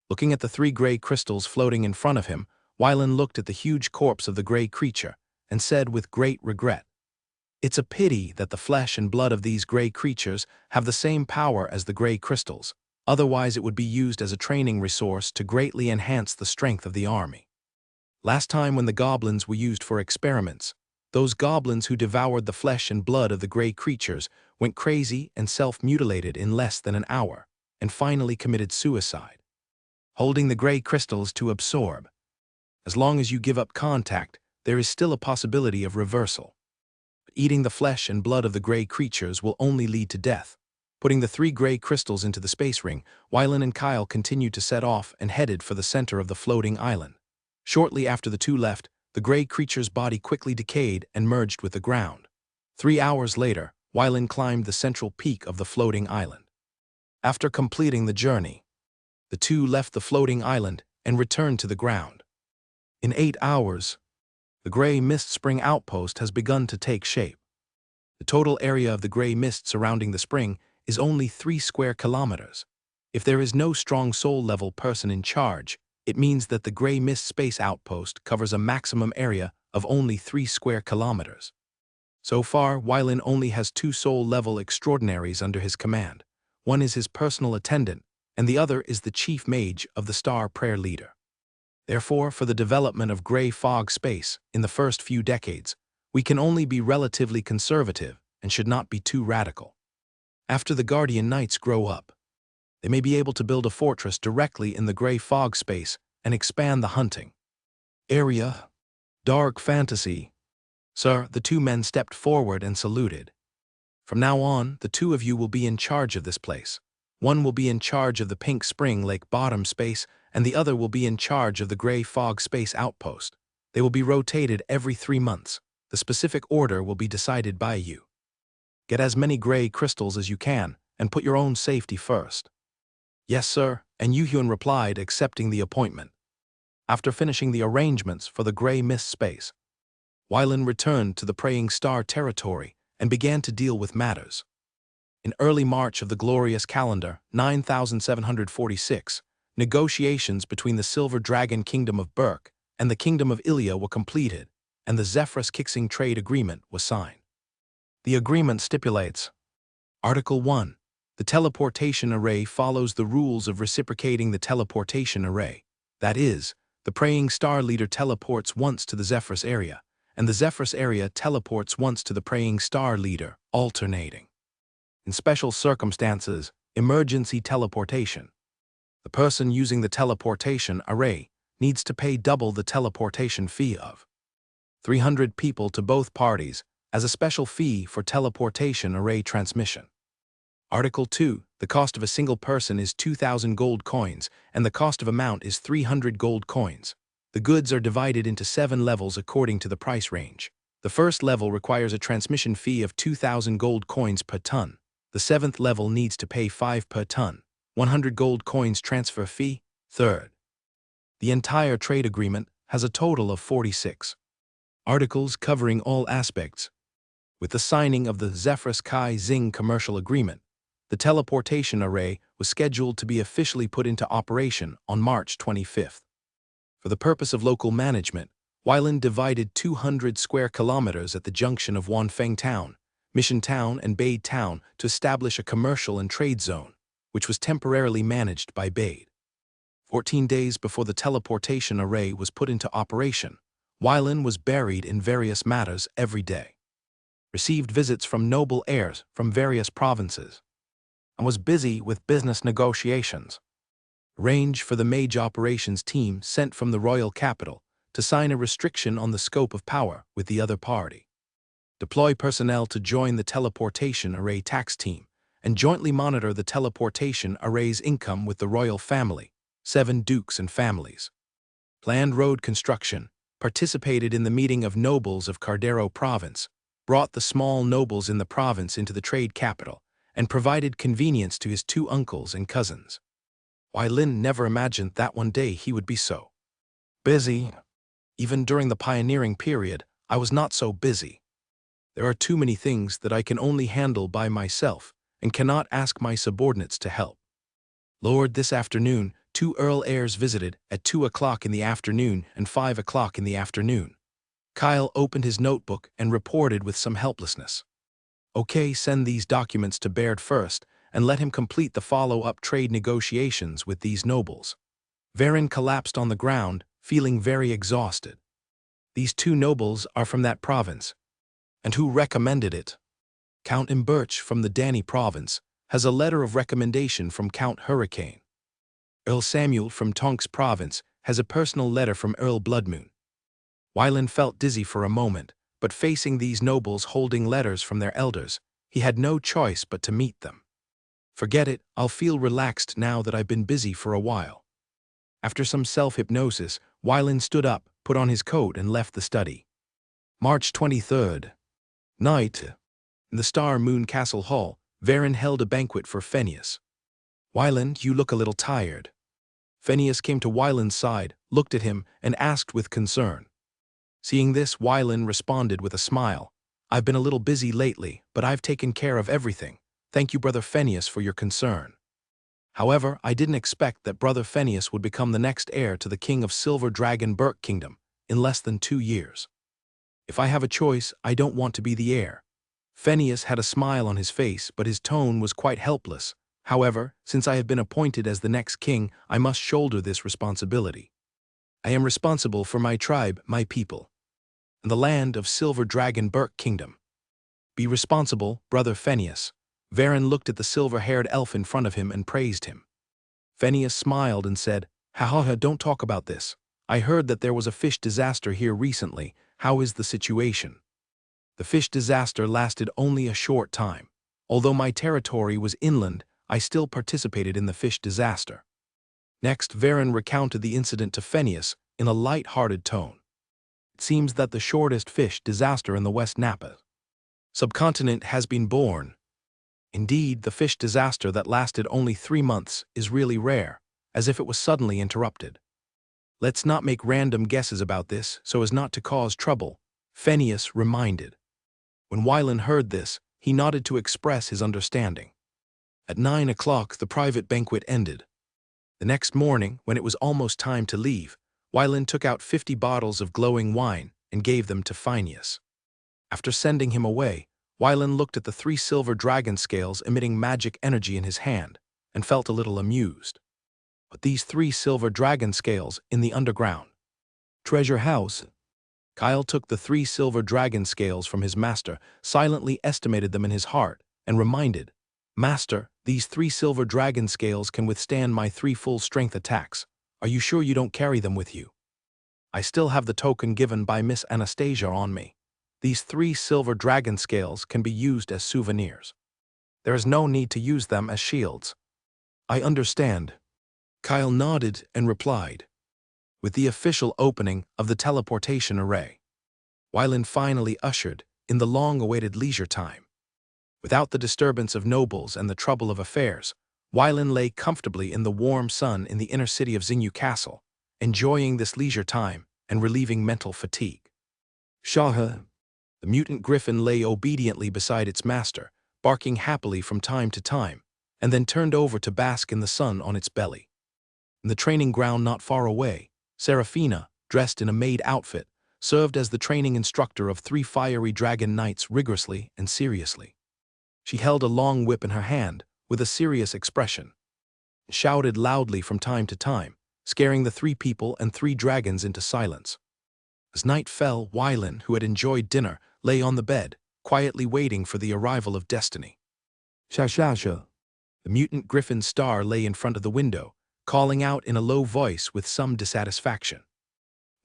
Looking at the 3 gray crystals floating in front of him, Wylan looked at the huge corpse of the gray creature and said with great regret, "It's a pity that the flesh and blood of these gray creatures have the same power as the gray crystals. Otherwise it would be used as a training resource to greatly enhance the strength of the army." Last time when the goblins were used for experiments, those goblins who devoured the flesh and blood of the gray creatures went crazy and self-mutilated in less than an hour, and finally committed suicide. Holding the gray crystals to absorb. As long as you give up contact, there is still a possibility of reversal. But eating the flesh and blood of the gray creatures will only lead to death. Putting the 3 gray crystals into the space ring, Wylan and Kyle continued to set off and headed for the center of the floating island. Shortly after the two left, the gray creature's body quickly decayed and merged with the ground. 3 hours later, Wylan climbed the central peak of the floating island. After completing the journey, the two left the floating island and returned to the ground. In 8 hours, the Gray Mist Spring outpost has begun to take shape. The total area of the gray mist surrounding the spring is only 3 square kilometers. If there is no strong soul-level person in charge, it means that the Gray Mist Space Outpost covers a maximum area of only 3 square kilometers. So far, Wylan only has 2 soul-level extraordinaries under his command. One is his personal attendant, and the other is the chief mage of the Star Prayer Leader. Therefore, for the development of gray fog space in the first few decades, we can only be relatively conservative and should not be too radical. After the Guardian Knights grow up, they may be able to build a fortress directly in the gray fog space and expand the hunting area. Dark fantasy. Sir, the 2 men stepped forward and saluted. From now on, the 2 of you will be in charge of this place. One will be in charge of the Pink Spring Lake bottom space, and the other will be in charge of the Gray Fog Space Outpost. They will be rotated every 3 months. The specific order will be decided by you. Get as many gray crystals as you can, and put your own safety first. Yes, sir, and Yuhyun replied, accepting the appointment. After finishing the arrangements for the Gray Mist Space, Wylan returned to the Praying Star territory and began to deal with matters. In early March of the glorious calendar, 9746, negotiations between the Silver Dragon Kingdom of Berk and the Kingdom of Ilya were completed, and the Zephyrus-Kixing Trade Agreement was signed. The agreement stipulates, Article 1. The teleportation array follows the rules of reciprocating the teleportation array. That is, the Praying Star Leader teleports once to the Zephyrus area, and the Zephyrus area teleports once to the Praying Star Leader, alternating. In special circumstances, emergency teleportation. The person using the teleportation array needs to pay double the teleportation fee of 300 people to both parties as a special fee for teleportation array transmission. Article 2. The cost of a single person is 2,000 gold coins, and the cost of a mount is 300 gold coins. The goods are divided into 7 levels according to the price range. The first level requires a transmission fee of 2,000 gold coins per ton. The 7th level needs to pay 5 per ton, 100 gold coins transfer fee. Third, the entire trade agreement has a total of 46 articles covering all aspects. With the signing of the Zephyrus Kai Zing commercial agreement, the teleportation array was scheduled to be officially put into operation on March 25th. For the purpose of local management, Weiland divided 200 square kilometers at the junction of Wanfeng Town, Mission Town, and Bade Town to establish a commercial and trade zone, which was temporarily managed by Bade. 14 days before the teleportation array was put into operation, Weiland was buried in various matters every day, received visits from noble heirs from various provinces, and was busy with business negotiations. Arranged for the Mage Operations team sent from the royal capital to sign a restriction on the scope of power with the other party. Deploy personnel to join the teleportation array tax team and jointly monitor the teleportation array's income with the royal family, 7 dukes and families. Planned road construction, participated in the meeting of nobles of Cardero province, brought the small nobles in the province into the trade capital, and provided convenience to his 2 uncles and cousins. Weiland never imagined that one day he would be so busy. Even during the pioneering period, I was not so busy. There are too many things that I can only handle by myself and cannot ask my subordinates to help. Lord, this afternoon, 2 Earl heirs visited at 2 o'clock in the afternoon and 5 o'clock in the afternoon. Kyle opened his notebook and reported with some helplessness. Okay, send these documents to Baird first, and let him complete the follow-up trade negotiations with these nobles. Varen collapsed on the ground, feeling very exhausted. These 2 nobles are from that province. And who recommended it? Count Imberch from the Danny province has a letter of recommendation from Count Hurricane. Earl Samuel from Tonks province has a personal letter from Earl Bloodmoon. Weiland felt dizzy for a moment, but facing these nobles holding letters from their elders, he had no choice but to meet them. Forget it, I'll feel relaxed now that I've been busy for a while. After some self-hypnosis, Weiland stood up, put on his coat, and left the study. March 23rd. Night. In the Star Moon Castle Hall, Varen held a banquet for Phineas. Weiland, you look a little tired. Phineas came to Weiland's side, looked at him, and asked with concern. Seeing this, Weiland responded with a smile. I've been a little busy lately, but I've taken care of everything. Thank you, Brother Phineas, for your concern. However, I didn't expect that Brother Phineas would become the next heir to the King of Silver Dragon Burke Kingdom in less than 2 years. If I have a choice, I don't want to be the heir. Phineas had a smile on his face, but his tone was quite helpless. However, since I have been appointed as the next king, I must shoulder this responsibility. I am responsible for my tribe, my people, and the land of Silver Dragon Burke Kingdom. Be responsible, Brother Phineas. Varen looked at the silver-haired elf in front of him and praised him. Phineas smiled and said, "Ha, don't talk about this. I heard that there was a fish disaster here recently. How is the situation?" The fish disaster lasted only a short time. Although my territory was inland, I still participated in the fish disaster. Next, Varen recounted the incident to Phineas in a light-hearted tone. It seems that the shortest fish disaster in the West Napa subcontinent has been born. Indeed, the fish disaster that lasted only 3 months is really rare, as if it was suddenly interrupted. Let's not make random guesses about this so as not to cause trouble, Phineas reminded. When Weiland heard this, he nodded to express his understanding. At 9 o'clock, the private banquet ended. The next morning, when it was almost time to leave, Weiland took out 50 bottles of glowing wine and gave them to Phineas. After sending him away, Weiland looked at the 3 silver dragon scales emitting magic energy in his hand and felt a little amused. But these 3 silver dragon scales in the underground treasure house. Kyle took the 3 silver dragon scales from his master, silently estimated them in his heart, and reminded, "Master, these 3 silver dragon scales can withstand my 3 full-strength attacks. Are you sure you don't carry them with you? I still have the token given by Miss Anastasia on me. These 3 silver dragon scales can be used as souvenirs. There is no need to use them as shields." "I understand." Kyle nodded and replied, with the official opening of the teleportation array. Weilin finally ushered in the long-awaited leisure time. Without the disturbance of nobles and the trouble of affairs, Weilin lay comfortably in the warm sun in the inner city of Xingyu Castle, enjoying this leisure time and relieving mental fatigue. Shah, the mutant griffin lay obediently beside its master, barking happily from time to time, and then turned over to bask in the sun on its belly. In the training ground not far away, Seraphina, dressed in a maid outfit, served as the training instructor of 3 fiery dragon knights rigorously and seriously. She held a long whip in her hand, with a serious expression, and shouted loudly from time to time, scaring the 3 people and 3 dragons into silence. As night fell, Weilin, who had enjoyed dinner, lay on the bed, quietly waiting for the arrival of destiny. Shashasha. The mutant griffin star lay in front of the window, calling out in a low voice with some dissatisfaction.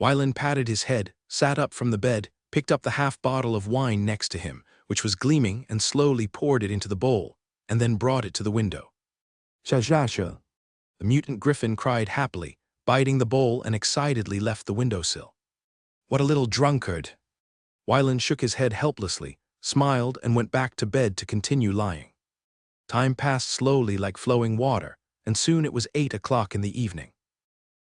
Weilin patted his head, sat up from the bed, picked up the half-bottle of wine next to him, which was gleaming, and slowly poured it into the bowl, and then brought it to the window. Shashasha. The mutant griffin cried happily, biting the bowl and excitedly left the windowsill. What a little drunkard! Weilin shook his head helplessly, smiled, and went back to bed to continue lying. Time passed slowly like flowing water, and soon it was 8 o'clock in the evening.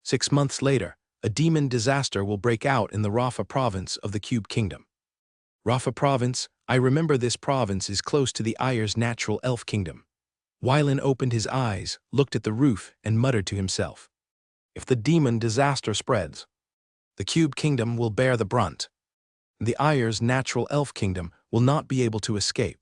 6 months later, a demon disaster will break out in the Rafa province of the Cube Kingdom. Rafa province, I remember this province is close to the Ayer's natural elf kingdom. Weilin opened his eyes, looked at the roof, and muttered to himself. If the demon disaster spreads, the Cube Kingdom will bear the brunt. The Ayer's natural elf kingdom will not be able to escape.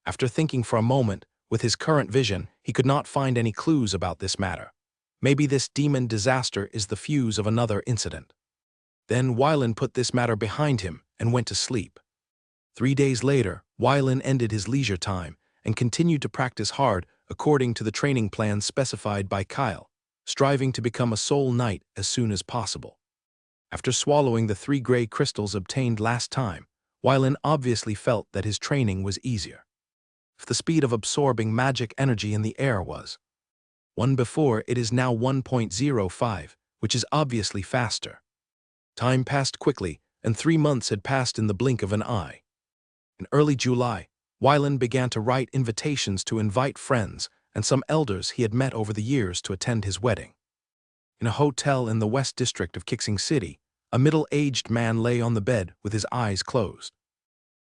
After thinking for a moment, with his current vision, he could not find any clues about this matter. Maybe this demon disaster is the fuse of another incident. Then Weilin put this matter behind him and went to sleep. 3 days later, Weilin ended his leisure time and continued to practice hard according to the training plan specified by Kyle, striving to become a soul knight as soon as possible. After swallowing the 3 gray crystals obtained last time, Weilin obviously felt that his training was easier. If the speed of absorbing magic energy in the air was 1 before, it is now 1.05, which is obviously faster. Time passed quickly, and 3 months had passed in the blink of an eye. In early July, Weilin began to write invitations to invite friends and some elders he had met over the years to attend his wedding. In a hotel in the West District of Kixing City, a middle-aged man lay on the bed with his eyes closed.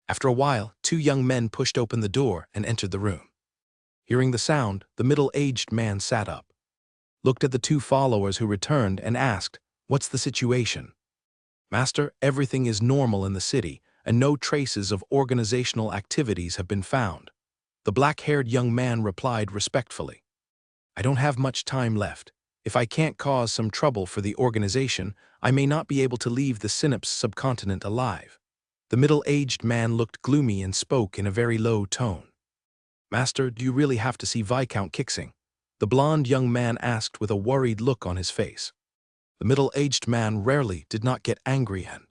After a while, 2 young men pushed open the door and entered the room. Hearing the sound, the middle-aged man sat up, looked at the 2 followers who returned, and asked, "What's the situation?" "Master, everything is normal in the city, and no traces of organizational activities have been found," the black-haired young man replied respectfully. "I don't have much time left. If I can't cause some trouble for the organization, I may not be able to leave the Synapse subcontinent alive." The middle-aged man looked gloomy and spoke in a very low tone. "Master, do you really have to see Viscount Kixing?" the blond young man asked with a worried look on his face. The middle-aged man rarely did not get angry and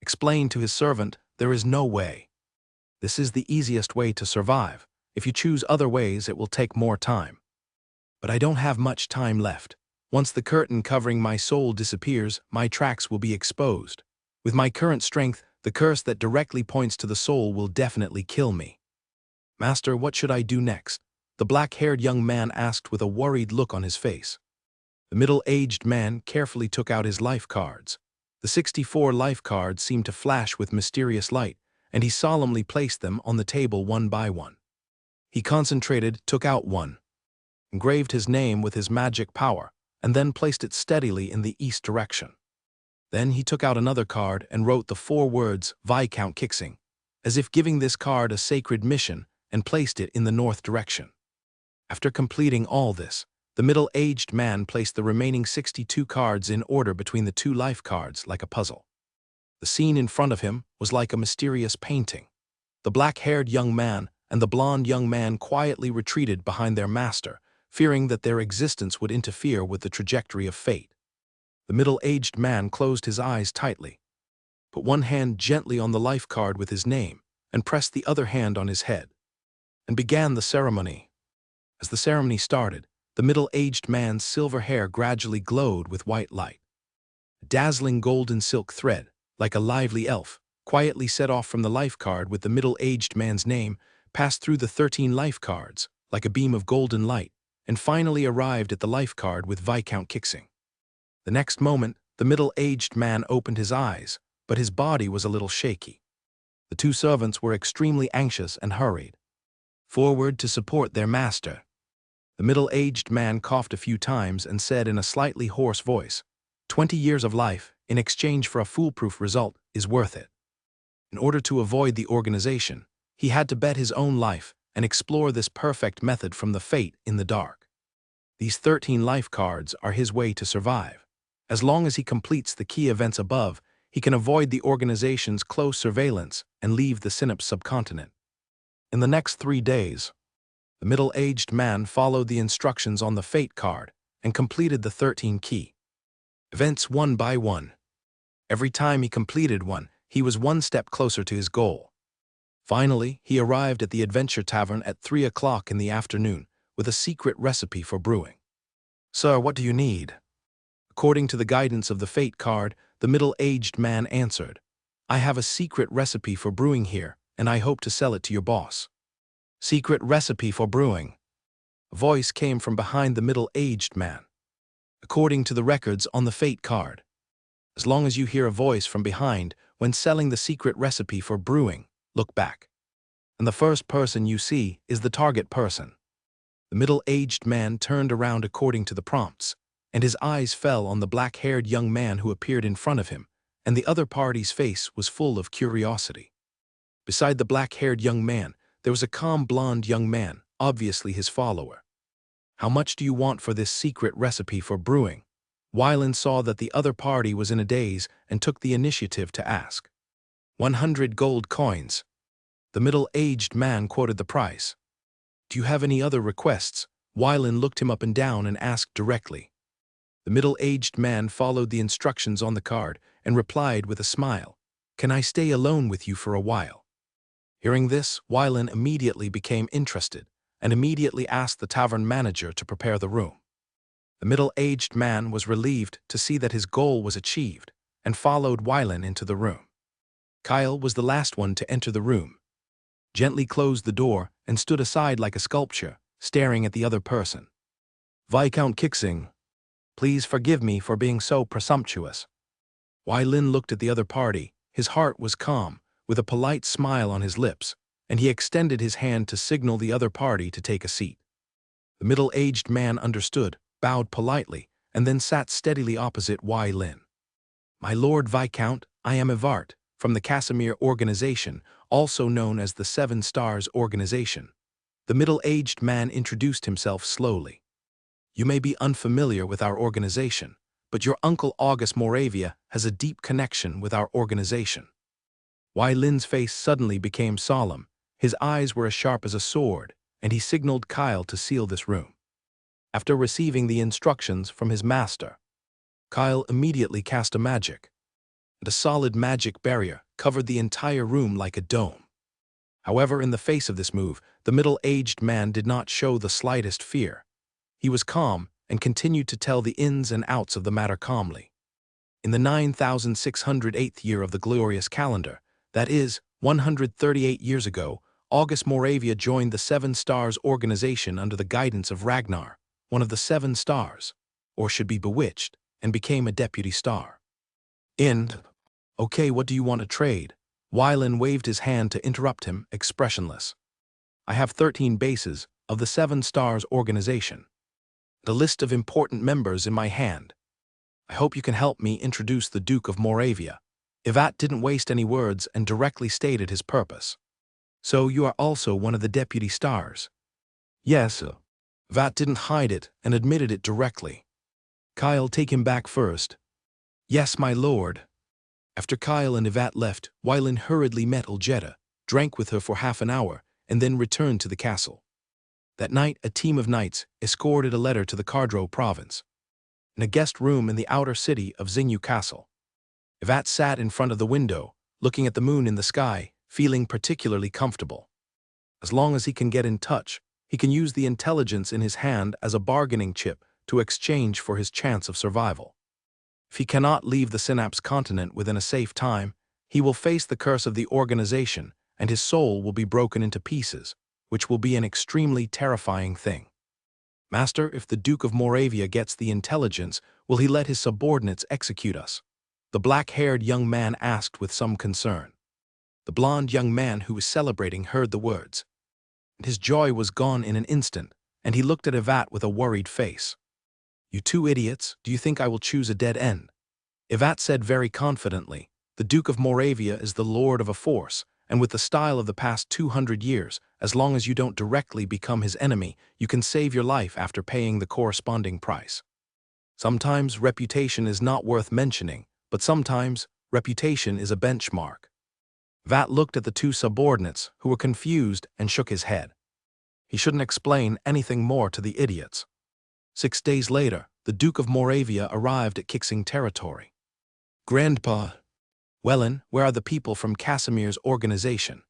explained to his servant, "There is no way. This is the easiest way to survive. If you choose other ways, it will take more time. But I don't have much time left. Once the curtain covering my soul disappears, my tracks will be exposed. With my current strength, the curse that directly points to the soul will definitely kill me." "Master, what should I do next?" the black-haired young man asked with a worried look on his face. The middle-aged man carefully took out his life cards. The 64 life cards seemed to flash with mysterious light, and he solemnly placed them on the table one by one. He concentrated, took out one, engraved his name with his magic power, and then placed it steadily in the east direction. Then he took out another card and wrote the 4 words, "Viscount Kixing," as if giving this card a sacred mission, and placed it in the north direction. After completing all this, the middle-aged man placed the remaining 62 cards in order between the 2 life cards like a puzzle. The scene in front of him was like a mysterious painting. The black-haired young man and the blond young man quietly retreated behind their master, fearing that their existence would interfere with the trajectory of fate. The middle-aged man closed his eyes tightly, put one hand gently on the life card with his name, and pressed the other hand on his head, and began the ceremony. As the ceremony started, the middle-aged man's silver hair gradually glowed with white light. A dazzling golden silk thread, like a lively elf, quietly set off from the life card with the middle-aged man's name, passed through the 13 life cards, like a beam of golden light, and finally arrived at the life card with Viscount Kixing. The next moment, the middle-aged man opened his eyes, but his body was a little shaky. The two servants were extremely anxious and hurried forward to support their master. The middle-aged man coughed a few times and said in a slightly hoarse voice, 20 years of life, in exchange for a foolproof result, is worth it. In order to avoid the organization, he had to bet his own life and explore this perfect method from the fate in the dark. These 13 life cards are his way to survive. As long as he completes the key events above, he can avoid the organization's close surveillance and leave the Synapse subcontinent. In the next 3 days, the middle-aged man followed the instructions on the fate card and completed the 13 key events one by one. Every time he completed one, he was one step closer to his goal. Finally, he arrived at the Adventure Tavern at 3 o'clock in the afternoon with a secret recipe for brewing. "Sir, what do you need?" According to the guidance of the fate card, the middle-aged man answered, "I have a secret recipe for brewing here, and I hope to sell it to your boss." "Secret recipe for brewing?" A voice came from behind the middle-aged man. According to the records on the fate card, as long as you hear a voice from behind when selling the secret recipe for brewing, look back. And the first person you see is the target person. The middle-aged man turned around according to the prompts, and his eyes fell on the black-haired young man who appeared in front of him, and the other party's face was full of curiosity. Beside the black-haired young man, there was a calm blonde young man, obviously his follower. "How much do you want for this secret recipe for brewing?" Wyland saw that the other party was in a daze and took the initiative to ask. 100 gold coins. The middle-aged man quoted the price. "Do you have any other requests?" Wyland looked him up and down and asked directly. The middle-aged man followed the instructions on the card and replied with a smile, "Can I stay alone with you for a while?" Hearing this, Wyland immediately became interested and immediately asked the tavern manager to prepare the room. The middle-aged man was relieved to see that his goal was achieved and followed Wyland into the room. Kyle was the last one to enter the room, gently closed the door, and stood aside like a sculpture, staring at the other person. "Viscount Kixing, please forgive me for being so presumptuous." Wyland looked at the other party. His heart was calm, with a polite smile on his lips, and he extended his hand to signal the other party to take a seat. The middle-aged man understood, bowed politely, and then sat steadily opposite Wyland. "My Lord Viscount, I am Evart, from the Casimir Organization, also known as the 7 Stars Organization." The middle-aged man introduced himself slowly. "You may be unfamiliar with our organization, but your uncle August Moravia has a deep connection with our organization." Wyland's face suddenly became solemn. His eyes were as sharp as a sword, and he signaled Kyle to seal this room. After receiving the instructions from his master, Kyle immediately cast a magic, and a solid magic barrier covered the entire room like a dome. However, in the face of this move, the middle-aged man did not show the slightest fear. He was calm and continued to tell the ins and outs of the matter calmly. In the 9608th year of the glorious calendar, that is, 138 years ago, August Moravia joined the 7 Stars Organization under the guidance of Ragnar, one of the 7 stars, or should be bewitched, and became a deputy star. "Okay, what do you want to trade?" Wyland waved his hand to interrupt him, expressionless. "I have 13 bases of the 7 Stars Organization. The list of important members in my hand. I hope you can help me introduce the Duke of Moravia." Evat didn't waste any words and directly stated his purpose. "So you are also one of the deputy stars?" "Yes." Evat didn't hide it and admitted it directly. "Kyle, take him back first." "Yes, my lord." After Kyle and Evat left, Wyland hurriedly met Uljeta, drank with her for half an hour, and then returned to the castle. That night, a team of knights escorted a letter to the Cardro province. In a guest room in the outer city of Xinyu Castle, Evat sat in front of the window, looking at the moon in the sky, feeling particularly comfortable. As long as he can get in touch, he can use the intelligence in his hand as a bargaining chip to exchange for his chance of survival. If he cannot leave the Synapse continent within a safe time, he will face the curse of the organization, and his soul will be broken into pieces, which will be an extremely terrifying thing. Master, if the Duke of Moravia gets the intelligence, will he let his subordinates execute us? The black-haired young man asked with some concern. The blond young man who was celebrating heard the words. His joy was gone in an instant, and he looked at Ivat with a worried face. You two idiots, do you think I will choose a dead end? Ivat said very confidently, the Duke of Moravia is the lord of a force, and with the style of the past 200 years, as long as you don't directly become his enemy, you can save your life after paying the corresponding price. Sometimes reputation is not worth mentioning, but sometimes reputation is a benchmark. Vat looked at the two subordinates, who were confused, and shook his head. He shouldn't explain anything more to the idiots. 6 days later, the Duke of Moravia arrived at Kixing territory. Grandpa. Wellen, where are the people from Casimir's organization?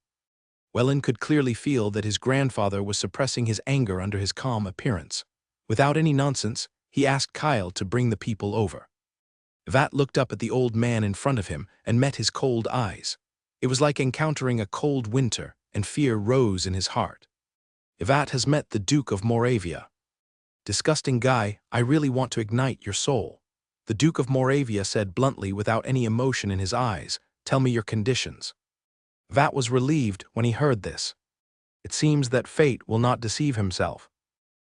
Wellen could clearly feel that his grandfather was suppressing his anger under his calm appearance. Without any nonsense, he asked Kyle to bring the people over. Vat looked up at the old man in front of him and met his cold eyes. It was like encountering a cold winter, and fear rose in his heart. Vat has met the Duke of Moravia. Disgusting guy, I really want to ignite your soul. The Duke of Moravia said bluntly without any emotion in his eyes, tell me your conditions. Vat was relieved when he heard this. It seems that fate will not deceive himself.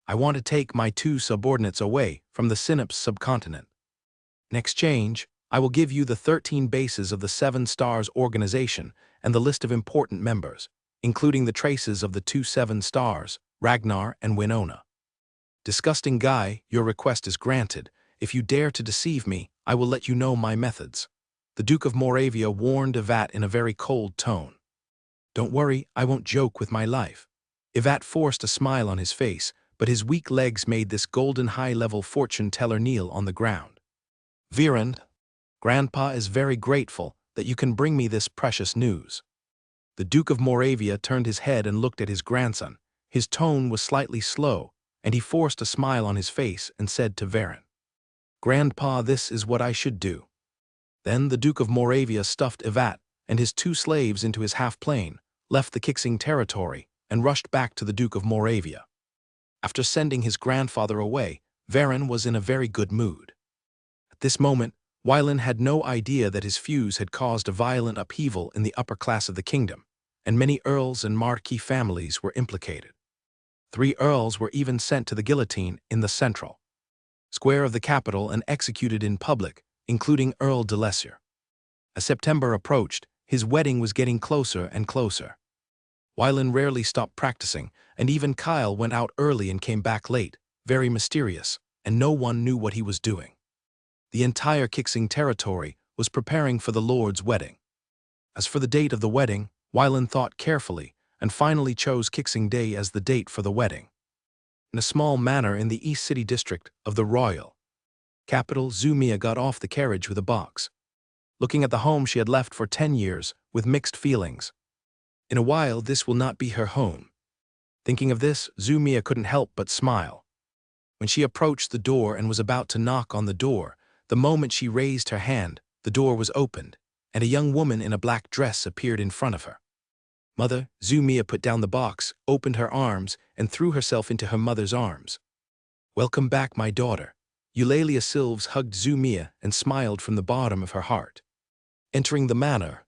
I want to take my two subordinates away from the Synapse subcontinent. In exchange, I will give you the 13 bases of the 7 Stars organization and the list of important members, including the traces of the 2 7 Stars, Ragnar and Winona. Disgusting guy, your request is granted. If you dare to deceive me, I will let you know my methods. The Duke of Moravia warned Ivat in a very cold tone. Don't worry, I won't joke with my life. Ivat forced a smile on his face, but his weak legs made this golden high-level fortune-teller kneel on the ground. Virand, Grandpa is very grateful that you can bring me this precious news. The Duke of Moravia turned his head and looked at his grandson. His tone was slightly slow, and he forced a smile on his face and said to Virand, Grandpa, this is what I should do. Then the Duke of Moravia stuffed Ivat and his 2 slaves into his half-plane, left the Kixing territory, and rushed back to the Duke of Moravia. After sending his grandfather away, Virand was in a very good mood. At this moment, Wellen had no idea that his fuse had caused a violent upheaval in the upper class of the kingdom, and many earls and marquis families were implicated. 3 earls were even sent to the guillotine in the central square of the capital and executed in public, including Earl de Lesser. As September approached, his wedding was getting closer and closer. Wellen rarely stopped practicing, and even Kyle went out early and came back late, very mysterious, and no one knew what he was doing. The entire Kixing territory was preparing for the Lord's wedding. As for the date of the wedding, Wellen thought carefully and finally chose Kixing Day as the date for the wedding. In a small manor in the East City district of the royal capital, Zumia got off the carriage with a box, looking at the home she had left for 10 years with mixed feelings. In a while, this will not be her home. Thinking of this, Zumia couldn't help but smile. When she approached the door and was about to knock on the door, the moment she raised her hand, the door was opened, and a young woman in a black dress appeared in front of her. Mother, Zumia put down the box, opened her arms, and threw herself into her mother's arms. Welcome back, my daughter. Eulalia Silves hugged Zumia and smiled from the bottom of her heart. Entering the manor,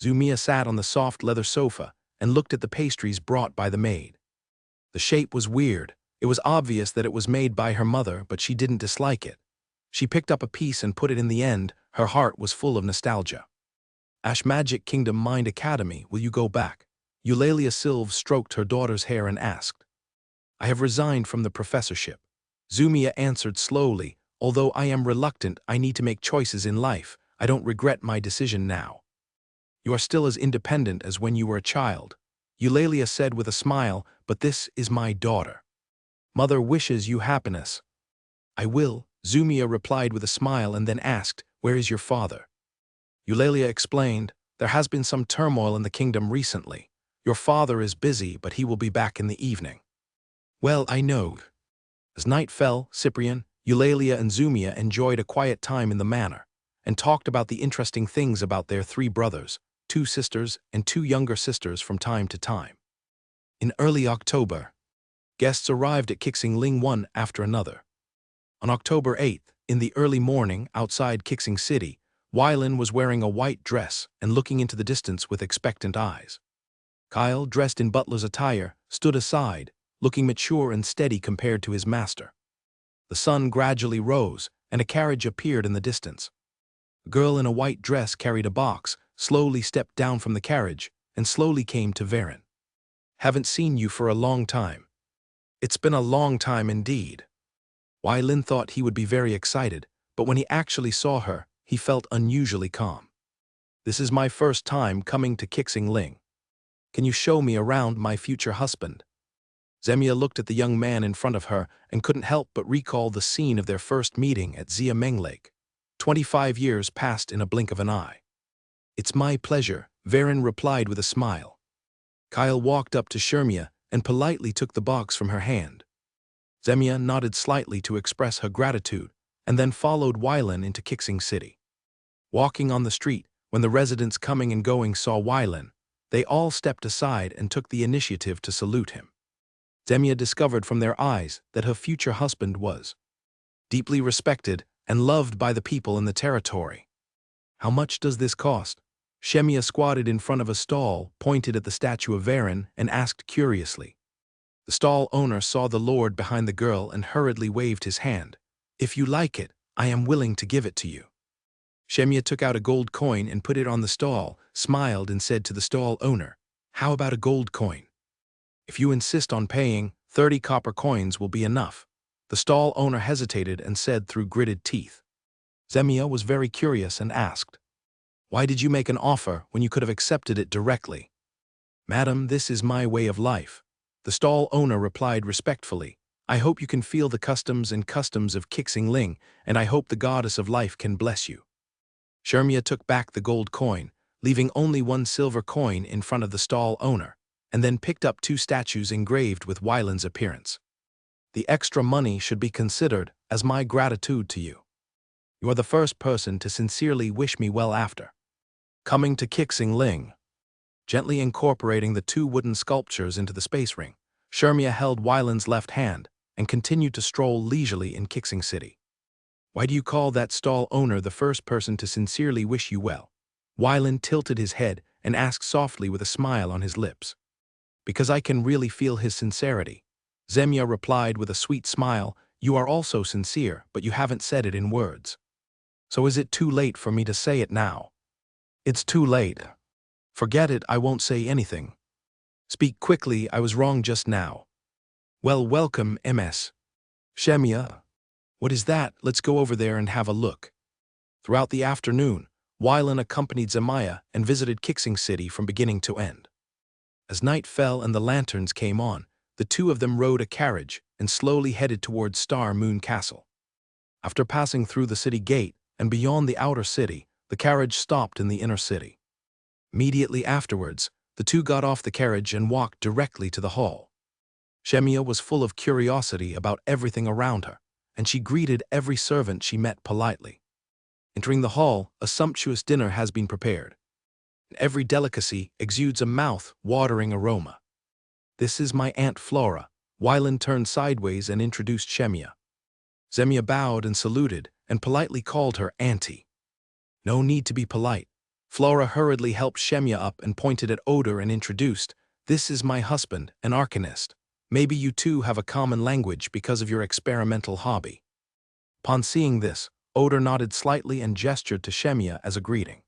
Zumia sat on the soft leather sofa and looked at the pastries brought by the maid. The shape was weird. It was obvious that it was made by her mother, but she didn't dislike it. She picked up a piece and put it in the end. Her heart was full of nostalgia. Ash Magic Kingdom Mind Academy, will you go back? Eulalia Silves stroked her daughter's hair and asked. I have resigned from the professorship. Zumia answered slowly, although I am reluctant, I need to make choices in life. I don't regret my decision now. You are still as independent as when you were a child, Eulalia said with a smile, but this is my daughter. Mother wishes you happiness. I will, Zumia replied with a smile and then asked, where is your father? Eulalia explained, there has been some turmoil in the kingdom recently. Your father is busy, but he will be back in the evening. Well, I know. As night fell, Cyprian, Eulalia and Zumia enjoyed a quiet time in the manor and talked about the interesting things about their 3 brothers, 2 sisters, and 2 younger sisters from time to time. In early October, guests arrived at Kixing Ling one after another. On October 8th, in the early morning outside Kixing City, Weilin was wearing a white dress and looking into the distance with expectant eyes. Kyle, dressed in butler's attire, stood aside, looking mature and steady compared to his master. The sun gradually rose, and a carriage appeared in the distance. A girl in a white dress carried a box, slowly stepped down from the carriage, and slowly came to Varen. "Haven't seen you for a long time." "It's been a long time indeed." Weilin thought he would be very excited, but when he actually saw her, he felt unusually calm. "This is my first time coming to Kixing Ling. Can you show me around my future husband?" Zemia looked at the young man in front of her and couldn't help but recall the scene of their first meeting at Zia Meng Lake. 25 years passed in a blink of an eye. "It's my pleasure," Varen replied with a smile. Kyle walked up to Shermia and politely took the box from her hand. Zemia nodded slightly to express her gratitude and then followed Weilin into Kixing City. Walking on the street, when the residents coming and going saw Weilin, they all stepped aside and took the initiative to salute him. Zemia discovered from their eyes that her future husband was deeply respected and loved by the people in the territory. "How much does this cost?" Shemia squatted in front of a stall, pointed at the statue of Varen, and asked curiously. The stall owner saw the lord behind the girl and hurriedly waved his hand. "If you like it, I am willing to give it to you." Shemia took out a gold coin and put it on the stall, smiled and said to the stall owner, "How about a gold coin? If you insist on paying, 30 copper coins will be enough." The stall owner hesitated and said through gritted teeth. Zemia was very curious and asked, "Why did you make an offer when you could have accepted it directly?" "Madam, this is my way of life." The stall owner replied respectfully, "I hope you can feel the customs of Kixing Ling, and I hope the goddess of life can bless you." Shermia took back the gold coin, leaving only 1 silver coin in front of the stall owner, and then picked up 2 statues engraved with Weilin's appearance. "The extra money should be considered as my gratitude to you. You are the first person to sincerely wish me well after coming to Kixing Ling." Gently incorporating the 2 wooden sculptures into the space ring, Shermia held Weilin's left hand and continued to stroll leisurely in Kixing City. "Why do you call that stall owner the first person to sincerely wish you well?" Weilin tilted his head and asked softly with a smile on his lips. "Because I can really feel his sincerity." Zemia replied with a sweet smile, "You are also sincere, but you haven't said it in words. So is it too late for me to say it now?" "It's too late. Forget it, I won't say anything. Speak quickly, I was wrong just now." "Well, welcome, MS. Shemia." "What is that? Let's go over there and have a look." Throughout the afternoon, Weilin accompanied Zemia and visited Kixing City from beginning to end. As night fell and the lanterns came on, the 2 of them rode a carriage and slowly headed towards Star Moon Castle. After passing through the city gate and beyond the outer city, the carriage stopped in the inner city. Immediately afterwards, the 2 got off the carriage and walked directly to the hall. Shemia was full of curiosity about everything around her, and she greeted every servant she met politely. Entering the hall, a sumptuous dinner has been prepared. Every delicacy exudes a mouth-watering aroma. "This is my Aunt Flora." Weilin turned sideways and introduced Shemia. Zemia bowed and saluted and politely called her Auntie. "No need to be polite." Flora hurriedly helped Shemia up and pointed at Oder and introduced, "This is my husband, an arcanist. Maybe you 2 have a common language because of your experimental hobby." Upon seeing this, Oder nodded slightly and gestured to Shemia as a greeting.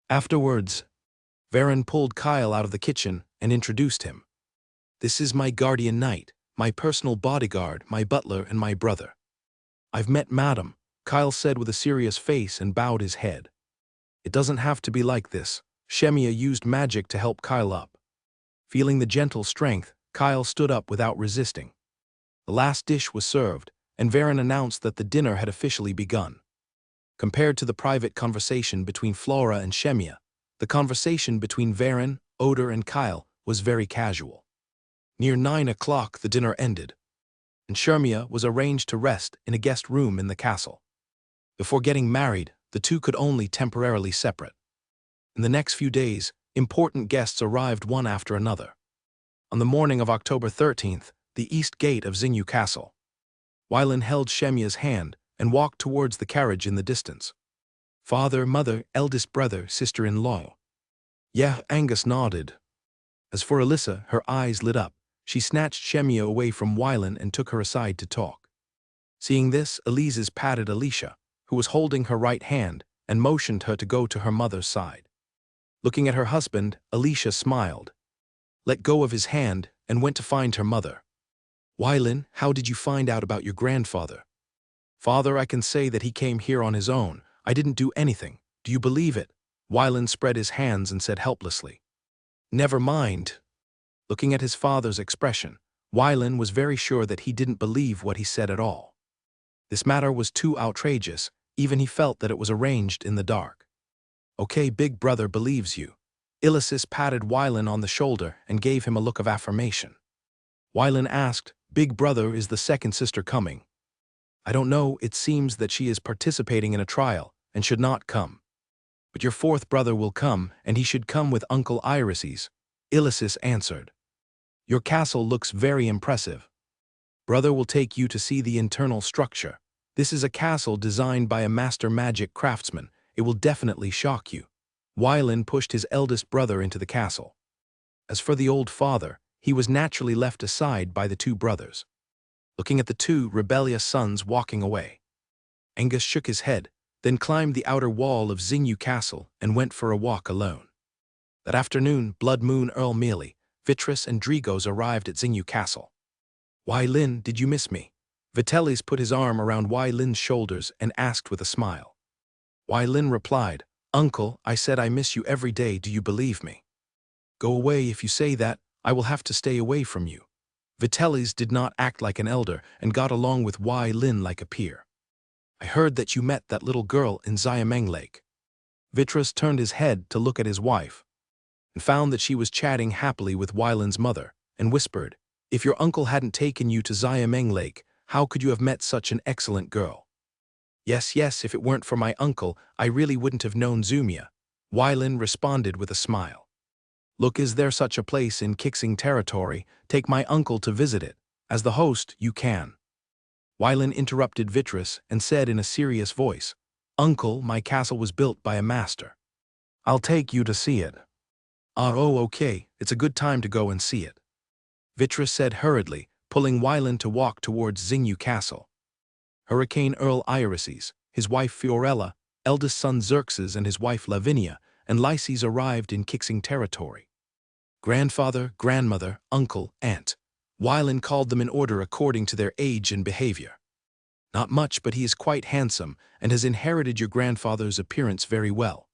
Afterwards, Varen pulled Kyle out of the kitchen and introduced him. "This is my guardian knight, my personal bodyguard, my butler, and my brother." "I've met Madam," Kyle said with a serious face and bowed his head. "It doesn't have to be like this." Shemia used magic to help Kyle up. Feeling the gentle strength, Kyle stood up without resisting. The last dish was served, and Varen announced that the dinner had officially begun. Compared to the private conversation between Flora and Shemia, the conversation between Varen, Oder, and Kyle was very casual. Near 9 o'clock, the dinner ended. and Shermia was arranged to rest in a guest room in the castle. Before getting married, the two could only temporarily separate. In the next few days, important guests arrived one after another. On the morning of October 13th, the east gate of Xingyu Castle, Weilin held Shemia's hand and walked towards the carriage in the distance. Father, mother, eldest brother, sister-in-law. Yeah, Angus nodded. As for Alyssa, her eyes lit up. She snatched Shemia away from Weilin and took her aside to talk. Seeing this, Elise's patted Alicia, who was holding her right hand, and motioned her to go to her mother's side. Looking at her husband, Alicia smiled, let go of his hand, and went to find her mother. Weilin, how did you find out about your grandfather? Father, I can say that he came here on his own. I didn't do anything. Do you believe it? Weilin spread his hands and said helplessly. Never mind. Looking at his father's expression, Weilin was very sure that he didn't believe what he said at all. This matter was too outrageous, even he felt that it was arranged in the dark. Okay, big brother believes you. Illusis patted Weilin on the shoulder and gave him a look of affirmation. Weilin asked, Big brother, is the second sister coming? I don't know, it seems that she is participating in a trial and should not come. But your fourth brother will come, and he should come with Uncle Irises, Illusis answered. Your castle looks very impressive. Brother will take you to see the internal structure. This is a castle designed by a master magic craftsman. It will definitely shock you. Weilin pushed his eldest brother into the castle. As for the old father, he was naturally left aside by the two brothers. Looking at the two rebellious sons walking away, Angus shook his head, then climbed the outer wall of Xingyu Castle and went for a walk alone. That afternoon, Blood Moon Earl Mealy, Vitrus and Drigos arrived at Xingyu Castle. Weilin, did you miss me? Vitalis put his arm around Weilin's shoulders and asked with a smile. Weilin replied, Uncle, I said I miss you every day, do you believe me? Go away, if you say that, I will have to stay away from you. Vitalis did not act like an elder and got along with Weilin like a peer. I heard that you met that little girl in Xiameng Lake. Vitrus turned his head to look at his wife, and found that she was chatting happily with Weilin's mother, and whispered, If your uncle hadn't taken you to Xiameng Lake, how could you have met such an excellent girl? Yes, if it weren't for my uncle, I really wouldn't have known Zumia, Weilin responded with a smile. Look, is there such a place in Kixing territory? Take my uncle to visit it. As the host, you can. Weilin interrupted Vitrus and said in a serious voice, Uncle, my castle was built by a master. I'll take you to see it. Oh, okay, it's a good time to go and see it. Vitrus said hurriedly, pulling Weilin to walk towards Xingyu Castle. Hurricane Earl Irises, his wife Fiorella, eldest son Xerxes and his wife Lavinia, and Lyses arrived in Kixing territory. Grandfather, grandmother, uncle, aunt. Weilin called them in order according to their age and behavior. Not much, but he is quite handsome and has inherited your grandfather's appearance very well.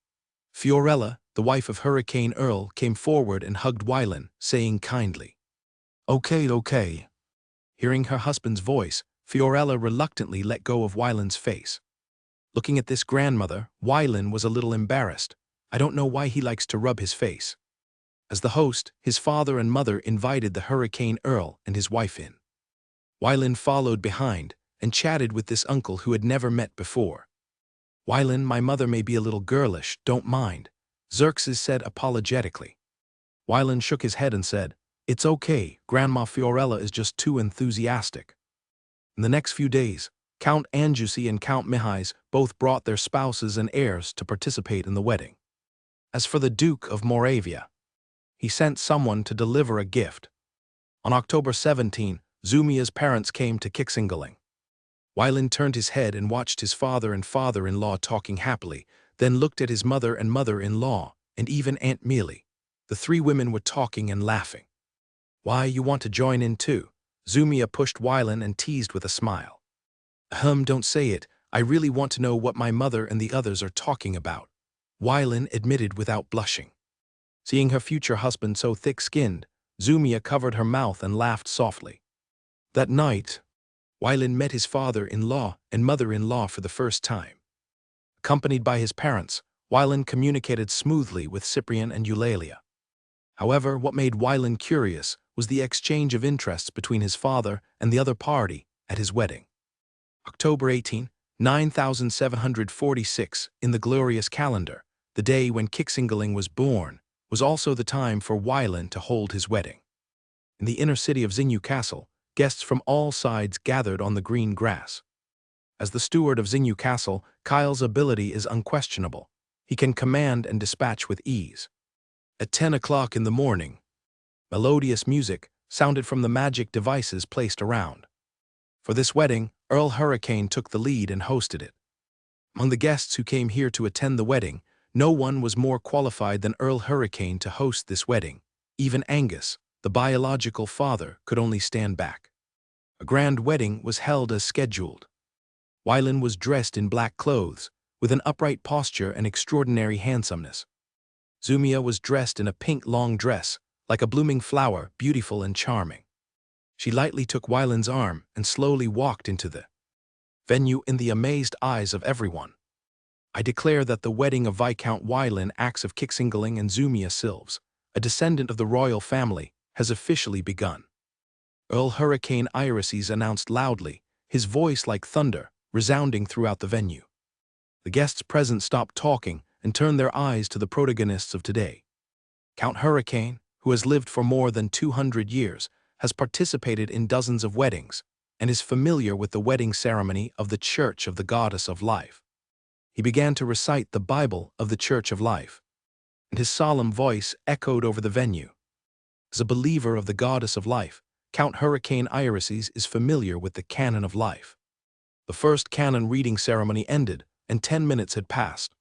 Fiorella, the wife of Hurricane Earl, came forward and hugged Weilin, saying kindly, Okay. Hearing her husband's voice, Fiorella reluctantly let go of Weilin's face. Looking at this grandmother, Weilin was a little embarrassed. I don't know why he likes to rub his face. As the host, his father and mother invited the Hurricane Earl and his wife in. Weilin followed behind and chatted with this uncle who had never met before. Weilin, my mother may be a little girlish, don't mind, Xerxes said apologetically. Weilin shook his head and said, It's okay, Grandma Fiorella is just too enthusiastic. In the next few days, Count Angiusi and Count Mihais both brought their spouses and heirs to participate in the wedding. As for the Duke of Moravia, he sent someone to deliver a gift. On October 17, Zumia's parents came to Kixingaling. Weilin turned his head and watched his father and father-in-law talking happily, then looked at his mother and mother-in-law, and even Aunt Mealy. The three women were talking and laughing. Why, you want to join in too? Zumia pushed Weilin and teased with a smile. Don't say it, I really want to know what my mother and the others are talking about, Weilin admitted without blushing. Seeing her future husband so thick-skinned, Zumia covered her mouth and laughed softly. That night, Weilin met his father-in-law and mother-in-law for the first time. Accompanied by his parents, Weilin communicated smoothly with Cyprian and Eulalia. However, what made Wylan curious was the exchange of interests between his father and the other party at his wedding. October 18, 9746, in the glorious calendar, the day when Kixingaling was born, was also the time for Wylan to hold his wedding. In the inner city of Xinyu Castle, guests from all sides gathered on the green grass. As the steward of Xinyu Castle, Kyle's ability is unquestionable. He can command and dispatch with ease. At 10 o'clock in the morning, melodious music sounded from the magic devices placed around. For this wedding, Earl Hurricane took the lead and hosted it. Among the guests who came here to attend the wedding, no one was more qualified than Earl Hurricane to host this wedding. Even Angus, the biological father, could only stand back. A grand wedding was held as scheduled. Wylan was dressed in black clothes, with an upright posture and extraordinary handsomeness. Zumia was dressed in a pink long dress, like a blooming flower, beautiful and charming. She lightly took Wylan's arm and slowly walked into the venue in the amazed eyes of everyone. I declare that the wedding of Viscount Wylan Axe of Kixingaling and Zumia Silves, a descendant of the royal family, has officially begun. Earl Hurricane Irises announced loudly, his voice like thunder, resounding throughout the venue. The guests present stopped talking and turned their eyes to the protagonists of today. Count Hurricane, who has lived for more than 200 years, has participated in dozens of weddings, and is familiar with the wedding ceremony of the Church of the Goddess of Life. He began to recite the Bible of the Church of Life, and his solemn voice echoed over the venue. As a believer of the Goddess of Life, Count Hurricane Irises is familiar with the canon of life. The first canon reading ceremony ended, and 10 minutes had passed.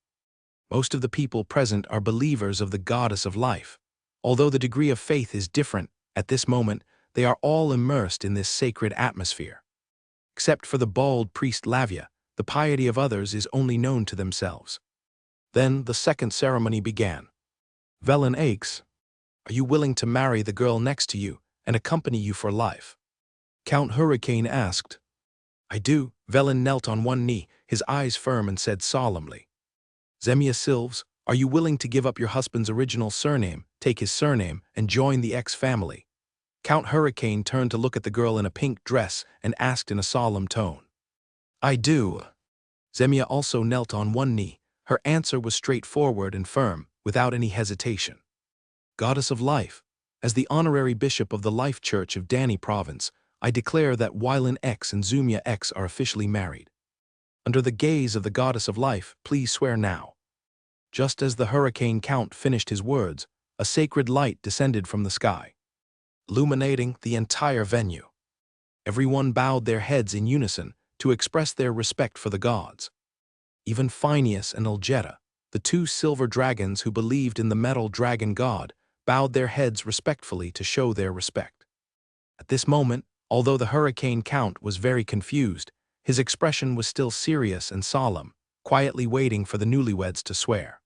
Most of the people present are believers of the Goddess of Life. Although the degree of faith is different, at this moment, they are all immersed in this sacred atmosphere. Except for the bald priest Lavia, the piety of others is only known to themselves. Then the second ceremony began. Velen Aix, are you willing to marry the girl next to you and accompany you for life? Count Hurricane asked. I do. Velen knelt on one knee, his eyes firm, and said solemnly. Zemia Silves, are you willing to give up your husband's original surname, take his surname, and join the X family? Count Hurricane turned to look at the girl in a pink dress and asked in a solemn tone. I do. Zemia also knelt on one knee. Her answer was straightforward and firm, without any hesitation. Goddess of Life, as the honorary bishop of the Life Church of Dani Province, I declare that Wylan X and Zumia X are officially married. Under the gaze of the Goddess of Life, please swear now. Just as the Hurricane Count finished his words, a sacred light descended from the sky, illuminating the entire venue. Everyone bowed their heads in unison to express their respect for the gods. Even Phineas and Elgeta, the two silver dragons who believed in the metal dragon god, bowed their heads respectfully to show their respect. At this moment, although the Hurricane Count was very confused, his expression was still serious and solemn, quietly waiting for the newlyweds to swear.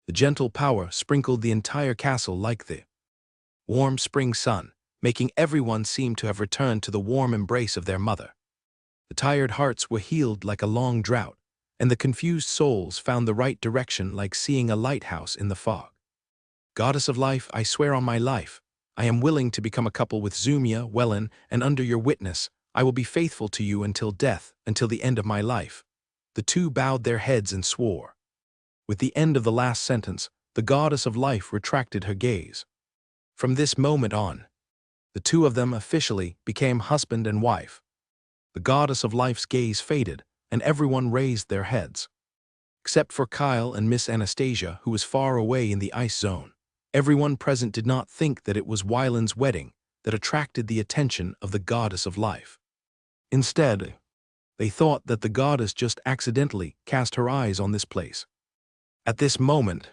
The gentle power sprinkled the entire castle like the warm spring sun, making everyone seem to have returned to the warm embrace of their mother. The tired hearts were healed like a long drought, and the confused souls found the right direction like seeing a lighthouse in the fog. Goddess of Life, I swear on my life, I am willing to become a couple with Zumia, Wellen, and under your witness, I will be faithful to you until death, until the end of my life. The two bowed their heads and swore. With the end of the last sentence, the Goddess of Life retracted her gaze. From this moment on, the two of them officially became husband and wife. The Goddess of Life's gaze faded, and everyone raised their heads. Except for Kyle and Miss Anastasia, who was far away in the ice zone, everyone present did not think that it was Wylan's wedding that attracted the attention of the Goddess of Life. Instead, they thought that the goddess just accidentally cast her eyes on this place. At this moment,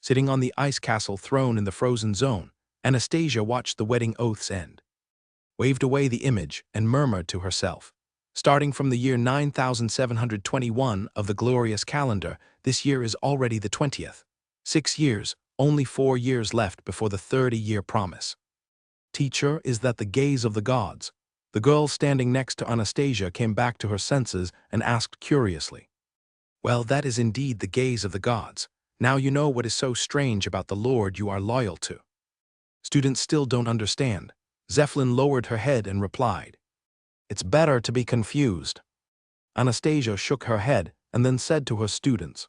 sitting on the ice castle throne in the frozen zone, Anastasia watched the wedding oaths end, waved away the image, and murmured to herself, starting from the year 9721 of the glorious calendar, this year is already the 20th. 6 years, only 4 years left before the 30-year promise. Teacher, is that the gaze of the gods? The girl standing next to Anastasia came back to her senses and asked curiously. Well, that is indeed the gaze of the gods. Now you know what is so strange about the Lord you are loyal to. Students still don't understand. Zephlin lowered her head and replied, "It's better to be confused." Anastasia shook her head and then said to her students,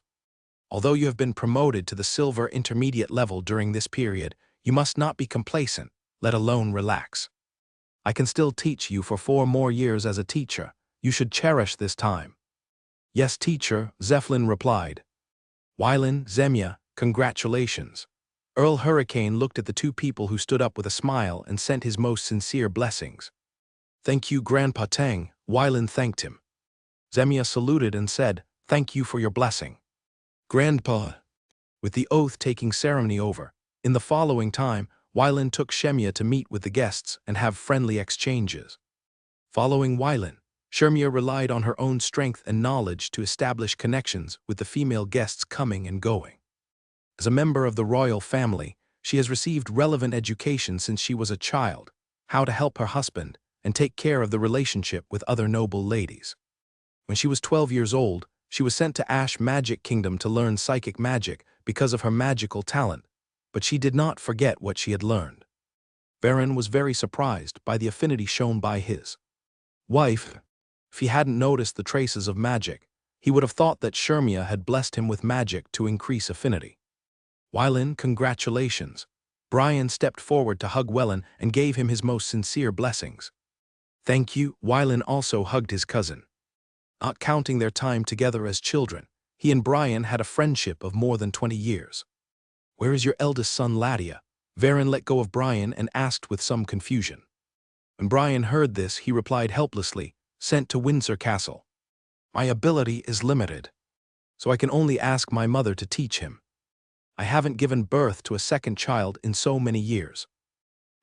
"Although you have been promoted to the silver intermediate level during this period, you must not be complacent, let alone relax. I can still teach you for 4 more years as a teacher. You should cherish this time." "Yes, teacher," Zephlin replied. "Wylan, Zemia, congratulations." Earl Hurricane looked at the 2 people who stood up with a smile and sent his most sincere blessings. "Thank you, Grandpa Tang," Wylan thanked him. Zemia saluted and said, "Thank you for your blessing, Grandpa." With the oath-taking ceremony over, in the following time, Wylan took Shemya to meet with the guests and have friendly exchanges. Following Wylan, Shemya relied on her own strength and knowledge to establish connections with the female guests coming and going. As a member of the royal family, she has received relevant education since she was a child, how to help her husband, and take care of the relationship with other noble ladies. When she was 12 years old, she was sent to Ash Magic Kingdom to learn psychic magic because of her magical talent, but she did not forget what she had learned. Varen was very surprised by the affinity shown by his wife. If he hadn't noticed the traces of magic, he would have thought that Shemya had blessed him with magic to increase affinity. "Wylan, congratulations." Brian stepped forward to hug Wellen and gave him his most sincere blessings. "Thank you." Wylan also hugged his cousin. Not counting their time together as children, he and Brian had a friendship of more than 20 years. "Where is your eldest son, Ladia?" Varen let go of Brian and asked with some confusion. When Brian heard this, he replied helplessly, "Sent to Windsor Castle. My ability is limited, so I can only ask my mother to teach him. I haven't given birth to a second child in so many years.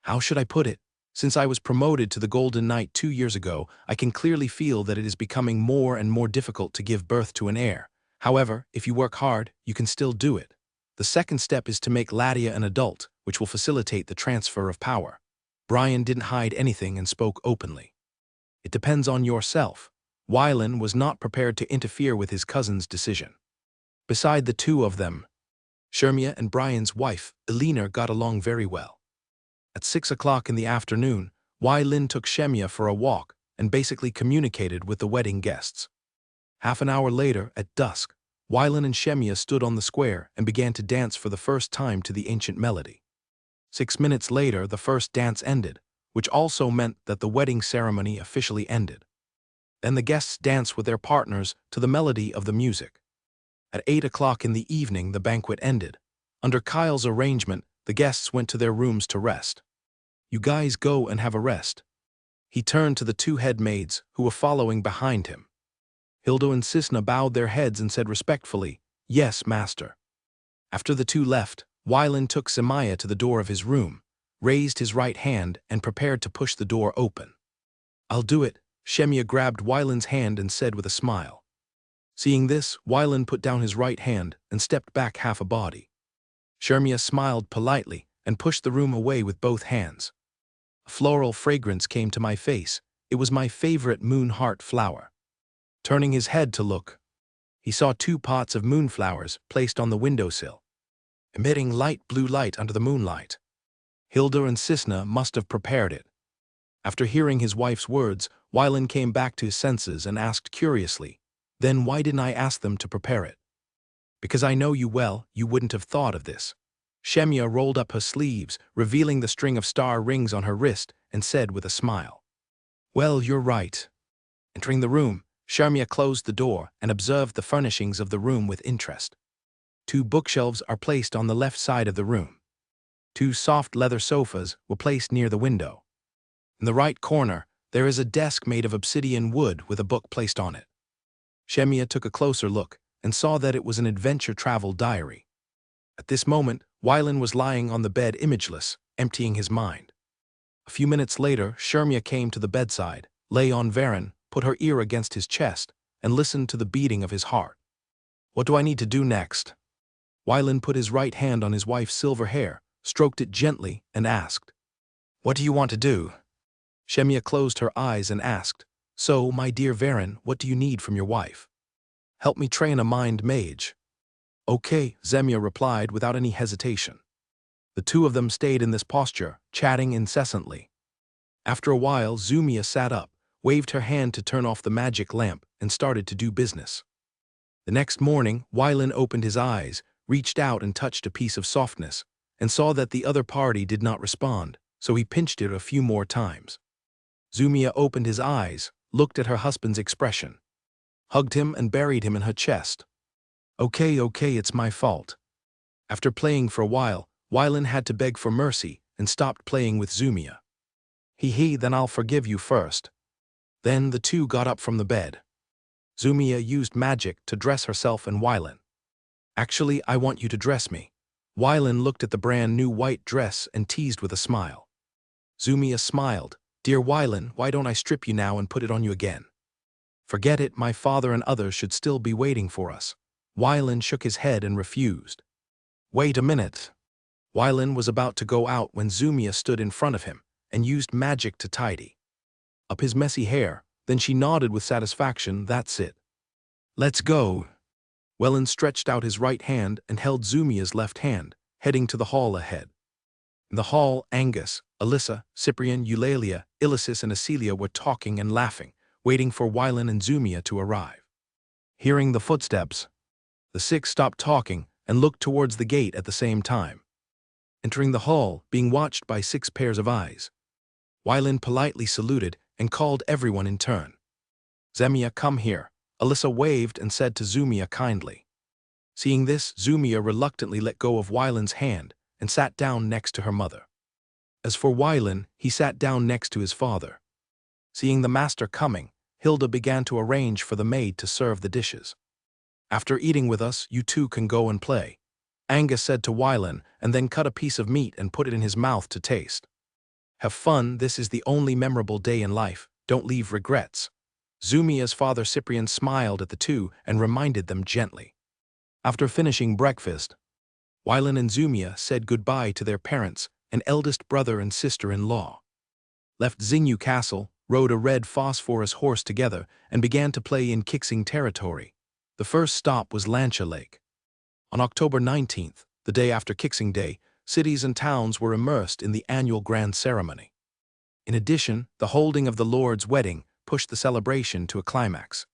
How should I put it? Since I was promoted to the Golden Knight 2 years ago, I can clearly feel that it is becoming more and more difficult to give birth to an heir. However, if you work hard, you can still do it. The second step is to make Ladia an adult, which will facilitate the transfer of power." Brian didn't hide anything and spoke openly. "It depends on yourself." Wylan was not prepared to interfere with his cousin's decision. Beside the 2 of them, Shemya and Brian's wife, Elena, got along very well. At 6 o'clock in the afternoon, Wylan took Shemya for a walk and basically communicated with the wedding guests. Half an hour later, at dusk, Wylan and Shemya stood on the square and began to dance for the first time to the ancient melody. 6 minutes later, the first dance ended, which also meant that the wedding ceremony officially ended. Then the guests danced with their partners to the melody of the music. At 8 o'clock in the evening, the banquet ended. Under Kyle's arrangement, the guests went to their rooms to rest. "You guys go and have a rest." He turned to the 2 head maids who were following behind him. Hilda and Cisna bowed their heads and said respectfully, "Yes, master." After the 2 left, Wylan took Semaya to the door of his room, raised his right hand, and prepared to push the door open. "I'll do it." Shemya grabbed Wylan's hand and said with a smile. Seeing this, Wylan put down his right hand and stepped back half a body. Shemya smiled politely and pushed the room away with both hands. A floral fragrance came to my face. It was my favorite moonheart flower. Turning his head to look, he saw 2 pots of moonflowers placed on the windowsill, emitting light blue light under the moonlight. Hilda and Cisna must have prepared it. After hearing his wife's words, Wylan came back to his senses and asked curiously, "Then why didn't I ask them to prepare it?" "Because I know you well, you wouldn't have thought of this." Shemya rolled up her sleeves, revealing the string of star rings on her wrist, and said with a smile, "Well, you're right." Entering the room, Shemya closed the door and observed the furnishings of the room with interest. 2 bookshelves are placed on the left side of the room. 2 soft leather sofas were placed near the window. In the right corner, there is a desk made of obsidian wood with a book placed on it. Shemya took a closer look and saw that it was an adventure travel diary. At this moment, Wylan was lying on the bed imageless, emptying his mind. A few minutes later, Shemya came to the bedside, lay on Varen, put her ear against his chest, and listened to the beating of his heart. "What do I need to do next?" Wylan put his right hand on his wife's silver hair, stroked it gently, and asked, "What do you want to do?" Shemya closed her eyes and asked, "So, my dear Varen, what do you need from your wife?" "Help me train a mind mage." "Okay," Zemia replied without any hesitation. The two of them stayed in this posture, chatting incessantly. After a while, Zumia sat up, waved her hand to turn off the magic lamp, and started to do business. The next morning, Wylan opened his eyes, reached out and touched a piece of softness, and saw that the other party did not respond, so he pinched it a few more times. Zumia opened his eyes, looked at her husband's expression, hugged him and buried him in her chest. Okay, it's my fault. After playing for a while, Wylan had to beg for mercy and stopped playing with Zumia. Then I'll forgive you first. Then the two got up from the bed. Zumia used magic to dress herself and Wylan. Actually, I want you to dress me. Wylan looked at the brand new white dress and teased with a smile. Zumia smiled. Dear Wylan, why don't I strip you now and put it on you again? Forget it, my father and others should still be waiting for us. Wylan shook his head and refused. Wait a minute. Wylan was about to go out when Zumia stood in front of him and used magic to tidy up his messy hair. Then she nodded with satisfaction. That's it. Let's go. Wylan stretched out his right hand and held Zumia's left hand, heading to the hall ahead. In the hall, Angus, Alyssa, Cyprian, Eulalia, Ilyssus and Acelia were talking and laughing, waiting for Wylan and Zumia to arrive. Hearing the footsteps, the six stopped talking and looked towards the gate at the same time. Entering the hall, being watched by 6 pairs of eyes, Wylan politely saluted and called everyone in turn. Zumia, come here. Alyssa waved and said to Zumia kindly. Seeing this, Zumia reluctantly let go of Wylan's hand and sat down next to her mother. As for Wylan, he sat down next to his father. Seeing the master coming, Hilda began to arrange for the maid to serve the dishes. After eating with us, you two can go and play, Angus said to Wylan, and then cut a piece of meat and put it in his mouth to taste. Have fun, this is the only memorable day in life, don't leave regrets. Zumia's father Cyprian smiled at the two and reminded them gently. After finishing breakfast, Wylan and Zumia said goodbye to their parents and eldest brother and sister-in-law. Left Xingyu Castle, rode a red phosphorus horse together, and began to play in Kixing territory. The first stop was Lancia Lake. On October 19th, the day after Kixing Day, cities and towns were immersed in the annual grand ceremony. In addition, the holding of the Lord's wedding pushed the celebration to a climax.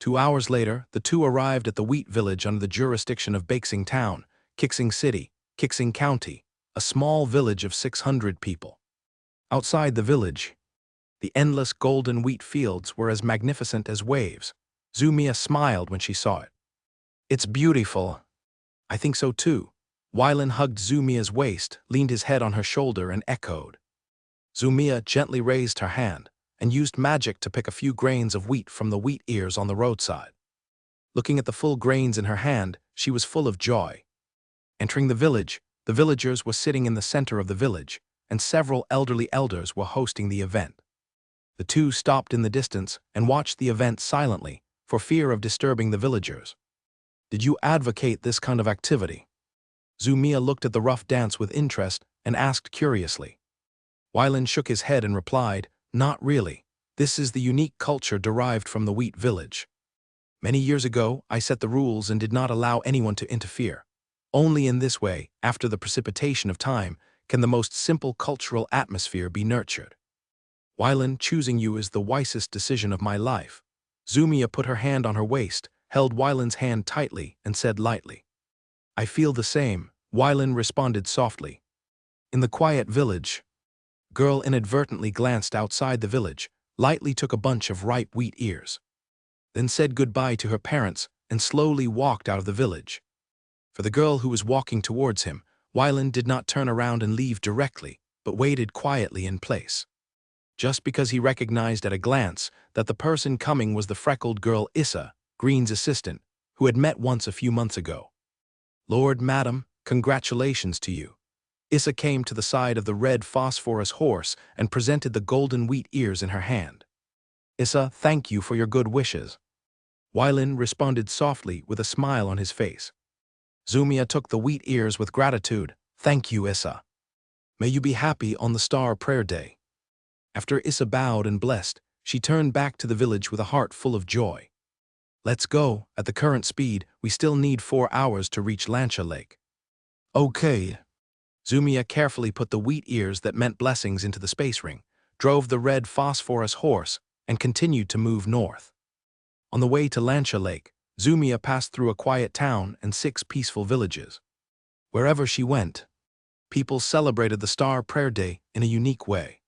2 hours later, the two arrived at the wheat village under the jurisdiction of Bakesing Town, Kixing City, Kixing County, a small village of 600 people. Outside the village, the endless golden wheat fields were as magnificent as waves. Zumia smiled when she saw it. It's beautiful. I think so too. Wylan hugged Zumia's waist, leaned his head on her shoulder and echoed. Zumia gently raised her hand and used magic to pick a few grains of wheat from the wheat ears on the roadside. Looking at the full grains in her hand, she was full of joy. Entering the village, the villagers were sitting in the center of the village, and several elderly elders were hosting the event. The two stopped in the distance and watched the event silently, for fear of disturbing the villagers. Did you advocate this kind of activity? Zumia looked at the rough dance with interest and asked curiously. Wylan shook his head and replied, Not really. This is the unique culture derived from the wheat village. Many years ago, I set the rules and did not allow anyone to interfere. Only in this way, after the precipitation of time, can the most simple cultural atmosphere be nurtured. Wylan, choosing you is the wisest decision of my life. Zumia put her hand on her waist, held Wylan's hand tightly, and said lightly. I feel the same, Wylan responded softly. In the quiet village, girl inadvertently glanced outside the village, lightly took a bunch of ripe wheat ears, then said goodbye to her parents and slowly walked out of the village. For the girl who was walking towards him, Wylan did not turn around and leave directly, but waited quietly in place. Just because he recognized at a glance that the person coming was the freckled girl Issa, Green's assistant, who had met once a few months ago. Lord, Madam, congratulations to you. Issa came to the side of the red phosphorus horse and presented the golden wheat ears in her hand. Issa, thank you for your good wishes. Wylan responded softly with a smile on his face. Zumia took the wheat ears with gratitude. Thank you, Issa. May you be happy on the Star Prayer Day. After Issa bowed and blessed, she turned back to the village with a heart full of joy. Let's go. At the current speed, we still need 4 hours to reach Lancia Lake. Okay. Zumia carefully put the wheat ears that meant blessings into the space ring, drove the red phosphorus horse, and continued to move north. On the way to Lancia Lake, Zumia passed through a quiet town and 6 peaceful villages. Wherever she went, people celebrated the Star Prayer Day in a unique way.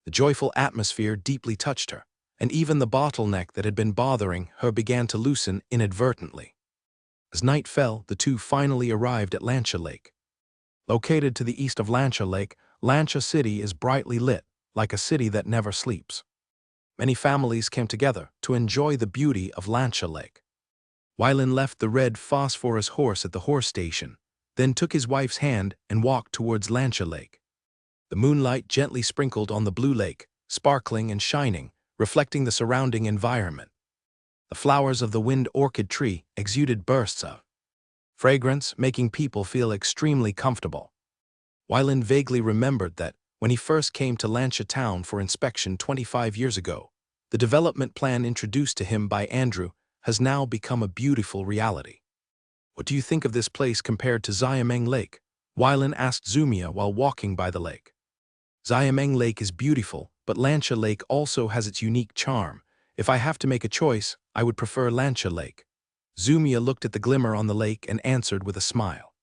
The joyful atmosphere deeply touched her, and even the bottleneck that had been bothering her began to loosen inadvertently. As night fell, the two finally arrived at Lancia Lake. Located to the east of Lancia Lake, Lancia City is brightly lit, like a city that never sleeps. Many families came together to enjoy the beauty of Lancia Lake. Wylan left the red phosphorus horse at the horse station, then took his wife's hand and walked towards Lancia Lake. The moonlight gently sprinkled on the blue lake, sparkling and shining, reflecting the surrounding environment. The flowers of the wind orchid tree exuded bursts of fragrance, making people feel extremely comfortable. Wylan vaguely remembered that, when he first came to Lancia town for inspection 25 years ago, the development plan introduced to him by Andrew has now become a beautiful reality. "What do you think of this place compared to Xiameng Lake?" Wylan asked Zumia while walking by the lake. "Xiameng Lake is beautiful, but Lancia Lake also has its unique charm. If I have to make a choice, I would prefer Lancia Lake." Zumia looked at the glimmer on the lake and answered with a smile.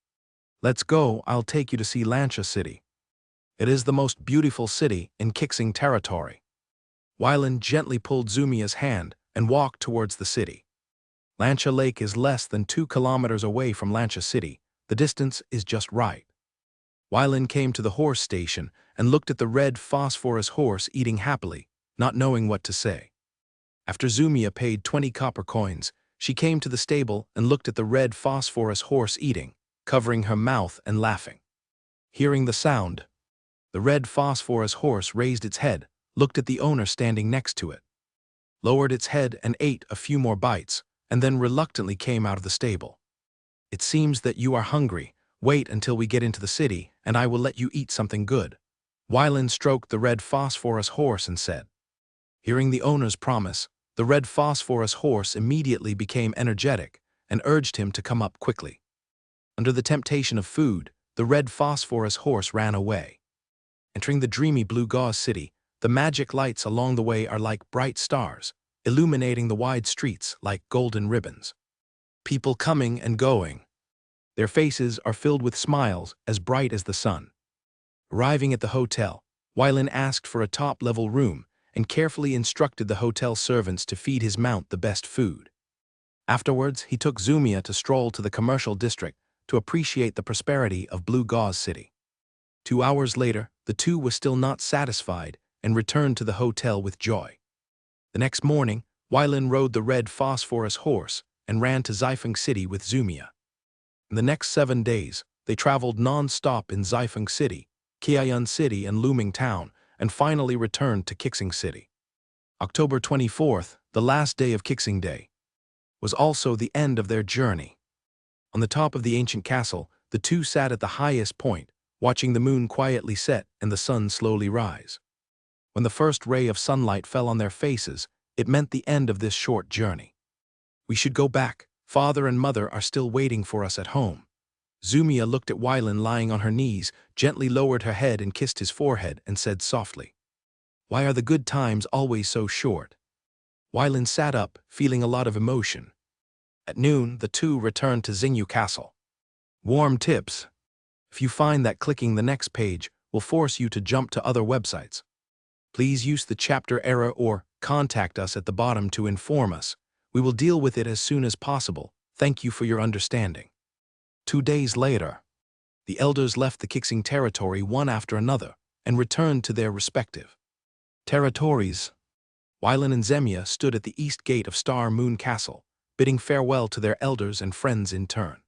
"Let's go, I'll take you to see Lancia City. It is the most beautiful city in Kixing territory." Wylan gently pulled Zumia's hand and walked towards the city. Lancia Lake is less than 2 kilometers away from Lancia City. The distance is just right. Wylan came to the horse station and looked at the red phosphorus horse eating happily, not knowing what to say. After Zumia paid 20 copper coins, she came to the stable and looked at the red phosphorus horse eating, covering her mouth and laughing. Hearing the sound, the red phosphorus horse raised its head, looked at the owner standing next to it, lowered its head and ate a few more bites, and then reluctantly came out of the stable. "It seems that you are hungry. Wait until we get into the city, and I will let you eat something good." Wylan stroked the red phosphorus horse and said. Hearing the owner's promise, the red phosphorus horse immediately became energetic and urged him to come up quickly. Under the temptation of food, the red phosphorus horse ran away. Entering the dreamy blue gauze city, the magic lights along the way are like bright stars, illuminating the wide streets like golden ribbons. People coming and going. Their faces are filled with smiles as bright as the sun. Arriving at the hotel, Wylan asked for a top-level room and carefully instructed the hotel servants to feed his mount the best food. Afterwards, he took Zumia to stroll to the commercial district to appreciate the prosperity of Blue Gauze City. 2 hours later, the two were still not satisfied and returned to the hotel with joy. The next morning, Wylan rode the red phosphorus horse and ran to Xifeng City with Zumia. In the next 7 days, they traveled non-stop in Xifeng City, Qianyun City and Luming Town, and finally returned to Kixing City. October 24th, the last day of Kixing Day, was also the end of their journey. On the top of the ancient castle, the two sat at the highest point, watching the moon quietly set and the sun slowly rise. When the first ray of sunlight fell on their faces, it meant the end of this short journey. "We should go back. Father and mother are still waiting for us at home." Zumia looked at Wylan lying on her knees, gently lowered her head and kissed his forehead and said softly, "Why are the good times always so short?" Wylan sat up, feeling a lot of emotion. At noon, the two returned to Xingyu Castle. Warm tips. If you find that clicking the next page will force you to jump to other websites, please use the chapter error or contact us at the bottom to inform us. We will deal with it as soon as possible. Thank you for your understanding. 2 days later, the elders left the Kixing territory one after another and returned to their respective territories. Wylan and Zemia stood at the east gate of Star Moon Castle, bidding farewell to their elders and friends in turn.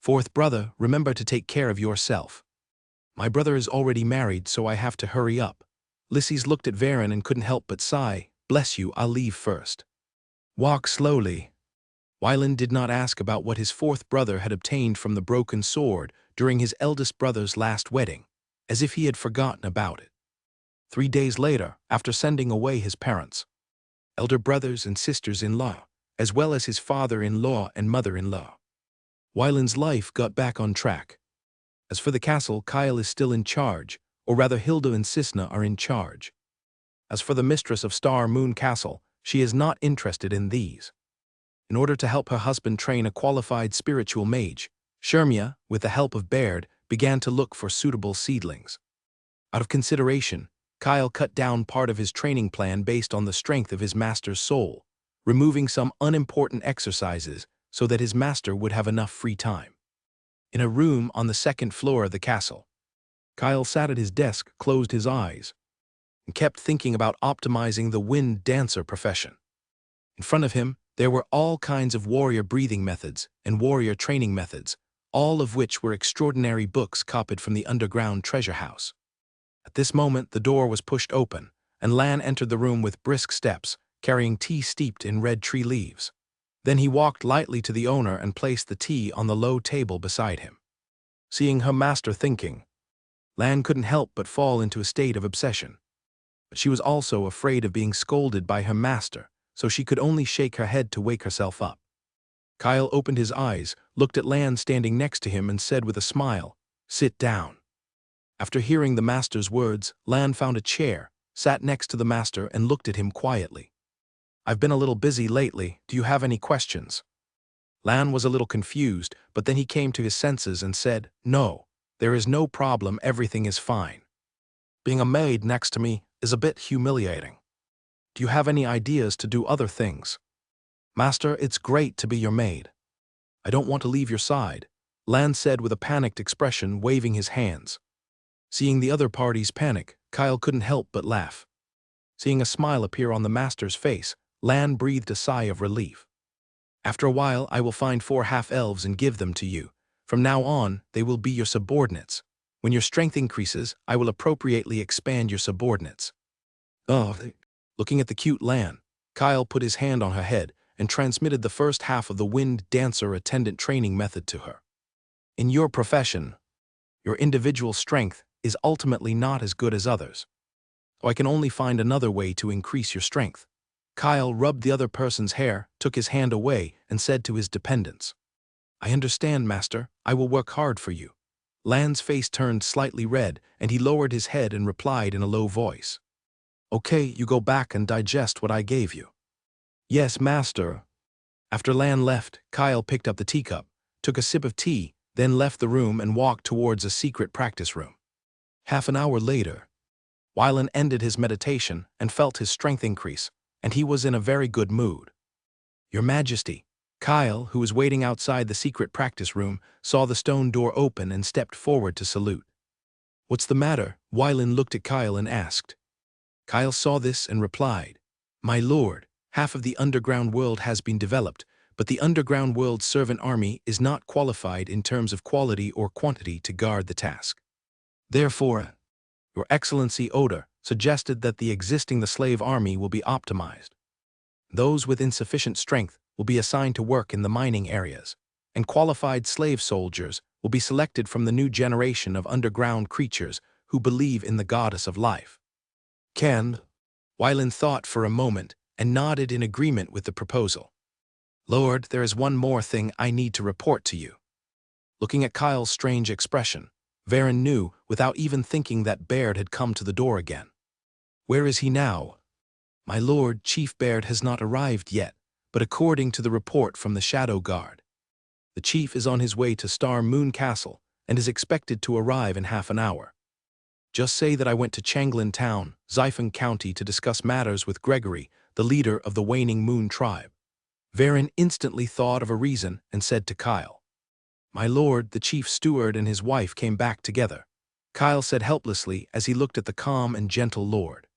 "Fourth brother, remember to take care of yourself. My brother is already married, so I have to hurry up." Lysies looked at Varen and couldn't help but sigh. "Bless you, I'll leave first." "Walk slowly." Wylan did not ask about what his fourth brother had obtained from the broken sword during his eldest brother's last wedding, as if he had forgotten about it. 3 days later, after sending away his parents, elder brothers and sisters-in-law, as well as his father-in-law and mother-in-law, Wylan's life got back on track. As for the castle, Kyle is still in charge, or rather Hilda and Cisna are in charge. As for the mistress of Star Moon Castle, she is not interested in these. In order to help her husband train a qualified spiritual mage, Shermia, with the help of Baird, began to look for suitable seedlings. Out of consideration, Kyle cut down part of his training plan based on the strength of his master's soul, removing some unimportant exercises so that his master would have enough free time. In a room on the second floor of the castle, Kyle sat at his desk, closed his eyes, and kept thinking about optimizing the wind dancer profession. In front of him, there were all kinds of warrior breathing methods and warrior training methods, all of which were extraordinary books copied from the underground treasure house. At this moment, the door was pushed open, and Lan entered the room with brisk steps, carrying tea steeped in red tree leaves. Then he walked lightly to the owner and placed the tea on the low table beside him. Seeing her master thinking, Lan couldn't help but fall into a state of obsession. But she was also afraid of being scolded by her master, so she could only shake her head to wake herself up. Kyle opened his eyes, looked at Lan standing next to him and said with a smile, "Sit down." After hearing the master's words, Lan found a chair, sat next to the master and looked at him quietly. "I've been a little busy lately. Do you have any questions?" Lan was a little confused, but then he came to his senses and said, "No, there is no problem, everything is fine. Being a maid next to me is a bit humiliating. Do you have any ideas to do other things?" "Master, it's great to be your maid. I don't want to leave your side," Lan said with a panicked expression, waving his hands. Seeing the other party's panic, Kyle couldn't help but laugh. Seeing a smile appear on the master's face, Lan breathed a sigh of relief. "After a while, I will find 4 half-elves and give them to you. From now on, they will be your subordinates. When your strength increases, I will appropriately expand your subordinates." Oh, looking at the cute Lan, Kyle put his hand on her head and transmitted the first half of the wind dancer attendant training method to her. "In your profession, your individual strength is ultimately not as good as others. So I can only find another way to increase your strength." Kyle rubbed the other person's hair, took his hand away, and said to his dependents, "I understand, master. I will work hard for you." Lan's face turned slightly red, and he lowered his head and replied in a low voice, "Okay, you go back and digest what I gave you." "Yes, master." After Lan left, Kyle picked up the teacup, took a sip of tea, then left the room and walked towards a secret practice room. Half an hour later, Wylan ended his meditation and felt his strength increase, and he was in a very good mood. "Your Majesty." Kyle, who was waiting outside the secret practice room, saw the stone door open and stepped forward to salute. "What's the matter?" Wylan looked at Kyle and asked. Kyle saw this and replied, "My lord, half of the underground world has been developed, but the underground world's servant army is not qualified in terms of quality or quantity to guard the task. Therefore, Your Excellency Oda suggested that the slave army will be optimized. Those with insufficient strength will be assigned to work in the mining areas, and qualified slave soldiers will be selected from the new generation of underground creatures who believe in the goddess of life." Ken, Wylan thought for a moment and nodded in agreement with the proposal. "Lord, there is one more thing I need to report to you." Looking at Kyle's strange expression, Varen knew, without even thinking, that Baird had come to the door again. "Where is he now?" "My lord, Chief Baird has not arrived yet, but according to the report from the Shadow Guard, the chief is on his way to Star Moon Castle and is expected to arrive in half an hour. Just say that I went to Changlin Town, Xiphon County, to discuss matters with Gregory, the leader of the Waning Moon tribe." Varen instantly thought of a reason and said to Kyle, "My lord, the chief steward and his wife came back together." Kyle said helplessly as he looked at the calm and gentle lord.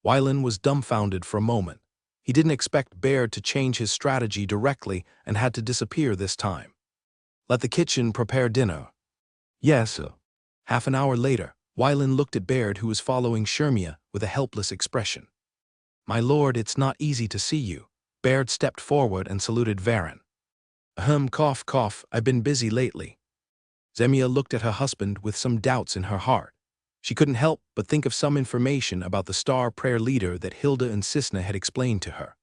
Wylan was dumbfounded for a moment. He didn't expect Baird to change his strategy directly and had to disappear this time. "Let the kitchen prepare dinner." "Yes, sir." Half an hour later, Wylan looked at Baird, who was following Shermia with a helpless expression. "My lord, it's not easy to see you." Baird stepped forward and saluted Varen. Cough, cough, I've been busy lately." Zemia looked at her husband with some doubts in her heart. She couldn't help but think of some information about the star prayer leader that Hilda and Cisna had explained to her.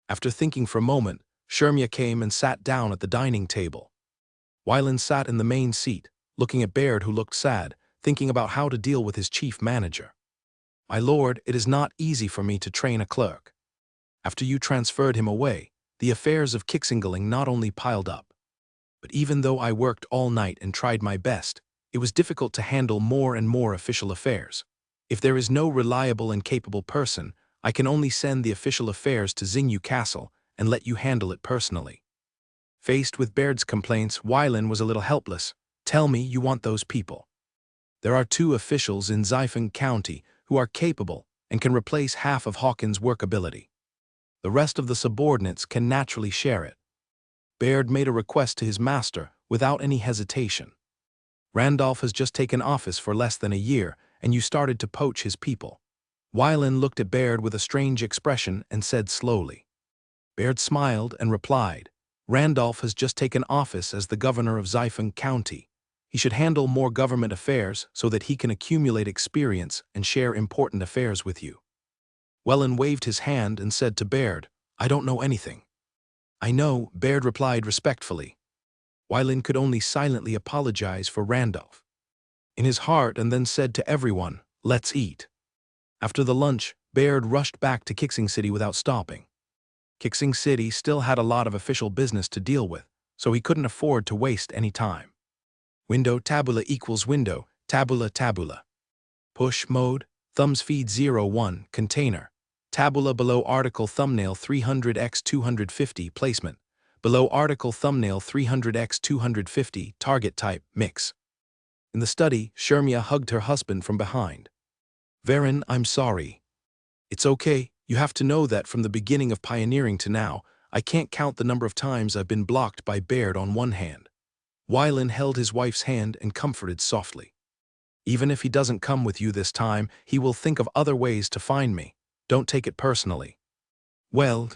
After thinking for a moment, Shermia came and sat down at the dining table. Wylan sat in the main seat, looking at Baird, who looked sad, thinking about how to deal with his chief manager. "My lord, it is not easy for me to train a clerk. After you transferred him away, the affairs of Kixingling not only piled up, but even though I worked all night and tried my best, it was difficult to handle more and more official affairs. If there is no reliable and capable person, I can only send the official affairs to Xingyu Castle and let you handle it personally." Faced with Baird's complaints, Weilin was a little helpless. "Tell me you want those people. There are 2 officials in Xifeng County who are capable and can replace half of Hawkins' work ability. The rest of the subordinates can naturally share it." Baird made a request to his master without any hesitation. "Randolph has just taken office for less than a year, and you started to poach his people." Weilin looked at Baird with a strange expression and said slowly. Baird smiled and replied, "Randolph has just taken office as the governor of Xifeng County. He should handle more government affairs so that he can accumulate experience and share important affairs with you." Weilin waved his hand and said to Baird, "I don't know anything." "I know," Baird replied respectfully. Weilin could only silently apologize for Randolph in his heart and then said to everyone, "Let's eat." After the lunch, Baird rushed back to Kixing City without stopping. Kixing City still had a lot of official business to deal with, so he couldn't afford to waste any time. Window tabula equals window, tabula tabula. Push mode, thumbs feed 01, container. Tabula below article thumbnail 300x 250 placement. Below article thumbnail 300x 250 target type mix. In the study, Shermia hugged her husband from behind. "Varen, I'm sorry. It's okay, you have to know that from the beginning of pioneering to now, I can't count the number of times I've been blocked by Baird on one hand." Weilin held his wife's hand and comforted softly. "Even if he doesn't come with you this time, he will think of other ways to find me. Don't take it personally." "Well,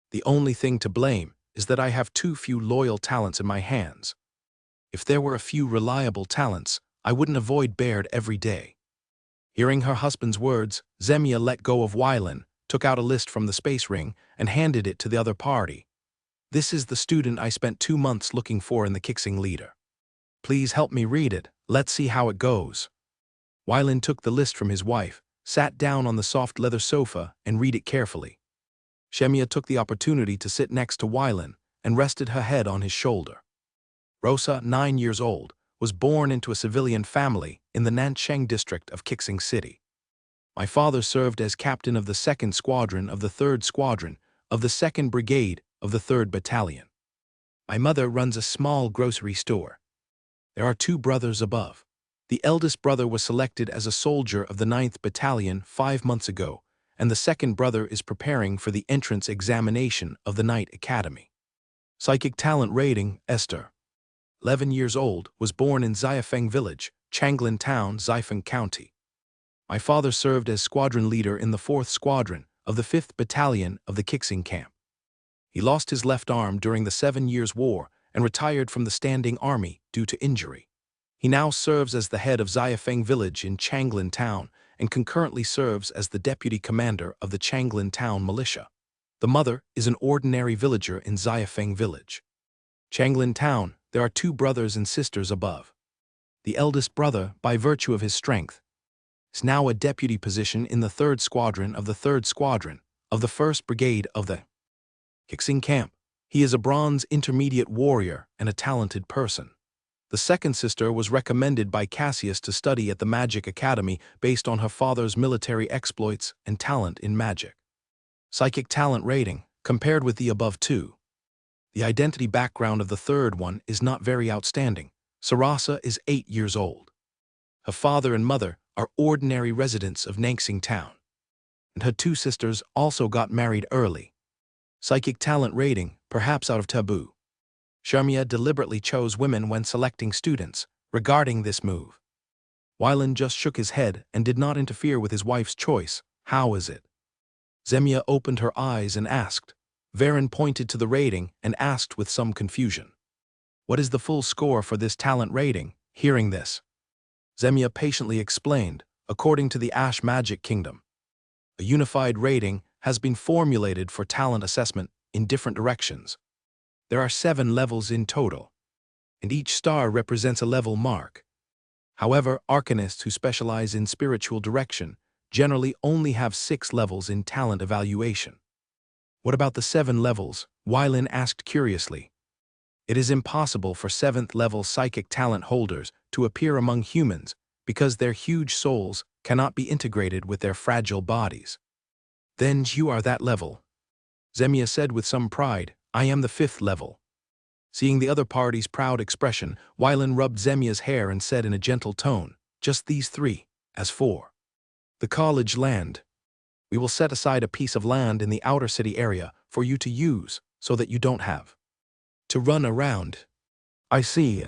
the only thing to blame is that I have too few loyal talents in my hands. If there were a few reliable talents, I wouldn't avoid Baird every day." Hearing her husband's words, Zemia let go of Weilin, took out a list from the space ring, and handed it to the other party. "This is the student I spent 2 months looking for in the Kixing leader. Please help me read it, let's see how it goes." Weilin took the list from his wife, sat down on the soft leather sofa, and read it carefully. Shemia took the opportunity to sit next to Weilin and rested her head on his shoulder. Rosa, 9 years old, was born into a civilian family in the Nancheng district of Kixing City. "My father served as captain of the 2nd Squadron of the 3rd Squadron of the 2nd Brigade of the 3rd Battalion. My mother runs a small grocery store. There are 2 brothers above. The eldest brother was selected as a soldier of the 9th Battalion 5 months ago, and the 2nd brother is preparing for the entrance examination of the Knight Academy. Psychic talent rating, Esther. 11 years old, was born in Xiafeng Village, Changlin Town, Xifeng County. My father served as squadron leader in the 4th Squadron of the 5th Battalion of the Kixing Camp. He lost his left arm during the 7 Years' War and retired from the standing army due to injury. He now serves as the head of Xiafeng Village in Changlin Town and concurrently serves as the deputy commander of the Changlin Town militia. The mother is an ordinary villager in Xiafeng Village. Changlin Town, there are 2 brothers and sisters above. The eldest brother, by virtue of his strength, is now a deputy position in the 3rd Squadron of the 3rd Squadron of the 1st Brigade of the Kixing Camp. He is a bronze intermediate warrior and a talented person. The second sister was recommended by Cassius to study at the Magic Academy based on her father's military exploits and talent in magic. Psychic talent rating, compared with the above 2. The identity background of the third one is not very outstanding. Sarasa is 8 years old. Her father and mother are ordinary residents of Nanxing Town. And her 2 sisters also got married early. Psychic talent rating, perhaps out of taboo. Sharmia deliberately chose women when selecting students. Regarding this move, Weilin just shook his head and did not interfere with his wife's choice. How is it? Zemia opened her eyes and asked. Varen pointed to the rating and asked with some confusion. What is the full score for this talent rating? Hearing this, Zemia patiently explained, according to the Ash Magic Kingdom, a unified rating has been formulated for talent assessment in different directions. There are 7 levels in total, and each star represents a level mark. However, arcanists who specialize in spiritual direction generally only have 6 levels in talent evaluation. What about the 7 levels? Weilin asked curiously. It is impossible for 7th-level psychic talent holders to appear among humans because their huge souls cannot be integrated with their fragile bodies. Then you are that level. Zemia said with some pride, I am the 5th level. Seeing the other party's proud expression, Weilin rubbed Zemia's hair and said in a gentle tone, just these 3. As for the college land, we will set aside a piece of land in the outer city area for you to use so that you don't have to run around. I see.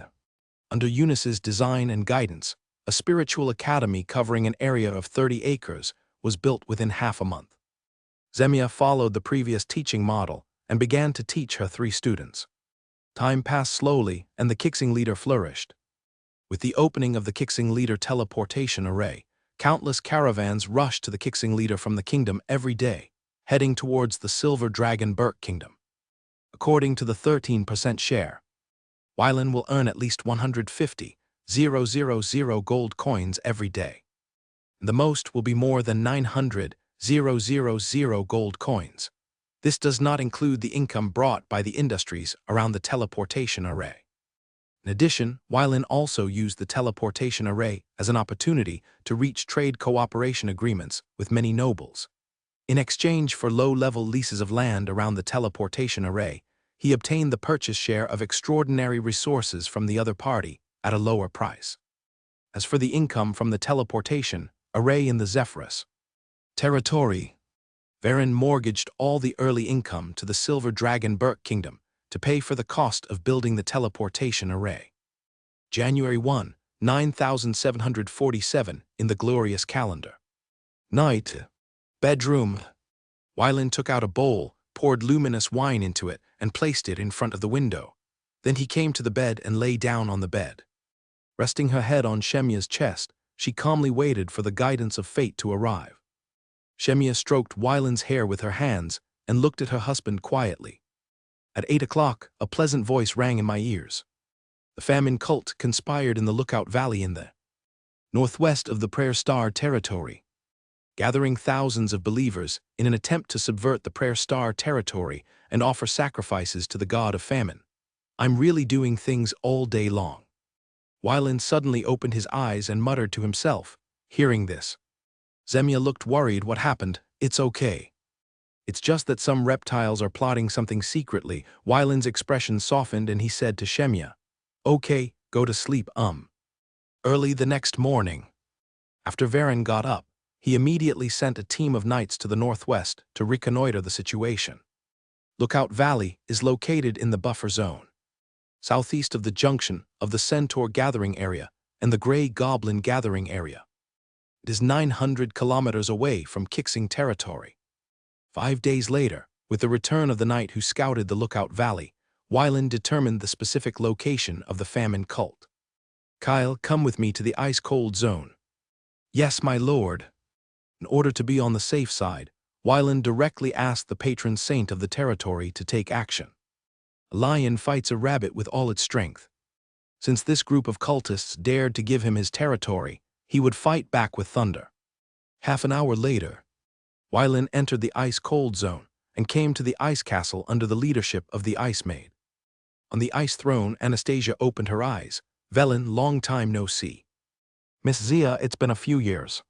Under Eunice's design and guidance, a spiritual academy covering an area of 30 acres was built within half a month. Zemia followed the previous teaching model and began to teach her 3 students. Time passed slowly and the Kixing leader flourished. With the opening of the Kixing leader teleportation array, countless caravans rushed to the Kixing leader from the kingdom every day, heading towards the Silver Dragon Burke kingdom. According to the 13% share, Weilin will earn at least 150,000 gold coins every day. The most will be more than 900,000 gold coins. This does not include the income brought by the industries around the teleportation array. In addition, Weilin also used the teleportation array as an opportunity to reach trade cooperation agreements with many nobles. In exchange for low-level leases of land around the teleportation array, he obtained the purchase share of extraordinary resources from the other party at a lower price. As for the income from the teleportation array in the Zephyrus territory, Varen mortgaged all the early income to the Silver Dragon Burke Kingdom to pay for the cost of building the teleportation array. January 1, 9747 in the glorious calendar. Night. Bedroom. Weilin took out a bowl, poured luminous wine into it, and placed it in front of the window. Then he came to the bed and lay down on the bed. Resting her head on Shemia's chest, she calmly waited for the guidance of fate to arrive. Shemia stroked Weilin's hair with her hands and looked at her husband quietly. At 8 o'clock, a pleasant voice rang in my ears. The famine cult conspired in the Lookout Valley in the northwest of the Prayer Star territory, gathering thousands of believers in an attempt to subvert the Prayer Star territory and offer sacrifices to the god of famine. I'm really doing things all day long. Weilin suddenly opened his eyes and muttered to himself, hearing this. Zemia looked worried. What happened? It's okay. It's just that some reptiles are plotting something secretly. Weilin's expression softened and he said to Shemia, okay, go to sleep. Early the next morning, after Varen got up, he immediately sent a team of knights to the northwest to reconnoiter the situation. Lookout Valley is located in the buffer zone, southeast of the junction of the Centaur Gathering Area and the Grey Goblin Gathering Area. It is 900 kilometers away from Kixing territory. 5 days later, with the return of the knight who scouted the Lookout Valley, Weilin determined the specific location of the famine cult. Kyle, come with me to the ice-cold zone. Yes, my lord. In order to be on the safe side, Weilin directly asked the patron saint of the territory to take action. A lion fights a rabbit with all its strength. Since this group of cultists dared to give him his territory, he would fight back with thunder. Half an hour later, Weilin entered the ice-cold zone and came to the ice castle under the leadership of the Ice Maid. On the ice throne, Anastasia opened her eyes. Velen, long time no see. Miss Zia, it's been a few years.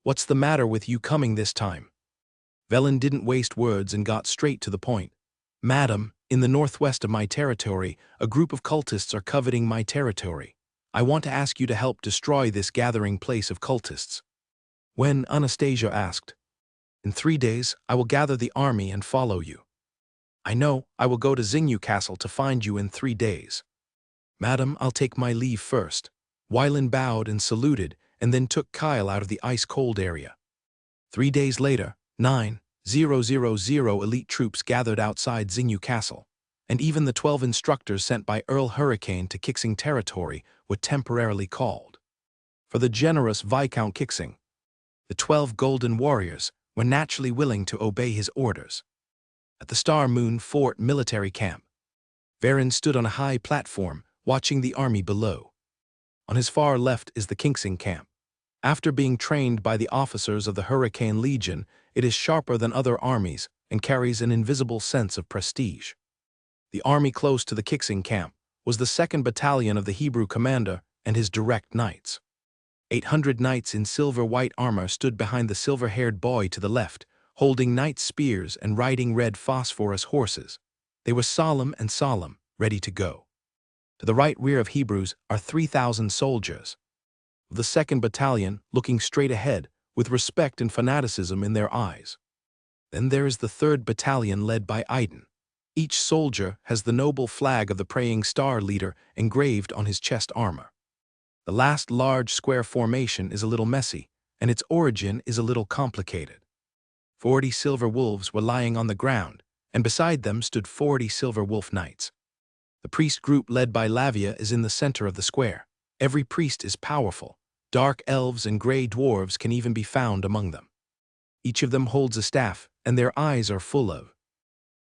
What's the matter with you coming this time? Velen didn't waste words and got straight to the point. Madam, in the northwest of my territory, a group of cultists are coveting my territory. I want to ask you to help destroy this gathering place of cultists. When Anastasia asked, in 3 days, I will gather the army and follow you. I know, I will go to Xingyu Castle to find you in 3 days. Madam, I'll take my leave first. Weilin bowed and saluted, and then took Kyle out of the ice-cold area. 3 days later, 9,000 elite troops gathered outside Xingyu Castle, and even the 12 instructors sent by Earl Hurricane to Kixing territory were temporarily called. For the generous Viscount Kixing, the 12 Golden Warriors were naturally willing to obey his orders. At the Star Moon Fort military camp, Varen stood on a high platform, watching the army below. On his far left is the Kingsing camp. After being trained by the officers of the Hurricane Legion, it is sharper than other armies and carries an invisible sense of prestige. The army close to the Kingsing camp was the 2nd Battalion of the Hebrew commander and his direct knights. 800 knights in silver-white armor stood behind the silver-haired boy to the left, holding knight spears and riding red phosphorus horses. They were solemn, ready to go. To the right rear of Hebrews are 3,000 soldiers of the 2nd Battalion, looking straight ahead, with respect and fanaticism in their eyes. Then there is the 3rd Battalion led by Iden. Each soldier has the noble flag of the Praying Star leader engraved on his chest armor. The last large square formation is a little messy, and its origin is a little complicated. 40 silver wolves were lying on the ground, and beside them stood 40 silver wolf knights. The priest group led by Lavia is in the center of the square. Every priest is powerful. Dark elves and gray dwarves can even be found among them. Each of them holds a staff, and their eyes are full of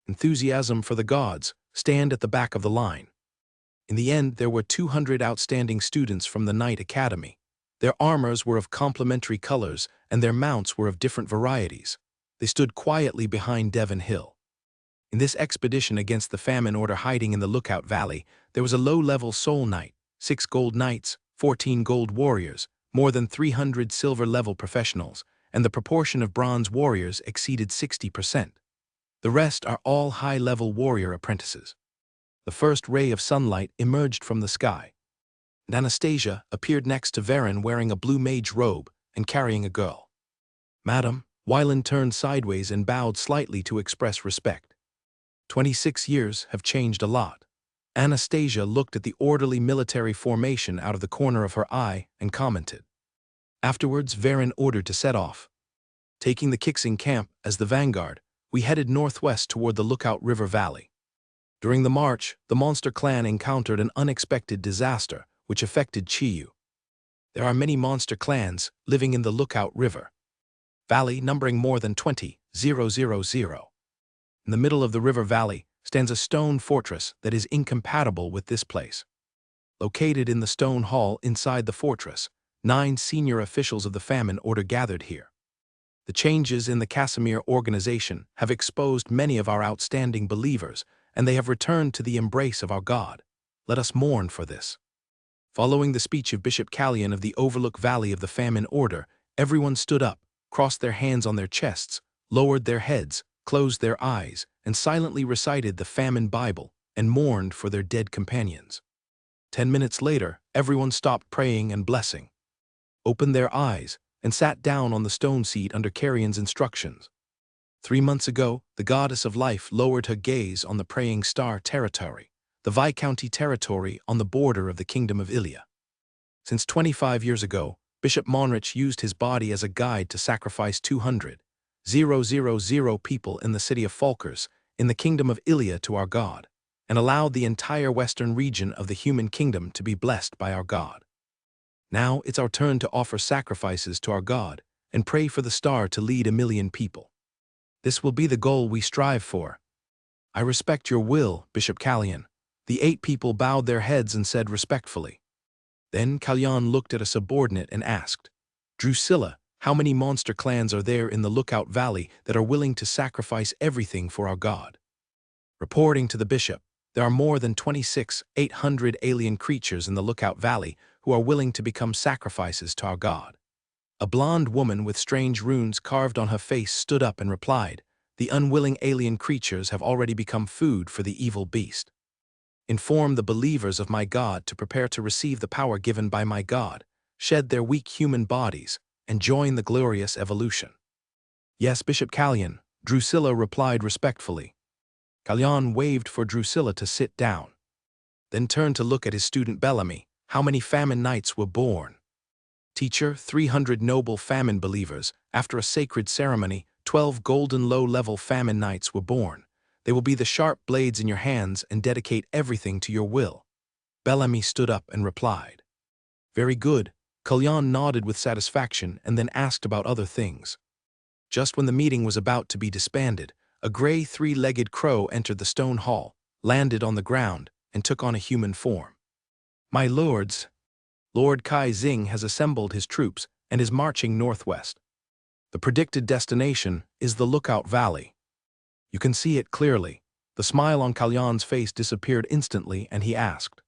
enthusiasm for the gods, stand at the back of the line. In the end, there were 200 outstanding students from the Knight Academy. Their armors were of complementary colors, and their mounts were of different varieties. They stood quietly behind Devon Hill. In this expedition against the famine order hiding in the Lookout Valley, there was a low-level soul knight, 6 gold knights, 14 gold warriors, more than 300 silver-level professionals, and the proportion of bronze warriors exceeded 60%. The rest are all high-level warrior apprentices. The first ray of sunlight emerged from the sky, and Anastasia appeared next to Varen wearing a blue mage robe and carrying a girl. "Madam," Wyland turned sideways and bowed slightly to express respect. 26 years have changed a lot. Anastasia looked at the orderly military formation out of the corner of her eye and commented. Afterwards, Varen ordered to set off. Taking the Kingsing camp as the vanguard, we headed northwest toward the Lookout River Valley. During the march, the monster clan encountered an unexpected disaster which affected Chiyu. There are many monster clans living in the Lookout River Valley, numbering more than 20,000. In the middle of the river valley stands a stone fortress that is incompatible with this place. Located in the stone hall inside the fortress, 9 senior officials of the famine order gathered here. The changes in the Casimir organization have exposed many of our outstanding believers, and they have returned to the embrace of our God. Let us mourn for this. Following the speech of Bishop Callion of the Overlook Valley of the Famine Order, everyone stood up, crossed their hands on their chests, lowered their heads, closed their eyes, and silently recited the Famine Bible and mourned for their dead companions. 10 minutes later, everyone stopped praying and blessing, opened their eyes, and sat down on the stone seat under Carrion's instructions. 3 months ago, the goddess of life lowered her gaze on the Praying Star territory, the Viscounty territory on the border of the Kingdom of Ilia. Since 25 years ago, Bishop Monrich used his body as a guide to sacrifice 200,000 people in the city of Falkers, in the Kingdom of Ilia to our God, and allowed the entire western region of the human kingdom to be blessed by our God. Now it's our turn to offer sacrifices to our God and pray for the star to lead 1 million people. This will be the goal we strive for. I respect your will, Bishop Callion. The 8 people bowed their heads and said respectfully. Then Callion looked at a subordinate and asked, Drusilla, how many monster clans are there in the Lookout Valley that are willing to sacrifice everything for our God? Reporting to the bishop, there are more than 26,800 alien creatures in the Lookout Valley who are willing to become sacrifices to our God. A blonde woman with strange runes carved on her face stood up and replied, The unwilling alien creatures have already become food for the evil beast. Inform the believers of my God to prepare to receive the power given by my God, shed their weak human bodies, and join the glorious evolution. Yes, Bishop Callion, Drusilla replied respectfully. Callion waved for Drusilla to sit down, then turned to look at his student Bellamy. How many famine knights were born? Teacher, 300 noble famine believers. After a sacred ceremony, 12 golden low-level famine knights were born. They will be the sharp blades in your hands and dedicate everything to your will. Bellamy stood up and replied. Very good. Callion nodded with satisfaction and then asked about other things. Just when the meeting was about to be disbanded, a gray 3-legged crow entered the stone hall, landed on the ground, and took on a human form. My lords, Lord Kai Xing has assembled his troops and is marching northwest. The predicted destination is the Lookout Valley. You can see it clearly. The smile on Kalyan's face disappeared instantly, and he asked,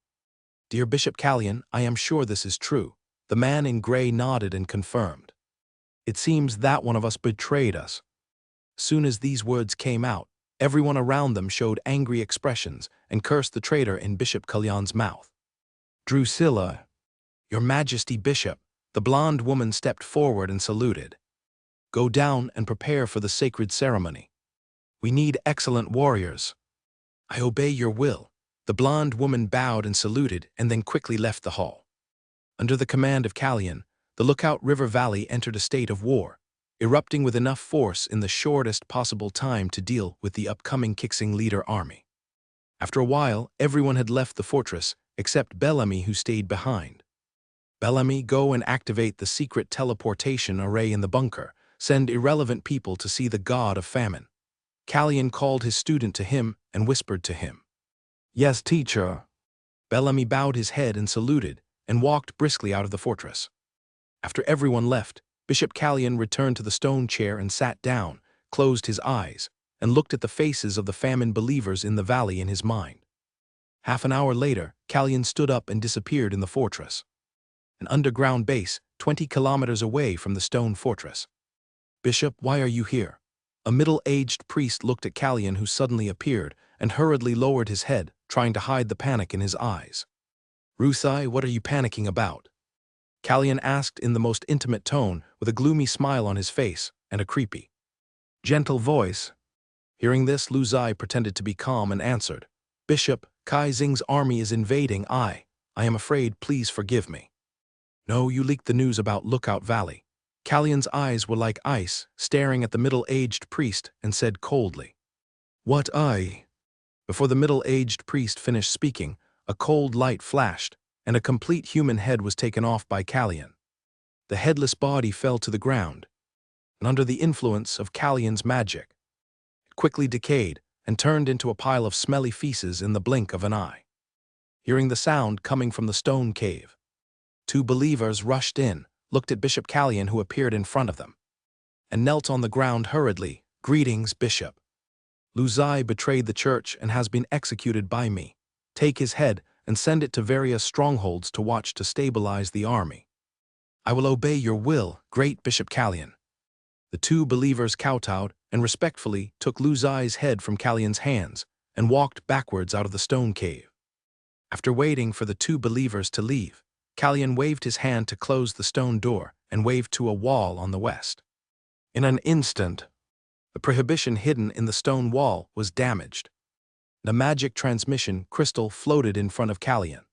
"Dear Bishop Kalyan, I am sure this is true." The man in gray nodded and confirmed. "It seems that one of us betrayed us." Soon as these words came out, everyone around them showed angry expressions and cursed the traitor in Bishop Kalyan's mouth. "Drusilla, Your Majesty Bishop," the blonde woman stepped forward and saluted. "Go down and prepare for the sacred ceremony. We need excellent warriors." "I obey your will." The blonde woman bowed and saluted and then quickly left the hall. Under the command of Kalyan, the Lookout River Valley entered a state of war, erupting with enough force in the shortest possible time to deal with the upcoming Kixing leader army. After a while, everyone had left the fortress except Bellamy, who stayed behind. "Bellamy, go and activate the secret teleportation array in the bunker. Send irrelevant people to see the god of famine." Kalyan called his student to him and whispered to him. "Yes, teacher." Bellamy bowed his head and saluted and walked briskly out of the fortress. After everyone left, Bishop Kalyan returned to the stone chair and sat down, closed his eyes, and looked at the faces of the famine believers in the valley in his mind. Half an hour later, Kalyan stood up and disappeared in the fortress, an underground base 20 kilometers away from the stone fortress. "Bishop, why are you here?" A middle-aged priest looked at Kalyan, who suddenly appeared, and hurriedly lowered his head, trying to hide the panic in his eyes. "Rusai, what are you panicking about?" Kalyan asked in the most intimate tone, with a gloomy smile on his face and a creepy, gentle voice. Hearing this, Luzai pretended to be calm and answered, "Bishop, Kai Xing's army is invading. I am afraid, please forgive me." "No, you leaked the news about Lookout Valley." Kalyan's eyes were like ice, staring at the middle-aged priest, and said coldly, "What I?" Before the middle-aged priest finished speaking, a cold light flashed, and a complete human head was taken off by Kalyan. The headless body fell to the ground, and under the influence of Kalyan's magic, it quickly decayed and turned into a pile of smelly feces in the blink of an eye. Hearing the sound coming from the stone cave, two believers rushed in, looked at Bishop Kalyan, who appeared in front of them, and knelt on the ground hurriedly. "Greetings, Bishop. Luzai betrayed the church and has been executed by me. Take his head and send it to various strongholds to watch to stabilize the army." "I will obey your will, great Bishop Kalyan." The two believers kowtowed and respectfully took Luzai's head from Kalyan's hands and walked backwards out of the stone cave. After waiting for the two believers to leave, Kalyan waved his hand to close the stone door and waved to a wall on the west. In an instant, the prohibition hidden in the stone wall was damaged. The magic transmission crystal floated in front of Kalyan.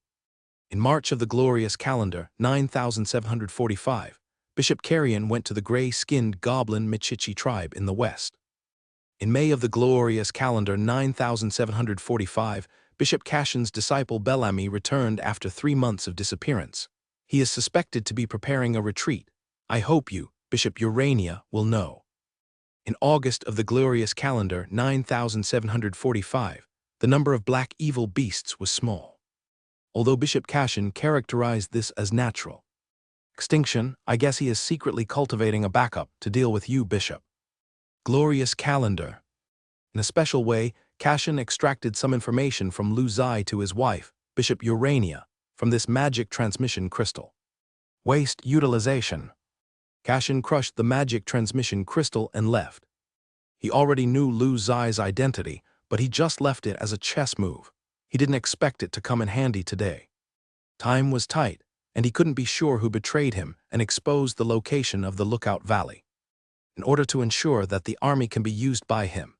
In March of the glorious calendar 9745, Bishop Kalyan went to the gray-skinned goblin Michichi tribe in the west. In May of the glorious calendar 9745, Bishop Kashin's disciple Bellamy returned after 3 months of disappearance. He is suspected to be preparing a retreat. I hope you, Bishop Urania, will know. In August of the glorious calendar 9745, the number of black evil beasts was small, although Bishop Kashin characterized this as natural extinction. I guess he is secretly cultivating a backup to deal with you, Bishop. Glorious calendar. In a special way, Kashin extracted some information from Luzai to his wife, Bishop Urania, from this magic transmission crystal. Waste utilization. Kashin crushed the magic transmission crystal and left. He already knew Luzai's identity, but he just left it as a chess move. He didn't expect it to come in handy today. Time was tight, and he couldn't be sure who betrayed him and exposed the location of the Lookout Valley. In order to ensure that the army can be used by him,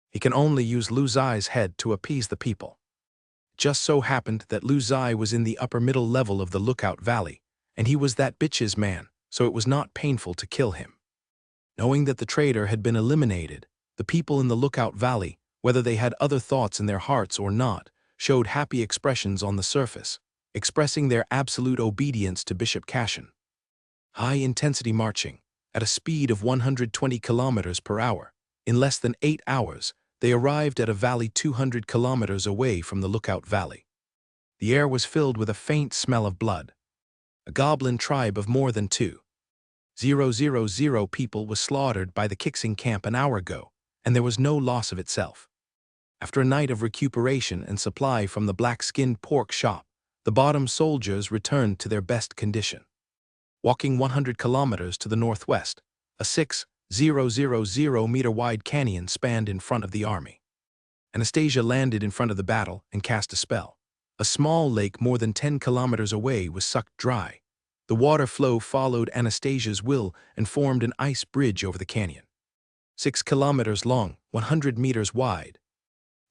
he can only use Luzai's head to appease the people. It just so happened that Luzai was in the upper middle level of the Lookout Valley, and he was that bitch's man, so it was not painful to kill him. Knowing that the traitor had been eliminated, the people in the Lookout Valley, whether they had other thoughts in their hearts or not, showed happy expressions on the surface, expressing their absolute obedience to Bishop Kashin. High-intensity marching, at a speed of 120 kilometers per hour, in less than 8 hours, they arrived at a valley 200 kilometers away from the Lookout Valley. The air was filled with a faint smell of blood. A goblin tribe of more than 2,000 people was slaughtered by the Kixing camp an hour ago, and there was no loss of itself. After a night of recuperation and supply from the black-skinned pork shop, the bottom soldiers returned to their best condition. Walking 100 kilometers to the northwest, a 6,000-meter-wide canyon spanned in front of the army. Anastasia landed in front of the battle and cast a spell. A small lake more than 10 kilometers away was sucked dry. The water flow followed Anastasia's will and formed an ice bridge over the canyon. 6 kilometers long, 100 meters wide,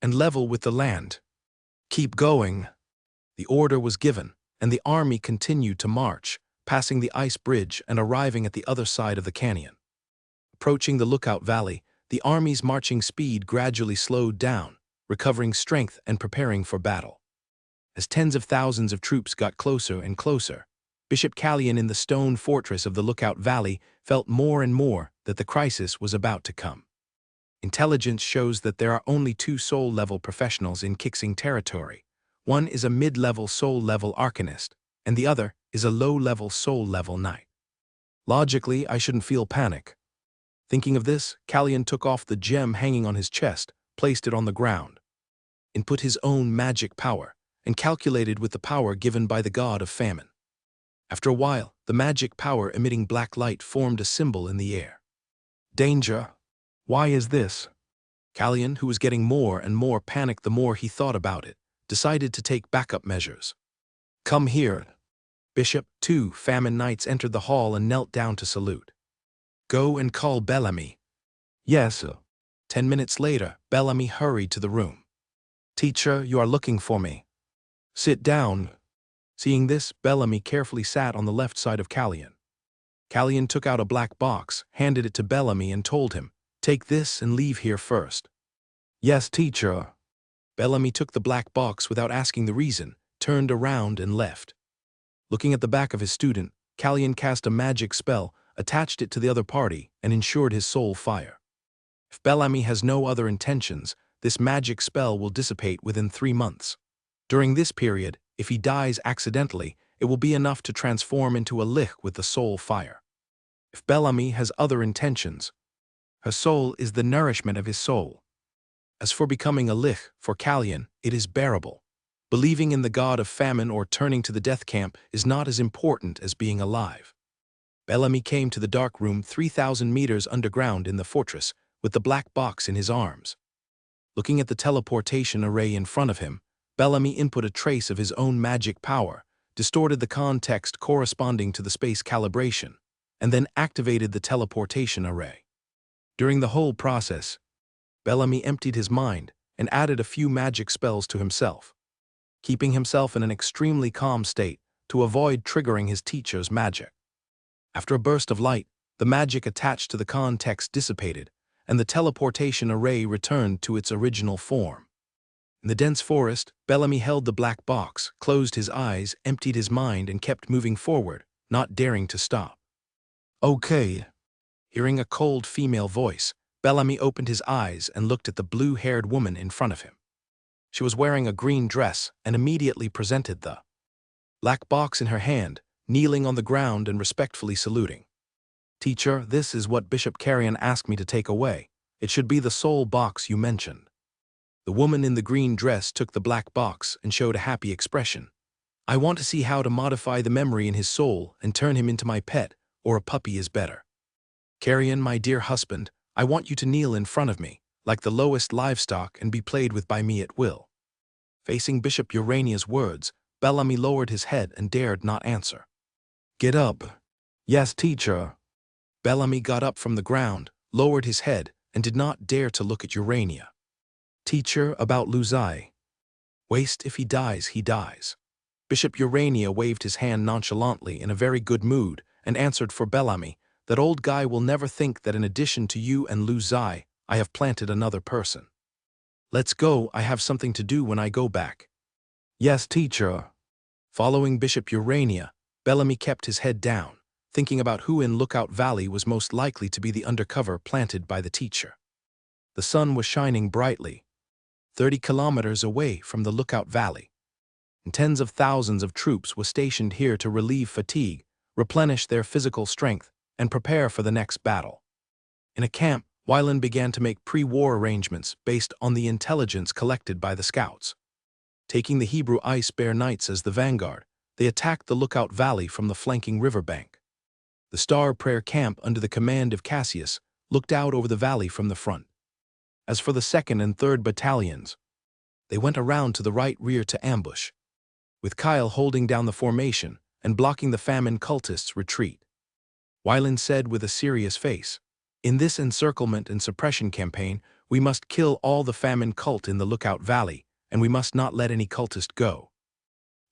and level with the land. Keep going. The order was given, and the army continued to march, passing the ice bridge and arriving at the other side of the canyon. Approaching the Lookout Valley, the army's marching speed gradually slowed down, recovering strength and preparing for battle. As tens of thousands of troops got closer and closer, Bishop Callion in the stone fortress of the Lookout Valley felt more and more that the crisis was about to come. Intelligence shows that there are only 2 soul-level professionals in Kixing territory. One is a mid-level soul-level arcanist, and the other is a low-level soul-level knight. Logically, I shouldn't feel panic. Thinking of this, Callion took off the gem hanging on his chest, placed it on the ground, input his own magic power, and calculated with the power given by the god of famine. After a while, the magic power emitting black light formed a symbol in the air. Danger. Why is this? Callion, who was getting more and more panicked the more he thought about it, decided to take backup measures. Come here. Bishop, 2 famine knights entered the hall and knelt down to salute. Go and call Bellamy. Yes, sir. 10 minutes later, Bellamy hurried to the room. Teacher, you are looking for me. Sit down. Seeing this, Bellamy carefully sat on the left side of Callion. Callion took out a black box, handed it to Bellamy and told him, take this and leave here first. Yes, teacher. Bellamy took the black box without asking the reason, turned around and left. Looking at the back of his student, Callion cast a magic spell, attached it to the other party, and ensured his soul fire. If Bellamy has no other intentions, this magic spell will dissipate within 3 months. During this period, if he dies accidentally, it will be enough to transform into a lich with the soul fire. If Bellamy has other intentions, her soul is the nourishment of his soul. As for becoming a lich, for Callion, it is bearable. Believing in the god of famine or turning to the death camp is not as important as being alive. Bellamy came to the dark room 3,000 meters underground in the fortress, with the black box in his arms. Looking at the teleportation array in front of him, Bellamy input a trace of his own magic power, distorted the context corresponding to the space calibration, and then activated the teleportation array. During the whole process, Bellamy emptied his mind and added a few magic spells to himself, keeping himself in an extremely calm state to avoid triggering his teacher's magic. After a burst of light, the magic attached to the context dissipated, and the teleportation array returned to its original form. In the dense forest, Bellamy held the black box, closed his eyes, emptied his mind, and kept moving forward, not daring to stop. Okay. Hearing a cold female voice, Bellamy opened his eyes and looked at the blue-haired woman in front of him. She was wearing a green dress and immediately presented the black box in her hand, kneeling on the ground and respectfully saluting. Teacher, this is what Bishop Carrion asked me to take away. It should be the soul box you mentioned. The woman in the green dress took the black box and showed a happy expression. I want to see how to modify the memory in his soul and turn him into my pet, or a puppy is better. Carrion, my dear husband, I want you to kneel in front of me, like the lowest livestock, and be played with by me at will. Facing Bishop Urania's words, Bellamy lowered his head and dared not answer. Get up. Yes, teacher. Bellamy got up from the ground, lowered his head, and did not dare to look at Urania. Teacher, about Luzai. Waste, if he dies, he dies. Bishop Urania waved his hand nonchalantly in a very good mood and answered for Bellamy, that old guy will never think that in addition to you and Luzai, I have planted another person. Let's go, I have something to do when I go back. Yes, teacher. Following Bishop Urania, Bellamy kept his head down, thinking about who in Lookout Valley was most likely to be the undercover planted by the teacher. The sun was shining brightly, 30 kilometers away from the Lookout Valley. and tens of thousands of troops were stationed here to relieve fatigue, replenish their physical strength, and prepare for the next battle. In a camp, Wylan began to make pre-war arrangements based on the intelligence collected by the scouts. Taking the Hebrew Ice Bear Knights as the vanguard, they attacked the Lookout Valley from the flanking riverbank. The Star Prayer Camp, under the command of Cassius, looked out over the valley from the front. As for the 2nd and 3rd battalions, they went around to the right rear to ambush, with Kyle holding down the formation and blocking the famine cultists' retreat. Wylan said with a serious face, "In this encirclement and suppression campaign, we must kill all the famine cult in the Lookout Valley, and we must not let any cultist go."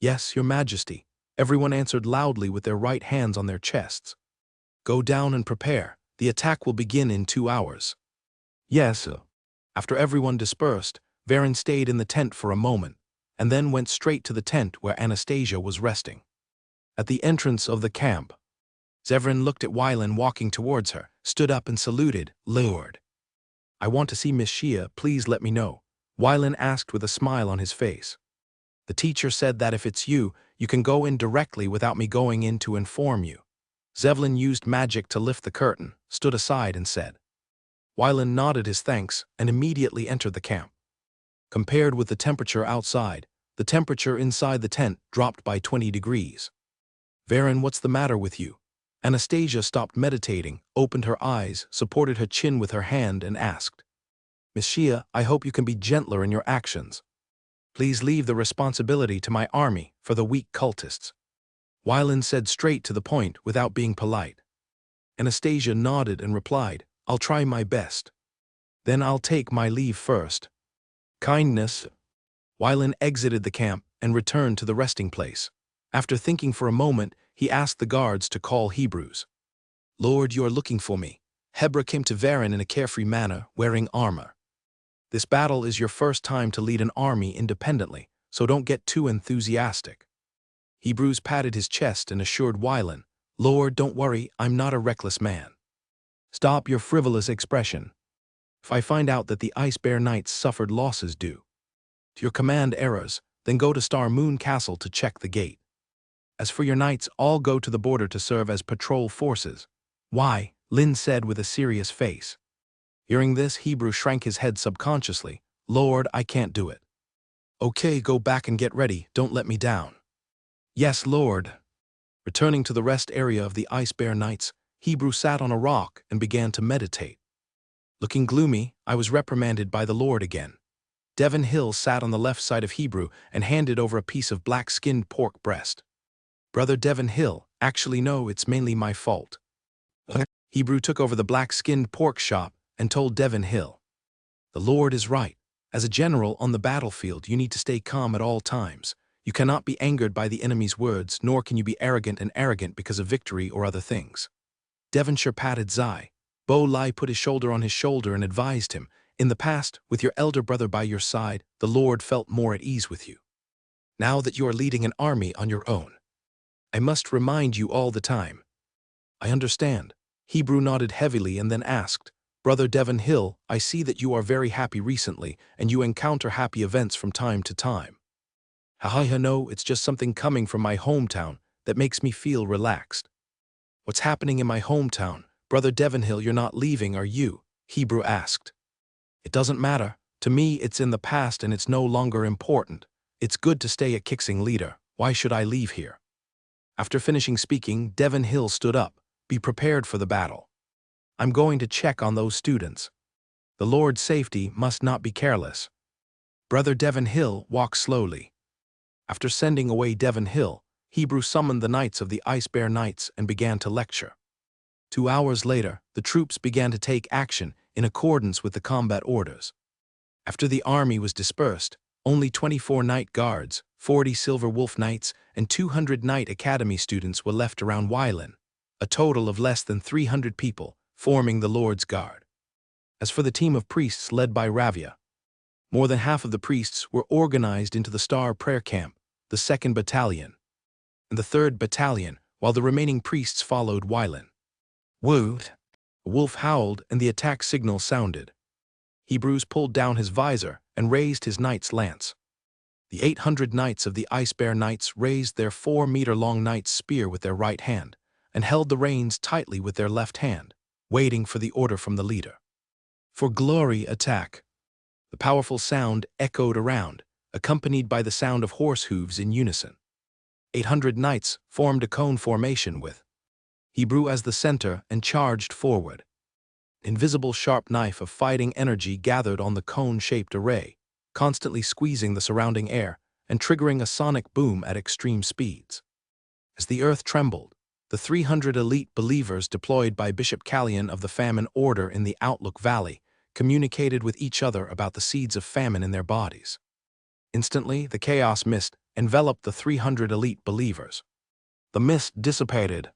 "Yes, Your Majesty," everyone answered loudly with their right hands on their chests. "Go down and prepare. The attack will begin in 2 hours." "Yes, sir." After everyone dispersed, Varen stayed in the tent for a moment, and then went straight to the tent where Anastasia was resting. At the entrance of the camp, Zevran looked at Wylan walking towards her, stood up and saluted, "Lord, I want to see Miss Shia, please let me know," Wylan asked with a smile on his face. "The teacher said that if it's you, you can go in directly without me going in to inform you." Zevlin used magic to lift the curtain, stood aside and said. Wylan nodded his thanks and immediately entered the camp. Compared with the temperature outside, the temperature inside the tent dropped by 20 degrees. "Varen, what's the matter with you?" Anastasia stopped meditating, opened her eyes, supported her chin with her hand, and asked. "Miss Shia, I hope you can be gentler in your actions. Please leave the responsibility to my army for the weak cultists." Wylan said straight to the point without being polite. Anastasia nodded and replied, "I'll try my best. Then I'll take my leave first." "Kindness." Wylan exited the camp and returned to the resting place. After thinking for a moment, he asked the guards to call Hebrews. "Lord, you are looking for me." Hebra came to Varen in a carefree manner, wearing armor. "This battle is your first time to lead an army independently, so don't get too enthusiastic." Hebrews patted his chest and assured Wylan, "Lord, don't worry, I'm not a reckless man." "Stop your frivolous expression. If I find out that the Ice Bear Knights suffered losses due to your command errors, then go to Star Moon Castle to check the gate. As for your knights, all go to the border to serve as patrol forces." "Why?" Lynn said with a serious face. Hearing this, Hebrew shrank his head subconsciously. "Lord, I can't do it." "Okay, go back and get ready, don't let me down." "Yes, Lord." Returning to the rest area of the Ice Bear Knights, Hebrew sat on a rock and began to meditate. Looking gloomy, I was reprimanded by the Lord again. Devon Hill sat on the left side of Hebrew and handed over a piece of black-skinned pork breast. "Brother Devon Hill, actually no, it's mainly my fault." Hebrew took over the black-skinned pork shop and told Devon Hill. "The Lord is right. As a general on the battlefield, you need to stay calm at all times. You cannot be angered by the enemy's words, nor can you be arrogant because of victory or other things." Devonshire patted Zai. Bo Lai put his shoulder on his shoulder and advised him, "In the past, with your elder brother by your side, the Lord felt more at ease with you. Now that you are leading an army on your own, I must remind you all the time." "I understand." Hebrew nodded heavily and then asked, "Brother Devon Hill, I see that you are very happy recently, and you encounter happy events from time to time." No, it's just something coming from my hometown that makes me feel relaxed." "What's happening in my hometown? Brother Devon Hill, you're not leaving, are you?" Hebrew asked. "It doesn't matter. To me, it's in the past and it's no longer important. It's good to stay at Kixing Leader. Why should I leave here?" After finishing speaking, Devon Hill stood up. "Be prepared for the battle. I'm going to check on those students. The Lord's safety must not be careless." Brother Devon Hill walked slowly. After sending away Devon Hill, Hebrew summoned the Knights of the Ice Bear Knights and began to lecture. 2 hours later, the troops began to take action in accordance with the combat orders. After the army was dispersed, only 24 Knight Guards, 40 Silver Wolf Knights, and 200 Knight Academy students were left around Wylan, a total of less than 300 people, forming the Lord's Guard. As for the team of priests led by Ravia, more than half of the priests were organized into the Star Prayer Camp, the 2nd Battalion, and the 3rd Battalion, while the remaining priests followed Wylan. "Woot!" A wolf howled and the attack signal sounded. Hebrews pulled down his visor and raised his knight's lance. The 800 knights of the Ice Bear Knights raised their 4-meter-long knight's spear with their right hand and held the reins tightly with their left hand, waiting for the order from the leader. For glory, attack! The powerful sound echoed around, accompanied by the sound of horse hooves in unison. 800 knights formed a cone formation with Hebrew as the center and charged forward. Invisible sharp knife of fighting energy gathered on the cone-shaped array, constantly squeezing the surrounding air and triggering a sonic boom at extreme speeds. As the earth trembled, the 300 elite believers deployed by Bishop Callion of the Famine Order in the Outlook Valley communicated with each other about the seeds of famine in their bodies. Instantly, the chaos mist enveloped the 300 elite believers. The mist dissipated.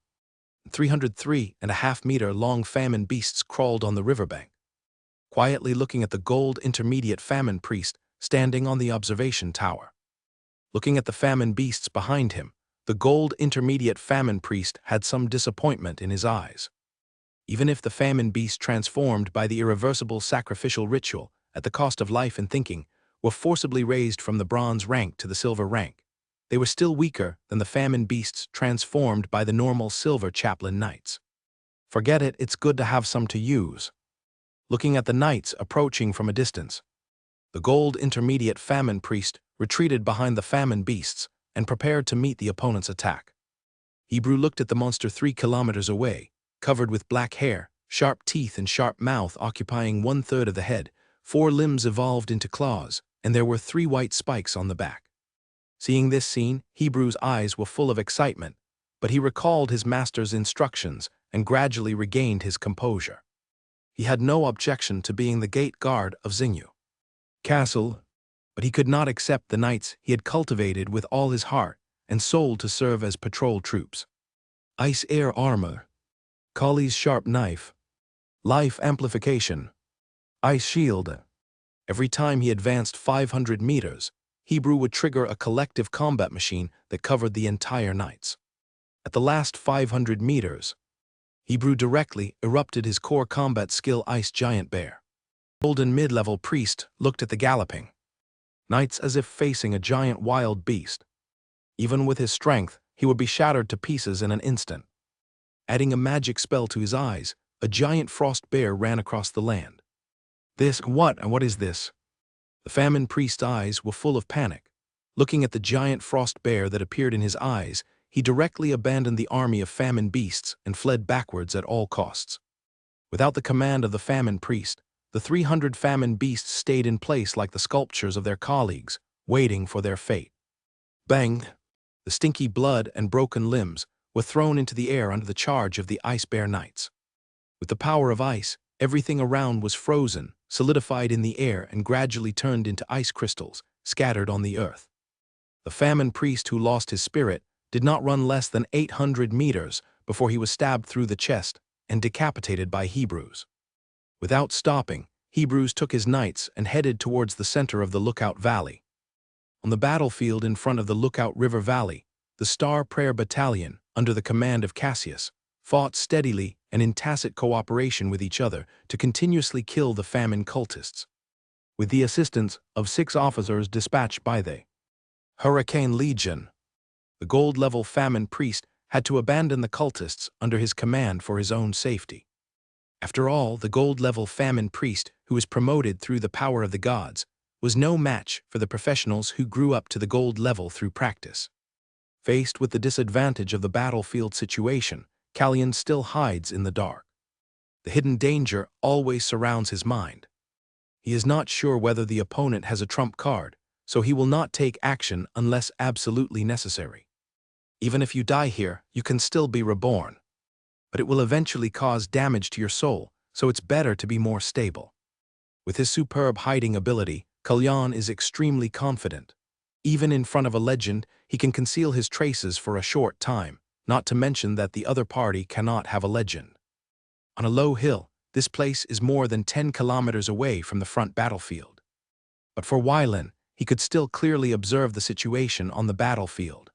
303.5-meter-long famine beasts crawled on the riverbank, quietly looking at the gold intermediate famine priest standing on the observation tower. Looking at the famine beasts behind him, the gold intermediate famine priest had some disappointment in his eyes. Even if the famine beast transformed by the irreversible sacrificial ritual at the cost of life and thinking were forcibly raised from the bronze rank to the silver rank, they were still weaker than the famine beasts transformed by the normal silver chaplain knights. Forget it, it's good to have some to use. Looking at the knights approaching from a distance, the gold intermediate famine priest retreated behind the famine beasts and prepared to meet the opponent's attack. Hebrew looked at the monster 3 kilometers away, covered with black hair, sharp teeth and sharp mouth occupying 1/3 of the head. 4 limbs evolved into claws, and there were 3 white spikes on the back. Seeing this scene, Hebrew's eyes were full of excitement, but he recalled his master's instructions and gradually regained his composure. He had no objection to being the gate guard of Xingyu Castle, but he could not accept the knights he had cultivated with all his heart and soul to serve as patrol troops. Ice air armor, Kali's sharp knife, life amplification, ice shield. Every time he advanced 500 meters, Hebrew would trigger a collective combat machine that covered the entire knights. At the last 500 meters, Hebrew directly erupted his core combat skill Ice Giant Bear. Golden mid-level priest looked at the galloping knights as if facing a giant wild beast. Even with his strength, he would be shattered to pieces in an instant. Adding a magic spell to his eyes, a giant frost bear ran across the land. What is this? The famine priest's eyes were full of panic. Looking at the giant frost bear that appeared in his eyes, he directly abandoned the army of famine beasts and fled backwards at all costs. Without the command of the famine priest, the 300 famine beasts stayed in place like the sculptures of their colleagues, waiting for their fate. Bang! The stinky blood and broken limbs were thrown into the air under the charge of the Ice Bear Knights. With the power of ice, everything around was frozen, solidified in the air and gradually turned into ice crystals, scattered on the earth. The famine priest who lost his spirit did not run less than 800 meters before he was stabbed through the chest and decapitated by Hebrews. Without stopping, Hebrews took his knights and headed towards the center of the Lookout Valley. On the battlefield in front of the Lookout River Valley, the Star Prayer Battalion, under the command of Cassius, fought steadily and in tacit cooperation with each other to continuously kill the famine cultists. With the assistance of 6 officers dispatched by the Hurricane Legion, the gold-level famine priest had to abandon the cultists under his command for his own safety. After all, the gold-level famine priest, who was promoted through the power of the gods, was no match for the professionals who grew up to the gold level through practice. Faced with the disadvantage of the battlefield situation, Callion still hides in the dark. The hidden danger always surrounds his mind. He is not sure whether the opponent has a trump card, so he will not take action unless absolutely necessary. Even if you die here, you can still be reborn. But it will eventually cause damage to your soul, so it's better to be more stable. With his superb hiding ability, Callion is extremely confident. Even in front of a legend, he can conceal his traces for a short time, not to mention that the other party cannot have a legend. On a low hill, this place is more than 10 kilometers away from the front battlefield. But for Wylin, he could still clearly observe the situation on the battlefield.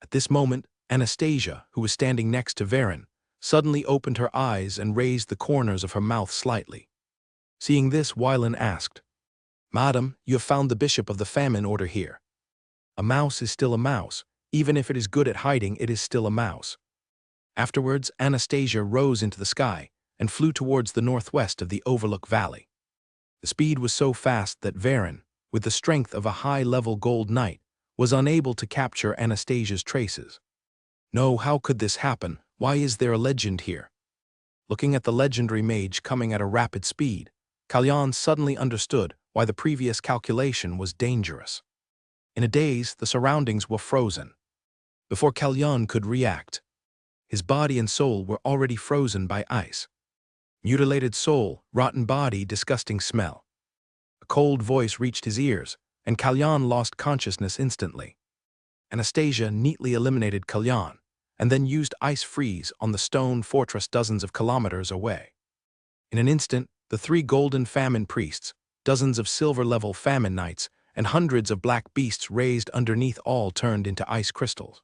At this moment, Anastasia, who was standing next to Varen, suddenly opened her eyes and raised the corners of her mouth slightly. Seeing this, Wylin asked, "Madam, you have found the bishop of the famine order here. A mouse is still a mouse. Even if it is good at hiding, it is still a mouse. Afterwards, Anastasia rose into the sky and flew towards the northwest of the Overlook Valley. The speed was so fast that Varen, with the strength of a high-level gold knight, was unable to capture Anastasia's traces. No, how could this happen? Why is there a legend here? Looking at the legendary mage coming at a rapid speed, Kalyan suddenly understood why the previous calculation was dangerous. In a daze, the surroundings were frozen. Before Kalyan could react, his body and soul were already frozen by ice. Mutilated soul, rotten body, disgusting smell. A cold voice reached his ears, and Kalyan lost consciousness instantly. Anastasia neatly eliminated Kalyan, and then used ice freeze on the stone fortress dozens of kilometers away. In an instant, the 3 golden famine priests, dozens of silver-level famine knights, and hundreds of black beasts raised underneath all turned into ice crystals.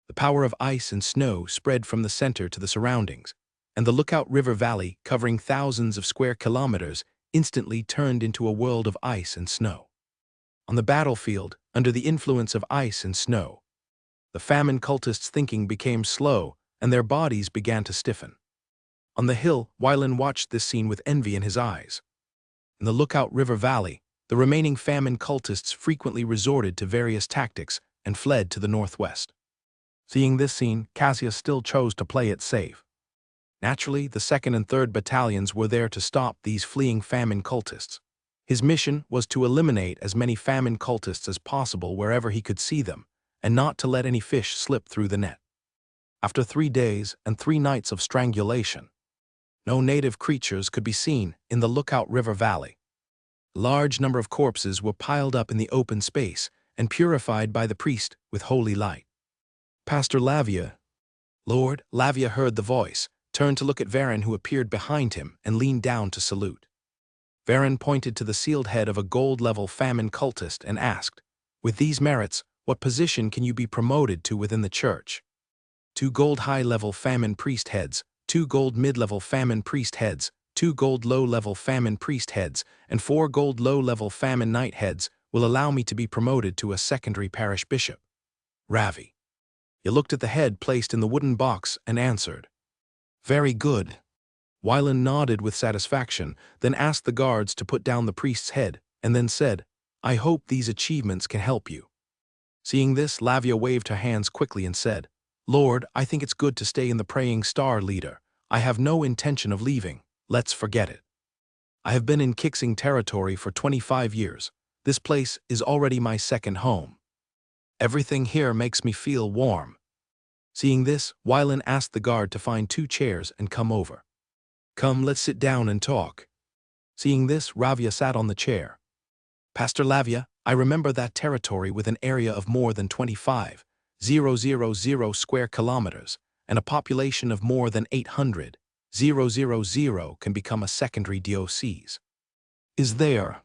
The power of ice and snow spread from the center to the surroundings, and the Lookout River Valley, covering thousands of square kilometers, instantly turned into a world of ice and snow. On the battlefield, under the influence of ice and snow, the famine cultists' thinking became slow, and their bodies began to stiffen. On the hill, Wylan watched this scene with envy in his eyes. In the Lookout River Valley, the remaining famine cultists frequently resorted to various tactics and fled to the northwest. Seeing this scene, Cassius still chose to play it safe. Naturally, the 2nd and 3rd battalions were there to stop these fleeing famine cultists. His mission was to eliminate as many famine cultists as possible wherever he could see them, and not to let any fish slip through the net. After 3 days and 3 nights of strangulation, no native creatures could be seen in the Lookout River Valley. A large number of corpses were piled up in the open space and purified by the priest with holy light. Pastor Lavia. Lord, Lavia heard the voice, turned to look at Varen, who appeared behind him, and leaned down to salute. Varen pointed to the sealed head of a gold-level famine cultist and asked, "With these merits, what position can you be promoted to within the church?" 2 gold high-level famine priest heads, 2 gold mid-level famine priest heads, 2 gold low-level famine priest heads, and 4 gold low-level famine knight heads will allow me to be promoted to a secondary parish bishop. Ravi. He looked at the head placed in the wooden box and answered, "Very good." Wylan nodded with satisfaction, then asked the guards to put down the priest's head, and then said, "I hope these achievements can help you." Seeing this, Lavia waved her hands quickly and said, "Lord, I think it's good to stay in the Praying Star, leader. I have no intention of leaving. Let's forget it. I have been in Kixing territory for 25 years. This place is already my second home. Everything here makes me feel warm." Seeing this, Wylan asked the guard to find 2 chairs and come over. "Come, let's sit down and talk." Seeing this, Ravia sat on the chair. "Pastor Lavia, I remember that territory with an area of more than 25,000 square kilometers and a population of more than 800,000 can become a secondary diocese. Is there?"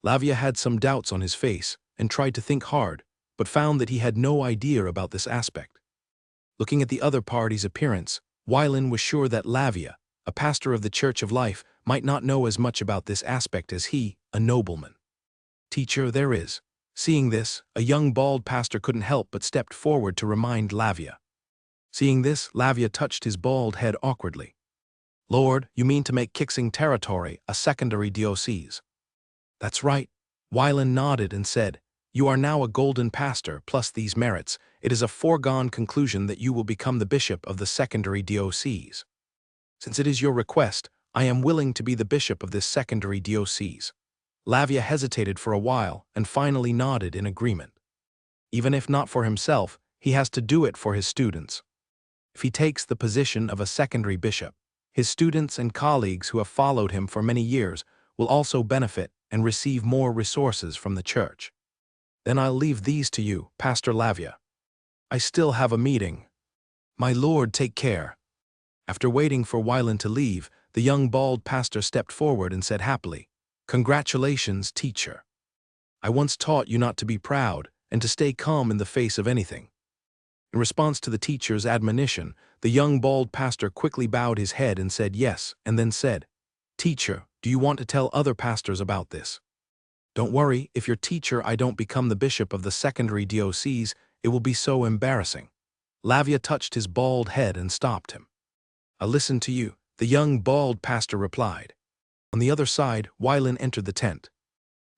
Lavia had some doubts on his face and tried to think hard, but found that he had no idea about this aspect. Looking at the other party's appearance, Wylan was sure that Lavia, a pastor of the Church of Life, might not know as much about this aspect as he, a nobleman. "Teacher, there is." Seeing this, a young bald pastor couldn't help but stepped forward to remind Lavia. Seeing this, Lavia touched his bald head awkwardly. "Lord, you mean to make Kixing territory a secondary diocese?" "That's right." Wylan nodded and said, "You are now a golden pastor, plus these merits. It is a foregone conclusion that you will become the bishop of the secondary diocese. Since it is your request, I am willing to be the bishop of this secondary diocese." Lavia hesitated for a while and finally nodded in agreement. Even if not for himself, he has to do it for his students. If he takes the position of a secondary bishop, his students and colleagues who have followed him for many years will also benefit and receive more resources from the church. "Then I'll leave these to you, Pastor Lavia. I still have a meeting." "My lord, take care." After waiting for Wylan to leave, the young bald pastor stepped forward and said happily, "Congratulations, teacher. I once taught you not to be proud and to stay calm in the face of anything." In response to the teacher's admonition, the young bald pastor quickly bowed his head and said yes, and then said, "Teacher, do you want to tell other pastors about this?" Don't worry, if your teacher I don't become the bishop of the secondary diocese, it will be so embarrassing. Lavia touched his bald head and stopped him. I'll listen to you, the young bald pastor replied. On the other side, Wylan entered the tent,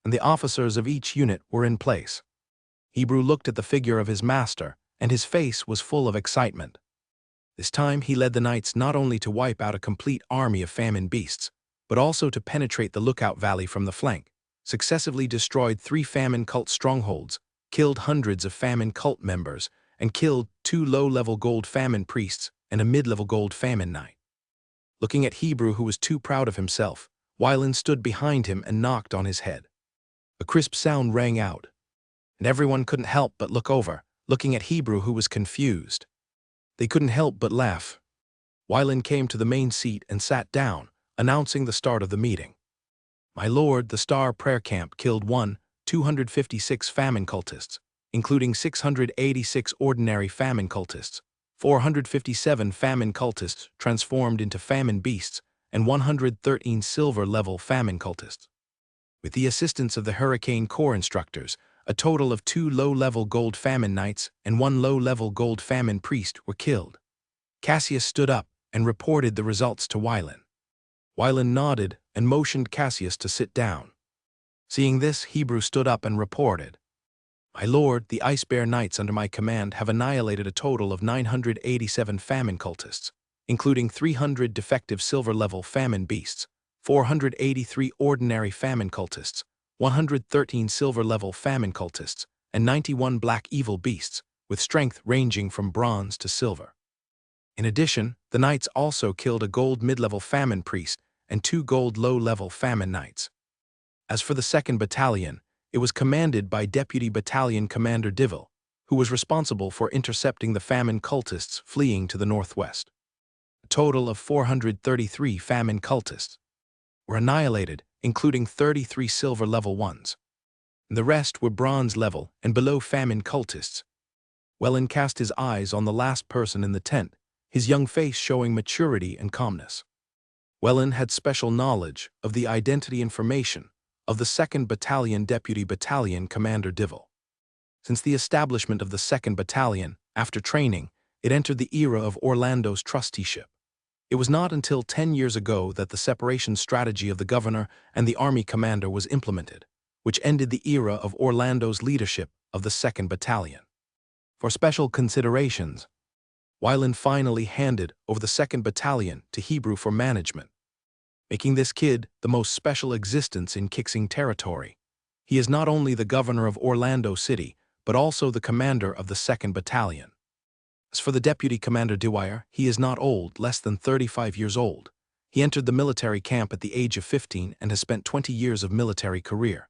and the officers of each unit were in place. Hebrew looked at the figure of his master, and his face was full of excitement. This time he led the knights not only to wipe out a complete army of famine beasts, but also to penetrate the Lookout Valley from the flank, successively destroyed 3 famine cult strongholds, killed hundreds of famine cult members, and killed 2 low-level gold famine priests and a mid-level gold famine knight. Looking at Hebrew, who was too proud of himself, Wylan stood behind him and knocked on his head. A crisp sound rang out, and everyone couldn't help but look over, looking at Hebrew, who was confused. They couldn't help but laugh. Wylan came to the main seat and sat down, announcing the start of the meeting. My lord, the Star Prayer Camp killed 256 famine cultists, including 686 ordinary famine cultists, 457 famine cultists transformed into famine beasts, and 113 silver-level famine cultists. With the assistance of the Hurricane Corps instructors, a total of 2 low-level gold famine knights and 1 low-level gold famine priest were killed. Cassius stood up and reported the results to Wylan. Wylan nodded and motioned Cassius to sit down. Seeing this, Hebrew stood up and reported, My lord, the Ice Bear Knights under my command have annihilated a total of 987 famine cultists, including 300 defective silver-level famine beasts, 483 ordinary famine cultists, 113 silver-level famine cultists, and 91 black evil beasts, with strength ranging from bronze to silver. In addition, the knights also killed a gold mid-level famine priest and 2 gold low-level famine knights. As for the 2nd Battalion, it was commanded by Deputy Battalion Commander Divil, who was responsible for intercepting the famine cultists fleeing to the northwest. A total of 433 famine cultists were annihilated, including 33 silver-level ones. The rest were bronze-level and below famine cultists. Wylan cast his eyes on the last person in the tent, his young face showing maturity and calmness. Wylan had special knowledge of the identity information of the 2nd Battalion Deputy Battalion Commander Divil. Since the establishment of the 2nd Battalion, after training, it entered the era of Orlando's trusteeship. It was not until 10 years ago that the separation strategy of the governor and the army commander was implemented, which ended the era of Orlando's leadership of the 2nd Battalion. For special considerations, Wylan finally handed over the 2nd Battalion to Hebrew for management, making this kid the most special existence in Kixing territory. He is not only the governor of Orlando City, but also the commander of the 2nd Battalion. As for the Deputy Commander Dwyer, he is not old, less than 35 years old. He entered the military camp at the age of 15 and has spent 20 years of military career.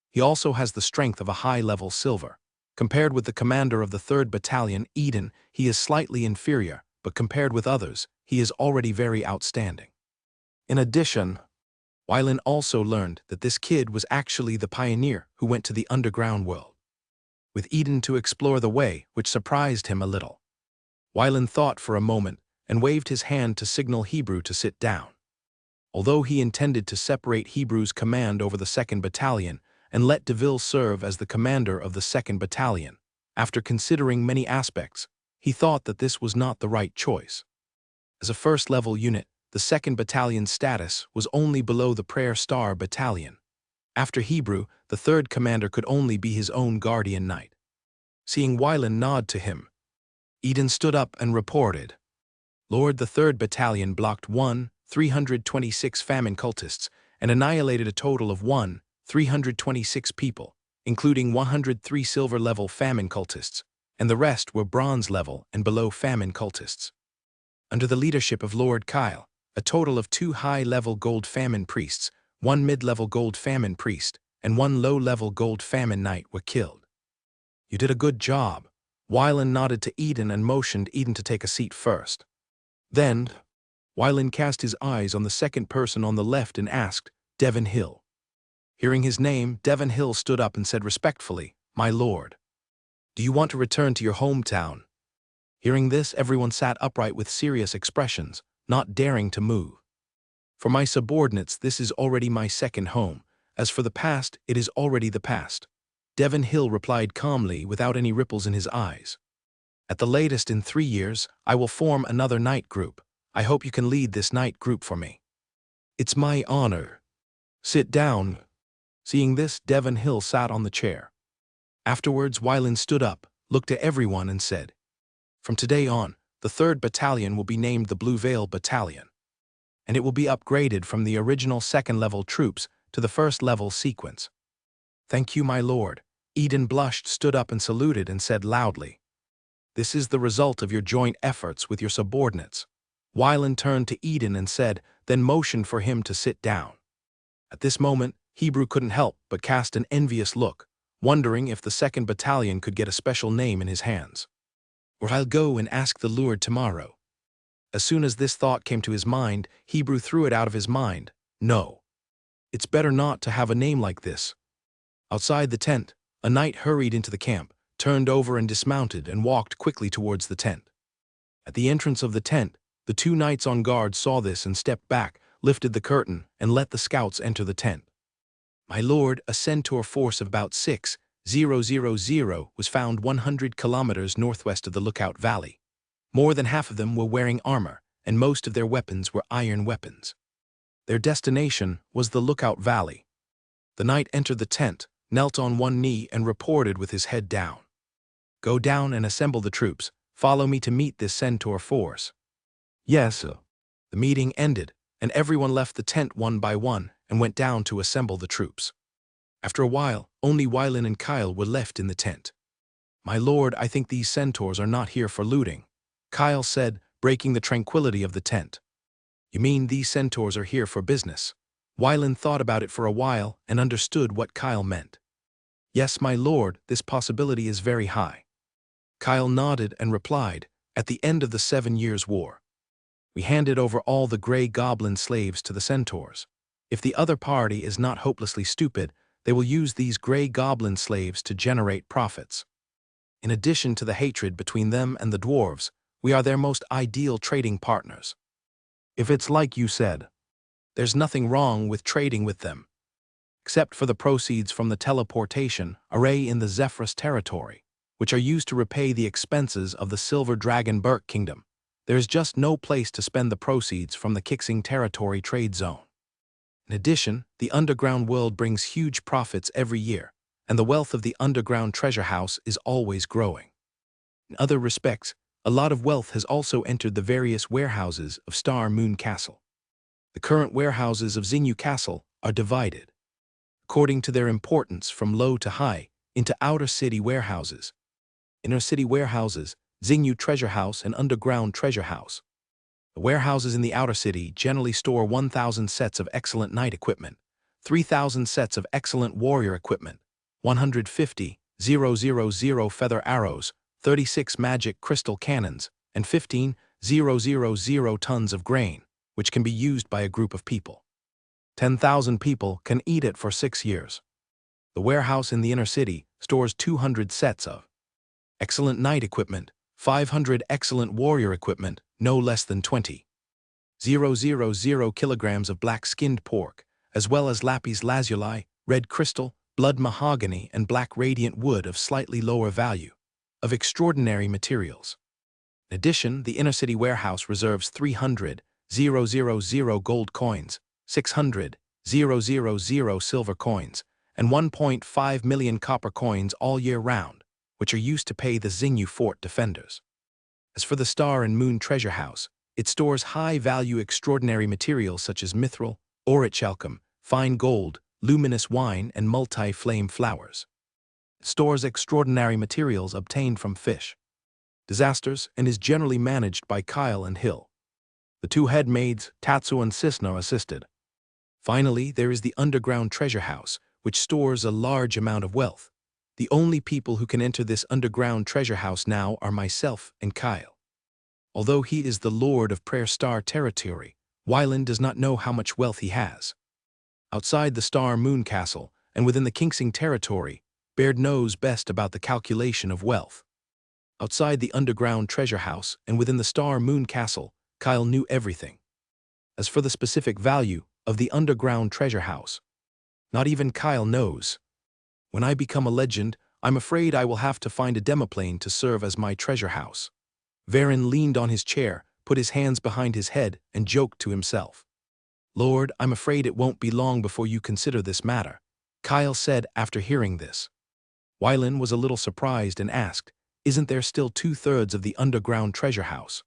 He also has the strength of a high-level silver. Compared with the commander of the 3rd Battalion, Eden, he is slightly inferior, but compared with others, he is already very outstanding. In addition, Wylan also learned that this kid was actually the pioneer who went to the underground world with Eden to explore the way, which surprised him a little. Wylan thought for a moment and waved his hand to signal Hebrew to sit down. Although he intended to separate Hebrew's command over the 2nd Battalion and let DeVille serve as the commander of the 2nd Battalion, after considering many aspects, he thought that this was not the right choice. As a first-level unit, the 2nd Battalion's status was only below the Prayer Star Battalion. After Hebrew, the 3rd commander could only be his own guardian knight. Seeing Wylan nod to him, Eden stood up and reported, Lord, the 3rd Battalion blocked 326 famine cultists and annihilated a total of 326 people, including 103 silver-level famine cultists, and the rest were bronze-level and below famine cultists. Under the leadership of Lord Kyle, a total of 2 high-level gold famine priests, 1 mid-level gold famine priest, and 1 low-level gold famine knight were killed. You did a good job. Wylan nodded to Eden and motioned Eden to take a seat first. Then, Wylan cast his eyes on the second person on the left and asked, Devon Hill. Hearing his name, Devon Hill stood up and said respectfully, My lord, do you want to return to your hometown? Hearing this, everyone sat upright with serious expressions, not daring to move. For my subordinates, this is already my second home, As for the past, it is already the past. Devon Hill replied calmly without any ripples in his eyes. At the latest in 3 years, I will form another night group. I hope you can lead this night group for me. It's my honor. Sit down. Seeing this, Devon Hill sat on the chair. Afterwards, Wyland stood up, looked at everyone and said, "From today on, the 3rd Battalion will be named the Blue Veil Battalion, and it will be upgraded from the original 2nd-level troops to the 1st-level sequence." "Thank you, my lord." Eden blushed, stood up and saluted and said loudly, "This is the result of your joint efforts with your subordinates." Wyland turned to Eden and said, then motioned for him to sit down. At this moment, Hebrew couldn't help but cast an envious look, wondering if the 2nd Battalion could get a special name in his hands. "Or I'll go and ask the Lord tomorrow." As soon as this thought came to his mind, Hebrew threw it out of his mind. No. It's better not to have a name like this. Outside the tent, a knight hurried into the camp, turned over and dismounted and walked quickly towards the tent. At the entrance of the tent, the 2 knights on guard saw this and stepped back, lifted the curtain, and let the scouts enter the tent. "My lord, a centaur force of about 6,000 was found 100 kilometers northwest of the Lookout Valley. More than half of them were wearing armor, and most of their weapons were iron weapons. Their destination was the Lookout Valley." The knight entered the tent, knelt on one knee, and reported with his head down. "Go down and assemble the troops. Follow me to meet this centaur force." "Yes, sir." The meeting ended, and everyone left the tent one by one and went down to assemble the troops. After a while, only Wyland and Kyle were left in the tent. "My lord, I think these centaurs are not here for looting," Kyle said, breaking the tranquility of the tent. "You mean these centaurs are here for business?" Wyland thought about it for a while and understood what Kyle meant. "Yes, my lord, this possibility is very high." Kyle nodded and replied, "At the end of the 7 Years' War, we handed over all the gray goblin slaves to the centaurs. If the other party is not hopelessly stupid, they will use these gray goblin slaves to generate profits. In addition to the hatred between them and the dwarves, we are their most ideal trading partners. If it's like you said, there's nothing wrong with trading with them. Except for the proceeds from the teleportation array in the Zephyrus territory, which are used to repay the expenses of the Silver Dragon Burke Kingdom. There is just no place to spend the proceeds from the Kixing territory trade zone. In addition, the underground world brings huge profits every year, and the wealth of the underground treasure house is always growing. In other respects, a lot of wealth has also entered the various warehouses of Star Moon Castle. The current warehouses of Xinyu Castle are divided, according to their importance from low to high, into outer city warehouses, inner city warehouses, Xinyu Treasure House, and Underground Treasure House. The warehouses in the outer city generally store 1,000 sets of excellent knight equipment, 3,000 sets of excellent warrior equipment, 150,000 feather arrows, 36 magic crystal cannons, and 15,000 tons of grain, which can be used by a group of people. 10,000 people can eat it for 6 years. The warehouse in the inner city stores 200 sets of excellent knight equipment, 500 excellent warrior equipment, no less than 20,000 kilograms of black-skinned pork, as well as lapis lazuli, red crystal, blood mahogany, and black radiant wood of slightly lower value, of extraordinary materials. In addition, the inner-city warehouse reserves 300,000 gold coins, 600,000 silver coins, and 1.5 million copper coins all year round, which are used to pay the Xinyu Fort defenders. As for the Star and Moon Treasure House, it stores high-value extraordinary materials such as mithril, orichalcum, fine gold, luminous wine, and multi-flame flowers. It stores extraordinary materials obtained from fish, disasters, and is generally managed by Kyle and Hill. The 2 head maids, Tatsu and Cisna, assisted. Finally, there is the Underground Treasure House, which stores a large amount of wealth. The only people who can enter this underground treasure house now are myself and Kyle. Although he is the Lord of Prayer Star territory, Wyland does not know how much wealth he has. Outside the Star Moon Castle and within the Kixing territory, Baird knows best about the calculation of wealth. Outside the underground treasure house and within the Star Moon Castle, Kyle knew everything. As for the specific value of the underground treasure house, Not even Kyle knows. When I become a legend, I'm afraid I will have to find a demoplane to serve as my treasure house. Varen leaned on his chair, put his hands behind his head, and joked to himself. Lord, I'm afraid it won't be long before you consider this matter, Kyle said after hearing this. Wylan was a little surprised and asked, Isn't there still 2/3 of the underground treasure house?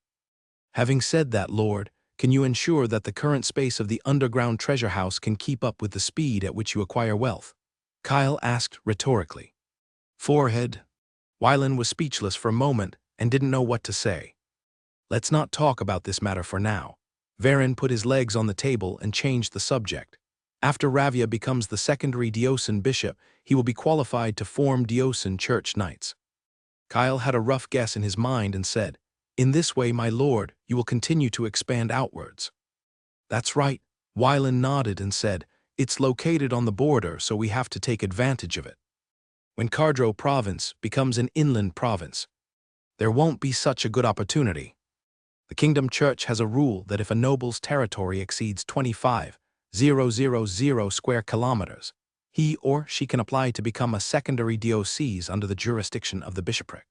Having said that, Lord, can you ensure that the current space of the underground treasure house can keep up with the speed at which you acquire wealth? Kyle asked rhetorically. Forehead. Wylan was speechless for a moment and didn't know what to say. Let's not talk about this matter for now. Varen put his legs on the table and changed the subject. After Ravia becomes the secondary Diocesan bishop, he will be qualified to form Diocesan Church Knights. Kyle had a rough guess in his mind and said, In this way, my lord, you will continue to expand outwards. That's right. Wylan nodded and said, It's located on the border, so we have to take advantage of it. When Cardro province becomes an inland province, there won't be such a good opportunity. The Kingdom Church has a rule that if a noble's territory exceeds 25,000 square kilometers, he or she can apply to become a secondary diocese under the jurisdiction of the bishopric.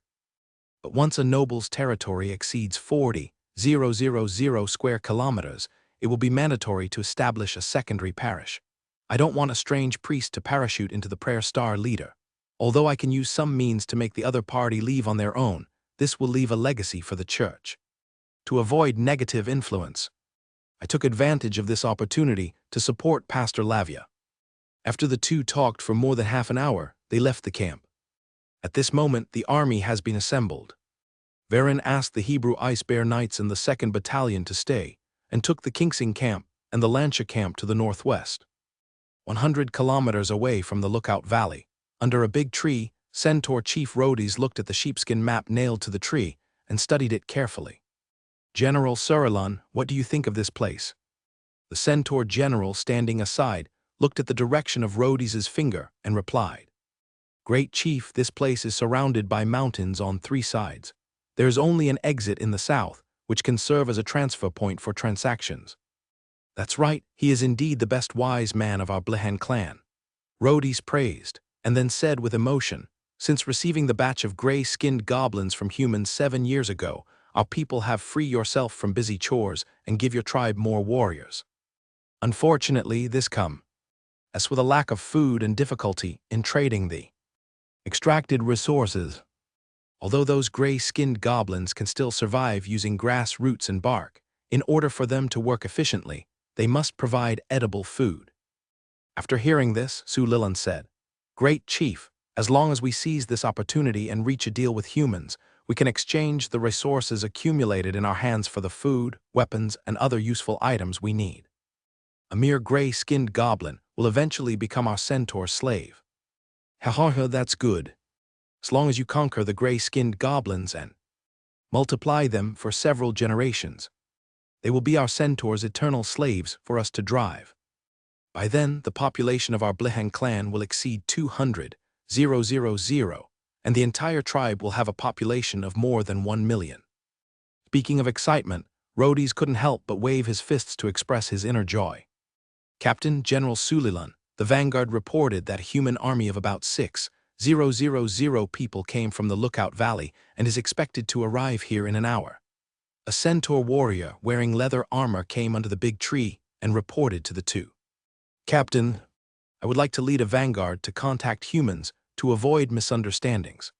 But once a noble's territory exceeds 40,000 square kilometers, it will be mandatory to establish a secondary parish. I don't want a strange priest to parachute into the Prayer Star leader. Although I can use some means to make the other party leave on their own, this will leave a legacy for the church. To avoid negative influence, I took advantage of this opportunity to support Pastor Lavia. After the two talked for more than half an hour, they left the camp. At this moment, the army has been assembled. Varen asked the Hebrew Ice Bear Knights in the 2nd Battalion to stay, and took the Kingsing camp and the Lancia camp to the northwest. 100 kilometers away from the Lookout Valley, under a big tree, Centaur Chief Rhodes looked at the sheepskin map nailed to the tree and studied it carefully. General Surilan, what do you think of this place? The Centaur general, standing aside, looked at the direction of Rhodes's finger and replied, Great Chief, this place is surrounded by mountains on 3 sides. There is only an exit in the south, which can serve as a transfer point for transactions. That's right, he is indeed the best wise man of our Blehan clan. Rhodes praised, and then said with emotion, Since receiving the batch of gray-skinned goblins from humans 7 years ago, our people have free yourself from busy chores and give your tribe more warriors. Unfortunately, this come as with a lack of food and difficulty in trading the extracted resources. Although those gray-skinned goblins can still survive using grass roots and bark, in order for them to work efficiently, they must provide edible food. After hearing this, Sulilan said, Great Chief, as long as we seize this opportunity and reach a deal with humans, we can exchange the resources accumulated in our hands for the food, weapons, and other useful items we need. A mere gray-skinned goblin will eventually become our centaur slave. Ha, that's good. As long as you conquer the gray-skinned goblins and multiply them for several generations, they will be our centaur's eternal slaves for us to drive. By then, the population of our Blehan clan will exceed 200,000, and the entire tribe will have a population of more than 1 million. Speaking of excitement, Rhodes couldn't help but wave his fists to express his inner joy. Captain General Sulilan, the vanguard, reported that a human army of about 6,000 people came from the Lookout Valley and is expected to arrive here in an hour. A centaur warrior wearing leather armor came under the big tree and reported to the two. Captain, I would like to lead a vanguard to contact humans to avoid misunderstandings.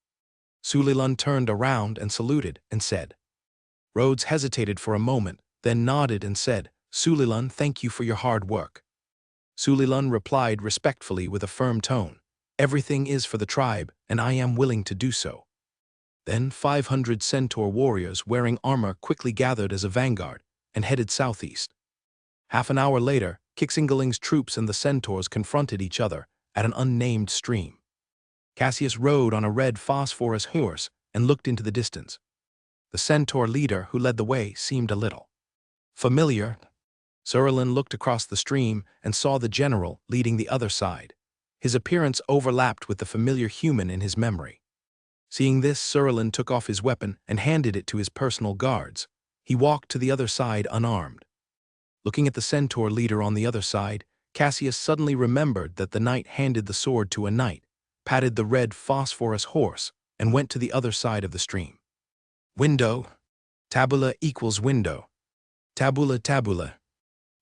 Sulilan turned around and saluted and said. Rhodes hesitated for a moment, then nodded and said, Sulilan, thank you for your hard work. Sulilan replied respectfully with a firm tone, Everything is for the tribe, and I am willing to do so. Then 500 centaur warriors wearing armor quickly gathered as a vanguard and headed southeast. Half an hour later, Kixingaling's troops and the centaurs confronted each other at an unnamed stream. Cassius rode on a red phosphorus horse and looked into the distance. The centaur leader who led the way seemed a little familiar. Surilan looked across the stream and saw the general leading the other side. His appearance overlapped with the familiar human in his memory. Seeing this, Surilan took off his weapon and handed it to his personal guards. He walked to the other side unarmed. Looking at the centaur leader on the other side, Cassius suddenly remembered that the knight handed the sword to a knight, patted the red phosphorus horse, and went to the other side of the stream. Window. Tabula equals window. Tabula tabula.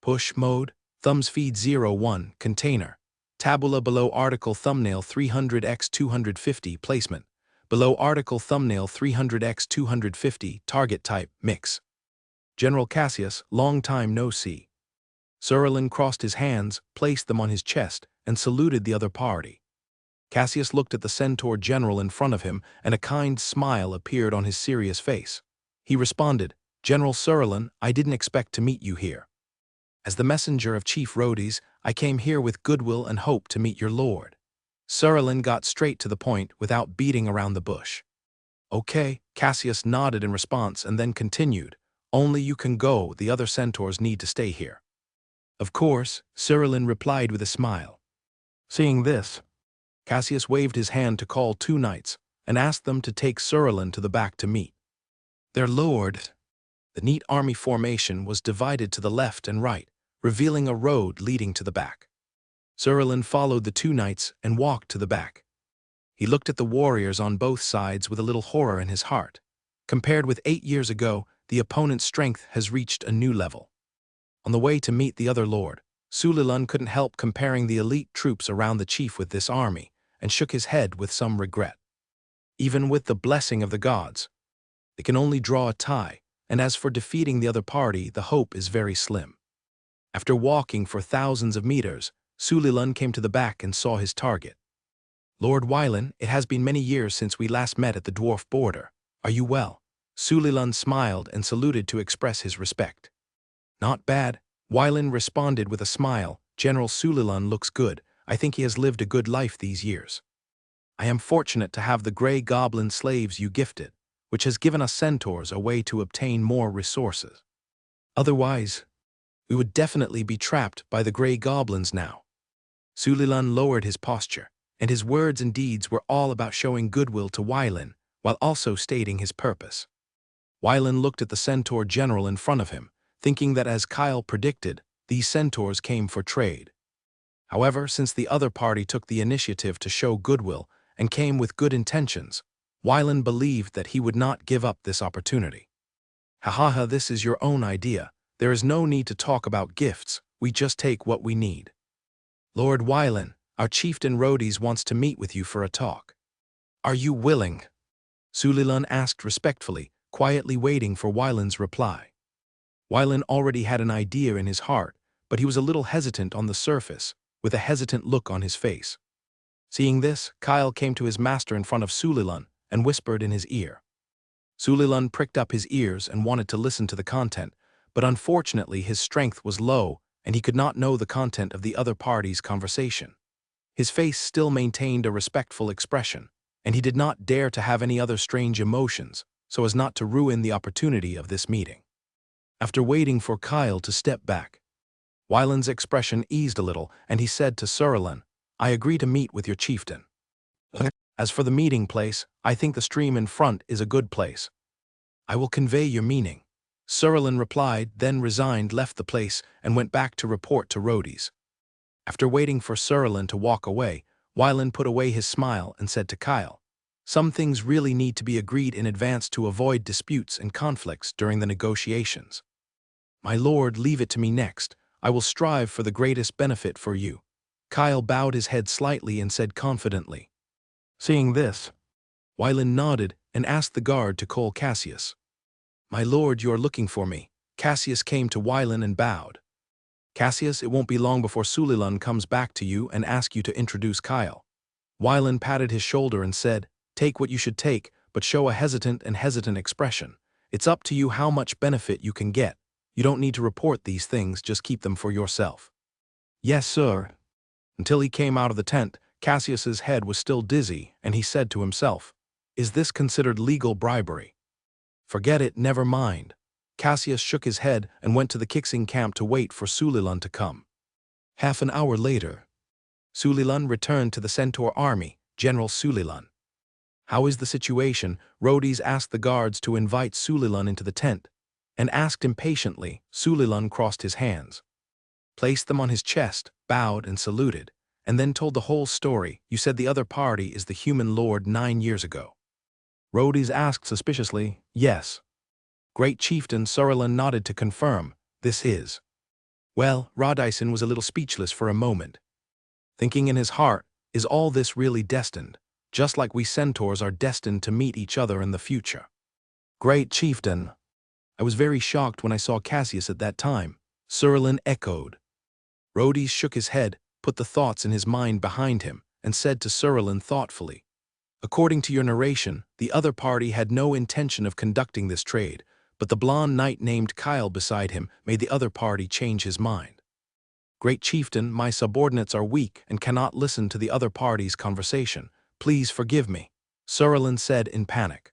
Push mode. Thumbs feed 01. Container. Tabula below article thumbnail 300x 250 placement. Below article thumbnail 300x 250 target type mix. General Cassius, long time no see. Surlin crossed his hands, placed them on his chest, and saluted the other party. Cassius looked at the centaur general in front of him, and a kind smile appeared on his serious face. He responded, "General Surlin, I didn't expect to meet you here. As the messenger of Chief Rhodes, I came here with goodwill and hope to meet your lord." Surlin got straight to the point without beating around the bush. "Okay," Cassius nodded in response and then continued, "Only you can go, the other centaurs need to stay here." "Of course," Surlin replied with a smile. Seeing this, Cassius waved his hand to call two knights and asked them to take Surlin to the back to meet their lord. The neat army formation was divided to the left and right, revealing a road leading to the back. Surlin followed the two knights and walked to the back. He looked at the warriors on both sides with a little horror in his heart. Compared with 8 years ago, the opponent's strength has reached a new level. On the way to meet the other lord, Sulilun couldn't help comparing the elite troops around the chief with this army, and shook his head with some regret. Even with the blessing of the gods, they can only draw a tie, and as for defeating the other party, the hope is very slim. After walking for thousands of meters, Sulilun came to the back and saw his target. "Lord Wylan, it has been many years since we last met at the dwarf border. Are you well?" Sulilun smiled and saluted to express his respect. "Not bad," Wylan responded with a smile. "General Sulilun looks good. I think he has lived a good life these years. I am fortunate to have the gray goblin slaves you gifted, which has given us centaurs a way to obtain more resources. Otherwise, we would definitely be trapped by the gray goblins now." Sulilun lowered his posture, and his words and deeds were all about showing goodwill to Wylan, while also stating his purpose. Wylan looked at the centaur general in front of him, thinking that as Kyle predicted, these centaurs came for trade. However, since the other party took the initiative to show goodwill and came with good intentions, Wylan believed that he would not give up this opportunity. "Ha, this is your own idea. There is no need to talk about gifts, we just take what we need. Lord Wylan, our chieftain Rhodes wants to meet with you for a talk. Are you willing?" Sulilun asked respectfully, quietly waiting for Wylan's reply. Wylan already had an idea in his heart, but he was a little hesitant on the surface, with a hesitant look on his face. Seeing this, Kyle came to his master in front of Sulilun and whispered in his ear. Sulilun pricked up his ears and wanted to listen to the content, but unfortunately his strength was low and he could not know the content of the other party's conversation. His face still maintained a respectful expression, and he did not dare to have any other strange emotions so as not to ruin the opportunity of this meeting. After waiting for Kyle to step back, Wylan's expression eased a little and he said to Surlin, "I agree to meet with your chieftain. As for the meeting place, I think the stream in front is a good place. I will convey your meaning." Surlin replied, then resigned, left the place, and went back to report to Rhodes. After waiting for Surlin to walk away, Wylan put away his smile and said to Kyle, "Some things really need to be agreed in advance to avoid disputes and conflicts during the negotiations. My lord, leave it to me next. I will strive for the greatest benefit for you." Kyle bowed his head slightly and said confidently. Seeing this, Wylan nodded and asked the guard to call Cassius. "My lord, you are looking for me." Cassius came to Wylan and bowed. "Cassius, it won't be long before Sulilun comes back to you and asks you to introduce Kyle." Wylan patted his shoulder and said, "Take what you should take, but show a hesitant expression. It's up to you how much benefit you can get. You don't need to report these things, just keep them for yourself." "Yes, sir." Until he came out of the tent, Cassius's head was still dizzy, and he said to himself, "Is this considered legal bribery? Forget it, never mind." Cassius shook his head and went to the Kixing camp to wait for Sulilun to come. Half an hour later, Sulilun returned to the Centaur army, General Sulilun. "How is the situation?" Rhodes asked the guards to invite Sulilun into the tent, and asked impatiently. Sulilun crossed his hands, placed them on his chest, bowed and saluted, and then told the whole story. You said the other party is the human lord 9 years ago. Rhodes asked suspiciously. Yes. Great Chieftain Surilan nodded to confirm. This is. Well, Rhodisen was a little speechless for a moment. Thinking in his heart, is all this really destined? Just like we centaurs are destined to meet each other in the future. Great Chieftain. I was very shocked when I saw Cassius at that time. Surilan echoed. Rhodes shook his head, put the thoughts in his mind behind him, and said to Surilan thoughtfully, according to your narration, the other party had no intention of conducting this trade, but the blonde knight named Kyle beside him made the other party change his mind. Great Chieftain, my subordinates are weak and cannot listen to the other party's conversation. Please forgive me, Surilan said in panic.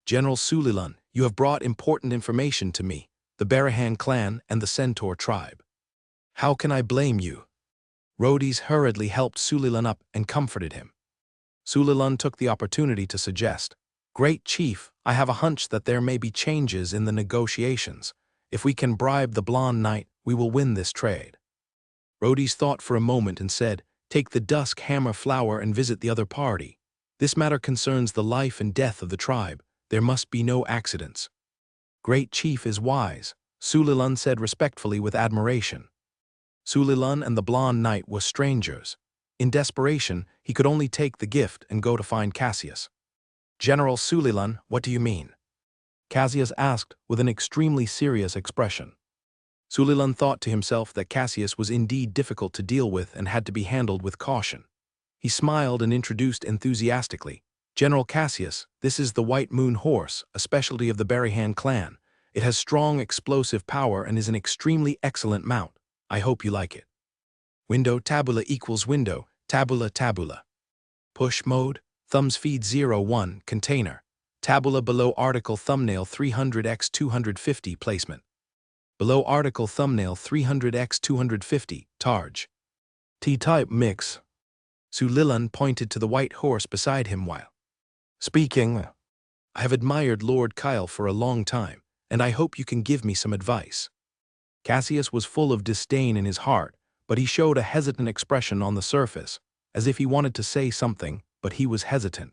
General Sulilan, you have brought important information to me, the Barahan clan and the Centaur tribe. How can I blame you? Rhodes hurriedly helped Sulilan up and comforted him. Sulilan took the opportunity to suggest, Great Chief, I have a hunch that there may be changes in the negotiations. If we can bribe the blonde knight, we will win this trade. Rhodes thought for a moment and said, take the dusk hammer flower and visit the other party. This matter concerns the life and death of the tribe. There must be no accidents. Great Chief is wise, Sulilan said respectfully with admiration. Sulilan and the blonde knight were strangers. In desperation, he could only take the gift and go to find Cassius. General Sulilan, what do you mean? Cassius asked with an extremely serious expression. Sulilan thought to himself that Cassius was indeed difficult to deal with and had to be handled with caution. He smiled and introduced enthusiastically, General Cassius, this is the White Moon Horse, a specialty of the Barahan clan. It has strong explosive power and is an extremely excellent mount. I hope you like it. Window tabula equals window, tabula tabula. Push mode, thumbs feed 01, container. Tabula below article thumbnail 300x250 placement. Below article thumbnail 300x250, Targe. T-type mix. Sulilan pointed to the white horse beside him while speaking. I have admired Lord Kyle for a long time, and I hope you can give me some advice. Cassius was full of disdain in his heart, but he showed a hesitant expression on the surface, as if he wanted to say something, but he was hesitant.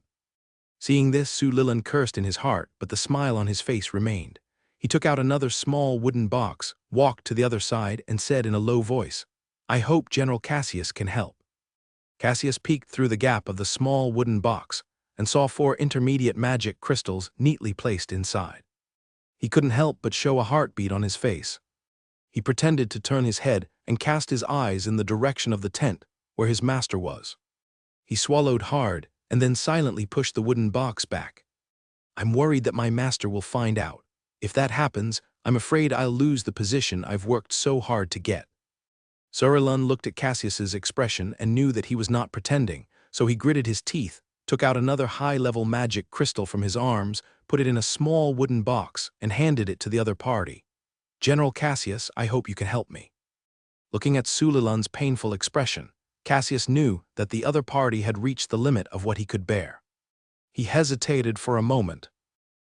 Seeing this, Sulilan cursed in his heart, but the smile on his face remained. He took out another small wooden box, walked to the other side, and said in a low voice, I hope General Cassius can help. Cassius peeked through the gap of the small wooden box and saw 4 intermediate magic crystals neatly placed inside. He couldn't help but show a heartbeat on his face. He pretended to turn his head and cast his eyes in the direction of the tent where his master was. He swallowed hard and then silently pushed the wooden box back. I'm worried that my master will find out. If that happens, I'm afraid I'll lose the position I've worked so hard to get. Surilan looked at Cassius's expression and knew that he was not pretending, so he gritted his teeth, took out another high-level magic crystal from his arms, put it in a small wooden box, and handed it to the other party. General Cassius, I hope you can help me. Looking at Sulilan's painful expression, Cassius knew that the other party had reached the limit of what he could bear. He hesitated for a moment,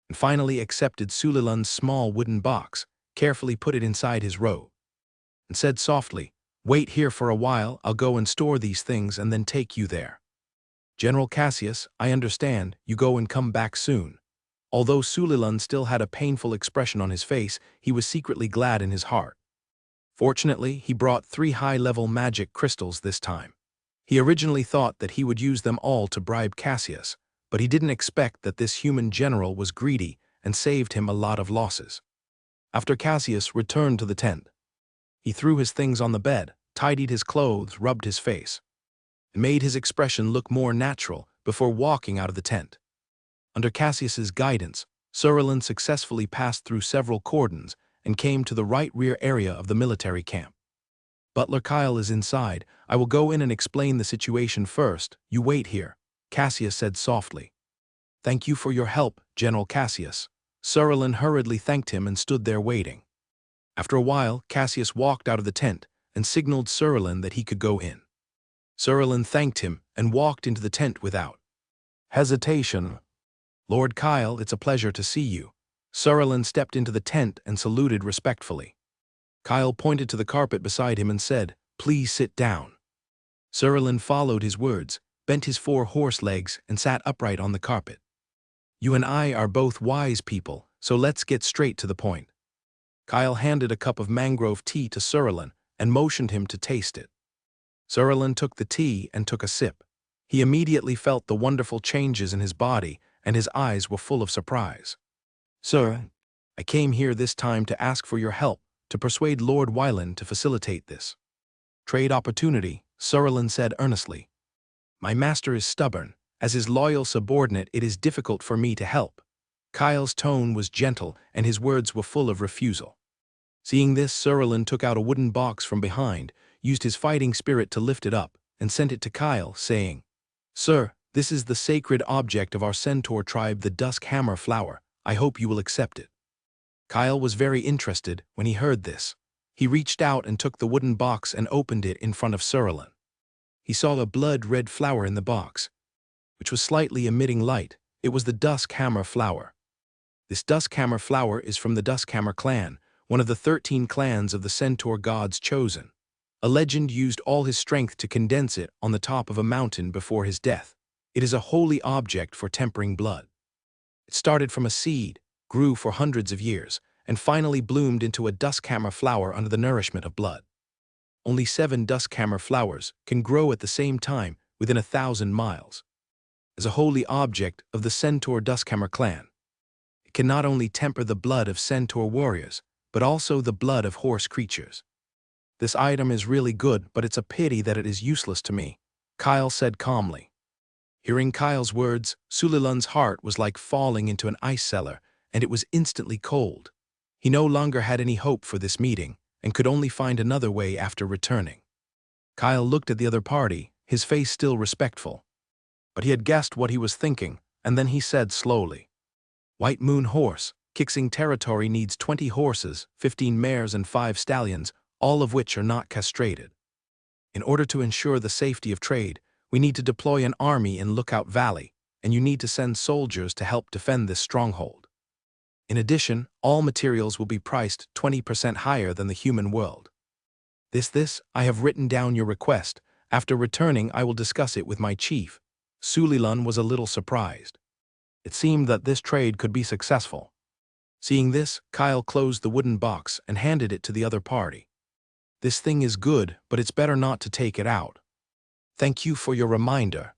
and finally accepted Sulilan's small wooden box, carefully put it inside his robe, and said softly, Wait here for a while, I'll go and store these things and then take you there. General Cassius, I understand, you go and come back soon. Although Sulilan still had a painful expression on his face, he was secretly glad in his heart. Fortunately, he brought 3 high-level magic crystals this time. He originally thought that he would use them all to bribe Cassius, but he didn't expect that this human general was greedy and saved him a lot of losses. After Cassius returned to the tent, he threw his things on the bed, tidied his clothes, rubbed his face, and made his expression look more natural before walking out of the tent. Under Cassius's guidance, Surilan successfully passed through several cordons and came to the right rear area of the military camp. Butler Kyle is inside. I will go in and explain the situation first. You wait here, Cassius said softly. Thank you for your help, General Cassius. Surilan hurriedly thanked him and stood there waiting. After a while, Cassius walked out of the tent and signaled Surilan that he could go in. Surilan thanked him and walked into the tent without hesitation. Lord Kyle, it's a pleasure to see you. Surilan stepped into the tent and saluted respectfully. Kyle pointed to the carpet beside him and said, Please sit down. Surlin followed his words, bent his 4 horse legs, and sat upright on the carpet. You and I are both wise people, so let's get straight to the point. Kyle handed a cup of mangrove tea to Surlin and motioned him to taste it. Surlin took the tea and took a sip. He immediately felt the wonderful changes in his body, and his eyes were full of surprise. Sir, I came here this time to ask for your help to persuade Lord Wyland to facilitate this trade opportunity, Surlin said earnestly. My master is stubborn. As his loyal subordinate, it is difficult for me to help. Kyle's tone was gentle, and his words were full of refusal. Seeing this, Surlin took out a wooden box from behind, used his fighting spirit to lift it up, and sent it to Kyle, saying, Sir, this is the sacred object of our centaur tribe, the Dusk Hammer flower. I hope you will accept it. Kyle was very interested when he heard this. He reached out and took the wooden box and opened it in front of Surlin. He saw a blood-red flower in the box, which was slightly emitting light. It was the Dusk Hammer flower. This Dusk Hammer flower is from the Dusk Hammer clan, one of the 13 clans of the centaur gods chosen. A legend used all his strength to condense it on the top of a mountain before his death. It is a holy object for tempering blood. It started from a seed, grew for hundreds of years, and finally bloomed into a Dusk Hammer flower under the nourishment of blood. Only 7 Dusk Hammer flowers can grow at the same time within 1,000 miles. As a holy object of the Centaur Duskhammer clan, it can not only temper the blood of centaur warriors, but also the blood of horse creatures. This item is really good, but it's a pity that it is useless to me, Kyle said calmly. Hearing Kyle's words, Sulilan's heart was like falling into an ice cellar, and it was instantly cold. He no longer had any hope for this meeting, and could only find another way after returning. Kyle looked at the other party, his face still respectful. But he had guessed what he was thinking, and then he said slowly, White Moon Horse, Kixing territory needs 20 horses, 15 mares and 5 stallions, all of which are not castrated. In order to ensure the safety of trade, we need to deploy an army in Lookout Valley, and you need to send soldiers to help defend this stronghold. In addition, all materials will be priced 20% higher than the human world. I have written down your request. After returning, I will discuss it with my chief. Sulilan was a little surprised. It seemed that this trade could be successful. Seeing this, Kyle closed the wooden box and handed it to the other party. This thing is good, but it's better not to take it out. Thank you for your reminder.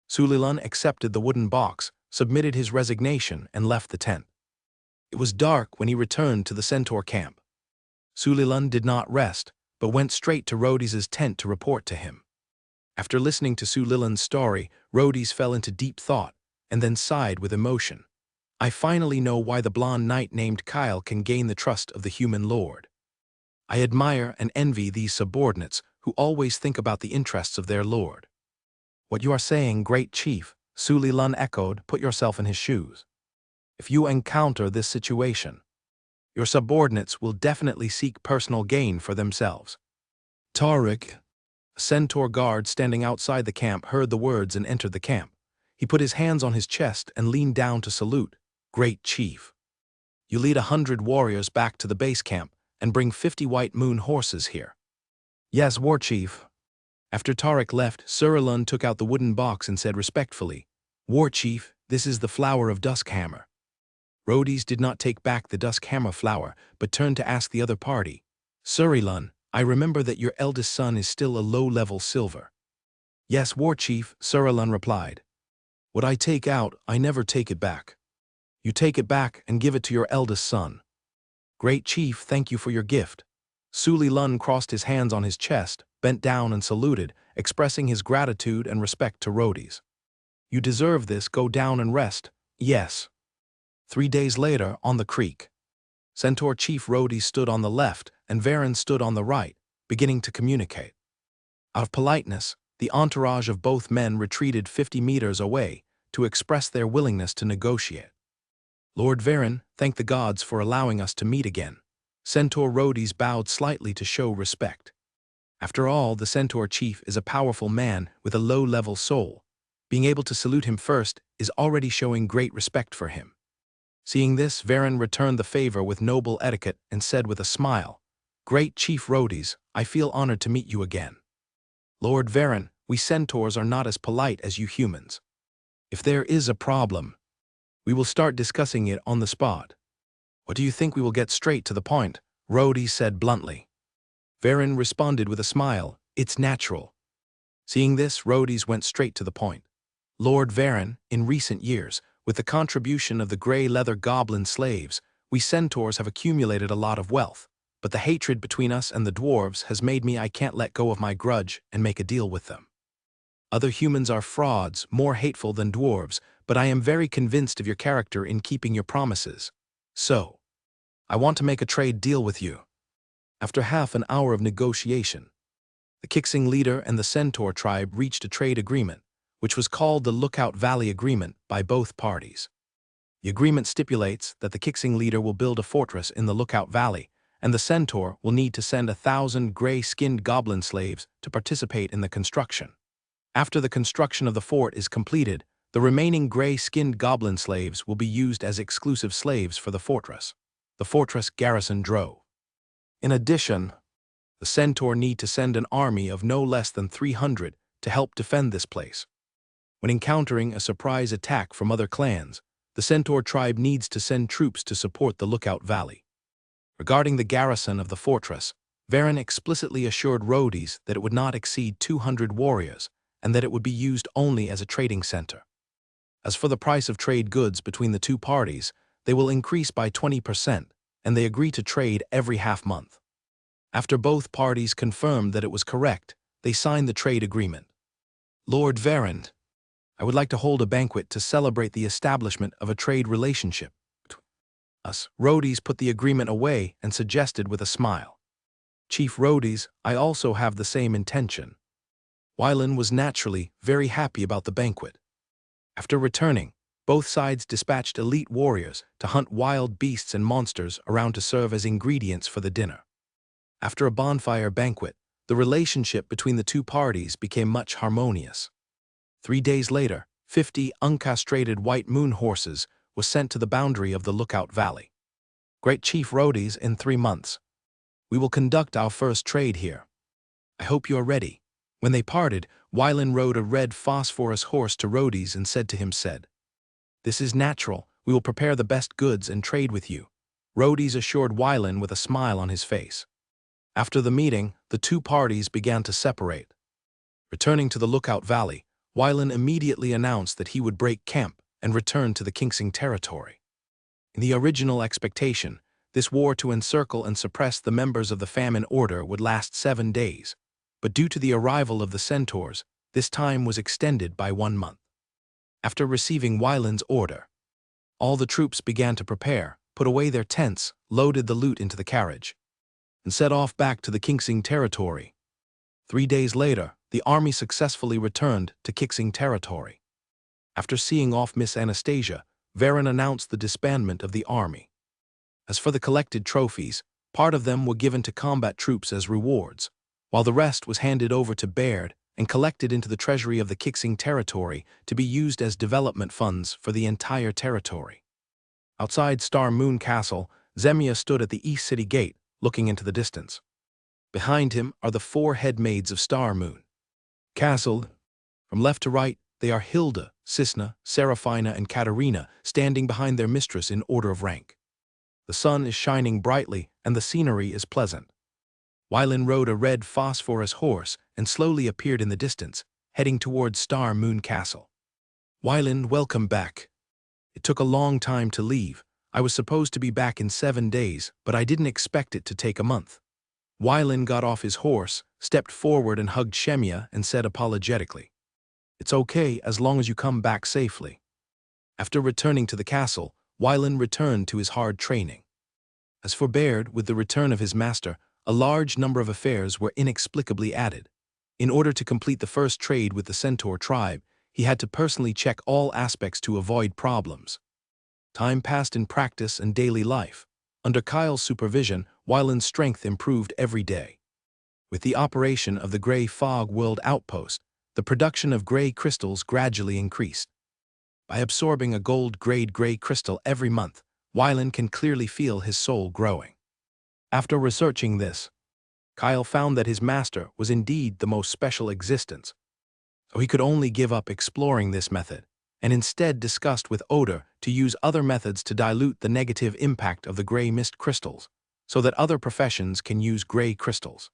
Sulilan accepted the wooden box, submitted his resignation, and left the tent. It was dark when he returned to the centaur camp. Sulilan did not rest, but went straight to Rhodes's tent to report to him. After listening to Sulilan's story, Rhodes fell into deep thought, and then sighed with emotion. I finally know why the blonde knight named Kyle can gain the trust of the human lord. I admire and envy these subordinates who always think about the interests of their lord. What you are saying, great chief, Sulilan echoed, put yourself in his shoes. If you encounter this situation, your subordinates will definitely seek personal gain for themselves. Tariq, a centaur guard standing outside the camp, heard the words and entered the camp. He put his hands on his chest and leaned down to salute. Great chief. You lead 100 warriors back to the base camp and bring 50 White Moon horses here. Yes, war chief. After Tariq left, Sulilan took out the wooden box and said respectfully, War chief, this is the flower of Duskhammer. Rhodes did not take back the Duskhammer flower, but turned to ask the other party, Sulilan, I remember that your eldest son is still a low-level silver. Yes, war chief, Sulilan replied. What I take out, I never take it back. You take it back and give it to your eldest son. Great chief, thank you for your gift. Sulilan crossed his hands on his chest, bent down and saluted, expressing his gratitude and respect to Rhodes. You deserve this, go down and rest. Yes. 3 days later, on the creek. Centaur Chief Rhodes stood on the left and Varen stood on the right, beginning to communicate. Out of politeness, the entourage of both men retreated 50 meters away to express their willingness to negotiate. Lord Varen, thank the gods for allowing us to meet again. Centaur Rhodes bowed slightly to show respect. After all, the Centaur Chief is a powerful man with a low-level soul. Being able to salute him first is already showing great respect for him. Seeing this, Varen returned the favor with noble etiquette and said with a smile, Great Chief Rhodes, I feel honored to meet you again. Lord Varen, we centaurs are not as polite as you humans. If there is a problem, we will start discussing it on the spot. What do you think? We will get straight to the point, Rhodes said bluntly. Varen responded with a smile, it's natural. Seeing this, Rhodes went straight to the point. Lord Varen, in recent years, with the contribution of the grey leather goblin slaves, we centaurs have accumulated a lot of wealth, but the hatred between us and the dwarves has made me I can't let go of my grudge and make a deal with them. Other humans are frauds, more hateful than dwarves, but I am very convinced of your character in keeping your promises. So, I want to make a trade deal with you. After half an hour of negotiation, the Kixing leader and the Centaur tribe reached a trade agreement, which was called the Lookout Valley Agreement by both parties. The agreement stipulates that the Kixing leader will build a fortress in the Lookout Valley, and the Centaur will need to send 1,000 gray-skinned goblin slaves to participate in the construction. After the construction of the fort is completed, the remaining gray-skinned goblin slaves will be used as exclusive slaves for the fortress garrison drove. In addition, the Centaur need to send an army of no less than 300 to help defend this place. When encountering a surprise attack from other clans, the Centaur tribe needs to send troops to support the Lookout Valley. Regarding the garrison of the fortress, Varen explicitly assured Rhodes that it would not exceed 200 warriors and that it would be used only as a trading center. As for the price of trade goods between the two parties, they will increase by 20%, and they agree to trade every half-month. After both parties confirmed that it was correct, they signed the trade agreement. Lord Varen, I would like to hold a banquet to celebrate the establishment of a trade relationship between us. Rhodes put the agreement away and suggested with a smile. Chief Rhodes, I also have the same intention. Wylan was naturally very happy about the banquet. After returning, both sides dispatched elite warriors to hunt wild beasts and monsters around to serve as ingredients for the dinner. After a bonfire banquet, the relationship between the two parties became much harmonious. 3 days later, 50 uncastrated white moon horses were sent to the boundary of the Lookout Valley. Great Chief Rhodes, in 3 months, we will conduct our first trade here. I hope you are ready. When they parted, Wylan rode a red phosphorus horse to Rhodes and said to him, This is natural. We will prepare the best goods and trade with you. Rhodes assured Wylan with a smile on his face. After the meeting, the two parties began to separate. Returning to the Lookout Valley, Wylan immediately announced that he would break camp and return to the Kixing territory. In the original expectation, this war to encircle and suppress the members of the Famine Order would last 7 days, but due to the arrival of the Centaurs, this time was extended by 1 month. After receiving Wylan's order, all the troops began to prepare, put away their tents, loaded the loot into the carriage, and set off back to the Kixing territory. 3 days later, the army successfully returned to Kixing territory. After seeing off Miss Anastasia, Varen announced the disbandment of the army. As for the collected trophies, part of them were given to combat troops as rewards, while the rest was handed over to Baird and collected into the treasury of the Kixing territory to be used as development funds for the entire territory. Outside Star Moon Castle, Zemia stood at the East City Gate, looking into the distance. Behind him are the 4 head maids of Star Moon Castle. From left to right, they are Hilda, Cisna, Serafina, and Katerina, standing behind their mistress in order of rank. The sun is shining brightly, and the scenery is pleasant. Wylan rode a red phosphorus horse and slowly appeared in the distance, heading towards Star Moon Castle. Wylan, welcome back. It took a long time to leave. I was supposed to be back in 7 days, but I didn't expect it to take a month. Wylan got off his horse, stepped forward and hugged Shemya and said apologetically, It's okay as long as you come back safely. After returning to the castle, Wylan returned to his hard training. As for Baird, with the return of his master, a large number of affairs were inexplicably added. In order to complete the first trade with the Centaur tribe, he had to personally check all aspects to avoid problems. Time passed in practice and daily life. Under Kyle's supervision, Wylan's strength improved every day. With the operation of the Grey Fog World Outpost, the production of gray crystals gradually increased. By absorbing a gold-grade gray crystal every month, Wylan can clearly feel his soul growing. After researching this, Kyle found that his master was indeed the most special existence, so he could only give up exploring this method, and instead discussed with Oda to use other methods to dilute the negative impact of the gray mist crystals, so that other professions can use gray crystals.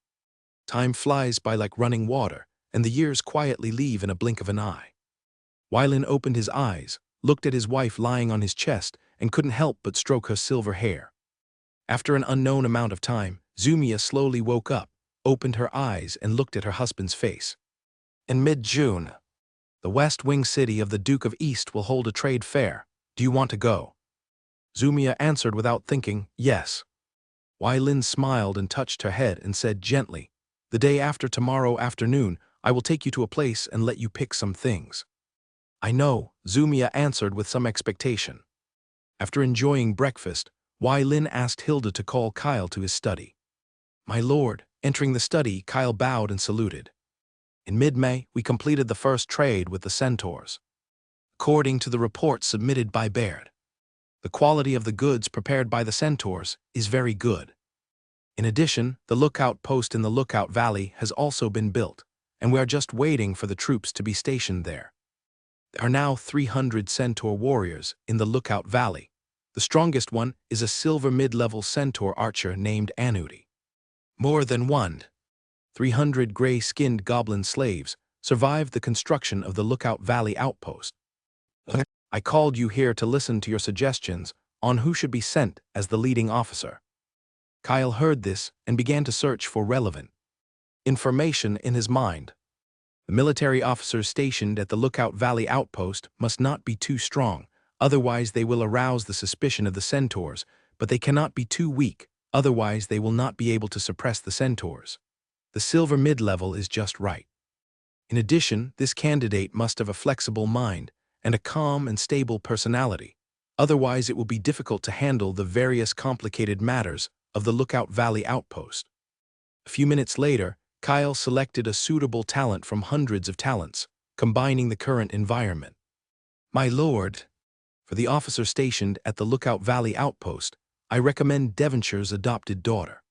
Time flies by like running water, and the years quietly leave in a blink of an eye. Weilin opened his eyes, looked at his wife lying on his chest, and couldn't help but stroke her silver hair. After an unknown amount of time, Zumiya slowly woke up, opened her eyes, and looked at her husband's face. In mid-June, the West Wing city of the Duke of East will hold a trade fair. Do you want to go? Zumiya answered without thinking, yes. Weilin smiled and touched her head and said gently, the day after tomorrow afternoon, I will take you to a place and let you pick some things. I know, Zumiya answered with some expectation. After enjoying breakfast, Weilin asked Hilda to call Kyle to his study. My lord, entering the study, Kyle bowed and saluted. In mid-May, we completed the first trade with the centaurs. According to the report submitted by Baird, the quality of the goods prepared by the centaurs is very good. In addition, the lookout post in the Lookout Valley has also been built, and we are just waiting for the troops to be stationed there. There are now 300 centaur warriors in the Lookout Valley. The strongest one is a silver mid-level centaur archer named Anudi. More than 300 gray-skinned goblin slaves survived the construction of the Lookout Valley outpost. I called you here to listen to your suggestions on who should be sent as the leading officer. Kyle heard this and began to search for relevant information in his mind. The military officers stationed at the Lookout Valley outpost must not be too strong, otherwise they will arouse the suspicion of the centaurs, but they cannot be too weak, otherwise they will not be able to suppress the centaurs. The silver mid-level is just right. In addition, this candidate must have a flexible mind and a calm and stable personality, otherwise it will be difficult to handle the various complicated matters of the Lookout Valley outpost. A few minutes later, Kyle selected a suitable talent from hundreds of talents, combining the current environment. My lord, for the officer stationed at the Lookout Valley outpost, I recommend Devonshire's adopted daughter,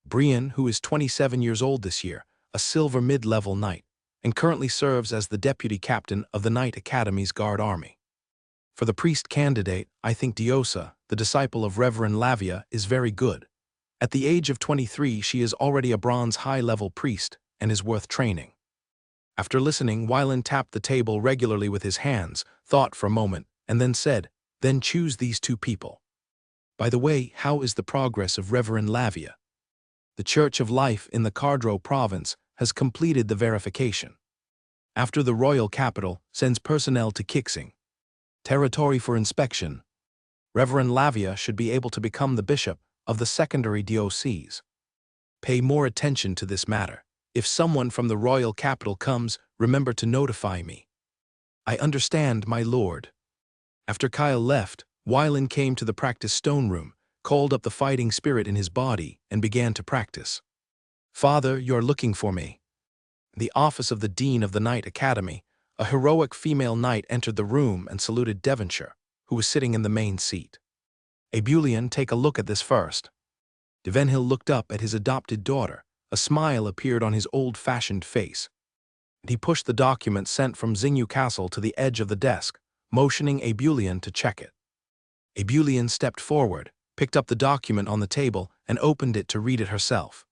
Brian, who is 27 years old this year, a silver mid-level knight, and currently serves as the deputy captain of the Knight Academy's Guard Army. For the priest candidate, I think Diosa, the disciple of Reverend Lavia, is very good. At the age of 23, she is already a bronze high-level priest and is worth training. After listening, Weilin tapped the table regularly with his hands, thought for a moment, and then said, then choose these two people. By the way, how is the progress of Reverend Lavia? The Church of Life in the Cardro province has completed the verification. After the royal capital sends personnel to Kixing territory for inspection, Reverend Lavia should be able to become the bishop of the secondary dioceses. Pay more attention to this matter. If someone from the royal capital comes, remember to notify me. I understand, my lord. After Kyle left, Weilin came to the practice stone room, called up the fighting spirit in his body, and began to practice. Father, you're looking for me. In the office of the Dean of the Knight Academy, a heroic female knight entered the room and saluted Devonshire, who was sitting in the main seat. Abulian, take a look at this first. Devenhill looked up at his adopted daughter. A smile appeared on his old-fashioned face. And he pushed the document sent from Xingyu Castle to the edge of the desk, motioning Abulian to check it. Abulian stepped forward, picked up the document on the table, and opened it to read it herself.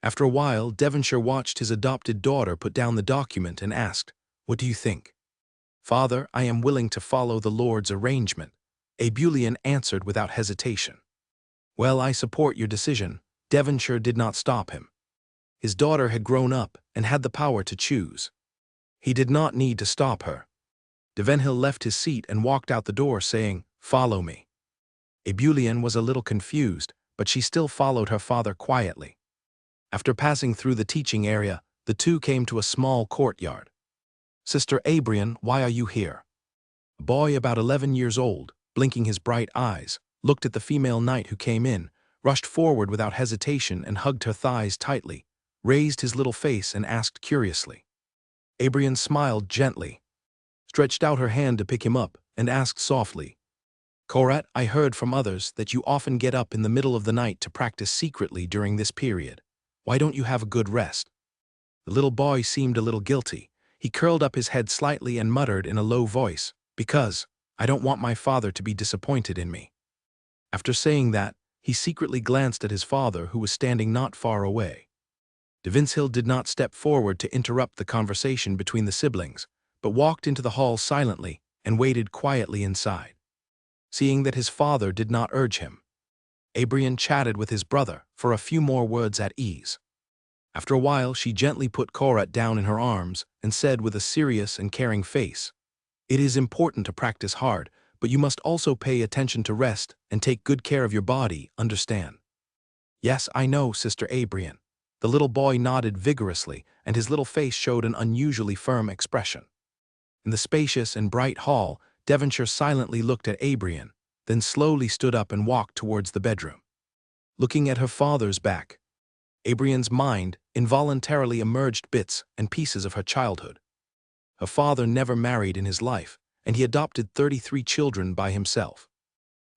After a while, Devonshire watched his adopted daughter put down the document and asked, what do you think? Father, I am willing to follow the Lord's arrangement. Abulian answered without hesitation. Well, I support your decision. Devonshire did not stop him. His daughter had grown up and had the power to choose. He did not need to stop her. Devenhill left his seat and walked out the door saying, follow me. Abulian was a little confused, but she still followed her father quietly. After passing through the teaching area, the two came to a small courtyard. Sister Abrian, why are you here? A boy about 11 years old, blinking his bright eyes, looked at the female knight who came in, rushed forward without hesitation and hugged her thighs tightly, raised his little face and asked curiously. Abrian smiled gently, stretched out her hand to pick him up, and asked softly, Corette, I heard from others that you often get up in the middle of the night to practice secretly during this period. Why don't you have a good rest? The little boy seemed a little guilty. He curled up his head slightly and muttered in a low voice, "Because I don't want my father to be disappointed in me." After saying that, he secretly glanced at his father, who was standing not far away. De Vincennes did not step forward to interrupt the conversation between the siblings, but walked into the hall silently and waited quietly inside. Seeing that his father did not urge him, Abrien chatted with his brother for a few more words at ease. After a while, she gently put Corette down in her arms and said with a serious and caring face, "It is important to practice hard, but you must also pay attention to rest and take good care of your body, understand?" "Yes, I know, Sister Abrien." The little boy nodded vigorously, and his little face showed an unusually firm expression. In the spacious and bright hall, Devonshire silently looked at Abrien, then slowly stood up and walked towards the bedroom. Looking at her father's back, Abrien's mind involuntarily emerged bits and pieces of her childhood. Her father never married in his life, and he adopted 33 children by himself.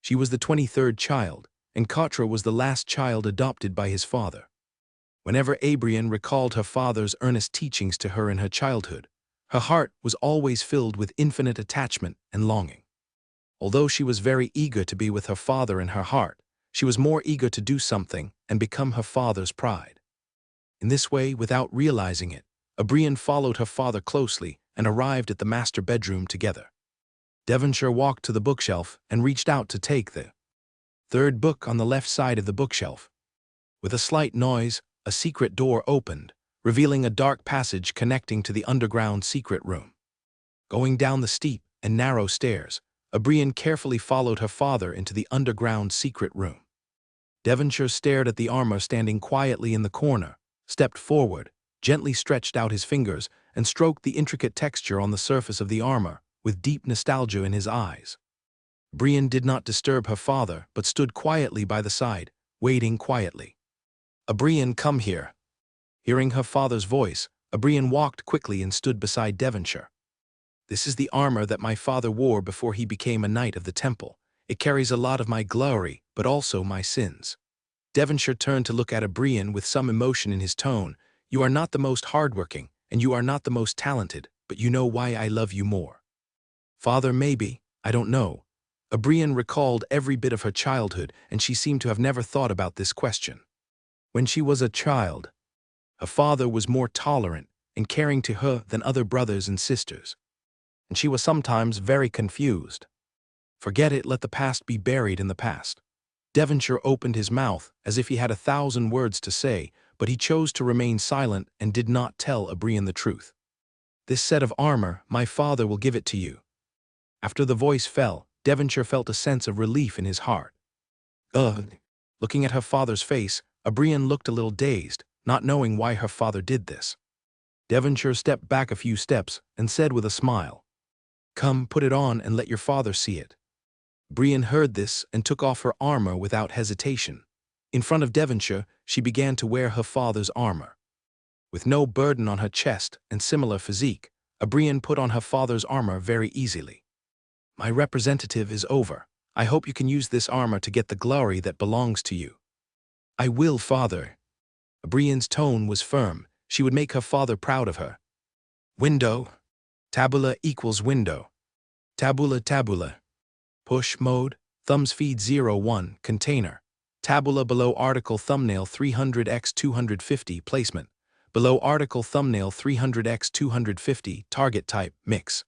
She was the 23rd child, and Quatre was the last child adopted by his father. Whenever Abrien recalled her father's earnest teachings to her in her childhood, her heart was always filled with infinite attachment and longing. Although she was very eager to be with her father in her heart, she was more eager to do something and become her father's pride. In this way, without realizing it, Abrien followed her father closely and arrived at the master bedroom together. Devonshire walked to the bookshelf and reached out to take the third book on the left side of the bookshelf. With a slight noise, a secret door opened, revealing a dark passage connecting to the underground secret room. Going down the steep and narrow stairs, Abrien carefully followed her father into the underground secret room. Devonshire stared at the armor standing quietly in the corner, stepped forward, gently stretched out his fingers, and stroked the intricate texture on the surface of the armor, with deep nostalgia in his eyes. Abrien did not disturb her father, but stood quietly by the side, waiting quietly. "Abrien, come here." Hearing her father's voice, Abrien walked quickly and stood beside Devonshire. "This is the armor that my father wore before he became a knight of the temple. It carries a lot of my glory, but also my sins." Devonshire turned to look at Abrien with some emotion in his tone. "You are not the most hardworking, and you are not the most talented, but you know why I love you more." "Father, maybe, I don't know." Abrien recalled every bit of her childhood, and she seemed to have never thought about this question. When she was a child, her father was more tolerant and caring to her than other brothers and sisters, and she was sometimes very confused. Forget it, let the past be buried in the past. Devonshire opened his mouth as if he had 1,000 words to say, but he chose to remain silent and did not tell Abrien the truth. "This set of armor, my father will give it to you." After the voice fell, Devonshire felt a sense of relief in his heart. "Ugh." Looking at her father's face, Abrien looked a little dazed, not knowing why her father did this. Devonshire stepped back a few steps and said with a smile, "Come, put it on and let your father see it." Abrien heard this and took off her armor without hesitation. In front of Devonshire, she began to wear her father's armor. With no burden on her chest and similar physique, Abrien put on her father's armor very easily. "My representative is over. I hope you can use this armor to get the glory that belongs to you." "I will, father." Abrien's tone was firm. She would make her father proud of her. Window. Tabula equals window. Tabula tabula. Push mode. Thumbs feed 01. Container. Tabula below article thumbnail 300x 250. Placement. Below article thumbnail 300x 250. Target type. Mix.